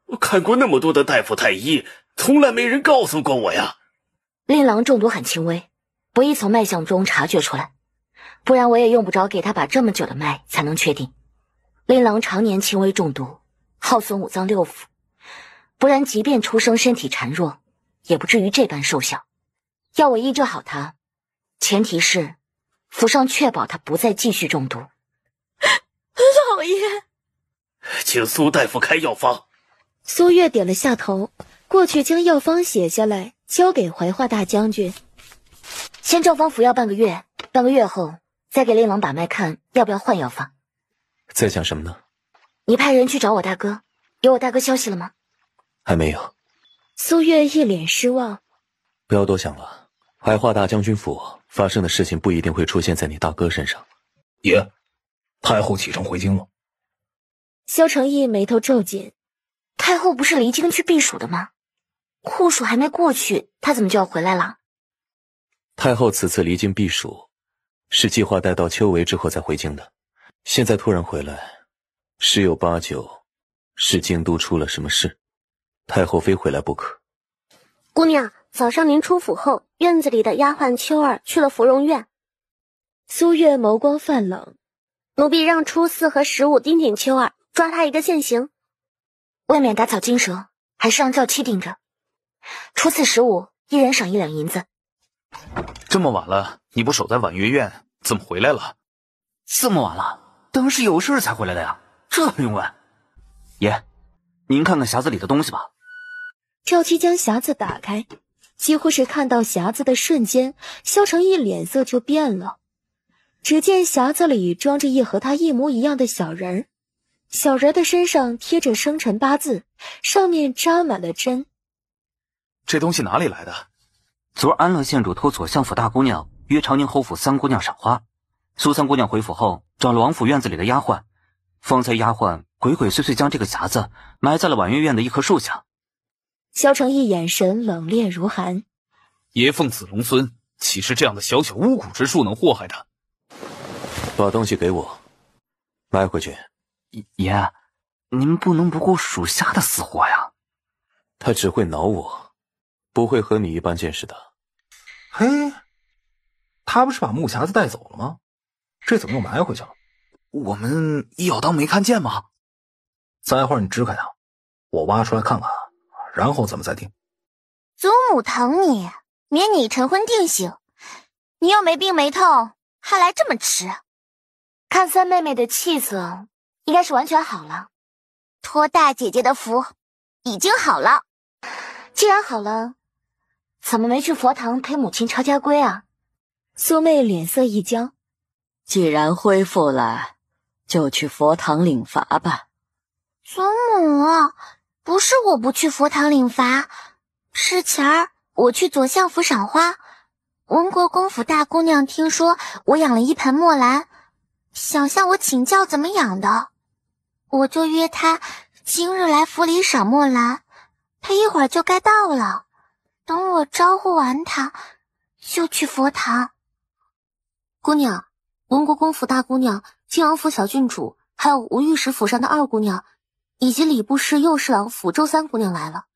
我看过那么多的大夫太医，从来没人告诉过我呀。令郎中毒很轻微，不易从脉象中察觉出来，不然我也用不着给他把这么久的脉才能确定。令郎常年轻微中毒，耗损五脏六腑，不然即便出生身体孱弱，也不至于这般瘦小。要我医治好他，前提是府上确保他不再继续中毒。老爷，请苏大夫开药方。苏月点了下头，过去将药方写下来，交给怀化大将军。先照方服药半个月，半个月后再给令郎把脉，看要不要换药方。在讲什么呢？你派人去找我大哥，有我大哥消息了吗？还没有。苏月一脸失望。不要多想了，怀化大将军府发生的事情不一定会出现在你大哥身上。爷，太后启程回京了。萧承义眉头皱紧。太后不是离京去避暑的吗？酷暑还没过去，她怎么就要回来了？太后此次离京避暑，是计划待到秋闱之后再回京的。现在突然回来，十有八九是京都出了什么事，太后非回来不可。姑娘，早上您出府后，院子里的丫鬟秋儿去了芙蓉院。苏月眸光泛冷，奴婢让初4和15盯紧秋儿，抓她一个现行。未免打草惊蛇，还是让赵七盯着。初4、15，一人赏1两银子。这么晚了，你不守在婉月院，怎么回来了？这么晚了，当然是有事才回来的呀，这不用问。爷，您看看匣子里的东西吧。赵七将匣子打开，几乎是看到匣子的瞬间，萧承义脸色就变了。只见匣子里装着一和他一模一样的小人儿，小人的身上贴着生辰八字，上面扎满了针。这东西哪里来的？昨儿安乐县主托左相府大姑娘约长宁侯府三姑娘赏花，苏三姑娘回府后找了王府院子里的丫鬟，方才丫鬟鬼鬼祟祟将这个匣子埋在了婉月院的一棵树下。萧承义眼神冷冽如寒。爷奉子龙孙，岂是这样的小小巫蛊之术能祸害他？把东西给我，埋回去。爷，您不能不顾属下的死活呀。他只会挠我，不会和你一般见识的。嘿，他不是把木匣子带走了吗？这怎么又埋回去了？我们一咬当没看见吗？待会儿你支开他，我挖出来看看，然后咱们再定。祖母疼你，免你晨昏定省。你又没病没痛，还来这么迟。看三妹妹的气色，应该是完全好了。托大姐姐的福，已经好了。既然好了，怎么没去佛堂陪母亲抄家规啊？苏妹脸色一僵。既然恢复了，就去佛堂领罚吧。祖母，不是我不去佛堂领罚，是前儿我去左相府赏花，文国公府大姑娘听说我养了一盆墨兰，想向我请教怎么养的，我就约她今日来府里赏墨兰，她一会儿就该到了，等我招呼完她，就去佛堂。姑娘，文国公府大姑娘、靖王府小郡主，还有吴御史府上的二姑娘，以及礼部侍右侍郎府周三姑娘来了。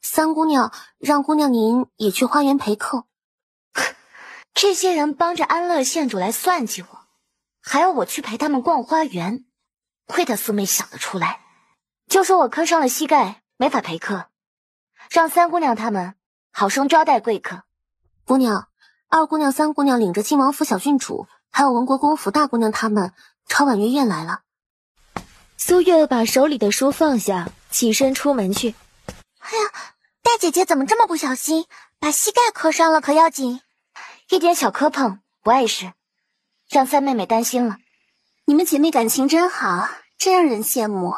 三姑娘让姑娘您也去花园陪客。这些人帮着安乐县主来算计我，还要我去陪他们逛花园，亏他苏妹想得出来。就说我磕伤了膝盖，没法陪客，让三姑娘他们好生招待贵客。姑娘，二姑娘、三姑娘领着亲王府小郡主，还有文国公府大姑娘他们朝婉月宴来了。苏月把手里的书放下，起身出门去。哎呀，大姐姐怎么这么不小心，把膝盖磕伤了，可要紧。一点小磕碰不碍事，让三妹妹担心了。你们姐妹感情真好，真让人羡慕。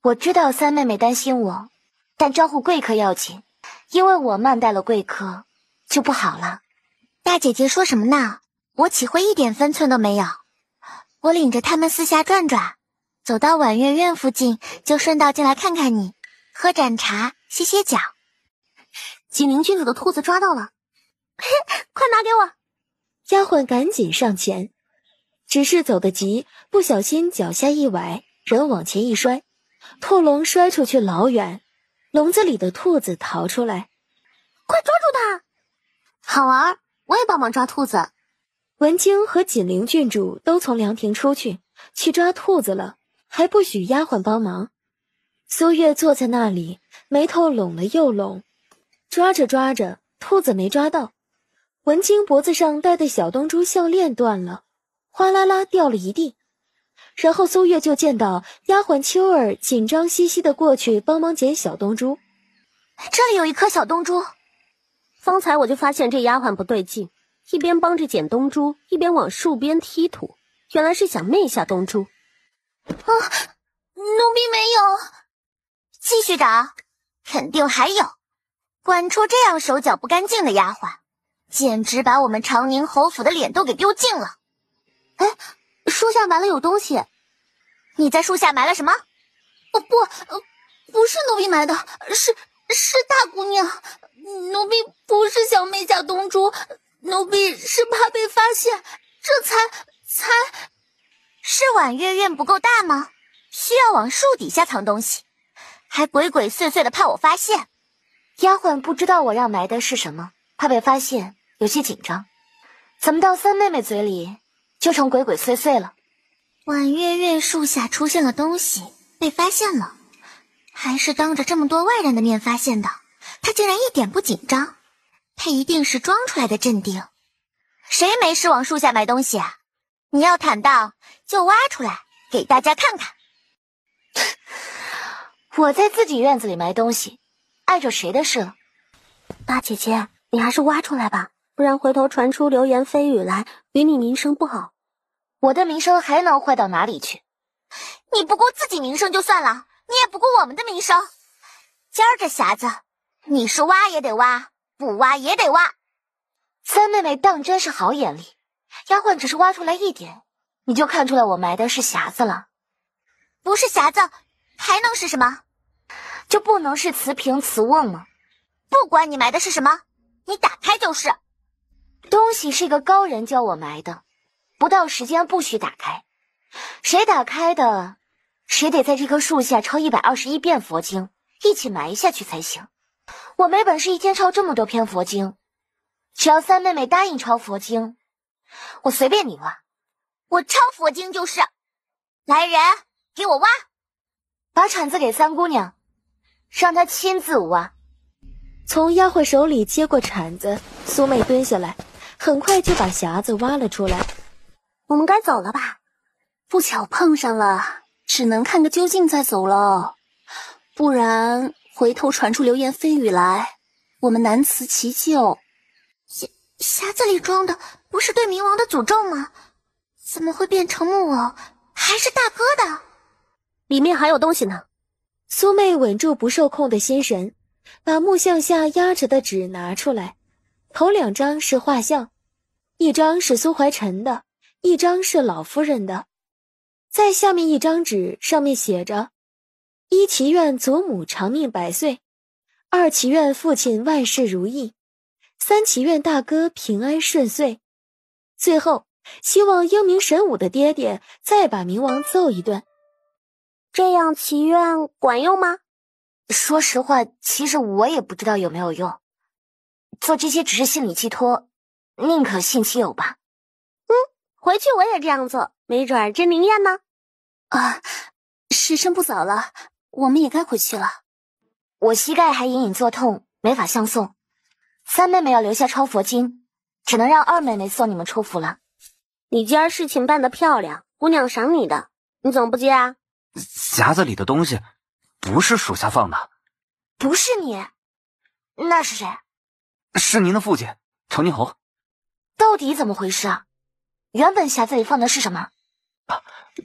我知道三妹妹担心我，但招呼贵客要紧，因为我慢待了贵客就不好了。大姐姐说什么呢？我岂会一点分寸都没有？我领着他们四下转转，走到婉月院附近，就顺道进来看看你，喝盏茶，歇歇脚。锦陵郡主的兔子抓到了，快拿给我！丫鬟赶紧上前，只是走得急，不小心脚下一崴，人往前一摔，兔笼摔出去老远，笼子里的兔子逃出来。快抓住它！好玩，我也帮忙抓兔子。文清和锦陵郡主都从凉亭出去抓兔子了，还不许丫鬟帮忙。苏月坐在那里，眉头拢了又拢，抓着抓着，兔子没抓到。文清脖子上戴的小东珠项链断了，哗啦啦掉了一地。然后苏月就见到丫鬟秋儿紧张兮兮的过去帮忙捡小东珠。这里有一颗小东珠。方才我就发现这丫鬟不对劲，一边帮着捡东珠，一边往树边踢土，原来是想昧下东珠。啊，奴婢没有。继续找，肯定还有。管出这样手脚不干净的丫鬟，简直把我们长宁侯府的脸都给丢尽了。哎，树下埋了有东西。你在树下埋了什么？不是奴婢埋的，是大姑娘。奴婢不是想昧下东珠，奴婢是怕被发现，这才是婉月院不够大吗？需要往树底下藏东西，还鬼鬼祟祟的怕我发现。丫鬟不知道我让埋的是什么，怕被发现，有些紧张。怎么到三妹妹嘴里就成鬼鬼祟祟了？婉月院树下出现了东西，被发现了，还是当着这么多外人的面发现的。她竟然一点不紧张，她一定是装出来的镇定。谁没事往树下埋东西啊？你要坦荡就挖出来给大家看看。我在自己院子里埋东西，碍着谁的事了？大姐姐，你还是挖出来吧，不然回头传出流言蜚语来，与你名声不好。我的名声还能坏到哪里去？你不顾自己名声就算了，你也不顾我们的名声。今儿这匣子，你是挖也得挖，不挖也得挖。三妹妹当真是好眼力，丫鬟只是挖出来一点，你就看出来我埋的是匣子了。不是匣子，还能是什么？就不能是瓷瓶瓷瓮吗？不管你埋的是什么，你打开就是。东西是一个高人教我埋的，不到时间不许打开。谁打开的，谁得在这棵树下抄121遍佛经，一起埋下去才行。我没本事一天抄这么多篇佛经，只要三妹妹答应抄佛经，我随便你挖。我抄佛经就是。来人，给我挖！把铲子给三姑娘，让她亲自挖。从丫鬟手里接过铲子，苏妹蹲下来，很快就把匣子挖了出来。我们该走了吧？不巧碰上了，只能看个究竟再走了，不然回头传出流言蜚语来，我们难辞其咎。匣子里装的不是对冥王的诅咒吗？怎么会变成木偶，还是大哥的？里面还有东西呢。苏妹稳住不受控的心神，把木像下压着的纸拿出来，头2张是画像，一张是苏怀臣的，一张是老夫人的。在下面一张纸上面写着：一祈愿祖母长命百岁，2祈愿父亲万事如意，3祈愿大哥平安顺遂，最后希望英明神武的爹爹再把冥王揍一顿。这样祈愿管用吗？说实话，其实我也不知道有没有用，做这些只是心理寄托，宁可信其有吧。回去我也这样做，没准儿真灵验呢。啊，时辰不早了，我们也该回去了。我膝盖还隐隐作痛，没法相送。三妹妹要留下抄佛经，只能让二妹妹送你们出府了。你今儿事情办得漂亮，姑娘赏你的，你怎么不接啊？匣子里的东西不是属下放的。不是你，那是谁？是您的父亲长宁侯。到底怎么回事啊？原本匣子里放的是什么？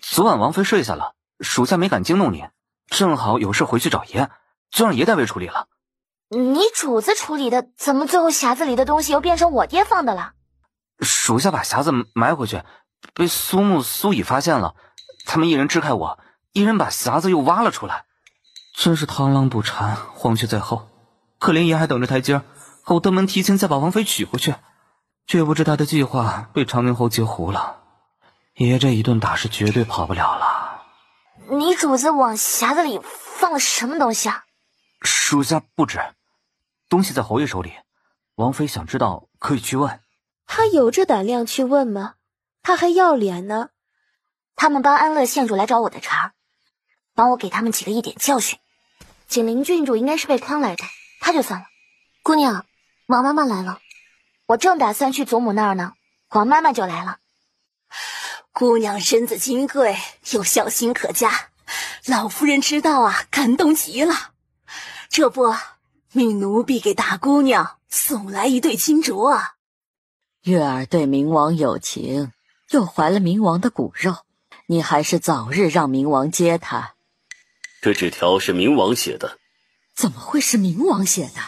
昨晚王妃睡下了，属下没敢惊动您，正好有事回去找爷，就让爷代为处理了。你主子处理的，怎么最后匣子里的东西又变成我爹放的了？属下把匣子埋回去，被苏木、苏乙发现了，他们一人支开我，一人把匣子又挖了出来，真是螳螂捕蝉，黄雀在后。可怜爷还等着台阶，和我登门提亲，再把王妃娶回去。却不知他的计划被长宁侯截胡了，爷这一顿打是绝对跑不了了。你主子往匣子里放了什么东西啊？属下不知，东西在侯爷手里，王妃想知道可以去问。他有这胆量去问吗？他还要脸呢。他们帮安乐县主来找我的茬，帮我给他们几个一点教训。景陵郡主应该是被坑来的，他就算了。姑娘，王妈妈来了。我正打算去祖母那儿呢，王妈妈就来了。姑娘身子金贵，有孝心可嘉，老夫人知道啊，感动极了。这不，命奴婢给大姑娘送来一对金镯啊。月儿对冥王有情，又怀了冥王的骨肉，你还是早日让冥王接她。这纸条是冥王写的。怎么会是冥王写的？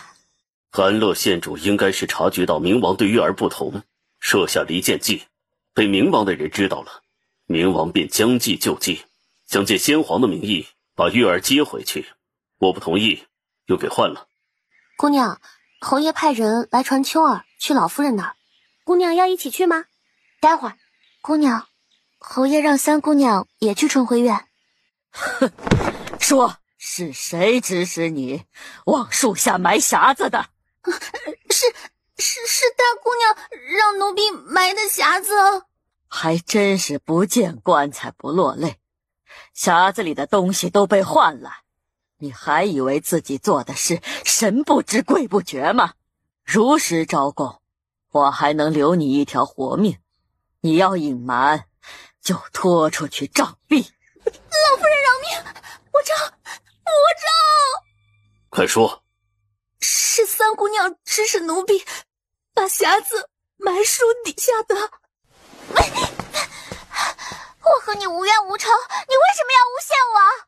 安乐县主应该是察觉到冥王对月儿不同，设下离间计，被冥王的人知道了，冥王便将计就计，想借先皇的名义把月儿接回去。我不同意，又给换了。姑娘，侯爷派人来传秋儿去老夫人那儿，姑娘要一起去吗？待会儿。姑娘，侯爷让三姑娘也去春晖院。哼，说是谁指使你往树下埋匣子的？是大姑娘让奴婢埋的匣子。还真是不见棺材不落泪，匣子里的东西都被换了，你还以为自己做的事神不知鬼不觉吗？如实招供，我还能留你一条活命。你要隐瞒，就拖出去杖毙。老夫人饶命，我招。快说。是三姑娘指使奴婢把匣子埋树底下的。我和你无冤无仇，你为什么要诬陷我？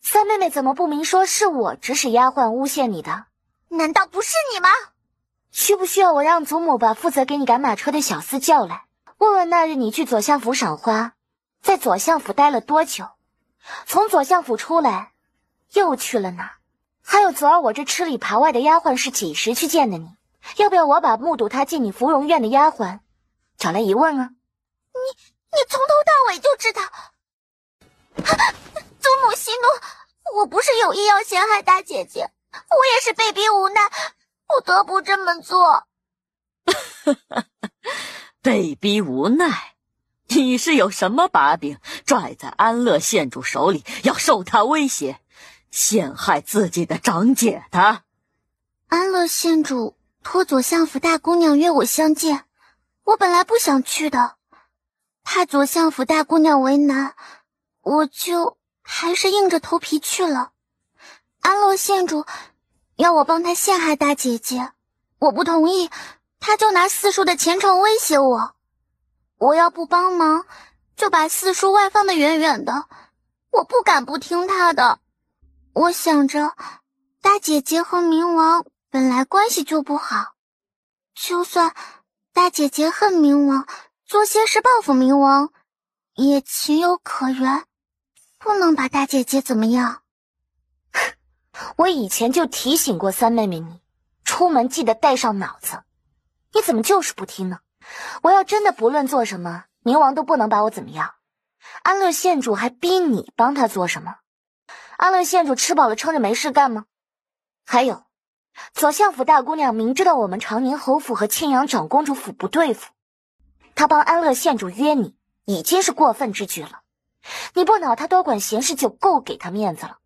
三妹妹怎么不明说是我指使丫鬟诬陷你的？难道不是你吗？需不需要我让祖母把负责给你赶马车的小厮叫来，问问那日你去左相府赏花，在左相府待了多久？从左相府出来，又去了哪儿？还有昨儿我这吃里扒外的丫鬟是几时去见的你？要不要我把目睹他进你芙蓉院的丫鬟找来一问啊？你从头到尾就知道。祖母息怒，我不是有意要陷害大姐姐，我也是被逼无奈，不得不这么做。被逼无奈？你是有什么把柄拽在安乐县主手里，要受他威胁，陷害自己的长姐的？安乐县主托左相府大姑娘约我相见，我本来不想去的，怕左相府大姑娘为难，我就还是硬着头皮去了。安乐县主要我帮他陷害大姐姐，我不同意，他就拿四叔的前程威胁我，我要不帮忙就把四叔外放得远远的，我不敢不听他的。我想着大姐姐和冥王本来关系就不好，就算大姐姐恨冥王，做些事报复冥王也情有可原，不能把大姐姐怎么样。我以前就提醒过三妹妹你，出门记得带上脑子，你怎么就是不听呢？我要真的不论做什么，冥王都不能把我怎么样。安乐县主还逼你帮他做什么？安乐县主吃饱了撑着没事干吗？还有，左相府大姑娘明知道我们长宁侯府和庆阳长公主府不对付，她帮安乐县主约你，已经是过分之举了。你不恼她多管闲事就够给她面子了，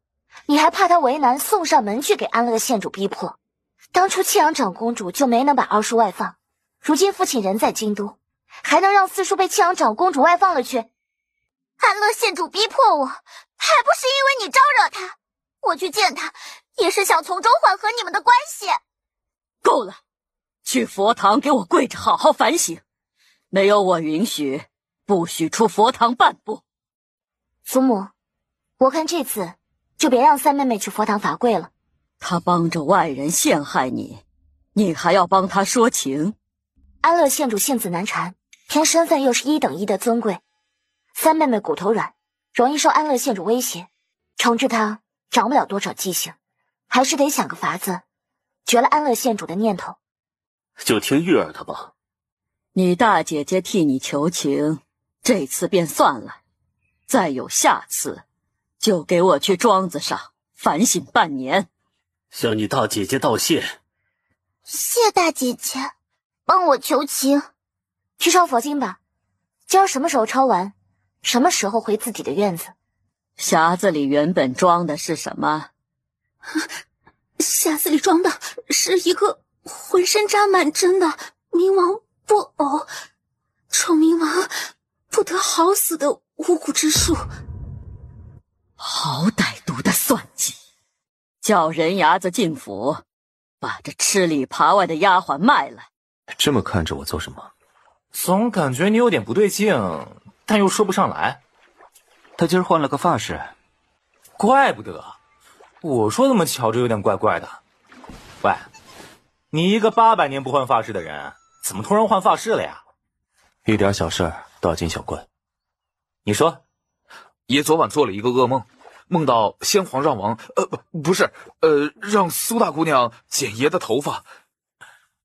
你还怕她为难送上门去给安乐县主逼迫，当初庆阳长公主就没能把二叔外放，如今父亲人在京都，还能让四叔被庆阳长公主外放了去？安乐县主逼迫我，还不是因为你招惹他？我去见他，也是想从中缓和你们的关系。够了，去佛堂给我跪着好好反省，没有我允许，不许出佛堂半步。祖母，我看这次就别让三妹妹去佛堂罚跪了。她帮着外人陷害你，你还要帮她说情？安乐县主性子难缠，偏身份又是1等1的尊贵，三妹妹骨头软，容易受安乐县主威胁，惩治她长不了多少记性，还是得想个法子，绝了安乐县主的念头。就听玉儿的吧。你大姐姐替你求情，这次便算了，再有下次，就给我去庄子上反省半年。向你大姐姐道谢。谢大姐姐，帮我求情。去抄佛经吧，今儿什么时候抄完，什么时候回自己的院子。匣子里原本装的是什么？匣子里装的是一个浑身扎满针的冥王布偶，宠冥王不得好死的巫蛊之术。好歹毒的算计！叫人牙子进府，把这吃里扒外的丫鬟卖了。这么看着我做什么？总感觉你有点不对劲，但又说不上来。他今儿换了个发饰，怪不得。我说怎么瞧着有点怪怪的。喂，你一个800年不换发饰的人，怎么突然换发饰了呀？一点小事儿，大惊小怪。你说，爷昨晚做了一个噩梦，梦到先皇让王，不是，让苏大姑娘剪爷的头发。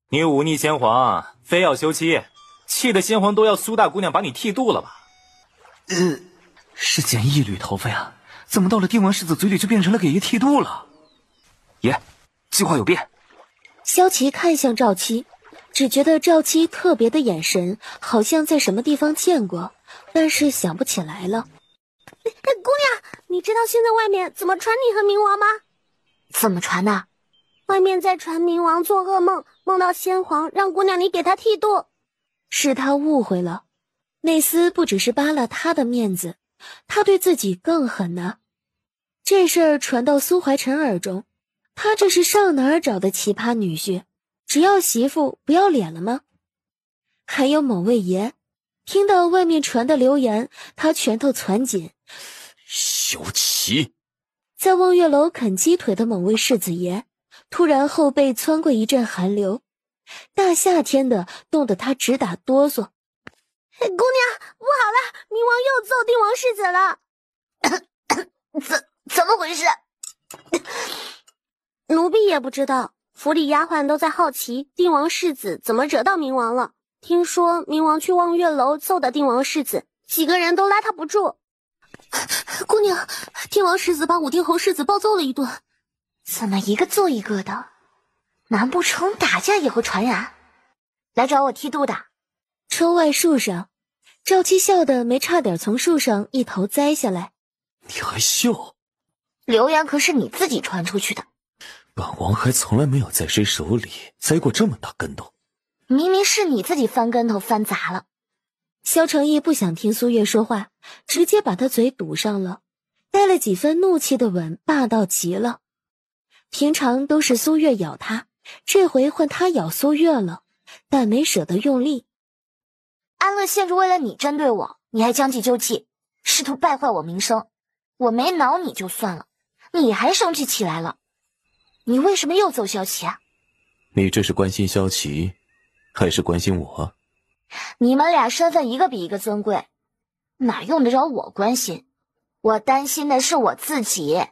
你忤逆先皇，非要休妻，气得先皇都要苏大姑娘把你剃度了吧？是剪1缕头发呀，怎么到了帝王世子嘴里就变成了给爷剃度了？爷，计划有变。萧琪看向赵七，只觉得赵七特别的眼神，好像在什么地方见过，但是想不起来了。姑娘，你知道现在外面怎么传你和冥王吗？怎么传的？外面在传冥王做噩梦，梦到先皇让姑娘你给他剃度。是他误会了，那厮不只是扒了他的面子，他对自己更狠呢。这事儿传到苏怀臣耳中，他这是上哪儿找的奇葩女婿？只要媳妇不要脸了吗？还有某位爷，听到外面传的流言，他拳头攥紧。萧琪，在望月楼啃鸡腿的某位世子爷，突然后背窜过一阵寒流，大夏天的冻得他直打哆嗦。姑娘，不好了，冥王又揍定王世子了。怎么回事？奴婢也不知道，府里丫鬟都在好奇定王世子怎么惹到冥王了。听说冥王去望月楼揍的定王世子，几个人都拉他不住。姑娘，定王世子把武定侯世子暴揍了一顿。怎么一个揍一个的？难不成打架也会传染？来找我剃度的。窗外树上，赵七笑得没差点从树上一头栽下来。你还笑？流言可是你自己传出去的。本王还从来没有在谁手里栽过这么大跟头。明明是你自己翻跟头翻砸了。萧承义不想听苏月说话，直接把他嘴堵上了，带了几分怒气的吻霸道极了。平常都是苏月咬他，这回换他咬苏月了，但没舍得用力。安乐县主为了你针对我，你还将计就计，试图败坏我名声。我没挠你就算了，你还生气起来了。你为什么又揍萧琪啊？你这是关心萧琪，还是关心我？你们俩身份一个比一个尊贵，哪用得着我关心？我担心的是我自己。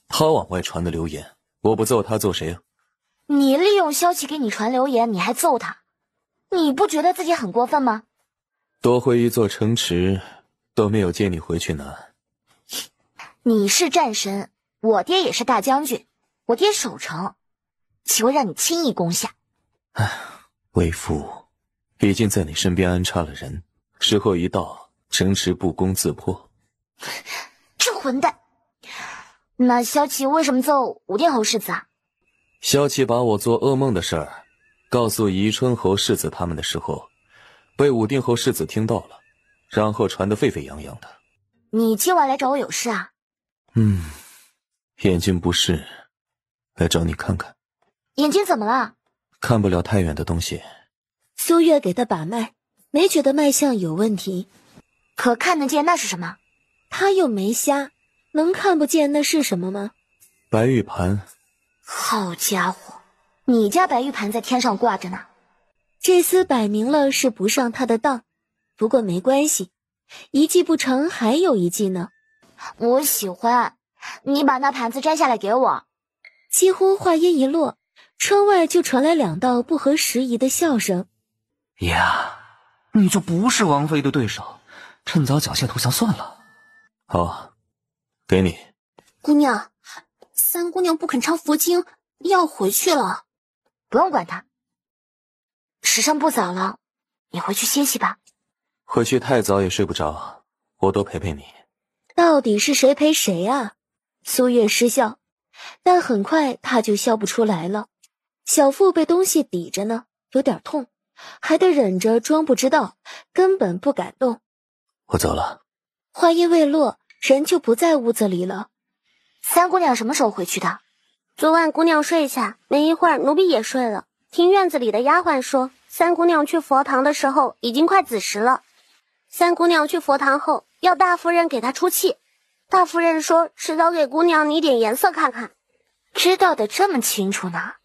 他往外传的流言，我不揍他揍谁啊？你利用萧琪给你传流言，你还揍他，你不觉得自己很过分吗？多回一座城池，都没有接你回去难。你是战神，我爹也是大将军，我爹守城，岂会让你轻易攻下？为父已经在你身边安插了人，时候一到，城池不攻自破。这混蛋！那萧琪为什么揍武定侯世子啊？萧琪把我做噩梦的事儿告诉宜春侯世子他们的时候，被武定侯世子听到了，然后传得沸沸扬扬的。你今晚来找我有事啊？眼睛不适，来找你看看。眼睛怎么了？看不了太远的东西。苏月给他把脉，没觉得脉象有问题。可看得见那是什么？他又没瞎，能看不见那是什么吗？白玉盘。好家伙，你家白玉盘在天上挂着呢。这厮摆明了是不上他的当，不过没关系，一计不成还有一计呢。我喜欢，你把那盘子摘下来给我。几乎话音一落，窗外就传来2道不合时宜的笑声。呀，你就不是王妃的对手，趁早缴械投降算了。好，给你。姑娘，三姑娘不肯抄佛经，要回去了。不用管她，时辰不早了，你回去歇息吧。回去太早也睡不着，我多陪陪你。到底是谁陪谁啊？苏月失笑，但很快他就笑不出来了。小腹被东西抵着呢，有点痛，还得忍着装不知道，根本不敢动。我走了。话音未落，人就不在屋子里了。三姑娘什么时候回去的？昨晚姑娘睡下，没一会儿奴婢也睡了。听院子里的丫鬟说，三姑娘去佛堂的时候已经快子时了。三姑娘去佛堂后，要大夫人给她出气。大夫人说，迟早给姑娘你点颜色看看。知道的这么清楚呢？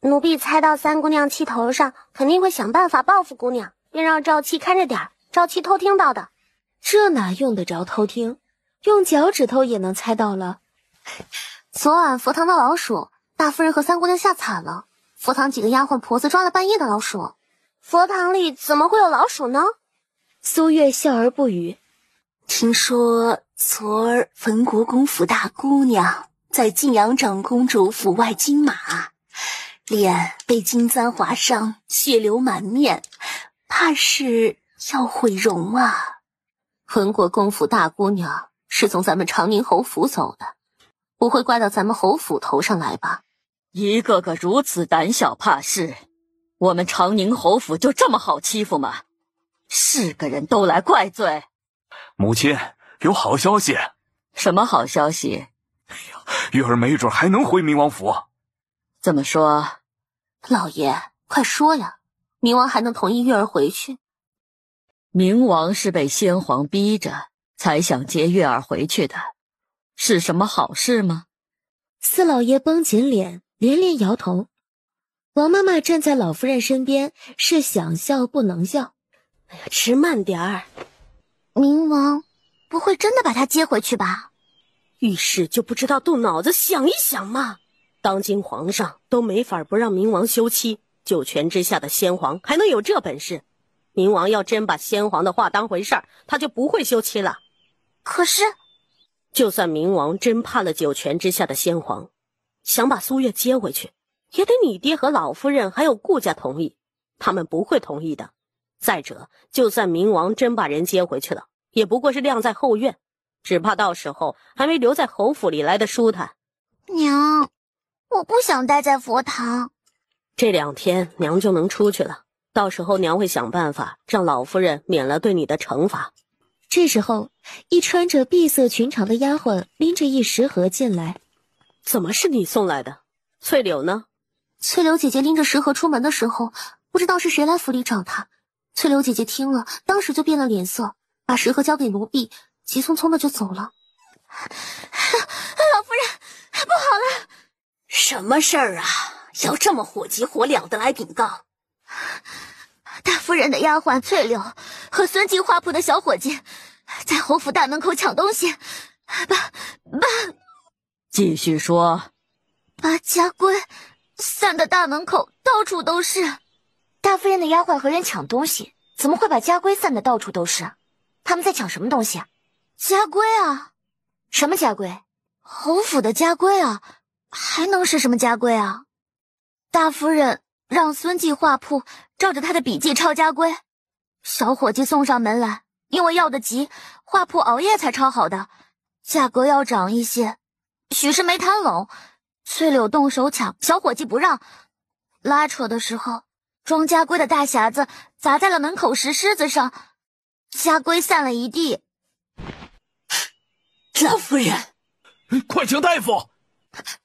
奴婢猜到三姑娘气头上，肯定会想办法报复姑娘，便让赵七看着点儿，赵七偷听到的。这哪用得着偷听？用脚趾头也能猜到了。昨晚佛堂的老鼠，大夫人和三姑娘吓惨了。佛堂几个丫鬟婆子抓了半夜的老鼠。佛堂里怎么会有老鼠呢？苏月笑而不语。听说昨儿文国公府大姑娘在晋阳长公主府外金马，脸被金簪划伤，血流满面，怕是要毁容啊。文国公府大姑娘是从咱们长宁侯府走的，不会怪到咱们侯府头上来吧？一个个如此胆小怕事，我们长宁侯府就这么好欺负吗？是个人都来怪罪。母亲，有好消息。什么好消息？玉儿没准还能回明王府。怎么说？老爷，快说呀！明王还能同意玉儿回去？明王是被先皇逼着才想接月儿回去的，是什么好事吗？四老爷绷紧脸，连连摇头。王妈妈站在老夫人身边，是想笑不能笑。哎呀，吃慢点儿。明王不会真的把她接回去吧？遇事就不知道动脑子想一想嘛。当今皇上都没法不让明王休妻，九泉之下的先皇还能有这本事？明王要真把先皇的话当回事儿，他就不会休妻了。可是就算明王真怕了九泉之下的先皇，想把苏月接回去，也得你爹和老夫人还有顾家同意，他们不会同意的。再者，就算明王真把人接回去了，也不过是晾在后院，只怕到时候还没留在侯府里来的舒坦。娘，我不想待在佛堂。这2天娘就能出去了，到时候娘会想办法让老夫人免了对你的惩罚。这时候，一穿着碧色裙长的丫鬟拎着一食盒进来。怎么是你送来的？翠柳呢？翠柳姐姐拎着食盒出门的时候，不知道是谁来府里找她。翠柳姐姐听了，当时就变了脸色，把食盒交给奴婢，急匆匆的就走了。老夫人，不好了！什么事儿啊？要这么火急火燎的来禀告？大夫人的丫鬟翠柳和孙记花铺的小伙计在侯府大门口抢东西，继续说。把家规散的大门口到处都是。大夫人的丫鬟和人抢东西，怎么会把家规散得到处都是？他们在抢什么东西啊？家规啊？什么家规？侯府的家规啊，还能是什么家规啊？大夫人让孙记画铺照着他的笔记抄家规，小伙计送上门来，因为要得急，画铺熬夜才抄好的，价格要涨一些，许是没谈拢，翠柳动手抢，小伙计不让，拉扯的时候，庄家龟的大匣子砸在了门口石狮子上，家龟散了一地。老夫人，快请大夫！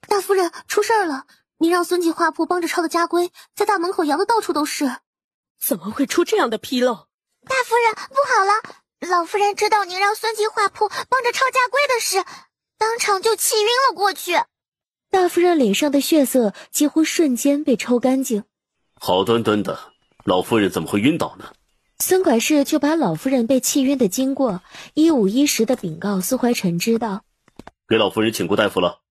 大夫人，出事了！您让孙继画铺帮着抄的家龟，在大门口扬的到处都是。怎么会出这样的纰漏？大夫人，不好了！老夫人知道您让孙继画铺帮着抄家龟的事，当场就气晕了过去。大夫人脸上的血色几乎瞬间被抽干净。好端端的，老夫人怎么会晕倒呢？孙管事就把老夫人被气晕的经过一五一十的禀告苏怀臣知道。给老夫人请过大夫了？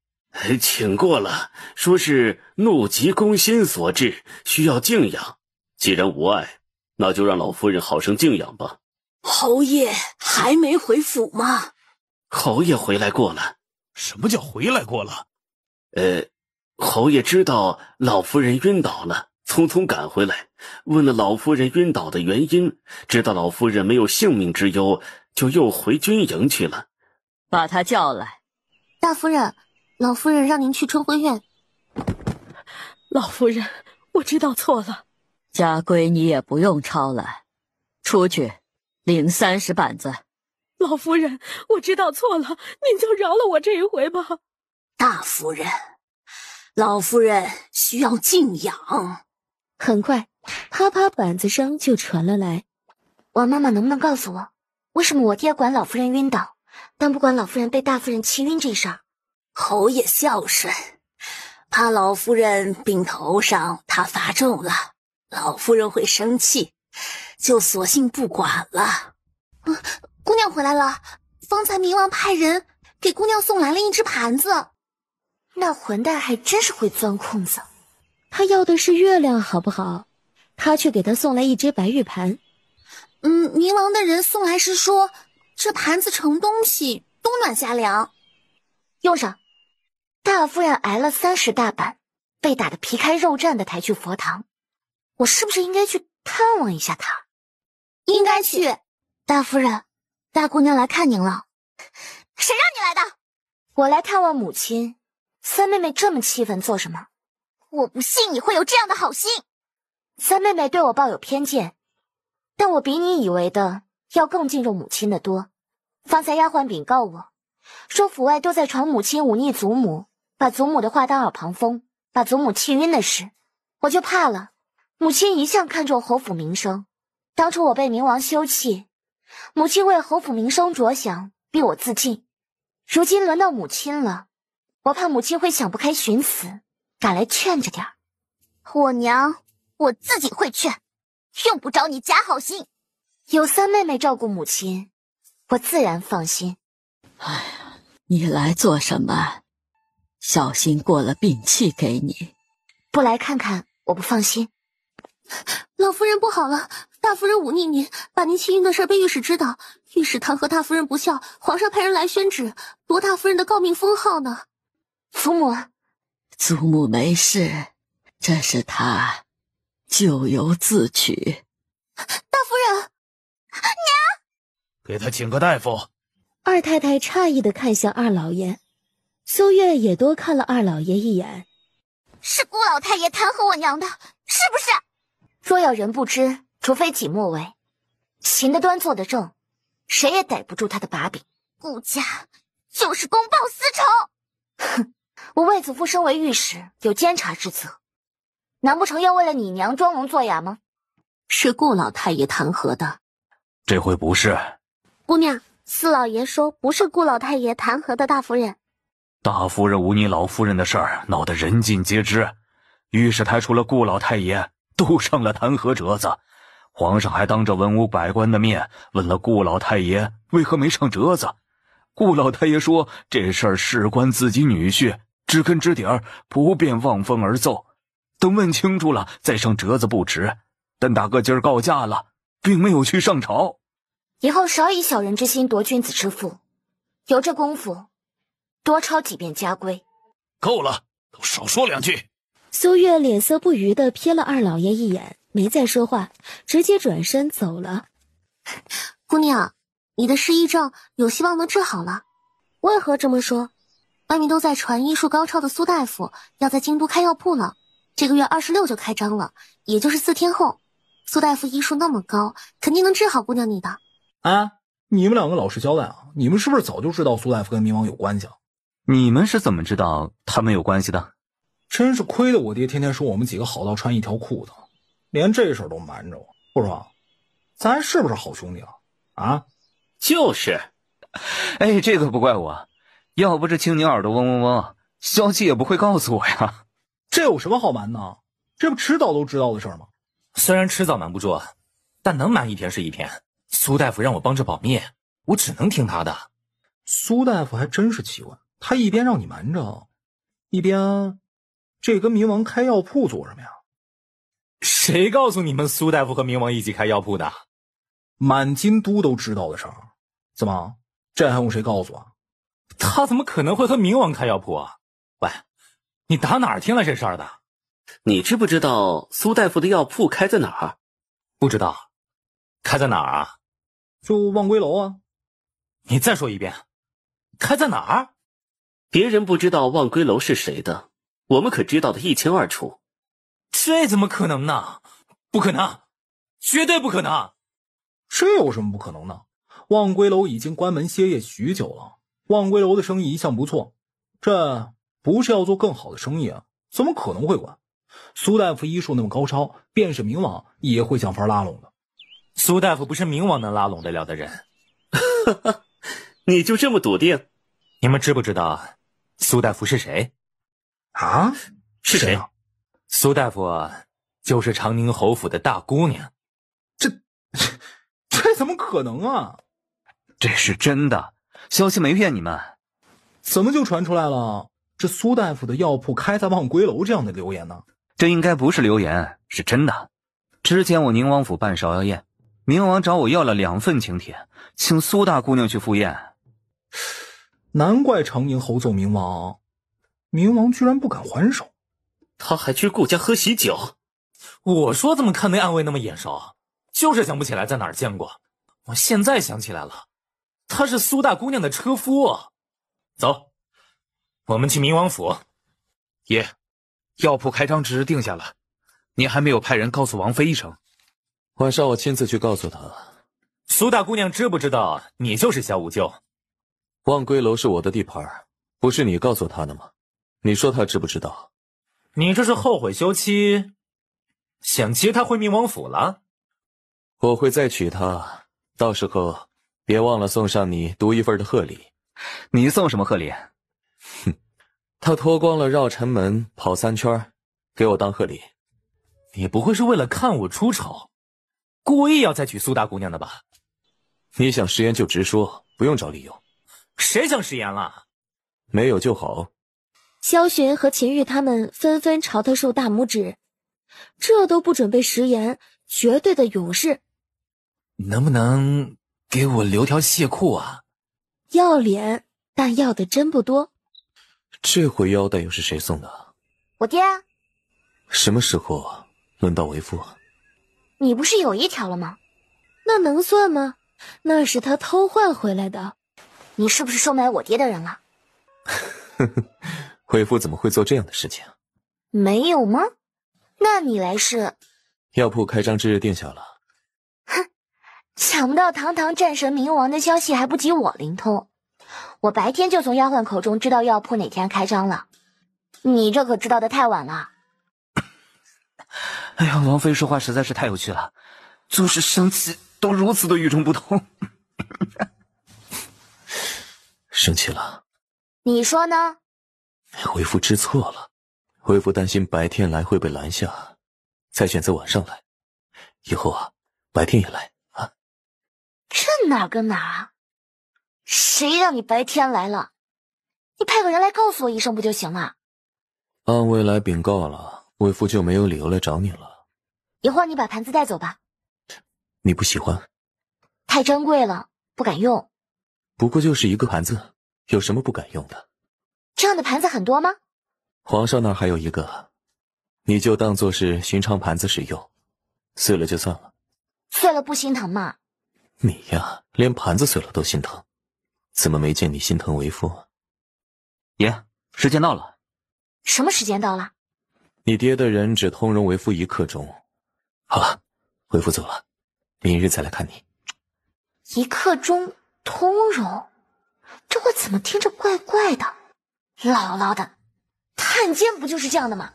请过了，说是怒急攻心所致，需要静养。既然无碍，那就让老夫人好生静养吧。侯爷还没回府吗？侯爷回来过了。什么叫回来过了？侯爷知道老夫人晕倒了，匆匆赶回来，问了老夫人晕倒的原因，知道老夫人没有性命之忧，就又回军营去了。把他叫来。大夫人，老夫人让您去春晖院。老夫人，我知道错了。家规你也不用抄了，出去领30板子。老夫人，我知道错了，您就饶了我这一回吧。大夫人，老夫人需要静养。很快，啪啪板子声就传了来。王妈妈能不能告诉我，为什么我爹管老夫人晕倒，但不管老夫人被大夫人气晕这事儿？侯爷孝顺，怕老夫人病头上他发重了，老夫人会生气，就索性不管了。姑娘回来了，方才冥王派人给姑娘送来了一只盘子。那混蛋还真是会钻空子。他要的是月亮好不好？他却给他送来一只白玉盘。冥王的人送来时说，这盘子盛东西，冬暖夏凉。用上。大夫人挨了30大板，被打得皮开肉绽的抬去佛堂。我是不是应该去探望一下她？应该去。大夫人，大姑娘来看您了。谁让你来的？我来探望母亲。三妹妹这么气愤做什么？我不信你会有这样的好心。三妹妹对我抱有偏见，但我比你以为的要更敬重母亲的多。方才丫鬟禀告我，说府外都在传母亲忤逆祖母，把祖母的话当耳旁风，把祖母气晕的事，我就怕了。母亲一向看重侯府名声，当初我被冥王休弃，母亲为侯府名声着想，逼我自尽。如今轮到母亲了，我怕母亲会想不开寻死，赶来劝着点儿。我娘，我自己会劝，用不着你假好心。有三妹妹照顾母亲，我自然放心。哎呀，你来做什么？小心过了病气给你。不来看看，我不放心。老夫人不好了，大夫人忤逆您，把您气晕的事被御史知道，御史弹劾大夫人不孝，皇上派人来宣旨，夺大夫人的诰命封号呢。祖母没事，这是她咎由自取。大夫人，娘，给他请个大夫。二太太诧异地看向二老爷，苏月也多看了二老爷一眼。是顾老太爷弹劾我娘的，是不是？若要人不知，除非己莫为。行得端，坐得正，谁也逮不住他的把柄。顾家就是公报私仇。哼，我魏祖父身为御史，有监察之责，难不成要为了你娘装聋作哑吗？是顾老太爷弹劾的。这回不是。姑娘，四老爷说不是顾老太爷弹劾的大夫人。大夫人忤逆老夫人的事儿闹得人尽皆知，御史台除了顾老太爷都上了弹劾折子，皇上还当着文武百官的面问了顾老太爷为何没上折子。顾老太爷说这事儿事关自己女婿，知根知底儿，不便望风而奏，等问清楚了再上折子不迟。但大哥今儿告假了，并没有去上朝。以后少以小人之心夺君子之腹，有这功夫多抄几遍家规。够了，都少说2句。苏月脸色不愉地瞥了二老爷一眼，没再说话，直接转身走了。姑娘，你的失忆症有希望能治好了。为何这么说？外面都在传医术高超的苏大夫要在京都开药铺了，这个月26就开张了，也就是4天后。苏大夫医术那么高，肯定能治好姑娘你的。啊，你们两个老实交代啊！你们是不是早就知道苏大夫跟冥王有关系啊？你们是怎么知道他们有关系的？真是亏得我爹天天说我们几个好到穿一条裤子，连这事儿都瞒着我。不说，咱还是不是好兄弟了？啊？就是。哎，这个不怪我，要不是青柠耳朵嗡嗡嗡，消息也不会告诉我呀。这有什么好瞒的？这不迟早都知道的事儿吗？虽然迟早瞒不住，但能瞒一天是一天。苏大夫让我帮着保密，我只能听他的。苏大夫还真是奇怪，他一边让你瞒着，一边这跟冥王开药铺做什么呀？谁告诉你们苏大夫和冥王一起开药铺的？满京都都知道的事儿。怎么，这还用谁告诉啊？他怎么可能会和冥王开药铺啊？喂，你打哪儿听来这事儿的？你知不知道苏大夫的药铺开在哪儿？不知道。开在哪儿啊？就望归楼啊。你再说一遍，开在哪儿？别人不知道望归楼是谁的，我们可知道的一清二楚。这怎么可能呢？不可能，绝对不可能。这有什么不可能呢？望归楼已经关门歇业许久了，望归楼的生意一向不错，这不是要做更好的生意啊，怎么可能会关？苏大夫医术那么高超，便是冥王也会想法拉拢的。苏大夫不是冥王能拉拢得了的人。你就这么笃定？你们知不知道苏大夫是谁？啊？是谁？苏大夫就是长宁侯府的大姑娘。这怎么可能啊？这是真的，消息没骗你们。怎么就传出来了这苏大夫的药铺开在望归楼这样的流言呢？这应该不是流言，是真的。之前我宁王府办芍药宴，冥王找我要了2份请帖，请苏大姑娘去赴宴。难怪长宁侯奏冥王，冥王居然不敢还手。他还去顾家喝喜酒。我说怎么看那暗卫那么眼熟，就是想不起来在哪儿见过。我现在想起来了，他是苏大姑娘的车夫。走，我们去冥王府。爷，药铺开张之日定下了，您还没有派人告诉王妃一声？晚上我亲自去告诉她。苏大姑娘知不知道你就是小五舅？望归楼是我的地盘，不是你告诉她的吗？你说她知不知道？你这是后悔休妻，想接她回冥王府了？我会再娶她，到时候别忘了送上你独一份的贺礼。你送什么贺礼？哼，她脱光了绕城门跑3圈，给我当贺礼。你不会是为了看我出丑，故意要再娶苏大姑娘的吧？你想食言就直说，不用找理由。谁想食言了？没有就好。萧寻和秦玉他们纷纷朝他竖大拇指，这都不准备食言，绝对的勇士。能不能给我留条谢裤啊？要脸，但要的真不多。这回腰带又是谁送的？我爹。什么时候轮到为父？你不是有一条了吗？那能算吗？那是他偷换回来的。你是不是收买我爹的人了？为父怎么会做这样的事情？没有吗？那你来是？药铺开张之日定下了。哼，想不到堂堂战神冥王的消息还不及我灵通。我白天就从丫鬟口中知道药铺哪天开张了，你这可知道的太晚了。哎呀，王妃说话实在是太有趣了，做事生气都如此的与众不同。生气了？你说呢？为父知错了，为父担心白天来会被拦下，才选择晚上来。以后啊，白天也来啊。这哪跟哪啊？谁让你白天来了？你派个人来告诉我一声不就行了？安慰来禀告了，为父就没有理由来找你了。一会儿你把盘子带走吧。你不喜欢？太珍贵了，不敢用。不过就是一个盘子，有什么不敢用的？这样的盘子很多吗？皇上那儿还有一个，你就当作是寻常盘子使用，碎了就算了。碎了不心疼吗？你呀，连盘子碎了都心疼，怎么没见你心疼为父？爷，时间到了。什么时间到了？你爹的人只通融为父1刻钟。好了，回府走了，明日再来看你。1刻钟通融，这话怎么听着怪怪的？姥姥的，探监不就是这样的吗？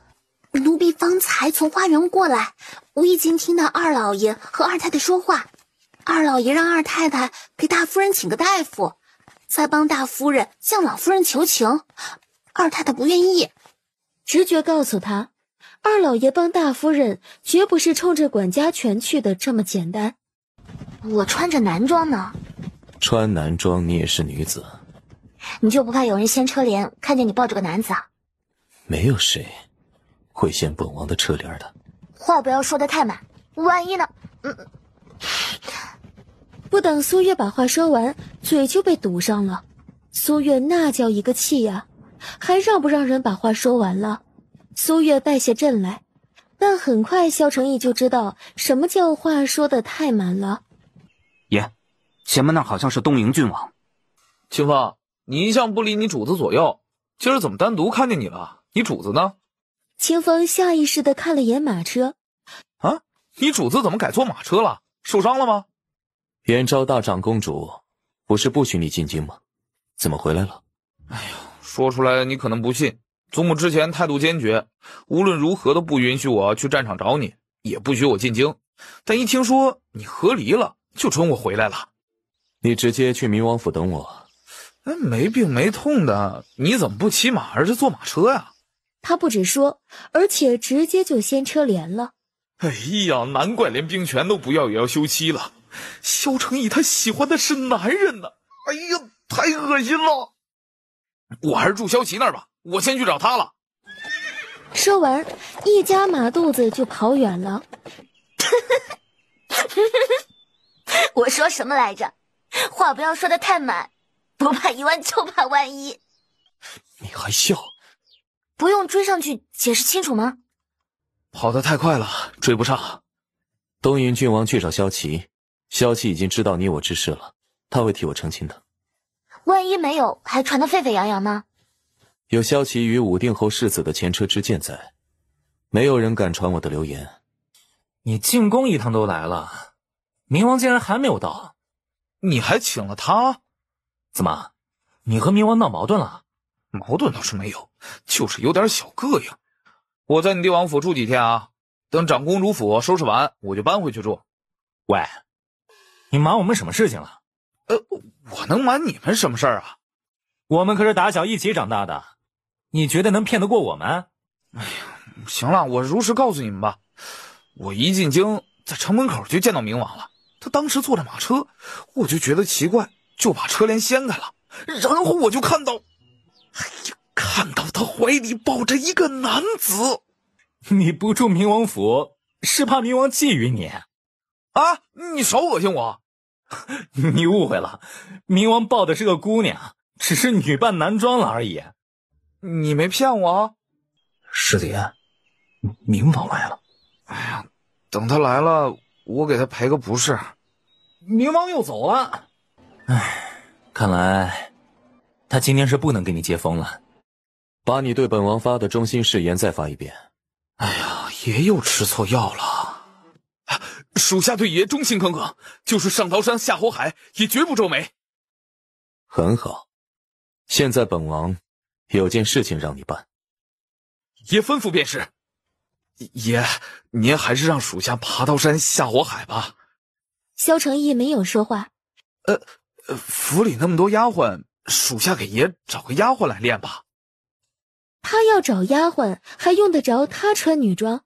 奴婢方才从花园过来，无意间听到二老爷和二太太说话。二老爷让二太太给大夫人请个大夫，再帮大夫人向老夫人求情。二太太不愿意。直觉告诉他，二老爷帮大夫人绝不是冲着管家权去的这么简单。我穿着男装呢。穿男装你也是女子，你就不怕有人掀车帘看见你抱着个男子啊？没有谁会掀本王的车帘的。话不要说得太满，万一呢？不等苏月把话说完，嘴就被堵上了。苏月那叫一个气呀，还让不让人把话说完了？苏月败下阵来，但很快萧承义就知道什么叫话说得太满了。爷，前面那好像是东瀛郡王。清风，你一向不理你主子左右，今儿怎么单独看见你了？你主子呢？清风下意识地看了眼马车。啊，你主子怎么改坐马车了？受伤了吗？元昭大长公主不是不许你进京吗？怎么回来了？哎呀，说出来你可能不信，祖母之前态度坚决，无论如何都不允许我去战场找你，也不许我进京。但一听说你和离了，就准我回来了。你直接去明王府等我。没病没痛的，你怎么不骑马而是坐马车呀？他不止说，而且直接就掀车帘了。哎呀，难怪连兵权都不要也要休妻了。萧承义他喜欢的是男人呢，哎呀，太恶心了。我还是住萧琪那儿吧，我先去找他了。说完，一夹马肚子就跑远了。我说什么来着？话不要说得太满，不怕一万就怕万一。你还笑？不用追上去解释清楚吗？跑得太快了，追不上。东瀛郡王去找萧琪，萧琪已经知道你我之事了，他会替我澄清的。万一没有，还传得沸沸扬扬呢？有萧琪与武定侯世子的前车之鉴在，没有人敢传我的流言。你进宫一趟都来了，冥王竟然还没有到，你还请了他？怎么，你和冥王闹矛盾了？矛盾倒是没有，就是有点小膈应。我在你爹王府住几天啊，等长公主府收拾完，我就搬回去住。喂，你瞒我们什么事情了？我能瞒你们什么事儿啊？我们可是打小一起长大的，你觉得能骗得过我们？哎呀，行了，我如实告诉你们吧。我一进京，在城门口就见到冥王了，他当时坐着马车，我就觉得奇怪，就把车帘掀开了，然后我就看到，哎呀，看到他怀里抱着一个男子。你不住冥王府，是怕冥王觊觎你？啊，你少恶心我。你误会了，冥王抱的是个姑娘，只是女扮男装了而已。你没骗我？师姐，冥王来了。哎呀，等他来了，我给他赔个不是。冥王又走了。唉，看来他今天是不能跟你接风了。把你对本王发的忠心誓言再发一遍。哎呀，爷又吃错药了。属下对爷忠心耿耿，就是上刀山下火海也绝不皱眉。很好，现在本王有件事情让你办。爷吩咐便是。爷，您还是让属下爬刀山下火海吧。萧承义没有说话。府里那么多丫鬟，属下给爷找个丫鬟来练吧。他要找丫鬟，还用得着他穿女装？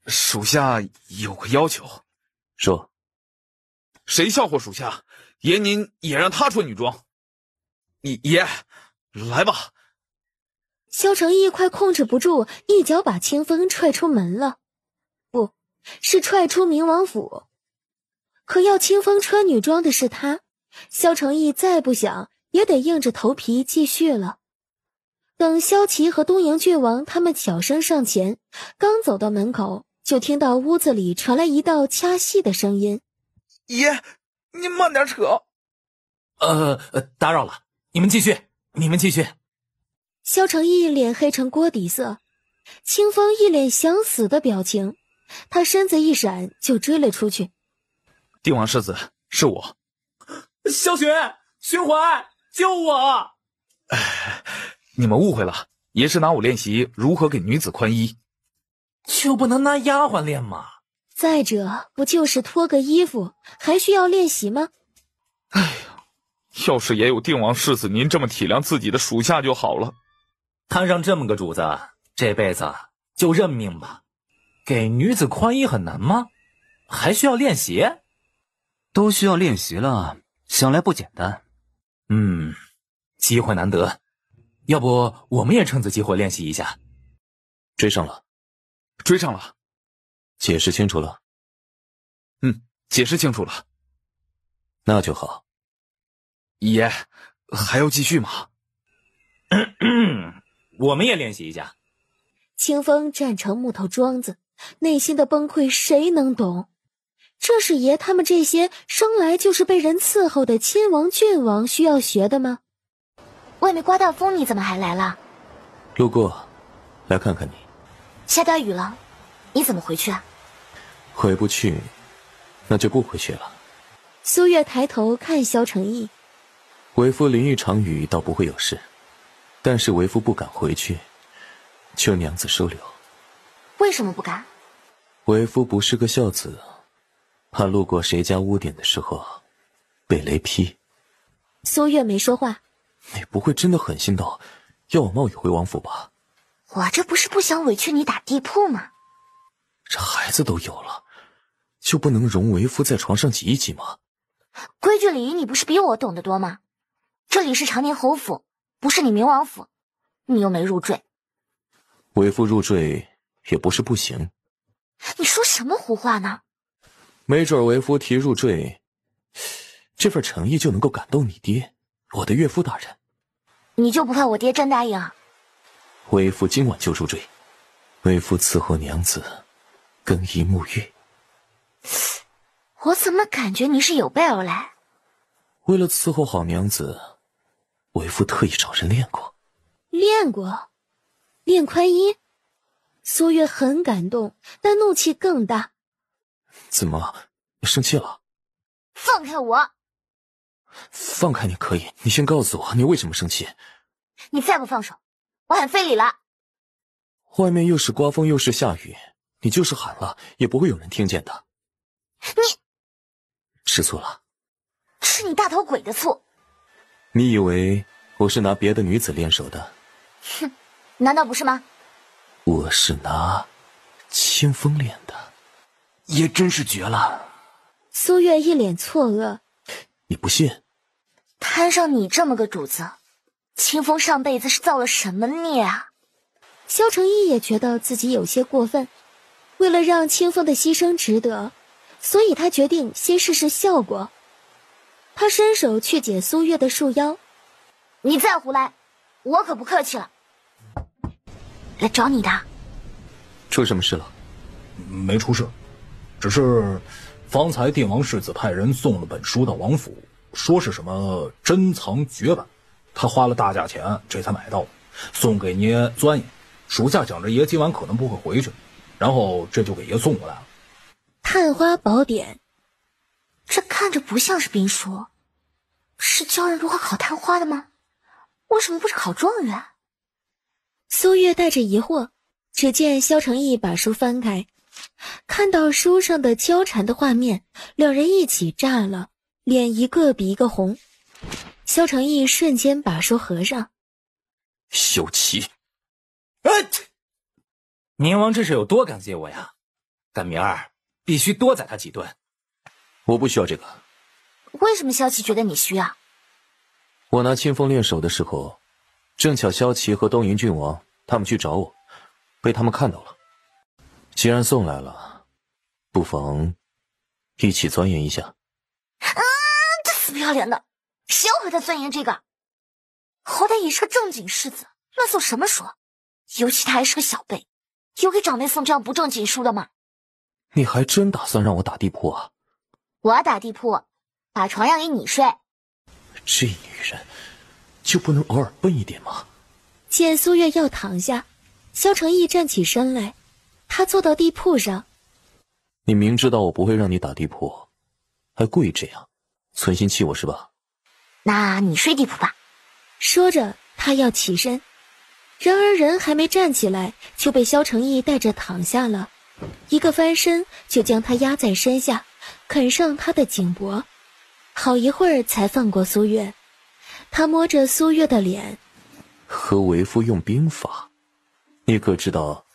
属下有个要求。说。谁笑话属下，爷您也让他穿女装。爷，来吧。萧承义快控制不住，一脚把清风踹出门了，不是踹出冥王府。可要清风穿女装的是他，萧承义再不想也得硬着头皮继续了。等萧琪和东瀛郡王他们悄声上前，刚走到门口，就听到屋子里传来一道掐戏的声音。爷，您慢点扯。打扰了，你们继续。萧承义脸黑成锅底色，清风一脸想死的表情，他身子一闪就追了出去。帝王世子，是我。萧雪，循环，救我！你们误会了，爷是拿我练习如何给女子宽衣。就不能拿丫鬟练吗？再者，不就是脱个衣服，还需要练习吗？哎呀，要是也有定王世子您这么体谅自己的属下就好了。摊上这么个主子，这辈子就认命吧。给女子宽衣很难吗？还需要练习？都需要练习了，想来不简单。机会难得，要不我们也趁此机会练习一下。追上了。解释清楚了。解释清楚了。那就好。爷，还要继续吗？我们也练习一下。清风站成木头桩子，内心的崩溃谁能懂？这是爷他们这些生来就是被人伺候的亲王郡王需要学的吗？外面刮大风，你怎么还来了？路过，来看看你。下大雨了，你怎么回去啊？回不去，那就不回去了。苏月抬头看萧承义，为夫淋一场雨倒不会有事，但是为夫不敢回去，求娘子收留。为什么不敢？为夫不是个孝子，怕路过谁家屋顶的时候被雷劈。苏月没说话。你不会真的狠心到要我冒雨回王府吧？我这不是不想委屈你打地铺吗？这孩子都有了，就不能容为夫在床上挤一挤吗？规矩礼仪你不是比我懂得多吗？这里是长宁侯府，不是你明王府，你又没入赘。为夫入赘也不是不行。你说什么胡话呢？没准为夫提入赘，这份诚意就能够感动你爹，我的岳父大人。你就不怕我爹真答应啊？为夫今晚就入赘，为夫伺候娘子更衣沐浴。我怎么感觉你是有备而来？为了伺候好娘子，为夫特意找人练过。练过？练宽衣？苏月很感动，但怒气更大。怎么，生气了？放开我！放开你可以，你先告诉我你为什么生气。你再不放手，我喊非礼了。外面又是刮风又是下雨，你就是喊了也不会有人听见的。你吃醋了？吃你大头鬼的醋！你以为我是拿别的女子练手的？哼，难道不是吗？我是拿清风练的。也真是绝了。苏月一脸错愕。你不信？摊上你这么个主子，清风上辈子是造了什么孽啊？萧承义也觉得自己有些过分，为了让清风的牺牲值得，所以他决定先试试效果。他伸手去解苏月的束腰。你再胡来，我可不客气了。来找你的。出什么事了？没出事，只是方才定王世子派人送了本书到王府，说是什么珍藏绝版，他花了大价钱这才买到，送给爷钻研。属下想着爷今晚可能不会回去，然后这就给爷送过来了。探花宝典，这看着不像是兵书，是教人如何考探花的吗？为什么不是考状元？苏月带着疑惑，只见萧承义把书翻开，看到书上的交缠的画面，两人一起炸了，脸一个比一个红。萧承义瞬间把书合上。小琪，宁王这是有多感谢我呀？赶明儿必须多宰他几顿。我不需要这个。为什么萧琪觉得你需要？我拿清风练手的时候，正巧萧琪和东瀛郡王他们去找我，被他们看到了。既然送来了，不妨一起钻研一下。这死不要脸的，谁要和他钻研这个？好歹也是个正经世子，乱送什么书？尤其他还是个小辈，有给长辈送这样不正经书的吗？你还真打算让我打地铺啊？我打地铺，把床让给你睡。这女人就不能偶尔笨一点吗？见苏月要躺下，萧承义站起身来，他坐到地铺上。你明知道我不会让你打地铺，还故意这样，存心气我是吧？那你睡地铺吧。说着，他要起身，然而人还没站起来，就被萧承义带着躺下了，一个翻身就将他压在身下，啃上他的颈脖，好一会儿才放过苏月。他摸着苏月的脸，和为夫用兵法，你可知道，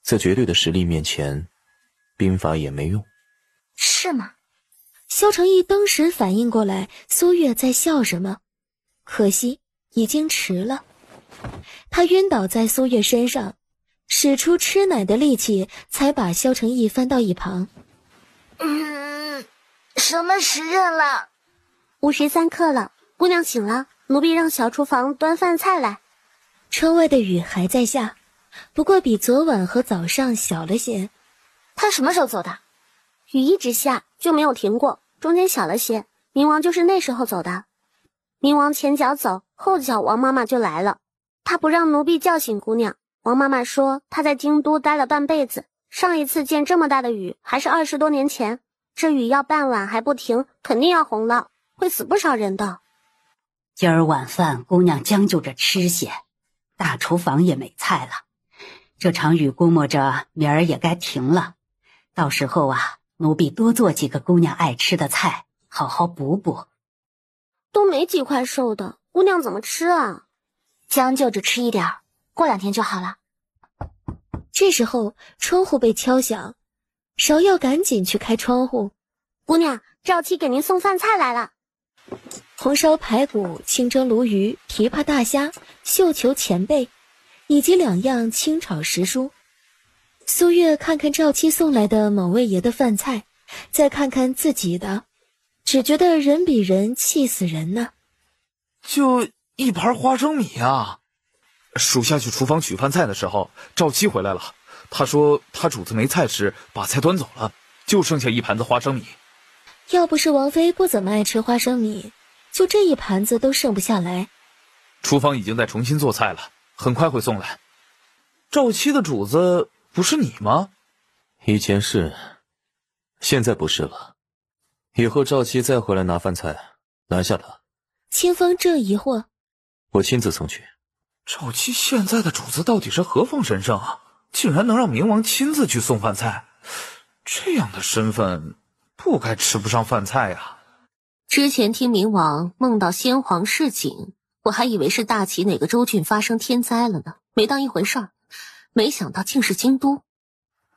在绝对的实力面前，兵法也没用。是吗？萧承义当时反应过来苏月在笑什么，可惜已经迟了。他晕倒在苏月身上，使出吃奶的力气才把萧承义翻到一旁。什么时辰了？53刻了，姑娘醒了，奴婢让小厨房端饭菜来。窗外的雨还在下，不过比昨晚和早上小了些。他什么时候走的？雨一直下就没有停过，中间小了些。冥王就是那时候走的。冥王前脚走，后脚王妈妈就来了。他不让奴婢叫醒姑娘。王妈妈说她在京都待了半辈子，上一次见这么大的雨还是20多年前。这雨要半晚还不停，肯定要洪涝，会死不少人的。今儿晚饭姑娘将就着吃些，大厨房也没菜了。这场雨估摸着明儿也该停了，到时候奴婢多做几个姑娘爱吃的菜，好好补补。都没几块瘦的，姑娘怎么吃啊？将就着吃一点，过2天就好了。这时候窗户被敲响，芍药赶紧去开窗户。姑娘，赵七给您送饭菜来了。红烧排骨、清蒸鲈鱼、琵琶大虾、绣球前贝，以及2样清炒时蔬。苏月看看赵七送来的某位爷的饭菜，再看看自己的，只觉得人比人气死人呢。就一盘花生米啊！属下去厨房取饭菜的时候，赵七回来了。他说他主子没菜吃，把菜端走了，就剩下一盘子花生米。要不是王妃不怎么爱吃花生米，就这一盘子都剩不下来。厨房已经在重新做菜了，很快会送来。赵七的主子不是你吗？以前是，现在不是了。以后赵七再回来拿饭菜，拦下他。清风正疑惑，我亲自送去。赵七现在的主子到底是何方神圣啊？竟然能让冥王亲自去送饭菜，这样的身份不该吃不上饭菜呀。之前听冥王梦到先皇示警，我还以为是大齐哪个州郡发生天灾了呢，没当一回事儿。没想到竟是京都。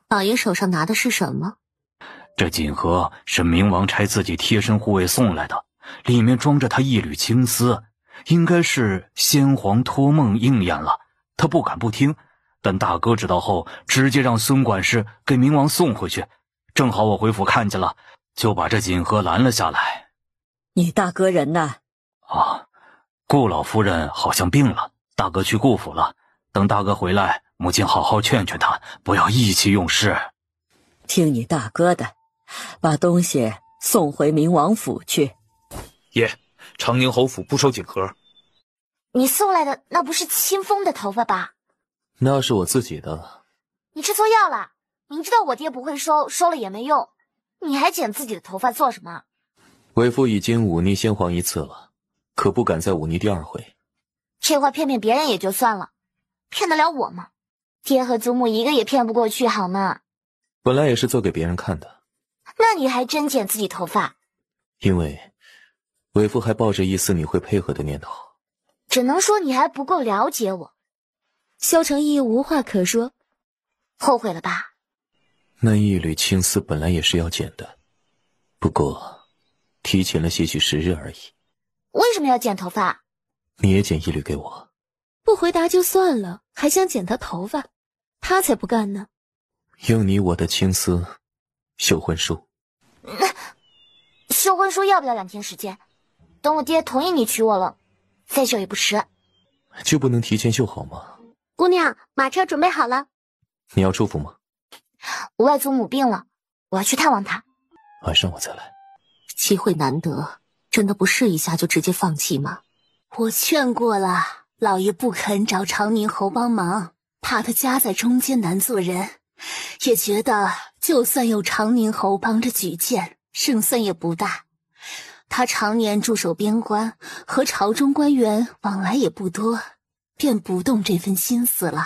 老爷手上拿的是什么？这锦盒是冥王差自己贴身护卫送来的，里面装着他一缕青丝，应该是先皇托梦应验了。他不敢不听，但大哥知道后，直接让孙管事给冥王送回去。正好我回府看见了，就把这锦盒拦了下来。你大哥人呢？顾老夫人好像病了，大哥去顾府了。等大哥回来，母亲好好劝劝他，不要意气用事。听你大哥的，把东西送回冥王府去。爷，长宁侯府不收锦盒。你送来的那不是清风的头发吧？那是我自己的。你吃错药了，明知道我爹不会收，收了也没用，你还剪自己的头发做什么？为夫已经忤逆先皇1次了，可不敢再忤逆第2回。这话骗骗别人也就算了，骗得了我吗？爹和祖母一个也骗不过去好吗？本来也是做给别人看的。那你还真剪自己头发？因为为夫还抱着一丝你会配合的念头。只能说你还不够了解我。萧承义无话可说。后悔了吧？那一缕青丝本来也是要剪的，不过提前了些许时日而已。为什么要剪头发？你也剪一缕给我。不回答就算了，还想剪他头发，他才不干呢。用你我的青丝绣婚书。绣婚书要不了2天时间，等我爹同意你娶我了，再绣也不迟。就不能提前绣好吗？姑娘，马车准备好了。你要出府吗？我外祖母病了，我要去探望她。晚上我再来。机会难得，真的不试一下就直接放弃吗？我劝过了，老爷不肯找长宁侯帮忙，怕他夹在中间难做人，也觉得就算有长宁侯帮着举荐，胜算也不大。他常年驻守边关，和朝中官员往来也不多，便不动这份心思了。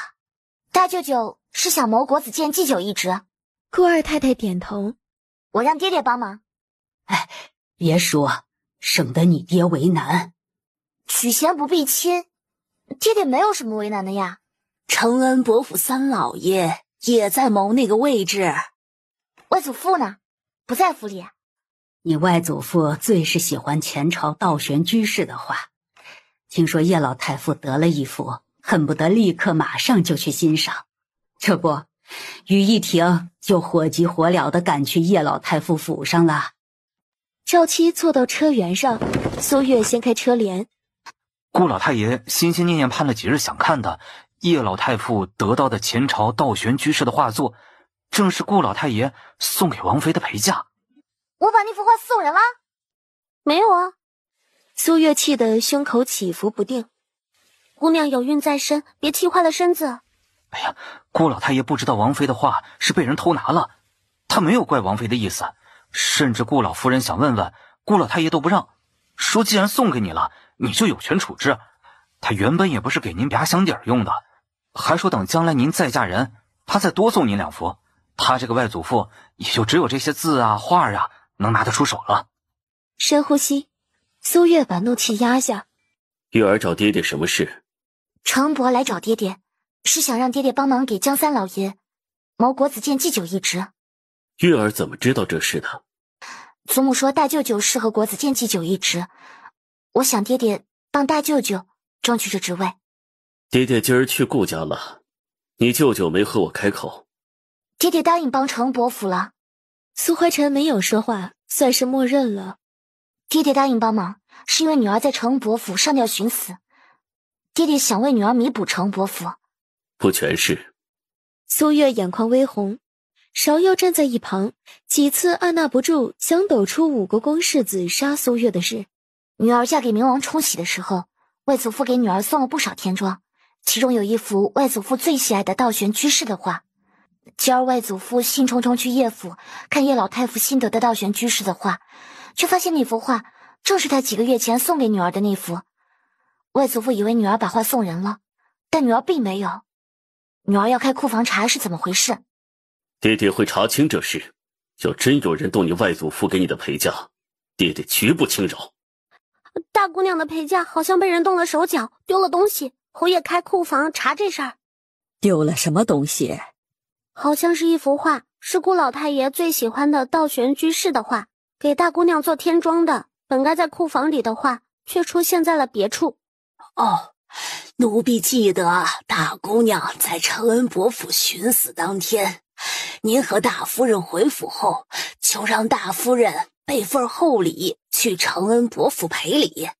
大舅舅是想谋国子监祭酒一职？顾二太太点头。我让爹爹帮忙。哎，别说，省得你爹为难。取贤不避亲，爹爹没有什么为难的呀。承恩伯府三老爷也在谋那个位置。外祖父呢？不在府里。你外祖父最是喜欢前朝道玄居士的话，听说叶老太傅得了一幅，恨不得立刻马上就去欣赏。这不，羽翼亭就火急火燎地赶去叶老太傅府上了。赵七坐到车辕上，苏月掀开车帘。顾老太爷心心念念盼了几日想看的叶老太傅得到的前朝道玄居士的画作，正是顾老太爷送给王妃的陪嫁。我把那幅画送人了？没有啊。苏月气得胸口起伏不定。姑娘有孕在身，别气坏了身子。哎呀，顾老太爷不知道王妃的画是被人偷拿了，他没有怪王妃的意思，甚至顾老夫人想问问，顾老太爷都不让，说既然送给你了，你就有权处置。他原本也不是给您拔香底用的，还说等将来您再嫁人，他再多送您2幅。他这个外祖父也就只有这些字啊画啊能拿得出手了。深呼吸，苏月把怒气压下。玉儿找爹爹什么事？程伯来找爹爹，是想让爹爹帮忙给江三老爷谋国子监祭酒一职。玉儿怎么知道这事的？祖母说大舅舅适合国子监祭酒一职，我想爹爹帮大舅舅争取这职位。爹爹今儿去顾家了，你舅舅没和我开口。爹爹答应帮程伯府了。苏怀臣没有说话，算是默认了。爹爹答应帮忙，是因为女儿在程伯府上吊寻死，爹爹想为女儿弥补程伯府。不全是。苏月眼眶微红，芍药站在一旁，几次按捺不住想抖出5个光世子杀苏月的事。女儿嫁给明王冲喜的时候，外祖父给女儿送了不少天装，其中有一幅外祖父最喜爱的道玄居士的画。今儿外祖父兴冲冲去叶府看叶老太傅新得的道玄居士的画，却发现那幅画正是他几个月前送给女儿的那幅。外祖父以为女儿把画送人了，但女儿并没有。女儿要开库房查是怎么回事？爹爹会查清这事，要真有人动你外祖父给你的陪嫁，爹爹绝不轻饶。大姑娘的陪嫁好像被人动了手脚，丢了东西，侯爷开库房查这事儿。丢了什么东西？好像是一幅画，是顾老太爷最喜欢的道玄居士的画，给大姑娘做天妆的，本该在库房里的画，却出现在了别处。哦，奴婢记得大姑娘在承恩伯府寻死当天，您和大夫人回府后，就让大夫人备份厚礼去承恩伯府赔礼。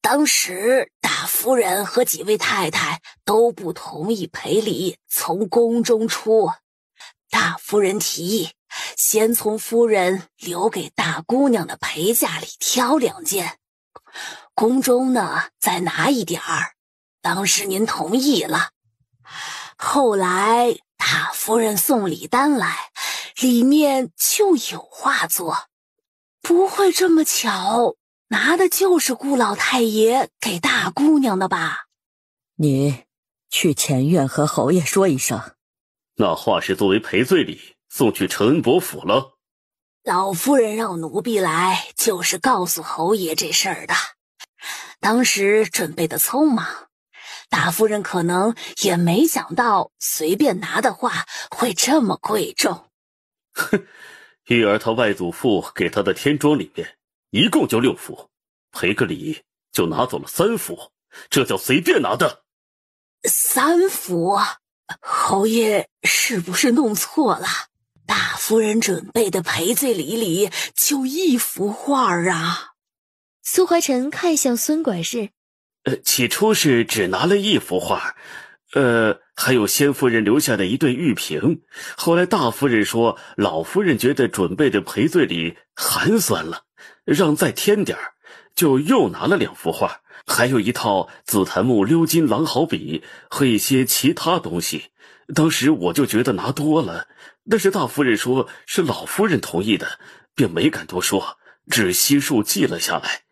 当时大夫人和几位太太都不同意赔礼从宫中出，大夫人提议先从夫人留给大姑娘的陪嫁里挑2件，宫中呢再拿一点儿。当时您同意了，后来大夫人送礼单来，里面就有画作，不会这么巧拿的就是顾老太爷给大姑娘的吧？你去前院和侯爷说一声。那画是作为赔罪礼送去承恩伯府了。老夫人让奴婢来，就是告诉侯爷这事儿的。当时准备的匆忙，大夫人可能也没想到随便拿的画会这么贵重。哼，玉儿她外祖父给她的天妆里面一共就6幅，赔个礼就拿走了3幅，这叫随便拿的。3幅？侯爷是不是弄错了？大夫人准备的赔罪礼里就1幅画啊！苏怀臣看向孙管事，起初是只拿了1幅画，还有先夫人留下的一对玉瓶。后来大夫人说，老夫人觉得准备的赔罪礼寒酸了，让再添点儿，就又拿了2幅画，还有一套紫檀木鎏金狼毫笔和一些其他东西。当时我就觉得拿多了，但是大夫人说是老夫人同意的，便没敢多说，只悉数记了下来。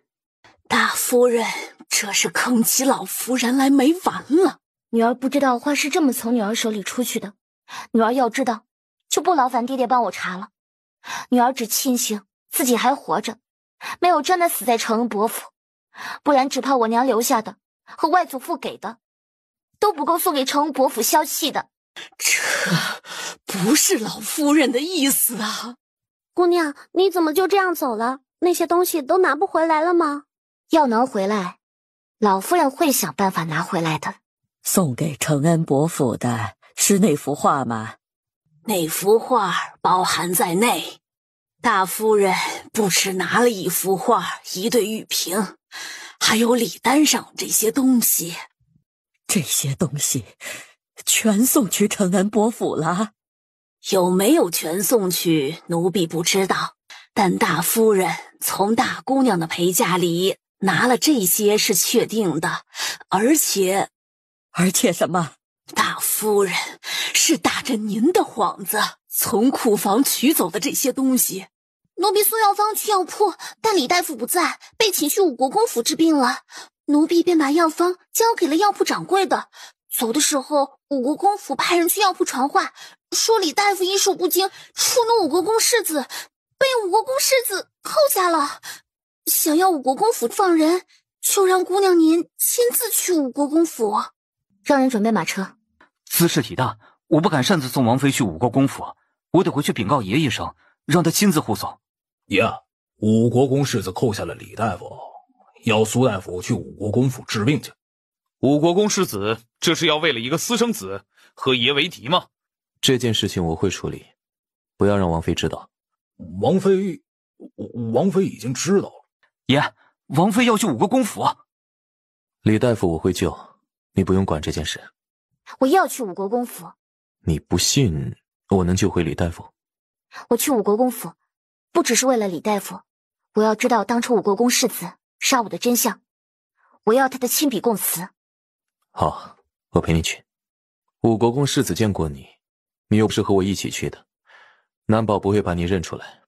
大夫人这是坑起老夫人来没完了。女儿不知道花是这么从女儿手里出去的，女儿要知道就不劳烦爹爹帮我查了。女儿只庆幸自己还活着，没有真的死在承恩伯府，不然只怕我娘留下的和外祖父给的都不够送给承恩伯府消气的。这不是老夫人的意思啊。姑娘，你怎么就这样走了？那些东西都拿不回来了吗？要能回来，老夫人会想办法拿回来的。送给承恩伯府的是那幅画吗？那幅画包含在内。大夫人不只拿了一幅画、一对玉瓶，还有礼单上这些东西。这些东西全送去承恩伯府了？有没有全送去，奴婢不知道，但大夫人从大姑娘的陪嫁里拿了这些是确定的，而且什么？大夫人是打着您的幌子从库房取走的这些东西。奴婢送药方去药铺，但李大夫不在，被请去武国公府治病了。奴婢便把药方交给了药铺掌柜的。走的时候，武国公府派人去药铺传话，说李大夫医术不精，触怒武国公世子，被武国公世子扣下了。想要武国公府放人，就让姑娘您亲自去武国公府。让人准备马车。兹事体大，我不敢擅自送王妃去武国公府，我得回去禀告爷一声，让他亲自护送。爷，武国公世子扣下了李大夫，要苏大夫去武国公府治病去。武国公世子这是要为了一个私生子和爷为敌吗？这件事情我会处理，不要让王妃知道。王妃已经知道了。爷，王妃要去武国公府。李大夫我会救，你不用管这件事。我要去武国公府。你不信我能救回李大夫？我去武国公府不只是为了李大夫，我要知道当初武国公世子杀我的真相，我要他的亲笔供词。好，我陪你去。武国公世子见过你，你又不是和我一起去的，难保不会把你认出来。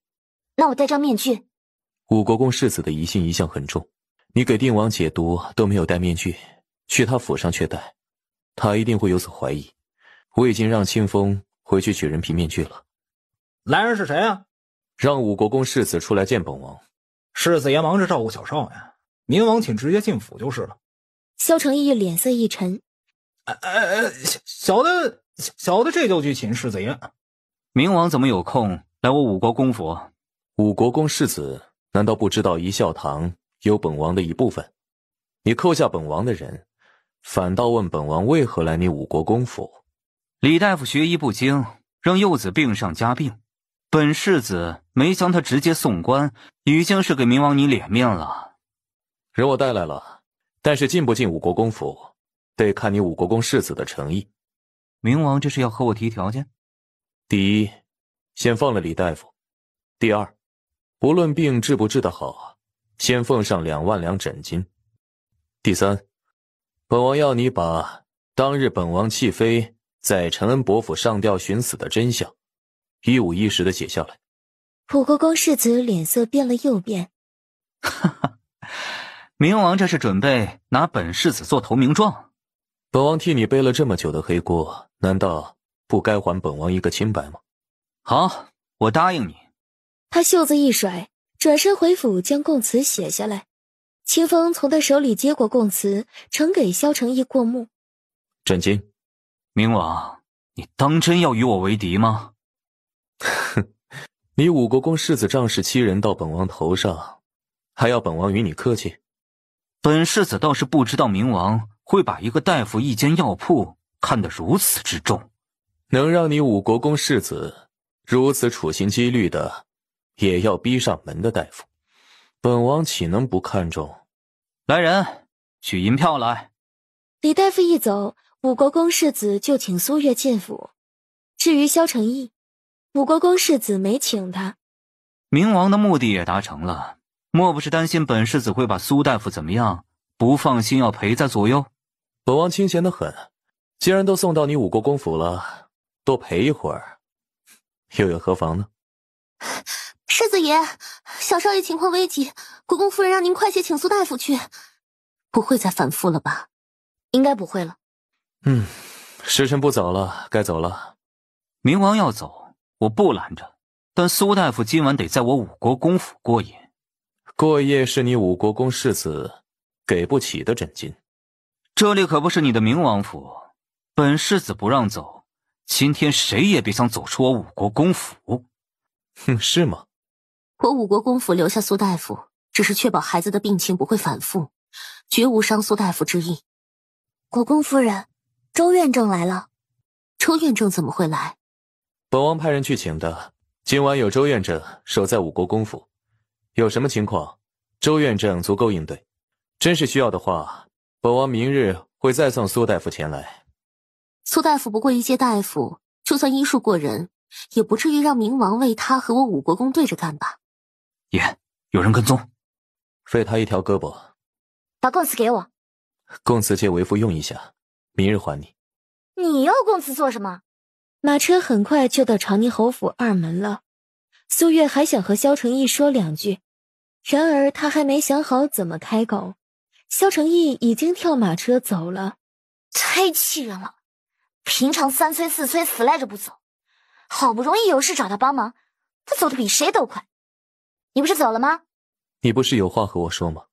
那我戴张面具。武国公世子的疑心一向很重，你给定王解毒都没有戴面具，去他府上却戴，他一定会有所怀疑。我已经让清风回去取人皮面具了。来人是谁啊？让武国公世子出来见本王。世子爷忙着照顾小少爷，明王请直接进府就是了。萧承义脸色一沉，小的这就去请世子爷。明王怎么有空来我武国公府？武国公世子难道不知道仪孝堂有本王的一部分？你扣下本王的人，反倒问本王为何来你武国公府？李大夫学医不精，让幼子病上加病，本世子没将他直接送官，已经是给明王你脸面了。人我带来了，但是进不进武国公府，得看你武国公世子的诚意。明王这是要和我提条件？第一，先放了李大夫；第二，不论病治不治得好，先奉上2万两诊金；第三，本王要你把当日本王弃妃在承恩伯府上吊寻死的真相一五一十的写下来。武国公世子脸色变了又变。明王这是准备拿本世子做投名状？本王替你背了这么久的黑锅，难道不该还本王一个清白吗？好，我答应你。他袖子一甩，转身回府将供词写下来。清风从他手里接过供词，呈给萧承义过目。朕金。明王，你当真要与我为敌吗？哼，你武国公世子仗势欺人到本王头上，还要本王与你客气？本世子倒是不知道明王会把一个大夫一间药铺看得如此之重。能让你武国公世子如此处心积虑的也要逼上门的大夫，本王岂能不看重？来人，取银票来。李大夫一走，武国公世子就请苏月进府。至于萧承义，武国公世子没请他。明王的目的也达成了，莫不是担心本世子会把苏大夫怎么样，不放心要陪在左右？本王清闲得很，既然都送到你五国公府了，多陪一会儿，又有何妨呢？世子爷，小少爷情况危急，国公夫人让您快些请苏大夫去，不会再反复了吧？应该不会了。时辰不早了，该走了。明王要走，我不拦着，但苏大夫今晚得在我五国公府过夜。过夜是你五国公世子给不起的诊金。这里可不是你的明王府，本世子不让走，今天谁也别想走出我五国公府。是吗？我五国公府留下苏大夫，只是确保孩子的病情不会反复，绝无伤苏大夫之意。国公夫人，周院正来了。周院正怎么会来？本王派人去请的，今晚有周院正守在五国公府，有什么情况，周院正足够应对。真是需要的话，本王明日会再送苏大夫前来。苏大夫不过一介大夫，就算医术过人，也不至于让明王为他和我五国公对着干吧？爷，有人跟踪，废他一条胳膊。把供词给我。供词借为夫用一下，明日还你。你要供词做什么？马车很快就到长宁侯府二门了。苏月还想和萧承义说两句，然而他还没想好怎么开口，萧承义已经跳马车走了。太气人了！平常3催4催死赖着不走，好不容易有事找他帮忙，他走得比谁都快。你不是走了吗？你不是有话和我说吗？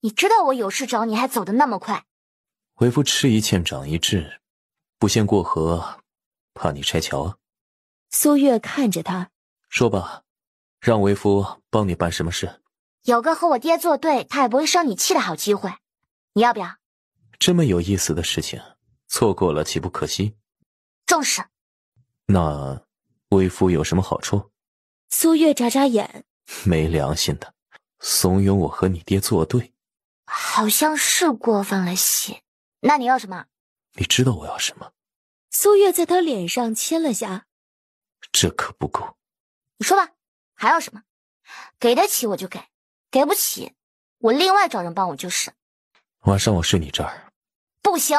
你知道我有事找你还走得那么快。为夫吃一堑长一智，不先过河，怕你拆桥啊。苏月看着他说吧，让为夫帮你办什么事？有个和我爹作对，他也不会生你气的好机会，你要不要？这么有意思的事情，错过了岂不可惜？重视。那为夫有什么好处？苏月眨眨眼，没良心的，怂恿我和你爹作对。好像是过分了些。那你要什么？你知道我要什么？苏月在他脸上亲了下。这可不够。你说吧，还要什么？给得起我就给，给不起我另外找人帮我就是。晚上我睡你这儿。不行。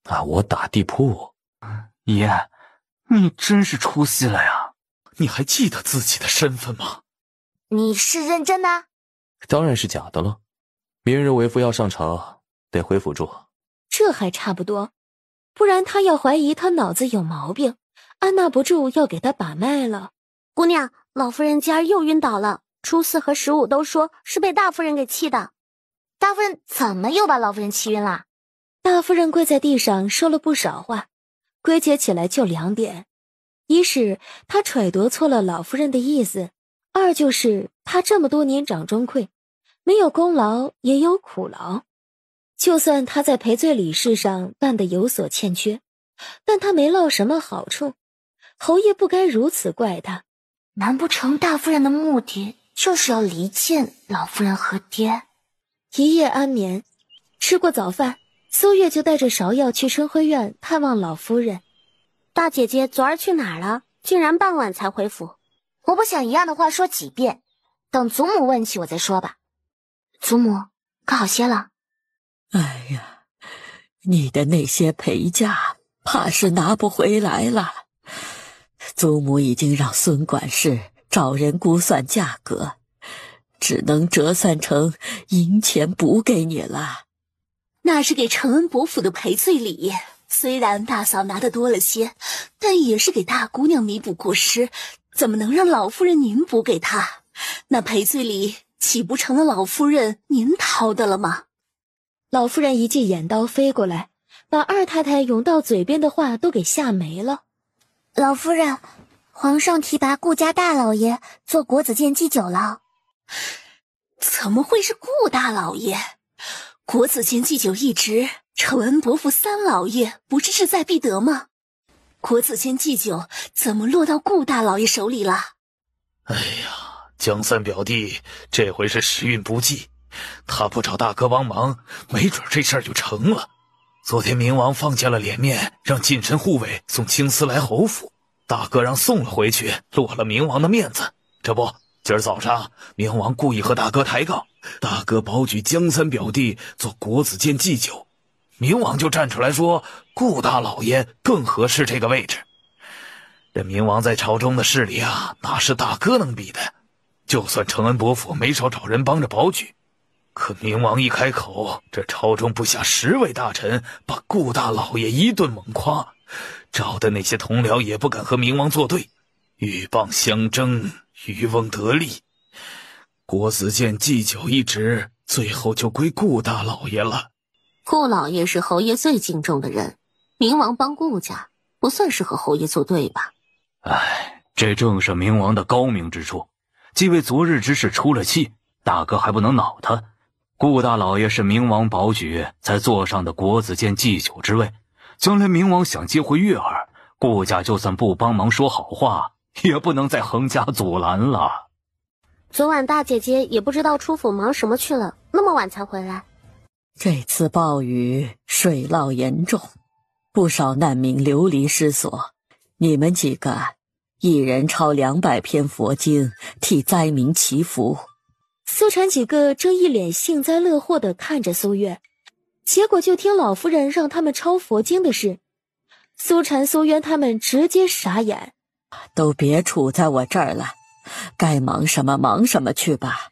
那我打地铺。爷，你真是出息了呀！你还记得自己的身份吗？你是认真的？当然是假的了。明日为夫要上朝，得回府住。这还差不多，不然他要怀疑他脑子有毛病，按捺不住要给他把脉了。姑娘，老夫人今儿又晕倒了，初4和15都说是被大夫人给气的。大夫人怎么又把老夫人气晕了？大夫人跪在地上说了不少话，归结起来就2点：一是他揣度错了老夫人的意思，二就是他这么多年掌中馈，没有功劳也有苦劳。就算他在赔罪礼事上办得有所欠缺，但他没落什么好处，侯爷不该如此怪他。难不成大夫人的目的就是要离间老夫人和爹？一夜安眠，吃过早饭，苏月就带着芍药去春晖院探望老夫人。大姐姐昨儿去哪儿了？竟然傍晚才回府。我不想一样的话说几遍，等祖母问起我再说吧。祖母，可好些了？哎呀，你的那些陪嫁怕是拿不回来了。祖母已经让孙管事找人估算价格，只能折算成银钱补给你了。那是给承恩伯府的赔罪礼，虽然大嫂拿的多了些，但也是给大姑娘弥补过失，怎么能让老夫人您补给她？那赔罪礼岂不成了老夫人您掏的了吗？老夫人一记眼刀飞过来，把二太太涌到嘴边的话都给吓没了。老夫人，皇上提拔顾家大老爷做国子监祭酒了。怎么会是顾大老爷？国子监祭酒一职，承恩伯府3老爷不是志在必得吗？国子监祭酒怎么落到顾大老爷手里了？哎呀，江三表弟这回是时运不济，他不找大哥帮忙，没准这事儿就成了。昨天明王放下了脸面，让近身护卫送青丝来侯府，大哥让送了回去，落了明王的面子。这不，今儿早上明王故意和大哥抬杠，大哥保举江三表弟做国子监祭酒，明王就站出来说顾大老爷更合适这个位置。这明王在朝中的势力啊，哪是大哥能比的？就算承恩伯府没少找人帮着保举，可明王一开口，这朝中不下10位大臣把顾大老爷一顿猛夸，找的那些同僚也不敢和明王作对，鹬蚌相争，渔翁得利。国子监祭酒一职，最后就归顾大老爷了。顾老爷是侯爷最敬重的人，明王帮顾家，不算是和侯爷作对吧？哎，这正是明王的高明之处。既为昨日之事出了气，大哥还不能恼他。顾大老爷是明王保举才坐上的国子监祭酒之位，将来明王想接回月儿，顾家就算不帮忙说好话，也不能再横加阻拦了。昨晚大姐姐也不知道出府忙什么去了，那么晚才回来。这次暴雨水涝严重，不少难民流离失所，你们几个一人抄200篇佛经，替灾民祈福。苏产几个正一脸幸灾乐祸地看着苏月，结果就听老夫人让他们抄佛经的事，苏产、苏渊他们直接傻眼。都别杵在我这儿了，该忙什么忙什么去吧。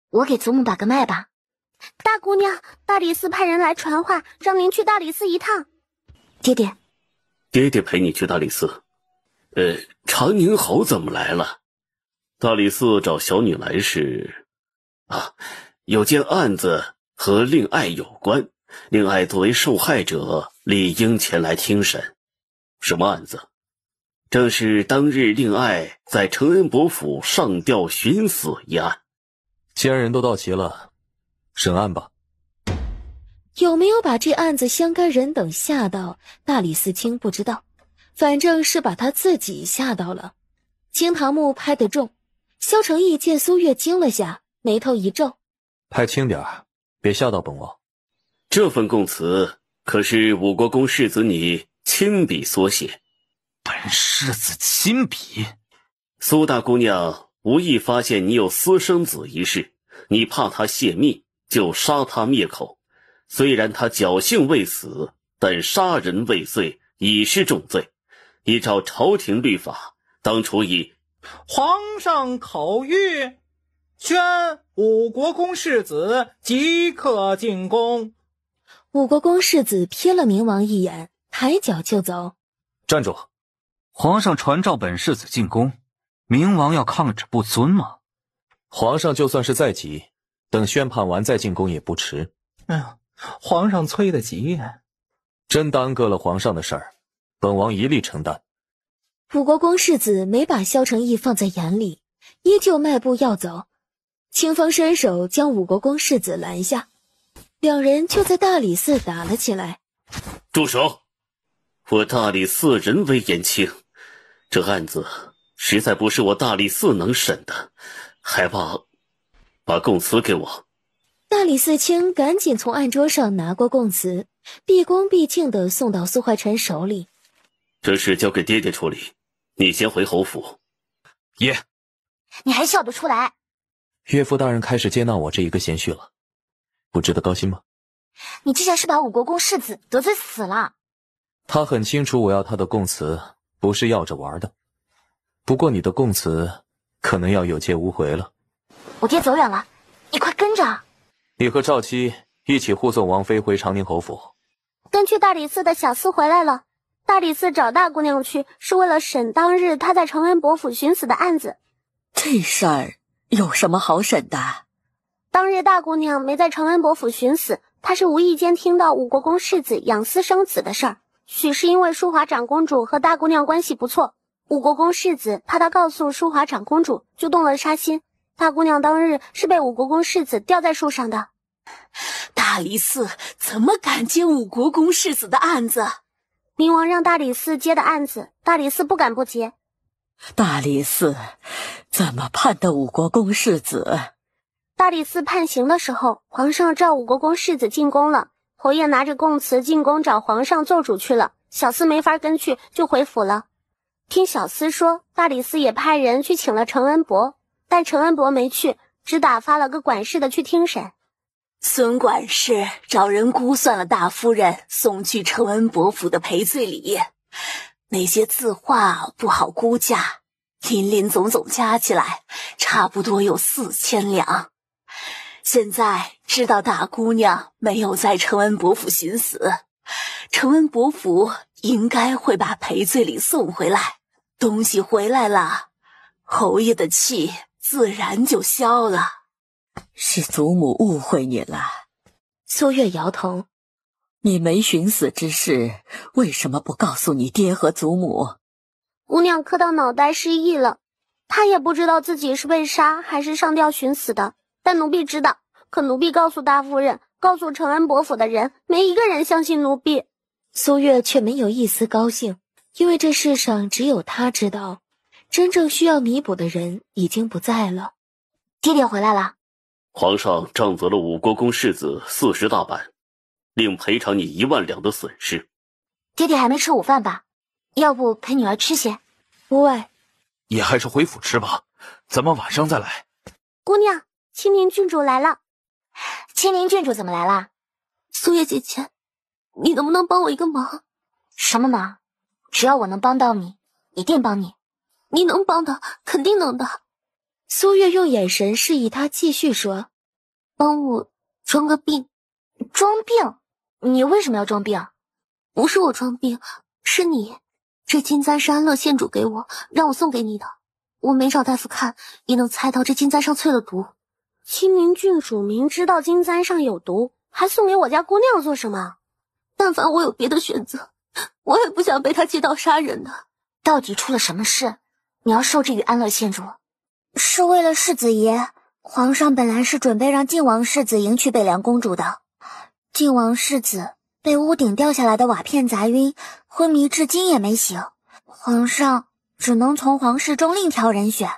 我给祖母把个脉吧。大姑娘，大理寺派人来传话，让您去大理寺一趟。爹爹，爹爹陪你去大理寺。长宁侯怎么来了？大理寺找小女来时，有件案子和令爱有关，令爱作为受害者，理应前来听审。什么案子？正是当日令爱在承恩伯府上吊寻死一案。既然人都到齐了，审案吧。有没有把这案子相干人等吓到，大理寺卿不知道，反正是把他自己吓到了。惊堂木拍得重，萧承义见苏月惊了下，眉头一皱：拍轻点，别吓到本王。这份供词可是武国公世子你亲笔所写？本世子亲笔？苏大姑娘无意发现你有私生子一事，你怕他泄密，就杀他灭口。虽然他侥幸未死，但杀人未遂已是重罪，依照朝廷律法，当处以皇上口谕，宣武国公世子即刻进宫。武国公世子瞥了明王一眼，抬脚就走。站住！皇上传召本世子进宫，明王要抗旨不遵吗？皇上就算是再急，等宣判完再进宫也不迟。皇上催得急，真耽搁了皇上的事儿，本王一力承担。武国公世子没把萧承义放在眼里，依旧迈步要走。清风伸手将武国公世子拦下，两人就在大理寺打了起来。住手！我大理寺人微言轻，这案子实在不是我大理寺能审的，还把供词给我。大理寺卿赶紧从案桌上拿过供词，毕恭毕敬地送到苏怀臣手里。这事交给爹爹处理，你先回侯府。爷，你还笑得出来？岳父大人开始接纳我这一个贤婿了，不值得高兴吗？你这下是把武国公世子得罪死了。他很清楚我要他的供词不是要着玩的，不过你的供词可能要有借无回了。我爹走远了，你快跟着。你和赵七一起护送王妃回长宁侯府。根据大理寺的小厮回来了，大理寺找大姑娘去是为了审当日她在承恩伯府寻死的案子。这事儿有什么好审的？当日大姑娘没在承恩伯府寻死，她是无意间听到武国公世子养私生子的事儿，许是因为淑华长公主和大姑娘关系不错，武国公世子怕她告诉淑华长公主，就动了杀心。大姑娘当日是被武国公世子吊在树上的。大理寺怎么敢接武国公世子的案子？明王让大理寺接的案子，大理寺不敢不接。大理寺怎么判的武国公世子？大理寺判刑的时候，皇上召武国公世子进宫了，侯爷拿着供词进宫找皇上奏主去了，小厮没法跟去，就回府了。听小厮说，大理寺也派人去请了承恩伯，但陈文博没去，只打发了个管事的去听审。孙管事找人估算了大夫人送去陈文博府的赔罪礼，那些字画不好估价，林总加起来差不多有4000两。现在知道大姑娘没有在陈文博府寻死，陈文博府应该会把赔罪礼送回来，东西回来了，侯爷的气自然就消了。是祖母误会你了。苏月摇头，你没寻死之事，为什么不告诉你爹和祖母？姑娘磕到脑袋失忆了，她也不知道自己是被杀还是上吊寻死的，但奴婢知道。可奴婢告诉大夫人，告诉陈文博府的人，没一个人相信奴婢。苏月却没有一丝高兴，因为这世上只有她知道，真正需要弥补的人已经不在了。爹爹回来了。皇上杖责了武国公世子40大板，另赔偿你1万两的损失。爹爹还没吃午饭吧？要不陪女儿吃些？无碍。你还是回府吃吧，咱们晚上再来。姑娘，青宁郡主来了。青宁郡主怎么来啦？苏月姐姐，你能不能帮我一个忙？什么忙？只要我能帮到你，一定帮你。你能帮的，肯定能的。苏月用眼神示意他继续说，帮我装个病。装病？你为什么要装病？不是我装病，是你。这金簪是安乐县主给我，让我送给你的。我没找大夫看，也能猜到这金簪上淬了毒。青宁郡主明知道金簪上有毒，还送给我家姑娘做什么？但凡我有别的选择，我也不想被他借刀杀人的。到底出了什么事？你要受制于安乐县主？是为了世子爷，皇上本来是准备让晋王世子迎娶北凉公主的。晋王世子被屋顶掉下来的瓦片砸晕，昏迷至今也没醒。皇上只能从皇室中另挑人选。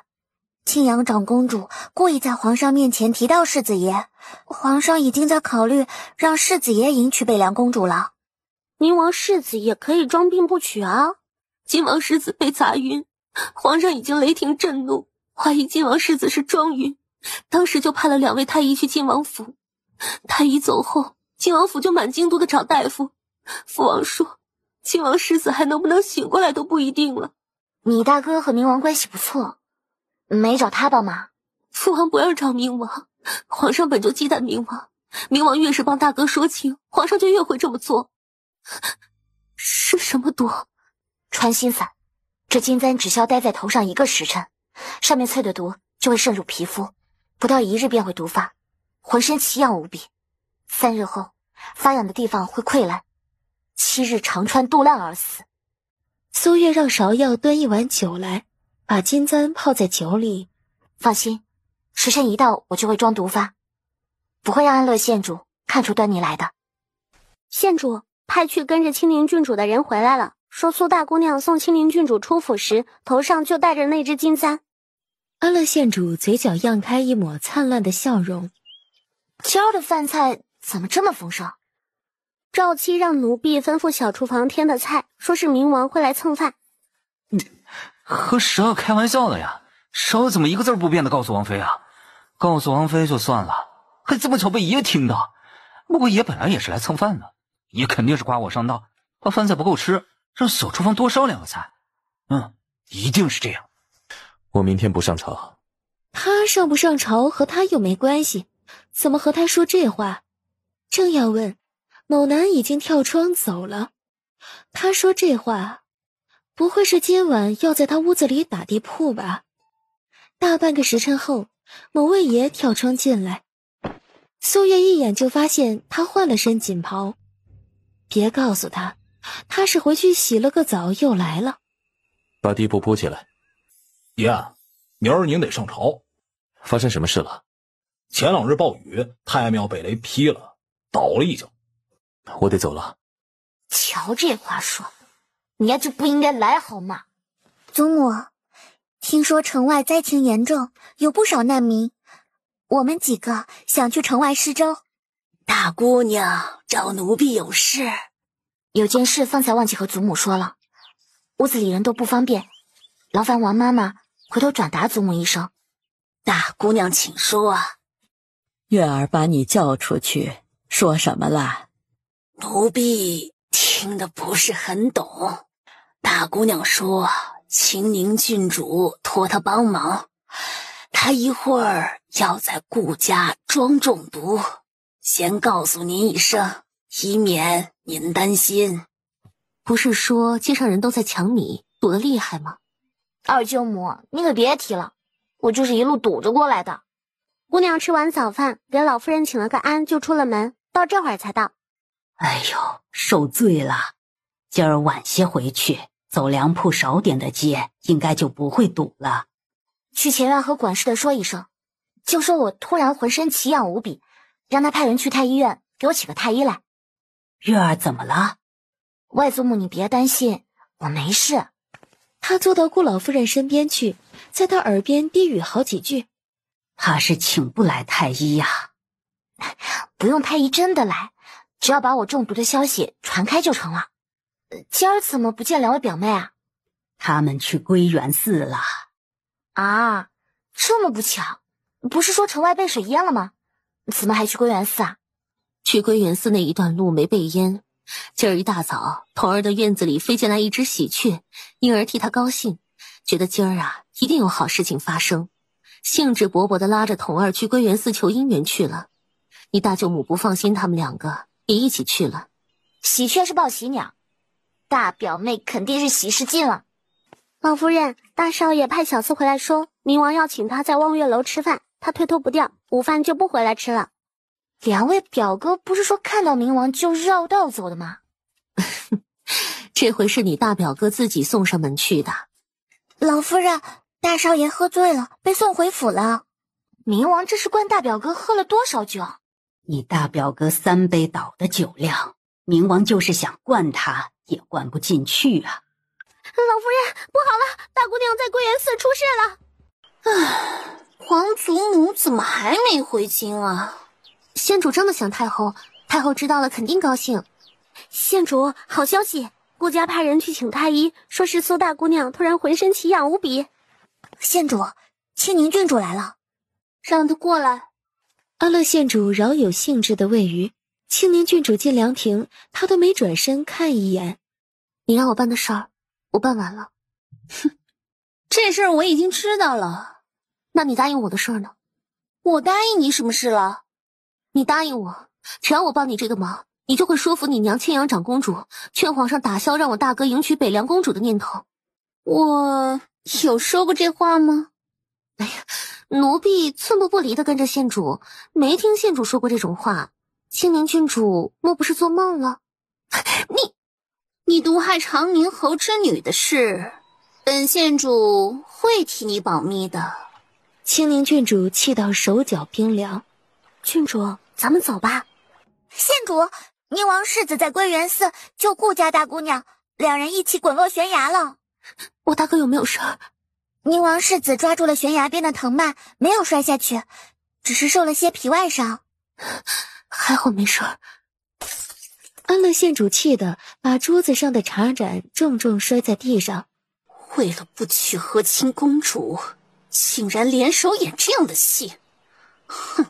庆阳长公主故意在皇上面前提到世子爷，皇上已经在考虑让世子爷迎娶北凉公主了。宁王世子也可以装病不娶啊。晋王世子被砸晕，皇上已经雷霆震怒，怀疑晋王世子是装晕，当时就派了2位太医去晋王府。太医走后，晋王府就满京都的找大夫。父王说，晋王世子还能不能醒过来都不一定了。你大哥和明王关系不错，没找他帮忙？父王不让找明王，皇上本就忌惮明王，明王越是帮大哥说情，皇上就越会这么做。是什么毒？穿心散。这金簪只需要戴在头上1个时辰，上面淬的毒就会渗入皮肤，不到1日便会毒发，浑身奇痒无比。3日后，发痒的地方会溃烂，7日肠穿肚烂而死。苏月让芍药端一碗酒来，把金簪泡在酒里。放心，时辰一到，我就会装毒发，不会让安乐县主看出端倪来的。县主派去跟着青宁郡主的人回来了，说苏大姑娘送青宁郡主出府时，头上就戴着那只金簪。安乐县主嘴角漾开一抹灿烂的笑容。今儿的饭菜怎么这么丰盛？赵七让奴婢吩咐小厨房添的菜，说是明王会来蹭饭。和芍药开玩笑了呀？芍药怎么一个字不变的告诉王妃啊？告诉王妃就算了，还这么巧被爷听到。不过爷本来也是来蹭饭的，爷肯定是夸我上当，怕饭菜不够吃，让小厨房多烧2个菜。一定是这样。我明天不上朝。他上不上朝和他又没关系，怎么和他说这话？正要问，某男已经跳窗走了。他说这话，不会是今晚要在他屋子里打地铺吧？大半个时辰后，某位爷跳窗进来，苏月一眼就发现他换了身锦袍。别告诉他，他是回去洗了个澡又来了。把地铺铺起来。爷，明儿您得上朝。发生什么事了？前2日暴雨，太庙被雷劈了，倒了一跤。我得走了。瞧这话说，你呀就不应该来好吗？祖母，听说城外灾情严重，有不少难民，我们几个想去城外施粥。大姑娘找奴婢有事。有件事方才忘记和祖母说了，屋子里人都不方便，劳烦王妈妈回头转达祖母一声。大姑娘，请说啊。月儿把你叫出去，说什么了？奴婢听得不是很懂。大姑娘说，青宁郡主托她帮忙，她一会儿要在顾家装中毒，先告诉您一声，以免您担心。不是说街上人都在抢米，堵得厉害吗？二舅母，你可别提了，我就是一路堵着过来的。姑娘吃完早饭，给老夫人请了个安，就出了门，到这会儿才到。哎呦，受罪了！今儿晚些回去，走粮铺少点的街，应该就不会堵了。去前院和管事的说一声，就说我突然浑身奇痒无比，让他派人去太医院给我请个太医来。月儿怎么了？外祖母你别担心，我没事。他坐到顾老夫人身边去，在她耳边低语好几句。怕是请不来太医呀。不用太医真的来，只要把我中毒的消息传开就成了。今儿怎么不见两位表妹啊？他们去归元寺了。啊，这么不巧，不是说城外被水淹了吗？怎么还去归元寺啊？去归元寺那一段路没被淹，今儿一大早，童儿的院子里飞进来一只喜鹊，因而替他高兴，觉得今儿啊一定有好事情发生，兴致勃勃地拉着童儿去归元寺求姻缘去了。你大舅母不放心他们两个，也一起去了。喜鹊是报喜鸟，大表妹肯定是喜事近了。老夫人，大少爷派小厮回来说，明王要请他在望月楼吃饭，他推脱不掉，午饭就不回来吃了。两位表哥不是说看到明王就绕道走的吗？这回是你大表哥自己送上门去的。老夫人，大少爷喝醉了，被送回府了。明王这是灌大表哥喝了多少酒？你大表哥3杯倒的酒量，明王就是想灌他也灌不进去啊。老夫人，不好了，大姑娘在归元寺出事了。唉，皇祖母怎么还没回京啊？县主这么想太后，太后知道了肯定高兴。县主，好消息，顾家派人去请太医，说是苏大姑娘突然浑身奇痒无比。县主，青宁郡主来了，让她过来。安乐县主饶有兴致的喂鱼，青宁郡主进凉亭，他都没转身看一眼。你让我办的事儿，我办完了。哼，这事儿我已经知道了。那你答应我的事儿呢？我答应你什么事了？你答应我，只要我帮你这个忙，你就会说服你娘庆阳长公主，劝皇上打消让我大哥迎娶北凉公主的念头。我有说过这话吗？哎呀，奴婢寸步不离的跟着县主，没听县主说过这种话。青宁郡主莫不是做梦了？你毒害长宁侯之女的事，本县主会替你保密的。青宁郡主气到手脚冰凉。郡主，咱们走吧。县主，宁王世子在归元寺救顾家大姑娘，两人一起滚落悬崖了。我大哥有没有事儿？宁王世子抓住了悬崖边的藤蔓，没有摔下去，只是受了些皮外伤。还好没事儿。安乐县主气得把桌子上的茶盏重重摔在地上。为了不娶和亲公主，竟然联手演这样的戏！哼，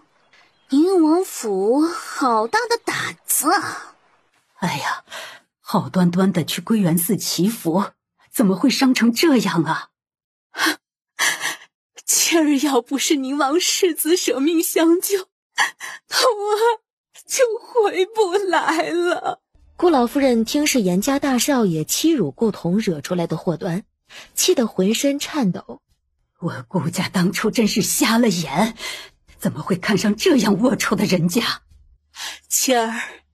宁王府好大的胆子啊！哎呀，好端端的去归元寺祈福，怎么会伤成这样啊？今儿要不是宁王世子舍命相救，我就回不来了。顾老夫人听是严家大少爷欺辱顾同惹出来的祸端，气得浑身颤抖。我顾家当初真是瞎了眼，怎么会看上这样龌龊的人家？今儿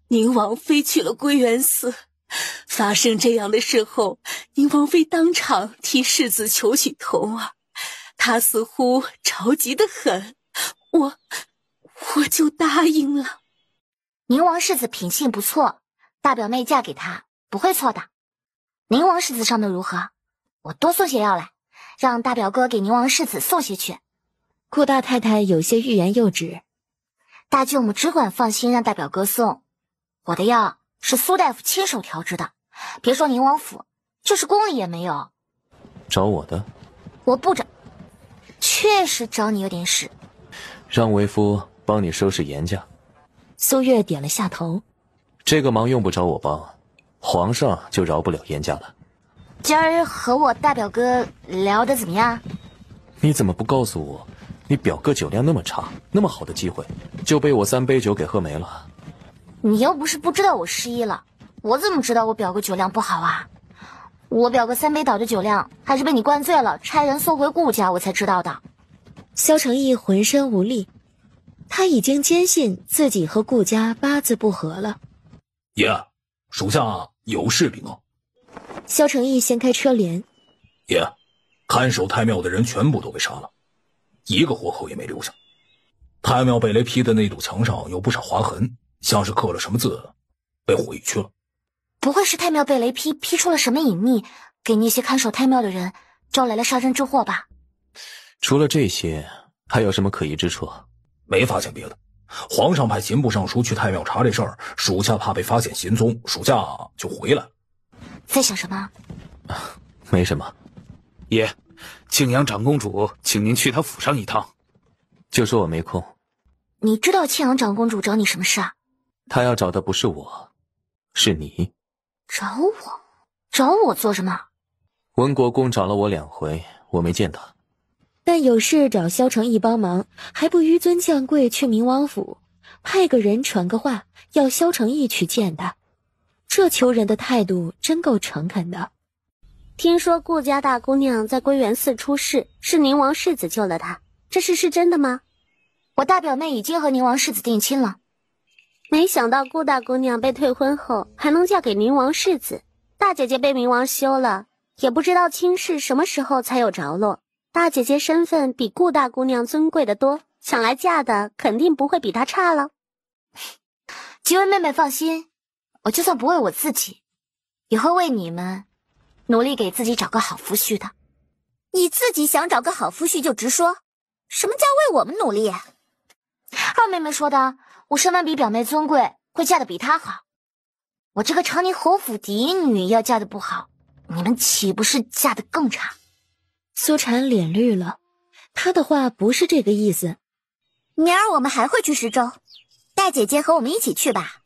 宁王妃去了归元寺，发生这样的事后，宁王妃当场替世子求娶童儿，她似乎着急得很，我就答应了。宁王世子品性不错，大表妹嫁给他不会错的。宁王世子伤得如何？我多送些药来，让大表哥给宁王世子送些去。顾大太太有些欲言又止。大舅母只管放心让大表哥送，我的药是苏大夫亲手调制的，别说宁王府，就是宫里也没有。找我的？我不找。去。确实找你有点事。让为夫帮你收拾严家。苏月点了下头。这个忙用不着我帮，皇上就饶不了严家了。今儿和我大表哥聊得怎么样？你怎么不告诉我，你表哥酒量那么差，那么好的机会，就被我3杯酒给喝没了？你又不是不知道我失忆了，我怎么知道我表哥酒量不好啊？我表哥3杯倒的酒量，还是被你灌醉了，差人送回顾家，我才知道的。萧承义浑身无力，他已经坚信自己和顾家八字不合了。爷，属下有事禀告。萧承义掀开车帘。爷，看守太庙的人全部都被杀了，一个活口也没留下。太庙被雷劈的那堵墙上有不少划痕，像是刻了什么字，被毁去了。不会是太庙被雷劈出了什么隐秘，给那些看守太庙的人招来了杀身之祸吧？除了这些，还有什么可疑之处？没发现别的。皇上派刑部尚书去太庙查这事儿，属下怕被发现行踪，属下就回来。在想什么？没什么。爷，庆阳长公主请您去她府上一趟。就说我没空。你知道庆阳长公主找你什么事啊？她要找的不是我，是你。找我做什么？文国公找了我2回，我没见他。但有事找萧承义帮忙，还不纡尊降贵去明王府，派个人传个话，要萧承义去见他。这求人的态度真够诚恳的。听说顾家大姑娘在归元寺出事，是宁王世子救了她，这事是真的吗？我大表妹已经和宁王世子定亲了。没想到顾大姑娘被退婚后还能嫁给宁王世子，大姐姐被明王休了，也不知道亲事什么时候才有着落。大姐姐身份比顾大姑娘尊贵的多，想来嫁的肯定不会比她差了。几位妹妹放心，我就算不为我自己，也会为你们努力给自己找个好夫婿的。你自己想找个好夫婿就直说，什么叫为我们努力？二妹妹说的，我身份比表妹尊贵，会嫁得比她好。我这个长宁侯府嫡女要嫁得不好，你们岂不是嫁得更差？苏婵脸绿了，她的话不是这个意思。明儿我们还会去石州，大姐姐和我们一起去吧。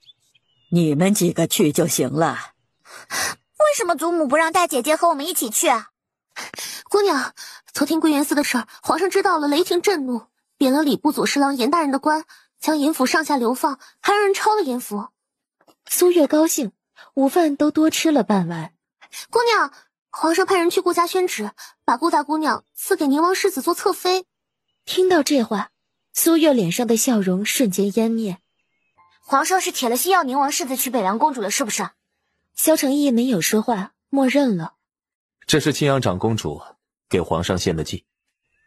你们几个去就行了。为什么祖母不让大姐姐和我们一起去啊？姑娘，昨天归元寺的事儿，皇上知道了，雷霆震怒，贬了礼部左侍郎严大人的官，将严府上下流放，还让人抄了严府。苏月高兴，午饭都多吃了半碗。姑娘，皇上派人去顾家宣旨，把顾大姑娘赐给宁王世子做侧妃。听到这话，苏月脸上的笑容瞬间湮灭。皇上是铁了心要宁王世子娶北凉公主了，是不是？萧承义没有说话，默认了。这是庆阳长公主给皇上献的计。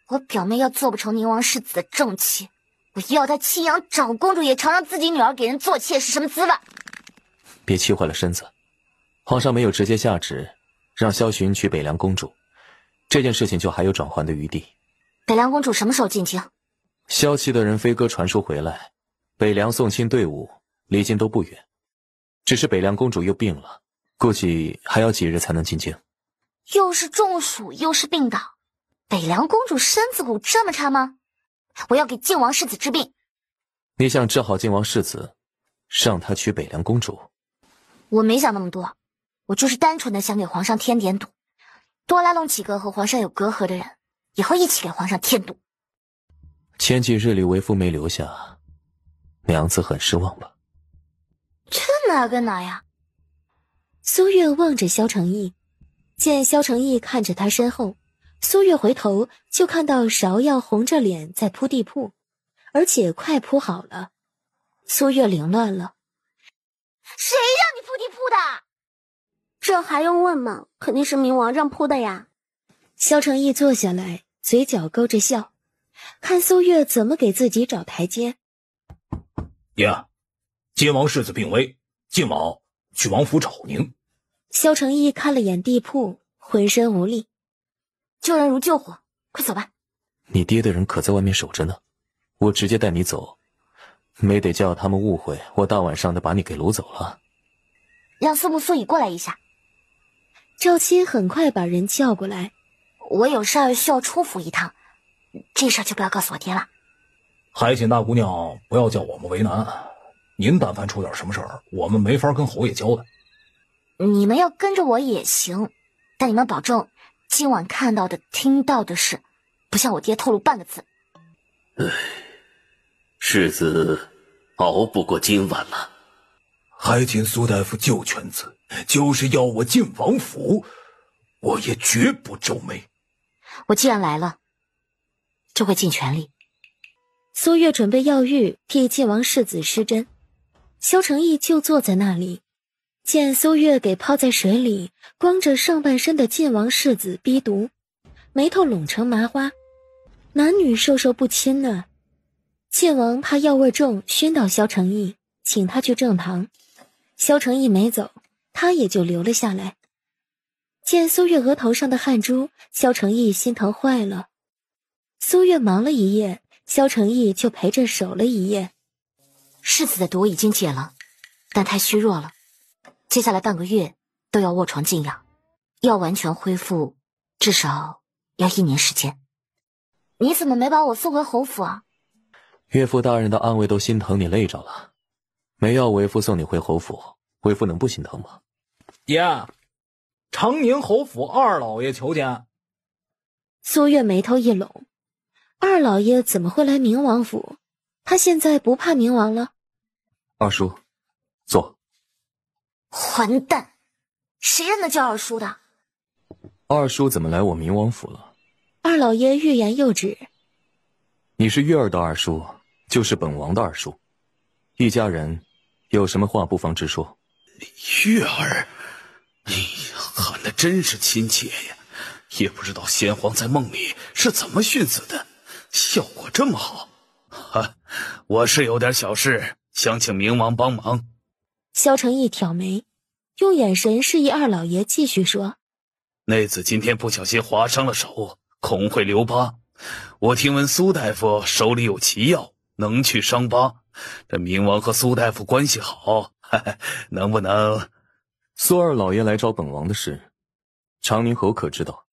我表妹要做不成宁王世子的正妻，我要她庆阳长公主也尝尝自己女儿给人做妾是什么滋味。别气坏了身子，皇上没有直接下旨让萧寻娶北凉公主，这件事情就还有转圜的余地。北凉公主什么时候进京？萧齐的人飞鸽传书回来，北凉送亲队伍离京都不远，只是北凉公主又病了，估计还要几日才能进京。又是中暑又是病倒，北凉公主身子骨这么差吗？我要给靖王世子治病。你想治好靖王世子，让他娶北凉公主？我没想那么多，我就是单纯的想给皇上添点堵，多拉拢几个和皇上有隔阂的人，以后一起给皇上添堵。前几日里为夫没留下，娘子很失望吧？这哪跟哪呀？苏月望着萧承义，见萧承义看着他身后，苏月回头就看到芍药红着脸在铺地铺，而且快铺好了。苏月凌乱了，谁让你铺地铺的？这还用问吗？肯定是明王让铺的呀。萧承义坐下来，嘴角勾着笑，看苏月怎么给自己找台阶。爷，靖王世子病危，靖王去王府找您。萧承义看了眼地铺，浑身无力。救人如救火，快走吧。你爹的人可在外面守着呢，我直接带你走，没得叫他们误会我大晚上的把你给掳走了。让苏木苏乙过来一下。赵七很快把人叫过来。我有事儿需要出府一趟，这事儿就不要告诉我爹了。还请大姑娘不要叫我们为难，您但凡出点什么事儿，我们没法跟侯爷交代。你们要跟着我也行，但你们保证今晚看到的、听到的事，不向我爹透露半个字。世子熬不过今晚了。还请苏大夫救犬子，就是要我进王府，我也绝不皱眉。我既然来了，就会尽全力。苏月准备药浴替晋王世子施针，萧承义就坐在那里，见苏月给泡在水里光着上半身的晋王世子逼毒，眉头拢成麻花，男女授受不亲呢。晋王怕药味重熏到萧承义，请他去正堂。萧承义没走，他也就留了下来。见苏月额头上的汗珠，萧承义心疼坏了。苏月忙了一夜，萧承义就陪着守了一夜。世子的毒已经解了，但太虚弱了，接下来半个月都要卧床静养，要完全恢复至少要1年时间。你怎么没把我送回侯府啊？岳父大人的安危都心疼你累着了，没要为父送你回侯府，为父能不心疼吗？爷，长宁侯府二老爷求见。苏月眉头一拢，二老爷怎么会来明王府？他现在不怕明王了？二叔，坐。混蛋，谁认得叫二叔的？二叔怎么来我明王府了？二老爷欲言又止。你是月儿的二叔，就是本王的二叔，一家人有什么话不妨直说。月儿，哎呀，喊得真是亲切呀！也不知道先皇在梦里是怎么训死的，效果这么好。我是有点小事，想请明王帮忙。萧承义挑眉，用眼神示意二老爷继续说。内子今天不小心划伤了手，恐会留疤。我听闻苏大夫手里有奇药，能去伤疤。这明王和苏大夫关系好，能不能……苏二老爷来找本王的事，长宁侯可知道？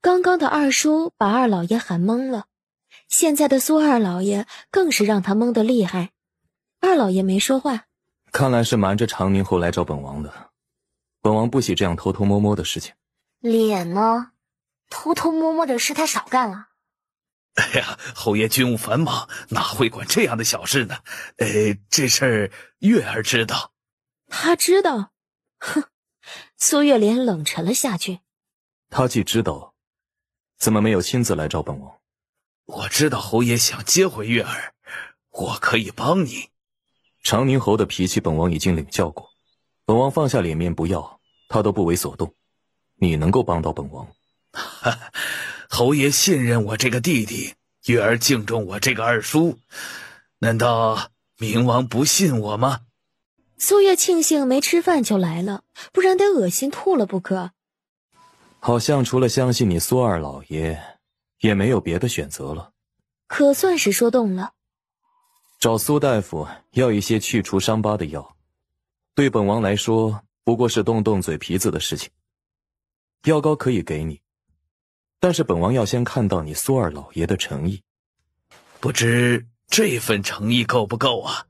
刚刚的二叔把二老爷喊懵了，现在的苏二老爷更是让他懵得厉害。二老爷没说话，看来是瞒着长宁侯来找本王的。本王不喜这样偷偷摸摸的事情。脸呢？偷偷摸摸的事太少干了。哎呀，侯爷军务繁忙，哪会管这样的小事呢？这事儿月儿知道。他知道？哼！苏月脸冷沉了下去。他既知道，怎么没有亲自来找本王？我知道侯爷想接回月儿，我可以帮你。长宁侯的脾气本王已经领教过，本王放下脸面不要，他都不为所动。你能够帮到本王？侯爷信任我这个弟弟，月儿敬重我这个二叔，难道明王不信我吗？苏月庆幸没吃饭就来了，不然得恶心吐了不可。好像除了相信你苏二老爷，也没有别的选择了。可算是说动了。找苏大夫要一些去除伤疤的药，对本王来说不过是动动嘴皮子的事情。药膏可以给你，但是本王要先看到你苏二老爷的诚意。不知这份诚意够不够啊？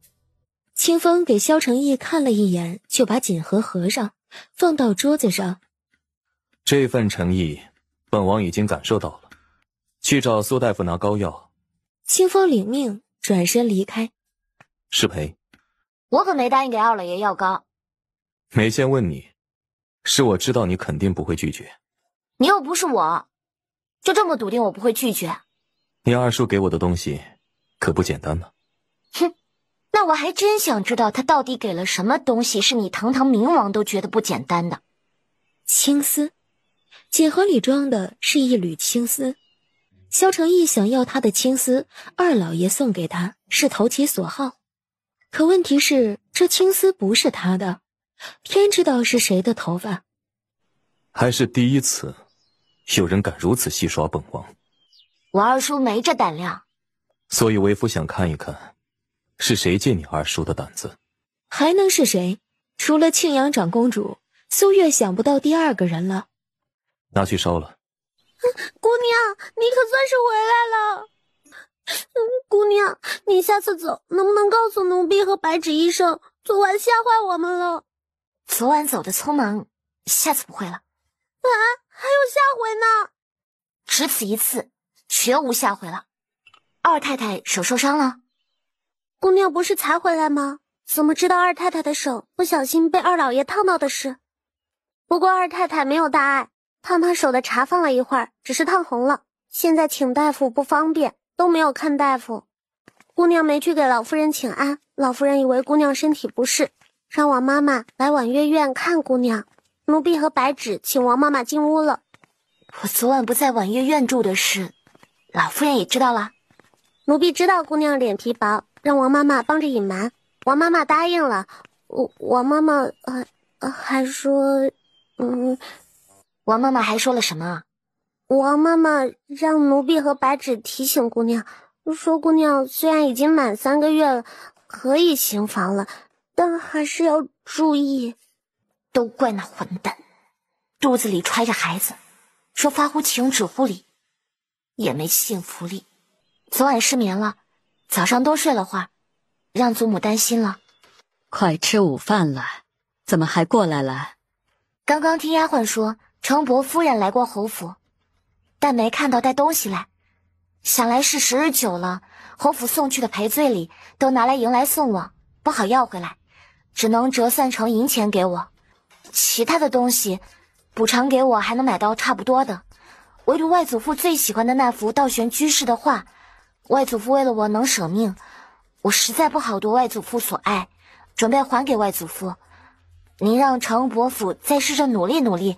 清风给萧承义看了一眼，就把锦盒合上，放到桌子上。这份诚意，本王已经感受到了。去找苏大夫拿膏药。清风领命，转身离开。失陪。我可没答应给二老爷药膏。没先问你，是我知道你肯定不会拒绝。你又不是我，就这么笃定我不会拒绝？你二叔给我的东西可不简单呢。哼，那我还真想知道他到底给了什么东西，是你堂堂明王都觉得不简单的。青丝，锦盒里装的是一缕青丝。萧承义想要他的青丝，二老爷送给他是投其所好。可问题是，这青丝不是他的，天知道是谁的头发。还是第一次有人敢如此戏耍本王。我二叔没这胆量，所以为夫想看一看，是谁借你二叔的胆子？还能是谁？除了庆阳长公主，苏月想不到第二个人了。拿去烧了。姑娘，你可算是回来了。姑娘，你下次走能不能告诉奴婢和白纸医生，昨晚吓坏我们了。昨晚走的匆忙，下次不会了。啊，还有下回呢。只此一次，绝无下回了。二太太手受伤了？姑娘不是才回来吗？怎么知道二太太的手不小心被二老爷烫到的事？不过二太太没有大碍，烫她手的茶放了一会儿，只是烫红了。现在请大夫不方便，都没有看大夫。姑娘没去给老夫人请安，老夫人以为姑娘身体不适，让王妈妈来婉月院看姑娘。奴婢和白芷请王妈妈进屋了。我昨晚不在婉月院住的事，老夫人也知道了。奴婢知道姑娘脸皮薄，让王妈妈帮着隐瞒。王妈妈答应了。王妈妈还说，王妈妈还说了什么？王妈妈让奴婢和白芷提醒姑娘，说姑娘虽然已经满3个月了，可以行房了，但还是要注意。都怪那混蛋，肚子里揣着孩子，说发乎情止乎礼，也没信服力。昨晚失眠了，早上多睡了会儿，让祖母担心了。快吃午饭了，怎么还过来了？刚刚听丫鬟说程伯夫人来过侯府，但没看到带东西来，想来是时日久了，侯府送去的赔罪礼都拿来迎来送往，不好要回来，只能折算成银钱给我。其他的东西补偿给我还能买到差不多的，唯独外祖父最喜欢的那幅道玄居士的画，外祖父为了我能舍命，我实在不好夺外祖父所爱，准备还给外祖父。您让程伯府再试着努力努力，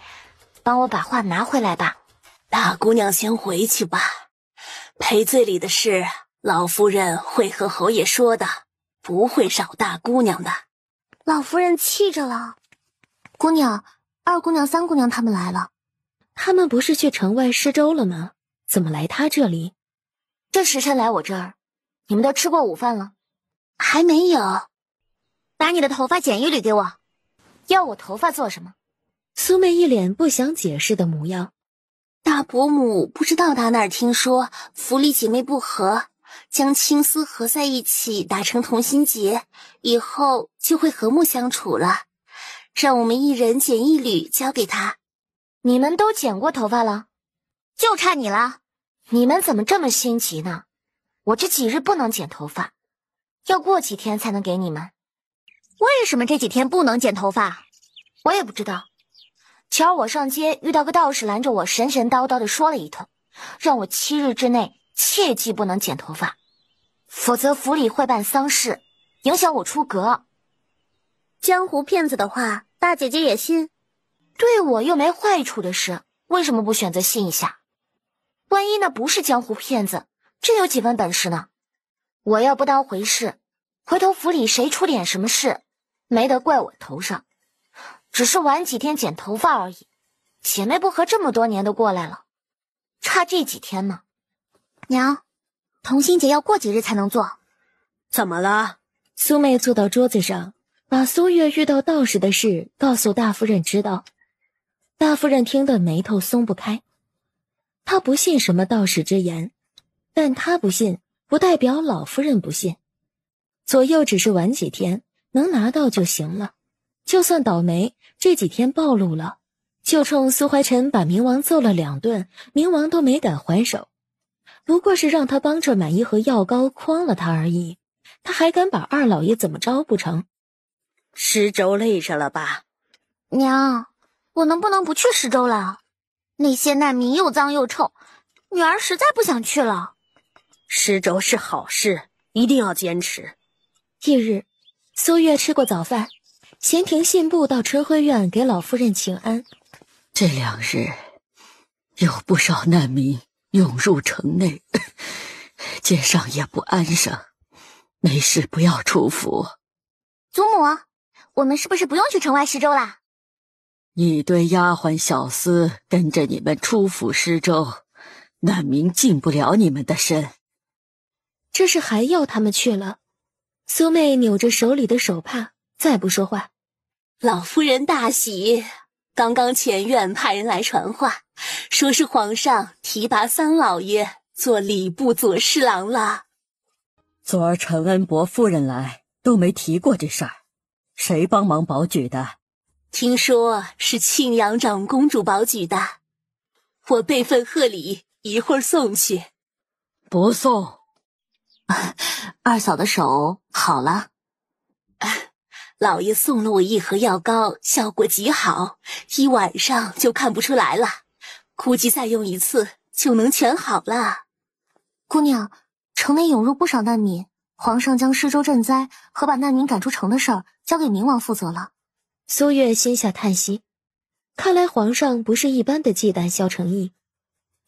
帮我把画拿回来吧。大姑娘先回去吧，赔罪礼的事老夫人会和侯爷说的，不会少大姑娘的。老夫人气着了。姑娘、二姑娘、三姑娘他们来了。他们不是去城外施粥了吗？怎么来他这里？这时辰来我这儿，你们都吃过午饭了？还没有。把你的头发剪一缕给我。要我头发做什么？苏妹一脸不想解释的模样。大伯母不知道打哪儿听说府里姐妹不和，将青丝合在一起打成同心结，以后就会和睦相处了。让我们一人剪一缕交给她。你们都剪过头发了？就差你了。你们怎么这么心急呢？我这几日不能剪头发，要过几天才能给你们。为什么这几天不能剪头发？我也不知道。前儿我上街遇到个道士拦着我，神神叨叨的说了一通，让我7日之内切记不能剪头发，否则府里会办丧事，影响我出阁。江湖骗子的话，大姐姐也信？对我又没坏处的事，为什么不选择信一下？万一那不是江湖骗子，真有几分本事呢？我要不当回事，回头府里谁出点什么事，没得怪我头上。只是晚几天剪头发而已，姐妹不和这么多年都过来了，差这几天呢。娘，同心结要过几日才能做。怎么了？苏妹坐到桌子上，把苏月遇到道士的事告诉大夫人知道。大夫人听得眉头松不开。她不信什么道士之言，但她不信不代表老夫人不信。左右只是晚几天，能拿到就行了。就算倒霉，这几天暴露了，就冲苏怀臣把明王揍了2顿，明王都没敢还手。不过是让他帮着买1盒药膏诓了他而已，他还敢把二老爷怎么着不成？施粥累着了吧？娘，我能不能不去施粥了？那些难民又脏又臭，女儿实在不想去了。施粥是好事，一定要坚持。翌日，苏月吃过早饭，闲庭信步到春晖院给老夫人请安。这2日有不少难民涌入城内，街上也不安生，没事不要出府。祖母，我们是不是不用去城外施粥啦？一堆丫鬟小厮跟着你们出府施粥，难民近不了你们的身。这是还要他们去了。苏妹扭着手里的手帕，再不说话。老夫人大喜，刚刚前院派人来传话，说是皇上提拔三老爷做礼部左侍郎了。昨儿陈恩伯夫人来都没提过这事儿，谁帮忙保举的？听说是庆阳长公主保举的，我备份贺礼，一会儿送去。不送。二嫂的手好了。老爷送了我一盒药膏，效果极好，一晚上就看不出来了，估计再用一次就能全好了。姑娘，城内涌入不少难民，皇上将施州赈灾和把难民赶出城的事儿交给冥王负责了。苏月心下叹息，看来皇上不是一般的忌惮萧承义，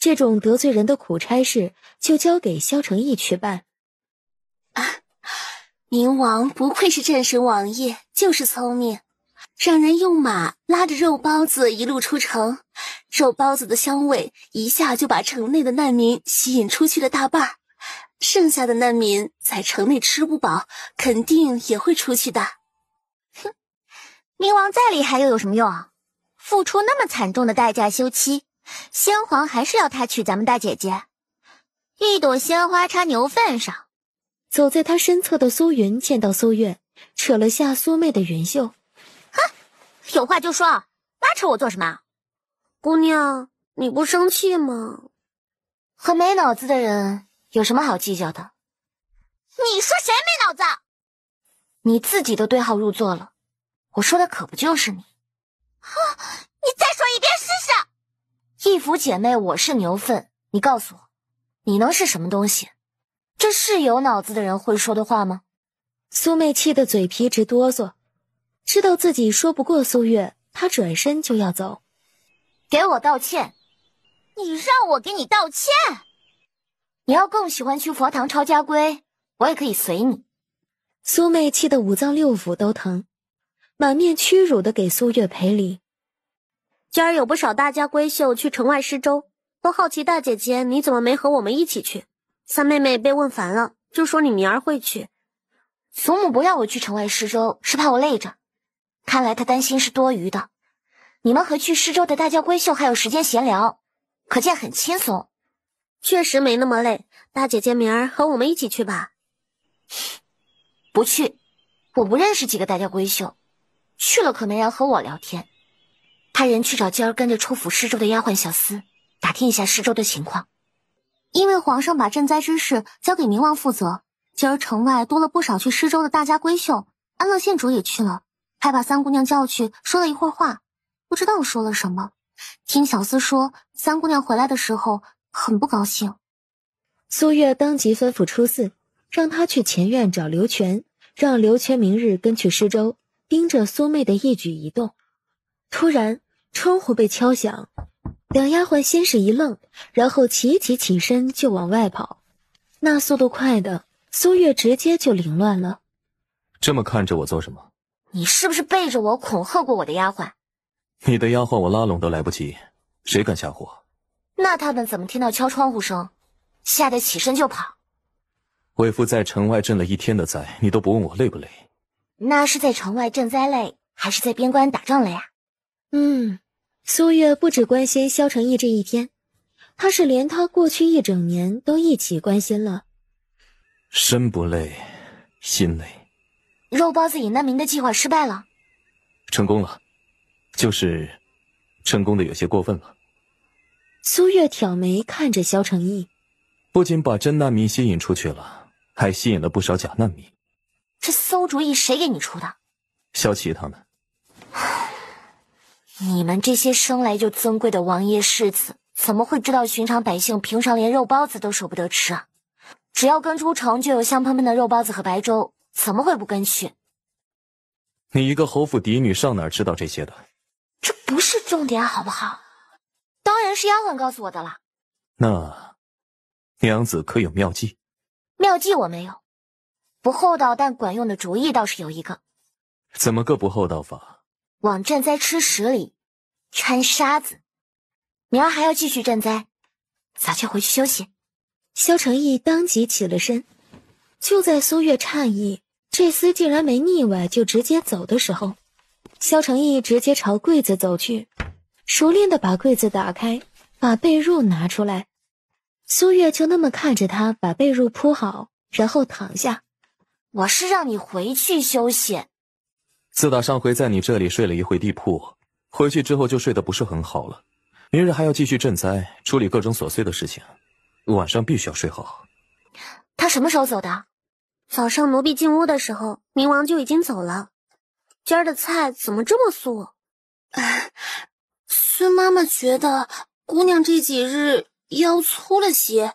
这种得罪人的苦差事就交给萧承义去办。冥王不愧是战神王爷，就是聪明，让人用马拉着肉包子一路出城，肉包子的香味一下就把城内的难民吸引出去了大半，剩下的难民在城内吃不饱，肯定也会出去的。哼，冥王再厉害又有什么用啊？付出那么惨重的代价休妻，先皇还是要他娶咱们大姐姐。一朵鲜花插牛粪上。走在他身侧的苏云见到苏月，扯了下苏妹的云袖。哼，有话就说，拉扯我做什么？姑娘，你不生气吗？和没脑子的人有什么好计较的？你说谁没脑子？你自己都对号入座了，我说的可不就是你？你再说一遍试试。义府姐妹，我是牛粪，你告诉我，你能是什么东西？这是有脑子的人会说的话吗？苏妹气得嘴皮直哆嗦，知道自己说不过苏月，她转身就要走。给我道歉！你让我给你道歉？你要更喜欢去佛堂抄家规，我也可以随你。苏妹气得五脏六腑都疼，满面屈辱地给苏月赔礼。今儿有不少大家闺秀去城外施粥，都好奇大姐姐你怎么没和我们一起去。三妹妹被问烦了，就说你明儿会去。祖母不要我去城外施粥，是怕我累着。看来她担心是多余的。你们和去施粥的大家闺秀还有时间闲聊，可见很轻松。确实没那么累，大姐姐明儿和我们一起去吧。不去，我不认识几个大家闺秀，去了可没人和我聊天。派人去找今儿跟着出府施粥的丫鬟小厮，打听一下施粥的情况。因为皇上把赈灾之事交给冥王负责，今儿城外多了不少去施粥的大家闺秀，安乐县主也去了，还把三姑娘叫去说了一会儿话，不知道说了什么。听小厮说，三姑娘回来的时候很不高兴。苏月当即吩咐出寺，让他去前院找刘全，让刘全明日跟去施粥，盯着苏妹的一举一动。突然，窗户被敲响。两丫鬟先是一愣，然后齐齐起身就往外跑，那速度快的苏月直接就凌乱了。这么看着我做什么？你是不是背着我恐吓过我的丫鬟？你的丫鬟我拉拢都来不及，谁敢吓唬我？那他们怎么听到敲窗户声，吓得起身就跑？为夫在城外赈了一天的灾，你都不问我累不累？那是在城外赈灾累，还是在边关打仗累啊？苏月不只关心萧承义这一天，他是连他过去一整年都一起关心了。身不累，心累。肉包子引难民的计划失败了，成功了，就是成功的有些过分了。苏月挑眉看着萧承义，不仅把真难民吸引出去了，还吸引了不少假难民。这馊主意谁给你出的？萧齐他们。你们这些生来就尊贵的王爷世子，怎么会知道寻常百姓平常连肉包子都舍不得吃啊？只要跟出城就有香喷喷的肉包子和白粥，怎么会不跟去？你一个侯府嫡女上哪儿知道这些的？这不是重点好不好？当然是丫鬟告诉我的了。那娘子可有妙计？妙计我没有，不厚道但管用的主意倒是有一个。怎么个不厚道法？往赈灾吃食里掺沙子，明儿还要继续赈灾，早就回去休息。萧承义当即起了身，就在苏月诧异这厮竟然没腻歪就直接走的时候，萧承义直接朝柜子走去，熟练地把柜子打开，把被褥拿出来。苏月就那么看着他把被褥铺好，然后躺下。我是让你回去休息。自打上回在你这里睡了一回地铺，回去之后就睡得不是很好了。明日还要继续赈灾，处理各种琐碎的事情，晚上必须要睡好。他什么时候走的？早上奴婢进屋的时候，冥王就已经走了。今儿的菜怎么这么素？孙妈妈觉得姑娘这几日腰粗了些，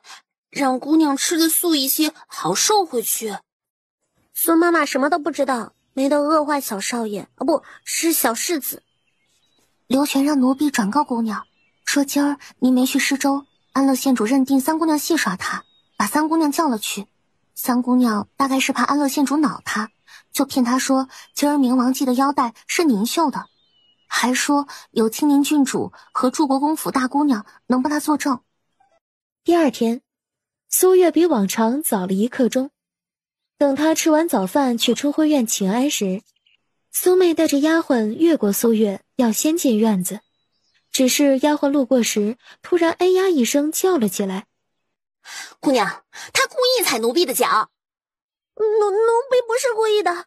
让姑娘吃的素一些，好瘦回去。孙妈妈什么都不知道，没得饿坏小少爷，不是小世子。刘全让奴婢转告姑娘，说今儿您没去施粥，安乐县主认定三姑娘戏耍他，把三姑娘叫了去。三姑娘大概是怕安乐县主恼他，就骗他说今儿冥王祭的腰带是您绣的，还说有青宁郡主和祝国公府大姑娘能帮他作证。第二天，苏月比往常早了1刻钟。等他吃完早饭去春晖院请安时，苏妹带着丫鬟越过苏月，要先进院子。只是丫鬟路过时，突然哎呀一声叫了起来：“姑娘，她故意踩奴婢的脚。”“奴婢不是故意的。”“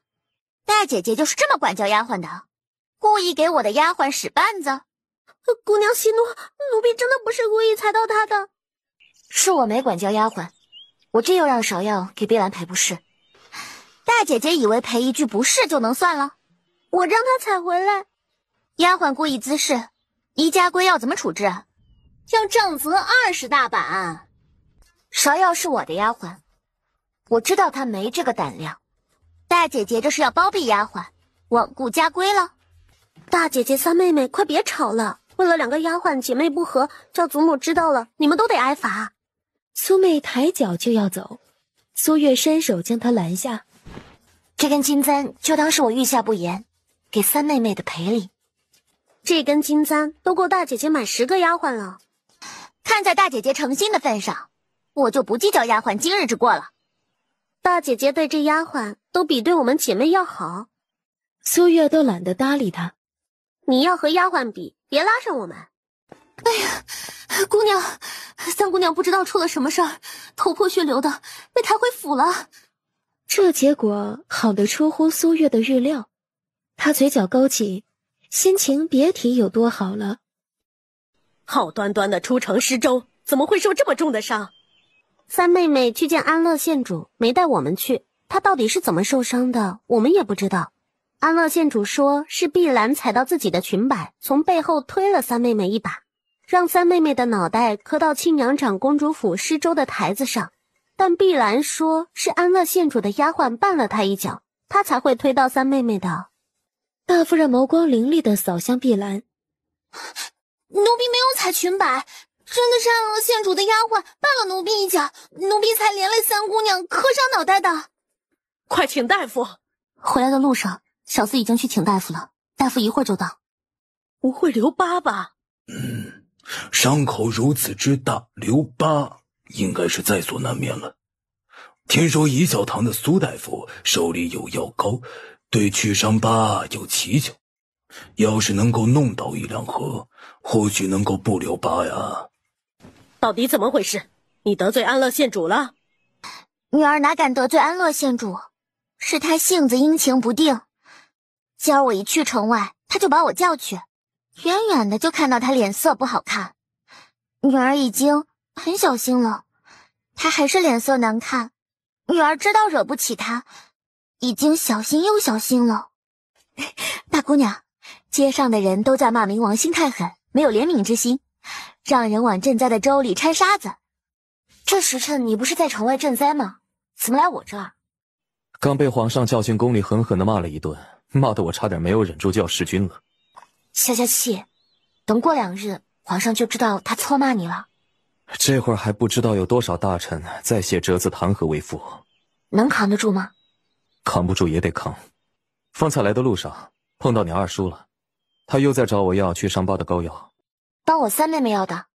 大姐姐就是这么管教丫鬟的，故意给我的丫鬟使绊子。”“姑娘息怒，奴婢真的不是故意踩到她的。”“是我没管教丫鬟，我这又让芍药给碧兰赔不是。”“大姐姐以为赔一句不是就能算了？我让她踩回来。”“丫鬟故意滋事，宜家规要怎么处置？要杖责20大板。”“芍药是我的丫鬟，我知道她没这个胆量。”“大姐姐这是要包庇丫鬟，罔顾家规了。”“大姐姐三妹妹快别吵了，为了2个丫鬟姐妹不和，叫祖母知道了，你们都得挨罚。”苏妹抬脚就要走，苏月伸手将她拦下。“这根金簪就当是我御下不严，给三妹妹的赔礼。”“这根金簪都够大姐姐买10个丫鬟了。”“看在大姐姐诚心的份上，我就不计较丫鬟今日之过了。”“大姐姐对这丫鬟都比对我们姐妹要好。”苏月都懒得搭理她。“你要和丫鬟比，别拉上我们。”“哎呀，姑娘，三姑娘不知道出了什么事儿，头破血流的，被抬回府了。”这结果好得出乎苏月的预料，她嘴角勾起，心情别提有多好了。好端端的出城施粥，怎么会受这么重的伤？三妹妹去见安乐县主，没带我们去，她到底是怎么受伤的，我们也不知道。安乐县主说是碧兰踩到自己的裙摆，从背后推了三妹妹一把，让三妹妹的脑袋磕到庆阳长公主府施粥的台子上。但碧兰说是安乐县主的丫鬟绊了她一脚，她才会推到三妹妹的。大夫人眸光凌厉地扫向碧兰。“奴婢没有踩裙摆，真的是安乐县主的丫鬟绊了奴婢一脚，奴婢才连累三姑娘磕伤脑袋的。”“快请大夫！”回来的路上，小厮已经去请大夫了，大夫一会儿就到。“不会留疤吧？”“伤口如此之大，留疤应该是在所难免了。听说怡孝堂的苏大夫手里有药膏，对去伤疤有奇巧，要是能够弄到1、2盒，或许能够不留疤呀。”“到底怎么回事？你得罪安乐县主了？”“女儿哪敢得罪安乐县主，是他性子阴晴不定。今儿我一去城外，他就把我叫去，远远的就看到他脸色不好看。女儿已经很小心了，他还是脸色难看。女儿知道惹不起他，已经小心又小心了。大姑娘，街上的人都在骂冥王心太狠，没有怜悯之心，让人往赈灾的粥里掺沙子。这时辰你不是在城外赈灾吗？怎么来我这儿？”“刚被皇上叫进宫里狠狠地骂了一顿，骂得我差点没有忍住就要弑君了。”“消消气，等过2日，皇上就知道他错骂你了。”“这会儿还不知道有多少大臣在写折子弹劾为父。”“能扛得住吗？”“扛不住也得扛。方才来的路上碰到你二叔了，他又在找我要去伤疤的膏药。”“帮我三妹妹要的。”“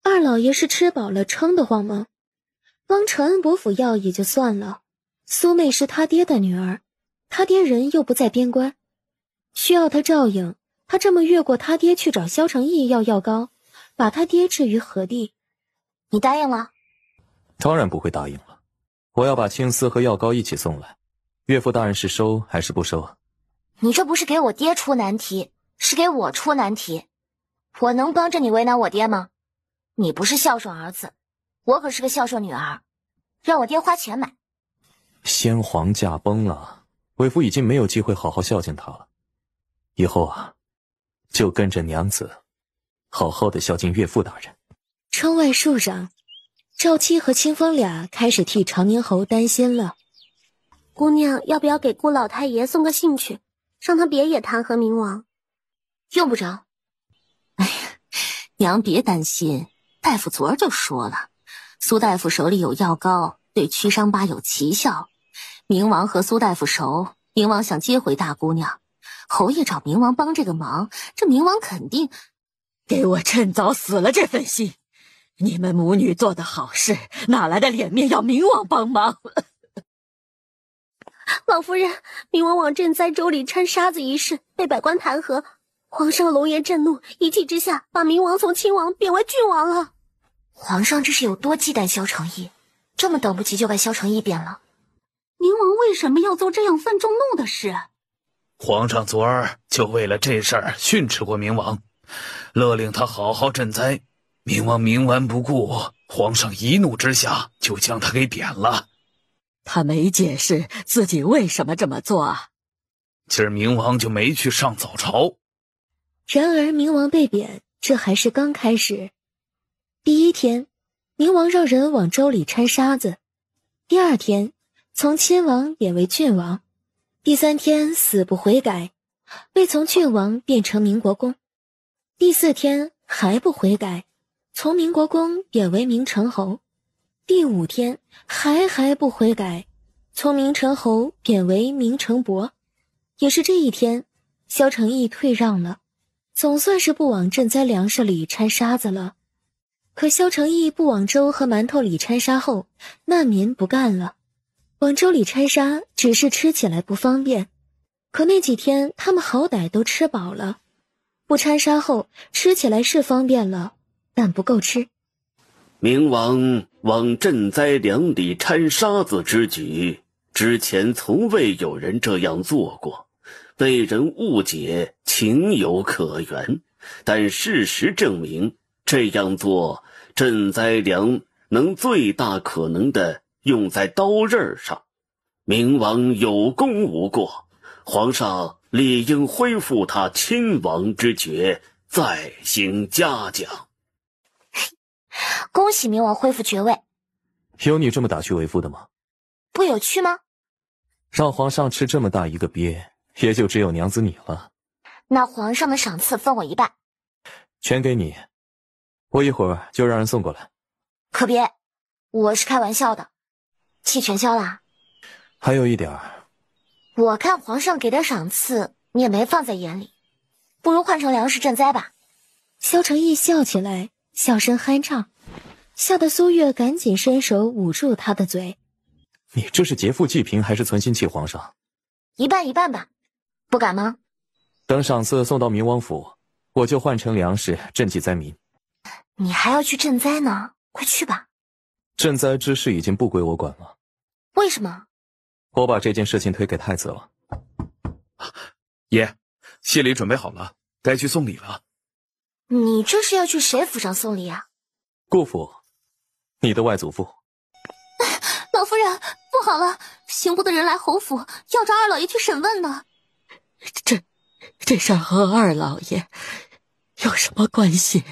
二老爷是吃饱了撑得慌吗？帮承恩伯府要也就算了，苏妹是他爹的女儿，他爹人又不在边关，需要他照应，他这么越过他爹去找萧承义要药膏，把他爹置于何地。你答应了？当然不会答应了。我要把青丝和药膏一起送来，岳父大人是收还是不收啊？你这不是给我爹出难题，是给我出难题。我能帮着你为难我爹吗？你不是孝顺儿子，我可是个孝顺女儿，让我爹花钱买。先皇驾崩了，为夫已经没有机会好好孝敬他了。以后啊，就跟着娘子好好的孝敬岳父大人。窗外树上，赵七和清风俩开始替长宁侯担心了。姑娘要不要给顾老太爷送个信去，让他别也弹劾明王？用不着。哎呀，娘别担心，大夫昨儿就说了，苏大夫手里有药膏，对祛伤疤有奇效。明王和苏大夫熟，明王想接回大姑娘，侯爷找明王帮这个忙，这明王肯定……给我趁早死了这份心！你们母女做的好事，哪来的脸面要明王帮忙？老夫人，明王往赈灾粥里掺沙子一事被百官弹劾，皇上龙颜震怒，一气之下把明王从亲王贬为郡王了。皇上这是有多忌惮萧承义，这么等不及就把萧承义贬了。明王为什么要做这样犯众怒的事？皇上昨儿就为了这事儿训斥过明王，勒令他好好赈灾。明王冥顽不顾，皇上一怒之下就将他给贬了。他没解释自己为什么这么做啊？今儿明王就没去上早朝。然而明王被贬，这还是刚开始。第一天，明王让人往粥里掺沙子；第二天，从亲王贬为郡王；第三天死不悔改，被从郡王变成明国公；第四天还不悔改，从明国公贬为明成侯；第五天还不悔改，从明成侯贬为明成伯。也是这一天，萧承义退让了，总算是不往赈灾粮食里掺沙子了。可萧承义不往粥和馒头里掺沙后，难民不干了。往粥里掺沙只是吃起来不方便，可那几天他们好歹都吃饱了，不掺沙后吃起来是方便了，但不够吃。明王往赈灾粮里掺沙子之举，之前从未有人这样做过，被人误解情有可原，但事实证明，这样做赈灾粮能最大可能的用在刀刃上。明王有功无过，皇上理应恢复他亲王之爵，再行嘉奖。恭喜明王恢复爵位。有你这么打趣为夫的吗？不有趣吗？让皇上吃这么大一个鳖，也就只有娘子你了。那皇上的赏赐分我一半。全给你，我一会儿就让人送过来。可别，我是开玩笑的。气全消啦？还有一点儿。我看皇上给的赏赐你也没放在眼里，不如换成粮食赈灾吧。萧承义笑起来，笑声酣畅，吓得苏月赶紧伸手捂住他的嘴。你这是劫富济贫还是存心气皇上？一半一半吧，不敢吗？等赏赐送到明王府，我就换成粮食赈济灾民。你还要去赈灾呢，快去吧。赈灾之事已经不归我管了。为什么？我把这件事情推给太子了。爷，谢礼准备好了，该去送礼了。你这是要去谁府上送礼啊？顾府，你的外祖父。老夫人，不好了，刑部的人来侯府，要找二老爷去审问呢。这事儿和二老爷有什么关系？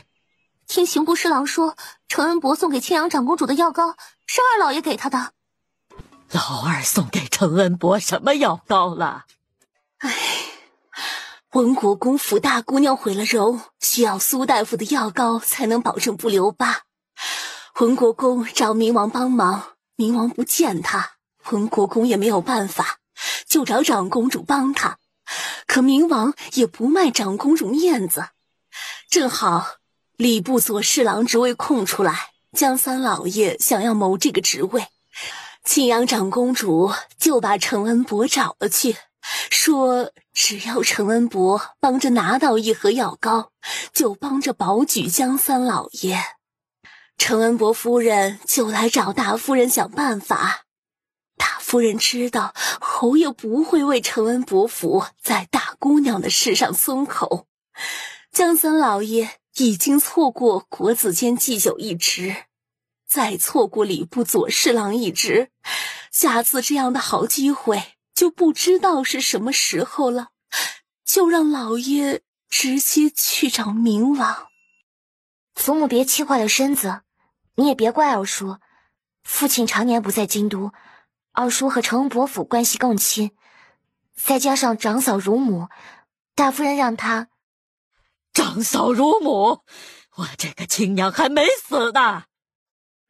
听刑部侍郎说，承恩伯送给青阳长公主的药膏是二老爷给他的。老二送给承恩伯什么药膏了？温国公府大姑娘毁了容，需要苏大夫的药膏才能保证不留疤。温国公找明王帮忙，明王不见他，温国公也没有办法，就找长公主帮他。可明王也不卖长公主面子，正好礼部左侍郎职位空出来，江三老爷想要谋这个职位，庆阳长公主就把承恩伯找了去，说只要程恩伯帮着拿到一盒药膏，就帮着保举江三老爷。程恩伯夫人就来找大夫人想办法。大夫人知道侯爷不会为程恩伯府在大姑娘的事上松口，江三老爷已经错过国子监祭酒一职，再错过礼部左侍郎一职，下次这样的好机会就不知道是什么时候了，就让老爷直接去找明王。祖母别气坏了身子，你也别怪二叔，父亲常年不在京都，二叔和程恩伯府关系更亲，再加上长嫂乳母，大夫人让他……长嫂乳母，我这个亲娘还没死呢。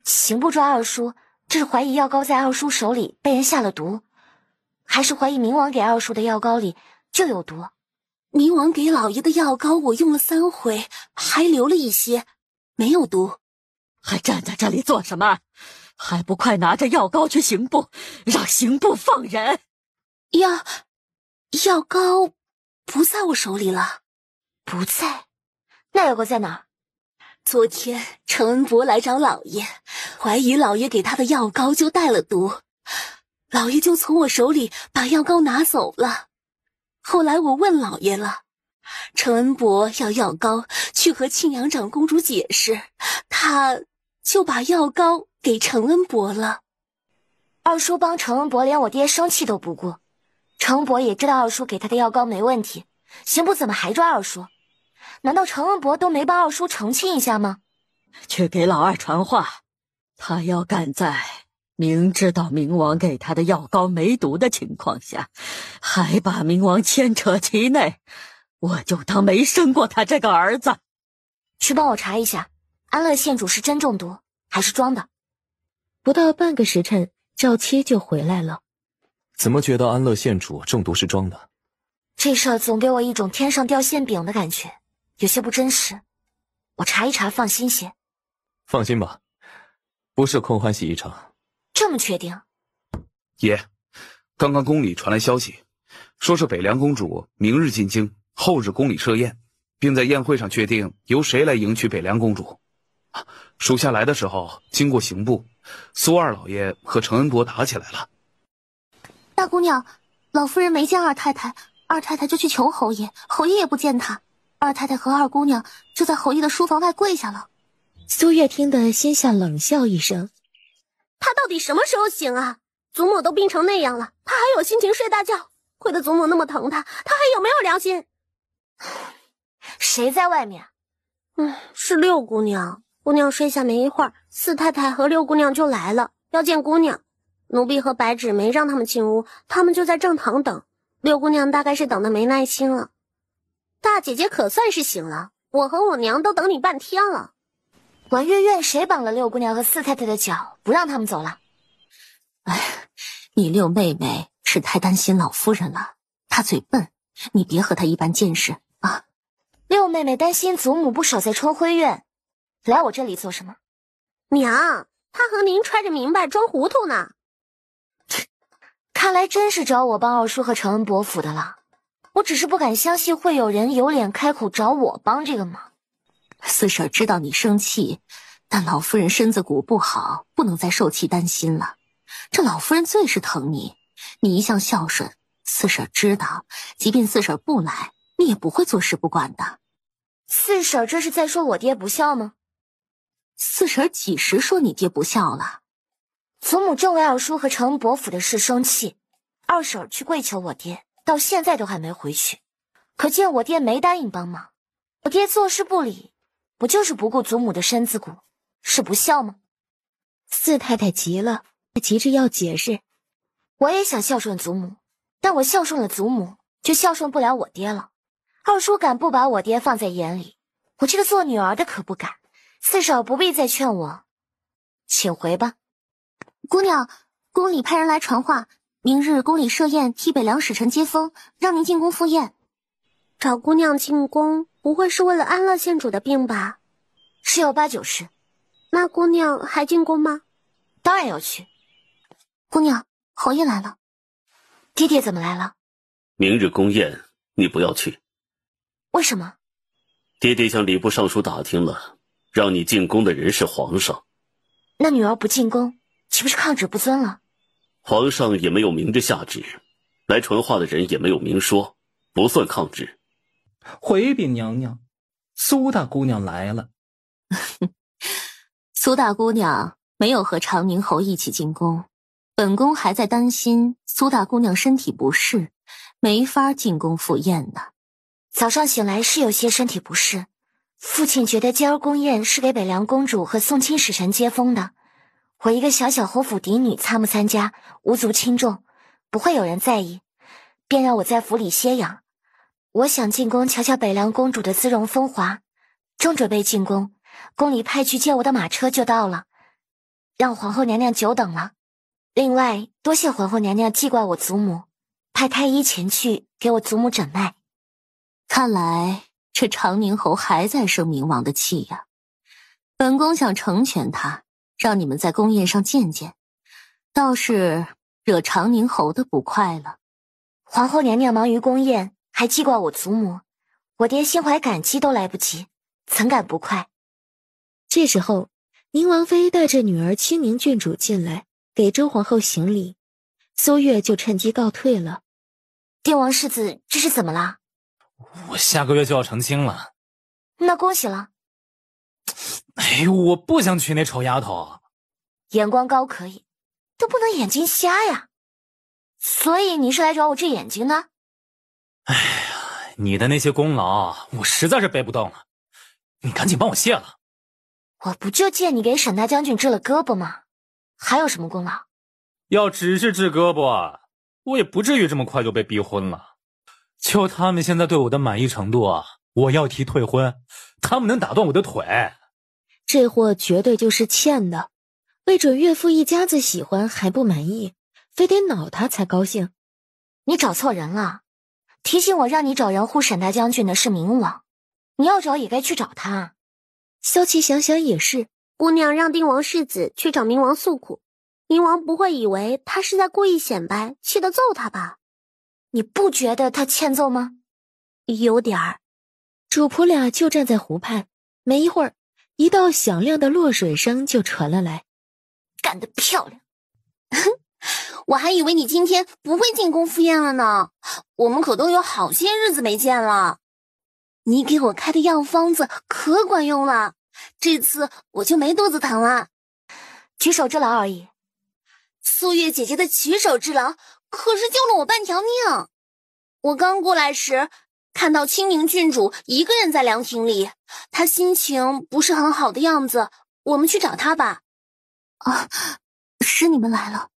刑不抓二叔，这是怀疑药膏在二叔手里被人下了毒，还是怀疑明王给二叔的药膏里就有毒？明王给老爷的药膏我用了3回，还留了一些，没有毒。还站在这里做什么？还不快拿着药膏去刑部，让刑部放人！药膏不在我手里了。不在？那药膏在哪儿？昨天程恩伯来找老爷，怀疑老爷给他的药膏就带了毒，老爷就从我手里把药膏拿走了。后来我问老爷了，程恩伯要药膏去和庆阳长公主解释，他就把药膏给程恩伯了。二叔帮程恩伯连我爹生气都不顾，程恩伯也知道二叔给他的药膏没问题，刑部怎么还抓二叔？难道程恩伯都没帮二叔澄清一下吗？去给老二传话，他要敢在明知道明王给他的药膏没毒的情况下，还把明王牵扯其内，我就当没生过他这个儿子。去帮我查一下，安乐县主是真中毒还是装的？不到半个时辰，赵七就回来了。怎么觉得安乐县主中毒是装的？这事儿总给我一种天上掉馅饼的感觉，有些不真实。我查一查，放心些。放心吧，不是空欢喜一场。这么确定？爷，刚刚宫里传来消息，说是北凉公主明日进京，后日宫里设宴，并在宴会上确定由谁来迎娶北凉公主。属下来的时候经过刑部，苏二老爷和程恩伯打起来了。大姑娘，老夫人没见二太太，二太太就去求侯爷，侯爷也不见她，二太太和二姑娘就在侯爷的书房外跪下了。苏月听得心下冷笑一声，他到底什么时候醒啊？祖母都病成那样了，他还有心情睡大觉？亏得祖母那么疼他，他还有没有良心？谁在外面？是六姑娘。姑娘睡下没一会儿，四太太和六姑娘就来了，要见姑娘。奴婢和白芷没让他们进屋，他们就在正堂等。六姑娘大概是等得没耐心了。大姐姐可算是醒了，我和我娘都等你半天了。婉月院谁绑了六姑娘和四太太的脚，不让他们走了？你六妹妹是太担心老夫人了，她嘴笨，你别和她一般见识啊。六妹妹担心祖母不守在春晖院，来我这里做什么？娘，她和您揣着明白装糊涂呢。看来真是找我帮二叔和程恩伯府的了。我只是不敢相信会有人有脸开口找我帮这个忙。四婶知道你生气，但老夫人身子骨不好，不能再受气担心了。这老夫人最是疼你，你一向孝顺，四婶知道，即便四婶不来，你也不会坐视不管的。四婶这是在说我爹不孝吗？四婶几时说你爹不孝了？祖母正为二叔和程恩伯府的事生气，二婶去跪求我爹，到现在都还没回去，可见我爹没答应帮忙。我爹坐视不理，不就是不顾祖母的身子骨，是不孝吗？四太太急了，急着要解释。我也想孝顺祖母，但我孝顺了祖母，就孝顺不了我爹了。二叔敢不把我爹放在眼里，我这个做女儿的可不敢。四婶不必再劝我，请回吧。姑娘，宫里派人来传话，明日宫里设宴替北凉使臣接风，让您进宫赴宴。找姑娘进宫不会是为了安乐县主的病吧？十有八九是。那姑娘还进宫吗？当然要去。姑娘，侯爷来了。爹爹怎么来了？明日宫宴你不要去。为什么？爹爹向礼部尚书打听了，让你进宫的人是皇上。那女儿不进宫，岂不是抗旨不遵了？皇上也没有明着下旨，来传话的人也没有明说，不算抗旨。回禀娘娘，苏大姑娘来了。苏大姑娘没有和长宁侯一起进宫，本宫还在担心苏大姑娘身体不适，没法进宫赴宴呢。早上醒来是有些身体不适，父亲觉得今儿宫宴是给北凉公主和宋钦使臣接风的，我一个小小侯府嫡女参不参加，无足轻重，不会有人在意，便让我在府里歇养。我想进宫瞧瞧北凉公主的姿容风华，正准备进宫，宫里派去接我的马车就到了，让皇后娘娘久等了。另外多谢皇后娘娘记挂我祖母，派太医前去给我祖母诊脉。看来这长宁侯还在生明王的气呀。本宫想成全他，让你们在宫宴上见见，倒是惹长宁侯的不快了。皇后娘娘忙于宫宴，还记挂我祖母，我爹心怀感激都来不及，怎敢不快。这时候宁王妃带着女儿清宁郡主进来，给周皇后行礼，苏月就趁机告退了。定王世子这是怎么了？我下个月就要成亲了。那恭喜了。哎呦，我不想娶那丑丫头。眼光高可以，都不能眼睛瞎呀。所以你是来找我治眼睛的？哎呀，你的那些功劳我实在是背不动了，你赶紧帮我谢了。我不就见你给沈大将军治了胳膊吗？还有什么功劳？要只是治胳膊，我也不至于这么快就被逼婚了。就他们现在对我的满意程度啊，我要提退婚，他们能打断我的腿。这货绝对就是欠的，为准岳父一家子喜欢还不满意，非得恼他才高兴。你找错人了，提醒我让你找人护沈大将军的是明王，你要找也该去找他。萧琪想想也是，姑娘让定王世子去找明王诉苦，明王不会以为他是在故意显摆，气得揍他吧？你不觉得他欠揍吗？有点儿。主仆俩就站在湖畔，没一会儿，一道响亮的落水声就传了来。干得漂亮！我还以为你今天不会进宫赴宴了呢，我们可都有好些日子没见了。你给我开的药方子可管用了，这次我就没肚子疼了。举手之劳而已。苏月姐姐的举手之劳可是救了我半条命。我刚过来时看到清宁郡主一个人在凉亭里，她心情不是很好的样子，我们去找她吧。啊，是你们来了。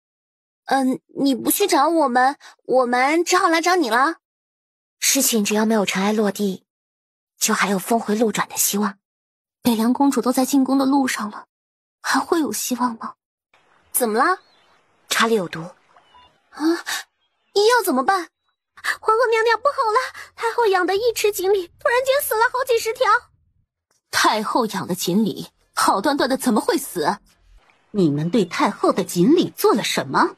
你不去找我们，我们只好来找你了。事情只要没有尘埃落地，就还有峰回路转的希望。北凉公主都在进宫的路上了，还会有希望吗？怎么了？茶里有毒。啊，要怎么办？皇后娘娘不好了，太后养的一池锦鲤突然间死了好几十条。太后养的锦鲤好端端的怎么会死？你们对太后的锦鲤做了什么？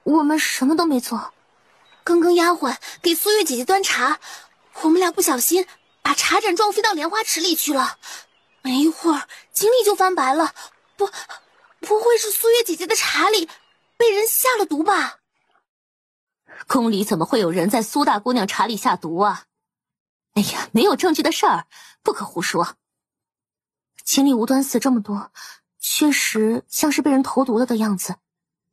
我们什么都没做。刚刚丫鬟给苏月姐姐端茶，我们俩不小心把茶盏撞飞到莲花池里去了。没一会儿锦鲤就翻白了，不会是苏月姐姐的茶里被人下了毒吧？宫里怎么会有人在苏大姑娘茶里下毒啊？哎呀，没有证据的事儿不可胡说。锦鲤无端死这么多，确实像是被人投毒了的样子。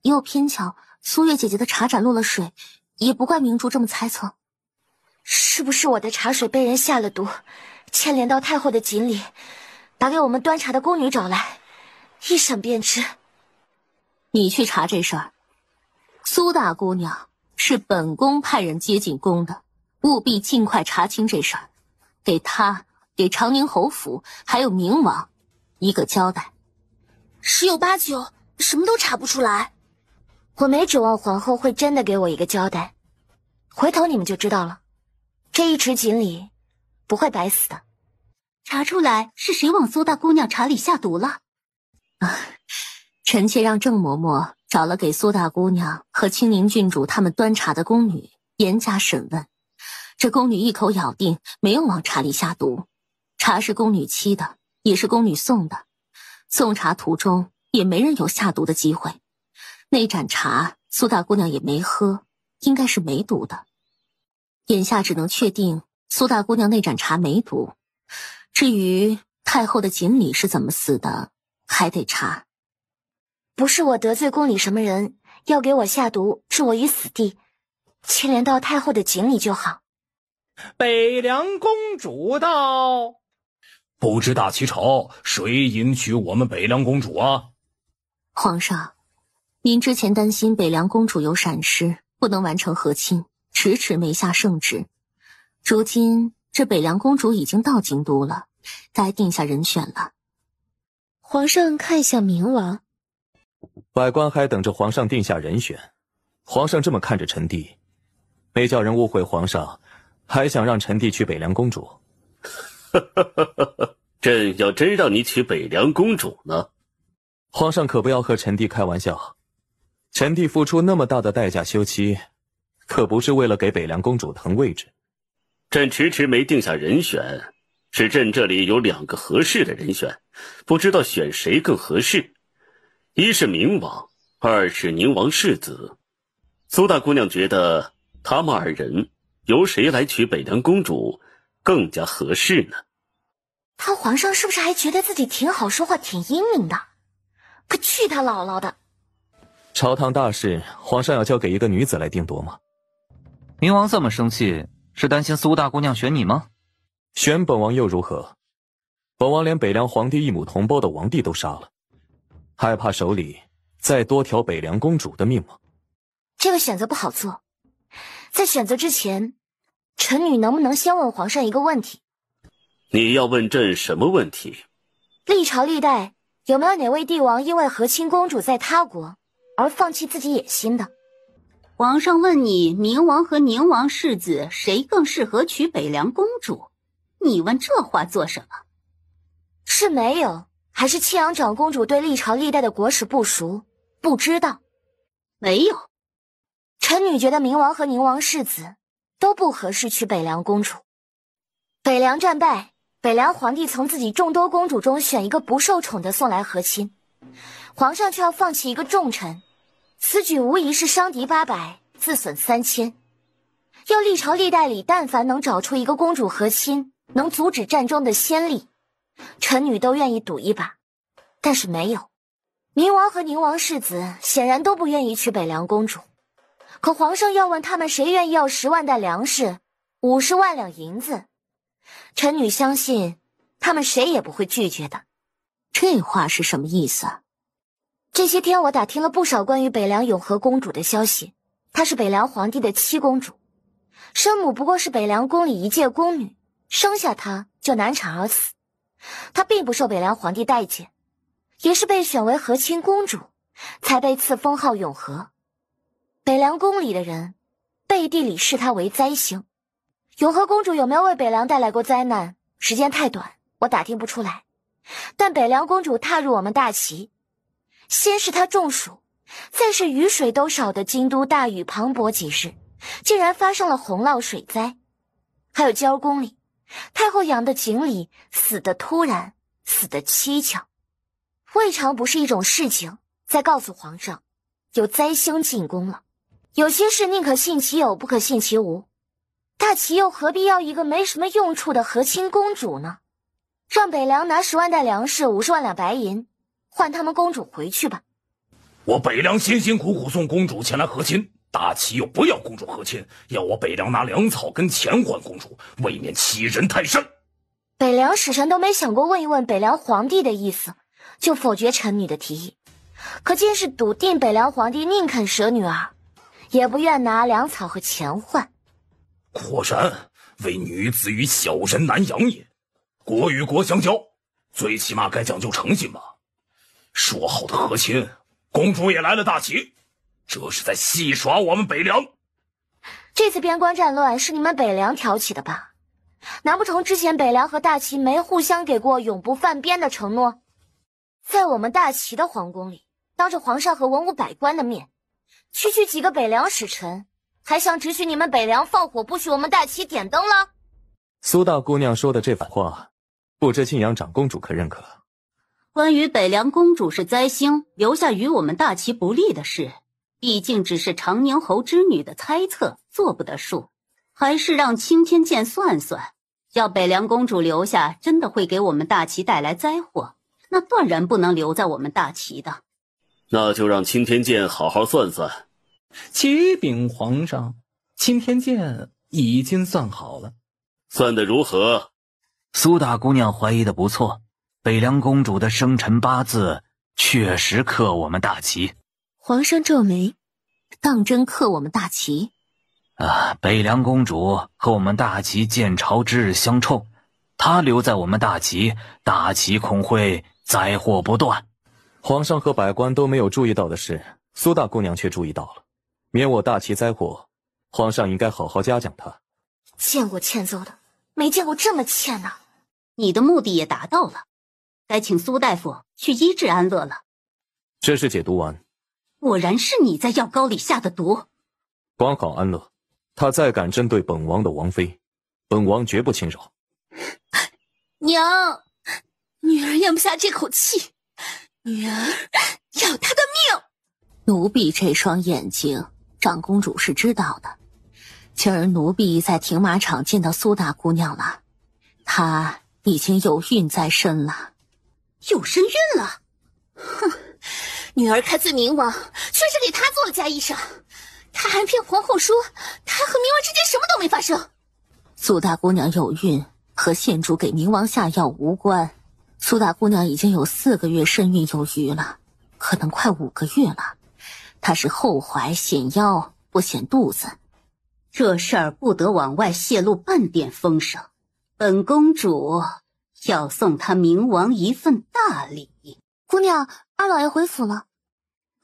又偏巧苏月姐姐的茶盏落了水，也不怪明珠这么猜测。是不是我的茶水被人下了毒，牵连到太后的锦鲤，把给我们端茶的宫女找来，一审便知。你去查这事儿。苏大姑娘是本宫派人接进宫的，务必尽快查清这事儿，给她、给长宁侯府还有明王一个交代。十有八九什么都查不出来。我没指望皇后会真的给我一个交代，回头你们就知道了。这一池锦鲤不会白死的。查出来是谁往苏大姑娘茶里下毒了？臣妾让郑嬷嬷找了给苏大姑娘和清宁郡主他们端茶的宫女，严加审问。这宫女一口咬定没有往茶里下毒，茶是宫女沏的，也是宫女送的，送茶途中也没人有下毒的机会。那盏茶苏大姑娘也没喝，应该是没毒的。眼下只能确定苏大姑娘那盏茶没毒，至于太后的锦鲤是怎么死的，还得查。不是我得罪宫里什么人，要给我下毒，置我于死地，牵连到太后的锦鲤就好。北凉公主到，不知大齐朝谁迎娶我们北凉公主啊？皇上，您之前担心北凉公主有闪失，不能完成和亲，迟迟没下圣旨。如今这北凉公主已经到京都了，该定下人选了。皇上看向明王，百官还等着皇上定下人选。皇上这么看着臣弟，没叫人误会皇上还想让臣弟娶北凉公主。朕要真让你娶北凉公主呢？皇上可不要和臣弟开玩笑，臣弟付出那么大的代价休妻，可不是为了给北凉公主腾位置。朕迟迟没定下人选，是朕这里有2个合适的人选，不知道选谁更合适。一是明王，二是宁王世子。苏大姑娘觉得他们2人由谁来娶北凉公主更加合适呢？他皇上是不是还觉得自己挺好说话挺英明的？可去他姥姥的！朝堂大事，皇上要交给一个女子来定夺吗？明王这么生气，是担心苏大姑娘选你吗？选本王又如何？本王连北凉皇帝一母同胞的王弟都杀了，害怕手里再多条北凉公主的命吗？这个选择不好做。在选择之前，臣女能不能先问皇上一个问题？你要问朕什么问题？历朝历代有没有哪位帝王因为和亲公主在他国而放弃自己野心的？皇上问你，明王和宁王世子谁更适合娶北凉公主？你问这话做什么？是没有，还是庆阳长公主对历朝历代的国史不熟，不知道？没有。臣女觉得明王和宁王世子都不合适娶北凉公主。北凉战败，北凉皇帝从自己众多公主中选一个不受宠的送来和亲，皇上却要放弃一个重臣，此举无疑是伤敌800，自损3000。要历朝历代里但凡能找出一个公主和亲能阻止战争的先例，臣女都愿意赌一把，但是没有。明王和宁王世子显然都不愿意娶北凉公主，可皇上要问他们谁愿意要10万担粮食，50万两银子，臣女相信他们谁也不会拒绝的。这话是什么意思啊？这些天我打听了不少关于北凉永和公主的消息，她是北凉皇帝的妻公主，生母不过是北凉宫里一介宫女，生下她就难产而死。她并不受北凉皇帝待见，也是被选为和亲公主，才被赐封号永和。北凉宫里的人背地里视她为灾星。永和公主有没有为北凉带来过灾难，时间太短，我打听不出来。但北凉公主踏入我们大齐，先是她中暑，再是雨水都少的京都大雨磅礴几日，竟然发生了洪涝水灾。还有娇宫里，太后养的锦鲤死得突然，死得蹊跷，未尝不是一种事情在告诉皇上，有灾星进宫了。有些事宁可信其有，不可信其无。大齐又何必要一个没什么用处的和亲公主呢？让北凉拿10万担粮食，50万两白银，换他们公主回去吧。我北凉辛辛苦苦送公主前来和亲，大齐又不要公主和亲，要我北凉拿粮草跟钱换公主，未免欺人太甚。北凉使臣都没想过问一问北凉皇帝的意思，就否决臣女的提议，可见是笃定北凉皇帝宁肯舍女儿，也不愿拿粮草和钱换。果然，为女子与小人难养也。国与国相交，最起码该讲究诚信吧。说好的和亲，公主也来了大齐，这是在戏耍我们北凉。这次边关战乱是你们北凉挑起的吧？难不成之前北凉和大齐没互相给过永不犯边的承诺？在我们大齐的皇宫里，当着皇上和文武百官的面，区区几个北凉使臣，还想只许你们北凉放火，不许我们大齐点灯了？苏大姑娘说的这番话，不知庆阳长公主可认可？关于北凉公主是灾星，留下与我们大齐不利的事，毕竟只是长宁侯之女的猜测，做不得数。还是让青天剑算算，要北凉公主留下，真的会给我们大齐带来灾祸，那断然不能留在我们大齐的。那就让青天剑好好算算。启禀皇上，青天剑已经算好了。算得如何？苏大姑娘怀疑的不错，北凉公主的生辰八字确实克我们大齐。皇上皱眉，当真克我们大齐？北凉公主和我们大齐建朝之日相冲，她留在我们大齐，大齐恐会灾祸不断。皇上和百官都没有注意到的事，苏大姑娘却注意到了，免我大齐灾祸，皇上应该好好嘉奖她。见过欠揍的，没见过这么欠的。你的目的也达到了，该请苏大夫去医治安乐了。这是解毒丸。果然是你在药膏里下的毒。管好安乐，他再敢针对本王的王妃，本王绝不轻饶。娘，女儿咽不下这口气，女儿要她的命。奴婢这双眼睛，长公主是知道的。今儿奴婢在停马场见到苏大姑娘了，她已经有孕在身了。有身孕了？哼，女儿开罪明王，却是给她做了嫁衣裳。她还骗皇后说她和明王之间什么都没发生。苏大姑娘有孕和县主给明王下药无关。苏大姑娘已经有4个月身孕有余了，可能快5个月了。她是后怀显腰，不显肚子。这事儿不得往外泄露半点风声。本公主要送她明王一份大礼。姑娘，二老爷回府了。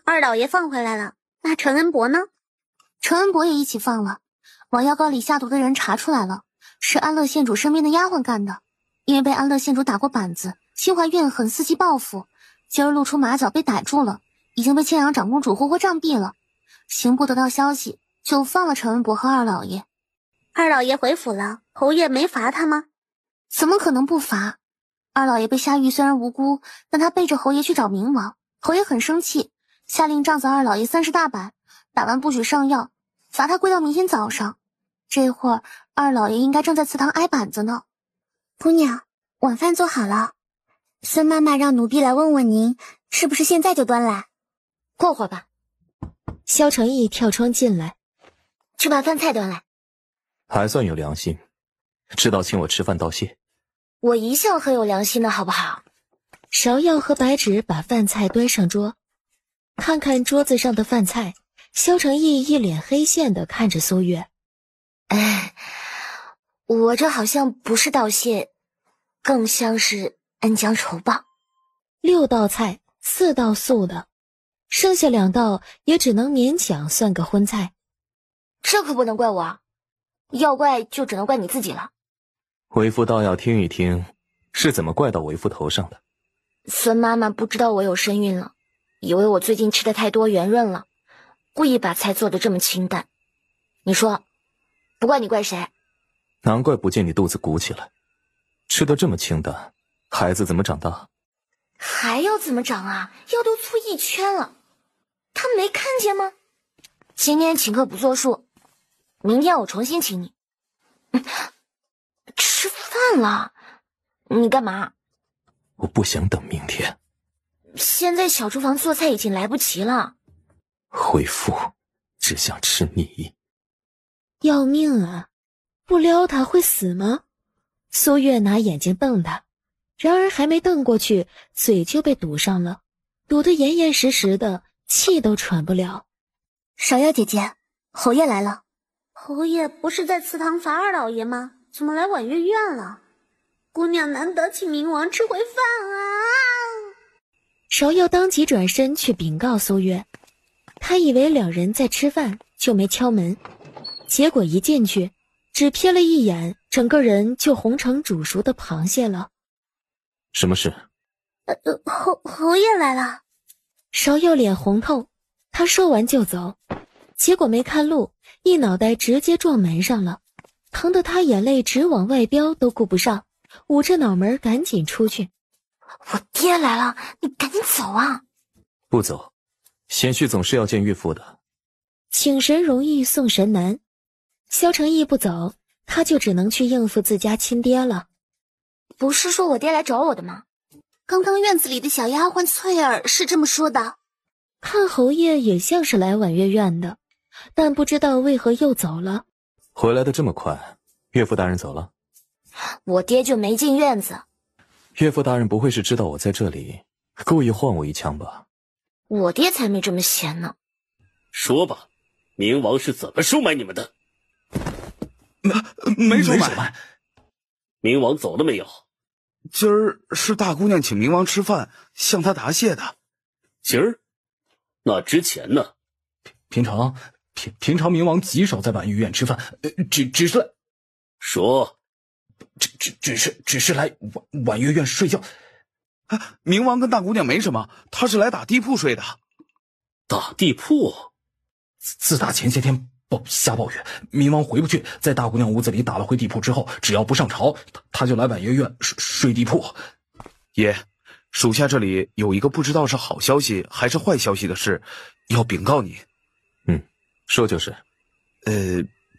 二老爷放回来了，那陈恩伯呢？陈恩伯也一起放了。往药膏里下毒的人查出来了，是安乐县主身边的丫鬟干的。因为被安乐县主打过板子，心怀怨恨，伺机报复。今儿露出马脚被逮住了，已经被庆阳长公主活活杖毙了。刑部得到消息，就放了陈恩伯和二老爷。二老爷回府了，侯爷没罚他吗？怎么可能不罚？二老爷被下狱虽然无辜，但他背着侯爷去找明王，侯爷很生气，下令杖责二老爷30大板，打完不许上药，罚他归到明天早上。这会儿二老爷应该正在祠堂挨板子呢。姑娘，晚饭做好了，孙妈妈让奴婢来问问您，是不是现在就端来？过会儿吧。萧承义跳窗进来，去把饭菜端来。还算有良心，知道请我吃饭道谢。我一向很有良心的好不好？芍药和白芷把饭菜端上桌，看看桌子上的饭菜，萧承义一脸黑线的看着苏月。我这好像不是道谢，更像是恩将仇报。 6道菜，4道素的，剩下2道也只能勉强算个荤菜。这可不能怪我，要怪就只能怪你自己了。为父倒要听一听，是怎么怪到为父头上的。孙妈妈不知道我有身孕了，以为我最近吃的太多圆润了，故意把菜做得这么清淡。你说，不怪你怪谁？难怪不见你肚子鼓起来，吃得这么清淡，孩子怎么长大？还要怎么长啊？药都粗1圈了，他没看见吗？今天请客不作数，明天我重新请你。吃饭了？你干嘛？我不想等明天。现在小厨房做菜已经来不及了。为父只想吃你。要命啊！不撩他会死吗？苏月拿眼睛瞪他，然而还没瞪过去，嘴就被堵上了，堵得严严实实的，气都喘不了。芍药姐姐，侯爷来了。侯爷不是在祠堂罚二老爷吗？怎么来婉月院了？姑娘难得请明王吃回饭啊！芍药当即转身去禀告苏月，他以为2人在吃饭，就没敲门，结果一进去，只瞥了一眼，整个人就红成煮熟的螃蟹了。什么事？侯爷来了。芍药脸红透，他说完就走，结果没看路，一脑袋直接撞门上了，疼得他眼泪直往外飙都顾不上，捂着脑门赶紧出去。我爹来了，你赶紧走啊！不走，贤婿总是要见岳父的。请神容易送神难，萧承义不走，他就只能去应付自家亲爹了。不是说我爹来找我的吗？刚刚院子里的小丫鬟翠儿是这么说的。看侯爷也像是来婉月院的，但不知道为何又走了。回来的这么快，岳父大人走了？我爹就没进院子。岳父大人不会是知道我在这里，故意晃我一枪吧？我爹才没这么闲呢。说吧，冥王是怎么收买你们的？没收买。冥王走了没有？今儿是大姑娘请冥王吃饭，向他答谢的。今儿？那之前呢？平常冥王极少在婉玉院吃饭，只是来说，只是来婉月院睡觉。冥王跟大姑娘没什么，他是来打地铺睡的。打地铺？自打前些天下暴雨，冥王回不去，在大姑娘屋子里打了回地铺之后，只要不上朝，他就来婉月院睡地铺。爷，属下这里有一个不知道是好消息还是坏消息的事，要禀告你。说就是。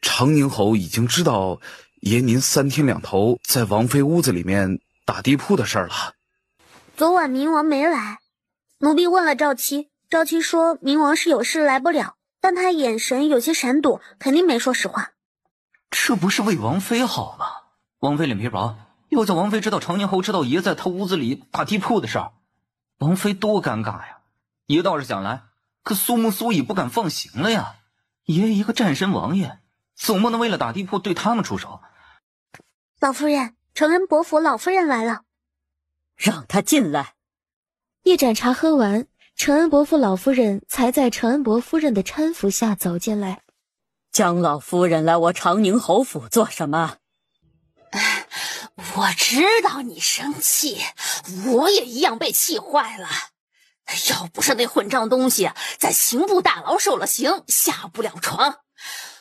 长宁侯已经知道爷您3天2头在王妃屋子里面打地铺的事儿了。昨晚冥王没来，奴婢问了赵七，赵七说冥王是有事来不了，但他眼神有些闪躲，肯定没说实话。这不是为王妃好吗？王妃脸皮薄，又叫王妃知道长宁侯知道爷在他屋子里打地铺的事儿，王妃多尴尬呀！爷倒是想来，可苏木苏乙不敢放行了呀。爷一个战神王爷，总不能为了打地铺对他们出手。老夫人，承恩伯府老夫人来了。让她进来。一盏茶喝完，承恩伯府老夫人才在承恩伯夫人的搀扶下走进来。江老夫人来我长宁侯府做什么？我知道你生气，我也一样被气坏了。要不是那混账东西在刑部大牢受了刑，下不了床，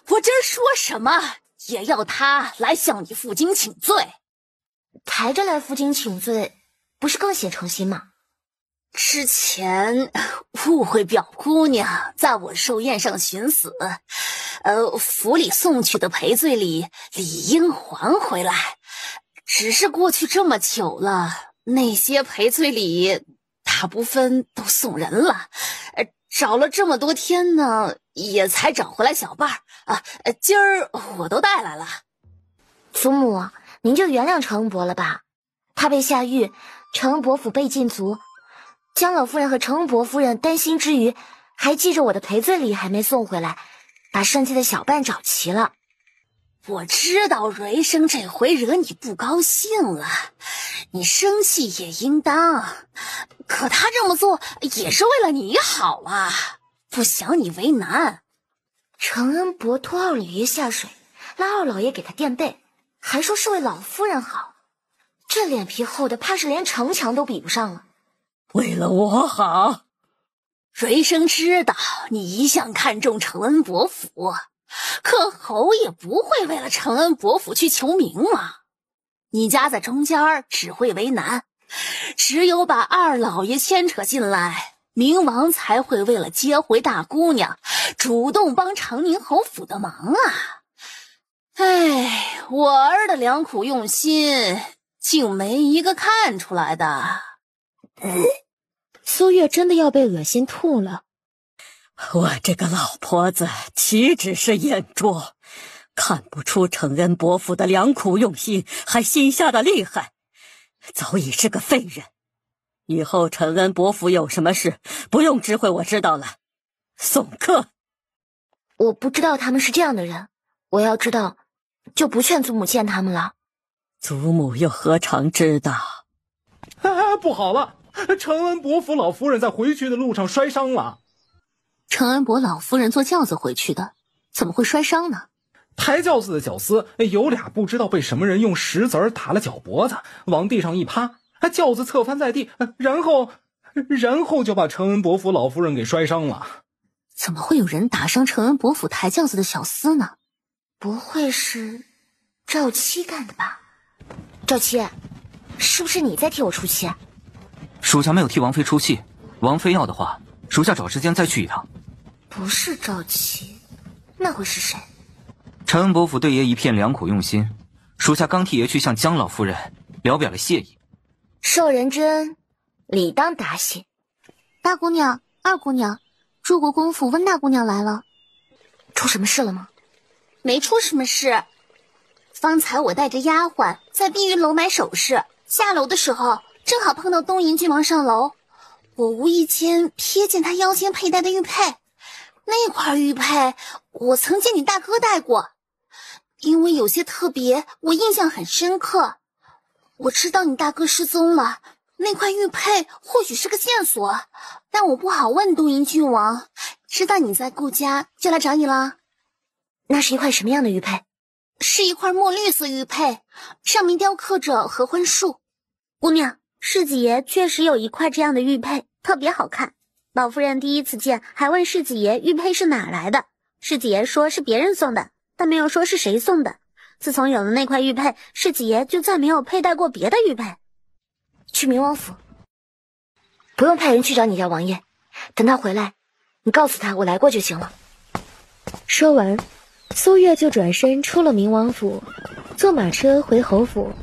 我这说什么也要他来向你负荆请罪。抬着来负荆请罪，不是更显诚心吗？之前误会表姑娘在我寿宴上寻死，府里送去的赔罪礼理应还回来。只是过去这么久了，那些赔罪礼大部分都送人了，找了这么多天呢，也才找回来小半啊。今儿我都带来了。祖母，您就原谅承恩伯了吧。他被下狱，承恩伯府被禁足，江老夫人和承恩伯夫人担心之余，还记着我的赔罪礼还没送回来，把剩下的小半找齐了。我知道蕊生这回惹你不高兴了，你生气也应当，可他这么做也是为了你好啊，不想你为难。承恩伯拖二老爷下水，拉二老爷给他垫背，还说是为老夫人好，这脸皮厚的怕是连城墙都比不上了。为了我好。蕊生知道你一向看重承恩伯府，可侯也不会为了承恩伯府去求名嘛。你夹在中间只会为难，只有把二老爷牵扯进来，冥王才会为了接回大姑娘主动帮长宁侯府的忙啊。哎，我儿的良苦用心竟没一个看出来的。苏月真的要被恶心吐了。我这个老婆子岂止是眼拙，看不出承恩伯府的良苦用心，还心下的厉害，早已是个废人。以后承恩伯府有什么事，不用知会我知道了。送客。我不知道他们是这样的人，我要知道，就不劝祖母见他们了。祖母又何尝知道？不好了，承恩伯府老夫人在回去的路上摔伤了。承恩伯老夫人坐轿子回去的，怎么会摔伤呢？抬轿子的绞丝有俩不知道被什么人用石子打了脚脖子，往地上一趴，轿子侧翻在地，然后就把承恩伯府老夫人给摔伤了。怎么会有人打伤承恩伯府抬轿子的小厮呢？不会是赵七干的吧？赵七，是不是你在替我出气？属下没有替王妃出气，王妃要的话，属下找时间再去一趟。不是赵七，那会是谁？承恩伯府对爷一片良苦用心，属下刚替爷去向江老夫人聊表了谢意。受人之恩，理当答谢。大姑娘、二姑娘，祝国公府温大姑娘来了。出什么事了吗？没出什么事。方才我带着丫鬟在碧云楼买首饰，下楼的时候正好碰到东瀛郡王上楼，我无意间瞥见他腰间佩戴的玉佩，那块玉佩我曾见你大哥戴过，因为有些特别，我印象很深刻。我知道你大哥失踪了，那块玉佩或许是个线索，但我不好问东瀛郡王。知道你在顾家，就来找你了。那是一块什么样的玉佩？是一块墨绿色玉佩，上面雕刻着合欢树。姑娘，世子爷确实有一块这样的玉佩，特别好看。老夫人第一次见，还问世子爷玉佩是哪来的。世子爷说是别人送的，但没有说是谁送的。自从有了那块玉佩，世子爷就再没有佩戴过别的玉佩。去明王府，不用派人去找你家王爷，等他回来，你告诉他我来过就行了。说完，苏月就转身出了明王府，坐马车回侯府，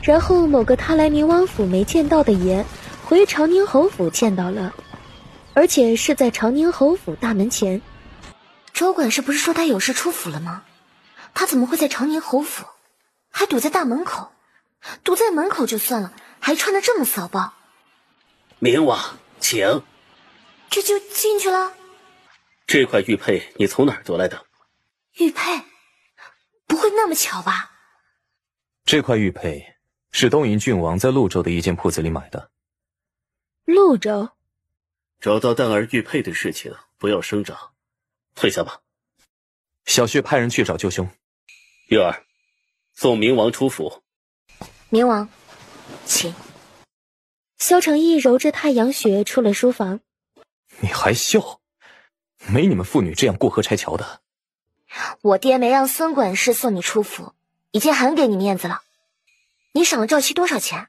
然后某个他来明王府没见到的爷，回长宁侯府见到了，而且是在长宁侯府大门前。周管事不是说他有事出府了吗？他怎么会在长宁侯府，还堵在大门口？堵在门口就算了，还穿得这么骚包。明王，请。这就进去了？这块玉佩你从哪儿得来的？玉佩？不会那么巧吧？这块玉佩是东瀛郡王在潞州的一间铺子里买的。潞州？找到蛋儿玉佩的事情不要声张，退下吧。小婿派人去找舅兄。玉儿，送明王出府。明王，请。萧承义揉着太阳穴出了书房。你还笑？没你们妇女这样过河拆桥的。我爹没让孙管事送你出府，已经很给你面子了。你赏了赵七多少钱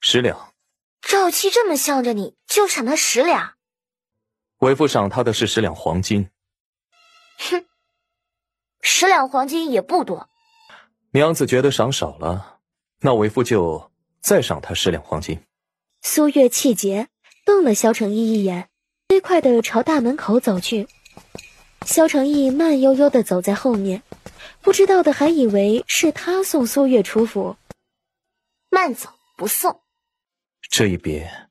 ？10两。赵七这么向着你，就赏他10两？为父赏他的是10两黄金。哼，10两黄金也不多。娘子觉得赏少了，那为父就再赏他10两黄金。苏月气结，瞪了萧承义一眼，飞快地朝大门口走去。萧承义慢悠悠地走在后面，不知道的还以为是他送苏月出府。慢走不送。这一别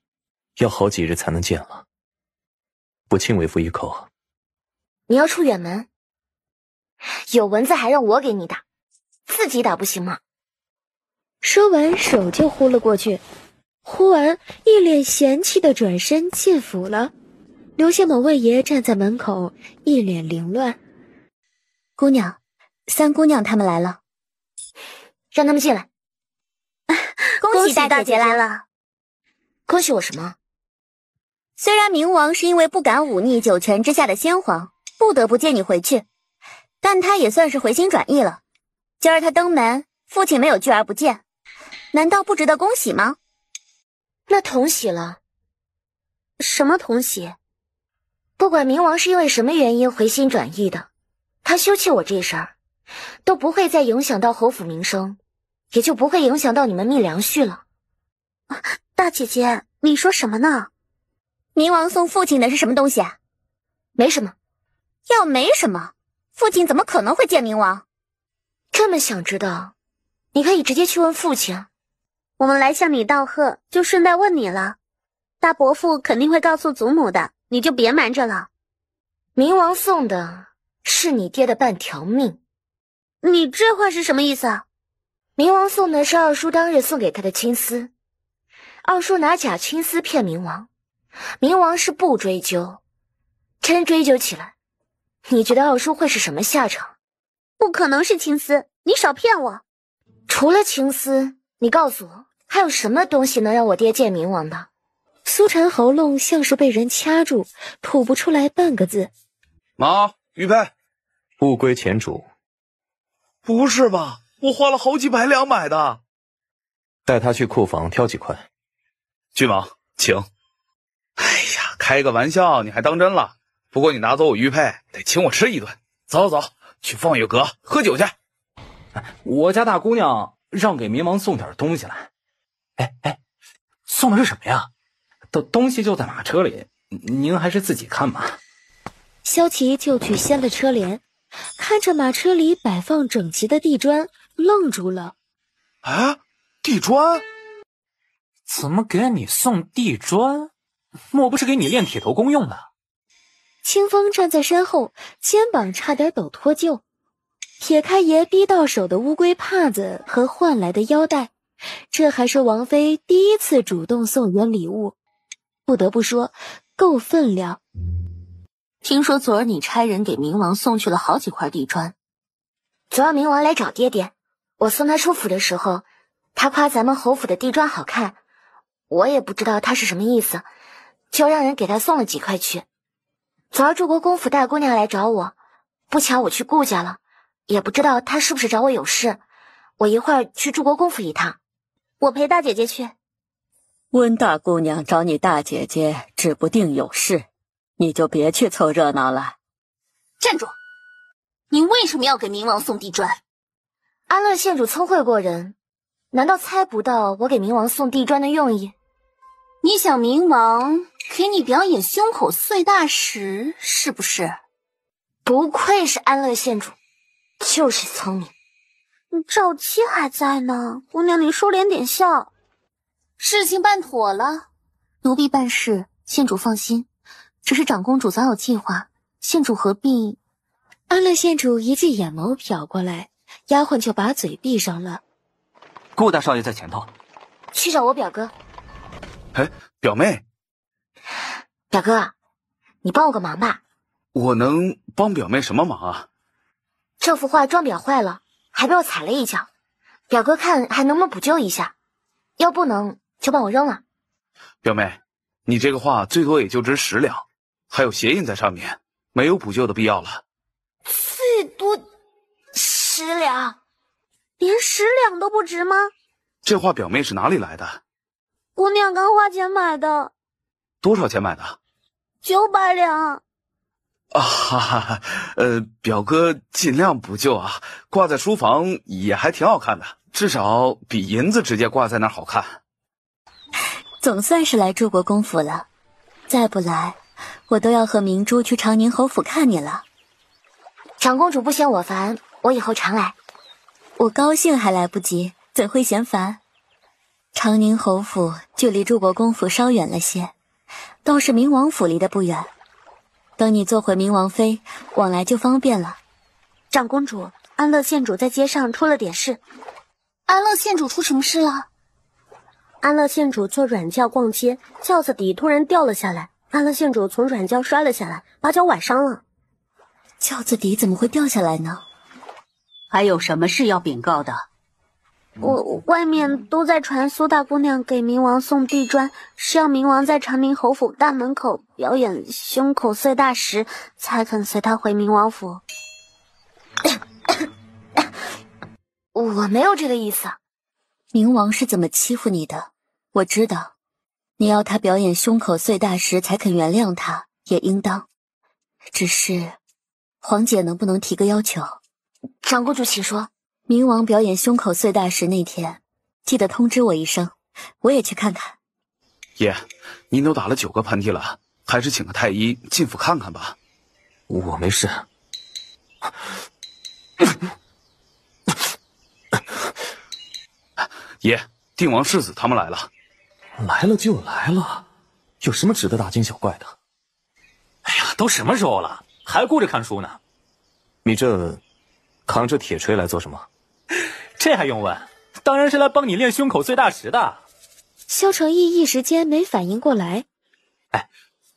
要好几日才能见了，不亲为父一口。你要出远门？有蚊子还让我给你打，自己打不行吗？说完手就呼了过去，忽然一脸嫌弃的转身进府了，留下某位爷站在门口，一脸凌乱。姑娘，三姑娘他们来了，让他们进来。恭喜大姐来了。恭喜我什么？虽然明王是因为不敢忤逆九泉之下的先皇，不得不接你回去，但他也算是回心转意了。今儿他登门，父亲没有拒而不见，难道不值得恭喜吗？那同喜了。什么同喜？不管明王是因为什么原因回心转意的，他休弃我这事儿，都不会再影响到侯府名声，也就不会影响到你们密良婿了。大姐姐，你说什么呢？明王送父亲的是什么东西啊？没什么。要没什么，父亲怎么可能会见明王？这么想知道，你可以直接去问父亲。我们来向你道贺，就顺带问你了。大伯父肯定会告诉祖母的，你就别瞒着了。明王送的是你爹的半条命。你这话是什么意思啊？明王送的是二叔当日送给他的青丝，二叔拿假青丝骗明王，明王是不追究，真追究起来，你觉得二叔会是什么下场？不可能是青丝，你少骗我。除了青丝，你告诉我还有什么东西能让我爹见明王的？苏晨喉咙像是被人掐住，吐不出来半个字。马玉佩，物归前主。不是吧？我花了好几百两买的。带他去库房挑几块。郡王，请。哎呀，开个玩笑，你还当真了？不过你拿走我玉佩，得请我吃一顿。走走，去放月阁喝酒去。我家大姑娘让给冥王送点东西来。哎，送的是什么呀？东西就在马车里，您还是自己看吧。萧琪就去掀了车帘，看着马车里摆放整齐的地砖，愣住了。啊，地砖？怎么给你送地砖？莫不是给你练铁头功用的？清风站在身后，肩膀差点抖脱臼，撇开爷逼到手的乌龟帕子和换来的腰带，这还是王妃第一次主动送人礼物，不得不说够分量。听说昨儿你差人给冥王送去了好几块地砖。昨儿冥王来找爹爹，我送他出府的时候，他夸咱们侯府的地砖好看，我也不知道他是什么意思，就让人给他送了几块去。昨儿祝国公府大姑娘来找我，不巧我去顾家了，也不知道她是不是找我有事，我一会儿去祝国公府一趟，我陪大姐姐去。温大姑娘找你大姐姐，指不定有事，你就别去凑热闹了。站住！你为什么要给冥王送地砖？安乐县主聪慧过人，难道猜不到我给冥王送地砖的用意？你想冥王给你表演胸口碎大石是不是？不愧是安乐县主，就是聪明。赵七还在呢，姑娘你收敛点笑。事情办妥了，奴婢办事，县主放心。只是长公主早有计划，县主何必？安乐县主一记眼眸瞟过来，丫鬟就把嘴闭上了。顾大少爷在前头，去找我表哥。哎，表妹。表哥，你帮我个忙吧。我能帮表妹什么忙啊？这幅画装裱坏了，还被我踩了一脚，表哥看还能不能补救一下？要不能就帮我扔了。表妹，你这个画最多也就值10两，还有鞋印在上面，没有补救的必要了。最多10两，连10两都不值吗？这画表妹是哪里来的？姑娘刚花钱买的。多少钱买的？900两。啊哈哈，表哥尽量补救啊，挂在书房也还挺好看的，至少比银子直接挂在那儿好看。总算是来祝国公府了，再不来，我都要和明珠去长宁侯府看你了。长公主不嫌我烦，我以后常来。我高兴还来不及，怎会嫌烦？长宁侯府距离祝国公府稍远了些，倒是明王府离得不远。等你做回明王妃，往来就方便了。长公主，安乐县主在街上出了点事。安乐县主出什么事了？安乐县主坐软轿逛街，轿子底突然掉了下来，安乐县主从软轿摔了下来，把脚崴伤了。轿子底怎么会掉下来呢？还有什么事要禀告的？外面都在传苏大姑娘给冥王送地砖，是要冥王在长宁侯府大门口表演胸口碎大石，才肯随他回冥王府。我没有这个意思。冥王是怎么欺负你的？我知道，你要他表演胸口碎大石才肯原谅他，也应当。只是，皇姐能不能提个要求？长公主请说。冥王表演胸口碎大石那天，记得通知我一声，我也去看看。爷，您都打了9个喷嚏了，还是请个太医进府看看吧。我没事。爷，定王世子他们来了。来了就来了，有什么值得大惊小怪的？哎呀，都什么时候了，还顾着看书呢？你这扛着铁锤来做什么？这还用问？当然是来帮你练胸口碎大石的。萧承义一时间没反应过来。哎，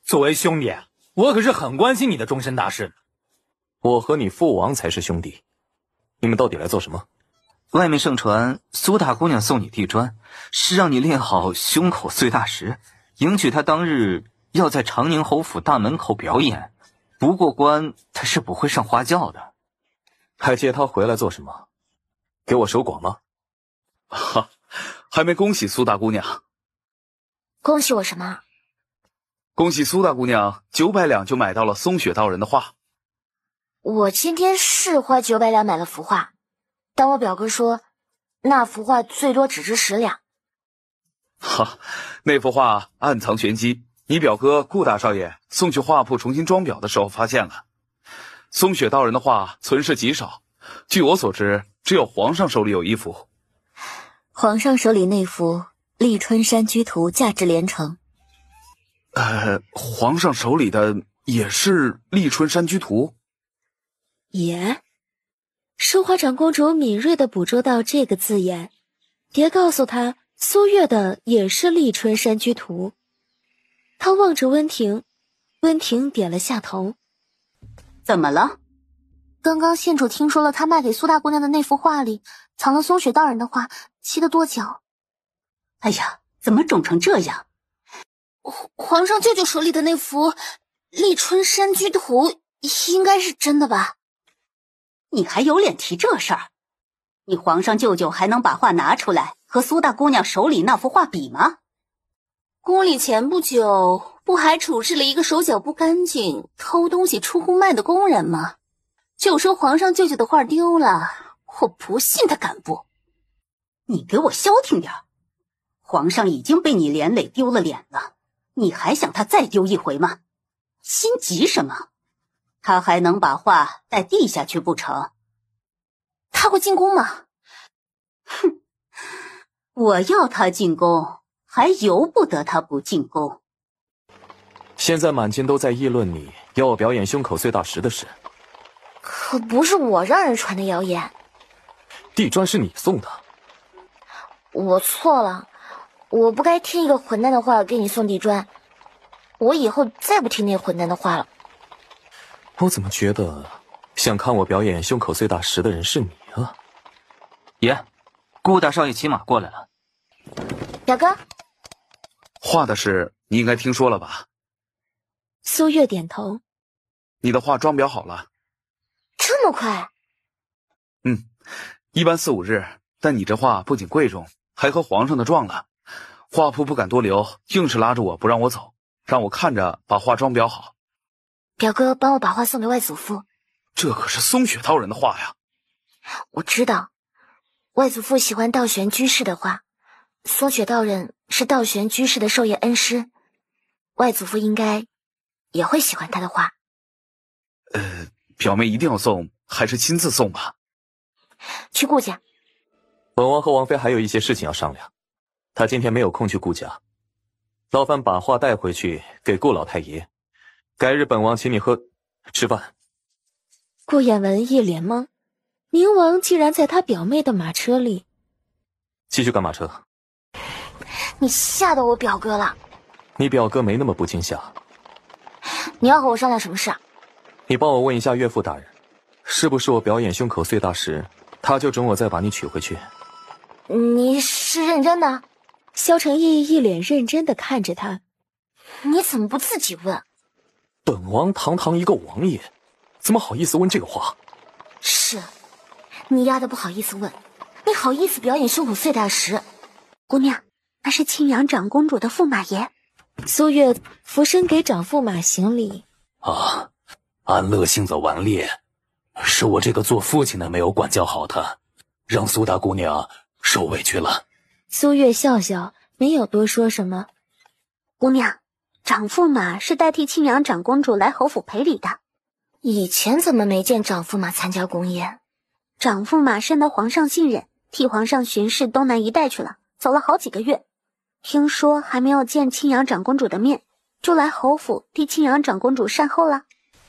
作为兄弟，我可是很关心你的终身大事。我和你父王才是兄弟，你们到底来做什么？外面盛传苏大姑娘送你地砖，是让你练好胸口碎大石，迎娶她当日要在长宁侯府大门口表演，不过关她是不会上花轿的。还接她回来做什么？给我守寡吗？哈，还没恭喜苏大姑娘。恭喜我什么？恭喜苏大姑娘900两就买到了松雪道人的画。我今天是花900两买了幅画，但我表哥说那幅画最多只值10两。哈，那幅画暗藏玄机，你表哥顾大少爷送去画铺重新装裱的时候发现了。松雪道人的画存世极少，据我所知，只有皇上手里有一幅。皇上手里那幅《立春山居图》价值连城。皇上手里的也是《立春山居图》？也，淑华长公主敏锐地捕捉到这个字眼，别告诉她苏月的也是《立春山居图》。她望着温婷，温婷点了下头。怎么了？刚刚县主听说了他卖给苏大姑娘的那幅画里藏了松雪道人的画，气得跺脚。哎呀，怎么肿成这样？皇上舅舅手里的那幅《立春山居图》应该是真的吧？你还有脸提这事儿？你皇上舅舅还能把画拿出来和苏大姑娘手里那幅画比吗？宫里前不久不还处置了一个手脚不干净、偷东西出户卖的工人吗？就说皇上舅舅的画丢了，我不信他敢不。你给我消停点！皇上已经被你连累丢了脸了，你还想他再丢一回吗？心急什么？他还能把画带地下去不成？他会进宫吗？哼，我要他进宫，还由不得他不进宫。现在满京都在议论你要我表演胸口碎大石的事。可不是我让人传的谣言。地砖是你送的。我错了，我不该听一个混蛋的话给你送地砖。我以后再不听那混蛋的话了。我怎么觉得想看我表演胸口碎大石的人是你啊？爷，顾大少爷骑马过来了。表哥，画的事你应该听说了吧？苏月点头。你的画装裱好了。这么快？一般4、5日，但你这画不仅贵重，还和皇上的撞了。画铺不敢多留，硬是拉着我不让我走，让我看着把画装裱好。表哥帮我把画送给外祖父。这可是松雪道人的画呀。我知道，外祖父喜欢道玄居士的画，松雪道人是道玄居士的授业恩师，外祖父应该也会喜欢他的画。表妹一定要送，还是亲自送吧？去顾家。本王和王妃还有一些事情要商量，他今天没有空去顾家，劳烦把画带回去给顾老太爷。改日本王请你吃饭。顾衍文一脸懵，明王竟然在他表妹的马车里。继续赶马车。你吓到我表哥了。你表哥没那么不惊吓。你要和我商量什么事啊？你帮我问一下岳父大人，是不是我表演胸口碎大石，他就准我再把你娶回去？你是认真的？萧承义一脸认真地看着他。你怎么不自己问？本王堂堂一个王爷，怎么好意思问这个话？是，你丫的不好意思问，你好意思表演胸口碎大石？姑娘，那是庆阳长公主的驸马爷。苏月俯身给长驸马行礼。啊，安乐性子顽劣，是我这个做父亲的没有管教好他，让苏大姑娘受委屈了。苏月笑笑，没有多说什么。姑娘，长驸马是代替庆阳长公主来侯府赔礼的。以前怎么没见长驸马参加宫宴？长驸马深得皇上信任，替皇上巡视东南一带去了，走了好几个月。听说还没有见庆阳长公主的面，就来侯府替庆阳长公主善后了。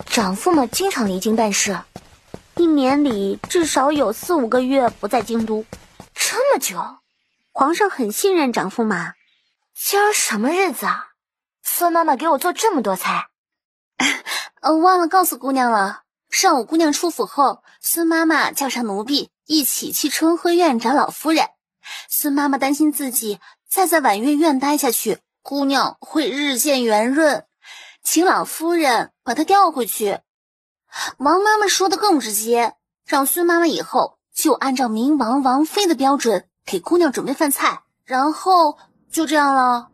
长驸马经常离京办事，1年里至少有4、5个月不在京都。这么久？皇上很信任长驸马。今儿什么日子啊？孙妈妈给我做这么多菜。忘了告诉姑娘了，上午姑娘出府后，孙妈妈叫上奴婢一起去春晖院找老夫人。孙妈妈担心自己再在婉月院待下去，姑娘会日渐圆润，请老夫人把她调回去。王妈妈说的更直接，让孙妈妈以后就按照明王王妃的标准给姑娘准备饭菜，然后就这样了。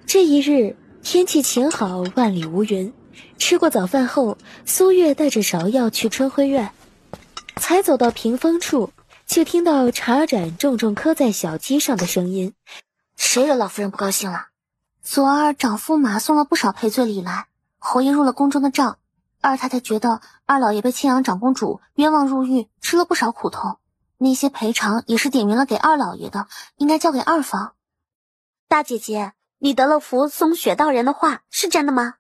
这一日天气晴好，万里无云。吃过早饭后，苏月带着芍药去春晖院，才走到屏风处，就听到茶盏重重磕在小鸡上的声音。谁惹老夫人不高兴了？昨儿长驸马送了不少赔罪礼来，侯爷入了宫中的账，二太太觉得二老爷被庆阳长公主冤枉入狱，吃了不少苦头，那些赔偿也是点名了给二老爷的，应该交给二房。大姐姐，你得了福松雪道人的话是真的吗？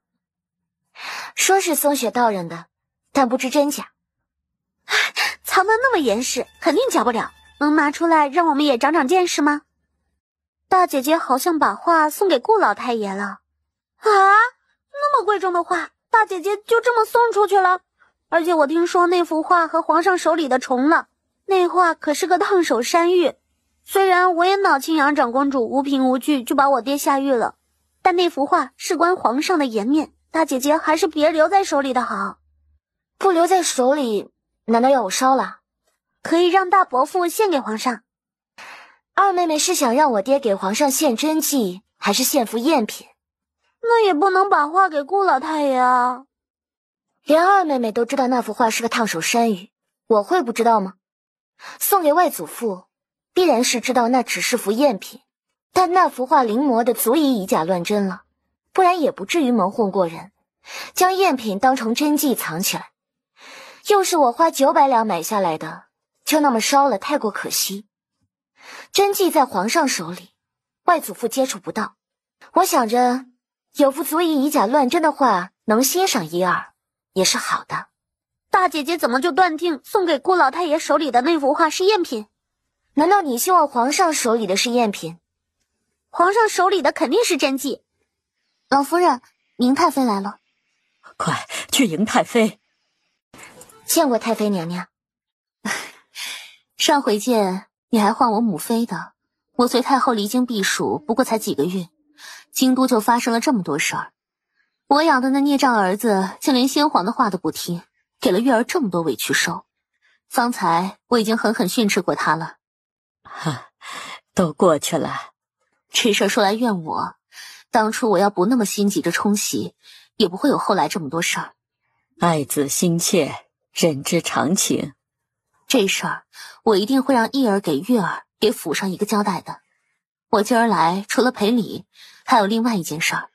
说是松雪道人的，但不知真假。藏得那么严实，肯定假不了，能拿出来让我们也长长见识吗？大姐姐好像把画送给顾老太爷了。啊，那么贵重的画，大姐姐就这么送出去了？而且我听说那幅画和皇上手里的重了，那画可是个烫手山芋。虽然我也恼庆阳长公主无凭无据就把我爹下狱了，但那幅画事关皇上的颜面，大姐姐还是别留在手里的好。不留在手里，难道要我烧了？可以让大伯父献给皇上。二妹妹是想让我爹给皇上献真迹，还是献副赝品？那也不能把画给顾老太爷啊。连二妹妹都知道那幅画是个烫手山芋，我会不知道吗？送给外祖父，必然是知道那只是幅赝品，但那幅画临摹的足以以假乱真了，不然也不至于蒙混过人，将赝品当成真迹藏起来。又是我花900两买下来的，就那么烧了，太过可惜。真迹在皇上手里，外祖父接触不到。我想着，有幅足以以假乱真的画，能欣赏一二，也是好的。大姐姐怎么就断定送给顾老太爷手里的那幅画是赝品？难道你希望皇上手里的是赝品？皇上手里的肯定是真迹。老夫人，宁太妃来了。快去迎太妃。见过太妃娘娘。上回见你还唤我母妃的，我随太后离京避暑不过才几个月，京都就发生了这么多事儿。我养的那孽障儿子竟连先皇的话都不听，给了月儿这么多委屈受。方才我已经狠狠训斥过他了。都过去了。这事儿说来怨我，当初我要不那么心急着冲喜，也不会有后来这么多事儿。爱子心切，人之常情。这事儿我一定会让义儿给月儿给府上一个交代的。我今儿来除了赔礼，还有另外一件事儿。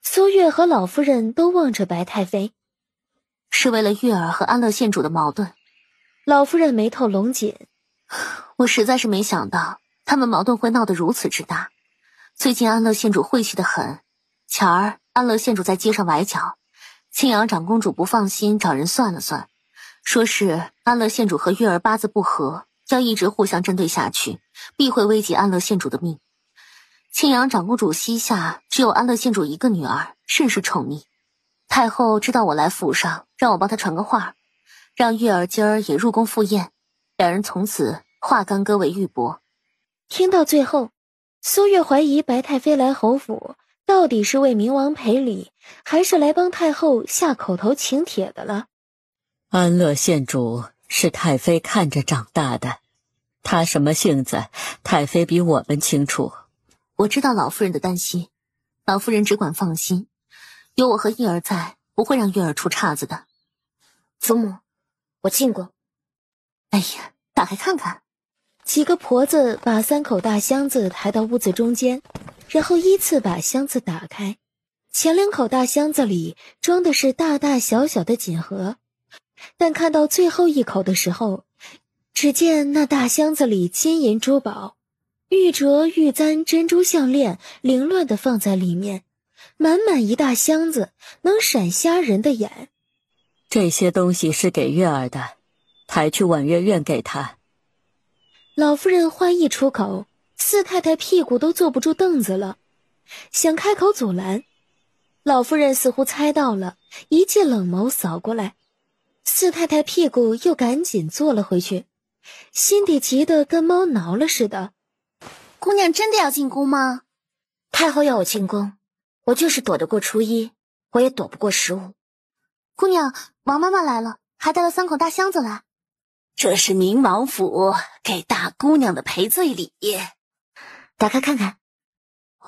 苏月和老夫人都望着白太妃，是为了月儿和安乐县主的矛盾。老夫人眉头拢紧，我实在是没想到他们矛盾会闹得如此之大。最近安乐县主晦气得很，前儿安乐县主在街上崴脚，庆阳长公主不放心，找人算了算，说是安乐县主和月儿八字不合，要一直互相针对下去，必会危及安乐县主的命。庆阳长公主膝下只有安乐县主一个女儿，甚是宠溺。太后知道我来府上，让我帮她传个话，让月儿今儿也入宫赴宴，两人从此化干戈为玉帛。听到最后，苏月怀疑白太妃来侯府到底是为明王赔礼，还是来帮太后下口头请帖的了。安乐县主是太妃看着长大的，她什么性子，太妃比我们清楚。我知道老夫人的担心，老夫人只管放心，有我和义儿在，不会让月儿出岔子的。祖母，我进过。哎呀，打开看看。几个婆子把3口大箱子抬到屋子中间，然后依次把箱子打开。前2口大箱子里装的是大大小小的锦盒，但看到最后1口的时候，只见那大箱子里金银珠宝、玉镯、玉簪、珍珠项链凌乱地放在里面，满满一大箱子，能闪瞎人的眼。这些东西是给月儿的，抬去婉月院给她。老夫人话一出口，四太太屁股都坐不住凳子了，想开口阻拦。老夫人似乎猜到了，一记冷眸扫过来，四太太屁股又赶紧坐了回去，心底急得跟猫挠了似的。姑娘真的要进宫吗？太后要我进宫，我就是躲得过初一，我也躲不过15。姑娘，王妈妈来了，还带了3口大箱子来。这是明王府给大姑娘的赔罪礼。打开看看。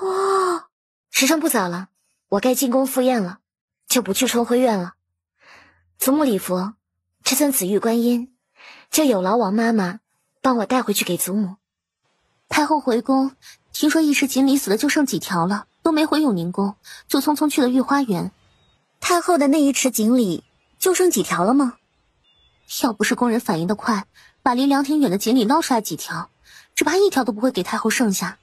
哇，时辰不早了，我该进宫赴宴了，就不去春晖院了。祖母礼佛，这尊紫玉观音，就有劳王妈妈帮我带回去给祖母。太后回宫，听说一池锦鲤死的就剩几条了，都没回永宁宫，就匆匆去了御花园。太后的那一池锦鲤就剩几条了吗？要不是工人反应得快，把离凉亭远的锦鲤捞出来几条，只怕1条都不会给太后剩下。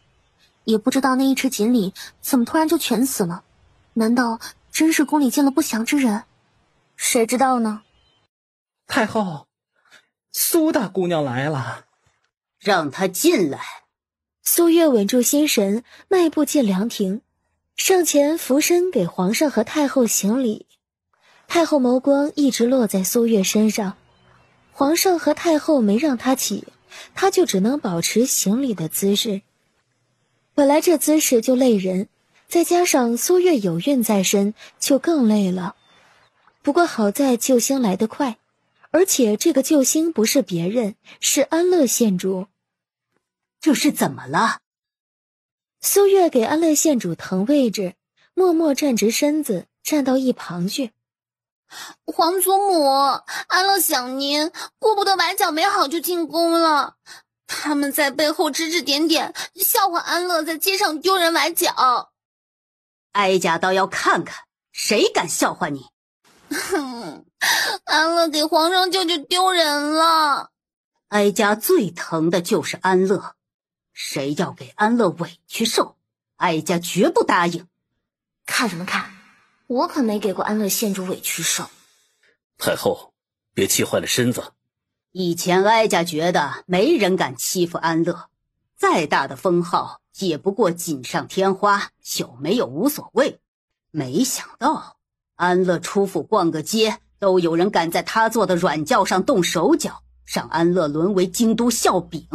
也不知道那一池锦鲤怎么突然就全死了，难道真是宫里见了不祥之人？谁知道呢？太后，苏大姑娘来了，让她进来。苏月稳住心神，迈步进凉亭，上前俯身给皇上和太后行礼。太后眸光一直落在苏月身上，皇上和太后没让她起，她就只能保持行礼的姿势。本来这姿势就累人，再加上苏月有孕在身，就更累了。不过好在救星来得快，而且这个救星不是别人，是安乐县主。这是怎么了？苏月给安乐县主腾位置，默默站直身子，站到一旁去。皇祖母，安乐想您，顾不得崴脚没好就进宫了。他们在背后指指点点，笑话安乐在街上丢人崴脚。哀家倒要看看，谁敢笑话你。哼，安乐给皇上舅舅丢人了。哀家最疼的就是安乐，谁要给安乐委屈受，哀家绝不答应。看什么看？我可没给过安乐县主委屈受。太后，别气坏了身子。以前哀家觉得没人敢欺负安乐，再大的封号也不过锦上添花，有没有无所谓。没想到安乐出府逛个街，都有人敢在他坐的软轿上动手脚，让安乐沦为京都笑柄。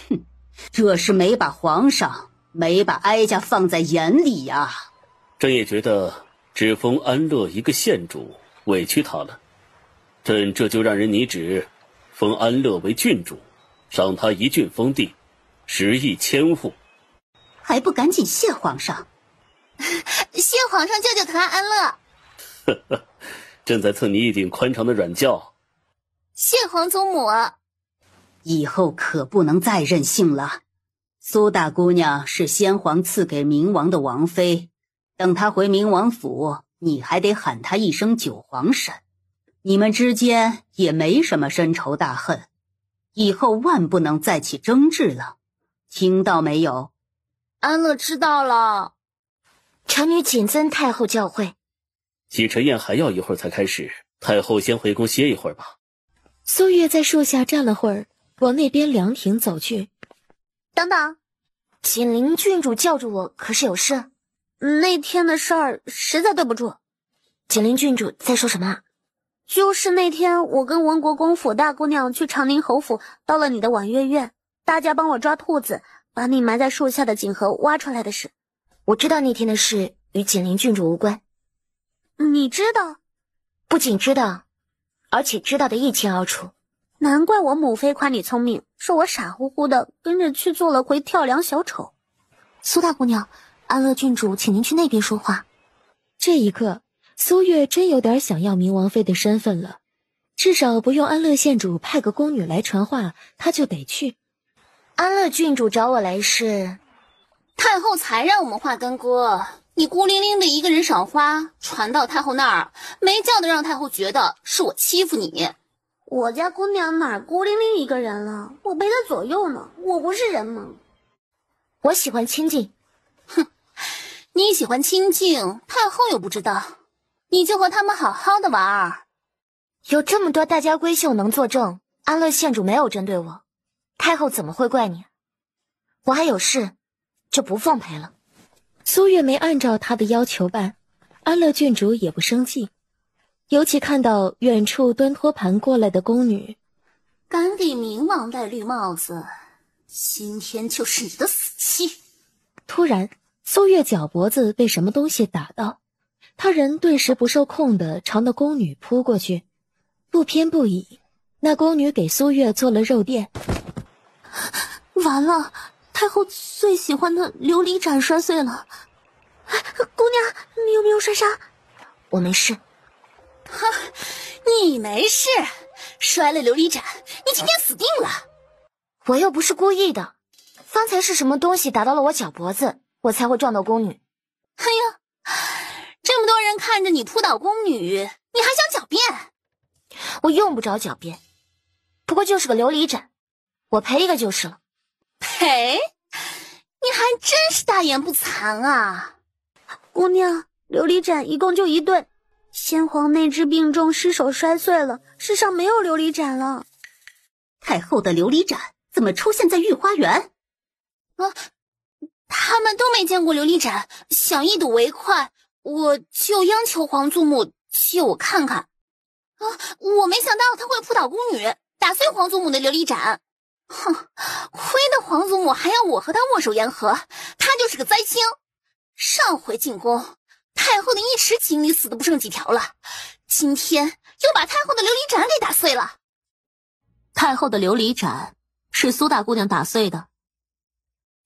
哼，这是没把皇上，没把哀家放在眼里呀。朕也觉得只封安乐一个县主，委屈他了。朕这就让人拟旨，封安乐为郡主，赏他一郡封地，10亿千户。还不赶紧谢皇上！谢皇上舅舅和安乐。呵呵，朕在赐你一顶宽敞的软轿。谢皇祖母。以后可不能再任性了。苏大姑娘是先皇赐给明王的王妃，等她回明王府，你还得喊她一声九皇婶。你们之间也没什么深仇大恨，以后万不能再起争执了，听到没有？安乐知道了。臣女谨遵太后教诲。洗尘宴还要一会儿才开始，太后先回宫歇一会儿吧。苏月在树下站了会儿，往那边凉亭走去。等等，锦陵郡主叫住我，可是有事？那天的事儿实在对不住。锦陵郡主在说什么？就是那天我跟文国公府大姑娘去长宁侯府，到了你的婉月院，大家帮我抓兔子，把你埋在树下的锦盒挖出来的事。我知道那天的事与锦陵郡主无关。你知道？不仅知道，而且知道的一清二楚。难怪我母妃夸你聪明，说我傻乎乎的跟着去做了回跳梁小丑。苏大姑娘，安乐郡主请您去那边说话。这一刻，苏月真有点想要明王妃的身份了，至少不用安乐县主派个宫女来传话，她就得去。安乐郡主找我来是，太后才让我们画干戈，你孤零零的一个人赏花，传到太后那儿，没叫的让太后觉得是我欺负你。我家姑娘哪儿孤零零一个人了？我陪她左右呢，我不是人吗？我喜欢清静。哼，你喜欢清静，太后又不知道，你就和他们好好的玩儿。有这么多大家闺秀能作证，安乐县主没有针对我，太后怎么会怪你？我还有事，就不奉陪了。苏月没按照他的要求办，安乐郡主也不生气，尤其看到远处端托盘过来的宫女，敢给明王戴绿帽子，今天就是你的死期。突然苏月脚脖子被什么东西打到，他人顿时不受控地朝那宫女扑过去，不偏不倚，那宫女给苏月做了肉垫。完了，太后最喜欢的琉璃盏摔碎了。姑娘，你有没有摔伤？我没事。哈，你没事，摔了琉璃盏，你今天死定了。我又不是故意的，方才是什么东西打到了我脚脖子，我才会撞到宫女。哎呀，这么多人看着你扑倒宫女，你还想狡辩？我用不着狡辩，不过就是个琉璃盏，我赔一个就是了。赔？你还真是大言不惭啊！姑娘，琉璃盏一共就1对，先皇内治病重，失手摔碎了，世上没有琉璃盏了。太后的琉璃盏怎么出现在御花园？啊，他们都没见过琉璃盏，想一睹为快，我就央求皇祖母借我看看。啊，我没想到他会扑倒宫女，打碎皇祖母的琉璃盏。哼，亏得皇祖母还要我和他握手言和，他就是个灾星。上回进宫，太后的一池锦鲤死得不剩几条了，今天又把太后的琉璃盏给打碎了。太后的琉璃盏是苏大姑娘打碎的。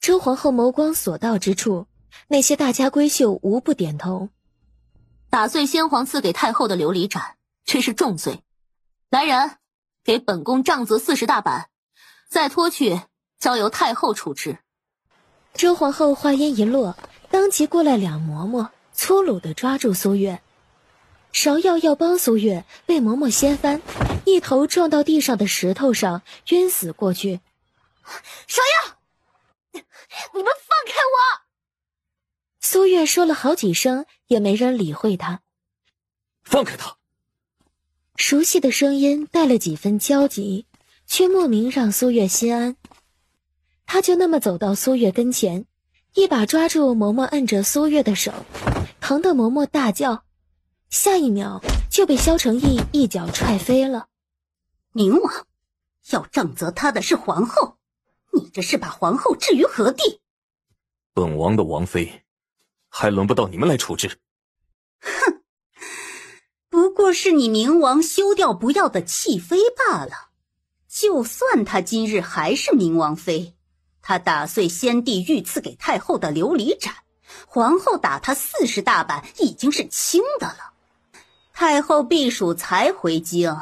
周皇后眸光所到之处，那些大家闺秀无不点头。打碎先皇赐给太后的琉璃盏，这是重罪。来人，给本宫杖责40大板，再拖去交由太后处置。周皇后话音一落，当即过来2嬷嬷，粗鲁地抓住苏月。芍药要帮苏月，被嬷嬷掀翻，一头撞到地上的石头上，晕死过去。芍药，你们放开我！苏月说了好几声，也没人理会他。放开他！熟悉的声音带了几分焦急，却莫名让苏月心安。他就那么走到苏月跟前，一把抓住嬷嬷摁着苏月的手，疼得嬷嬷大叫，下一秒就被萧承义一脚踹飞了。明王要杖责他的是皇后，你这是把皇后置于何地？本王的王妃，还轮不到你们来处置。哼，不过是你明王休掉不要的弃妃罢了。就算她今日还是明王妃，她打碎先帝御赐给太后的琉璃盏，皇后打她40大板已经是轻的了。太后避暑才回京，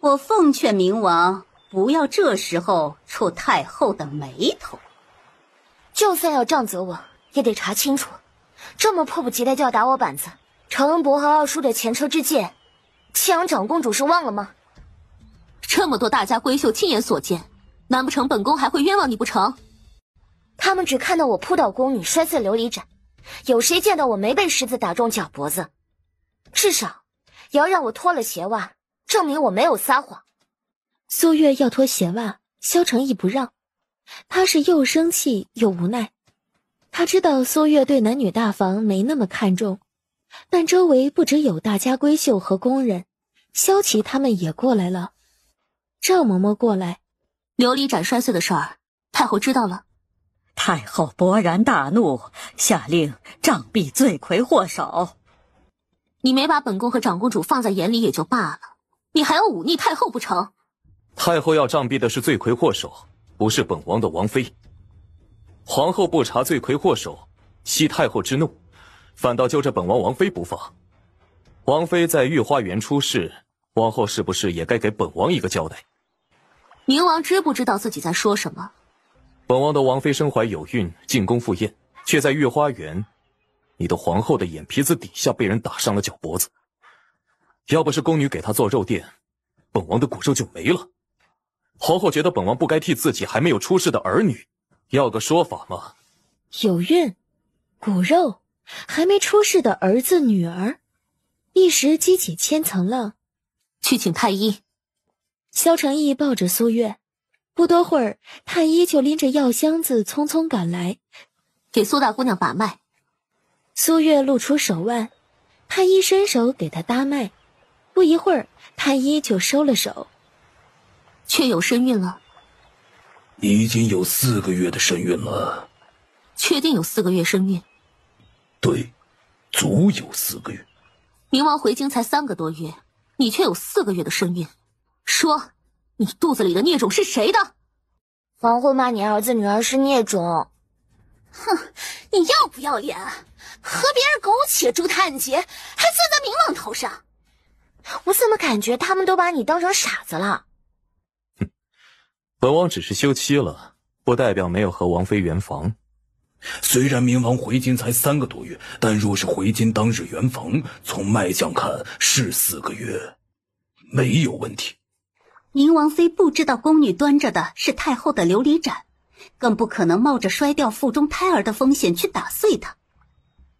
我奉劝明王不要这时候触太后的眉头。就算要杖责我，也得查清楚，这么迫不及待就要打我板子，承恩伯和二叔的前车之鉴，庆阳长公主是忘了吗？这么多大家闺秀亲眼所见，难不成本宫还会冤枉你不成？他们只看到我扑倒宫女摔碎琉璃盏，有谁见到我没被石子打中脚脖子？至少也要让我脱了鞋袜，证明我没有撒谎。苏月要脱鞋袜，萧承义不让，他是又生气又无奈。他知道苏月对男女大防没那么看重，但周围不只有大家闺秀和宫人，萧琪他们也过来了。赵嬷嬷过来，琉璃盏摔碎的事儿，太后知道了。太后勃然大怒，下令杖毙罪魁祸首。你没把本宫和长公主放在眼里也就罢了，你还要忤逆太后不成？太后要杖毙的是罪魁祸首，不是本王的王妃。皇后不查罪魁祸首，息太后之怒，反倒揪着本王王妃不放。王妃在御花园出事，王后是不是也该给本王一个交代？明王知不知道自己在说什么？本王的王妃身怀有孕，进宫赴宴，却在御花园你的皇后的眼皮子底下被人打伤了脚脖子。要不是宫女给她做肉垫，本王的骨肉就没了。皇后觉得本王不该替自己还没有出世的儿女要个说法吗？有孕、骨肉，还没出世的儿子女儿，一时激起千层浪。去请太医。萧承义抱着苏月，不多会儿，太医就拎着药箱子匆匆赶来，给苏大姑娘把脉。苏月露出手腕，太医伸手给她搭脉。不一会儿，太医就收了手。确有身孕了。已经有4个月的身孕了。确定有4个月身孕？对，足有4个月。冥王回京才3个多月，你却有4个月的身孕。说，你肚子里的孽种是谁的？王后骂你儿子女儿是孽种。哼，你要不要脸？和别人苟且住炭劫，还算在冥王头上。我怎么感觉他们都把你当成傻子了？本王只是休妻了，不代表没有和王妃圆房。虽然冥王回京才3个多月，但若是回京当日圆房，从脉象看是4个月，没有问题。宁王妃不知道宫女端着的是太后的琉璃盏，更不可能冒着摔掉腹中胎儿的风险去打碎它。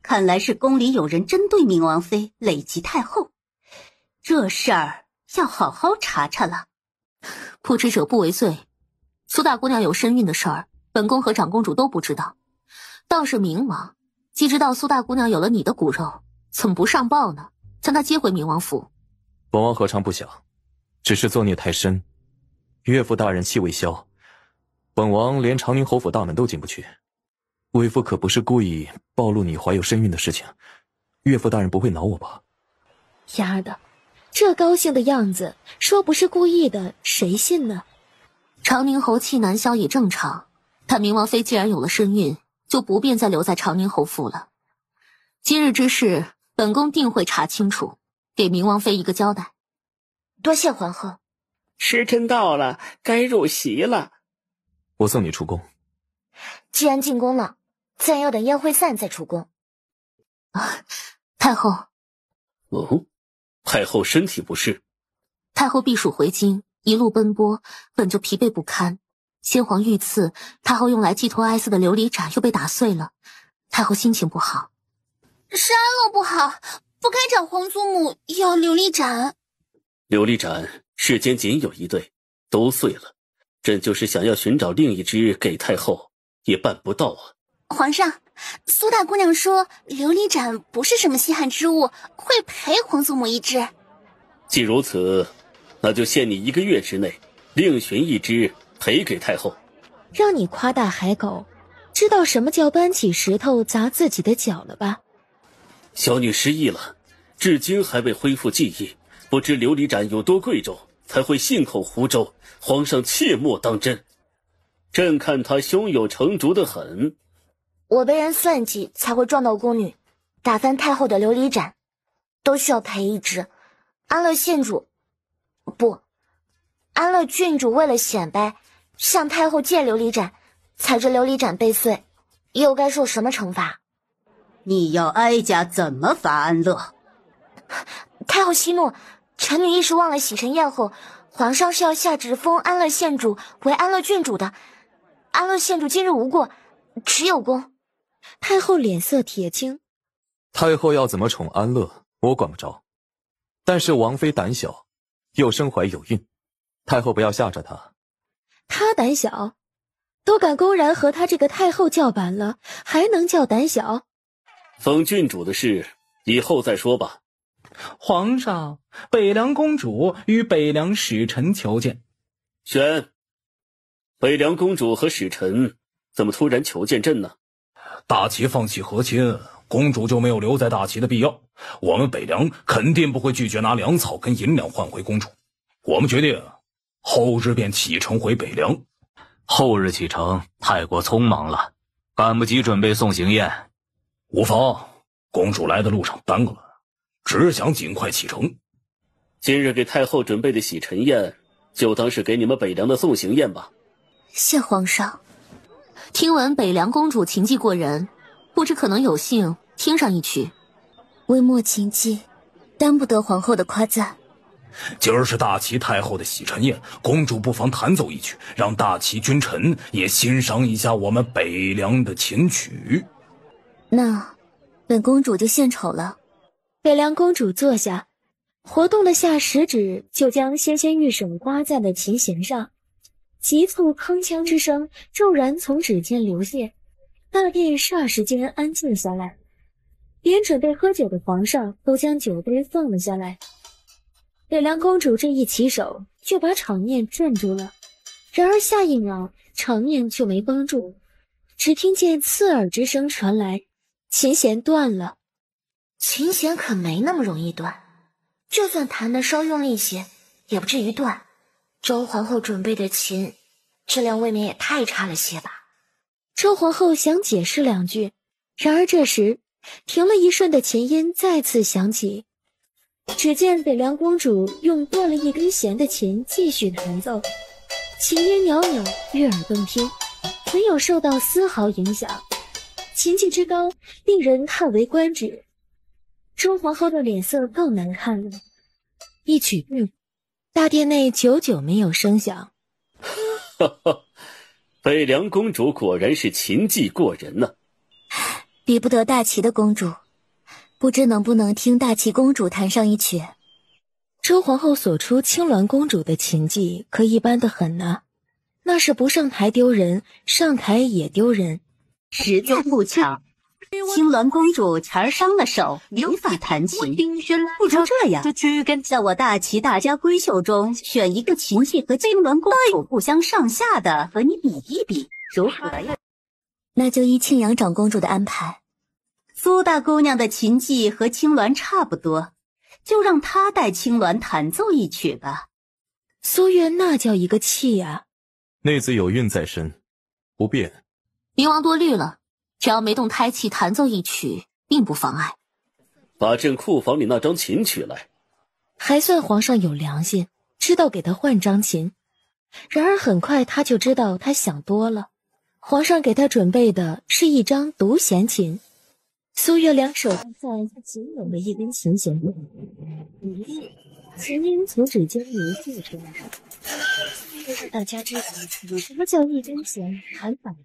看来是宫里有人针对明王妃，累及太后。这事儿要好好查查了。不知者不为罪。苏大姑娘有身孕的事儿，本宫和长公主都不知道。倒是明王，既知道苏大姑娘有了你的骨肉，怎么不上报呢？将她接回明王府。本王何尝不想，只是作孽太深，岳父大人气未消，本王连长宁侯府大门都进不去。为夫可不是故意暴露你怀有身孕的事情，岳父大人不会恼我吧？丫的，这高兴的样子，说不是故意的，谁信呢？长宁侯气难消也正常，但明王妃既然有了身孕，就不便再留在长宁侯府了。今日之事，本宫定会查清楚，给明王妃一个交代。多谢皇后。时辰到了，该入席了。我送你出宫。既然进宫了，自然要等宴会散再出宫。太后。哦，太后身体不适。太后避暑回京，一路奔波，本就疲惫不堪。先皇御赐太后用来寄托哀思的琉璃盏又被打碎了，太后心情不好。是安乐不好，不该找皇祖母要琉璃盏。琉璃盏世间仅有一对，都碎了。朕就是想要寻找另一只给太后，也办不到啊。皇上，苏大姑娘说琉璃盏不是什么稀罕之物，会赔皇祖母一只。既如此，那就限你1个月之内，另寻一只赔给太后。让你夸大海口，知道什么叫搬起石头砸自己的脚了吧？小女失忆了，至今还未恢复记忆，不知琉璃盏有多贵重，才会信口胡诌。皇上切莫当真，朕看他胸有成竹的很。我被人算计才会撞到宫女，打翻太后的琉璃盏，都需要赔一只。安乐郡主为了显摆，向太后借琉璃盏，踩着琉璃盏被碎，又该受什么惩罚？你要哀家怎么罚安乐？太后息怒，臣女一时忘了洗尘宴后，皇上是要下旨封安乐县主为安乐郡主的。安乐县主今日无过，只有功。太后脸色铁青。太后要怎么宠安乐，我管不着。但是王妃胆小，又身怀有孕，太后不要吓着她。她胆小，都敢公然和她这个太后叫板了，还能叫胆小？封郡主的事以后再说吧。皇上，北凉公主与北凉使臣求见。选。北凉公主和使臣怎么突然求见朕呢？大齐放弃和亲，公主就没有留在大齐的必要。我们北凉肯定不会拒绝拿粮草跟银两换回公主。我们决定后日便启程回北凉。后日启程太过匆忙了，赶不及准备送行宴。无妨，公主来的路上耽搁了，只想尽快启程。今日给太后准备的洗尘宴，就当是给你们北凉的送行宴吧。谢皇上。听闻北凉公主琴技过人，不知可能有幸听上一曲。微末琴技，担不得皇后的夸赞。今儿是大齐太后的洗尘宴，公主不妨弹奏一曲，让大齐君臣也欣赏一下我们北凉的琴曲。那本公主就献丑了。北凉公主坐下，活动了下食指，就将纤纤玉手搭在了琴弦上。急促铿锵之声骤然从指尖流泻，大殿霎时间安静下来，连准备喝酒的皇上都将酒杯放了下来。北凉公主这一起手就把场面镇住了，然而下一秒场面就没绷住，只听见刺耳之声传来，琴弦断了。琴弦可没那么容易断，就算弹得稍用力些，也不至于断。周皇后准备的琴，质量未免也太差了些吧？周皇后想解释两句，然而这时停了一瞬的琴音再次响起。只见北凉公主用断了一根弦的琴继续弹奏，琴音袅袅，悦耳动听，没有受到丝毫影响，琴技之高令人叹为观止。周皇后的脸色更难看了。一曲毕，大殿内久久没有声响。北凉公主果然是琴技过人呢，比不得大齐的公主，不知能不能听大齐公主弹上一曲。周皇后所出青鸾公主的琴技可一般的很呢，那是不上台丢人，上台也丢人。实在不巧，青鸾公主前儿伤了手，无法弹琴。不如这样，在我大齐大家闺秀中选一个琴技和青鸾公主不相上下的，和你比一比，如何呀？那就依庆阳长公主的安排。苏大姑娘的琴技和青鸾差不多，就让她带青鸾弹奏一曲吧。苏月那叫一个气呀！内子有孕在身，不便。冥王多虑了，只要没动胎气弹奏一曲，并不妨碍。把朕库房里那张琴取来。还算皇上有良心，知道给他换张琴。然而很快他就知道他想多了，皇上给他准备的是一张独弦琴。苏月两手放在仅有的一根琴弦上，琴音从指尖流泻出来，让大家知道什么叫一根弦弹反，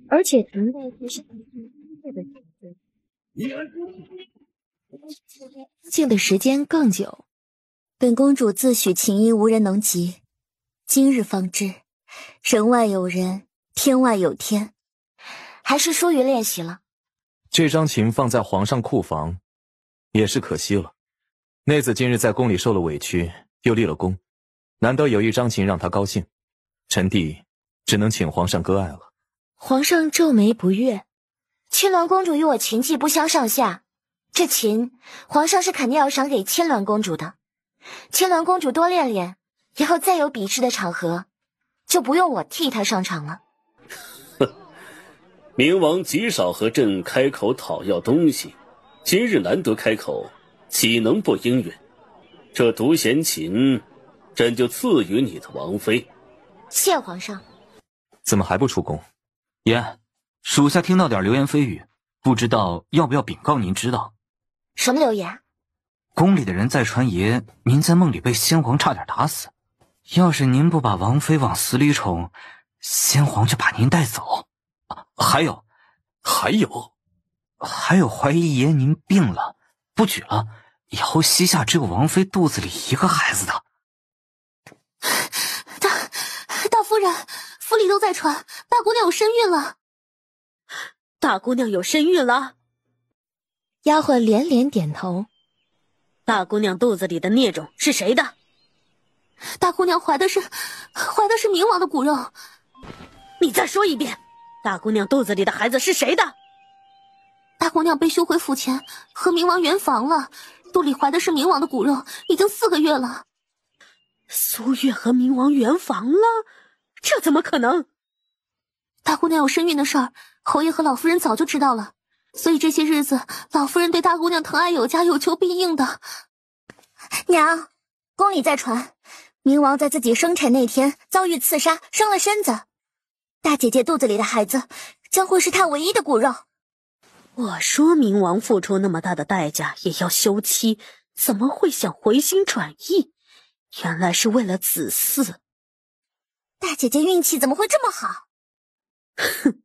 而且弹的不是很音乐的样子，静的时间更久。本公主自诩琴音无人能及，今日方知，人外有人，天外有天。还是疏于练习了。这张琴放在皇上库房，也是可惜了。内子今日在宫里受了委屈，又立了功，难得有一张琴让他高兴，臣弟只能请皇上割爱了。皇上皱眉不悦，青鸾公主与我琴技不相上下，这琴皇上是肯定要赏给青鸾公主的。青鸾公主多练练，以后再有比试的场合，就不用我替她上场了。冥王极少和朕开口讨要东西，今日难得开口，岂能不应允？这独弦琴，朕就赐予你的王妃。谢皇上。怎么还不出宫？爷，属下听到点流言蜚语，不知道要不要禀告您知道。什么流言？宫里的人在传爷，您在梦里被先皇差点打死。要是您不把王妃往死里宠，先皇就把您带走。还有怀疑爷您病了，不举了，以后膝下只有王妃肚子里一个孩子的。大夫人，府里都在传大姑娘有身孕了。大姑娘有身孕了？丫鬟连连点头。大姑娘肚子里的孽种是谁的？大姑娘怀的是冥王的骨肉。你再说一遍，大姑娘肚子里的孩子是谁的？大姑娘被休回府前和冥王圆房了，肚里怀的是冥王的骨肉，已经4个月了。苏月和冥王圆房了？这怎么可能？大姑娘有身孕的事儿，侯爷和老夫人早就知道了，所以这些日子老夫人对大姑娘疼爱有加，有求必应的。娘，宫里在传，冥王在自己生产那天遭遇刺杀，伤了身子。大姐姐肚子里的孩子将会是她唯一的骨肉。我说冥王付出那么大的代价也要休妻，怎么会想回心转意？原来是为了子嗣。大姐姐运气怎么会这么好？哼，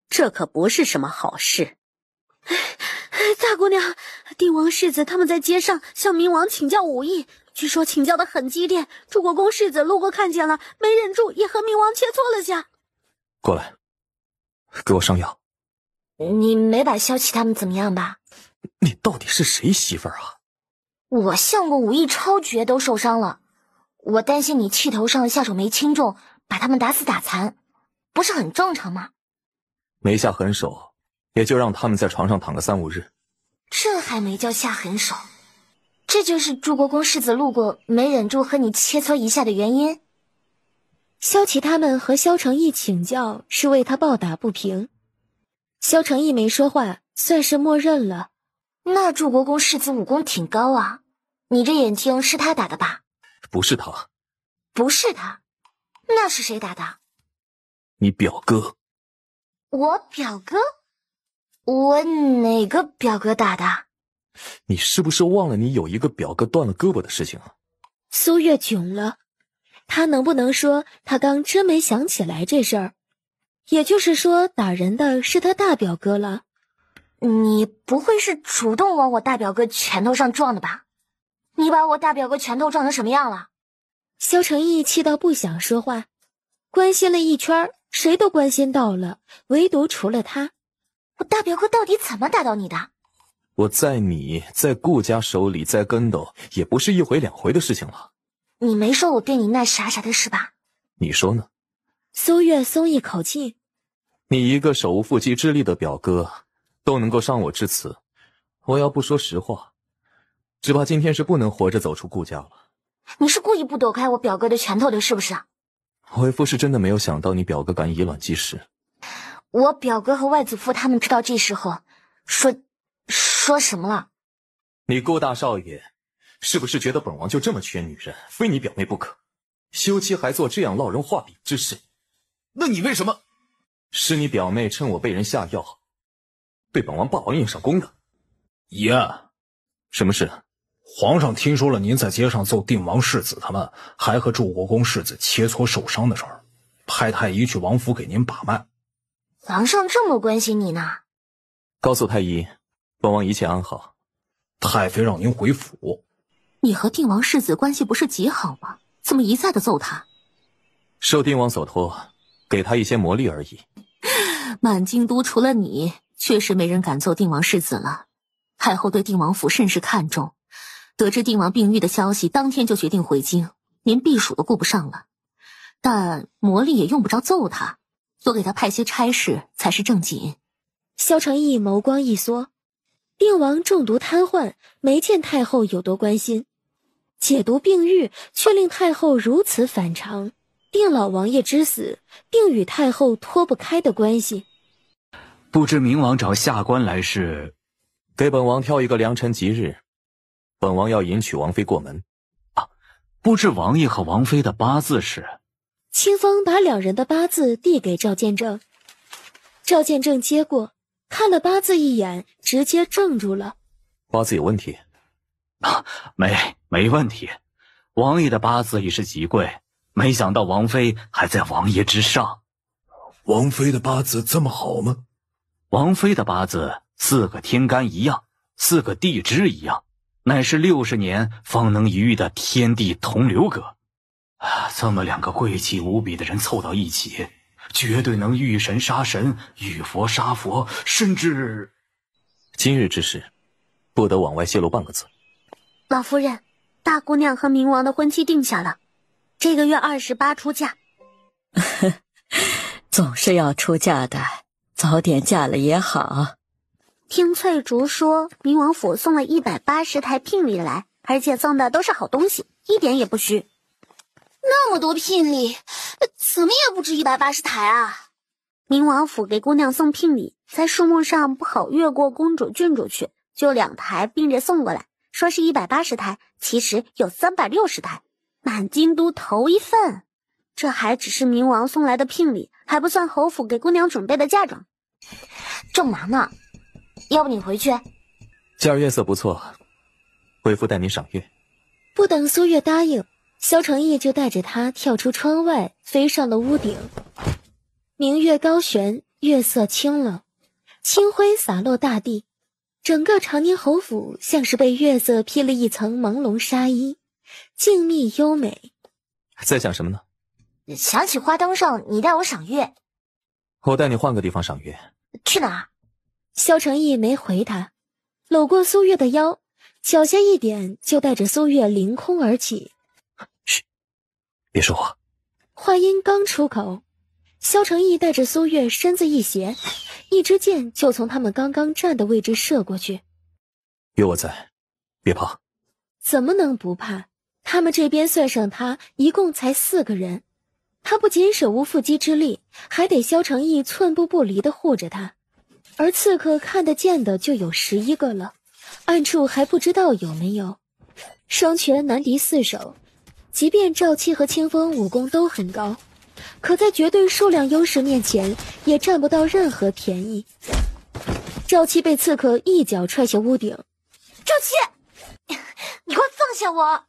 这可不是什么好事。大姑娘，帝王世子他们在街上向冥王请教武艺，据说请教的很激烈，楚国公世子路过看见了，没忍住也和冥王切磋了下。过来，给我上药。你没把萧琪他们怎么样吧？你到底是谁媳妇儿啊？我相公武艺超绝，都受伤了。我担心你气头上下手没轻重，把他们打死打残，不是很正常吗？没下狠手，也就让他们在床上躺个3、5日。这还没叫下狠手，这就是祝国公世子路过没忍住和你切磋一下的原因。萧琪他们和萧承义请教，是为他抱打不平。萧承义没说话，算是默认了。那祝国公世子武功挺高啊，你这眼睛是他打的吧？不是他。不是他，那是谁打的？你表哥。我表哥？我哪个表哥打的？你是不是忘了你有一个表哥断了胳膊的事情啊？苏月囧了，他能不能说他刚真没想起来这事儿？也就是说，打人的是他大表哥了。你不会是主动往我大表哥拳头上撞的吧？你把我大表哥拳头撞成什么样了？萧承义气到不想说话，关心了一圈，谁都关心到了，唯独除了他。我大表哥到底怎么打到你的？我在你在顾家手里栽跟斗，也不是1回2回的事情了。你没说我对你那傻傻的事吧？你说呢？苏月松一口气。你一个手无缚鸡之力的表哥都能够伤我至此，我要不说实话，只怕今天是不能活着走出顾家了。你是故意不躲开我表哥的拳头的，是不是？为夫是真的没有想到你表哥敢以卵击石。我表哥和外祖父他们知道这事后，说什么了？你顾大少爷是不是觉得本王就这么缺女人，非你表妹不可？休妻还做这样落人话柄之事？那你为什么？是你表妹趁我被人下药，对本王霸王硬上弓的。爷，什么事？皇上听说了您在街上揍定王世子他们，还和祝国公世子切磋受伤的事儿，派太医去王府给您把脉。皇上这么关心你呢？告诉太医，本王一切安好。太妃让您回府。你和定王世子关系不是极好吗？怎么一再的揍他？受定王所托，给他一些魔力而已。满京都除了你，确实没人敢揍定王世子了。太后对定王府甚是看重，得知定王病愈的消息，当天就决定回京，连避暑都顾不上了。但魔力也用不着揍他，多给他派些差事才是正经。萧承义眸光一缩，定王中毒瘫痪，没见太后有多关心，解毒病愈却令太后如此反常。定老王爷之死，定与太后脱不开的关系。不知明王找下官来是？给本王挑一个良辰吉日，本王要迎娶王妃过门。不知王爷和王妃的八字是？清风把2人的八字递给赵见正，赵见正接过，看了八字一眼，直接怔住了。八字有问题？没问题。王爷的八字已是极贵，没想到王妃还在王爷之上。王妃的八字这么好吗？王妃的八字4个天干一样，4个地支一样，乃是60年方能一遇的天地同流格。这么2个贵气无比的人凑到一起，绝对能遇神杀神，遇佛杀佛，甚至……今日之事，不得往外泄露半个字。老夫人，大姑娘和明王的婚期定下了，这个月28出嫁。总是要出嫁的，早点嫁了也好。听翠竹说，明王府送了180台聘礼来，而且送的都是好东西，一点也不虚。那么多聘礼，怎么也不止180台啊！明王府给姑娘送聘礼，在数目上不好越过公主、郡主去，就2台并着送过来，说是180台，其实有360台，满京都头一份。这还只是明王送来的聘礼，还不算侯府给姑娘准备的嫁妆。正忙呢，要不你回去？今儿月色不错，为夫带你赏月。不等苏月答应，萧承义就带着他跳出窗外，飞上了屋顶。明月高悬，月色清冷，清辉洒落大地，整个长宁侯府像是被月色披了一层朦胧纱衣，静谧优美。在想什么呢？想起花灯上你带我赏月。我带你换个地方赏月。去哪儿？萧承义没回他，搂过苏月的腰，脚下一点就带着苏月凌空而起。嘘，别说话。话音刚出口，萧承义带着苏月身子一斜，一支箭就从他们刚刚站的位置射过去。有我在，别怕。怎么能不怕？他们这边算上他，一共才4个人。他不仅手无缚鸡之力，还得萧承义寸步不离地护着他。而刺客看得见的就有11个了，暗处还不知道有没有。双拳难敌4手，即便赵七和清风武功都很高，可在绝对数量优势面前，也占不到任何便宜。赵七被刺客一脚踹下屋顶。赵七，你快放下我！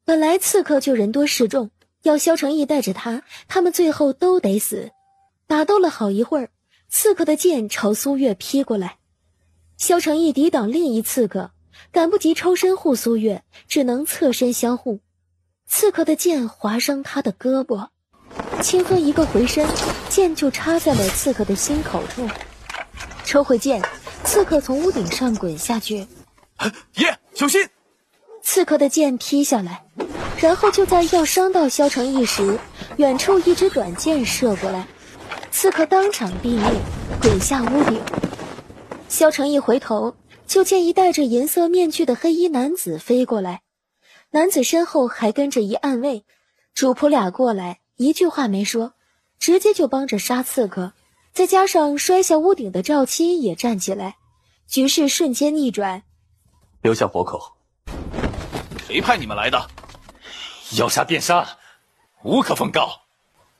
本来刺客就人多势众，要萧承义带着他们最后都得死。打斗了好一会儿，刺客的剑朝苏月劈过来，萧承义抵挡另一刺客，赶不及抽身护苏月，只能侧身相护。刺客的剑划伤他的胳膊，清风一个回身，剑就插在了刺客的心口处。抽回剑，刺客从屋顶上滚下去。爷，小心！刺客的剑劈下来，然后就在要伤到萧承义时，远处一支短剑射过来，刺客当场毙命，滚下屋顶。萧承义回头，就见一戴着银色面具的黑衣男子飞过来，男子身后还跟着一暗卫，主仆俩过来，一句话没说，直接就帮着杀刺客。再加上摔下屋顶的赵七也站起来，局势瞬间逆转。留下活口。谁派你们来的？要杀便杀，无可奉告。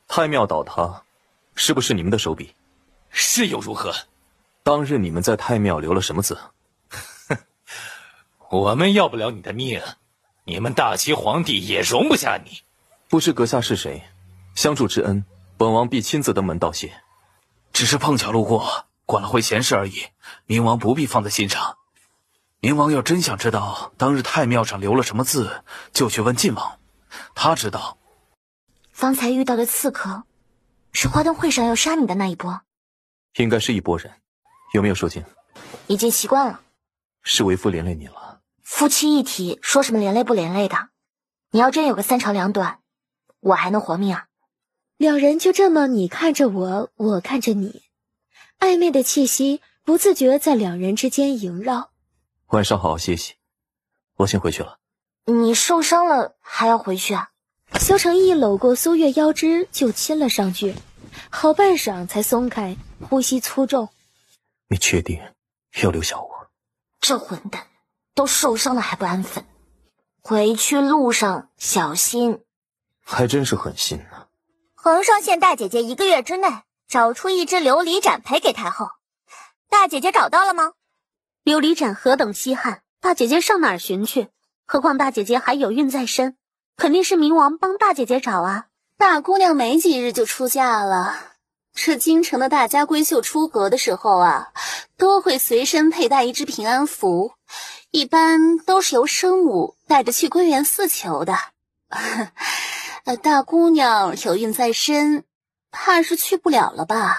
太庙倒塌，是不是你们的手笔？是又如何？当日你们在太庙留了什么字？我们要不了你的命，你们大齐皇帝也容不下你。不知阁下是谁？相助之恩，本王必亲自登门道谢。只是碰巧路过，管了回闲事而已，明王不必放在心上。明王要真想知道当日太庙上留了什么字，就去问晋王，他知道。方才遇到的刺客，是花灯会上要杀你的那一波。应该是一拨人，有没有受惊？已经习惯了。是为夫连累你了。夫妻一体，说什么连累不连累的？你要真有个3长2短，我还能活命啊？两人就这么你看着我，我看着你，暧昧的气息不自觉在两人之间萦绕。晚上好好歇息，我先回去了。你受伤了还要回去啊？萧承义搂过苏月腰肢就亲了上去，好半晌才松开，呼吸粗重。你确定要留下我？这混蛋都受伤了还不安分，回去路上小心。还真是狠心呢。皇上限大姐姐1个月之内找出一支琉璃盏赔给太后，大姐姐找到了吗？琉璃盏何等稀罕，大姐姐上哪儿寻去？何况大姐姐还有孕在身，肯定是冥王帮大姐姐找啊。大姑娘没几日就出嫁了，这京城的大家闺秀出阁的时候啊，都会随身佩戴一只平安符，一般都是由生母带着去归元寺求的。大姑娘有孕在身，怕是去不了了吧？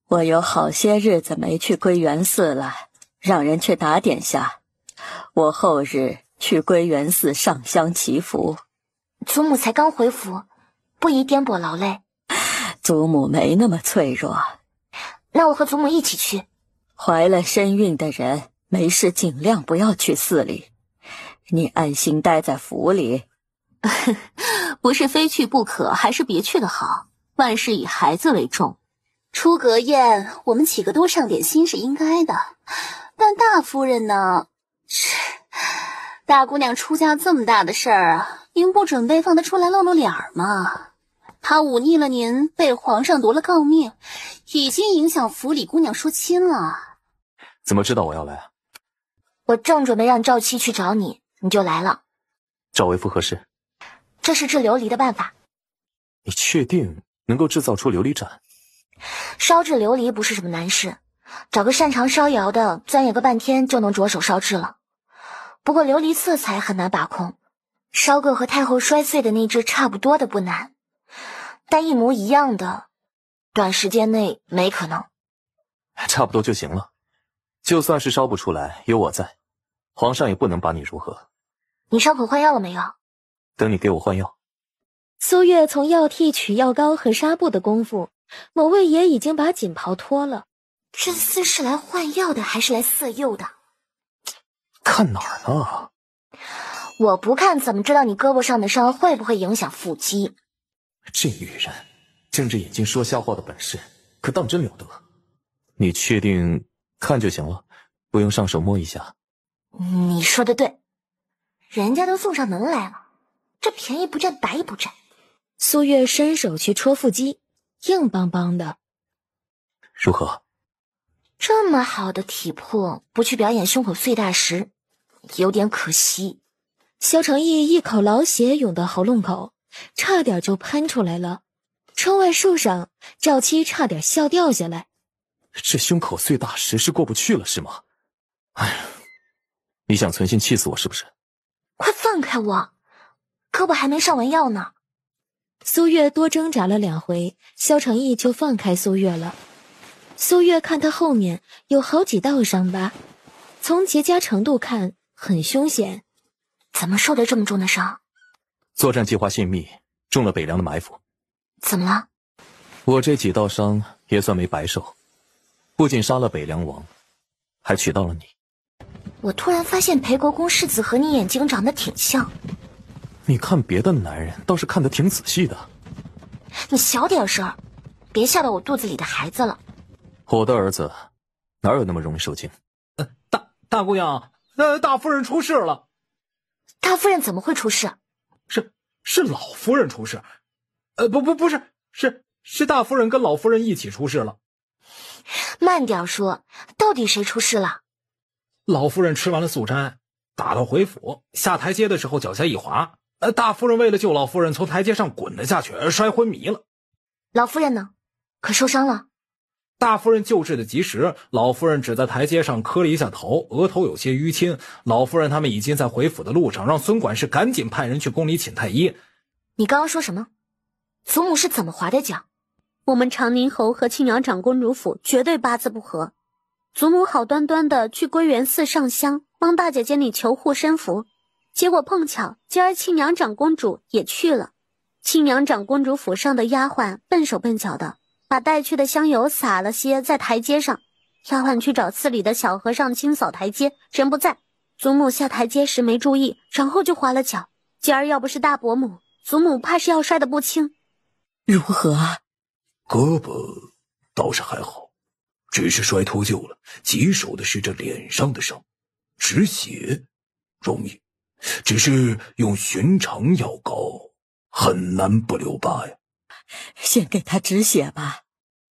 我有好些日子没去归元寺了，让人去打点下。我后日去归元寺上香祈福。祖母才刚回府，不宜颠簸劳累。祖母没那么脆弱。那我和祖母一起去。怀了身孕的人没事尽量不要去寺里，你安心待在府里。不是非去不可，还是别去的好。万事以孩子为重，出阁宴我们几个多上点心是应该的。但大夫人呢？大姑娘出嫁这么大的事儿啊，您不准备放她出来露露脸吗？她忤逆了您，被皇上夺了诰命，已经影响府里姑娘说亲了。怎么知道我要来啊？我正准备让赵七去找你，你就来了。找为夫何事？这是制琉璃的办法。你确定能够制造出琉璃盏？烧制琉璃不是什么难事，找个擅长烧窑的，钻研个半天就能着手烧制了。不过琉璃色彩很难把控，烧个和太后摔碎的那只差不多的不难，但一模一样的，短时间内没可能。差不多就行了，就算是烧不出来，有我在，皇上也不能把你如何。你伤口换药了没有？等你给我换药。苏月从药屉取药膏和纱布的功夫，某位爷已经把锦袍脱了，这厮是来换药的还是来色诱的？看哪儿呢？我不看怎么知道你胳膊上的伤会不会影响腹肌？这女人睁着眼睛说瞎话的本事可当真了得。你确定看就行了，不用上手摸一下？你说的对，人家都送上门来了，这便宜不占白不占。苏月伸手去戳腹肌，硬邦邦的。如何？这么好的体魄，不去表演胸口碎大石，有点可惜。肖成义一口老血涌到喉咙口，差点就喷出来了。窗外树上，赵七差点笑掉下来。这胸口碎大石是过不去了是吗？哎呀，你想存心气死我是不是？快放开我，胳膊还没上完药呢。苏月多挣扎了2回，肖成义就放开苏月了。苏月看他后面有好几道伤疤，从结痂程度看很凶险。怎么受得这么重的伤？作战计划泄密，中了北凉的埋伏。怎么了？我这几道伤也算没白受，不仅杀了北凉王，还娶到了你。我突然发现裴国公世子和你眼睛长得挺像。你看别的男人倒是看得挺仔细的。你小点声，别吓到我肚子里的孩子了。我的儿子哪有那么容易受惊？大姑娘，大夫人出事了。大夫人怎么会出事？是老夫人出事。不是，是大夫人跟老夫人一起出事了。慢点说，到底谁出事了？老夫人吃完了素斋，打道回府，下台阶的时候脚下一滑，大夫人为了救老夫人，从台阶上滚了下去，摔昏迷了。老夫人呢？可受伤了？大夫人救治的及时，老夫人只在台阶上磕了一下头，额头有些淤青。老夫人他们已经在回府的路上，让孙管事赶紧派人去宫里请太医。你刚刚说什么？祖母是怎么滑的脚？我们长宁侯和庆阳长公主府绝对八字不合。祖母好端端的去归元寺上香，帮大姐姐你求护身符，结果碰巧今儿庆阳长公主也去了。庆阳长公主府上的丫鬟笨手笨脚的，把带去的香油撒了些在台阶上。丫鬟去找寺里的小和尚清扫台阶，人不在。祖母下台阶时没注意，然后就滑了脚。今儿要不是大伯母，祖母怕是要摔得不轻。如何啊？胳膊倒是还好，只是摔脱臼了，棘手的是这脸上的伤，止血容易，只是用寻常药膏很难不留疤呀。先给他止血吧。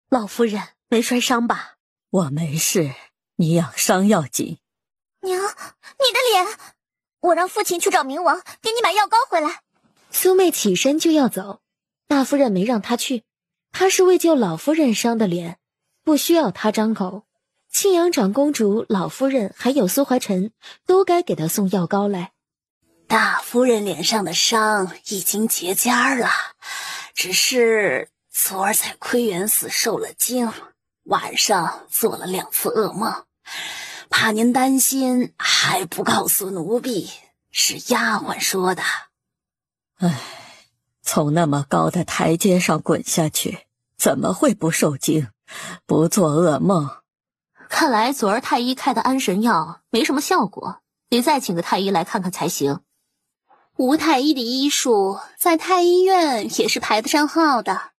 老夫人没摔伤吧？我没事，你养伤要紧。娘，你的脸，我让父亲去找明王，给你买药膏回来。苏妹起身就要走，大夫人没让她去，她是为救老夫人伤的脸，不需要她张口。庆阳长公主、老夫人还有苏怀臣都该给她送药膏来。大夫人脸上的伤已经结痂了，只是昨儿在窥元寺受了惊，晚上做了2次噩梦，怕您担心，还不告诉奴婢，是丫鬟说的。唉，从那么高的台阶上滚下去，怎么会不受惊，不做噩梦？看来昨儿太医开的安神药没什么效果，得再请个太医来看看才行。吴太医的医术在太医院也是排得上号的，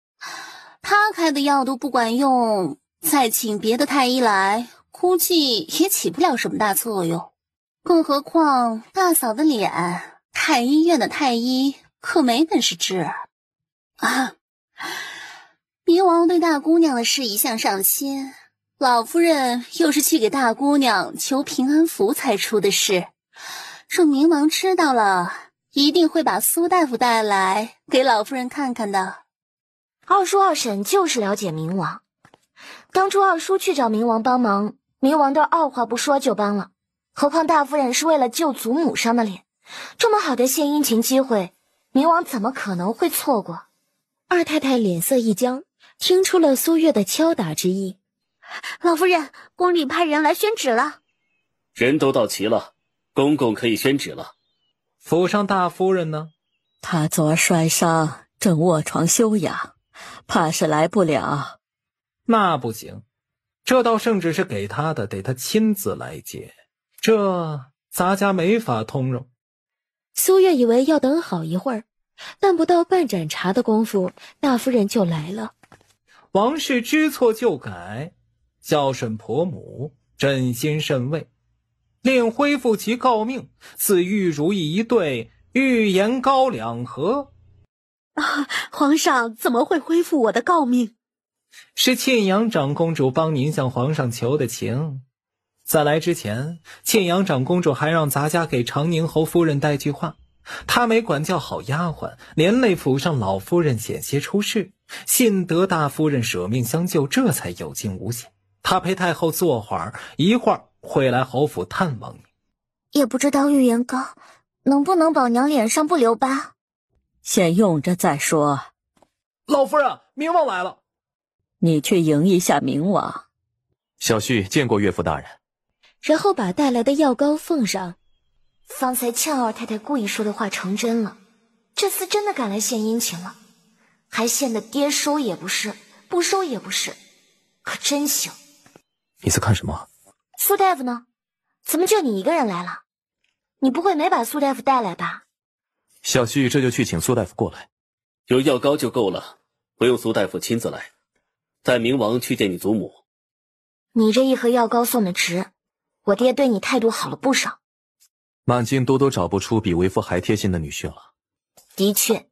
他开的药都不管用，再请别的太医来，估计也起不了什么大作用。更何况大嫂的脸，太医院的太医可没本事治啊。明王对大姑娘的事一向上心，老夫人又是去给大姑娘求平安符才出的事，若明王知道了，一定会把苏大夫带来给老夫人看看的。二叔二婶就是了解明王，当初二叔去找明王帮忙，明王都二话不说就帮了，何况大夫人是为了救祖母伤的脸，这么好的献殷勤机会，明王怎么可能会错过？二太太脸色一僵，听出了苏月的敲打之意。老夫人，宫里派人来宣旨了。人都到齐了，公公可以宣旨了。府上大夫人呢？她昨儿摔伤，正卧床休养，怕是来不了。那不行，这倒圣旨是给他的，得他亲自来接，这咱家没法通融。苏月以为要等好一会儿，但不到半盏茶的功夫，大夫人就来了。王氏知错就改，孝顺婆母，真心甚慰，令恢复其诰命，赐玉如意一对，玉颜糕2盒。皇上怎么会恢复我的诰命？是沁阳长公主帮您向皇上求的情。在来之前，沁阳长公主还让咱家给长宁侯夫人带句话，她没管教好丫鬟，连累府上老夫人险些出事，幸得大夫人舍命相救，这才有惊无险。她陪太后坐会儿，一会儿会来侯府探望你。也不知道玉颜膏能不能保娘脸上不留疤。先用着再说。老夫人，明王来了。你去迎一下明王。小婿见过岳父大人。然后把带来的药膏奉上。方才倩二太太故意说的话成真了，这厮真的赶来献殷勤了，还献的爹收也不是，不收也不是，可真行。你在看什么？苏大夫呢？怎么就你一个人来了？你不会没把苏大夫带来吧？小婿这就去请苏大夫过来。有药膏就够了，不用苏大夫亲自来。带明王去见你祖母。你这一盒药膏送的值，我爹对你态度好了不少。满京都找不出比为夫还贴心的女婿了。的确，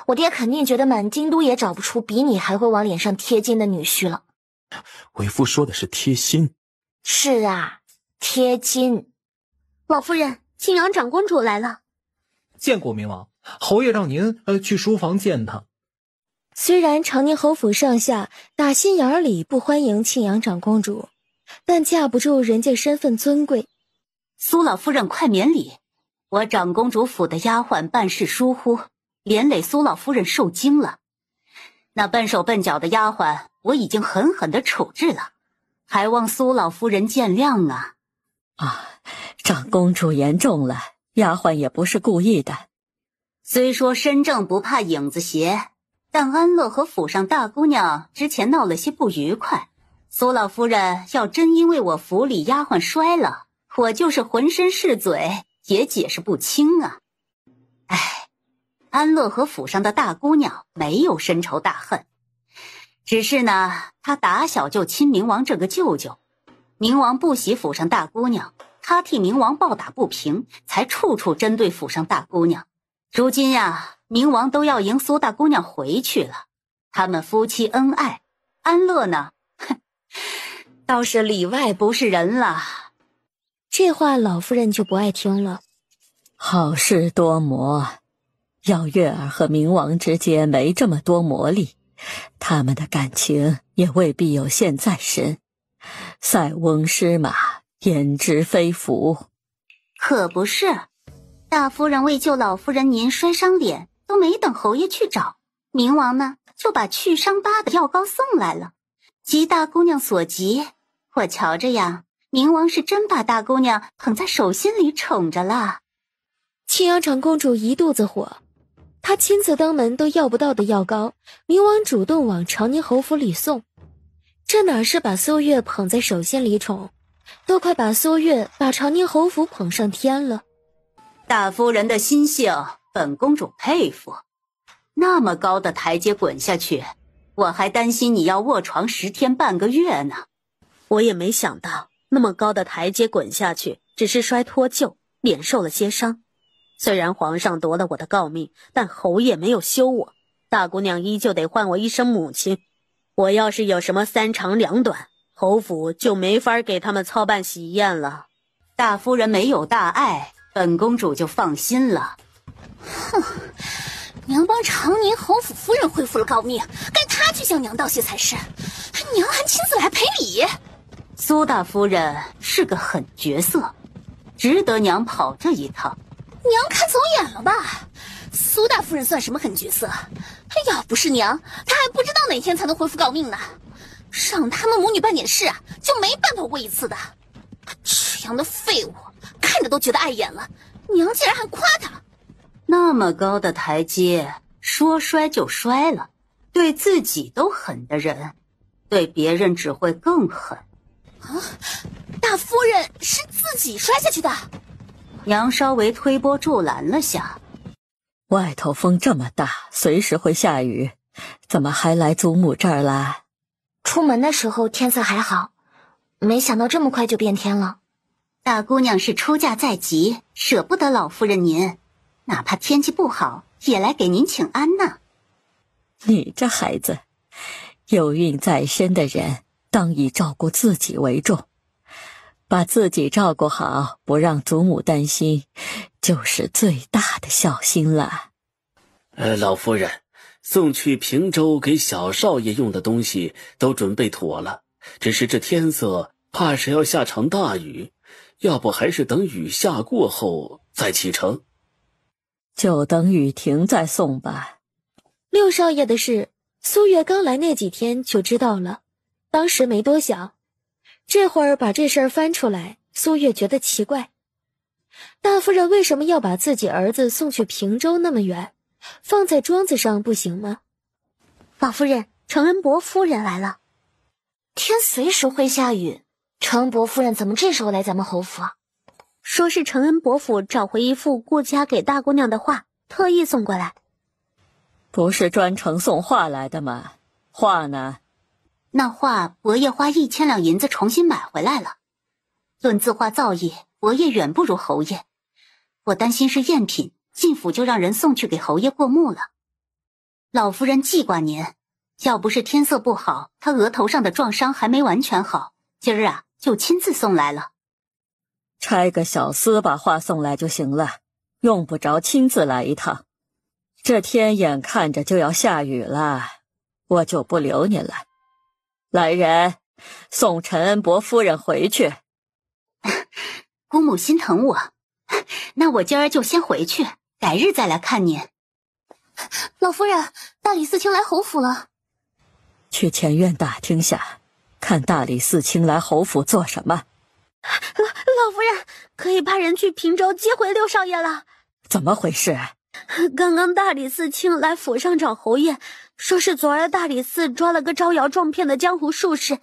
我爹肯定觉得满京都也找不出比你还会往脸上贴金的女婿了。为夫说的是贴心。是啊，贴金。老夫人，沁阳长公主来了。见过明王，侯爷让您去书房见他。虽然长宁侯府上下打心眼里不欢迎沁阳长公主，但架不住人家身份尊贵。苏老夫人快免礼，我长公主府的丫鬟办事疏忽，连累苏老夫人受惊了。那笨手笨脚的丫鬟我已经狠狠地处置了，还望苏老夫人见谅啊。长公主言重了，丫鬟也不是故意的。虽说身正不怕影子斜，但安乐和府上大姑娘之前闹了些不愉快，苏老夫人要真因为我府里丫鬟摔了，我就是浑身是嘴也解释不清啊。安乐和府上的大姑娘没有深仇大恨，只是呢，她打小就亲明王这个舅舅，明王不喜府上大姑娘，她替明王抱打不平，才处处针对府上大姑娘。如今呀，明王都要迎苏大姑娘回去了，他们夫妻恩爱，安乐呢，倒是里外不是人了。这话老夫人就不爱听了。好事多磨，要月儿和明王之间没这么多魔力，他们的感情也未必有现在深。塞翁失马，焉知非福。可不是，大夫人为救老夫人您摔伤脸，都没等侯爷去找，明王呢就把去伤疤的药膏送来了。急大姑娘所急，我瞧着呀，明王是真把大姑娘捧在手心里宠着了。沁阳长公主一肚子火，她亲自登门都要不到的药膏，明王主动往长宁侯府里送，这哪是把苏月捧在手心里宠，都快把苏月把长宁侯府捧上天了。大夫人的心性，本公主佩服。那么高的台阶滚下去，我还担心你要卧床10天半个月呢。我也没想到那么高的台阶滚下去，只是摔脱臼，脸受了些伤。虽然皇上夺了我的诰命，但侯爷没有休我，大姑娘依旧得唤我一声母亲。我要是有什么3长2短，侯府就没法给他们操办喜宴了。大夫人没有大碍，本公主就放心了。哼，娘帮长宁侯府夫人恢复了诰命，该她去向娘道谢才是，娘还亲自来赔礼。苏大夫人是个狠角色，值得娘跑这一趟。娘看走眼了吧？苏大夫人算什么狠角色？要不是娘，她还不知道哪天才能恢复诰命呢。让他们母女办点事啊，就没办跑过一次的。这样的废物，看着都觉得碍眼了，娘竟然还夸她。那么高的台阶，说摔就摔了，对自己都狠的人，对别人只会更狠。大夫人是自己摔下去的。杨稍微推波助澜了下。外头风这么大，随时会下雨，怎么还来祖母这儿啦？出门的时候天色还好，没想到这么快就变天了。大姑娘是出嫁在即，舍不得老夫人您，哪怕天气不好，也来给您请安呢。你这孩子，有孕在身的人，当以照顾自己为重，把自己照顾好，不让祖母担心，就是最大的孝心了。老夫人，送去平州给小少爷用的东西都准备妥了，只是这天色怕是要下场大雨，要不还是等雨下过后再启程。就等雨停再送吧。六少爷的事，苏月刚来那几天就知道了，当时没多想。这会儿把这事儿翻出来，苏月觉得奇怪。大夫人为什么要把自己儿子送去平州那么远？放在庄子上不行吗？老夫人，承恩伯夫人来了。天随时会下雨，承恩伯夫人怎么这时候来咱们侯府啊？说是承恩伯府找回一幅顾家给大姑娘的画，特意送过来。不是专程送画来的吗？画呢？那画伯爷花1000两银子重新买回来了。论字画造诣，伯爷远不如侯爷。我担心是赝品，进府就让人送去给侯爷过目了。老夫人记挂您，要不是天色不好，她额头上的撞伤还没完全好，今儿啊就亲自送来了。差个小厮把画送来就行了，用不着亲自来一趟。这天眼看着就要下雨了，我就不留你了。来人，送陈恩伯夫人回去。姑母心疼我，那我今儿就先回去，改日再来看您。老夫人，大理寺卿来侯府了。去前院打听下，看大理寺卿来侯府做什么。老夫人，可以派人去平州接回六少爷了。怎么回事？刚刚大理寺卿来府上找侯爷，说是昨儿大理寺抓了个招摇撞骗的江湖术士，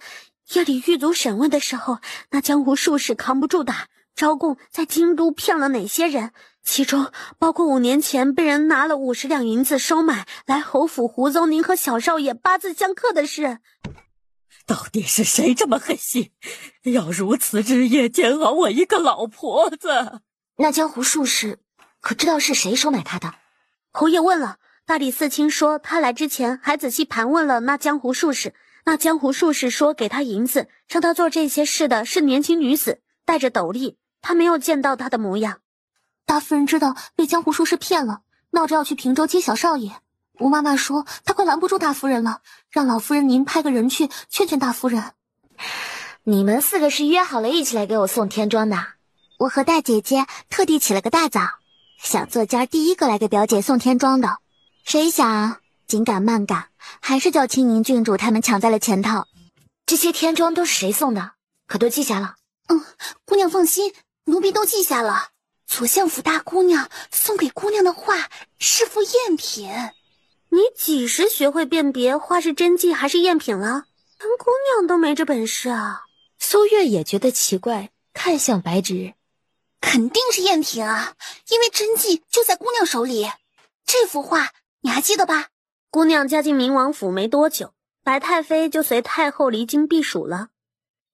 夜里狱卒审问的时候，那江湖术士扛不住打，招供在京都骗了哪些人，其中包括5年前被人拿了50两银子收买来侯府胡诌您和小少爷八字相克的事。到底是谁这么狠心，要如此日夜煎熬我一个老婆子？那江湖术士可知道是谁收买他的？侯爷问了，大理寺卿说他来之前还仔细盘问了那江湖术士，那江湖术士说给他银子让他做这些事的是年轻女子，戴着斗笠，他没有见到他的模样。大夫人知道被江湖术士骗了，闹着要去平州接小少爷。吴妈妈说她快拦不住大夫人了，让老夫人您派个人去劝劝大夫人。你们4个是约好了一起来给我送天妆的？我和大姐姐特地起了个大早，想做今儿第一个来给表姐送天妆的，谁想紧赶慢赶，还是叫青宁郡主他们抢在了前头。这些天妆都是谁送的？可都记下了？姑娘放心，奴婢都记下了。左相府大姑娘送给姑娘的画是副赝品。你几时学会辨别画是真迹还是赝品了？连姑娘都没这本事啊！苏月也觉得奇怪，看向白芷，肯定是赝品啊，因为真迹就在姑娘手里。这幅画你还记得吧？姑娘嫁进明王府没多久，白太妃就随太后离京避暑了。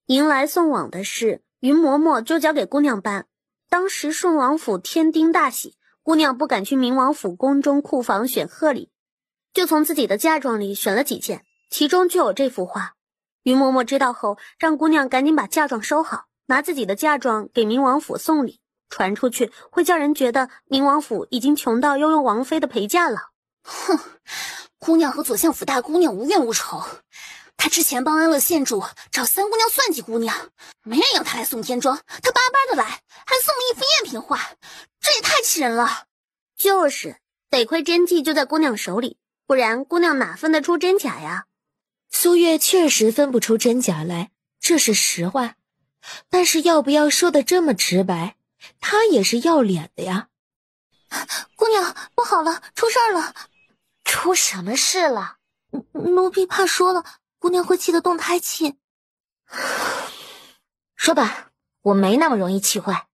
迎来送往的事，云嬷嬷就交给姑娘办。当时顺王府添丁大喜，姑娘不敢去明王府宫中库房选贺礼，就从自己的嫁妆里选了几件，其中就有这幅画。云嬷嬷知道后，让姑娘赶紧把嫁妆收好，拿自己的嫁妆给明王府送礼，传出去会叫人觉得明王府已经穷到要用王妃的陪嫁了。哼，姑娘和左相府大姑娘无冤无仇，她之前帮安乐县主找3姑娘算计姑娘，没人要她来送天妆，她巴巴的来，还送了一幅赝品画，这也太气人了。就是，得亏真迹就在姑娘手里，不然姑娘哪分得出真假呀？苏月确实分不出真假来，这是实话。但是要不要说的这么直白，她也是要脸的呀。姑娘，不好了，出事儿了。出什么事了？奴婢怕说了，姑娘会气得动胎气。说吧，我没那么容易气坏。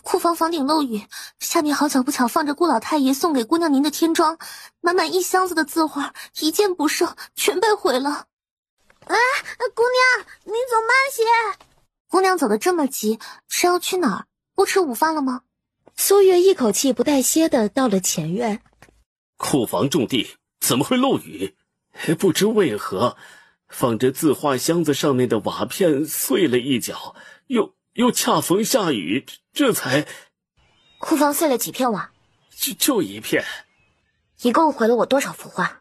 库房房顶漏雨，下面好巧不巧放着顾老太爷送给姑娘您的天装，满满一箱子的字画，一件不剩，全被毁了。啊，姑娘，您走慢些。姑娘走得这么急，是要去哪儿？不吃午饭了吗？苏月一口气不带歇的到了前院。库房重地，怎么会漏雨？不知为何，放着字画箱子上面的瓦片碎了一角，又恰逢下雨，这才……库房碎了几片瓦？就一片。一共毁了我多少幅画？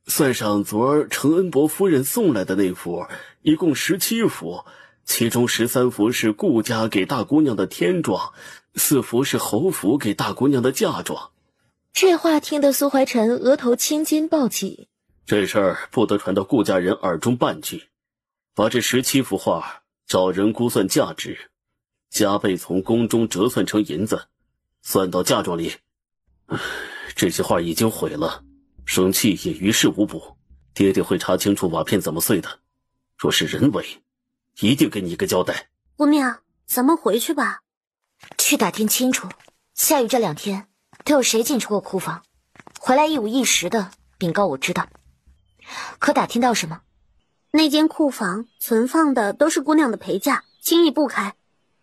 算上昨儿承恩伯夫人送来的那幅，一共17幅，其中13幅是顾家给大姑娘的天装，4幅是侯府给大姑娘的嫁妆。这话听得苏怀臣额头青筋暴起。这事儿不得传到顾家人耳中半句，把这17幅画找人估算价值，加倍从宫中折算成银子，算到嫁妆里。这些画已经毁了，生气也于事无补。爹爹会查清楚瓦片怎么碎的，若是人为，一定给你一个交代。姑娘，咱们回去吧。去打听清楚，夏雨这2天都有谁进出过库房，回来一五一十的禀告我知道。可打听到什么？那间库房存放的都是姑娘的陪嫁，轻易不开。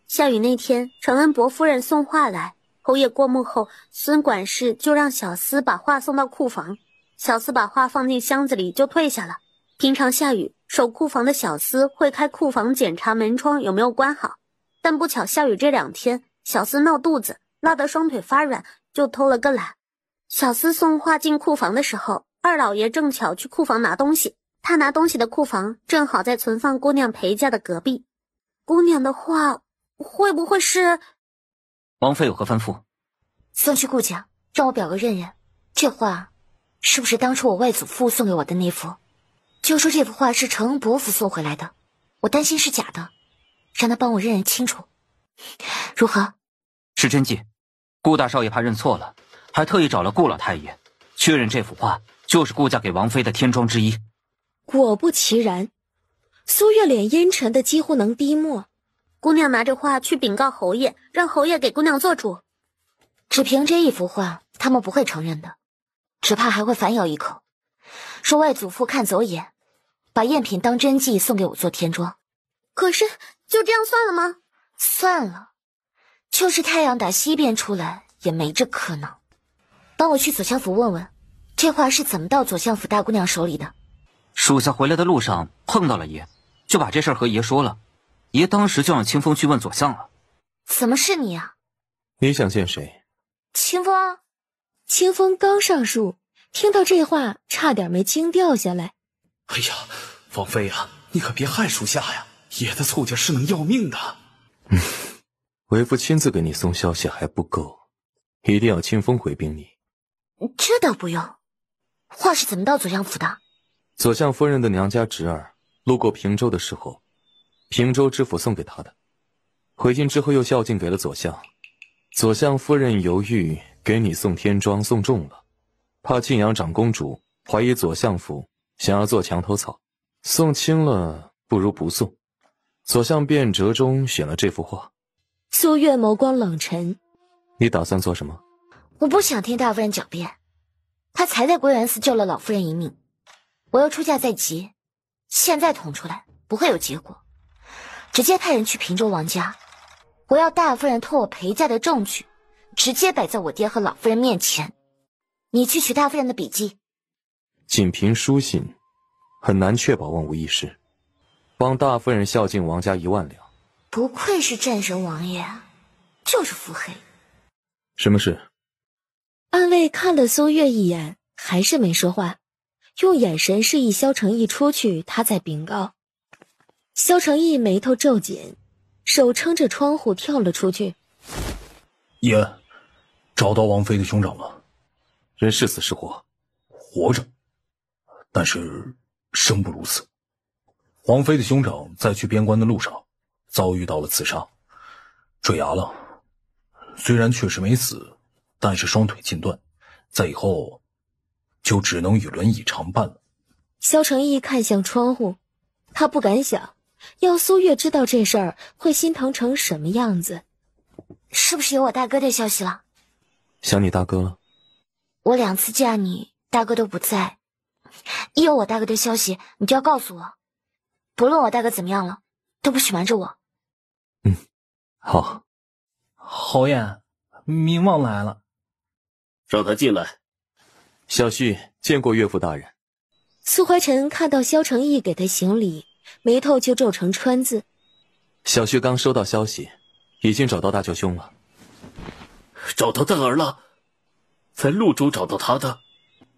下雨那天，承恩伯夫人送画来，侯爷过目后，孙管事就让小厮把画送到库房，小厮把画放进箱子里就退下了。平常下雨，守库房的小厮会开库房检查门窗有没有关好，但不巧下雨这2天，小厮闹肚子，拉得双腿发软，就偷了个懒。小厮送画进库房的时候，二老爷正巧去库房拿东西，他拿东西的库房正好在存放姑娘陪嫁的隔壁。姑娘的画会不会是……王妃有何吩咐？送去顾家，让我表哥认认，这画是不是当初我外祖父送给我的那幅？就说这幅画是承恩伯府送回来的，我担心是假的，让他帮我认认清楚。如何？是真迹，顾大少爷怕认错了，还特意找了顾老太爷确认这幅画就是顾家给王妃的天装之一。果不其然，苏月脸阴沉的几乎能滴墨。姑娘拿着画去禀告侯爷，让侯爷给姑娘做主。只凭这一幅画，他们不会承认的，只怕还会反咬一口，说外祖父看走眼，把赝品当真迹送给我做天装。可是就这样算了吗？算了，就是太阳打西边出来也没这可能。帮我去左相府问问，这画是怎么到左相府大姑娘手里的。属下回来的路上碰到了爷，就把这事儿和爷说了，爷当时就让清风去问左相了。怎么是你啊？你想见谁？清风。清风刚上树，听到这话差点没惊掉下来。哎呀，王妃呀，你可别害属下呀，爷的醋劲是能要命的。为夫亲自给你送消息还不够，一定要清风回禀你。这倒不用。画是怎么到左相府的？左相夫人的娘家侄儿路过平州的时候，平州知府送给他的，回京之后又孝敬给了左相。左相夫人犹豫给你送天装送重了，怕晋阳长公主怀疑左相府想要做墙头草，送轻了不如不送，左相便折中选了这幅画。苏月眸光冷沉。你打算做什么？我不想听大夫人狡辩，他才在归元寺救了老夫人一命，我又出嫁在即，现在捅出来不会有结果，直接派人去平州王家，我要大夫人托我陪嫁的证据直接摆在我爹和老夫人面前。你去取大夫人的笔记。仅凭书信很难确保万无一失，帮大夫人孝敬王家1万两。不愧是战神王爷，就是腹黑。什么事？暗卫看了苏月一眼，还是没说话，用眼神示意萧承义出去，他再禀告。萧承义眉头皱紧，手撑着窗户跳了出去。爷，找到王妃的兄长了。人是死是活？活着，但是生不如死。王妃的兄长在去边关的路上遭遇到了刺杀，坠崖了。虽然确实没死，但是双腿尽断，在以后就只能以轮椅常伴了。萧承义看向窗户，他不敢想要苏月知道这事儿，会心疼成什么样子？是不是有我大哥的消息了？想你大哥了？我2次嫁你，大哥都不在。一有我大哥的消息，你就要告诉我。不论我大哥怎么样了，都不许瞒着我。好。侯爷，明王来了。让他进来。小婿见过岳父大人。苏怀臣看到萧承义给他行礼，眉头就皱成川字。小婿刚收到消息，已经找到大舅兄了。找到蛋儿了？在陆州找到他的？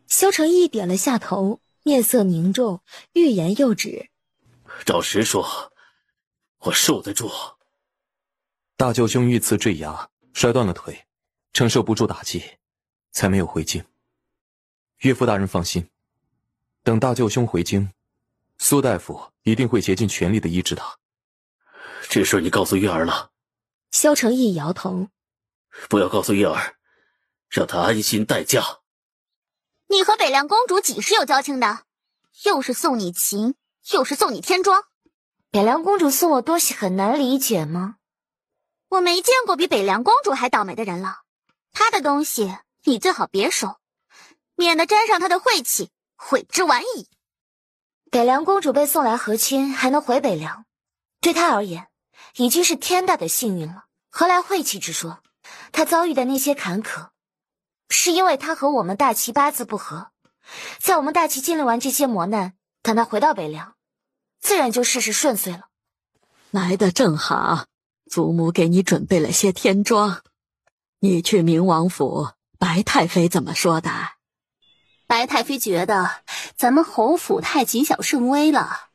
萧承义点了下头，面色凝重，欲言又止。照实说，我受得住。大舅兄遇刺坠崖，摔断了腿，承受不住打击，才没有回京。岳父大人放心，等大舅兄回京，苏大夫一定会竭尽全力的医治他。这事你告诉月儿了？萧承义摇头。不要告诉月儿，让她安心待嫁。你和北凉公主几时有交情的？又是送你琴，又是送你天妆。北凉公主送我东西很难理解吗？我没见过比北凉公主还倒霉的人了。她的东西你最好别收，免得沾上她的晦气，悔之晚矣。北凉公主被送来和亲，还能回北凉，对她而言已经是天大的幸运了，何来晦气之说？她遭遇的那些坎坷，是因为她和我们大齐八字不合。在我们大齐经历完这些磨难，等她回到北凉，自然就事事顺遂了。来得正好，祖母给你准备了些天妆。你去明王府，白太妃怎么说的？白太妃觉得咱们侯府太谨小慎微了，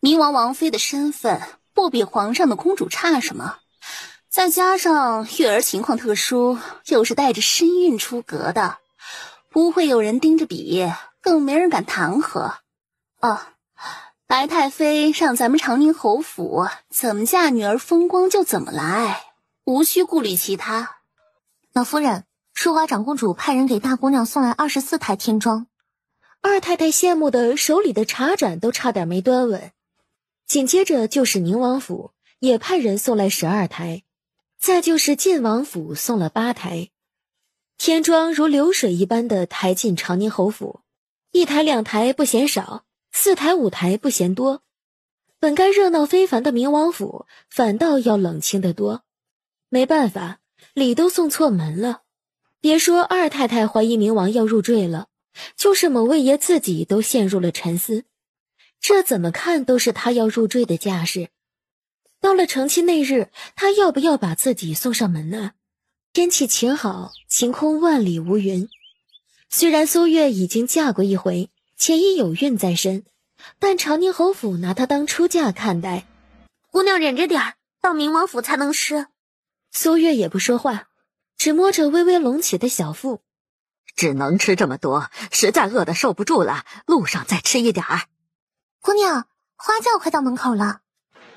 明王王妃的身份不比皇上的公主差什么，再加上月儿情况特殊，又是带着身孕出阁的，不会有人盯着比，更没人敢弹劾。白太妃让咱们长宁侯府怎么嫁女儿风光就怎么来，无需顾虑其他。老夫人，淑华长公主派人给大姑娘送来24台天妆。二太太羡慕的手里的茶盏都差点没端稳。紧接着就是宁王府也派人送来12台，再就是晋王府送了8台。天妆如流水一般的抬进长宁侯府，1台2台不嫌少，4台5台不嫌多。本该热闹非凡的明王府反倒要冷清得多。没办法，礼都送错门了。别说二太太怀疑明王要入赘了，就是某位爷自己都陷入了沉思。这怎么看都是他要入赘的架势。到了成亲那日，他要不要把自己送上门呢？天气晴好，晴空万里无云。虽然苏月已经嫁过一回，且已有孕在身，但长宁侯府拿她当出嫁看待。姑娘忍着点儿，到明王府才能吃。苏月也不说话，只摸着微微隆起的小腹。只能吃这么多，实在饿得受不住了，路上再吃一点儿。姑娘，花轿快到门口了。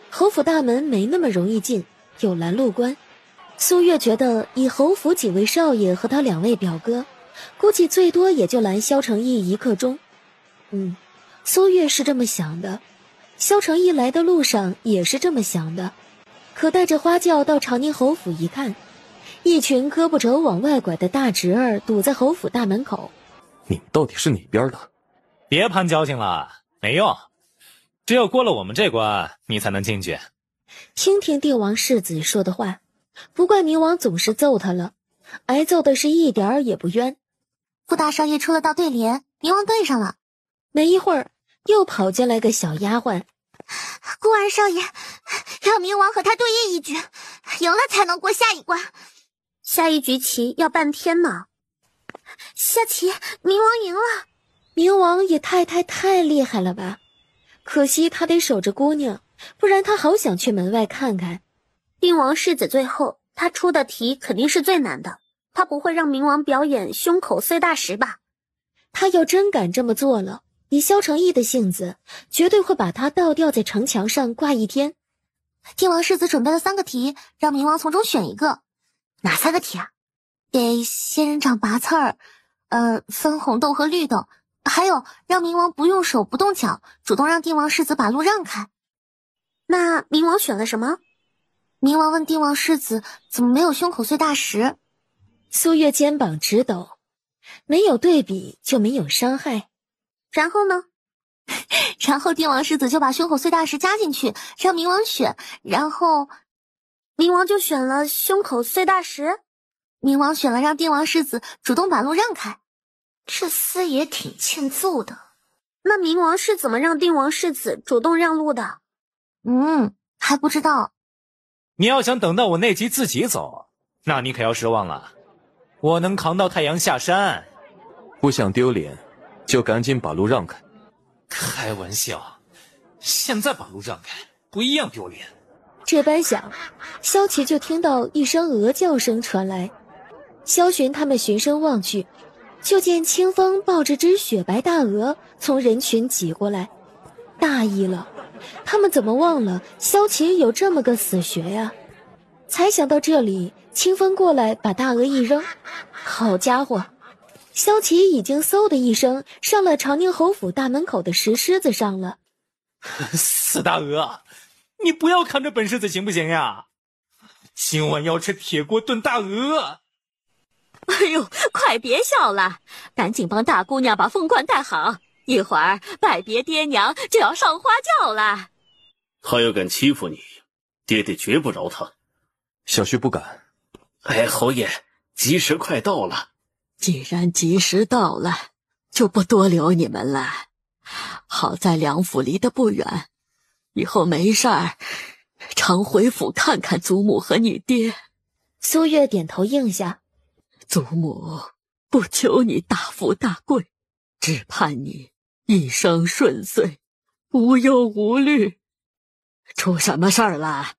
侯府大门没那么容易进，有拦路关。苏月觉得以侯府几位少爷和他2位表哥，估计最多也就拦萧承义1刻钟。苏月是这么想的，萧承义来的路上也是这么想的。可带着花轿到长宁侯府一看，一群胳膊肘往外拐的大侄儿堵在侯府大门口。你们到底是哪边的？别攀交情了，没用。只有过了我们这关，你才能进去。听听帝王世子说的话，不怪明王总是揍他了，挨揍的是一点儿也不冤。傅大少爷出了道对联，明王对上了。没一会儿，又跑进来个小丫鬟。顾二少爷，让明王和他对弈一局，赢了才能过下一关。下一局棋要半天呢。下棋，明王赢了。明王也太厉害了吧！可惜他得守着姑娘，不然他好想去门外看看。定王世子最后，他出的题肯定是最难的，他不会让明王表演胸口碎大石吧？他要真敢这么做了，以萧承义的性子，绝对会把他倒吊在城墙上挂一天。帝王世子准备了3个题，让明王从中选一个。哪3个题啊？给仙人掌拔刺儿，分红豆和绿豆，还有让明王不用手不动脚，主动让帝王世子把路让开。那冥王选了什么？冥王问帝王世子怎么没有胸口碎大石。苏月肩膀直抖，没有对比就没有伤害。然后呢？然后帝王世子就把胸口碎大石加进去，让冥王选，然后冥王就选了胸口碎大石。冥王选了让帝王世子主动把路让开，这厮也挺欠揍的。那冥王是怎么让帝王世子主动让路的？还不知道。你要想等到我那集自己走，那你可要失望了。我能扛到太阳下山。不想丢脸，就赶紧把路让开。开玩笑，现在把路让开，不一样丢脸。这般想，萧琪就听到一声鹅叫声传来。萧寻他们循声望去，就见清风抱着只雪白大鹅从人群挤过来，大意了，他们怎么忘了萧琪有这么个死穴呀？才想到这里，清风过来把大鹅一扔，好家伙，萧琪已经嗖的一声上了长宁侯府大门口的石狮子上了。死大鹅，你不要看着本世子行不行呀？今晚要吃铁锅炖大鹅。哎呦，快别笑了，赶紧帮大姑娘把凤冠戴好，一会儿拜别爹娘就要上花轿了。他要敢欺负你，爹爹绝不饶他。小婿不敢。哎，侯爷，吉时快到了。既然吉时到了，就不多留你们了。好在梁府离得不远，以后没事儿常回府看看祖母和你爹。苏月点头应下。祖母不求你大富大贵，只盼你一生顺遂，无忧无虑。出什么事儿了？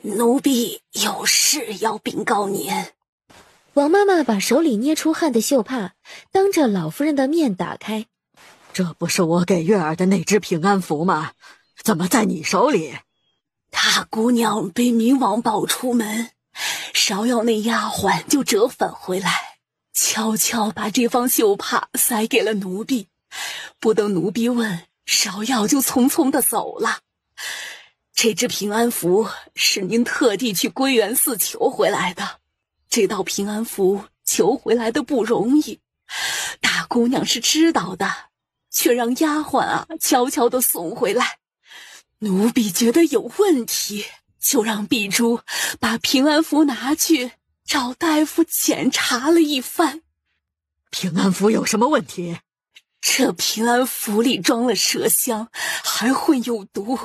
奴婢有事要禀告您。王妈妈把手里捏出汗的绣帕当着老夫人的面打开。这不是我给月儿的那只平安符吗？怎么在你手里？大姑娘被冥王抱出门，芍药那丫鬟就折返回来，悄悄把这方绣帕塞给了奴婢。不等奴婢问，芍药就匆匆地走了。这只平安符是您特地去归元寺求回来的，这道平安符求回来的不容易，大姑娘是知道的，却让丫鬟悄悄地送回来。奴婢觉得有问题，就让碧珠把平安符拿去找大夫检查了一番。平安符有什么问题？这平安符里装了麝香，还混有毒，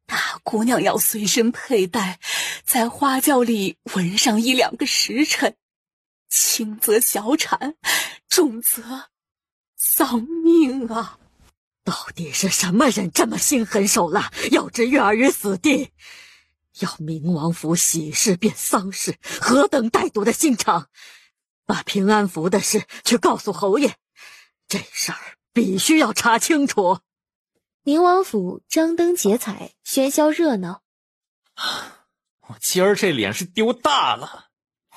大姑娘要随身佩戴，在花轿里闻上1-2个时辰，轻则小产，重则丧命啊！到底是什么人这么心狠手辣，要置月儿于死地？要冥王府喜事变丧事，何等歹毒的心肠！把平安符的事去告诉侯爷，这事儿必须要查清楚。冥王府张灯结彩，喧嚣热闹。我今儿这脸是丢大了，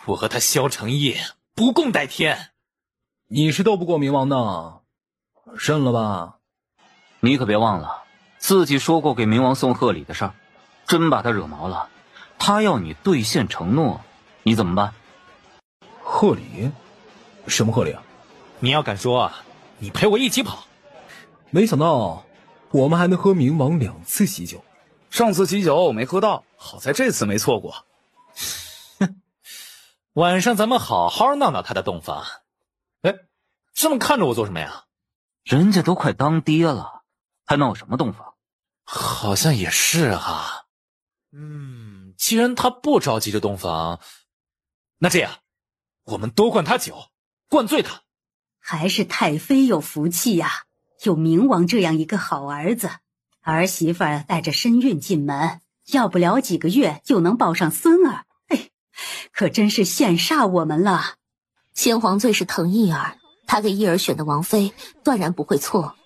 我和他萧承业不共戴天。你是斗不过冥王的，认了吧？你可别忘了自己说过给冥王送贺礼的事儿，真把他惹毛了，他要你兑现承诺，你怎么办？贺礼？什么贺礼啊？你要敢说，你陪我一起跑。没想到我们还能喝冥王2次喜酒。上次喜酒我没喝到，好在这次没错过。晚上咱们好好闹闹他的洞房。哎，这么看着我做什么呀？人家都快当爹了，还闹什么洞房？好像也是哈。既然他不着急着洞房，那这样我们多灌他酒，灌醉他。还是太妃有福气呀，有冥王这样一个好儿子，儿媳妇带着身孕进门，要不了几个月就能抱上孙儿，可真是羡煞我们了。先皇最是疼义儿，他给义儿选的王妃断然不会错。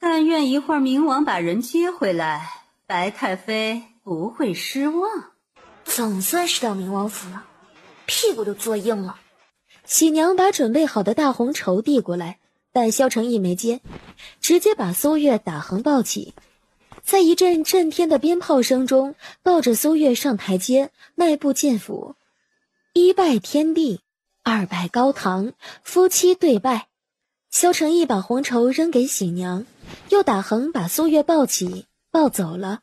但愿一会儿冥王把人接回来，白太妃不会失望。总算是到冥王府了，屁股都坐硬了。喜娘把准备好的大红绸递过来，但萧承义没接，直接把苏月打横抱起。在一阵震天的鞭炮声中，抱着苏月上台阶，迈步进府。一拜天地，二拜高堂，夫妻对拜。萧承义把红绸扔给喜娘，又打横把苏月抱起，抱走了。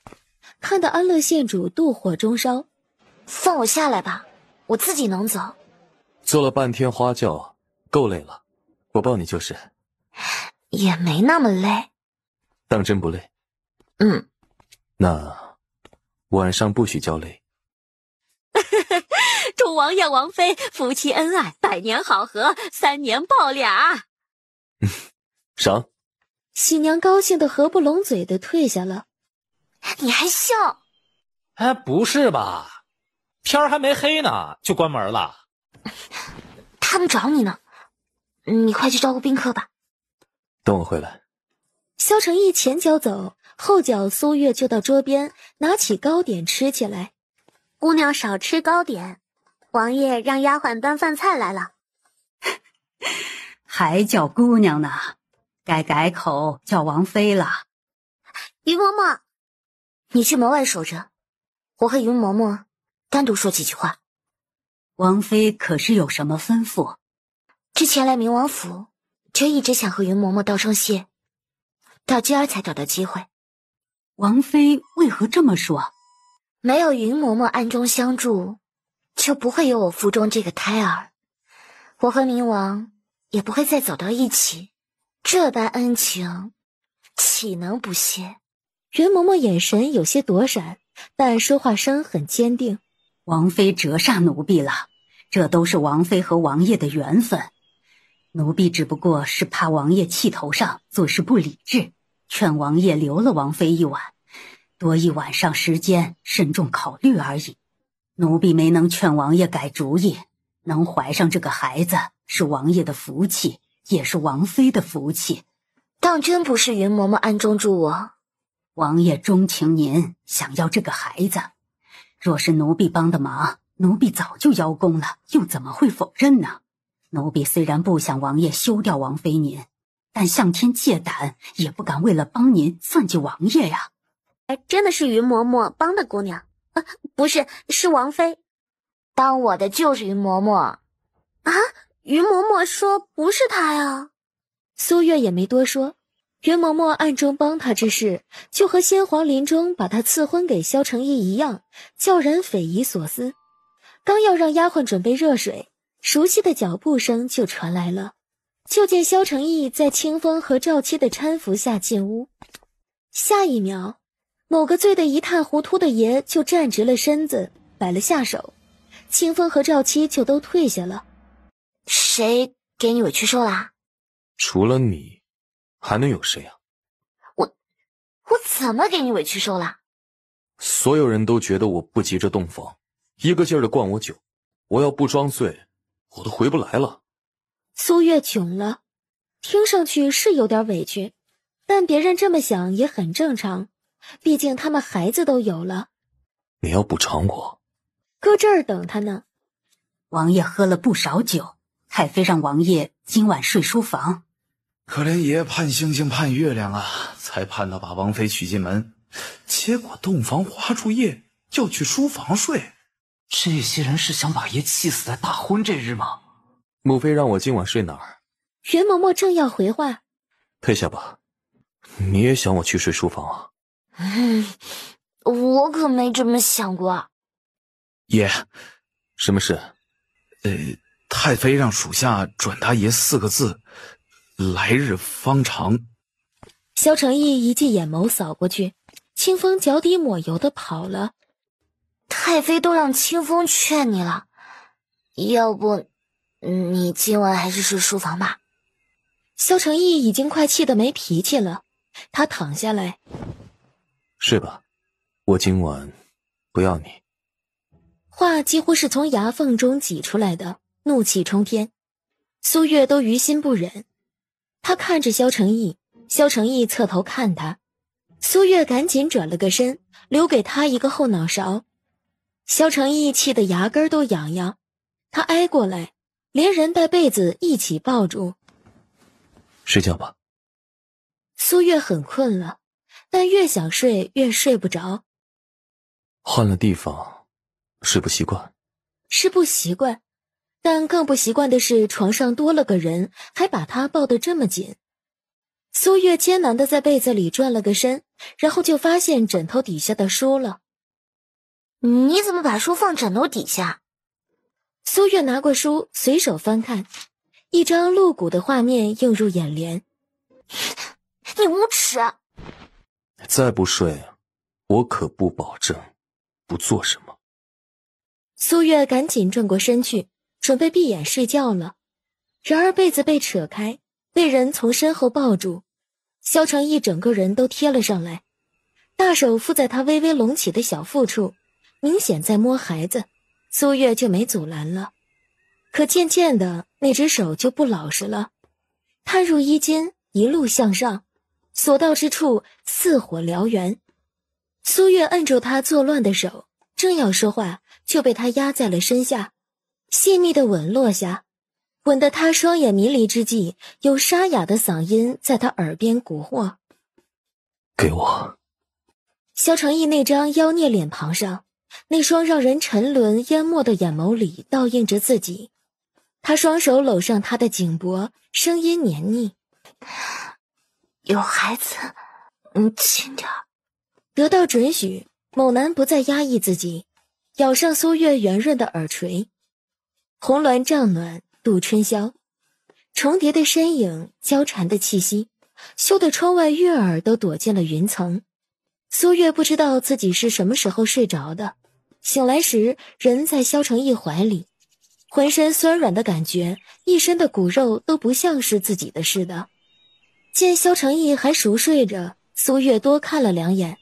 看得安乐县主妒火中烧，放我下来吧，我自己能走。做了半天花轿，够累了，我抱你就是。也没那么累。当真不累？那晚上不许叫累。祝王爷王妃夫妻恩爱，100年好合，3年抱俩。赏。喜娘高兴得合不拢嘴的退下了。你还笑？哎，不是吧？天儿还没黑呢，就关门了。他们找你呢，你快去招呼宾客吧。等我回来。萧承义前脚走，后脚苏月就到桌边，拿起糕点吃起来。姑娘少吃糕点，王爷让丫鬟端饭菜来了。还叫姑娘呢，该改口叫王妃了。云嬷嬷，你去门外守着，我和云嬷嬷单独说几句话。王妃可是有什么吩咐？之前来明王府，就一直想和云嬷嬷道声谢，到今儿才找到机会。王妃为何这么说？没有云嬷嬷暗中相助，就不会有我腹中这个胎儿，我和明王也不会再走到一起，这般恩情岂能不谢？云嬷嬷眼神有些躲闪，但说话声很坚定。王妃折煞奴婢了，这都是王妃和王爷的缘分。奴婢只不过是怕王爷气头上，做事不理智，劝王爷留了王妃一晚，多一晚上时间，慎重考虑而已。奴婢没能劝王爷改主意，能怀上这个孩子是王爷的福气，也是王妃的福气。当真不是云嬷嬷暗中助我？王爷钟情您，想要这个孩子，若是奴婢帮的忙，奴婢早就邀功了，又怎么会否认呢？奴婢虽然不想王爷休掉王妃您，但向天借胆，也不敢为了帮您算计王爷呀。真的是云嬷嬷帮的姑娘，不是，是王妃。帮我的就是云嬷嬷。啊，云嬷嬷说不是她呀。苏月也没多说，云嬷嬷暗中帮她之事，就和先皇临终把她赐婚给萧承义一样，叫人匪夷所思。刚要让丫鬟准备热水，熟悉的脚步声就传来了，就见萧承义在清风和赵七的搀扶下进屋。下一秒，某个醉得一塌糊涂的爷就站直了身子，摆了下手，清风和赵七就都退下了。谁给你委屈受啦？除了你，还能有谁啊？我怎么给你委屈受啦？所有人都觉得我不急着洞房，一个劲儿的灌我酒，我要不装醉，我都回不来了。苏月窘了，听上去是有点委屈，但别人这么想也很正常，毕竟他们孩子都有了。你要补偿我？搁这儿等他呢。王爷喝了不少酒，太妃让王爷今晚睡书房。可怜爷盼星星盼月亮啊，才盼到把王妃娶进门，结果洞房花烛夜要去书房睡。这些人是想把爷气死在大婚这日吗？母妃让我今晚睡哪儿？袁嬷嬷正要回话，退下吧。你也想我去睡书房啊？我可没这么想过。爷，什么事？太妃让属下转达爷4个字，来日方长。萧承义一记眼眸扫过去，清风脚底抹油的跑了。太妃都让清风劝你了，要不你今晚还是睡书房吧。萧承义已经快气得没脾气了，他躺下来。睡吧，我今晚不要你。话几乎是从牙缝中挤出来的，怒气冲天。苏月都于心不忍，他看着萧承义，萧承义侧头看他，苏月赶紧转了个身，留给他一个后脑勺。萧承义气得牙根都痒痒，他挨过来，连人带被子一起抱住。睡觉吧。苏月很困了，但越想睡越睡不着。换了地方，是不习惯。是不习惯，但更不习惯的是床上多了个人，还把他抱得这么紧。苏月艰难地在被子里转了个身，然后就发现枕头底下的书了。你怎么把书放枕头底下？苏月拿过书，随手翻看，一张露骨的画面映入眼帘。你无耻！再不睡，我可不保证不做什么。苏月赶紧转过身去，准备闭眼睡觉了。然而被子被扯开，被人从身后抱住，萧成义整个人都贴了上来，大手附在他微微隆起的小腹处，明显在摸孩子。苏月就没阻拦了，可渐渐的那只手就不老实了，探入衣襟，一路向上，所到之处似火燎原。苏月摁住他作乱的手，正要说话，就被他压在了身下，细密的吻落下，吻得他双眼迷离之际，有沙哑的嗓音在他耳边蛊惑。给我。萧成义那张妖孽脸庞上，那双让人沉沦淹没的眼眸里倒映着自己。他双手搂上他的颈脖，声音黏腻：有孩子，轻点。得到准许，某男不再压抑自己，咬上苏月圆润的耳垂。红鸾帐暖度春宵，重叠的身影，交缠的气息，羞得窗外月儿都躲进了云层。苏月不知道自己是什么时候睡着的，醒来时人在萧成义怀里，浑身酸软的感觉，一身的骨肉都不像是自己的似的。见萧成义还熟睡着，苏月多看了两眼，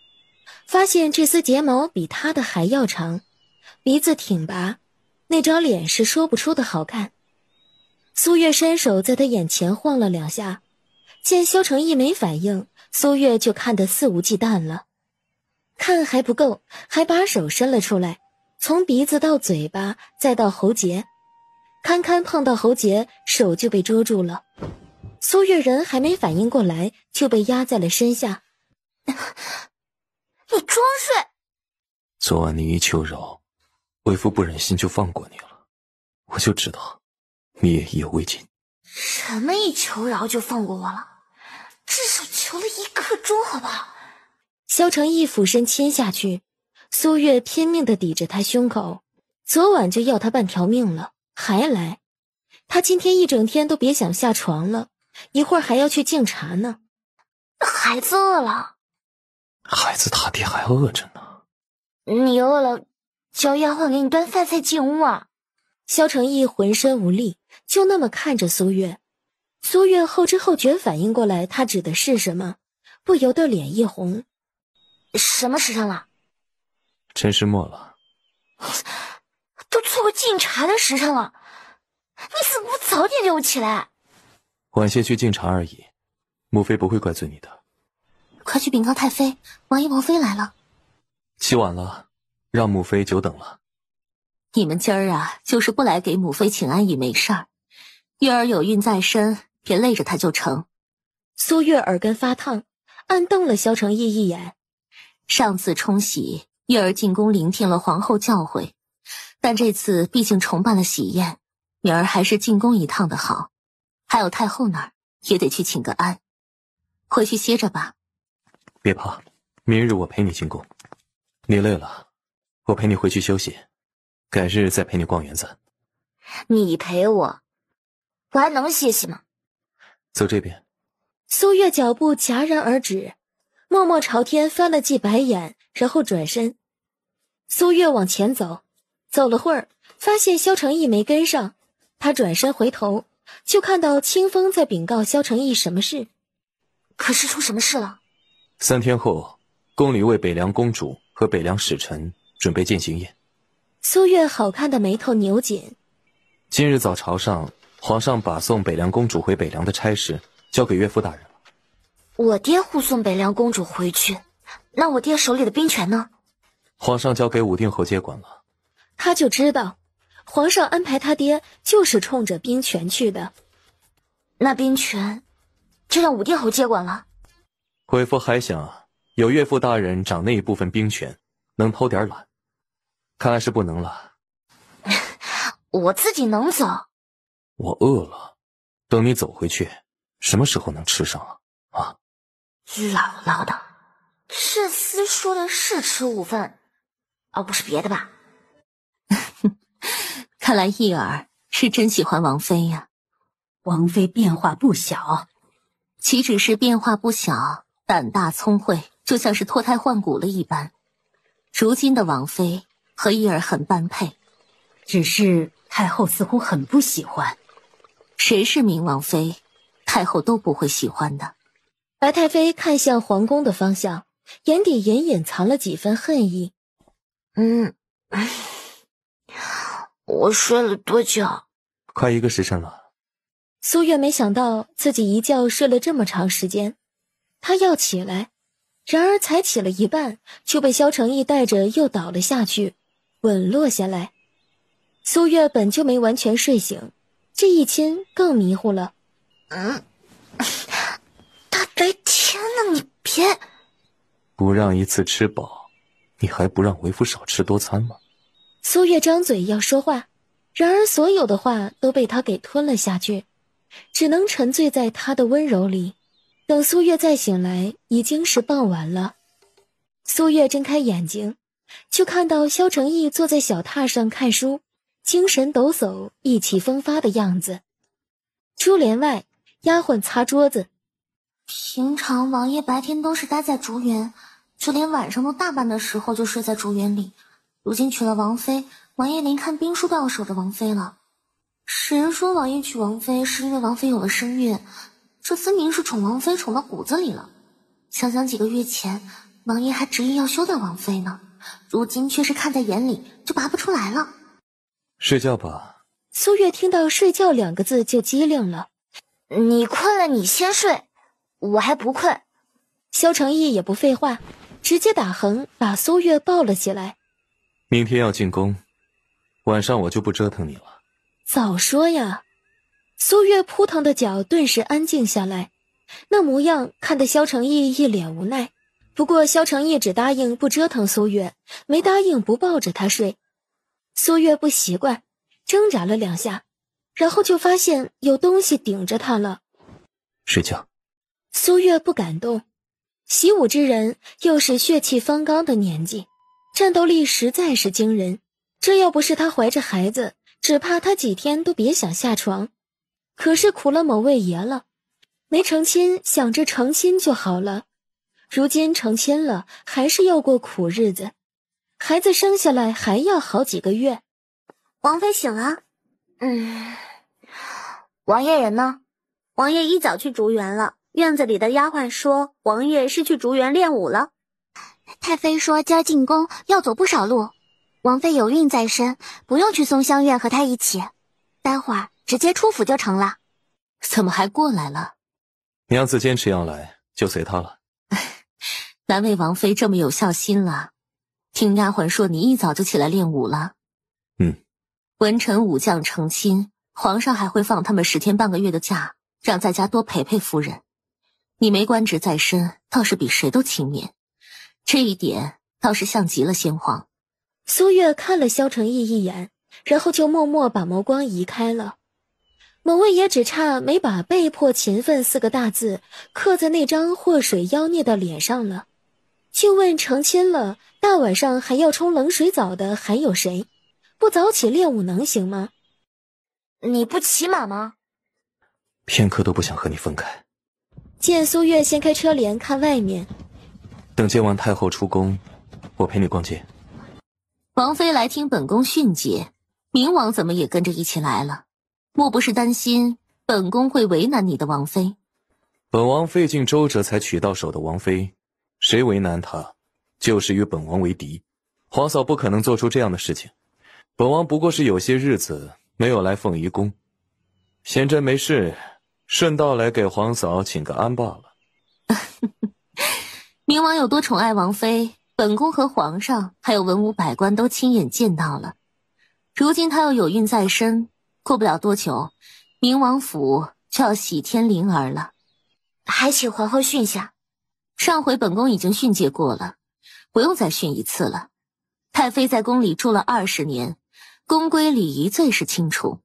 发现这丝睫毛比他的还要长，鼻子挺拔，那张脸是说不出的好看。苏月伸手在他眼前晃了两下，见萧成义没反应，苏月就看得肆无忌惮了。看还不够，还把手伸了出来，从鼻子到嘴巴再到喉结，堪堪碰到喉结，手就被捉住了。苏月人还没反应过来，就被压在了身下。你装睡！昨晚你一求饶，为夫不忍心就放过你了，我就知道你也意犹未尽。什么一求饶就放过我了？至少求了1刻钟，好不好？萧成义俯身亲下去，苏月拼命地抵着他胸口。昨晚就要他半条命了，还来。他今天一整天都别想下床了，一会儿还要去敬茶呢。孩子饿了。孩子他爹还饿着呢。你饿了，叫丫鬟给你端饭菜进屋啊。萧成义浑身无力，就那么看着苏月。苏月后知后觉反应过来他指的是什么，不由得脸一红。什么时辰了？辰时末了。都错过敬茶的时辰了，你怎么不早点叫我起来？晚些去敬茶而已，母妃不会怪罪你的。快去禀告太妃，王爷王妃来了。起晚了，让母妃久等了。你们今儿啊，就是不来给母妃请安也没事儿。月儿有孕在身，别累着她就成。苏月耳根发烫，暗瞪了萧成义一眼。上次冲喜，月儿进宫聆听了皇后教诲，但这次毕竟重办了喜宴，明儿还是进宫一趟的好。还有太后那儿也得去请个安，回去歇着吧。别怕，明日我陪你进宫。你累了，我陪你回去休息，改日再陪你逛园子。你陪我，我还能歇息吗？走这边。苏月脚步戛然而止，默默朝天翻了记白眼，然后转身。苏月往前走，走了会儿，发现萧成义没跟上，他转身回头，就看到清风在禀告萧成义什么事。可是出什么事了？3天后，宫里为北凉公主和北凉使臣准备饯行宴。苏月好看的眉头扭紧。今日早朝上，皇上把送北凉公主回北凉的差事交给岳父大人了。我爹护送北凉公主回去，那我爹手里的兵权呢？皇上交给武定侯接管了。他就知道，皇上安排他爹就是冲着兵权去的。那兵权就让武定侯接管了。为夫还想有岳父大人掌那一部分兵权，能偷点懒。看来是不能了。我自己能走。我饿了，等你走回去，什么时候能吃上啊？姥姥的，世思说的是吃午饭，而不是别的吧？看来义儿是真喜欢王妃呀。王妃变化不小，岂止是变化不小，胆大聪慧，就像是脱胎换骨了一般。如今的王妃和义儿很般配，只是太后似乎很不喜欢。谁是明王妃，太后都不会喜欢的。白太妃看向皇宫的方向，眼底隐隐藏了几分恨意。我睡了多久？快1个时辰了。苏月没想到自己一觉睡了这么长时间，她要起来，然而才起了一半，就被萧承义带着又倒了下去，稳落下来。苏月本就没完全睡醒，这一亲更迷糊了。大白天的，你别……不让一次吃饱，你还不让为夫少吃多餐吗？苏月张嘴要说话，然而所有的话都被他给吞了下去，只能沉醉在他的温柔里。等苏月再醒来，已经是傍晚了。苏月睁开眼睛，就看到萧承义坐在小榻上看书，精神抖擞，意气风发的样子。珠帘外，丫鬟擦桌子。平常王爷白天都是待在竹园，就连晚上都大半的时候就睡在竹园里。如今娶了王妃，王爷连看兵书都要守着王妃了。世人说王爷娶王妃是因为王妃有了身孕，这分明是宠王妃宠到骨子里了。想想几个月前，王爷还执意要休掉王妃呢，如今却是看在眼里，就拔不出来了。睡觉吧。苏月听到睡觉2个字就机灵了。你困了你先睡，我还不困。萧承义也不废话，直接打横把苏月抱了起来。明天要进宫，晚上我就不折腾你了。早说呀！苏月扑腾的脚顿时安静下来，那模样看得萧承义一脸无奈。不过萧承义只答应不折腾苏月，没答应不抱着她睡。苏月不习惯，挣扎了2下，然后就发现有东西顶着她了。睡觉。苏月不敢动，习武之人又是血气方刚的年纪，战斗力实在是惊人。这要不是她怀着孩子，只怕她几天都别想下床。可是苦了某位爷了，没成亲，想着成亲就好了。如今成亲了，还是要过苦日子，孩子生下来还要好几个月。王妃醒了。王爷人呢？王爷一早去竹园了，院子里的丫鬟说王爷是去竹园练武了。太妃说今儿进宫要走不少路，王妃有孕在身，不用去松香院和她一起，待会儿直接出府就成了。怎么还过来了？娘子坚持要来，就随她了。难为王妃这么有孝心了。听丫鬟说你一早就起来练武了。文臣武将成亲，皇上还会放他们10天半个月的假，让在家多陪陪夫人。你没官职在身，倒是比谁都勤勉，这一点倒是像极了先皇。苏月看了萧承义一眼，然后就默默把眸光移开了。某位也只差没把被迫勤奋4个大字刻在那张祸水妖孽的脸上了。就问成亲了，大晚上还要冲冷水澡的还有谁？不早起练武能行吗？你不骑马吗？片刻都不想和你分开。见苏月掀开车帘看外面，等见完太后出宫，我陪你逛街。王妃来听本宫训诫，明王怎么也跟着一起来了？莫不是担心本宫会为难你的王妃？本王费尽周折才娶到手的王妃，谁为难她，就是与本王为敌。皇嫂不可能做出这样的事情。本王不过是有些日子没有来凤仪宫，闲着没事，顺道来给皇嫂请个安罢了。明王有多宠爱王妃，本宫和皇上还有文武百官都亲眼见到了。如今她又有孕在身，过不了多久，明王府就要喜添灵儿了。还请皇后训下。上回本宫已经训诫过了，不用再训一次了。太妃在宫里住了20年，宫规礼仪最是清楚。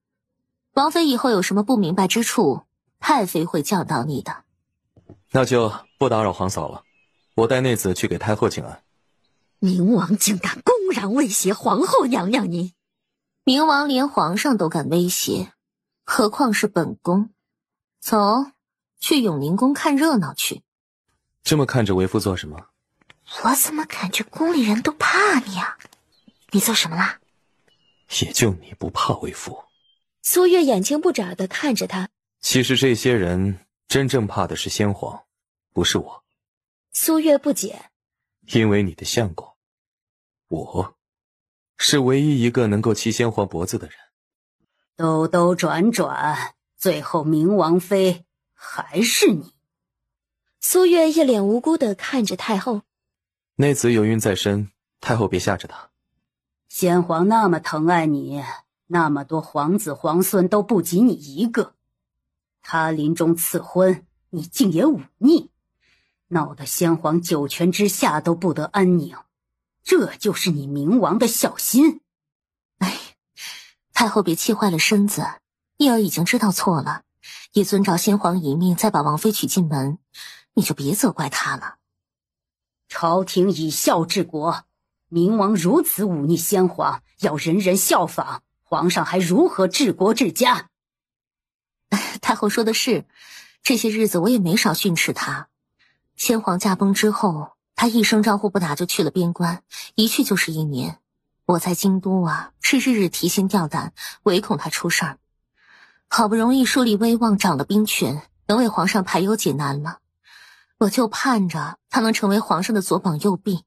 王妃以后有什么不明白之处，太妃会教导你的。那就不打扰皇嫂了，我带内子去给太后请安。明王竟敢公然威胁皇后娘娘您！明王连皇上都敢威胁，何况是本宫？走，去永宁宫看热闹去。这么看着为夫做什么？我怎么感觉宫里人都怕你啊？你做什么啦？也就你不怕为夫。苏月眼睛不眨地看着他。其实这些人真正怕的是先皇，不是我。苏月不解。因为你的相公，我是唯一一个能够骑先皇脖子的人。兜兜转转，最后明王妃还是你。苏月一脸无辜地看着太后。内子有孕在身，太后别吓着她。先皇那么疼爱你，那么多皇子皇孙都不及你一个。他临终赐婚，你竟也忤逆，闹得先皇九泉之下都不得安宁。这就是你明王的小心。太后别气坏了身子，义儿已经知道错了，也遵照先皇遗命再把王妃娶进门，你就别责怪她了。朝廷以孝治国，明王如此忤逆先皇，要人人效仿，皇上还如何治国治家？太后说的是，这些日子我也没少训斥他。先皇驾崩之后，他一声招呼不打就去了边关，一去就是1年。我在京都啊，是日日提心吊胆，唯恐他出事儿。好不容易树立威望，掌了兵权，能为皇上排忧解难了，我就盼着他能成为皇上的左膀右臂。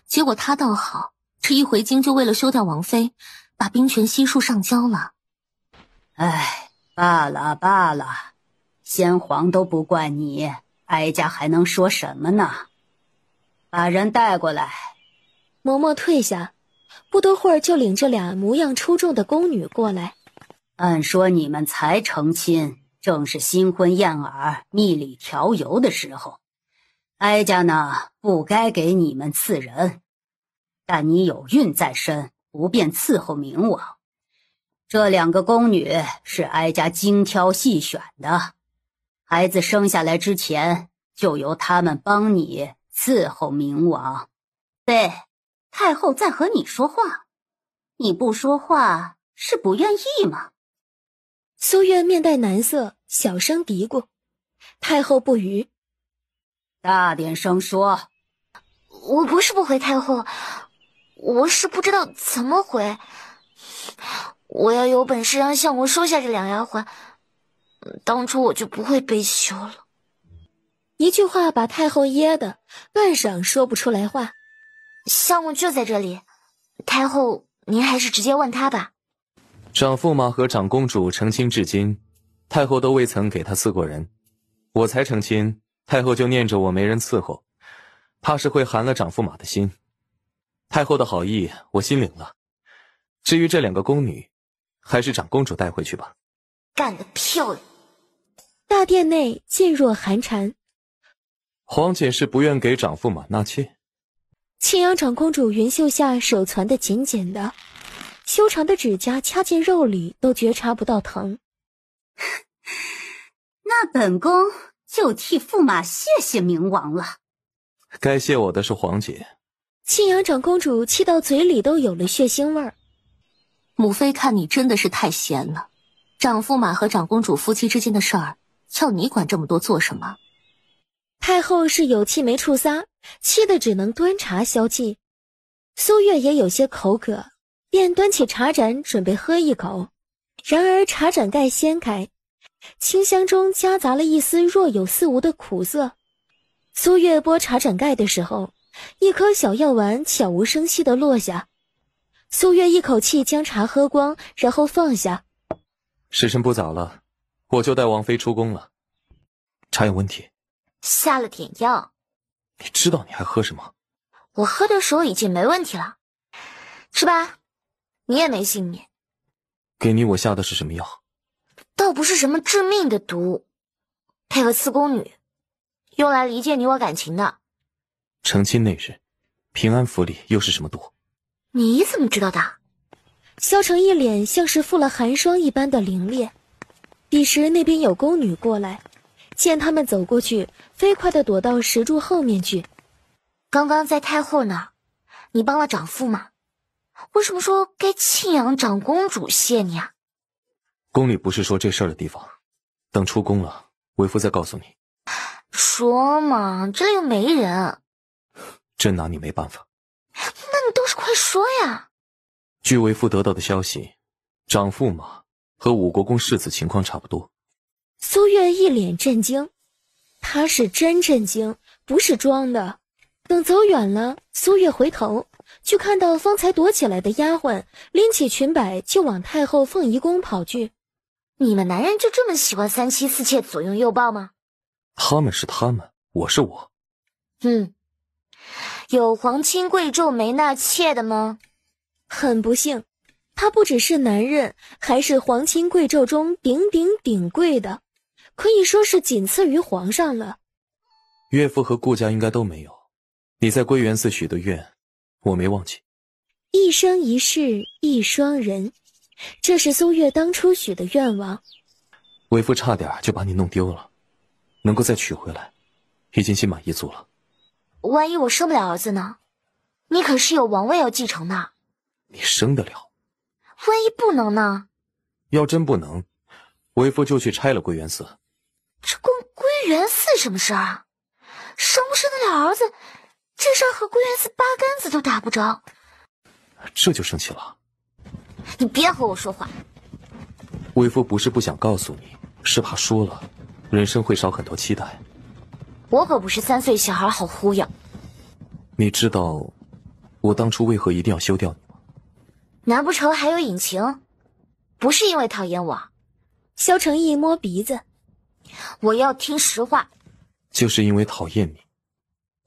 结果他倒好，这一回京就为了休掉王妃，把兵权悉数上交了。罢了罢了，先皇都不怪你，哀家还能说什么呢？把人带过来。嬷嬷退下，不多会儿就领着俩模样出众的宫女过来。按说你们才成亲，正是新婚燕尔、蜜里调油的时候，哀家呢不该给你们赐人，但你有孕在身，不便伺候明王。这2个宫女是哀家精挑细选的，孩子生下来之前，就由他们帮你伺候明王。对，太后在和你说话，你不说话是不愿意吗？苏月面带难色，小声嘀咕。太后不语。大点声说。我不是不回太后，我是不知道怎么回。我要有本事让相公收下这2丫鬟，当初我就不会被休了。一句话把太后噎得半晌说不出来话。相公就在这里，太后您还是直接问他吧。长驸马和长公主成亲至今，太后都未曾给他赐过人。我才成亲，太后就念着我没人伺候，怕是会寒了长驸马的心。太后的好意我心领了，至于这2个宫女，还是长公主带回去吧。干得漂亮。大殿内噤若寒蝉。皇姐是不愿给长驸马纳妾。庆阳长公主云袖下手攥得紧紧的，修长的指甲掐进肉里都觉察不到疼。那本宫就替驸马谢谢明王了。该谢我的是皇姐。庆阳长公主气到嘴里都有了血腥味儿。母妃看你真的是太闲了，长驸马和长公主夫妻之间的事儿，要你管这么多做什么？太后是有气没处撒，气得只能端茶消气。苏月也有些口渴，便端起茶盏准备喝一口。然而茶盏盖掀开，清香中夹杂了一丝若有似无的苦涩。苏月拨茶盏盖的时候，一颗小药丸悄无声息地落下。苏月一口气将茶喝光，然后放下。时辰不早了，我就带王妃出宫了。茶有问题？下了点药。你知道你还喝什么？我喝的时候已经没问题了。吃吧，你也没性命。给你我下的是什么药？倒不是什么致命的毒，配合4宫女，用来离间你我感情的。成亲那日，平安府里又是什么毒？你怎么知道的？萧成一脸像是附了寒霜一般的凌冽。彼时那边有宫女过来，见他们走过去，飞快地躲到石柱后面去。刚刚在太后那儿，你帮了长父吗？为什么说该庆阳长公主谢你啊？宫里不是说这事儿的地方，等出宫了，为夫再告诉你。说嘛，这里又没人。真拿你没办法。那你倒是快说呀！据为夫得到的消息，长驸马和武国公世子情况差不多。苏月一脸震惊，他是真震惊，不是装的。等走远了，苏月回头就看到方才躲起来的丫鬟拎起裙摆就往太后凤仪宫跑去。你们男人就这么喜欢三妻四妾左拥右抱吗？他们是他们，我是我。有皇亲贵胄没纳妾的吗？很不幸，他不只是男人，还是皇亲贵胄中鼎鼎鼎贵的，可以说是仅次于皇上了。岳父和顾家应该都没有。你在归元寺许的愿，我没忘记。一生一世一双人，这是苏月当初许的愿望。为夫差点就把你弄丢了，能够再娶回来，已经心满意足了。万一我生不了儿子呢？你可是有王位要继承的。你生得了？万一不能呢？要真不能，为夫就去拆了归元寺。这关归元寺什么事啊？生不生得了儿子，这事儿和归元寺八竿子都打不着。这就生气了？你别和我说话。为夫不是不想告诉你，是怕说了，人生会少很多期待。我可不是3岁小孩好忽悠。你知道我当初为何一定要休掉你吗？难不成还有隐情？不是因为讨厌我？萧成义摸鼻子。我要听实话。就是因为讨厌你。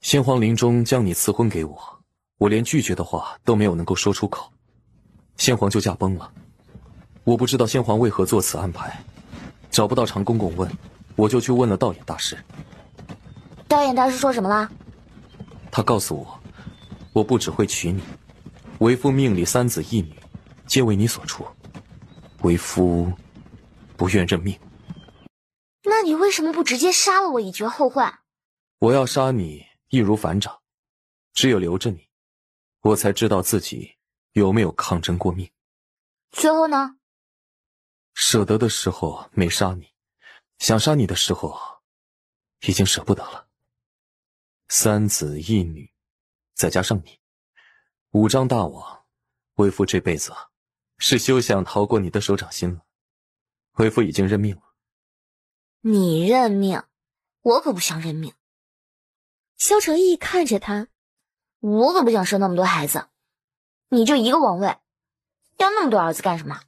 先皇临终将你赐婚给我，我连拒绝的话都没有能够说出口，先皇就驾崩了。我不知道先皇为何做此安排，找不到长公公问，我就去问了道衍大师。道衍大师说什么了？他告诉我，我不只会娶你，为夫命里3子1女，皆为你所出，为夫不愿认命。那你为什么不直接杀了我以绝后患？我要杀你易如反掌，只有留着你，我才知道自己有没有抗争过命。最后呢？舍得的时候没杀你，想杀你的时候已经舍不得了。3子1女，再加上你，5张大网，为夫这辈子是休想逃过你的手掌心了。为夫已经认命了。你认命，我可不想认命。萧成义看着他，我可不想生那么多孩子。你就一个王位，要那么多儿子干什么？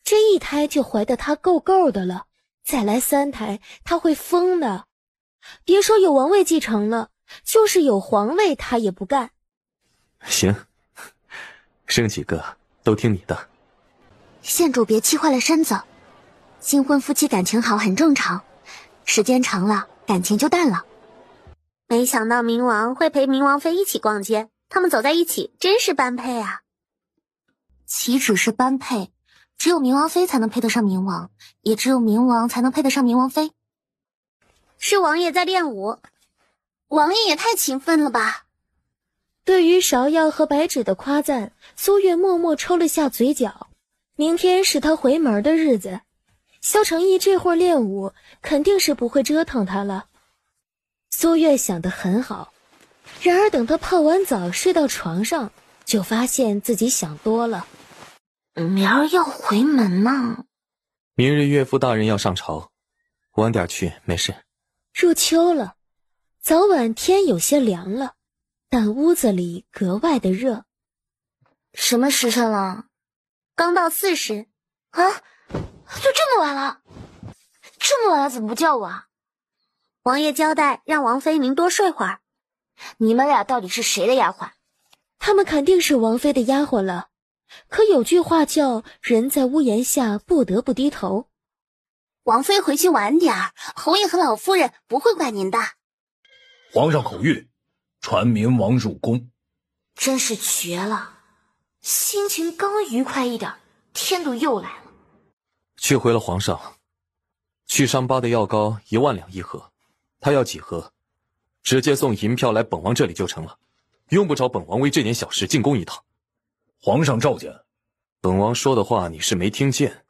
这一胎就怀得他够够的了，再来3胎，他会疯的。别说有王位继承了，就是有皇位他也不干。行，生几个都听你的。县主别气坏了身子，新婚夫妻感情好很正常，时间长了感情就淡了。没想到明王会陪明王妃一起逛街，他们走在一起真是般配啊。岂止是般配，只有明王妃才能配得上明王，也只有明王才能配得上明王妃。是王爷在练武，王爷也太勤奋了吧。对于芍药和白芷的夸赞，苏月默默抽了下嘴角。明天是他回门的日子，萧成义这会儿练武肯定是不会折腾他了。苏月想得很好，然而等他泡完澡睡到床上，就发现自己想多了。明儿要回门呢。明日岳父大人要上朝，晚点去没事。入秋了，早晚天有些凉了，但屋子里格外的热。什么时辰了？刚到4时。啊，就这么晚了？这么晚了怎么不叫我啊？王爷交代让王妃您多睡会儿。你们俩到底是谁的丫鬟？他们肯定是王妃的丫鬟了，可有句话叫人在屋檐下不得不低头。王妃回去晚点儿，侯爷和老夫人不会怪您的。皇上口谕，传明王入宫。真是绝了，心情刚愉快一点，天都又来了。去回了皇上，去伤疤的药膏1万两1盒，他要几盒，直接送银票来本王这里就成了，用不着本王为这点小事进宫一趟。皇上召见。本王说的话你是没听见，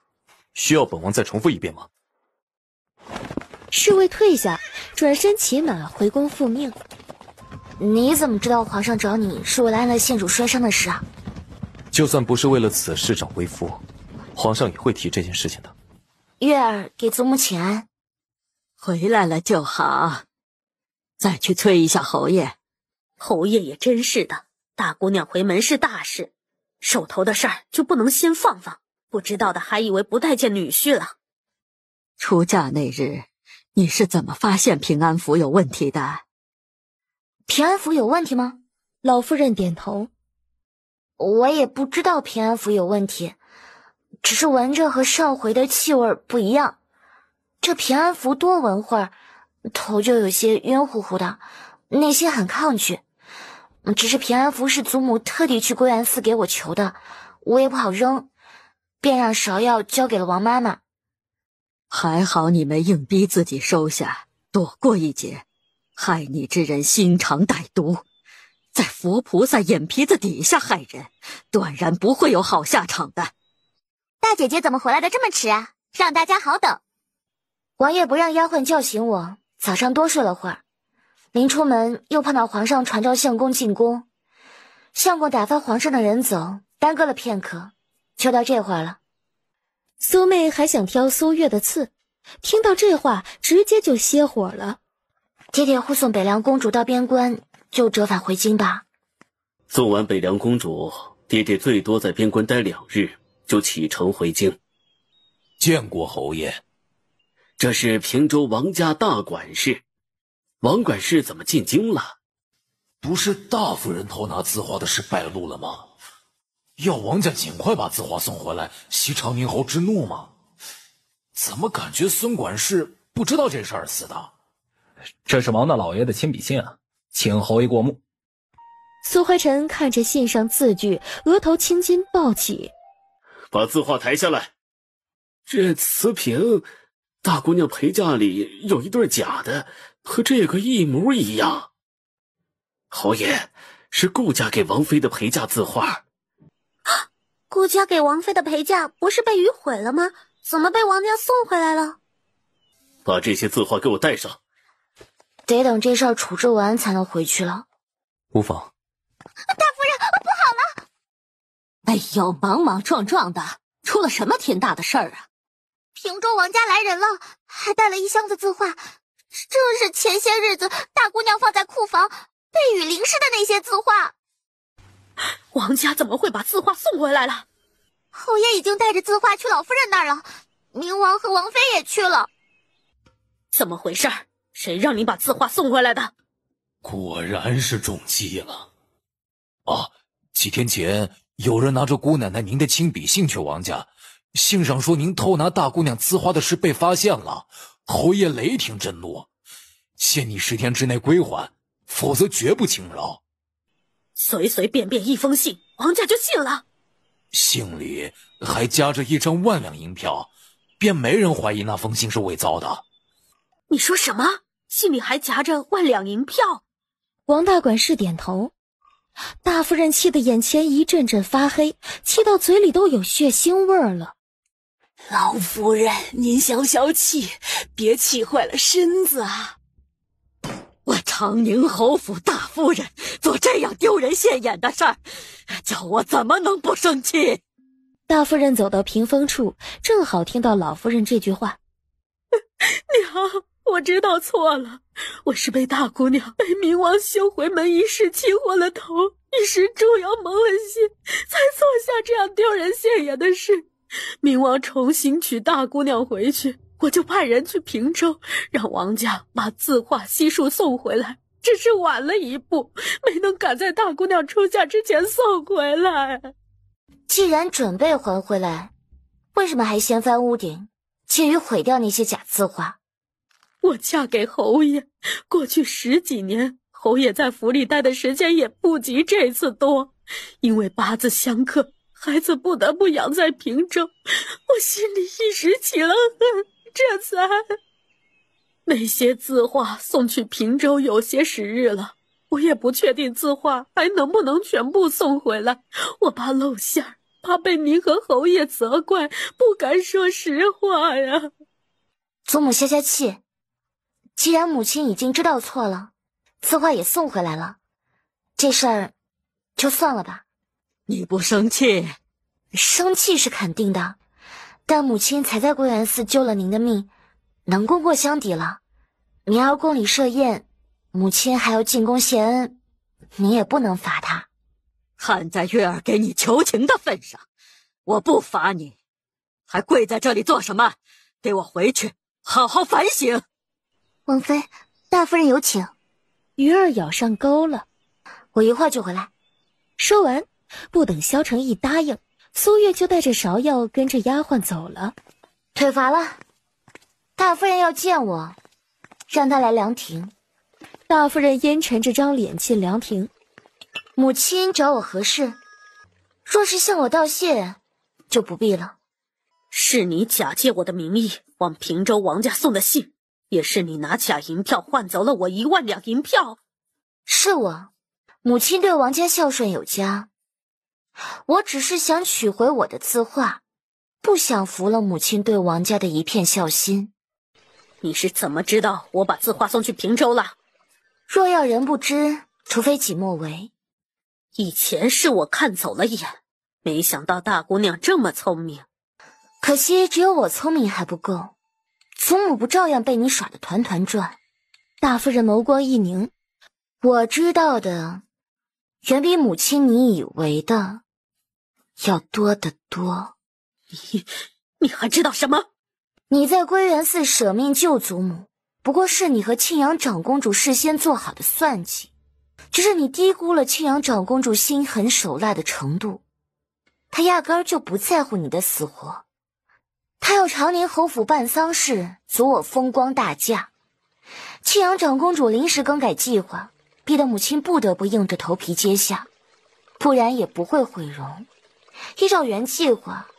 需要本王再重复一遍吗？侍卫退下，转身骑马回宫复命。你怎么知道皇上找你是为了安乐县主摔伤的事啊？就算不是为了此事找微夫，皇上也会提这件事情的。月儿给祖母请安。回来了就好，再去催一下侯爷。侯爷也真是的，大姑娘回门是大事，手头的事儿就不能先放放，不知道的还以为不待见女婿了。出嫁那日，你是怎么发现平安符有问题的？平安符有问题吗？老夫人点头。我也不知道平安符有问题，只是闻着和上回的气味不一样。这平安符多闻会儿，头就有些晕乎乎的，内心很抗拒。只是平安符是祖母特地去归元寺给我求的，我也不好扔，便让芍药交给了王妈妈。还好你没硬逼自己收下，躲过一劫。害你之人心肠歹毒，在佛菩萨眼皮子底下害人，断然不会有好下场的。大姐姐怎么回来的这么迟啊？让大家好等。王爷不让丫鬟叫醒我，早上多睡了会儿。临出门又碰到皇上传召相公进宫，相公打发皇上的人走，耽搁了片刻，就到这会儿了。苏妹还想挑苏月的刺，听到这话直接就歇火了。爹爹护送北凉公主到边关，就折返回京吧。送完北凉公主，爹爹最多在边关待2日，就启程回京。见过侯爷。这是平州王家大管事，王管事怎么进京了？不是大夫人偷拿字画的事败露了吗？要王家尽快把字画送回来，息长宁侯之怒吗？怎么感觉孙管事不知道这事儿似的？这是王大老爷的亲笔信啊，请侯爷过目。苏怀臣看着信上字句，额头青筋暴起。把字画抬下来。这瓷瓶，大姑娘陪嫁里有一对假的，和这个一模一样。侯爷，是顾家给王妃的陪嫁字画。顾家给王妃的陪嫁不是被迂毁了吗？怎么被王家送回来了？把这些字画给我带上。得等这事儿处置完才能回去了。无妨。大夫人，不好了！哎呦，莽莽撞撞的，出了什么天大的事儿啊？平州王家来人了，还带了一箱子字画，这是前些日子大姑娘放在库房被雨淋湿的那些字画。王家怎么会把字画送回来了？侯爷已经带着字画去老夫人那儿了，明王和王妃也去了。怎么回事？谁让你把字画送回来的？果然是中计了。啊，几天前有人拿着姑奶奶您的亲笔信去王家，信上说您偷拿大姑娘字画的事被发现了，侯爷雷霆震怒，限你10天之内归还，否则绝不轻饶。随随便便一封信，王家就信了？信里还夹着1张1万两银票，便没人怀疑那封信是伪造的。你说什么？信里还夹着1万两银票？王大管事点头。大夫人气得眼前一阵阵发黑，气到嘴里都有血腥味儿了。老夫人，您消消气，别气坏了身子啊！我长宁侯府大夫人做这样丢人现眼的事儿，叫我怎么能不生气？大夫人走到屏风处，正好听到老夫人这句话。娘，我知道错了，我是被大姑娘被明王休回门一事气昏了头，一时猪油蒙了心，才做下这样丢人现眼的事。明王重新娶大姑娘回去，我就派人去平州，让王家把字画悉数送回来，只是晚了一步，没能赶在大姑娘出嫁之前送回来。既然准备还回来，为什么还掀翻屋顶，急于毁掉那些假字画？我嫁给侯爷，过去10几年，侯爷在府里待的时间也不及这次多，因为八字相克，孩子不得不养在平州。我心里一时起了恨，这才……那些字画送去平州有些时日了，我也不确定字画还能不能全部送回来，我怕露馅儿，怕被您和侯爷责怪，不敢说实话呀。祖母消消气，既然母亲已经知道错了，字画也送回来了，这事儿就算了吧。你不生气？生气是肯定的，但母亲才在归元寺救了您的命，能功过相抵了。您要宫里设宴，母亲还要进宫谢恩，你也不能罚她。看在月儿给你求情的份上，我不罚你，还跪在这里做什么？给我回去好好反省。王妃，大夫人有请。鱼儿咬上钩了，我一会儿就回来。说完，不等萧成义答应，苏月就带着芍药跟着丫鬟走了。腿乏了，大夫人要见我，让她来凉亭。大夫人阴沉着张脸进凉亭。母亲找我何事？若是向我道谢，就不必了。是你假借我的名义往平州王家送的信，也是你拿假银票换走了我1万两银票。是我，母亲对王家孝顺有加，我只是想取回我的字画，不想负了母亲对王家的一片孝心。你是怎么知道我把字画送去平州了？若要人不知，除非己莫为。以前是我看走了眼，没想到大姑娘这么聪明。可惜只有我聪明还不够，祖母不照样被你耍得团团转？大夫人眸光一凝，我知道的远比母亲你以为的要多得多。你还知道什么？你在归元寺舍命救祖母，不过是你和庆阳长公主事先做好的算计，只是你低估了庆阳长公主心狠手辣的程度，她压根儿就不在乎你的死活。她要长宁侯府办丧事，阻我风光大嫁。庆阳长公主临时更改计划，逼得母亲不得不硬着头皮接下，不然也不会毁容。依照原计划，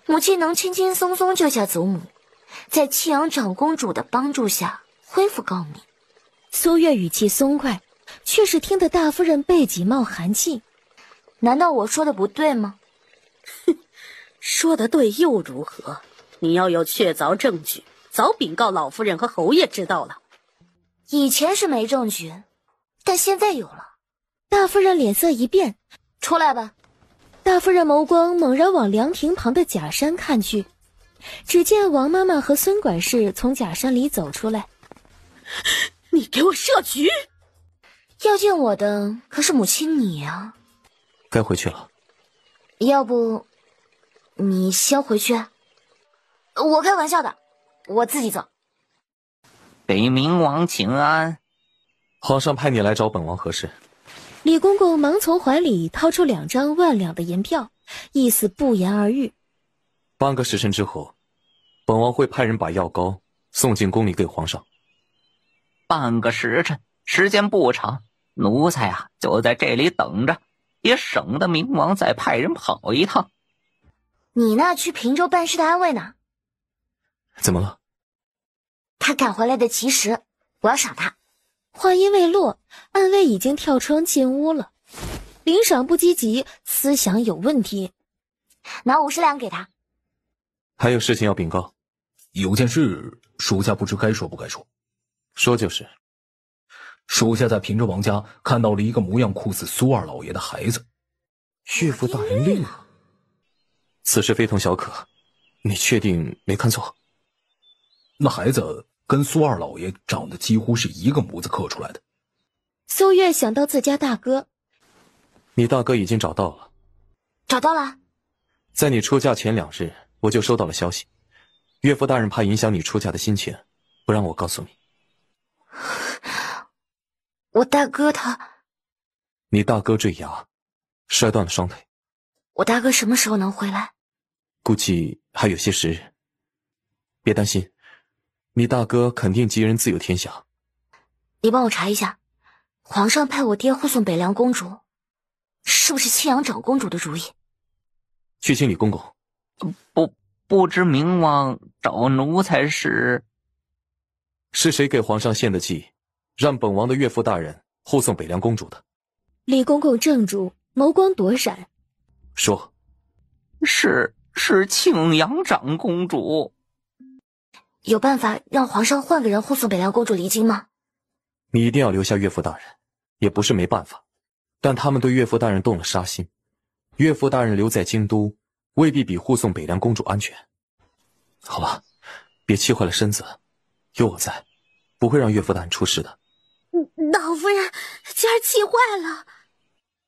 母亲能轻轻松松救下祖母，在庆阳长公主的帮助下恢复高明。苏月语气松快，却是听得大夫人背脊冒寒气。难道我说的不对吗？说得对又如何？你要有确凿证据，早禀告老夫人和侯爷知道了。以前是没证据，但现在有了。大夫人脸色一变，出来吧。大夫人眸光猛然往凉亭旁的假山看去，只见王妈妈和孙管事从假山里走出来。你给我设局！要见我的可是母亲你啊。该回去了。要不你先回去？我开玩笑的，我自己走。北冥王请安。皇上派你来找本王何事？李公公忙从怀里掏出2张1万两的银票，意思不言而喻。半个时辰之后，本王会派人把药膏送进宫里给皇上。半个时辰，时间不长，奴才啊就在这里等着，也省得冥王再派人跑一趟。你那去平州办事的安慰呢？怎么了？他赶回来的及时，我要赏他。话音未落，暗卫已经跳窗进屋了。领赏不积极，思想有问题。拿50两给他。还有事情要禀告。有件事，属下不知该说不该说。说就是。属下在平州王家看到了一个模样酷似苏二老爷的孩子。岳父大人令啊！此事非同小可，你确定没看错？那孩子跟苏二老爷长得几乎是一个模子刻出来的。苏月想到自家大哥。你大哥已经找到了。找到了？在你出嫁前2日，我就收到了消息。岳父大人怕影响你出嫁的心情，不让我告诉你。我大哥他……你大哥坠崖，摔断了双腿。我大哥什么时候能回来？估计还有些时日。别担心，你大哥肯定吉人自有天相。你帮我查一下，皇上派我爹护送北凉公主，是不是庆阳长公主的主意？去请李公公。不知明王找奴才是谁给皇上献的计，让本王的岳父大人护送北凉公主的？李公公怔住，眸光躲闪。说。是庆阳长公主。有办法让皇上换个人护送北凉公主离京吗？你一定要留下岳父大人，也不是没办法，但他们对岳父大人动了杀心，岳父大人留在京都未必比护送北凉公主安全。好吧，别气坏了身子，有我在，不会让岳父大人出事的。老夫人今儿气坏了。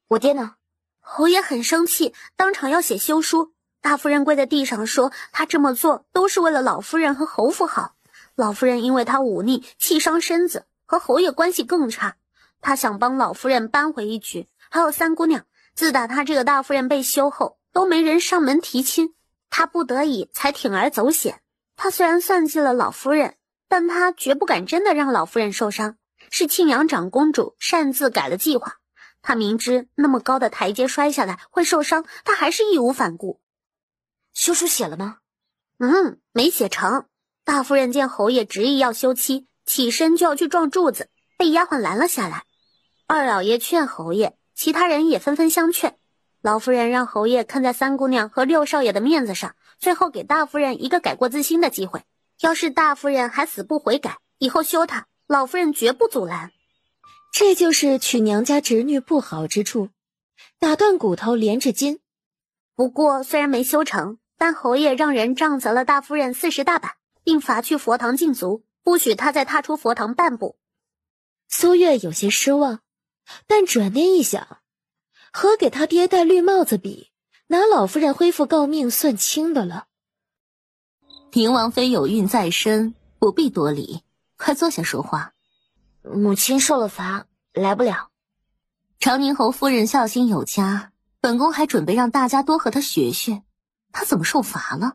我爹呢？侯爷很生气，当场要写休书。大夫人跪在地上说，他这么做都是为了老夫人和侯府好。老夫人因为他忤逆，气伤身子，和侯爷关系更差。他想帮老夫人扳回一局。还有三姑娘，自打他这个大夫人被休后，都没人上门提亲，他不得已才铤而走险。他虽然算计了老夫人，但他绝不敢真的让老夫人受伤。是庆阳长公主擅自改了计划，他明知那么高的台阶摔下来会受伤，他还是义无反顾。休书写了吗？没写成。大夫人见侯爷执意要休妻，起身就要去撞柱子，被丫鬟拦了下来。二老爷劝侯爷，其他人也纷纷相劝。老夫人让侯爷看在三姑娘和六少爷的面子上，最后给大夫人一个改过自新的机会。要是大夫人还死不悔改，以后休她，老夫人绝不阻拦。这就是娶娘家侄女不好之处，打断骨头连着筋。不过虽然没修成，但侯爷让人杖责了大夫人40大板，并罚去佛堂禁足，不许她再踏出佛堂半步。苏月有些失望，但转念一想，和给他爹戴绿帽子比，拿老夫人恢复诰命算轻的了。平王妃有孕在身，不必多礼，快坐下说话。母亲受了罚，来不了。长宁侯夫人孝心有加，本宫还准备让大家多和她学学。她怎么受罚了？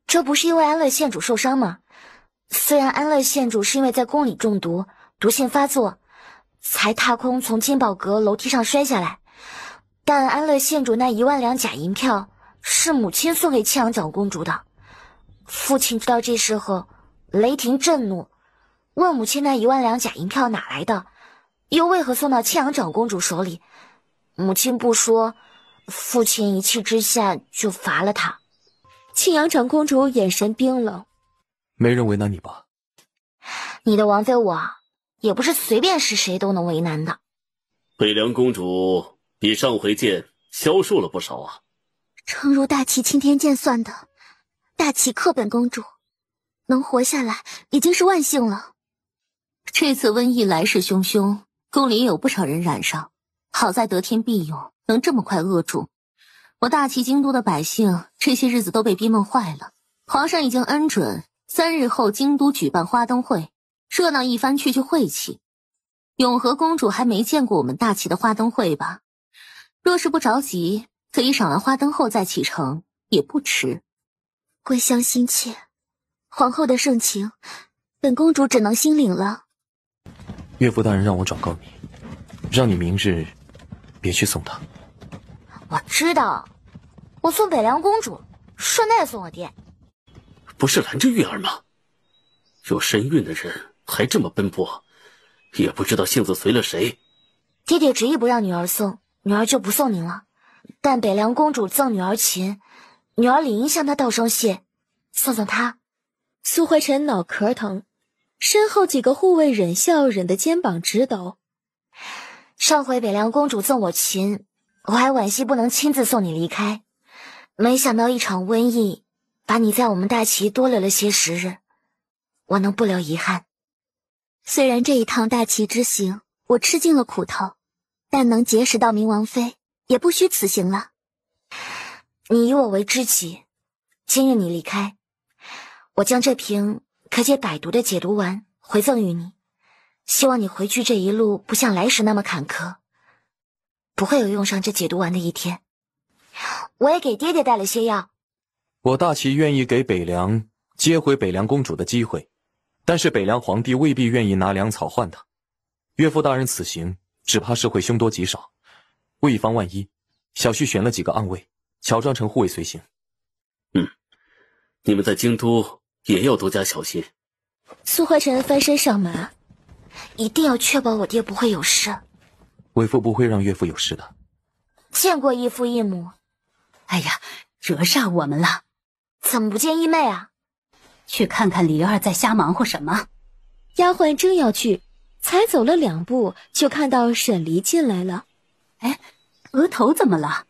这不是因为安乐县主受伤吗？虽然安乐县主是因为在宫里中毒，毒性发作，才踏空从金宝阁楼梯上摔下来，但安乐县主那1万两假银票是母亲送给庆阳长公主的。父亲知道这事后，雷霆震怒，问母亲那1万两假银票哪来的，又为何送到庆阳长公主手里？母亲不说，父亲一气之下就罚了他。庆阳长公主眼神冰冷，没人为难你吧？你的王妃我也不是随便是谁都能为难的。北凉公主比上回见消瘦了不少啊。诚如大齐青天剑算的，大齐克本公主能活下来已经是万幸了。这次瘟疫来势汹汹，宫里也有不少人染上，好在得天庇佑，能这么快扼住。我大齐京都的百姓这些日子都被逼闷坏了，皇上已经恩准3日后京都举办花灯会，热闹一番去晦气。永和公主还没见过我们大齐的花灯会吧？若是不着急，可以赏完花灯后再启程，也不迟。归乡心切，皇后的盛情，本公主只能心领了。岳父大人让我转告你，让你明日别去送她。我知道，我送北凉公主，顺带送我爹。不是拦着月儿吗？有身孕的人还这么奔波，也不知道性子随了谁。爹爹执意不让女儿送，女儿就不送您了。但北凉公主赠女儿琴，女儿理应向她道声谢，送送她。苏怀臣脑壳疼，身后几个护卫忍笑，忍得肩膀直抖。上回北凉公主赠我琴，我还惋惜不能亲自送你离开，没想到一场瘟疫把你在我们大齐多留了些时日，我能不留遗憾。虽然这一趟大齐之行我吃尽了苦头，但能结识到明王妃，也不虚此行了。你以我为知己，今日你离开，我将这瓶可解百毒的解毒丸回赠于你，希望你回去这一路不像来时那么坎坷，不会有用上这解毒丸的一天。我也给爹爹带了些药。我大齐愿意给北凉接回北凉公主的机会，但是北凉皇帝未必愿意拿粮草换他。岳父大人此行只怕是会凶多吉少，为以防万一，小婿选了几个暗卫，乔装成护卫随行。你们在京都也要多加小心。苏怀臣翻身上马，一定要确保我爹不会有事。为父不会让岳父有事的。见过义父义母。哎呀，惹煞我们了。怎么不见义妹啊？去看看李二在瞎忙活什么。丫鬟正要去，才走了2步，就看到沈离进来了。哎，额头怎么了？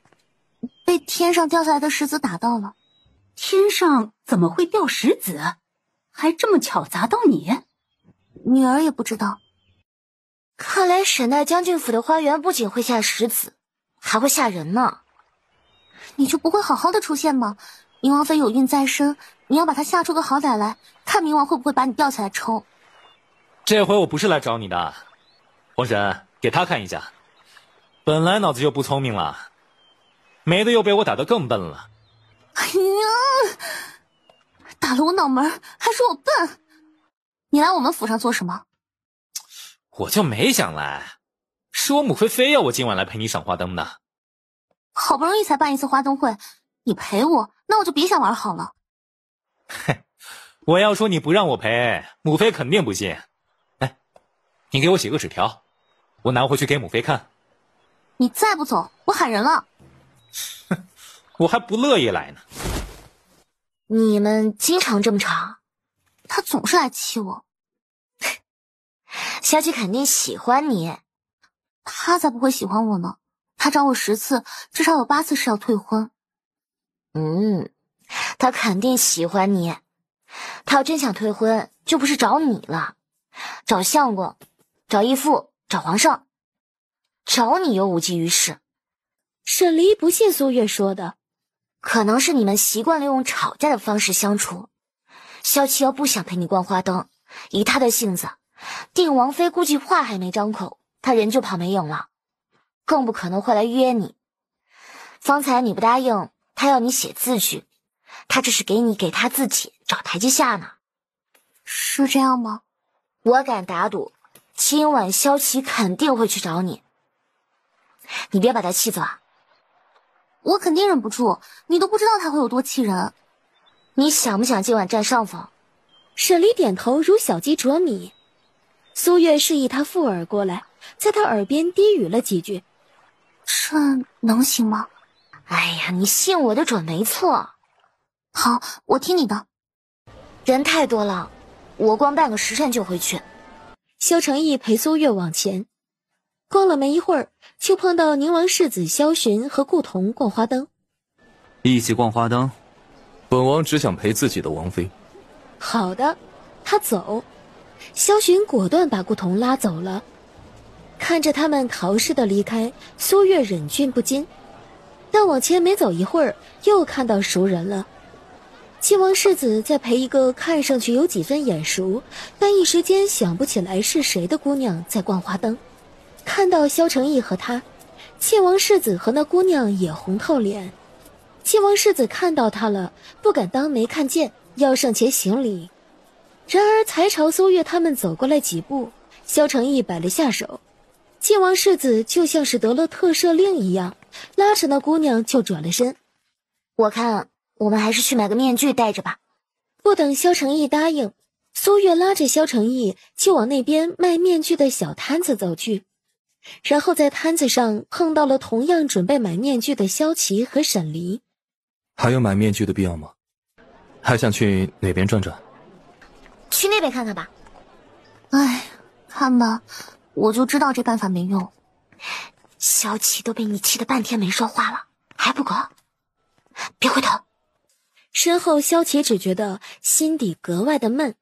被天上掉下来的石子打到了。天上怎么会掉石子？还这么巧砸到你？女儿也不知道。看来沈大将军府的花园不仅会下石子，还会吓人呢。你就不会好好的出现吗？冥王妃有孕在身，你要把她吓出个好歹来，看冥王会不会把你吊起来抽。这回我不是来找你的，皇神，给他看一下。本来脑子就不聪明了，没的又被我打得更笨了。哎呀，打了我脑门还说我笨。你来我们府上做什么？我就没想来，是我母妃非要我今晚来陪你赏花灯的。好不容易才办一次花灯会，你陪我，那我就别想玩好了。嘿，我要说你不让我陪，母妃肯定不信。哎，你给我写个纸条，我拿回去给母妃看。你再不走，我喊人了。哼，我还不乐意来呢。你们经常这么吵？他总是来气我。萧琪肯定喜欢你。他才不会喜欢我呢。他找我10次，至少有8次是要退婚。他肯定喜欢你。他要真想退婚，就不是找你了，找相公，找义父，找皇上，找你又无济于事。沈离不信苏月说的，可能是你们习惯了用吵架的方式相处。萧琪要不想陪你逛花灯，以他的性子，定王妃估计话还没张口，他人就跑没影了，更不可能会来约你。方才你不答应，他要你写字据，他这是给他自己找台阶下呢。是这样吗？我敢打赌，今晚萧琪肯定会去找你。你别把他气走啊。我肯定忍不住，你都不知道他会有多气人。你想不想今晚占上风？沈离点头如小鸡啄米。苏月示意他附耳过来，在他耳边低语了几句。这能行吗？哎呀，你信我的准没错。好，我听你的。人太多了，我光半个时辰就回去。萧承义陪苏月往前，逛了没一会儿，就碰到宁王世子萧寻和顾同逛花灯。一起逛花灯？本王只想陪自己的王妃。好的，他走。萧寻果断把顾同拉走了。看着他们逃似的离开，苏月忍俊不禁。但往前没走一会儿，又看到熟人了。靖王世子在陪一个看上去有几分眼熟，但一时间想不起来是谁的姑娘在逛花灯。看到萧承义和他，靖王世子和那姑娘也红透脸。靖王世子看到他了，不敢当没看见，要上前行礼。然而才朝苏月他们走过来几步，萧承义摆了下手。靖王世子就像是得了特赦令一样，拉着那姑娘就转了身。我看我们还是去买个面具戴着吧。不等萧承义答应，苏月拉着萧承义就往那边卖面具的小摊子走去，然后在摊子上碰到了同样准备买面具的萧琪和沈离。还有买面具的必要吗？还想去哪边转转？去那边看看吧。哎，看吧，我就知道这办法没用。萧琪都被你气得半天没说话了，还不够？别回头。身后萧琪只觉得心底格外的闷，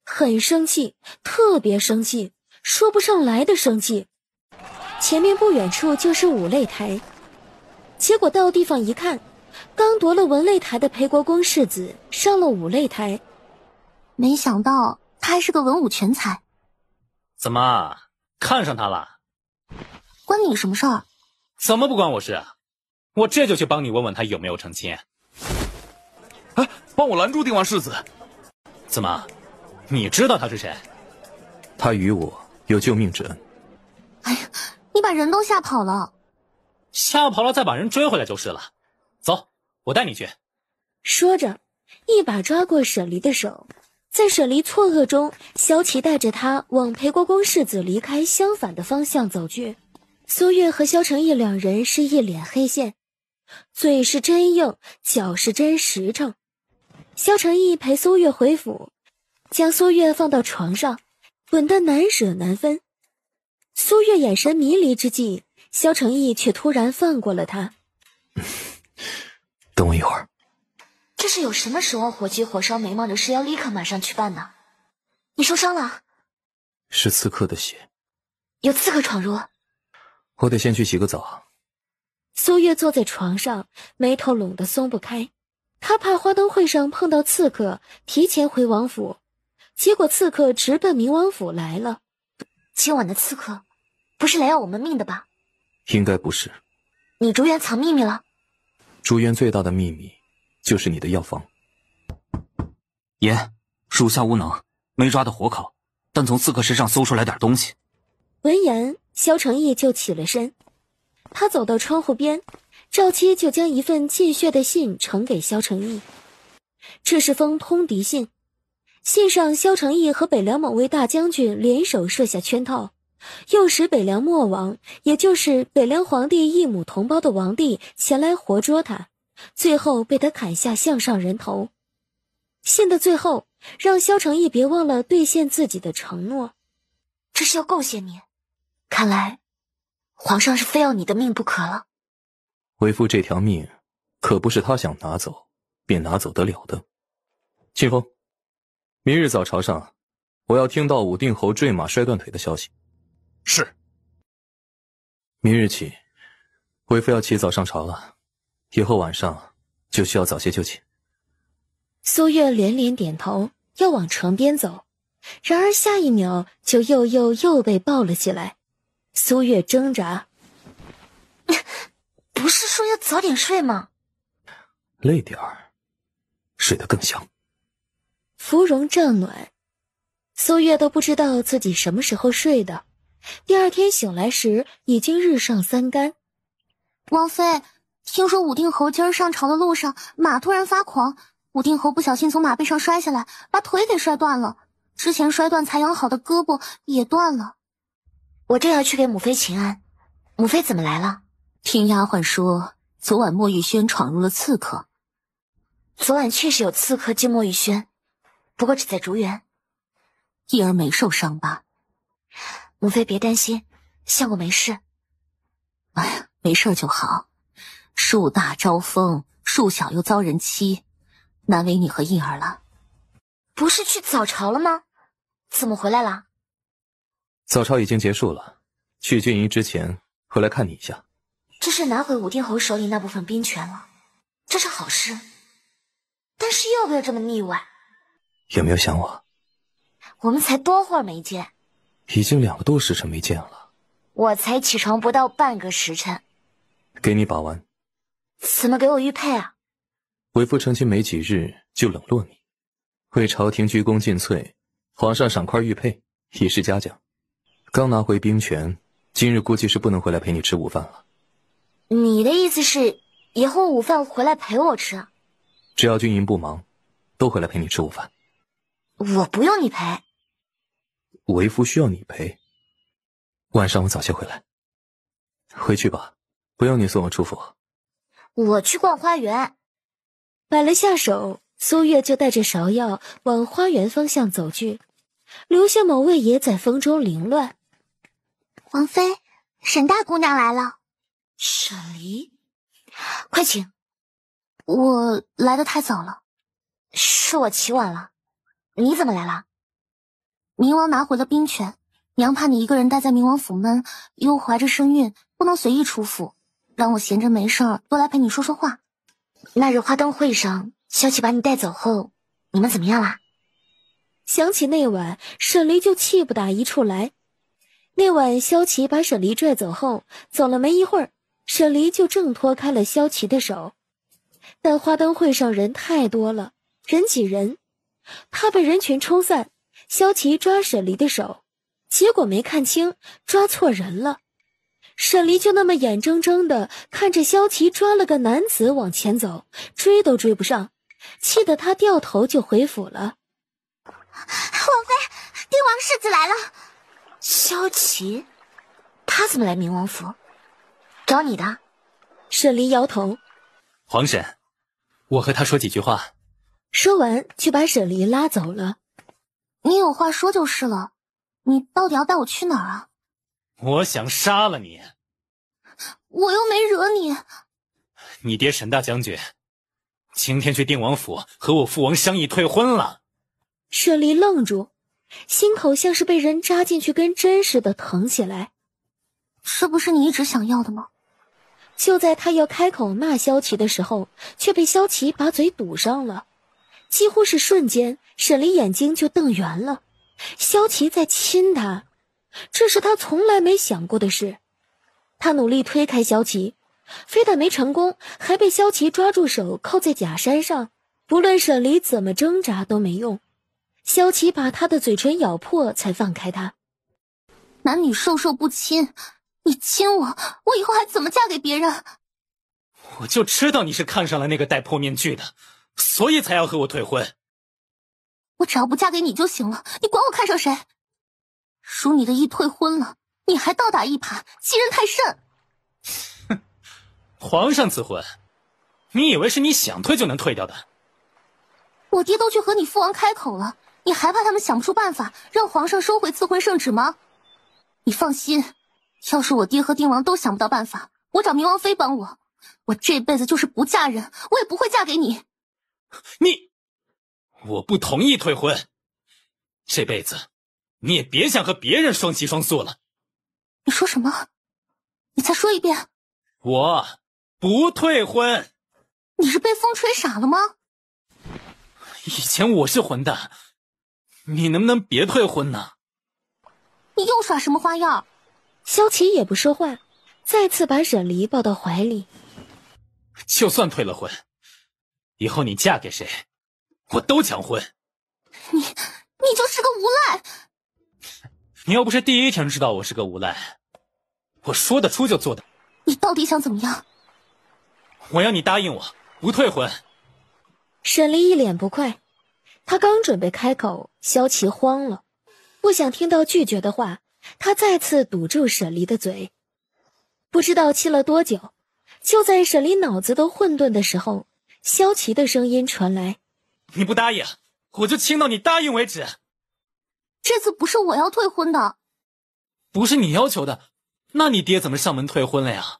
很生气，特别生气，说不上来的生气。前面不远处就是五擂台，结果到地方一看，刚夺了文擂台的裴国公世子上了五擂台。没想到他还是个文武全才。怎么看上他了？关你什么事儿？怎么不关我事啊？我这就去帮你问问他有没有成亲。哎，帮我拦住定王世子。怎么你知道他是谁？他与我有救命之恩。哎呀，你把人都吓跑了。吓跑了再把人追回来就是了。走，我带你去。说着，一把抓过沈离的手。在沈离错愕中，萧琪带着他往裴国公世子离开相反的方向走去。苏月和萧成义两人是一脸黑线，嘴是真硬，脚是真实诚。萧成义陪苏月回府，将苏月放到床上，吻得难舍难分。苏月眼神迷离之际，萧成义却突然放过了他。等我一会儿。这是有什么手握火急火烧眉毛的事要立刻马上去办的？你受伤了？是刺客的血。有刺客闯入？我得先去洗个澡。苏月坐在床上，眉头拢得松不开。他怕花灯会上碰到刺客，提前回王府，结果刺客直奔明王府来了。今晚的刺客不是来要我们命的吧？应该不是。你竹园藏秘密了？竹园最大的秘密就是你的药方。爷，属下无能，没抓到活口，但从刺客身上搜出来点东西。闻言，萧成义就起了身。他走到窗户边，赵七就将一份进血的信呈给萧成义。这是封通敌信，信上萧成义和北凉某位大将军联手设下圈套，诱使北凉末王，也就是北凉皇帝一母同胞的王帝前来活捉他，最后被他砍下项上人头。信的最后让萧成义别忘了兑现自己的承诺。这是要构陷你，看来皇上是非要你的命不可了。为夫这条命可不是他想拿走便拿走得了的。庆丰，明日早朝上我要听到武定侯坠马摔断腿的消息。是。明日起为夫要起早上朝了，以后晚上就需要早些就寝。苏月连连点头，要往床边走，然而下一秒就又被抱了起来。苏月挣扎，不是说要早点睡吗？累点儿，睡得更香。芙蓉帐暖，苏月都不知道自己什么时候睡的。第二天醒来时，已经日上三竿。王妃，听说武定侯今儿上朝的路上，马突然发狂，武定侯不小心从马背上摔下来，把腿给摔断了，之前摔断才养好的胳膊也断了。我正要去给母妃请安，母妃怎么来了？听丫鬟说，昨晚莫玉轩闯入了刺客。昨晚确实有刺客进莫玉轩，不过只在竹园。一儿没受伤吧？母妃别担心，相公没事。哎呀，没事就好。树大招风，树小又遭人欺，难为你和一儿了。不是去早朝了吗？怎么回来了？早朝已经结束了，去军营之前回来看你一下。这是拿回武定侯手里那部分兵权了，这是好事。但是要不要这么腻歪？有没有想我？我们才多会儿没见，已经2个多时辰没见了。我才起床不到半个时辰。给你把玩。怎么给我玉佩啊？为夫成亲没几日就冷落你，为朝廷鞠躬尽瘁，皇上赏块玉佩以示嘉奖。刚拿回兵权，今日估计是不能回来陪你吃午饭了。你的意思是以后午饭回来陪我吃？只要军营不忙，都回来陪你吃午饭。我不用你陪。为夫需要你陪。晚上我早些回来。回去吧，不用你送我出府。我去逛花园。摆了下手，苏月就带着芍药往花园方向走去，留下某位也在风中凌乱。王妃，沈大姑娘来了。沈离，快请。我来得太早了，是我起晚了。你怎么来了？明王拿回了兵权，娘怕你一个人待在明王府闷，又怀着身孕，不能随意出府，让我闲着没事儿多来陪你说说话。那日花灯会上，萧琪把你带走后，你们怎么样啦？想起那晚，沈离就气不打一处来。那晚萧琪把沈离拽走后，走了没一会儿，沈离就挣脱开了萧琪的手。但花灯会上人太多了，人挤人，他被人群冲散，萧琪抓沈离的手，结果没看清，抓错人了。沈离就那么眼睁睁地看着萧琪抓了个男子往前走，追都追不上，气得他掉头就回府了。王妃，帝王世子来了。萧琪，他怎么来明王府？找你的？沈离摇头。皇婶，我和他说几句话。说完就把沈离拉走了。你有话说就是了，你到底要带我去哪儿啊？我想杀了你。我又没惹你。你爹沈大将军今天去定王府和我父王商议退婚了。沈离愣住，心口像是被人扎进去根针似的疼起来。这不是你一直想要的吗？就在他要开口骂萧琪的时候，却被萧琪把嘴堵上了。几乎是瞬间，沈离眼睛就瞪圆了。萧琪在亲他，这是他从来没想过的事。他努力推开萧琪，非但没成功，还被萧琪抓住手靠在假山上，不论沈离怎么挣扎都没用。萧琪把他的嘴唇咬破才放开他。男女授受不亲，你亲我，我以后还怎么嫁给别人？我就知道你是看上了那个戴破面具的，所以才要和我退婚。我只要不嫁给你就行了，你管我看上谁？属你的意退婚了，你还倒打一耙，欺人太甚。皇上赐婚，你以为是你想退就能退掉的？我爹都去和你父王开口了，你还怕他们想不出办法让皇上收回赐婚圣旨吗？你放心，要是我爹和定王都想不到办法，我找明王妃帮我，我这辈子就是不嫁人，我也不会嫁给你。我不同意退婚，这辈子你也别想和别人双栖双宿了。你说什么？你再说一遍。我不退婚。你是被风吹傻了吗？以前我是混蛋，你能不能别退婚呢？你又耍什么花样？萧琪也不说话，再次把沈离抱到怀里。就算退了婚，以后你嫁给谁我都抢婚。你就是个无赖。你又不是第一天知道我是个无赖，我说得出就做得。你到底想怎么样？我要你答应我不退婚。沈离一脸不快，他刚准备开口，萧琪慌了，不想听到拒绝的话，他再次堵住沈离的嘴。不知道气了多久，就在沈离脑子都混沌的时候，萧琪的声音传来：你不答应，我就亲到你答应为止。这次不是我要退婚的。不是你要求的，那你爹怎么上门退婚了呀？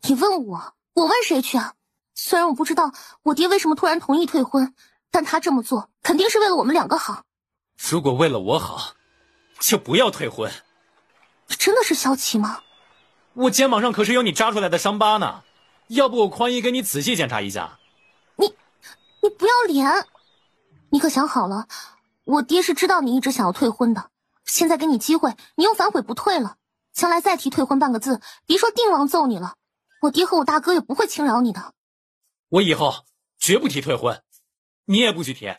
你问我问谁去啊？虽然我不知道我爹为什么突然同意退婚，但他这么做肯定是为了我们两个好。如果为了我好，就不要退婚。你真的是萧琪吗？我肩膀上可是有你扎出来的伤疤呢，要不我宽衣给你仔细检查一下。你不要脸！你可想好了，我爹是知道你一直想要退婚的，现在给你机会，你又反悔不退了，将来再提退婚半个字，别说定王揍你了，我爹和我大哥也不会轻饶你的。我以后绝不提退婚，你也不许提。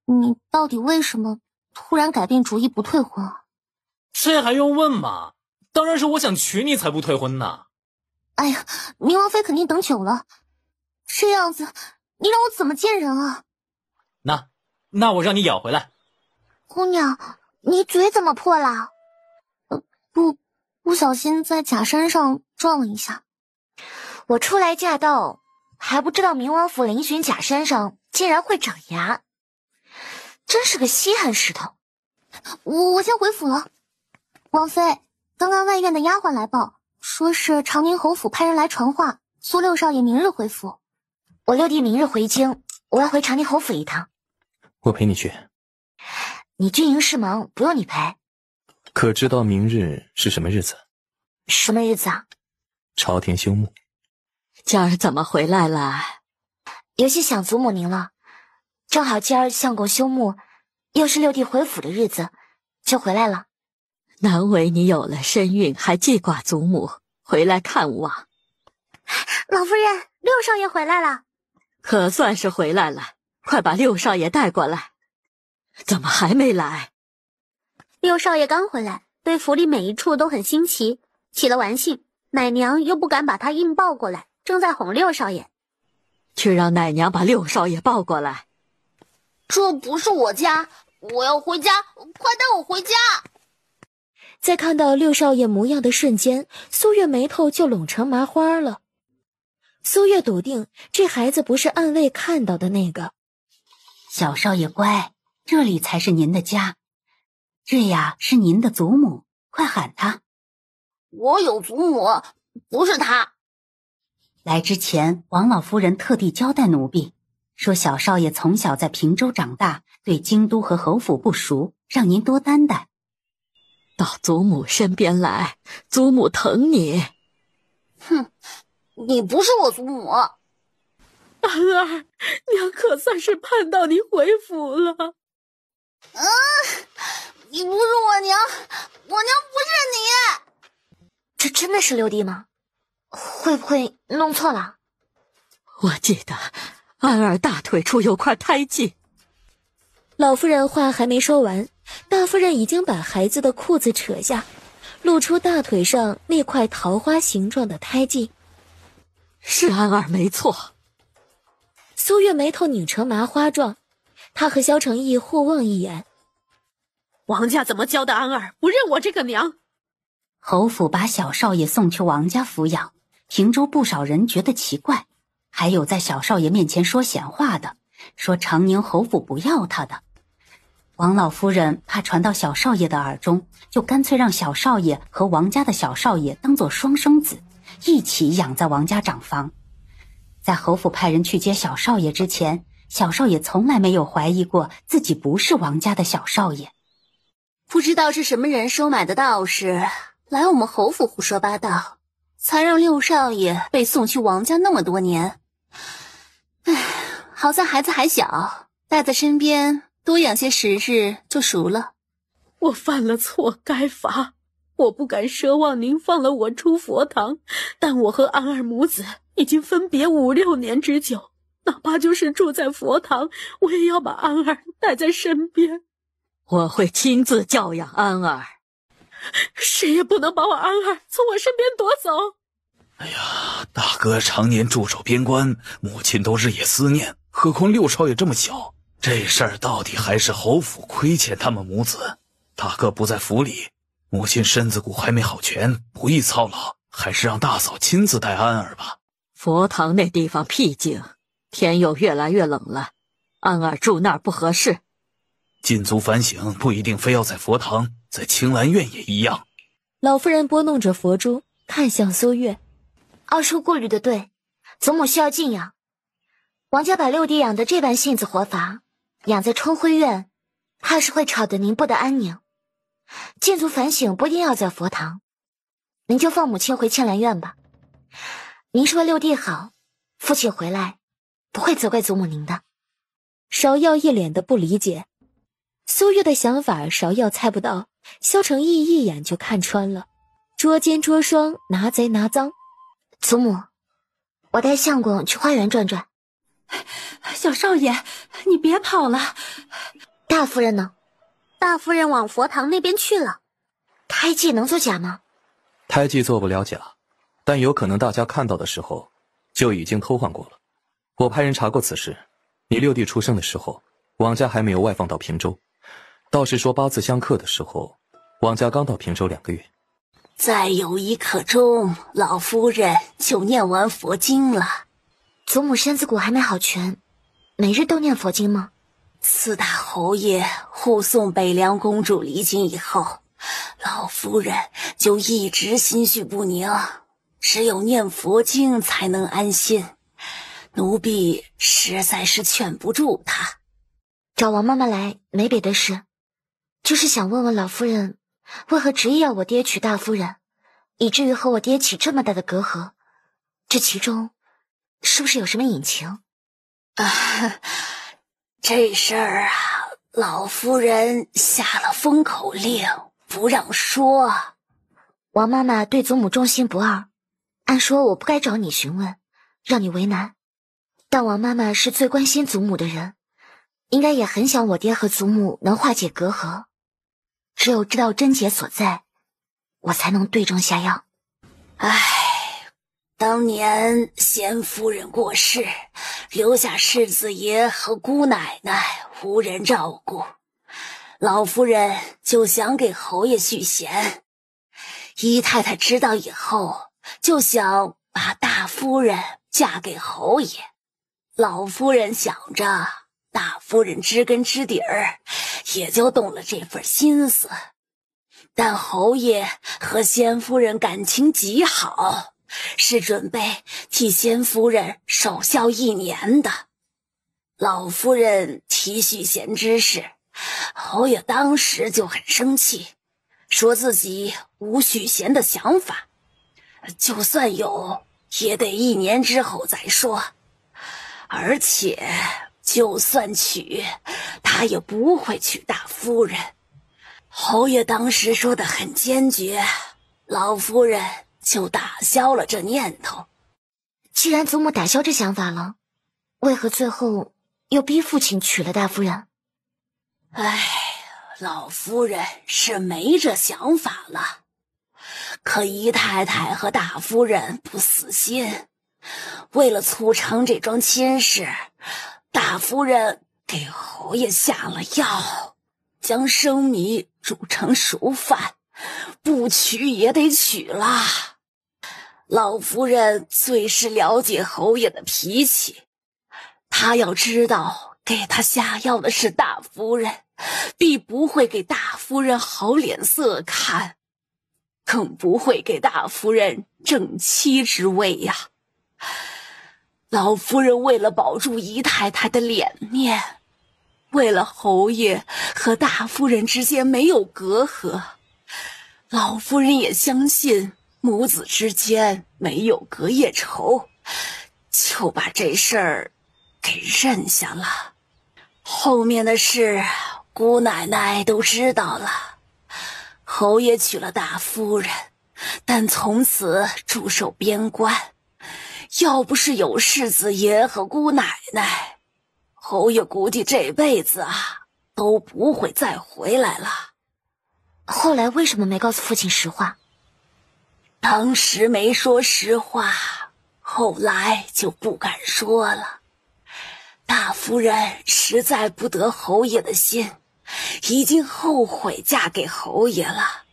你到底为什么突然改变主意不退婚啊？这还用问吗？当然是我想娶你才不退婚呢。哎呀，明王妃肯定等久了，这样子你让我怎么见人啊？那我让你咬回来。姑娘，你嘴怎么破了？不小心在假山上撞了一下。我初来乍到，还不知道明王府嶙峋假山上竟然会长牙，真是个稀罕石头。我先回府了。王妃，刚刚外院的丫鬟来报，说是长宁侯府派人来传话，苏六少爷明日回府。我六弟明日回京，我要回长宁侯府一趟。我陪你去。你军营事忙，不用你陪。可知道明日是什么日子？什么日子啊？朝天休沐。今儿怎么回来了？有些想祖母您了，正好今儿相公休沐，又是六弟回府的日子，就回来了。难为你有了身孕，还记挂祖母，回来看望。老夫人，六少爷回来了。可算是回来了，快把六少爷带过来。怎么还没来？六少爷刚回来，对府里每一处都很新奇，起了玩性，奶娘又不敢把他硬抱过来，正在哄六少爷。去让奶娘把六少爷抱过来。这不是我家，我要回家，快带我回家！在看到六少爷模样的瞬间，苏月眉头就拢成麻花了。苏月笃定这孩子不是暗卫看到的那个。小少爷乖，这里才是您的家。这呀是您的祖母，快喊她。我有祖母，不是她。来之前，王老夫人特地交代奴婢，说小少爷从小在平州长大，对京都和侯府不熟，让您多担待。到祖母身边来，祖母疼你。哼，你不是我祖母。安儿，娘可算是盼到你回府了。你不是我娘，我娘不是你。这真的是六弟吗？会不会弄错了？我记得安儿大腿处有块胎记。老夫人话还没说完，大夫人已经把孩子的裤子扯下，露出大腿上那块桃花形状的胎记。是安儿没错。苏月眉头拧成麻花状，她和萧承义互望一眼。王家怎么教的安儿不认我这个娘？侯府把小少爷送去王家抚养，平州不少人觉得奇怪，还有在小少爷面前说闲话的，说长宁侯府不要他的。王老夫人怕传到小少爷的耳中，就干脆让小少爷和王家的小少爷当作双生子，一起养在王家长房。在侯府派人去接小少爷之前，小少爷从来没有怀疑过自己不是王家的小少爷。不知道是什么人收买的道士，来我们侯府胡说八道，才让六少爷被送去王家那么多年。唉，好在孩子还小，带在身边多养些时日就熟了。我犯了错，该罚。我不敢奢望您放了我出佛堂，但我和安儿母子已经分别5、6年之久，哪怕就是住在佛堂，我也要把安儿带在身边。我会亲自教养安儿，谁也不能把我安儿从我身边夺走。哎呀，大哥常年驻守边关，母亲都日夜思念，何况六少爷这么小，这事儿到底还是侯府亏欠他们母子。大哥不在府里，母亲身子骨还没好全，不易操劳，还是让大嫂亲自带安儿吧。佛堂那地方僻静，天又越来越冷了，安儿住那儿不合适。禁足反省不一定非要在佛堂，在青兰院也一样。老夫人拨弄着佛珠，看向苏月。二叔顾虑的对，祖母需要静养。王家把六弟养得这般性子活伐，养在春晖院，怕是会吵得您不得安宁。禁足反省不一定要在佛堂，您就放母亲回青兰院吧。您是为六弟好，父亲回来不会责怪祖母您的。芍药一脸的不理解。苏月的想法芍药猜不到，萧承义一眼就看穿了，捉奸捉双，拿贼拿赃。祖母，我带相公去花园转转。小少爷，你别跑了。大夫人呢？大夫人往佛堂那边去了。胎记能作假吗？胎记做不了假，但有可能大家看到的时候就已经偷换过了。我派人查过此事，你六弟出生的时候，王家还没有外放到平州。道士说八字相克的时候，王家刚到平州2个月。再有1刻钟，老夫人就念完佛经了。祖母身子骨还没好全，每日都念佛经吗？四大侯爷护送北凉公主离京以后，老夫人就一直心绪不宁，只有念佛经才能安心。奴婢实在是劝不住她。找王妈妈来没别的事，就是想问问老夫人，为何执意要我爹娶大夫人，以至于和我爹起这么大的隔阂？这其中是不是有什么隐情？这事儿啊，老夫人下了封口令，不让说。王妈妈对祖母忠心不二，按说我不该找你询问，让你为难。但王妈妈是最关心祖母的人，应该也很想我爹和祖母能化解隔阂。只有知道症结所在，我才能对症下药。唉，当年先夫人过世，留下世子爷和姑奶奶无人照顾，老夫人就想给侯爷续弦。姨太太知道以后，就想把大夫人嫁给侯爷。老夫人想着大夫人知根知底儿，也就动了这份心思。但侯爷和先夫人感情极好，是准备替先夫人守孝1年的。老夫人提续弦之事，侯爷当时就很生气，说自己无续弦的想法，就算有也得1年之后再说。而且就算娶，他也不会娶大夫人。侯爷当时说得很坚决，老夫人就打消了这念头。既然祖母打消这想法了，为何最后又逼父亲娶了大夫人？唉，老夫人是没这想法了，可姨太太和大夫人不死心，为了促成这桩亲事，大夫人给侯爷下了药，将生米煮成熟饭，不娶也得娶了。老夫人最是了解侯爷的脾气，她要知道给他下药的是大夫人，必不会给大夫人好脸色看，更不会给大夫人正妻之位呀。老夫人为了保住姨太太的脸面，为了侯爷和大夫人之间没有隔阂，老夫人也相信母子之间没有隔夜仇，就把这事儿给认下了。后面的事姑奶奶都知道了，侯爷娶了大夫人，但从此驻守边关。要不是有世子爷和姑奶奶，侯爷估计这辈子都不会再回来了。后来为什么没告诉父亲实话？当时没说实话，后来就不敢说了。大夫人实在不得侯爷的心，已经后悔嫁给侯爷了。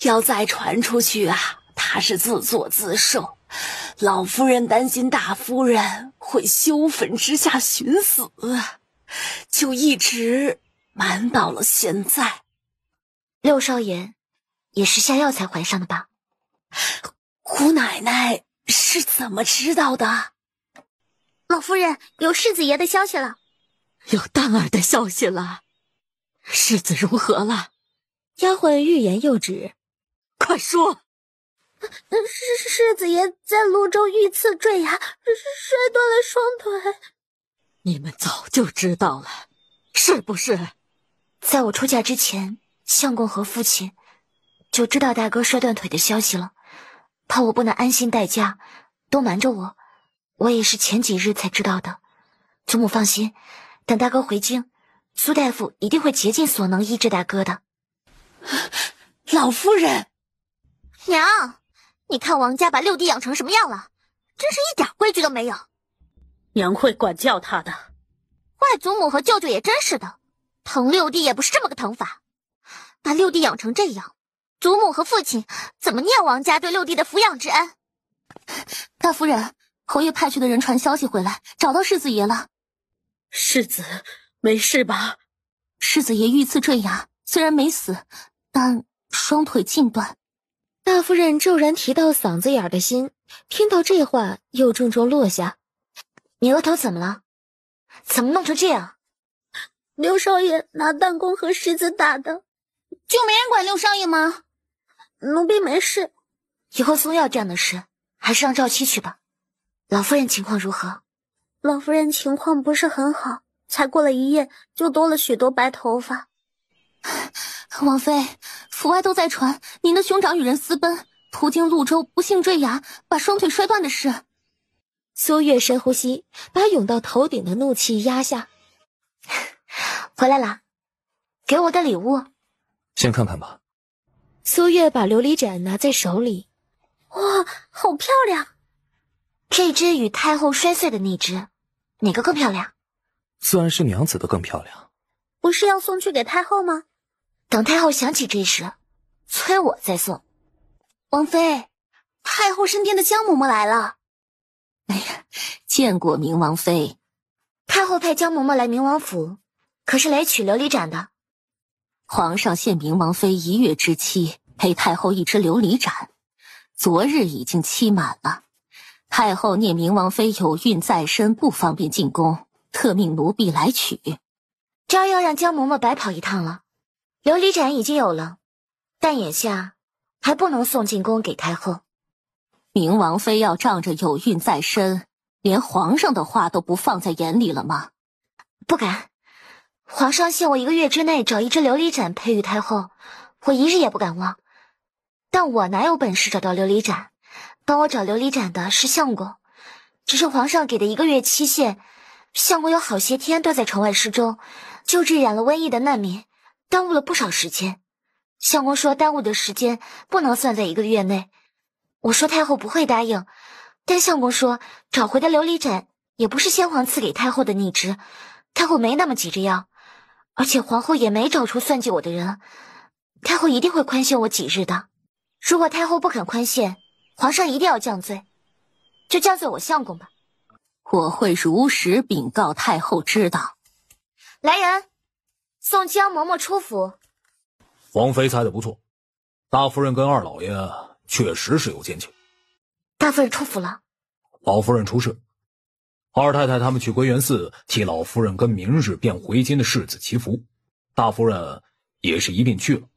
要再传出去她是自作自受。老夫人担心大夫人会羞愤之下寻死，就一直瞒到了现在。六少爷也是下药才怀上的吧？姑奶奶是怎么知道的？老夫人，有世子爷的消息了。有蛋儿的消息了。世子如何了？丫鬟欲言又止。快说。世子爷在潞州遇刺坠崖，摔断了双腿。你们早就知道了，是不是？在我出嫁之前，相公和父亲就知道大哥摔断腿的消息了，怕我不能安心待嫁，都瞒着我。我也是前几日才知道的。祖母放心，等大哥回京，苏大夫一定会竭尽所能医治大哥的。老夫人，娘，你看王家把六弟养成什么样了，真是一点规矩都没有。娘会管教他的。外祖母和舅舅也真是的，疼六弟也不是这么个疼法，把六弟养成这样，祖母和父亲怎么念王家对六弟的抚养之恩？大夫人，侯爷派去的人传消息回来，找到世子爷了。世子没事吧？世子爷遇刺坠崖，虽然没死，但双腿尽断。大夫人骤然提到嗓子眼的心，听到这话又重重落下。你额头怎么了？怎么弄成这样？六少爷拿弹弓和石子打的。就没人管六少爷吗？奴婢没事。以后送药这样的事还是让赵七去吧。老夫人情况如何？老夫人情况不是很好，才过了1夜就多了许多白头发。王妃，府外都在传您的兄长与人私奔，途经潞州不幸坠崖，把双腿摔断的事。苏月深呼吸，把涌到头顶的怒气压下。回来啦，给我的礼物。先看看吧。苏月把琉璃盏拿在手里，哇，好漂亮！这只与太后摔碎的那只，哪个更漂亮？自然是娘子的更漂亮。不是要送去给太后吗？等太后想起这事，催我再送。王妃，太后身边的江嬷嬷来了。哎呀，见过明王妃。太后派江嬷嬷来明王府，可是来取琉璃盏的。皇上限明王妃1月之期陪太后一只琉璃盏，昨日已经期满了。太后念明王妃有孕在身，不方便进宫，特命奴婢来取。这样要让江嬷嬷白跑一趟了。琉璃盏已经有了，但眼下还不能送进宫给太后。明王妃要仗着有孕在身，连皇上的话都不放在眼里了吗？不敢，皇上限我1个月之内找一只琉璃盏配与太后，我一日也不敢忘。但我哪有本事找到琉璃盏？帮我找琉璃盏的是相公，只是皇上给的1个月期限，相公有好些天都在城外失踪，救治染了瘟疫的难民，耽误了不少时间。相公说耽误的时间不能算在1个月内，我说太后不会答应，但相公说找回的琉璃盏也不是先皇赐给太后的逆职，太后没那么急着要，而且皇后也没找出算计我的人，太后一定会宽限我几日的。如果太后不肯宽限，皇上一定要降罪，就降罪我相公吧。我会如实禀告太后知道。来人，送江嬷嬷出府。王妃猜得不错，大夫人跟二老爷确实是有奸情。大夫人出府了。老夫人出事，二太太他们去归元寺替老夫人跟明日便回京的世子祈福，大夫人也是一并去了。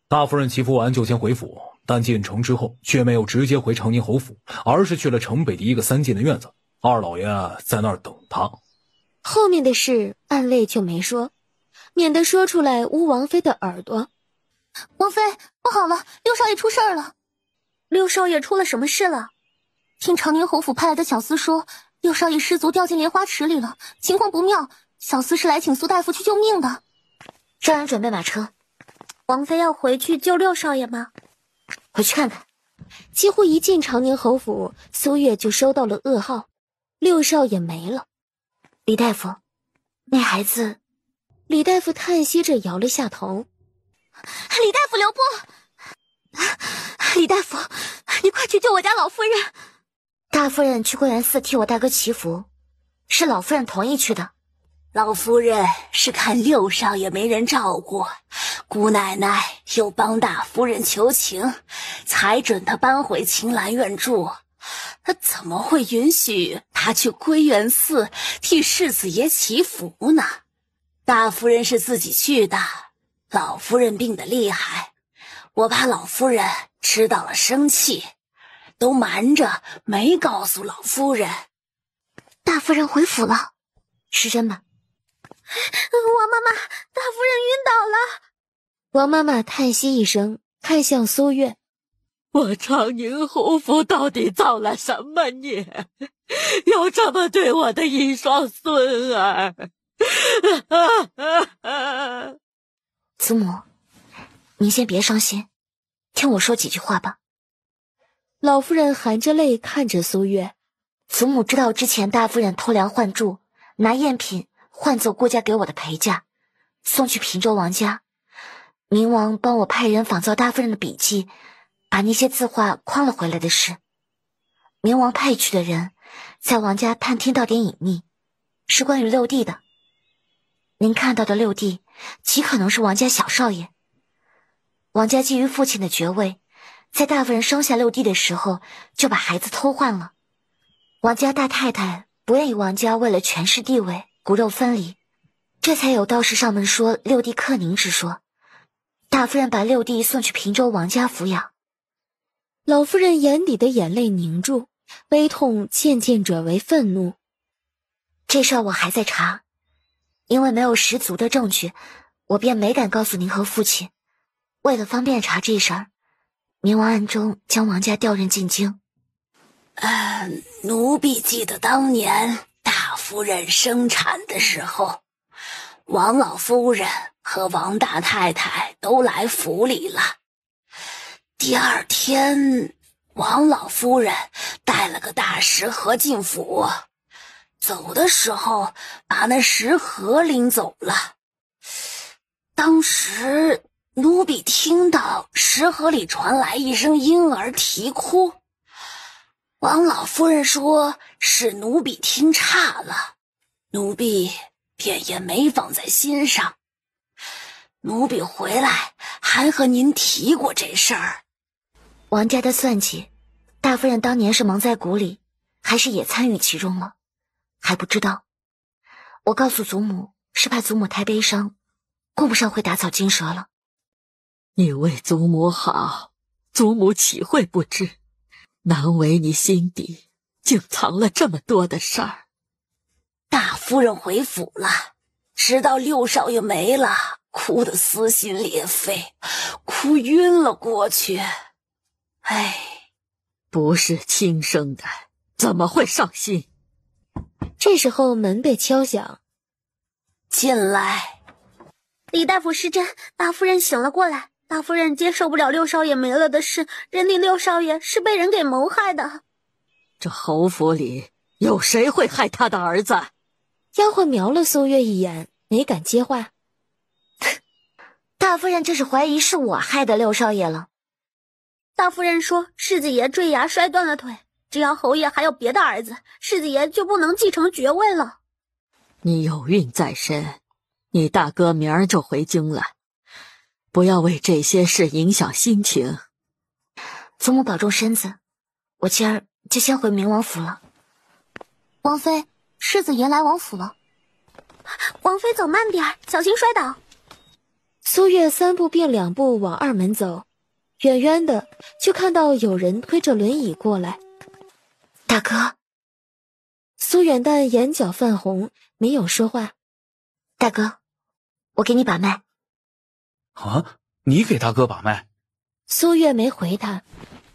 大夫人祈福完就先回府，但进城之后却没有直接回长宁侯府，而是去了城北的一个3进的院子，二老爷在那儿等他。后面的事暗泪就没说，免得说出来污王妃的耳朵。王妃，不好了，六少爷出事儿了。六少爷出了什么事了？听长宁侯府派来的小厮说，六少爷失足掉进莲花池里了，情况不妙，小厮是来请苏大夫去救命的。让人准备马车。王妃要回去救六少爷吗？回去看看。几乎一进长宁侯府，苏月就收到了噩耗，六少爷没了。李大夫，那孩子……李大夫叹息着摇了下头。李大夫留步！李大夫，你快去救我家老夫人！大夫人去归元寺替我大哥祈福，是老夫人同意去的。老夫人是看六少爷没人照顾，姑奶奶又帮大夫人求情，才准他搬回青兰院住。他怎么会允许他去归元寺替世子爷祈福呢？大夫人是自己去的，老夫人病得厉害，我怕老夫人知道了生气，都瞒着没告诉老夫人。大夫人回府了，是真的。王妈妈，大夫人晕倒了。王妈妈叹息一声，看向苏月。我长宁侯府到底造了什么孽，要这么对我的一双孙儿？祖母，您先别伤心，听我说几句话吧。老夫人含着泪看着苏月。祖母知道之前大夫人偷梁换柱，拿赝品换走顾家给我的陪嫁，送去平州王家。明王帮我派人仿造大夫人的笔记，把那些字画诓了回来的事。明王派去的人在王家探听到点隐秘，是关于六弟的。您看到的六弟极可能是王家小少爷。王家基于父亲的爵位，在大夫人生下六弟的时候就把孩子偷换了。王家大太太不愿意王家为了权势地位骨肉分离，这才有道士上门说六弟克宁之说。大夫人把六弟送去平州王家抚养。老夫人眼底的眼泪凝住，悲痛渐渐转为愤怒。这事儿我还在查，因为没有十足的证据，我便没敢告诉您和父亲。为了方便查这事儿，明王暗中将王家调任进京。奴婢记得当年大夫人生产的时候，王老夫人和王大太太都来府里了。第二天，王老夫人带了个大食盒进府，走的时候把那食盒拎走了。当时奴婢听到食盒里传来一声婴儿啼哭，王老夫人说是奴婢听差了，奴婢便也没放在心上。奴婢回来还和您提过这事儿。王家的算计，大夫人当年是蒙在鼓里，还是也参与其中了？还不知道。我告诉祖母，是怕祖母太悲伤，顾不上会打草惊蛇了。你为祖母好，祖母岂会不知？难为你心底竟藏了这么多的事儿。大夫人回府了，知道六少爷没了，哭得撕心裂肺，哭晕了过去。哎，不是亲生的，怎么会伤心？这时候门被敲响，进来。李大夫失真，大夫人醒了过来。大夫人接受不了六少爷没了的事，认定六少爷是被人给谋害的。这侯府里有谁会害他的儿子？丫鬟瞄了苏月一眼，没敢接话。大夫人这是怀疑是我害的六少爷了。大夫人说世子爷坠崖摔断了腿，只要侯爷还有别的儿子，世子爷就不能继承爵位了。你有孕在身，你大哥明儿就回京了，不要为这些事影响心情。祖母保重身子，我今儿就先回明王府了。王妃，世子爷来王府了。王妃走慢点，小心摔倒。苏月3步并2步往二门走，远远的就看到有人推着轮椅过来。大哥。苏远淡眼角泛红，没有说话。大哥，我给你把脉。啊，你给大哥把脉？苏月没回他，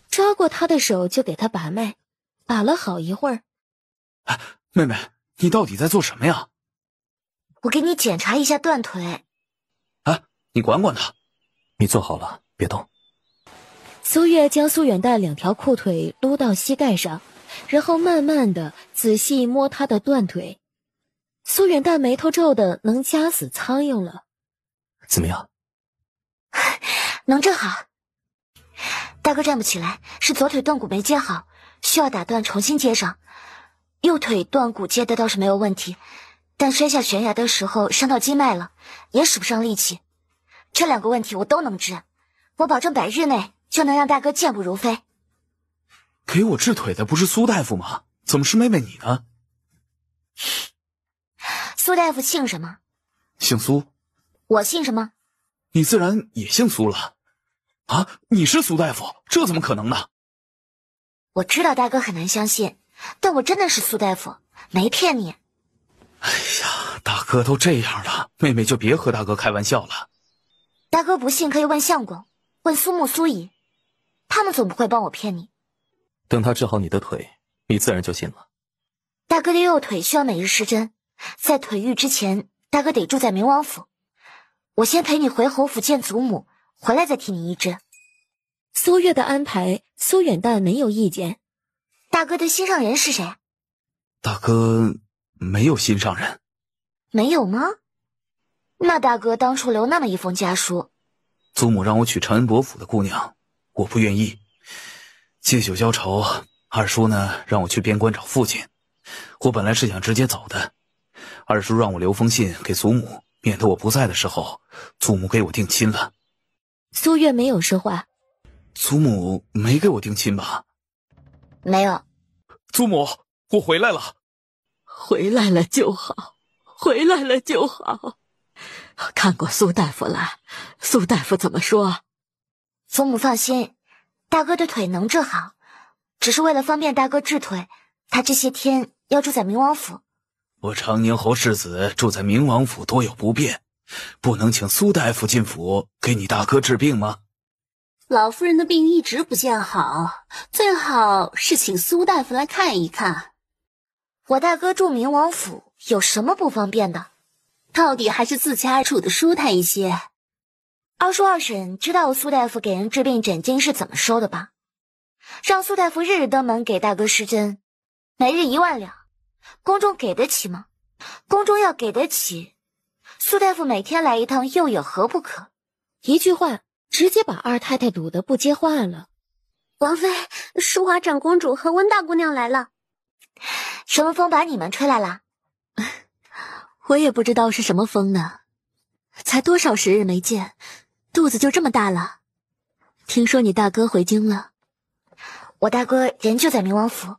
抓过他的手就给他把脉，把了好一会儿。妹妹，你到底在做什么呀？我给你检查一下断腿。你管管他。你坐好了，别动。苏月将苏远淡2条裤腿撸到膝盖上，然后慢慢的仔细摸他的断腿。苏远淡眉头皱的能夹死苍蝇了。怎么样？能正好。大哥站不起来，是左腿断骨没接好，需要打断重新接上。右腿断骨接的倒是没有问题，但摔下悬崖的时候伤到筋脉了，也使不上力气。这2个问题我都能治，我保证100日内就能让大哥健步如飞。给我治腿的不是苏大夫吗？怎么是妹妹你呢？苏大夫姓什么？姓苏。我姓什么？你自然也姓苏了。啊，你是苏大夫？这怎么可能呢？我知道大哥很难相信，但我真的是苏大夫，没骗你。哎呀，大哥都这样了，妹妹就别和大哥开玩笑了。大哥不信可以问相公，问苏木、苏姨，他们总不会帮我骗你。等他治好你的腿，你自然就信了。大哥的右腿需要每日施针，在腿愈之前，大哥得住在明王府。我先陪你回侯府见祖母，回来再替你医治。苏月的安排，苏远淡没有意见。大哥的心上人是谁？大哥没有心上人。没有吗？那大哥当初留那么一封家书。祖母让我娶承恩伯府的姑娘，我不愿意。借酒浇愁，二叔呢让我去边关找父亲。我本来是想直接走的，二叔让我留封信给祖母，免得我不在的时候，祖母给我定亲了。苏月没有说话。祖母没给我定亲吧？没有。祖母，我回来了。回来了就好，回来了就好。看过苏大夫了，苏大夫怎么说？祖母放心，大哥的腿能治好，只是为了方便大哥治腿，他这些天要住在明王府。我长宁侯世子住在明王府多有不便，不能请苏大夫进府给你大哥治病吗？老夫人的病一直不见好，最好是请苏大夫来看一看。我大哥住明王府有什么不方便的？到底还是自家处的舒坦一些。二叔二婶知道苏大夫给人治病诊金是怎么收的吧？让苏大夫日日登门给大哥施针，每日1万两，宫中给得起吗？宫中要给得起，苏大夫每天来一趟又有何不可？一句话直接把二太太堵得不接话了。王妃，淑华长公主和温大姑娘来了。什么风把你们吹来了？我也不知道是什么风呢，才多少时日没见，肚子就这么大了。听说你大哥回京了。我大哥人就在明王府。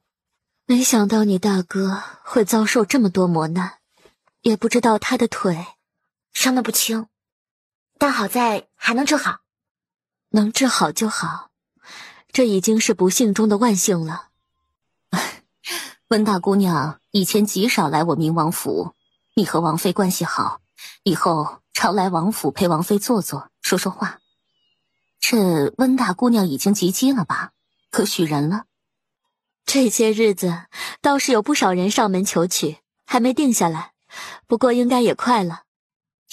没想到你大哥会遭受这么多磨难，也不知道他的腿伤得不轻，但好在还能治好。能治好就好，这已经是不幸中的万幸了。温大姑娘以前极少来我明王府，你和王妃关系好，以后常来王府陪王妃坐坐，说说话。这温大姑娘已经及笄了吧？可许人了？这些日子倒是有不少人上门求娶，还没定下来，不过应该也快了。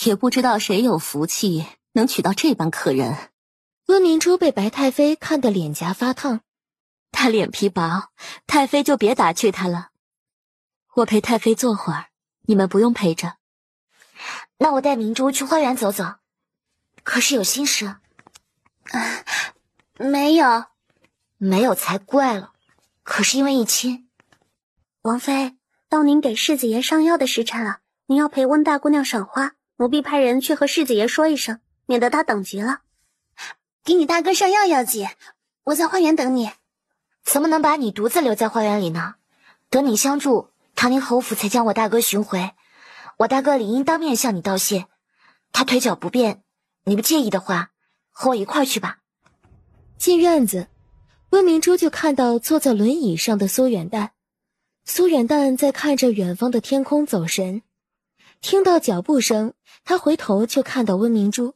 也不知道谁有福气能娶到这般客人。温明珠被白太妃看得脸颊发烫，她脸皮薄，太妃就别打趣她了。我陪太妃坐会儿，你们不用陪着。那我带明珠去花园走走。可是有心事？没有。没有才怪了。可是因为一亲。王妃，到您给世子爷上药的时辰了，您要陪温大姑娘赏花，奴婢派人去和世子爷说一声，免得他等急了。给你大哥上药要紧，我在花园等你。怎么能把你独自留在花园里呢？得你相助，唐宁侯府才将我大哥寻回。我大哥理应当面向你道谢。他腿脚不便，你不介意的话，和我一块儿去吧。进院子，温明珠就看到坐在轮椅上的苏远淡。苏远淡在看着远方的天空走神，听到脚步声，他回头就看到温明珠。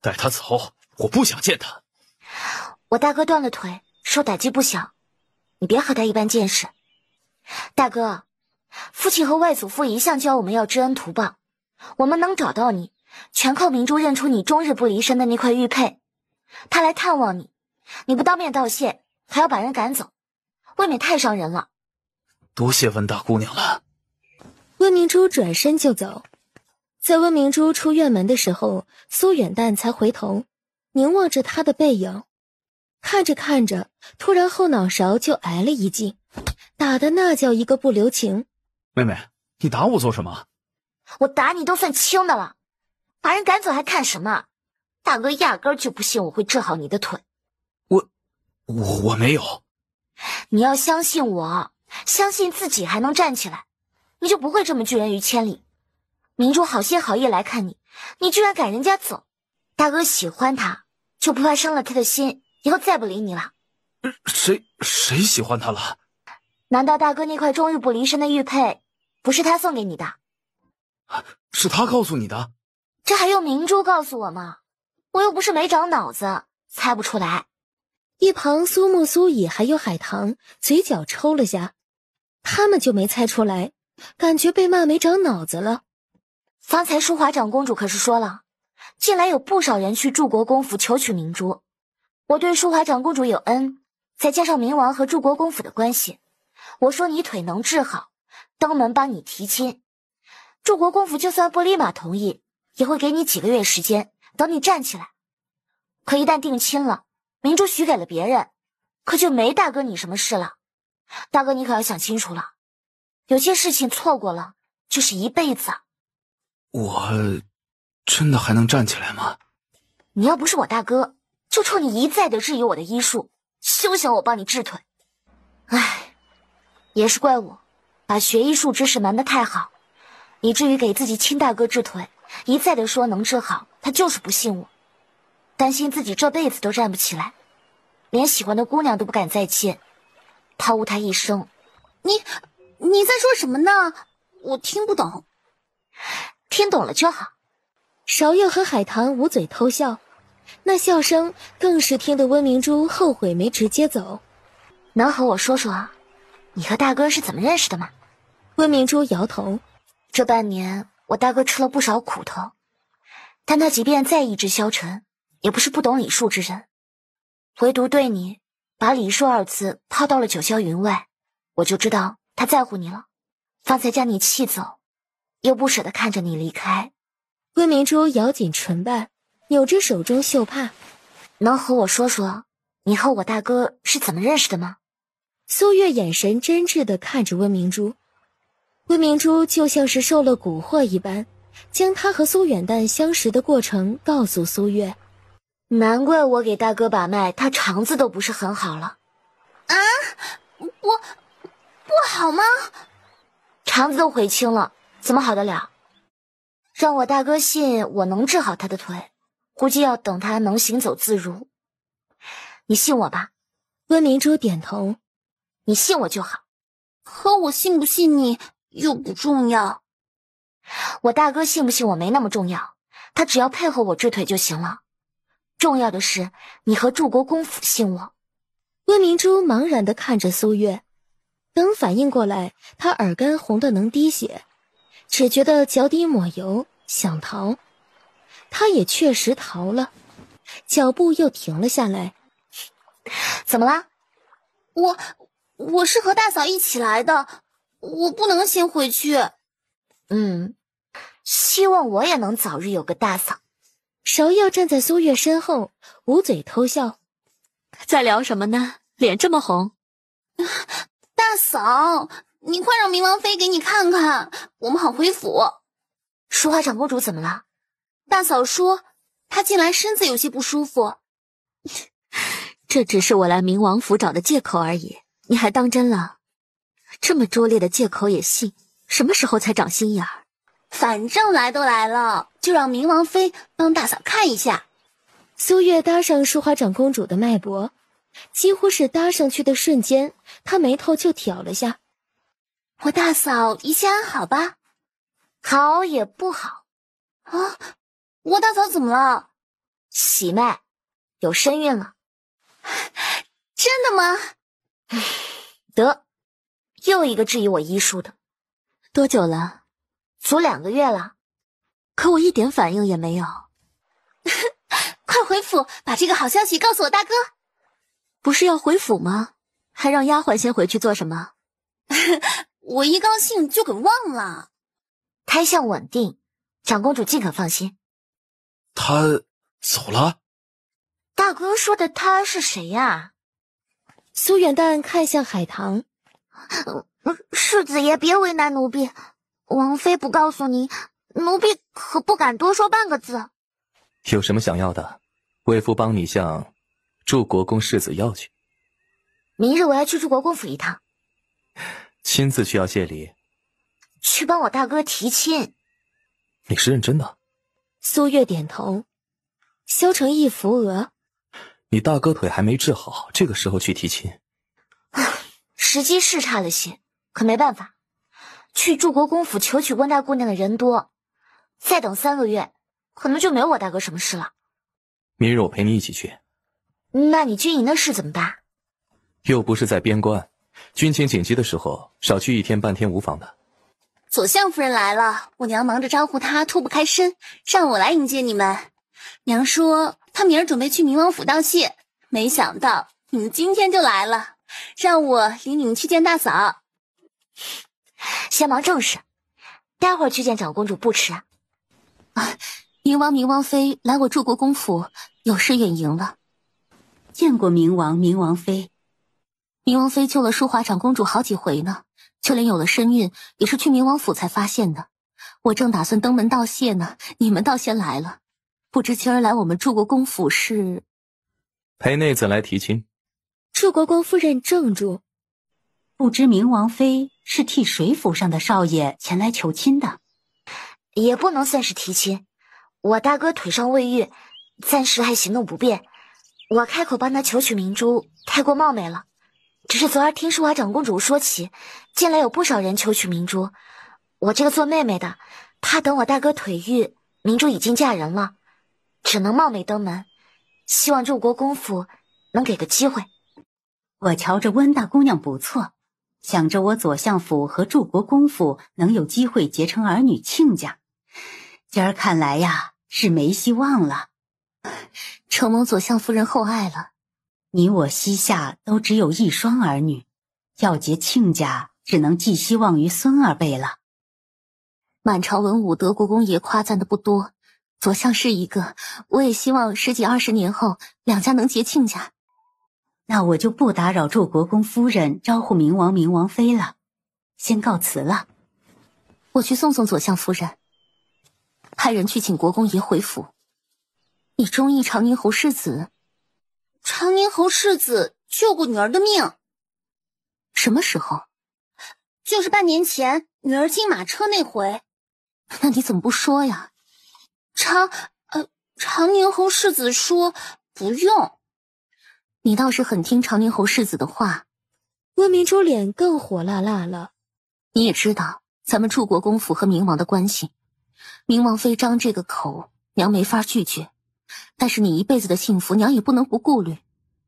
带他走，我不想见他。我大哥断了腿，受打击不小，你别和他一般见识。大哥，父亲和外祖父一向教我们要知恩图报，我们能找到你，全靠明珠认出你终日不离身的那块玉佩。他来探望你，你不当面道谢，还要把人赶走，未免太伤人了。多谢温大姑娘了。温明珠转身就走。在温明珠出院门的时候，苏远淡才回头凝望着他的背影，看着看着，突然后脑勺就挨了一记，打的那叫一个不留情。妹妹，你打我做什么？我打你都算轻的了，把人赶走还看什么？大哥压根儿就不信我会治好你的腿。我没有。你要相信我，相信自己还能站起来，你就不会这么拒人于千里。明珠好心好意来看你，你居然赶人家走。大哥喜欢他，就不怕伤了他的心，以后再不理你了。谁喜欢他了？难道大哥那块终日不离身的玉佩不是他送给你的？是他告诉你的？这还用明珠告诉我吗？我又不是没长脑子，猜不出来。一旁苏木、苏乙还有海棠嘴角抽了下，他们就没猜出来，感觉被骂没长脑子了。方才淑华长公主可是说了，近来有不少人去柱国公府求取明珠。我对淑华长公主有恩，再加上明王和柱国公府的关系，我说你腿能治好，登门帮你提亲。柱国公府就算不立马同意，也会给你几个月时间，等你站起来。可一旦定亲了，明珠许给了别人，可就没大哥你什么事了。大哥你可要想清楚了，有些事情错过了就是一辈子。我真的还能站起来吗？你要不是我大哥，就冲你一再的质疑我的医术，休想我帮你治腿。唉，也是怪我把学医术知识瞒得太好，以至于给自己亲大哥治腿，一再的说能治好，他就是不信我，担心自己这辈子都站不起来，连喜欢的姑娘都不敢再见，抛物他一生。你在说什么呢？我听不懂。听懂了就好。芍药和海棠捂嘴偷笑，那笑声更是听得温明珠后悔没直接走。能和我说说你和大哥是怎么认识的吗？温明珠摇头。这半年我大哥吃了不少苦头，但他即便再意志消沉，也不是不懂礼数之人。唯独对你把礼数二字抛到了九霄云外，我就知道他在乎你了。方才将你气走，又不舍得看着你离开。温明珠咬紧唇瓣，扭着手中袖帕。能和我说说你和我大哥是怎么认识的吗？苏月眼神真挚地看着温明珠，温明珠就像是受了蛊惑一般，将他和苏远淡相识的过程告诉苏月。难怪我给大哥把脉，他肠子都不是很好了。啊，不好吗？肠子都悔青了，怎么好得了？让我大哥信我能治好他的腿，估计要等他能行走自如。你信我吧？温明珠点头。你信我就好。可我信不信你又不重要。我大哥信不信我没那么重要，他只要配合我治腿就行了。重要的是你和柱国公府信我。温明珠茫然地看着苏月，等反应过来，她耳根红得能滴血，只觉得脚底抹油，想逃。她也确实逃了，脚步又停了下来。怎么了？我是和大嫂一起来的，我不能先回去。希望我也能早日有个大嫂。芍药站在苏月身后，捂嘴偷笑。在聊什么呢？脸这么红。大嫂，你快让冥王妃给你看看，我们好回府。淑华长公主怎么了？大嫂说她近来身子有些不舒服。这只是我来冥王府找的借口而已，你还当真了？这么拙劣的借口也信？什么时候才长心眼儿？反正来都来了，就让冥王妃帮大嫂看一下。苏月搭上淑华长公主的脉搏，几乎是搭上去的瞬间，她眉头就挑了下。我大嫂一切安好吧？好也不好。啊，我大嫂怎么了？喜脉，有身孕了。真的吗？得，又一个质疑我医术的。多久了？足2个月了。可我一点反应也没有。快回府把这个好消息告诉我大哥。不是要回府吗？还让丫鬟先回去做什么？我一高兴就给忘了。胎相稳定，长公主尽可放心。他走了？大哥说的他是谁呀？苏远淡看向海棠。世子爷别为难奴婢，王妃不告诉你，奴婢可不敢多说半个字。有什么想要的，为夫帮你向祝国公世子要去。明日我要去祝国公府一趟。亲自去要谢礼？去帮我大哥提亲。你是认真的？苏月点头。萧承义扶额。你大哥腿还没治好，这个时候去提亲？时机是差了些，可没办法。去祝国公府求娶温大姑娘的人多，再等3个月，可能就没有我大哥什么事了。明日我陪你一起去。那你军营的事怎么办？又不是在边关，军情紧急的时候，少去1天半天无妨的。左相夫人来了，我娘忙着招呼她脱不开身，让我来迎接你们。娘说她明儿准备去冥王府道谢，没想到你们今天就来了，让我领你们去见大嫂。先忙正事，待会儿去见长公主不迟。冥王妃来我祝国公府，有失远迎了。见过冥王妃。冥王妃救了淑华长公主好几回呢，就连有了身孕也是去冥王府才发现的。我正打算登门道谢呢，你们倒先来了。不知今儿来我们祝国公府是陪内子来提亲。祝国公夫人怔住，不知冥王妃是替水府上的少爷前来求亲的？也不能算是提亲，我大哥腿上未愈，暂时还行动不便，我开口帮他求娶明珠太过冒昧了。只是昨儿听淑华长公主说起，近来有不少人求娶明珠，我这个做妹妹的怕等我大哥腿愈，明珠已经嫁人了，只能冒昧登门，希望祝国公府能给个机会。我瞧着温大姑娘不错，想着我左相府和祝国公府能有机会结成儿女亲家，今儿看来呀，是没希望了。承蒙左相夫人厚爱了，你我膝下都只有一双儿女，要结亲家，只能寄希望于孙儿辈了。满朝文武德国公爷夸赞的不多，左相是一个，我也希望10几20年后两家能结亲家。那我就不打扰祝国公夫人招呼明王、明王妃了，先告辞了。我去送送左相夫人，派人去请国公爷回府。你中意长宁侯世子？长宁侯世子救过女儿的命。什么时候？就是半年前女儿进马车那回。那你怎么不说呀？长宁侯世子说不用。你倒是很听长宁侯世子的话。温明珠脸更火辣辣了。你也知道咱们祝国公府和明王的关系，明王妃张这个口，娘没法拒绝。但是你一辈子的幸福，娘也不能不顾虑。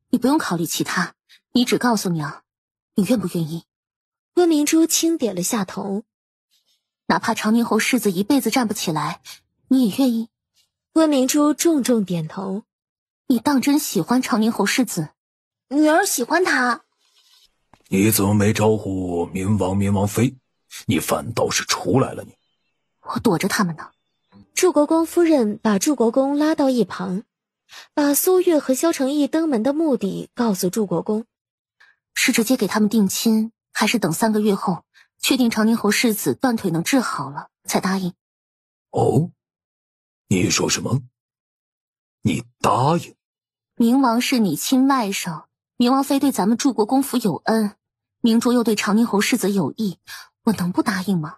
你不用考虑其他，你只告诉娘，你愿不愿意？温明珠轻点了下头。哪怕长宁侯世子一辈子站不起来，你也愿意？温明珠重重点头。你当真喜欢长宁侯世子？女儿喜欢他。你怎么没招呼明王、明王妃？你反倒是出来了你。我躲着他们呢。祝国公夫人把祝国公拉到一旁，把苏月和萧承义登门的目的告诉祝国公。是直接给他们定亲，还是等3个月后确定长宁侯世子断腿能治好了才答应？哦，你说什么？你答应？明王是你亲外甥，明王妃对咱们祝国公府有恩，明珠又对长宁侯世子有意，我能不答应吗？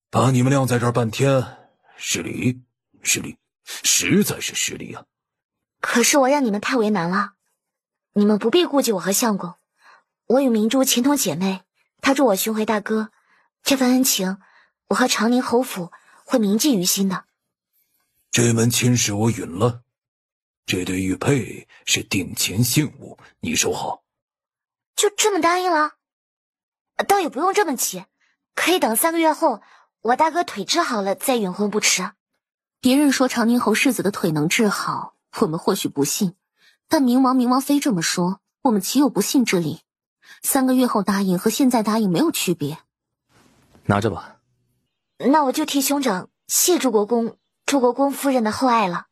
把你们晾在这儿半天，失礼，失礼，实在是失礼啊！可是我让你们太为难了，你们不必顾忌我和相公，我与明珠情同姐妹，她助我寻回大哥，这份恩情，我和长宁侯府会铭记于心的。这门亲事我允了，这对玉佩是定情信物，你收好。就这么答应了？倒也不用这么急，可以等3个月后我大哥腿治好了再允婚不迟。别人说长宁侯世子的腿能治好，我们或许不信，但明王、明王妃这么说，我们岂有不信之理？3个月后答应和现在答应没有区别。拿着吧。那我就替兄长谢祝国公夫人的厚爱了。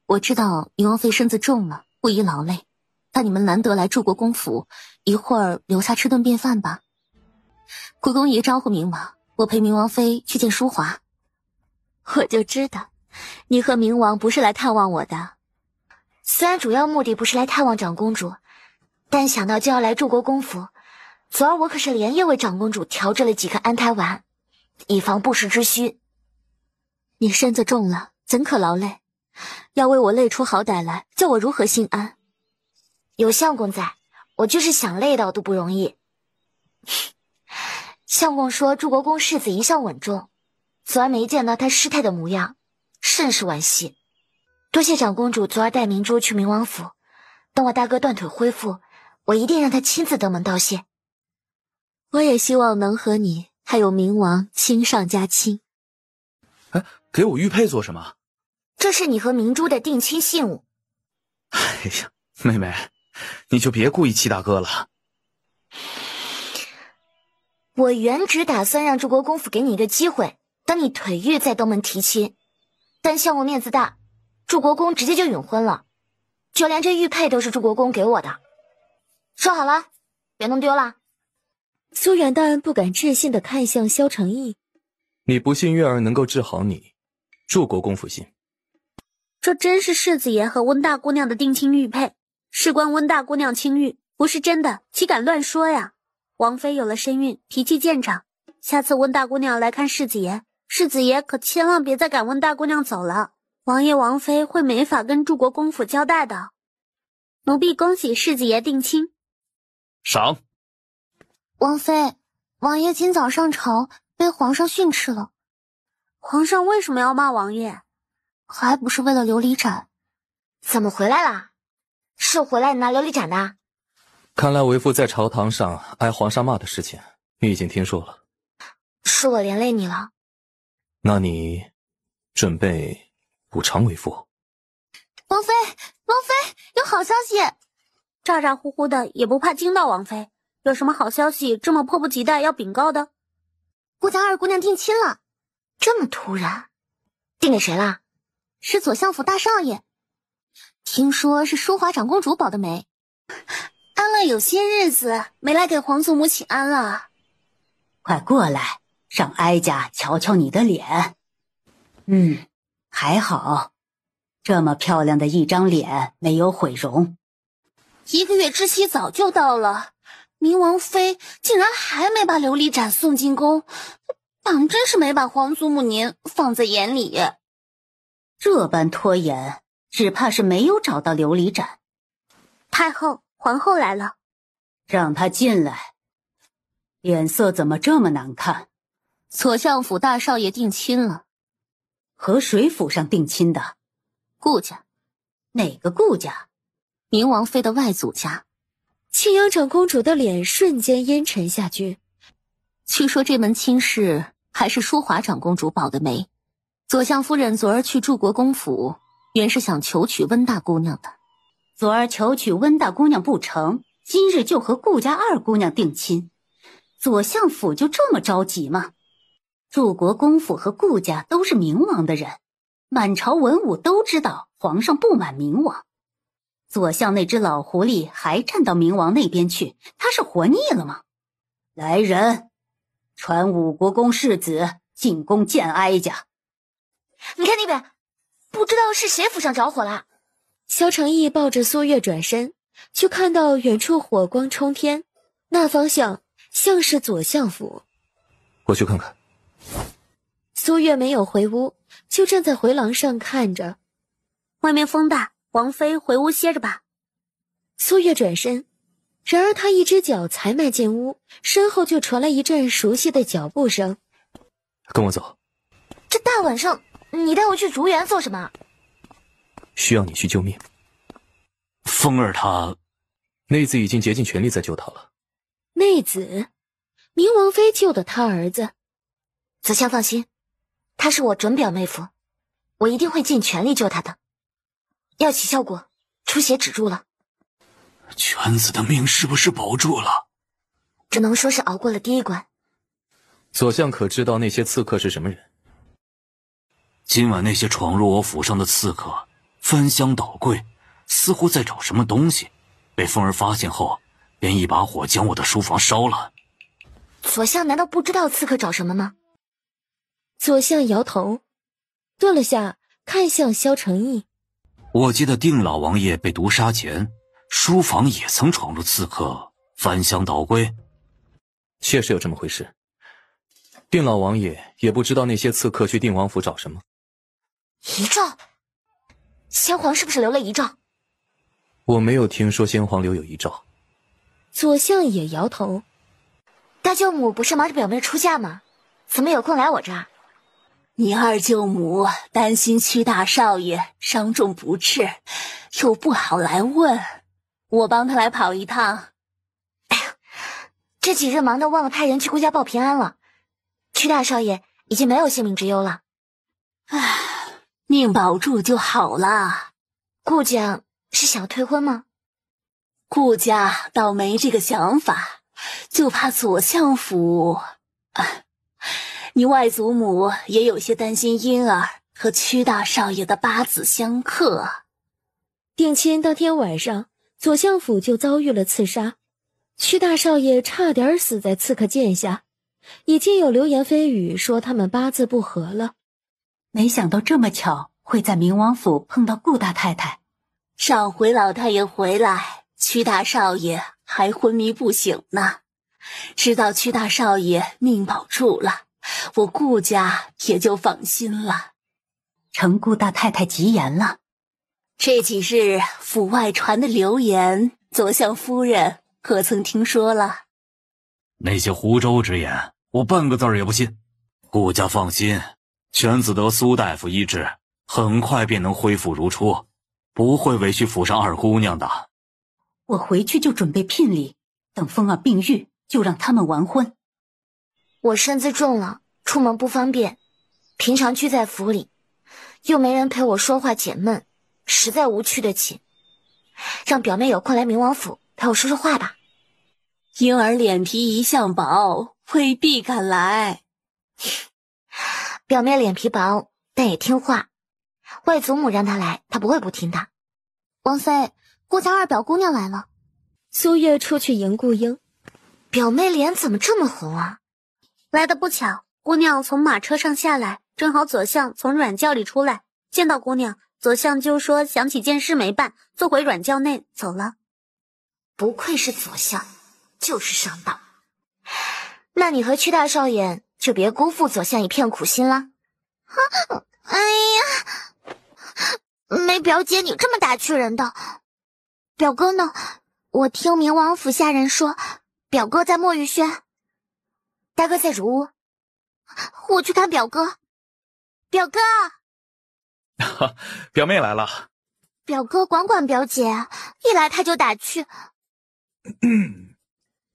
我知道明王妃身子重了，不宜劳累，但你们难得来祝国公府，一会儿留下吃顿便饭吧。国公爷招呼明王，我陪明王妃去见淑华。我就知道你和明王不是来探望我的，虽然主要目的不是来探望长公主，但想到就要来祝国公府，昨儿我可是连夜为长公主调制了几颗安胎丸，以防不时之需。你身子重了，怎可劳累？要为我累出好歹来，叫我如何心安？有相公在，我就是想累倒都不容易。相公说祝国公世子一向稳重，昨儿没见到他失态的模样，甚是惋惜。多谢长公主昨儿带明珠去明王府，等我大哥断腿恢复，我一定让他亲自登门道谢。我也希望能和你还有明王亲上加亲。哎，给我玉佩做什么？这是你和明珠的定亲信物。哎呀，妹妹，你就别故意气大哥了。我原只打算让祝国公府给你一个机会，等你腿愈再登门提亲，但相公面子大，祝国公直接就允婚了，就连这玉佩都是祝国公给我的。说好了，别弄丢了。苏远淡不敢置信地看向萧承义。你不信月儿能够治好你，祝国公府信。这真是世子爷和温大姑娘的定亲玉佩，事关温大姑娘清誉，不是真的，岂敢乱说呀？王妃有了身孕，脾气见长，下次温大姑娘来看世子爷，世子爷可千万别再赶温大姑娘走了，王爷王妃会没法跟祝国公府交代的。奴婢恭喜世子爷定亲。赏。王妃，王爷今早上朝被皇上训斥了。皇上为什么要骂王爷？还不是为了琉璃盏。怎么回来了？是回来拿琉璃盏的？看来为父在朝堂上挨皇上骂的事情，你已经听说了。是我连累你了。那你准备补偿为父？王妃，王妃，有好消息！咋咋呼呼的也不怕惊到王妃，有什么好消息这么迫不及待要禀告的？顾家二姑娘定亲了，这么突然，定给谁啦？是左相府大少爷，听说是淑华长公主保的媒。安乐有些日子没来给皇祖母请安了。快过来，让哀家瞧瞧你的脸。还好，这么漂亮的一张脸没有毁容。1个月之期早就到了，明王妃竟然还没把琉璃盏送进宫，当真是没把皇祖母您放在眼里。这般拖延，只怕是没有找到琉璃盏。太后，皇后来了，让她进来。脸色怎么这么难看？左相府大少爷定亲了。和谁府上定亲的？顾家。哪个顾家？明王妃的外祖家。庆阳长公主的脸瞬间阴沉下去。据说这门亲事还是淑华长公主保的媒。左相夫人昨儿去祝国公府，原是想求娶温大姑娘的。昨儿求娶温大姑娘不成，今日就和顾家二姑娘定亲。左相府就这么着急吗？祝国公府和顾家都是明王的人，满朝文武都知道皇上不满明王。左相那只老狐狸还站到明王那边去，他是活腻了吗？来人，传5国公世子进宫见哀家。你看那边，不知道是谁府上着火了。萧承义抱着苏月转身，就看到远处火光冲天，那方向像是左相府。我去看看。苏月没有回屋，就站在回廊上看着。外面风大，王妃回屋歇着吧。苏月转身，然而她一只脚才迈进屋，身后就传来一阵熟悉的脚步声。跟我走。这大晚上你带我去竹园做什么？需要你去救命。风儿她，内子已经竭尽全力在救她了。内子，明王妃救的她儿子。子相放心，她是我准表妹夫，我一定会尽全力救她的。药起效果，出血止住了。犬子的命是不是保住了？只能说是熬过了第一关。左相可知道那些刺客是什么人？今晚那些闯入我府上的刺客翻箱倒柜，似乎在找什么东西，被风儿发现后便一把火将我的书房烧了。左相难道不知道刺客找什么吗？左相摇头，顿了下，看向萧承义。我记得定老王爷被毒杀前，书房也曾闯入刺客，翻箱倒柜。确实有这么回事。定老王爷也不知道那些刺客去定王府找什么。遗诏，先皇是不是留了遗诏？我没有听说先皇留有遗诏。左相也摇头。大舅母不是忙着表妹出嫁吗？怎么有空来我这儿？你二舅母担心屈大少爷伤重不治，又不好来问，我帮他来跑一趟。哎呀，这几日忙得忘了派人去顾家报平安了。屈大少爷已经没有性命之忧了。唉，命保住就好了。顾家是想退婚吗？顾家倒没这个想法，就怕左相府。你外祖母也有些担心婴儿和屈大少爷的八字相克。定亲当天晚上，左相府就遭遇了刺杀，屈大少爷差点死在刺客剑下，已经有流言蜚语说他们八字不合了。没想到这么巧会在明王府碰到顾大太太。上回老太爷回来，屈大少爷还昏迷不醒呢。知道屈大少爷命保住了，我顾家也就放心了。承顾大太太吉言了。这几日府外传的流言，左相夫人可曾听说了？那些胡诌之言，我半个字儿也不信。顾家放心，犬子得苏大夫医治，很快便能恢复如初，不会委屈府上二姑娘的。我回去就准备聘礼，等风儿病愈，就让他们完婚。我身子重了，出门不方便，平常居在府里，又没人陪我说话解闷，实在无趣的起。让表妹有空来冥王府陪我说说话吧。婴儿脸皮一向薄，未必敢来。表妹脸皮薄，但也听话。外祖母让她来，她不会不听的。王妃，顾家二表姑娘来了。苏月出去迎顾英。表妹脸怎么这么红啊？来得不巧，姑娘从马车上下来，正好左相从软轿里出来，见到姑娘，左相就说想起件事没办，坐回软轿内走了。不愧是左相，就是上当。那你和屈大少爷就别辜负左相一片苦心了。哎呀，没表姐你这么打趣人的。表哥呢？我听冥王府下人说，表哥在墨玉轩。大哥在如屋。我去看表哥。表哥，表妹来了。表哥管管表姐，一来他就打趣。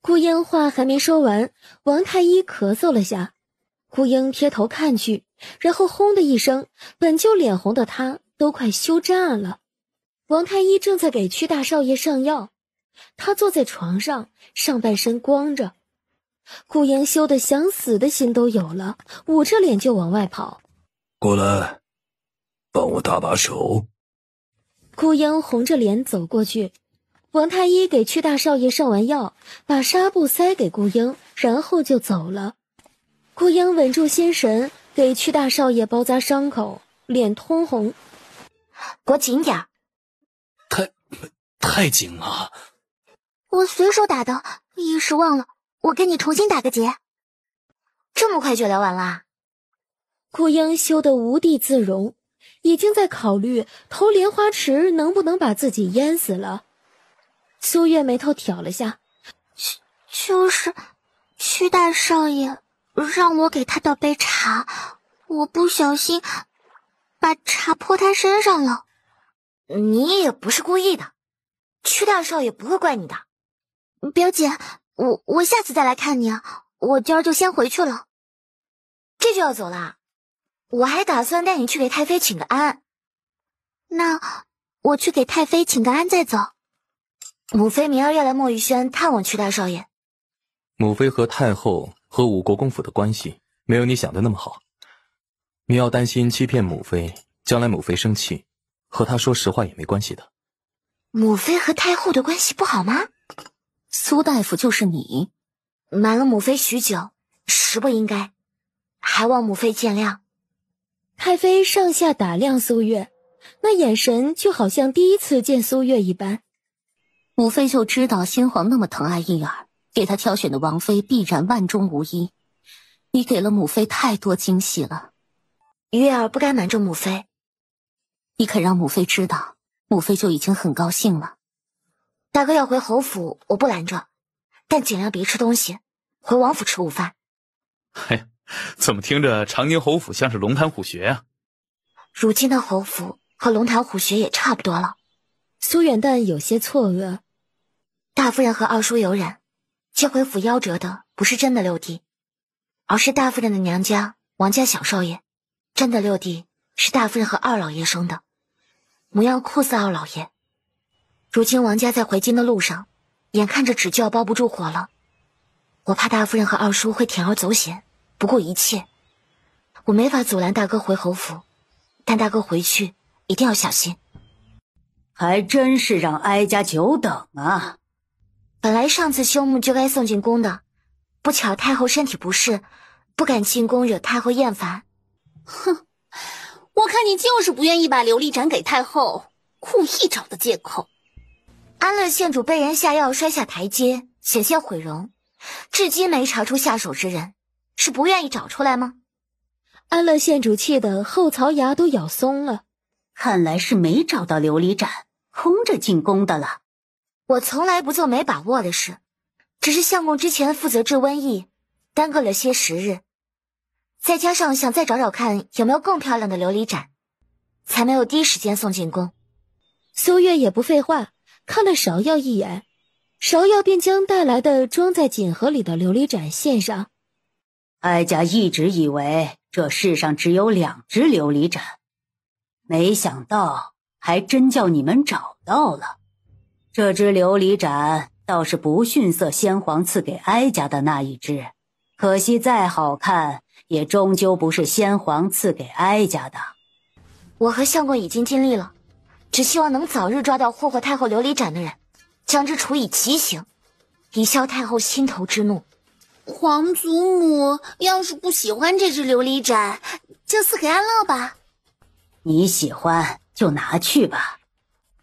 顾英话还没说完，王太医咳嗽了下。顾英贴头看去，然后轰的一声，本就脸红的他都快羞炸了。王太医正在给屈大少爷上药，他坐在床上，上半身光着。顾英羞得想死的心都有了，捂着脸就往外跑。过来，帮我搭把手。顾英红着脸走过去，王太医给屈大少爷上完药，把纱布塞给顾英，然后就走了。顾英稳住心神，给屈大少爷包扎伤口，脸通红。裹紧点。太紧了。我随手打的，一时忘了，我给你重新打个结。这么快就聊完啦？顾英羞得无地自容，已经在考虑投莲花池能不能把自己淹死了。苏月眉头挑了下，就是屈大少爷让我给他倒杯茶，我不小心把茶泼他身上了。你也不是故意的，屈大少爷不会怪你的。表姐，我下次再来看你啊，我今儿就先回去了。这就要走啦？我还打算带你去给太妃请个安。那我去给太妃请个安再走。母妃明儿要来墨玉轩探望屈大少爷。母妃和太后和武国公府的关系没有你想的那么好，你要担心欺骗母妃，将来母妃生气，和她说实话也没关系的。母妃和太后的关系不好吗？苏大夫就是你，瞒了母妃许久，实不应该，还望母妃见谅。太妃上下打量苏月，那眼神就好像第一次见苏月一般。母妃就知道先皇那么疼爱胤儿，给他挑选的王妃必然万中无一。你给了母妃太多惊喜了。月儿不该瞒着母妃。你肯让母妃知道，母妃就已经很高兴了。大哥要回侯府，我不拦着，但尽量别吃东西，回王府吃午饭。嘿，怎么听着长宁侯府像是龙潭虎穴啊？如今的侯府和龙潭虎穴也差不多了。苏远淡有些错愕。大夫人和二叔有染，接回府夭折的不是真的六弟，而是大夫人的娘家王家小少爷。真的六弟是大夫人和二老爷生的，模样酷似二老爷。如今王家在回京的路上，眼看着纸就要包不住火了，我怕大夫人和二叔会铤而走险，不顾一切。我没法阻拦大哥回侯府，但大哥回去一定要小心。还真是让哀家久等啊。本来上次休沐就该送进宫的，不巧太后身体不适，不敢进宫惹太后厌烦。哼，我看你就是不愿意把琉璃盏给太后，故意找的借口。安乐县主被人下药摔下台阶，险些毁容，至今没查出下手之人，是不愿意找出来吗？安乐县主气得后槽牙都咬松了，看来是没找到琉璃盏，空着进宫的了。我从来不做没把握的事，只是相公之前负责治瘟疫，耽搁了些时日，再加上想再找找看有没有更漂亮的琉璃盏，才没有第一时间送进宫。苏月也不废话，看了芍药一眼，芍药便将带来的装在锦盒里的琉璃盏献上。哀家一直以为这世上只有2只琉璃盏，没想到还真叫你们找到了。这只琉璃盏倒是不逊色先皇赐给哀家的那一只，可惜再好看也终究不是先皇赐给哀家的。我和相公已经尽力了，只希望能早日抓到霍霍太后琉璃盏的人，将之处以极刑，以消太后心头之怒。皇祖母要是不喜欢这只琉璃盏，就赐给安乐吧。你喜欢就拿去吧。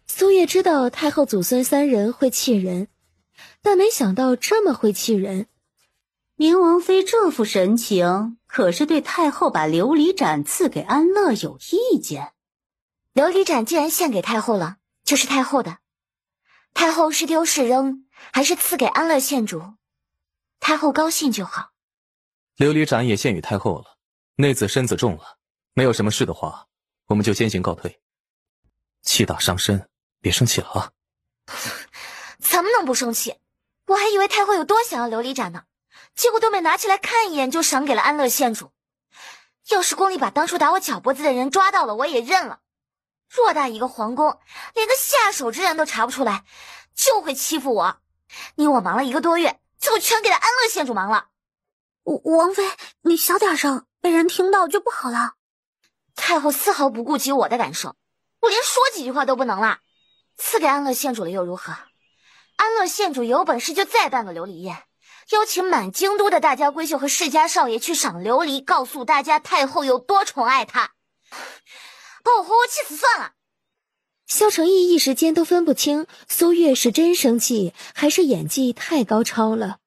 苏月知道太后祖孙3人会气人，但没想到这么会气人。明王妃这副神情，可是对太后把琉璃盏赐给安乐有意见。琉璃盏既然献给太后了，就是太后的。太后是丢是扔，还是赐给安乐县主，太后高兴就好。琉璃盏也献与太后了，内子身子重了，没有什么事的话，我们就先行告退。气大伤身，别生气了啊。怎么能不生气？我还以为太后有多想要琉璃盏呢，结果都没拿起来看一眼就赏给了安乐县主。要是宫里把当初打我脚脖子的人抓到了，我也认了。偌大一个皇宫，连个下手之人都查不出来，就会欺负我。你我忙了1个多月，最后全给了安乐县主忙了。王妃，你小点声，被人听到就不好了。太后丝毫不顾及我的感受，我连说几句话都不能啦。赐给安乐县主了又如何？安乐县主有本事就再办个琉璃宴，邀请满京都的大家闺秀和世家少爷去赏琉璃，告诉大家太后有多宠爱他，把我活活气死算了。萧承义一时间都分不清苏月是真生气还是演技太高超了，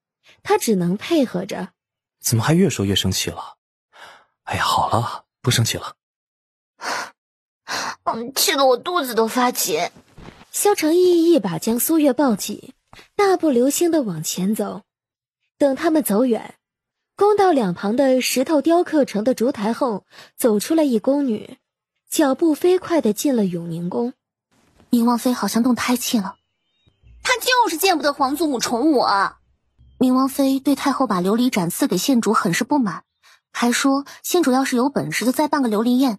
他只能配合着。怎么还越说越生气了？哎呀，好了，不生气了。气得我肚子都发紧。萧承义一把将苏月抱起，大步流星地往前走。等他们走远，宫道两旁的石头雕刻成的烛台后，走出了一宫女，脚步飞快地进了永宁宫。宁王妃好像动胎气了，她就是见不得皇祖母宠我。明王妃对太后把琉璃盏赐给县主很是不满，还说县主要是有本事就再办个琉璃宴，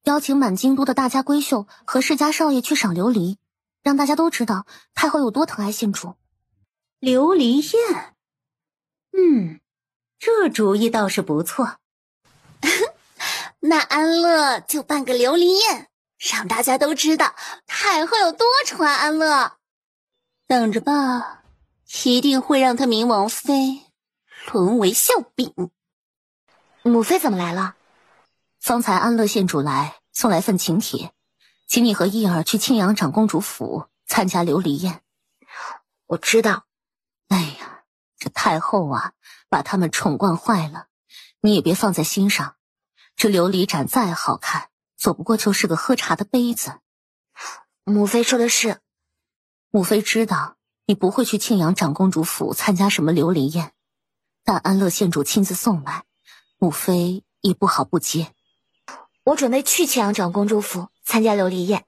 邀请满京都的大家闺秀和世家少爷去赏琉璃，让大家都知道太后有多疼爱县主。琉璃宴，这主意倒是不错。那安乐就办个琉璃宴，让大家都知道太后有多宠爱安乐。等着吧，一定会让他明王妃沦为笑柄。母妃怎么来了？方才安乐县主来，送来份请帖，请你和义儿去庆阳长公主府参加琉璃宴。我知道。哎呀，这太后啊，把他们宠惯坏了，你也别放在心上。这琉璃盏再好看，总不过就是个喝茶的杯子。母妃说的是。母妃知道你不会去庆阳长公主府参加什么琉璃宴，但安乐县主亲自送来，母妃也不好不接。我准备去庆阳长公主府参加琉璃宴。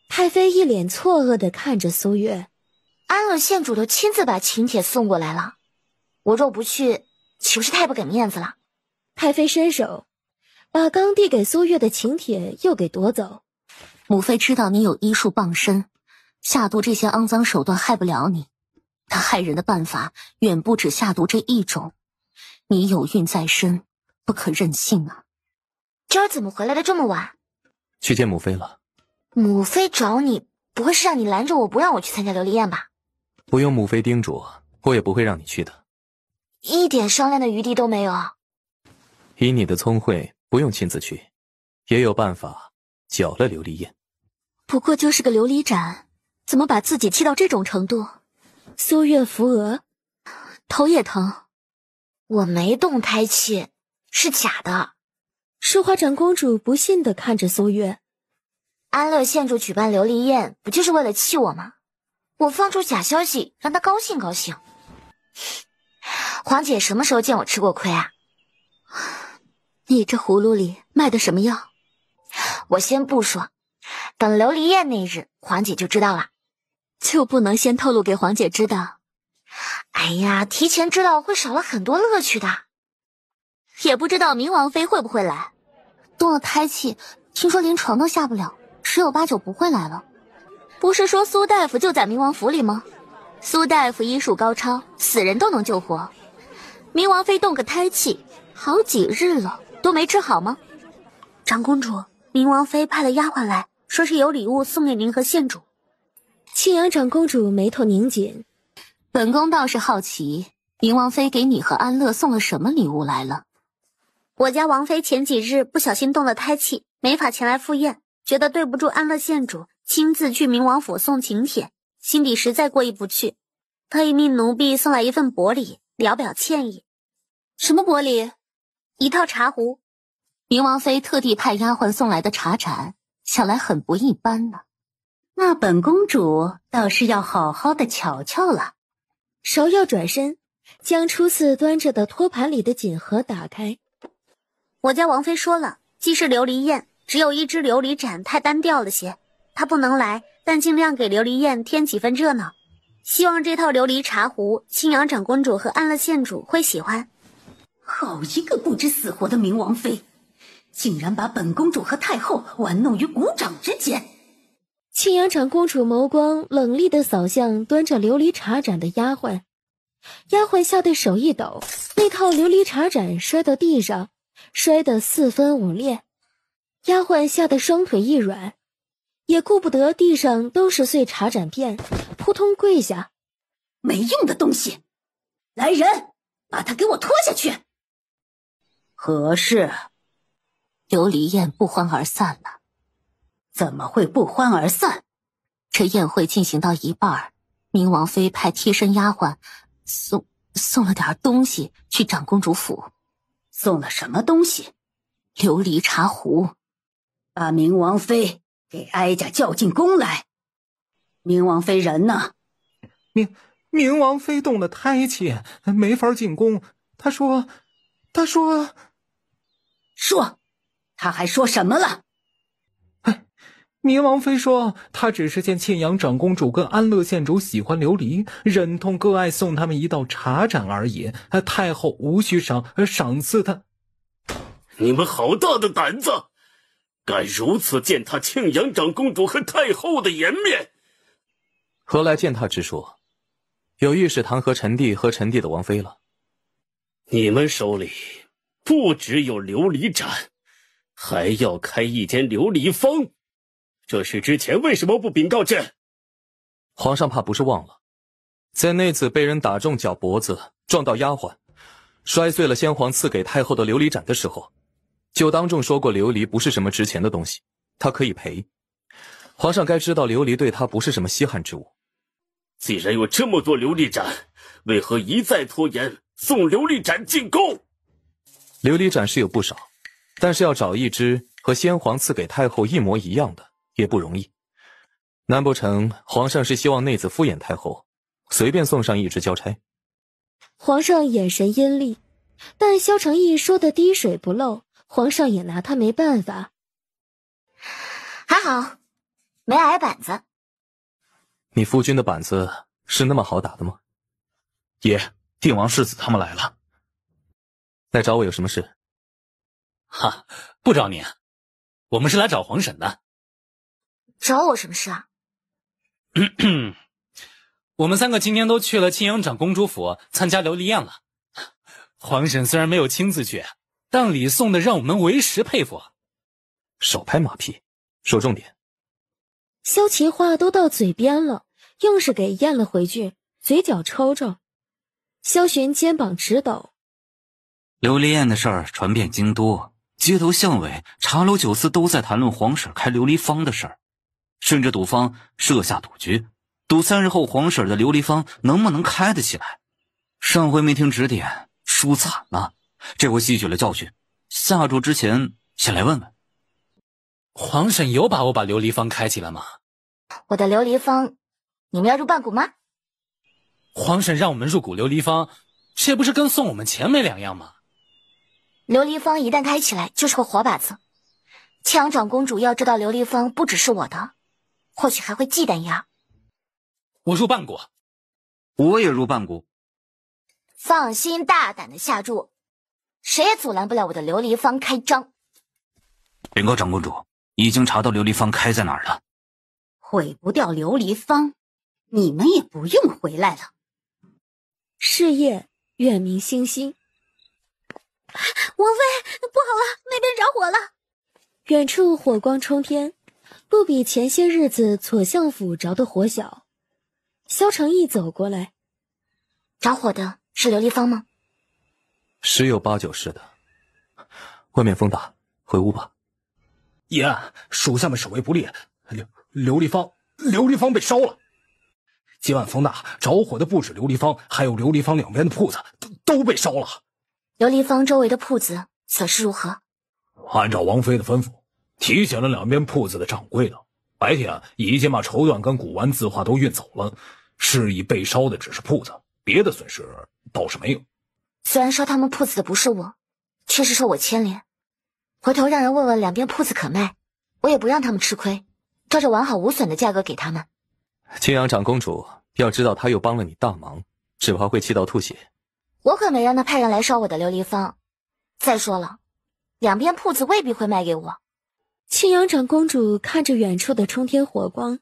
太妃一脸错愕地看着苏月。安乐县主都亲自把请帖送过来了，我若不去，岂不是太不给面子了？太妃伸手把刚递给苏月的请帖又给夺走。母妃知道你有医术傍身，下毒这些肮脏手段害不了你，他害人的办法远不止下毒这一种，你有孕在身，不可任性啊。今儿怎么回来的这么晚？去见母妃了。母妃找你，不会是让你拦着我不让我去参加琉璃宴吧？不用母妃叮嘱，我也不会让你去的。一点商量的余地都没有。以你的聪慧，不用亲自去，也有办法搅了琉璃宴。不过就是个琉璃盏，怎么把自己气到这种程度？苏月扶额，头也疼。我没动胎气，是假的。淑华长公主不信地看着苏月。安乐县主举办琉璃宴，不就是为了气我吗？我放出假消息，让他高兴高兴。黄姐什么时候见我吃过亏啊？你这葫芦里卖的什么药？我先不说，等琉璃宴那日，黄姐就知道了。就不能先透露给黄姐知道？哎呀，提前知道会少了很多乐趣的。也不知道明王妃会不会来。动了胎气，听说连床都下不了，十有八九不会来了。不是说苏大夫就在明王府里吗？苏大夫医术高超，死人都能救活。明王妃动个胎气，好几日了都没治好吗？长公主，明王妃派了丫鬟来，说是有礼物送给您和县主。庆阳长公主眉头拧紧，本宫倒是好奇，明王妃给你和安乐送了什么礼物来了？我家王妃前几日不小心动了胎气，没法前来赴宴，觉得对不住安乐县主，亲自去明王府送请帖，心里实在过意不去，特意命奴婢送来一份薄礼，聊表歉意。什么薄礼？一套茶壶。明王妃特地派丫鬟送来的茶盏，想来很不一般呢。那本公主倒是要好好的瞧瞧了。芍药转身，将初次端着的托盘里的锦盒打开。我家王妃说了，既是琉璃宴，只有一只琉璃盏太单调了些，她不能来，但尽量给琉璃宴添几分热闹。希望这套琉璃茶壶，青阳长公主和安乐县主会喜欢。好一个不知死活的明王妃，竟然把本公主和太后玩弄于股掌之间。庆阳长公主眸光冷厉地扫向端着琉璃茶盏的丫鬟，丫鬟吓得手一抖，那套琉璃茶盏摔到地上，摔得四分五裂。丫鬟吓得双腿一软，也顾不得地上都是碎茶盏片，扑通跪下。没用的东西，来人，把他给我拖下去。何事？琉璃宴不欢而散了。怎么会不欢而散？这宴会进行到一半，明王妃派贴身丫鬟送了点东西去长公主府。送了什么东西？琉璃茶壶。把明王妃给哀家叫进宫来。明王妃人呢？明王妃动了胎气，没法进宫。她说，她还说什么了？明王妃说，她只是见庆阳长公主跟安乐县主喜欢琉璃，忍痛割爱送他们一道茶盏而已。太后无需赏赐她。你们好大的胆子，敢如此践踏庆阳长公主和太后的颜面！何来践踏之说？有御史弹劾臣弟和臣弟的王妃了。你们手里不只有琉璃盏，还要开一间琉璃坊，这事之前为什么不禀告朕？皇上怕不是忘了，在那次被人打中脚脖子，撞到丫鬟，摔碎了先皇赐给太后的琉璃盏的时候，就当众说过琉璃不是什么值钱的东西，他可以赔。皇上该知道琉璃对他不是什么稀罕之物。既然有这么多琉璃盏，为何一再拖延送琉璃盏进宫？琉璃盏是有不少，但是要找一只和先皇赐给太后一模一样的也不容易。难不成皇上是希望内子敷衍太后，随便送上一只交差？皇上眼神阴厉，但萧承义说的滴水不漏，皇上也拿他没办法。还好没挨板子。你夫君的板子是那么好打的吗？爷，定王世子他们来了。来找我有什么事？哈，不找你，我们是来找皇婶的。找我什么事啊？我们三个今天都去了庆阳长公主府参加琉璃宴了。皇婶虽然没有亲自去，但礼送的让我们为实佩服。少拍马屁，说重点。萧齐话都到嘴边了，硬是给咽了回去，嘴角抽抽。萧寻肩膀直抖。琉璃宴的事儿传遍京都，街头巷尾、茶楼酒肆都在谈论皇婶开琉璃坊的事儿，甚至赌方设下赌局，赌3日后皇婶的琉璃坊能不能开得起来。上回没听指点，输惨了，这回吸取了教训，下注之前先来问问。皇婶有把握把琉璃坊开起来吗？我的琉璃坊，你们要入半股吗？皇婶让我们入股琉璃坊，这不是跟送我们钱没两样吗？琉璃坊一旦开起来，就是个活靶子。庆阳长公主要知道琉璃坊不只是我的，或许还会忌惮一二。我入半股。我也入半股。放心大胆的下注，谁也阻拦不了我的琉璃坊开张。禀告长公主，已经查到琉璃坊开在哪儿了。毁不掉琉璃坊，你们也不用回来了。是夜，月明星稀。王妃，不好了，那边着火了！远处火光冲天，不比前些日子左相府着的火小。萧承义走过来，着火的是琉璃坊吗？十有八九是的。外面风大，回屋吧。爷，属下们守卫不力，琉璃坊被烧了。今晚风大，着火的不止琉璃坊，还有琉璃坊两边的铺子都被烧了。琉璃坊周围的铺子损失如何？按照王妃的吩咐，提醒了两边铺子的掌柜的，白天已经把绸缎跟古玩字画都运走了，是以被烧的只是铺子，别的损失倒是没有。虽然烧他们铺子的不是我，却是受我牵连。回头让人问问两边铺子可卖，我也不让他们吃亏，照着完好无损的价格给他们。青阳长公主要知道她又帮了你大忙，只怕会气到吐血。我可没让他派人来烧我的琉璃坊。再说了，两边铺子未必会卖给我。青阳长公主看着远处的冲天火光，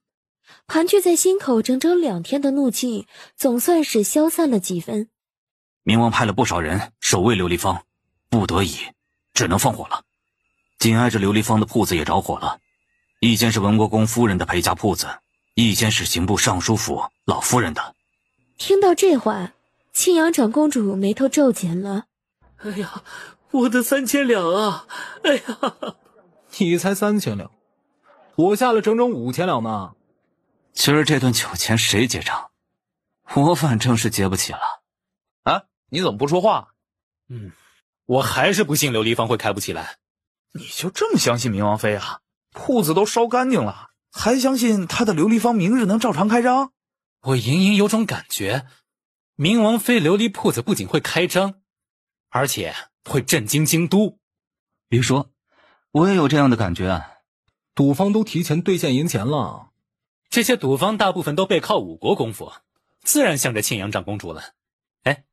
盘踞在心口整整2天的怒气总算是消散了几分。冥王派了不少人守卫琉璃坊，不得已只能放火了。紧挨着琉璃坊的铺子也着火了，一间是文国公夫人的陪嫁铺子，一间是刑部尚书府老夫人的。听到这话，青阳长公主眉头皱紧了。哎呀，我的3000两啊！哎呀，你才3000两，我下了整整5000两呢。今儿这顿酒钱谁结账？我反正是结不起了。啊，你怎么不说话？我还是不信琉璃坊会开不起来。你就这么相信冥王妃啊？铺子都烧干净了，还相信他的琉璃坊明日能照常开张？我隐隐有种感觉，冥王妃琉璃铺子不仅会开张，而且会震惊京都。别说，我也有这样的感觉。赌坊都提前兑现银钱了，这些赌坊大部分都背靠5国公府，自然向着庆阳长公主了。哎，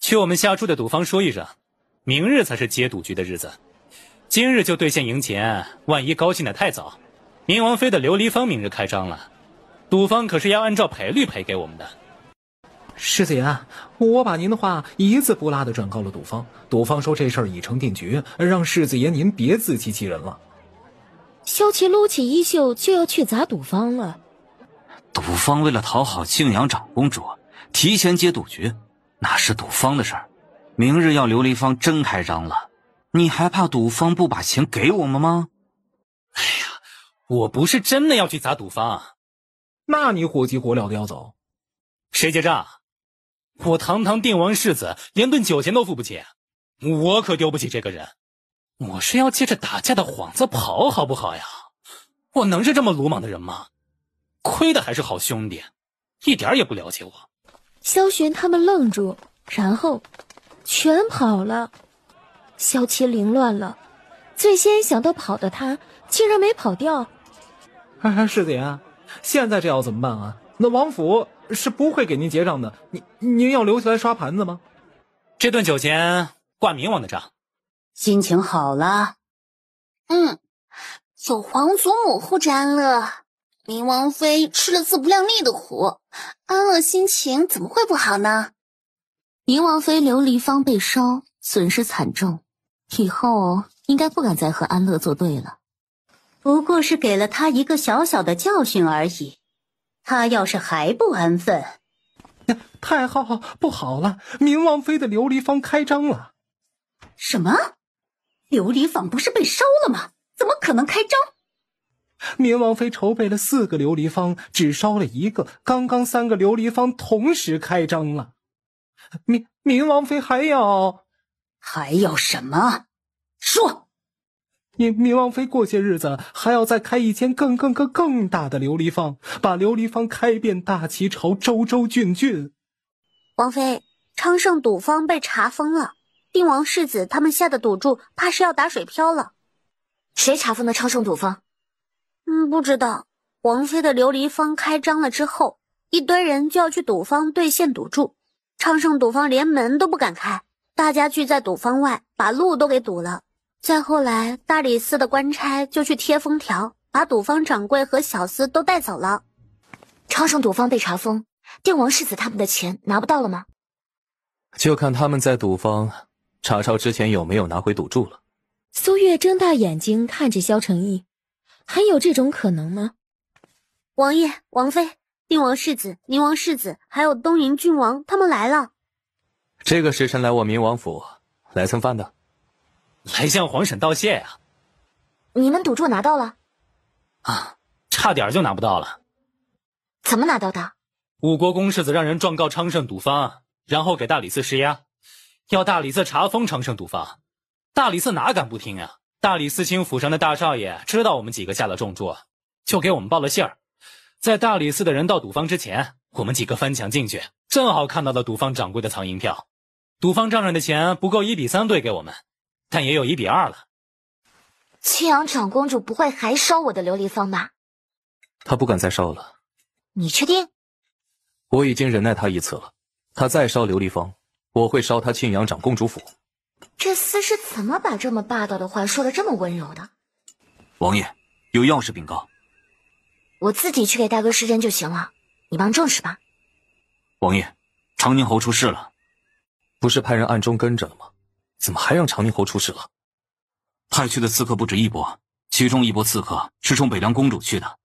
去我们下注的赌坊说一声，明日才是接赌局的日子，今日就兑现赢钱，万一高兴得太早，冥王妃的琉璃坊明日开张了，赌坊可是要按照赔率赔给我们的。师子爷，我把您的话一字不落地转告了赌坊，赌坊说这事儿已成定局，让世子爷您别自欺欺人了。萧琪撸起衣袖就要去砸赌坊了。赌坊为了讨好庆阳长公主，提前接赌局，那是赌坊的事儿。明日要琉璃坊真开张了，你还怕赌坊不把钱给我们吗？哎呀，我不是真的要去砸赌坊。那你火急火燎的要走？谁结账？我堂堂定王世子，连顿酒钱都付不起，我可丢不起这个人。我是要借着打架的幌子跑，好不好呀？我能是这么鲁莽的人吗？亏的还是好兄弟，一点也不了解我。萧玄他们愣住，然后全跑了。萧琪凌乱了，最先想到跑的他竟然没跑掉。世子爷，现在这要怎么办啊？那王府是不会给您结账的，您要留下来刷盘子吗？这顿酒钱挂冥王的账。心情好了。有皇祖母护着安乐，冥王妃吃了自不量力的苦，安乐心情怎么会不好呢？冥王妃琉璃坊被烧，损失惨重，以后应该不敢再和安乐作对了。不过是给了他一个小小的教训而已，他要是还不安分。太后，不好了，冥王妃的琉璃坊开张了。什么？琉璃坊不是被烧了吗？怎么可能开张？冥王妃筹备了4个琉璃坊，只烧了1个，刚刚3个琉璃坊同时开张了。冥王妃还要什么？说。冥王妃过些日子还要再开一间更大的琉璃坊，把琉璃坊开遍大齐朝州郡。王妃，昌盛赌坊被查封了，定王世子他们下的赌注怕是要打水漂了。谁查封的昌盛赌坊？不知道。王妃的琉璃坊开张了之后，一堆人就要去赌坊兑现赌注，昌盛赌坊连门都不敢开，大家聚在赌坊外，把路都给堵了。再后来，大理寺的官差就去贴封条，把赌坊掌柜和小厮都带走了。昌盛赌坊被查封，定王世子他们的钱拿不到了吗？就看他们在赌坊查抄之前有没有拿回赌注了。苏月睁大眼睛看着萧承义，还有这种可能吗？王爷、王妃、定王世子、宁王世子，还有东瀛郡王，他们来了。这个时辰来我明王府，来蹭饭的，来向皇婶道谢呀。你们赌注拿到了？啊，差点就拿不到了。怎么拿到的？五国公世子让人状告昌盛赌坊，然后给大理寺施压，要大理寺查封昌盛赌坊。大理寺哪敢不听啊？大理寺卿府上的大少爷知道我们几个下了重注，就给我们报了信儿。在大理寺的人到赌坊之前，我们几个翻墙进去，正好看到了赌坊掌柜的藏银票。赌坊账上的钱不够1比3兑给我们，但也有1比2了。庆阳长公主不会还烧我的琉璃坊吧？他不敢再烧了。你确定？我已经忍耐他一次了，他再烧琉璃坊，我会烧他庆阳长公主府。这厮是怎么把这么霸道的话说得这么温柔的？王爷，有要事禀告。我自己去给大哥施针就行了，你帮正事吧。王爷，长宁侯出事了。不是派人暗中跟着了吗？怎么还让长宁侯出事了？派去的刺客不止一拨，其中一拨刺客是冲北凉公主去的。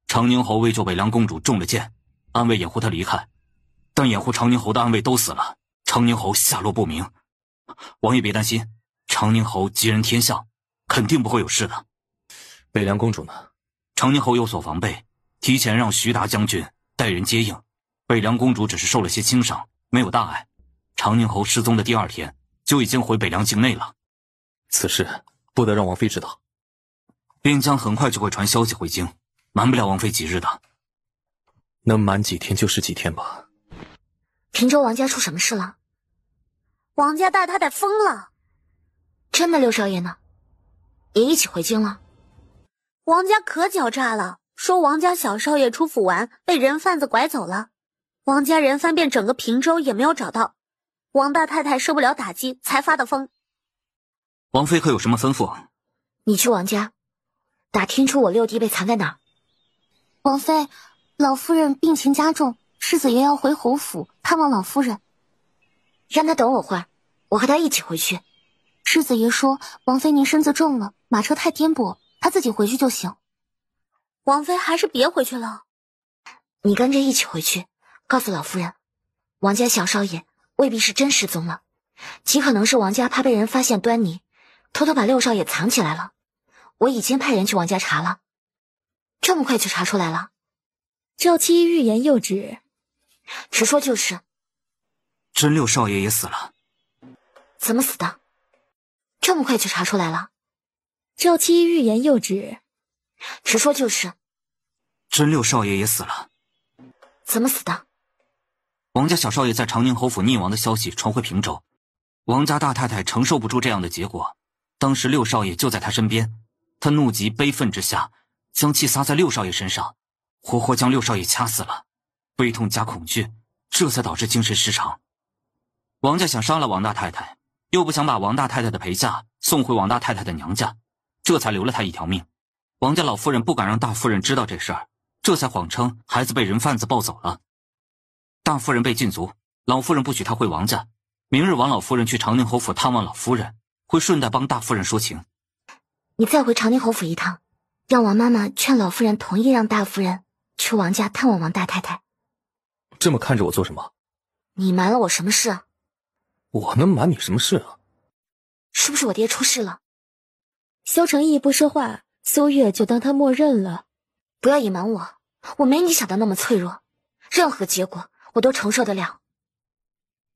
长宁侯为救北凉公主中了箭，暗卫掩护她离开，但掩护长宁侯的暗卫都死了，长宁侯下落不明。王爷别担心，长宁侯吉人天相，肯定不会有事的。北凉公主呢？长宁侯有所防备，提前让徐达将军带人接应。北凉公主只是受了些轻伤，没有大碍。长宁侯失踪的第2天就已经回北凉境内了。此事不得让王妃知道。边疆很快就会传消息回京，瞒不了王妃几日的。能瞒几天就是几天吧。平州王家出什么事了？王家大太太疯了。真的？六少爷呢？也一起回京了？王家可狡诈了，说王家小少爷出府玩被人贩子拐走了，王家人翻遍整个平州也没有找到，王大太太受不了打击才发的疯。王妃可有什么吩咐？你去王家打听出我六弟被藏在哪儿。王妃，老夫人病情加重，世子爷要回侯府探望老夫人。让他等我会儿，我和他一起回去。世子爷说王妃您身子重了，马车太颠簸，他自己回去就行。王妃还是别回去了。你跟着一起回去，告诉老夫人，王家小少爷未必是真失踪了，极可能是王家怕被人发现端倪，偷偷把六少爷藏起来了。我已经派人去王家查了。这么快就查出来了？赵七欲言又止。直说就是。真六少爷也死了？怎么死的？这么快就查出来了？赵七欲言又止。直说就是。真六少爷也死了？怎么死的？王家小少爷在长宁侯府溺亡的消息传回平州，王家大太太承受不住这样的结果，当时六少爷就在她身边，她怒极悲愤之下，将气撒在六少爷身上，活活将六少爷掐死了。悲痛加恐惧，这才导致精神失常。王家想杀了王大太太，又不想把王大太太的陪嫁送回王大太太的娘家，这才留了她一条命。王家老夫人不敢让大夫人知道这事儿，这才谎称孩子被人贩子抱走了。大夫人被禁足，老夫人不许她回王家。明日王老夫人去长宁侯府探望老夫人，会顺带帮大夫人说情。你再回长宁侯府一趟，让王妈妈劝老夫人同意让大夫人去王家探望王大太太。这么看着我做什么？你瞒了我什么事啊？我能瞒你什么事啊？是不是我爹出事了？萧承义不说话，苏月就当他默认了。不要隐瞒我，我没你想的那么脆弱，任何结果我都承受得了。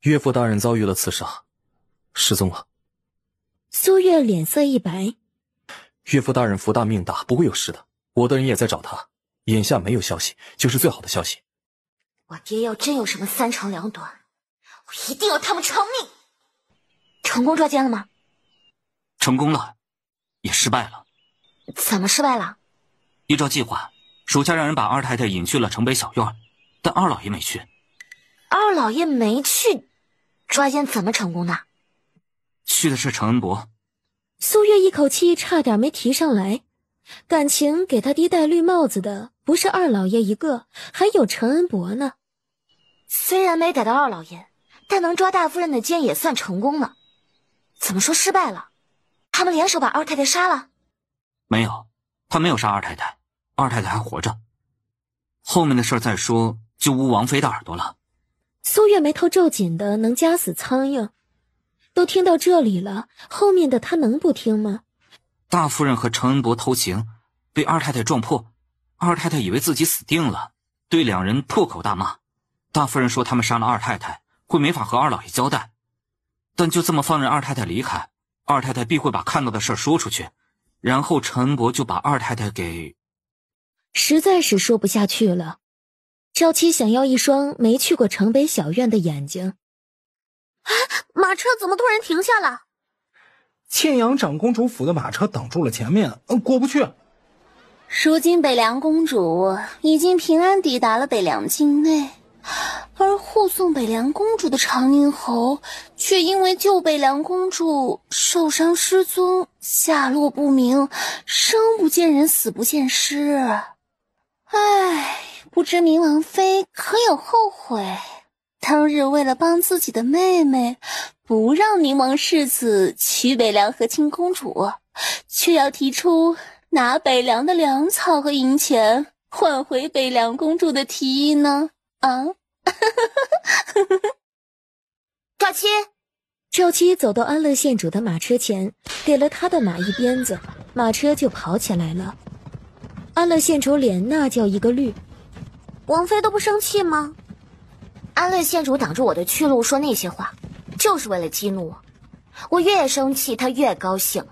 岳父大人遭遇了刺杀，失踪了。苏月脸色一白。岳父大人福大命大，不会有事的。我的人也在找他，眼下没有消息就是最好的消息。我爹要真有什么3长2短，我一定要他们偿命。成功抓奸了吗？成功了，也失败了。怎么失败了？依照计划，属下让人把二太太引去了城北小院，但二老爷没去。二老爷没去，抓奸怎么成功的？去的是程恩伯。苏月一口气差点没提上来，感情给他滴戴绿帽子的不是二老爷一个，还有程恩伯呢。虽然没逮到二老爷，但能抓大夫人的奸也算成功了。怎么说失败了？他们联手把二太太杀了？没有，他没有杀二太太，二太太还活着。后面的事再说，就污王妃的耳朵了。苏月眉头皱紧的能夹死苍蝇。都听到这里了，后面的他能不听吗？大夫人和程恩伯偷情，被二太太撞破，二太太以为自己死定了，对两人破口大骂。大夫人说他们杀了二太太，会没法和二老爷交代，但就这么放任二太太离开，二太太必会把看到的事说出去，然后程恩伯就把二太太给……实在是说不下去了。赵七想要一双没去过城北小院的眼睛。马车怎么突然停下了？庆阳长公主府的马车挡住了前面，过不去。如今北凉公主已经平安抵达了北凉境内，而护送北凉公主的长宁侯却因为救北凉公主受伤失踪，下落不明，生不见人，死不见尸。唉，不知明王妃可有后悔？当日为了帮自己的妹妹，不让宁王世子娶北凉和亲公主，却要提出拿北凉的粮草和银钱换回北凉公主的提议呢？啊！赵七，赵七走到安乐县主的马车前，给了他的马一鞭子，马车就跑起来了。安乐县主脸那叫一个绿。王妃都不生气吗？安乐县主挡住我的去路，说那些话，就是为了激怒我。我越生气，他越高兴。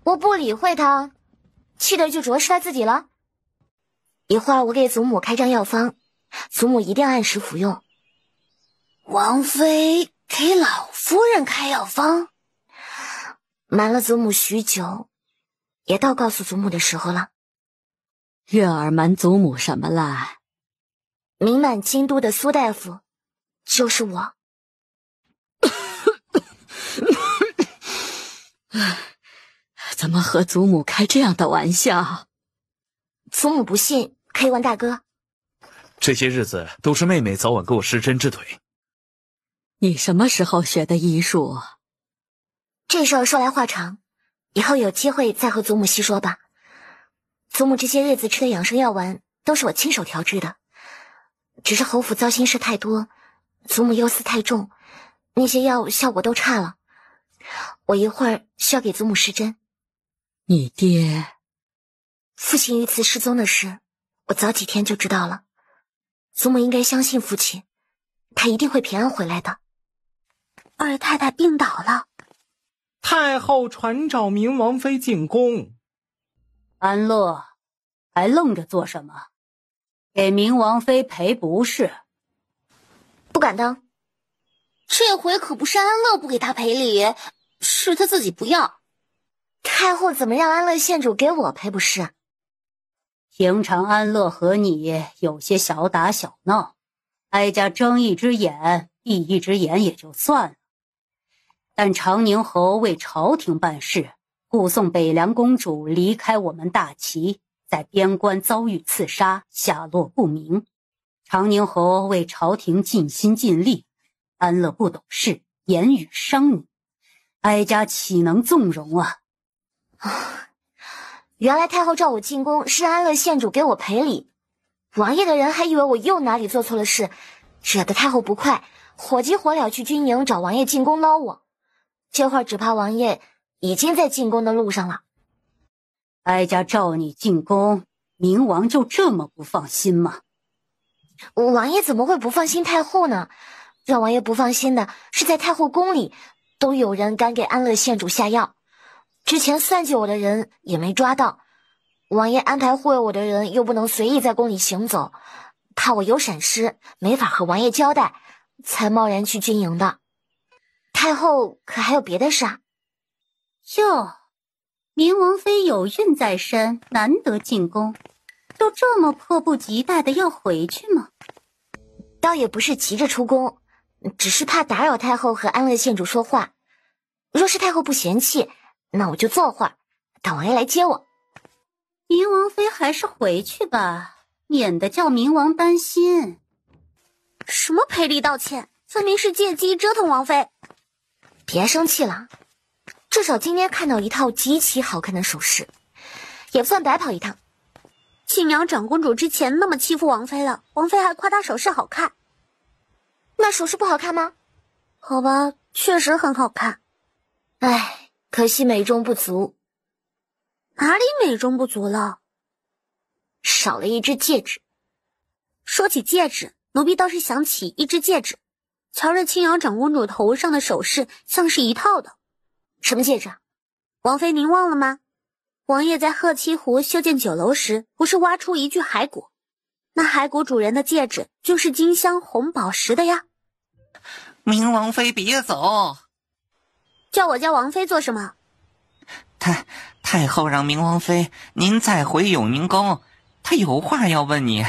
我不理会他，气的就主要是他自己了。一会儿我给祖母开张药方，祖母一定按时服用。王妃给老夫人开药方，瞒了祖母许久，也到告诉祖母的时候了。月儿瞒祖母什么啦？名满京都的苏大夫，就是我。怎么和祖母开这样的玩笑？祖母不信，可以问大哥。这些日子都是妹妹早晚给我施针治腿。你什么时候学的医术？这事儿说来话长，以后有机会再和祖母细说吧。祖母这些日子吃的养生药丸都是我亲手调制的，只是侯府糟心事太多，祖母忧思太重，那些药效果都差了。我一会儿需要给祖母施针。你爹父亲遇刺失踪的事，我早几天就知道了。祖母应该相信父亲，他一定会平安回来的。二太太病倒了，太后传召明王妃进宫。安乐，还愣着做什么？给明王妃赔不是？不敢当。这回可不是安乐不给他赔礼，是他自己不要。太后怎么让安乐县主给我赔不是？平常安乐和你有些小打小闹，哀家睁一只眼闭一只眼也就算了，但长宁侯为朝廷办事，护送北凉公主离开我们大齐，在边关遭遇刺杀，下落不明。长宁侯为朝廷尽心尽力，安乐不懂事，言语伤你，哀家岂能纵容啊？原来太后召我进宫是安乐县主给我赔礼，王爷的人还以为我又哪里做错了事，惹得太后不快，火急火燎去军营找王爷进宫捞我。这会儿只怕王爷已经在进宫的路上了。哀家召你进宫，明王就这么不放心吗？王爷怎么会不放心太后呢？让王爷不放心的是在太后宫里都有人敢给安乐县主下药，之前算计我的人也没抓到，王爷安排护卫我的人又不能随意在宫里行走，怕我有闪失没法和王爷交代，才贸然去军营的。太后可还有别的事啊？哟，明王妃有孕在身，难得进宫，就这么迫不及待的要回去吗？倒也不是急着出宫，只是怕打扰太后和安乐县主说话。若是太后不嫌弃，那我就坐会儿，等王爷来接我。明王妃还是回去吧，免得叫明王担心。什么赔礼道歉，分明是借机折腾王妃。别生气了，至少今天看到一套极其好看的首饰，也不算白跑一趟。庆阳长公主之前那么欺负王妃了，王妃还夸她首饰好看。那首饰不好看吗？好吧，确实很好看。唉，可惜美中不足。哪里美中不足了？少了一只戒指。说起戒指，奴婢倒是想起一只戒指，瞧着庆阳长公主头上的首饰像是一套的。什么戒指啊？王妃您忘了吗？王爷在鹤栖湖修建酒楼时，不是挖出一具骸骨？那骸骨主人的戒指就是金镶红宝石的呀。明王妃别走。叫我家王妃做什么？太后让明王妃您再回永宁宫，她有话要问你。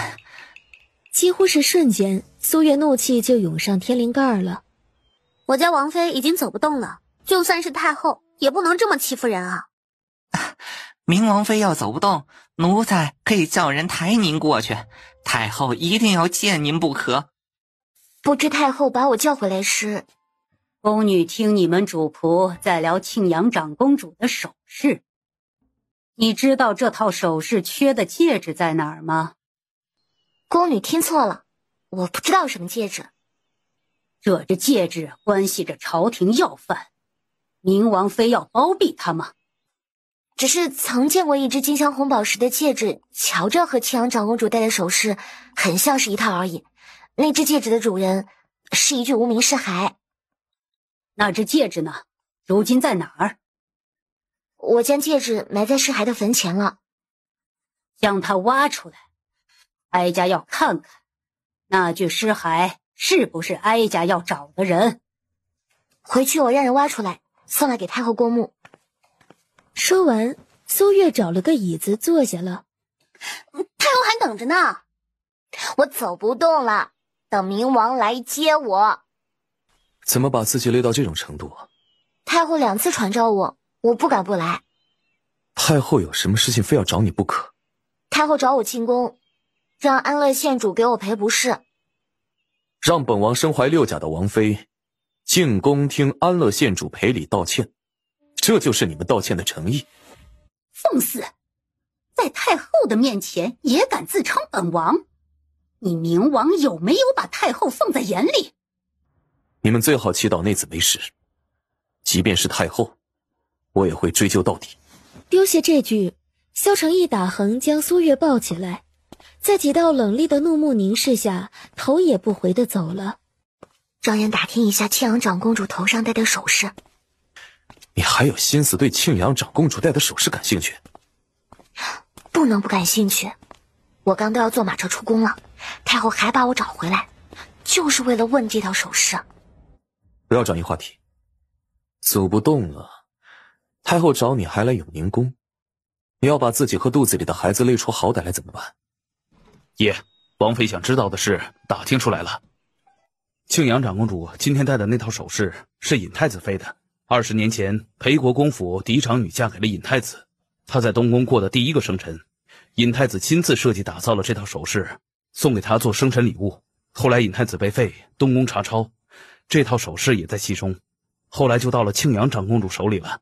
几乎是瞬间，苏月怒气就涌上天灵盖了。我家王妃已经走不动了，就算是太后也不能这么欺负人啊。明王妃要走不动，奴才可以叫人抬您过去，太后一定要见您不可。不知太后把我叫回来时，宫女听你们主仆在聊庆阳长公主的首饰。你知道这套首饰缺的戒指在哪儿吗？宫女听错了，我不知道什么戒指。这只戒指关系着朝廷要犯，明王妃要包庇他吗？只是曾见过一只金镶红宝石的戒指，瞧着和庆阳长公主戴的首饰很像是一套而已。那只戒指的主人是一具无名尸骸。那只戒指呢？如今在哪儿？我将戒指埋在尸骸的坟前了。将它挖出来，哀家要看看那具尸骸是不是哀家要找的人。回去我让人挖出来，送来给太后过目。说完，苏月找了个椅子坐下了。太后还等着呢，我走不动了，等明王来接我。怎么把自己累到这种程度啊？太后2次传召我，我不敢不来。太后有什么事情非要找你不可？太后找我进宫，让安乐县主给我赔不是。让本王身怀6甲的王妃进宫听安乐县主赔礼道歉，这就是你们道歉的诚意？放肆！在太后的面前也敢自称本王？你明王有没有把太后放在眼里？你们最好祈祷内子没事，即便是太后，我也会追究到底。丢下这句，萧成一打横将苏月抱起来，在几道冷厉的怒目凝视下，头也不回地走了。让人打听一下庆阳长公主头上戴的首饰。你还有心思对庆阳长公主戴的首饰感兴趣？不能不感兴趣。我刚都要坐马车出宫了，太后还把我找回来，就是为了问这条首饰。不要转移话题。走不动了，太后找你还来永宁宫，你要把自己和肚子里的孩子累出好歹来怎么办？爷，王妃想知道的事打听出来了。庆阳长公主今天戴的那套首饰是尹太子妃的。20年前，裴国公府嫡长女嫁给了尹太子，她在东宫过的第一个生辰，尹太子亲自设计打造了这套首饰，送给她做生辰礼物。后来尹太子被废，东宫查抄，这套首饰也在其中，后来就到了庆阳长公主手里了。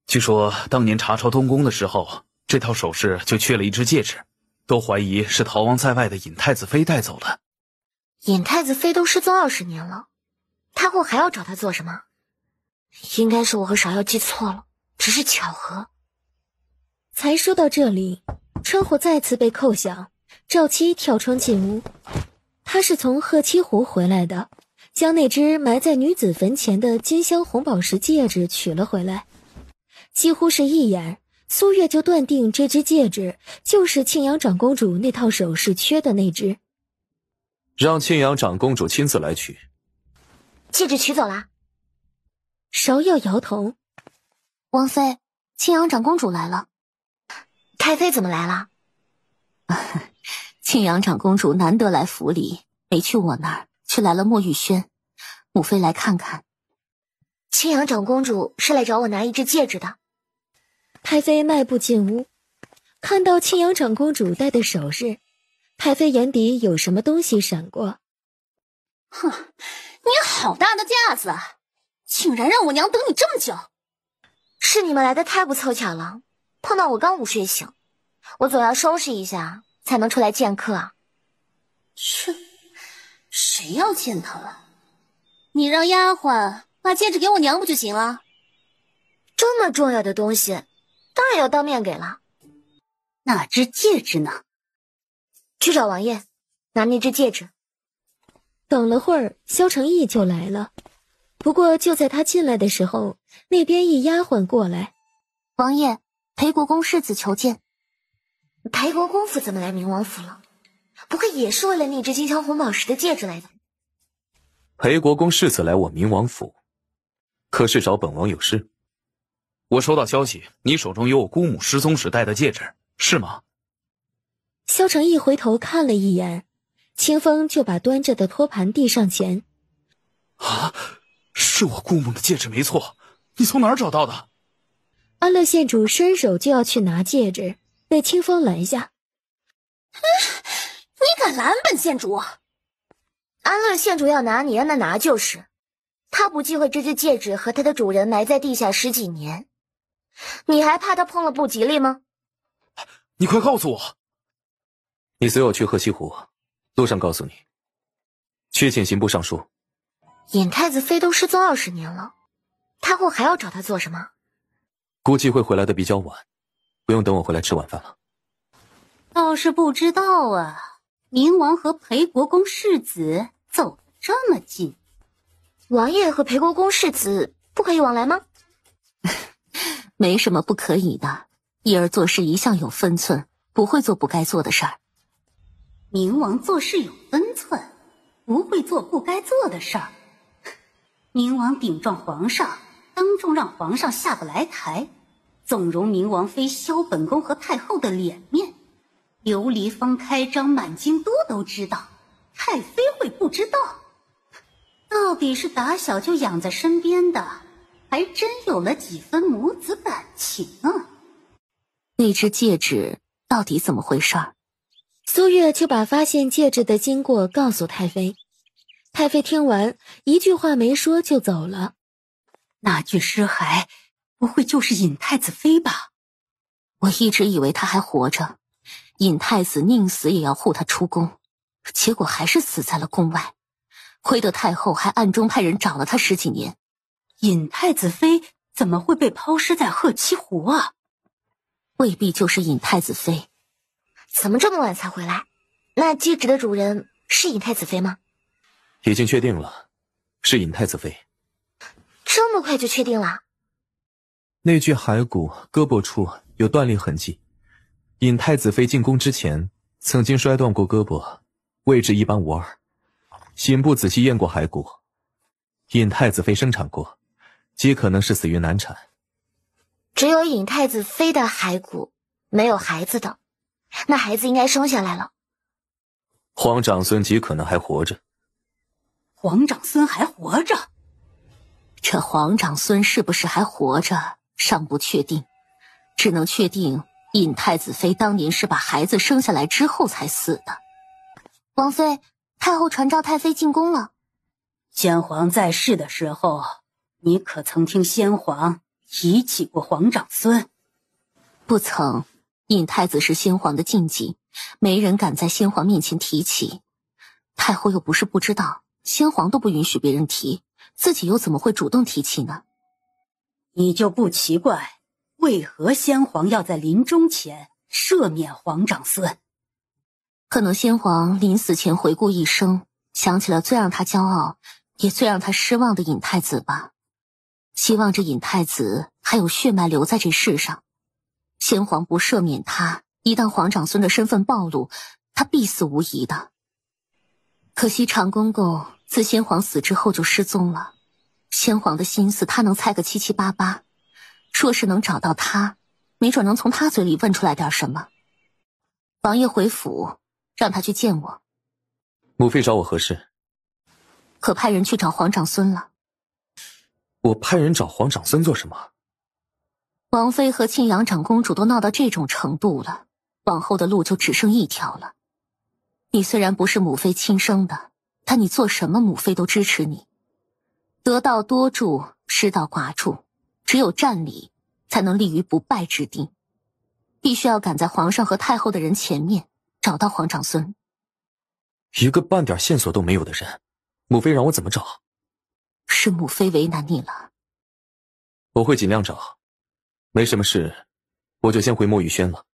据说当年查抄东宫的时候，这套首饰就缺了一只戒指，都怀疑是逃亡在外的尹太子妃带走的。尹太子妃都失踪20年了，太后还要找她做什么？应该是我和芍药记错了，只是巧合。才说到这里，窗户再次被扣响，赵七跳窗进屋。他是从鹤栖湖回来的，将那只埋在女子坟前的金镶红宝石戒指取了回来。几乎是一眼，苏月就断定这只戒指就是庆阳长公主那套首饰缺的那只。让庆阳长公主亲自来取。戒指取走了。芍药摇头。王妃，庆阳长公主来了。太妃怎么来了？庆阳长公主难得来府里，没去我那儿，却来了莫玉轩。母妃来看看。青阳长公主是来找我拿一只戒指的。太妃迈步进屋，看到青阳长公主戴的首饰，太妃眼底有什么东西闪过。哼，你好大的架子，竟然让我娘等你这么久。是你们来的太不凑巧了，碰到我刚午睡醒，我总要收拾一下才能出来见客啊。切，谁要见他了？你让丫鬟把戒指给我娘不就行了？这么重要的东西，当然要当面给了。那只戒指呢？去找王爷拿那只戒指。等了会儿，萧承义就来了。不过就在他进来的时候，那边一丫鬟过来：“王爷，裴国公世子求见。”裴国公府怎么来明王府了？不会也是为了那只金镶红宝石的戒指来的？裴国公世子来我明王府，可是找本王有事？我收到消息，你手中有我姑母失踪时戴的戒指，是吗？萧承义回头看了一眼，清风就把端着的托盘递上前。啊，是我姑母的戒指没错，你从哪儿找到的？安乐县主伸手就要去拿戒指，被清风拦下。你敢拦本县主？安乐县主要拿你让他拿就是，他不忌讳这只戒指和它的主人埋在地下10几年，你还怕他碰了不吉利吗？你快告诉我。你随我去鹤西湖，路上告诉你。去请刑部尚书。尹太子妃都失踪20年了，太后还要找他做什么？估计会回来的比较晚，不用等我回来吃晚饭了。倒是不知道啊，明王和裴国公世子走得这么近。王爷和裴国公世子不可以往来吗？没什么不可以的，一儿做事一向有分寸，不会做不该做的事儿。明王做事有分寸，不会做不该做的事儿。明王顶撞皇上，当众让皇上下不来台，纵容明王妃削本宫和太后的脸面，琉璃坊开张，满京都知道，太妃会不知道？到底是打小就养在身边的，还真有了几分母子感情啊。那只戒指到底怎么回事？苏月就把发现戒指的经过告诉太妃。太妃听完，一句话没说就走了。那具尸骸不会就是尹太子妃吧？我一直以为他还活着，尹太子宁死也要护他出宫，结果还是死在了宫外。亏得太后还暗中派人找了他10几年。尹太子妃怎么会被抛尸在鹤栖湖啊？未必就是尹太子妃。怎么这么晚才回来？那戒指的主人是尹太子妃吗？已经确定了，是尹太子妃。这么快就确定了？那具骸骨胳膊处有断裂痕迹，尹太子妃进宫之前曾经摔断过胳膊，位置一般无二。刑部仔细验过骸骨，尹太子妃生产过，极可能是死于难产。只有尹太子妃的骸骨，没有孩子的，那孩子应该生下来了。皇长孙极可能还活着。皇长孙还活着？这皇长孙是不是还活着尚不确定，只能确定尹太子妃当年是把孩子生下来之后才死的。王妃，太后传召太妃进宫了。先皇在世的时候，你可曾听先皇提起过皇长孙？不曾，尹太子是先皇的禁忌，没人敢在先皇面前提起。太后又不是不知道，先皇都不允许别人提，自己又怎么会主动提起呢？你就不奇怪，为何先皇要在临终前赦免皇长孙？可能先皇临死前回顾一生，想起了最让他骄傲也最让他失望的尹太子吧，希望这尹太子还有血脉留在这世上。先皇不赦免他，一旦皇长孙的身份暴露，他必死无疑的。可惜长公公自先皇死之后就失踪了，先皇的心思他能猜个七七八八，说是能找到他，没准能从他嘴里问出来点什么。王爷回府让他去见我。母妃找我何事？可派人去找皇长孙了。我派人找皇长孙做什么？王妃和庆阳长公主都闹到这种程度了，往后的路就只剩一条了。你虽然不是母妃亲生的，但你做什么母妃都支持你。得道多助，失道寡助，只有占理才能立于不败之地。必须要赶在皇上和太后的人前面，找到皇长孙。一个半点线索都没有的人，母妃让我怎么找？是母妃为难你了。我会尽量找，没什么事，我就先回墨玉轩了。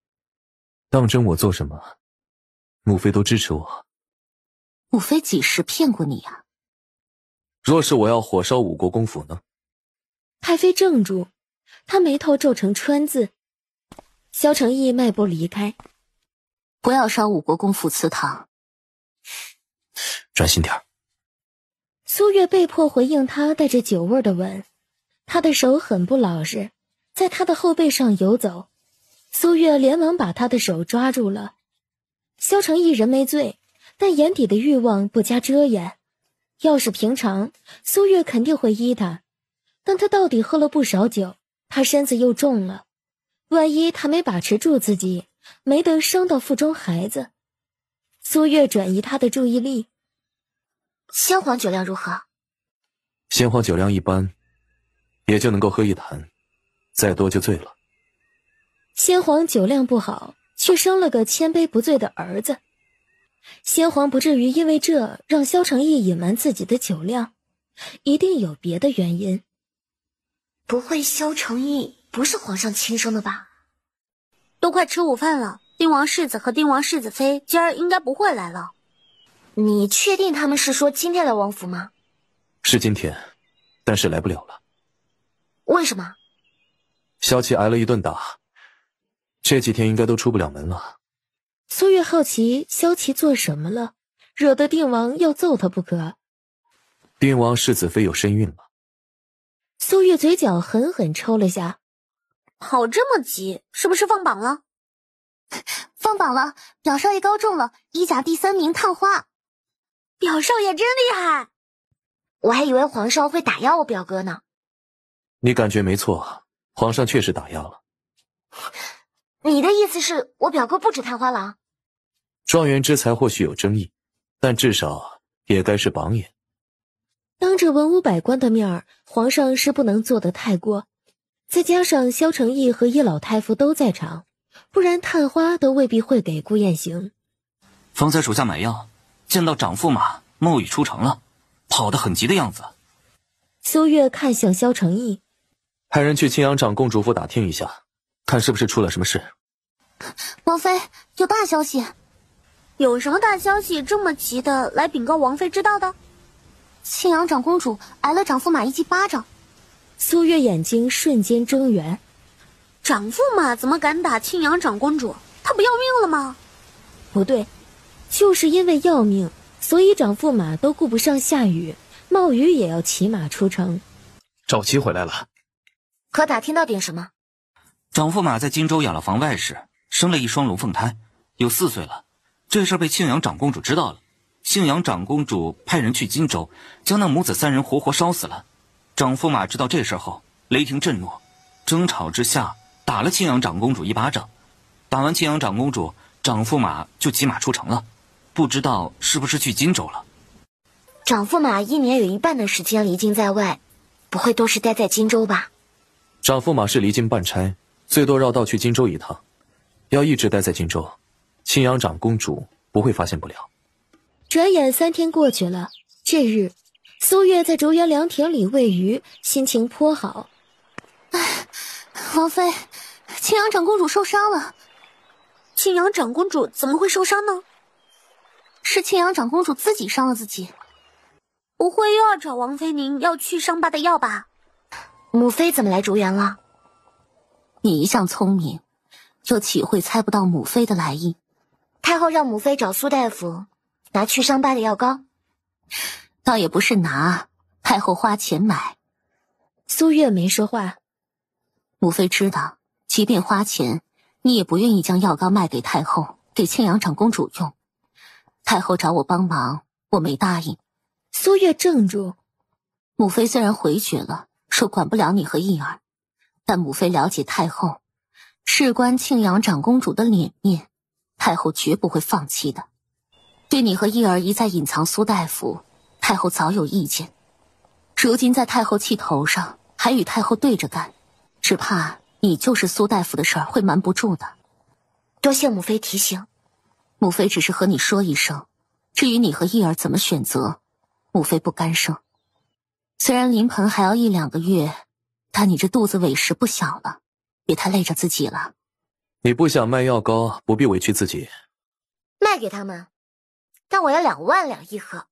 当真我做什么，母妃都支持我。母妃几时骗过你啊？若是我要火烧五国公府呢？太妃怔住，她眉头皱成川字。萧承义迈步离开。不要烧五国公府祠堂。专心点儿。苏月被迫回应他带着酒味的吻，他的手很不老实，在他的后背上游走。苏月连忙把他的手抓住了。萧承义人没醉，但眼底的欲望不加遮掩。要是平常，苏月肯定会依他，但他到底喝了不少酒，他身子又重了，万一他没把持住自己，没得伤到腹中孩子。苏月转移他的注意力。先皇酒量如何？先皇酒量一般，也就能够喝一坛，再多就醉了。先皇酒量不好，却生了个千杯不醉的儿子。先皇不至于因为这让萧承义隐瞒自己的酒量，一定有别的原因。不会萧承义不是皇上亲生的吧？都快吃午饭了，丁王世子和丁王世子妃今儿应该不会来了。你确定他们是说今天来王府吗？是今天，但是来不了了。为什么？萧琪挨了一顿打，这几天应该都出不了门了。苏月好奇萧琪做什么了，惹得定王要揍他不可。定王世子妃有身孕了。苏月嘴角狠狠抽了下。跑这么急，是不是放榜了？放榜了，表少爷高中了，一甲第3名探花。表少爷真厉害！我还以为皇上会打压我表哥呢。你感觉没错，皇上确实打压了。你的意思是我表哥不止探花郎？状元之才或许有争议，但至少也该是榜眼。当着文武百官的面儿，皇上是不能做得太过。再加上萧承义和一老太傅都在场，不然探花都未必会给顾雁行。方才属下买药，见到长驸马冒雨出城了，跑得很急的样子。苏月看向萧承义，派人去庆阳长公主府打听一下，看是不是出了什么事。王妃，有大消息。有什么大消息这么急的来禀告王妃知道的？庆阳长公主挨了长驸马一记巴掌。苏月眼睛瞬间睁圆。长驸马怎么敢打庆阳长公主？他不要命了吗？不对，就是因为要命，所以长驸马都顾不上下雨，冒雨也要骑马出城。赵琪回来了。可打听到点什么？长驸马在荆州养了房外室，生了一双龙凤胎，有4岁了。这事被庆阳长公主知道了，庆阳长公主派人去荆州，将那母子3人活活烧死了。长驸马知道这事后，雷霆震怒，争吵之下打了庆阳长公主一巴掌。打完庆阳长公主，长驸马就骑马出城了，不知道是不是去荆州了。长驸马1年有一半的时间离京在外，不会都是待在荆州吧？长驸马是离京办差，最多绕道去荆州一趟。要一直待在荆州，庆阳长公主不会发现不了。转眼3天过去了，这日苏月在竹园凉亭里喂鱼，心情颇好。王妃，庆阳长公主受伤了。庆阳长公主怎么会受伤呢？是庆阳长公主自己伤了自己。不会又要找王妃您要去伤疤的药吧？母妃怎么来竹园了？你一向聪明，又岂会猜不到母妃的来意？太后让母妃找苏大夫拿去伤疤的药膏。倒也不是拿，太后花钱买。苏月没说话。母妃知道，即便花钱，你也不愿意将药膏卖给太后，给庆阳长公主用。太后找我帮忙，我没答应。苏月怔住。母妃虽然回绝了，说管不了你和义儿，但母妃了解太后，事关庆阳长公主的脸面，太后绝不会放弃的。对你和义儿一再隐藏苏大夫，太后早有意见。如今在太后气头上，还与太后对着干，只怕你就是苏大夫的事儿会瞒不住的。多谢母妃提醒。母妃只是和你说一声，至于你和义儿怎么选择，母妃不干涉。虽然临盆还要1-2个月，但你这肚子委实不小了，别太累着自己了。你不想卖药膏，不必委屈自己。卖给他们，但我要2万两1盒。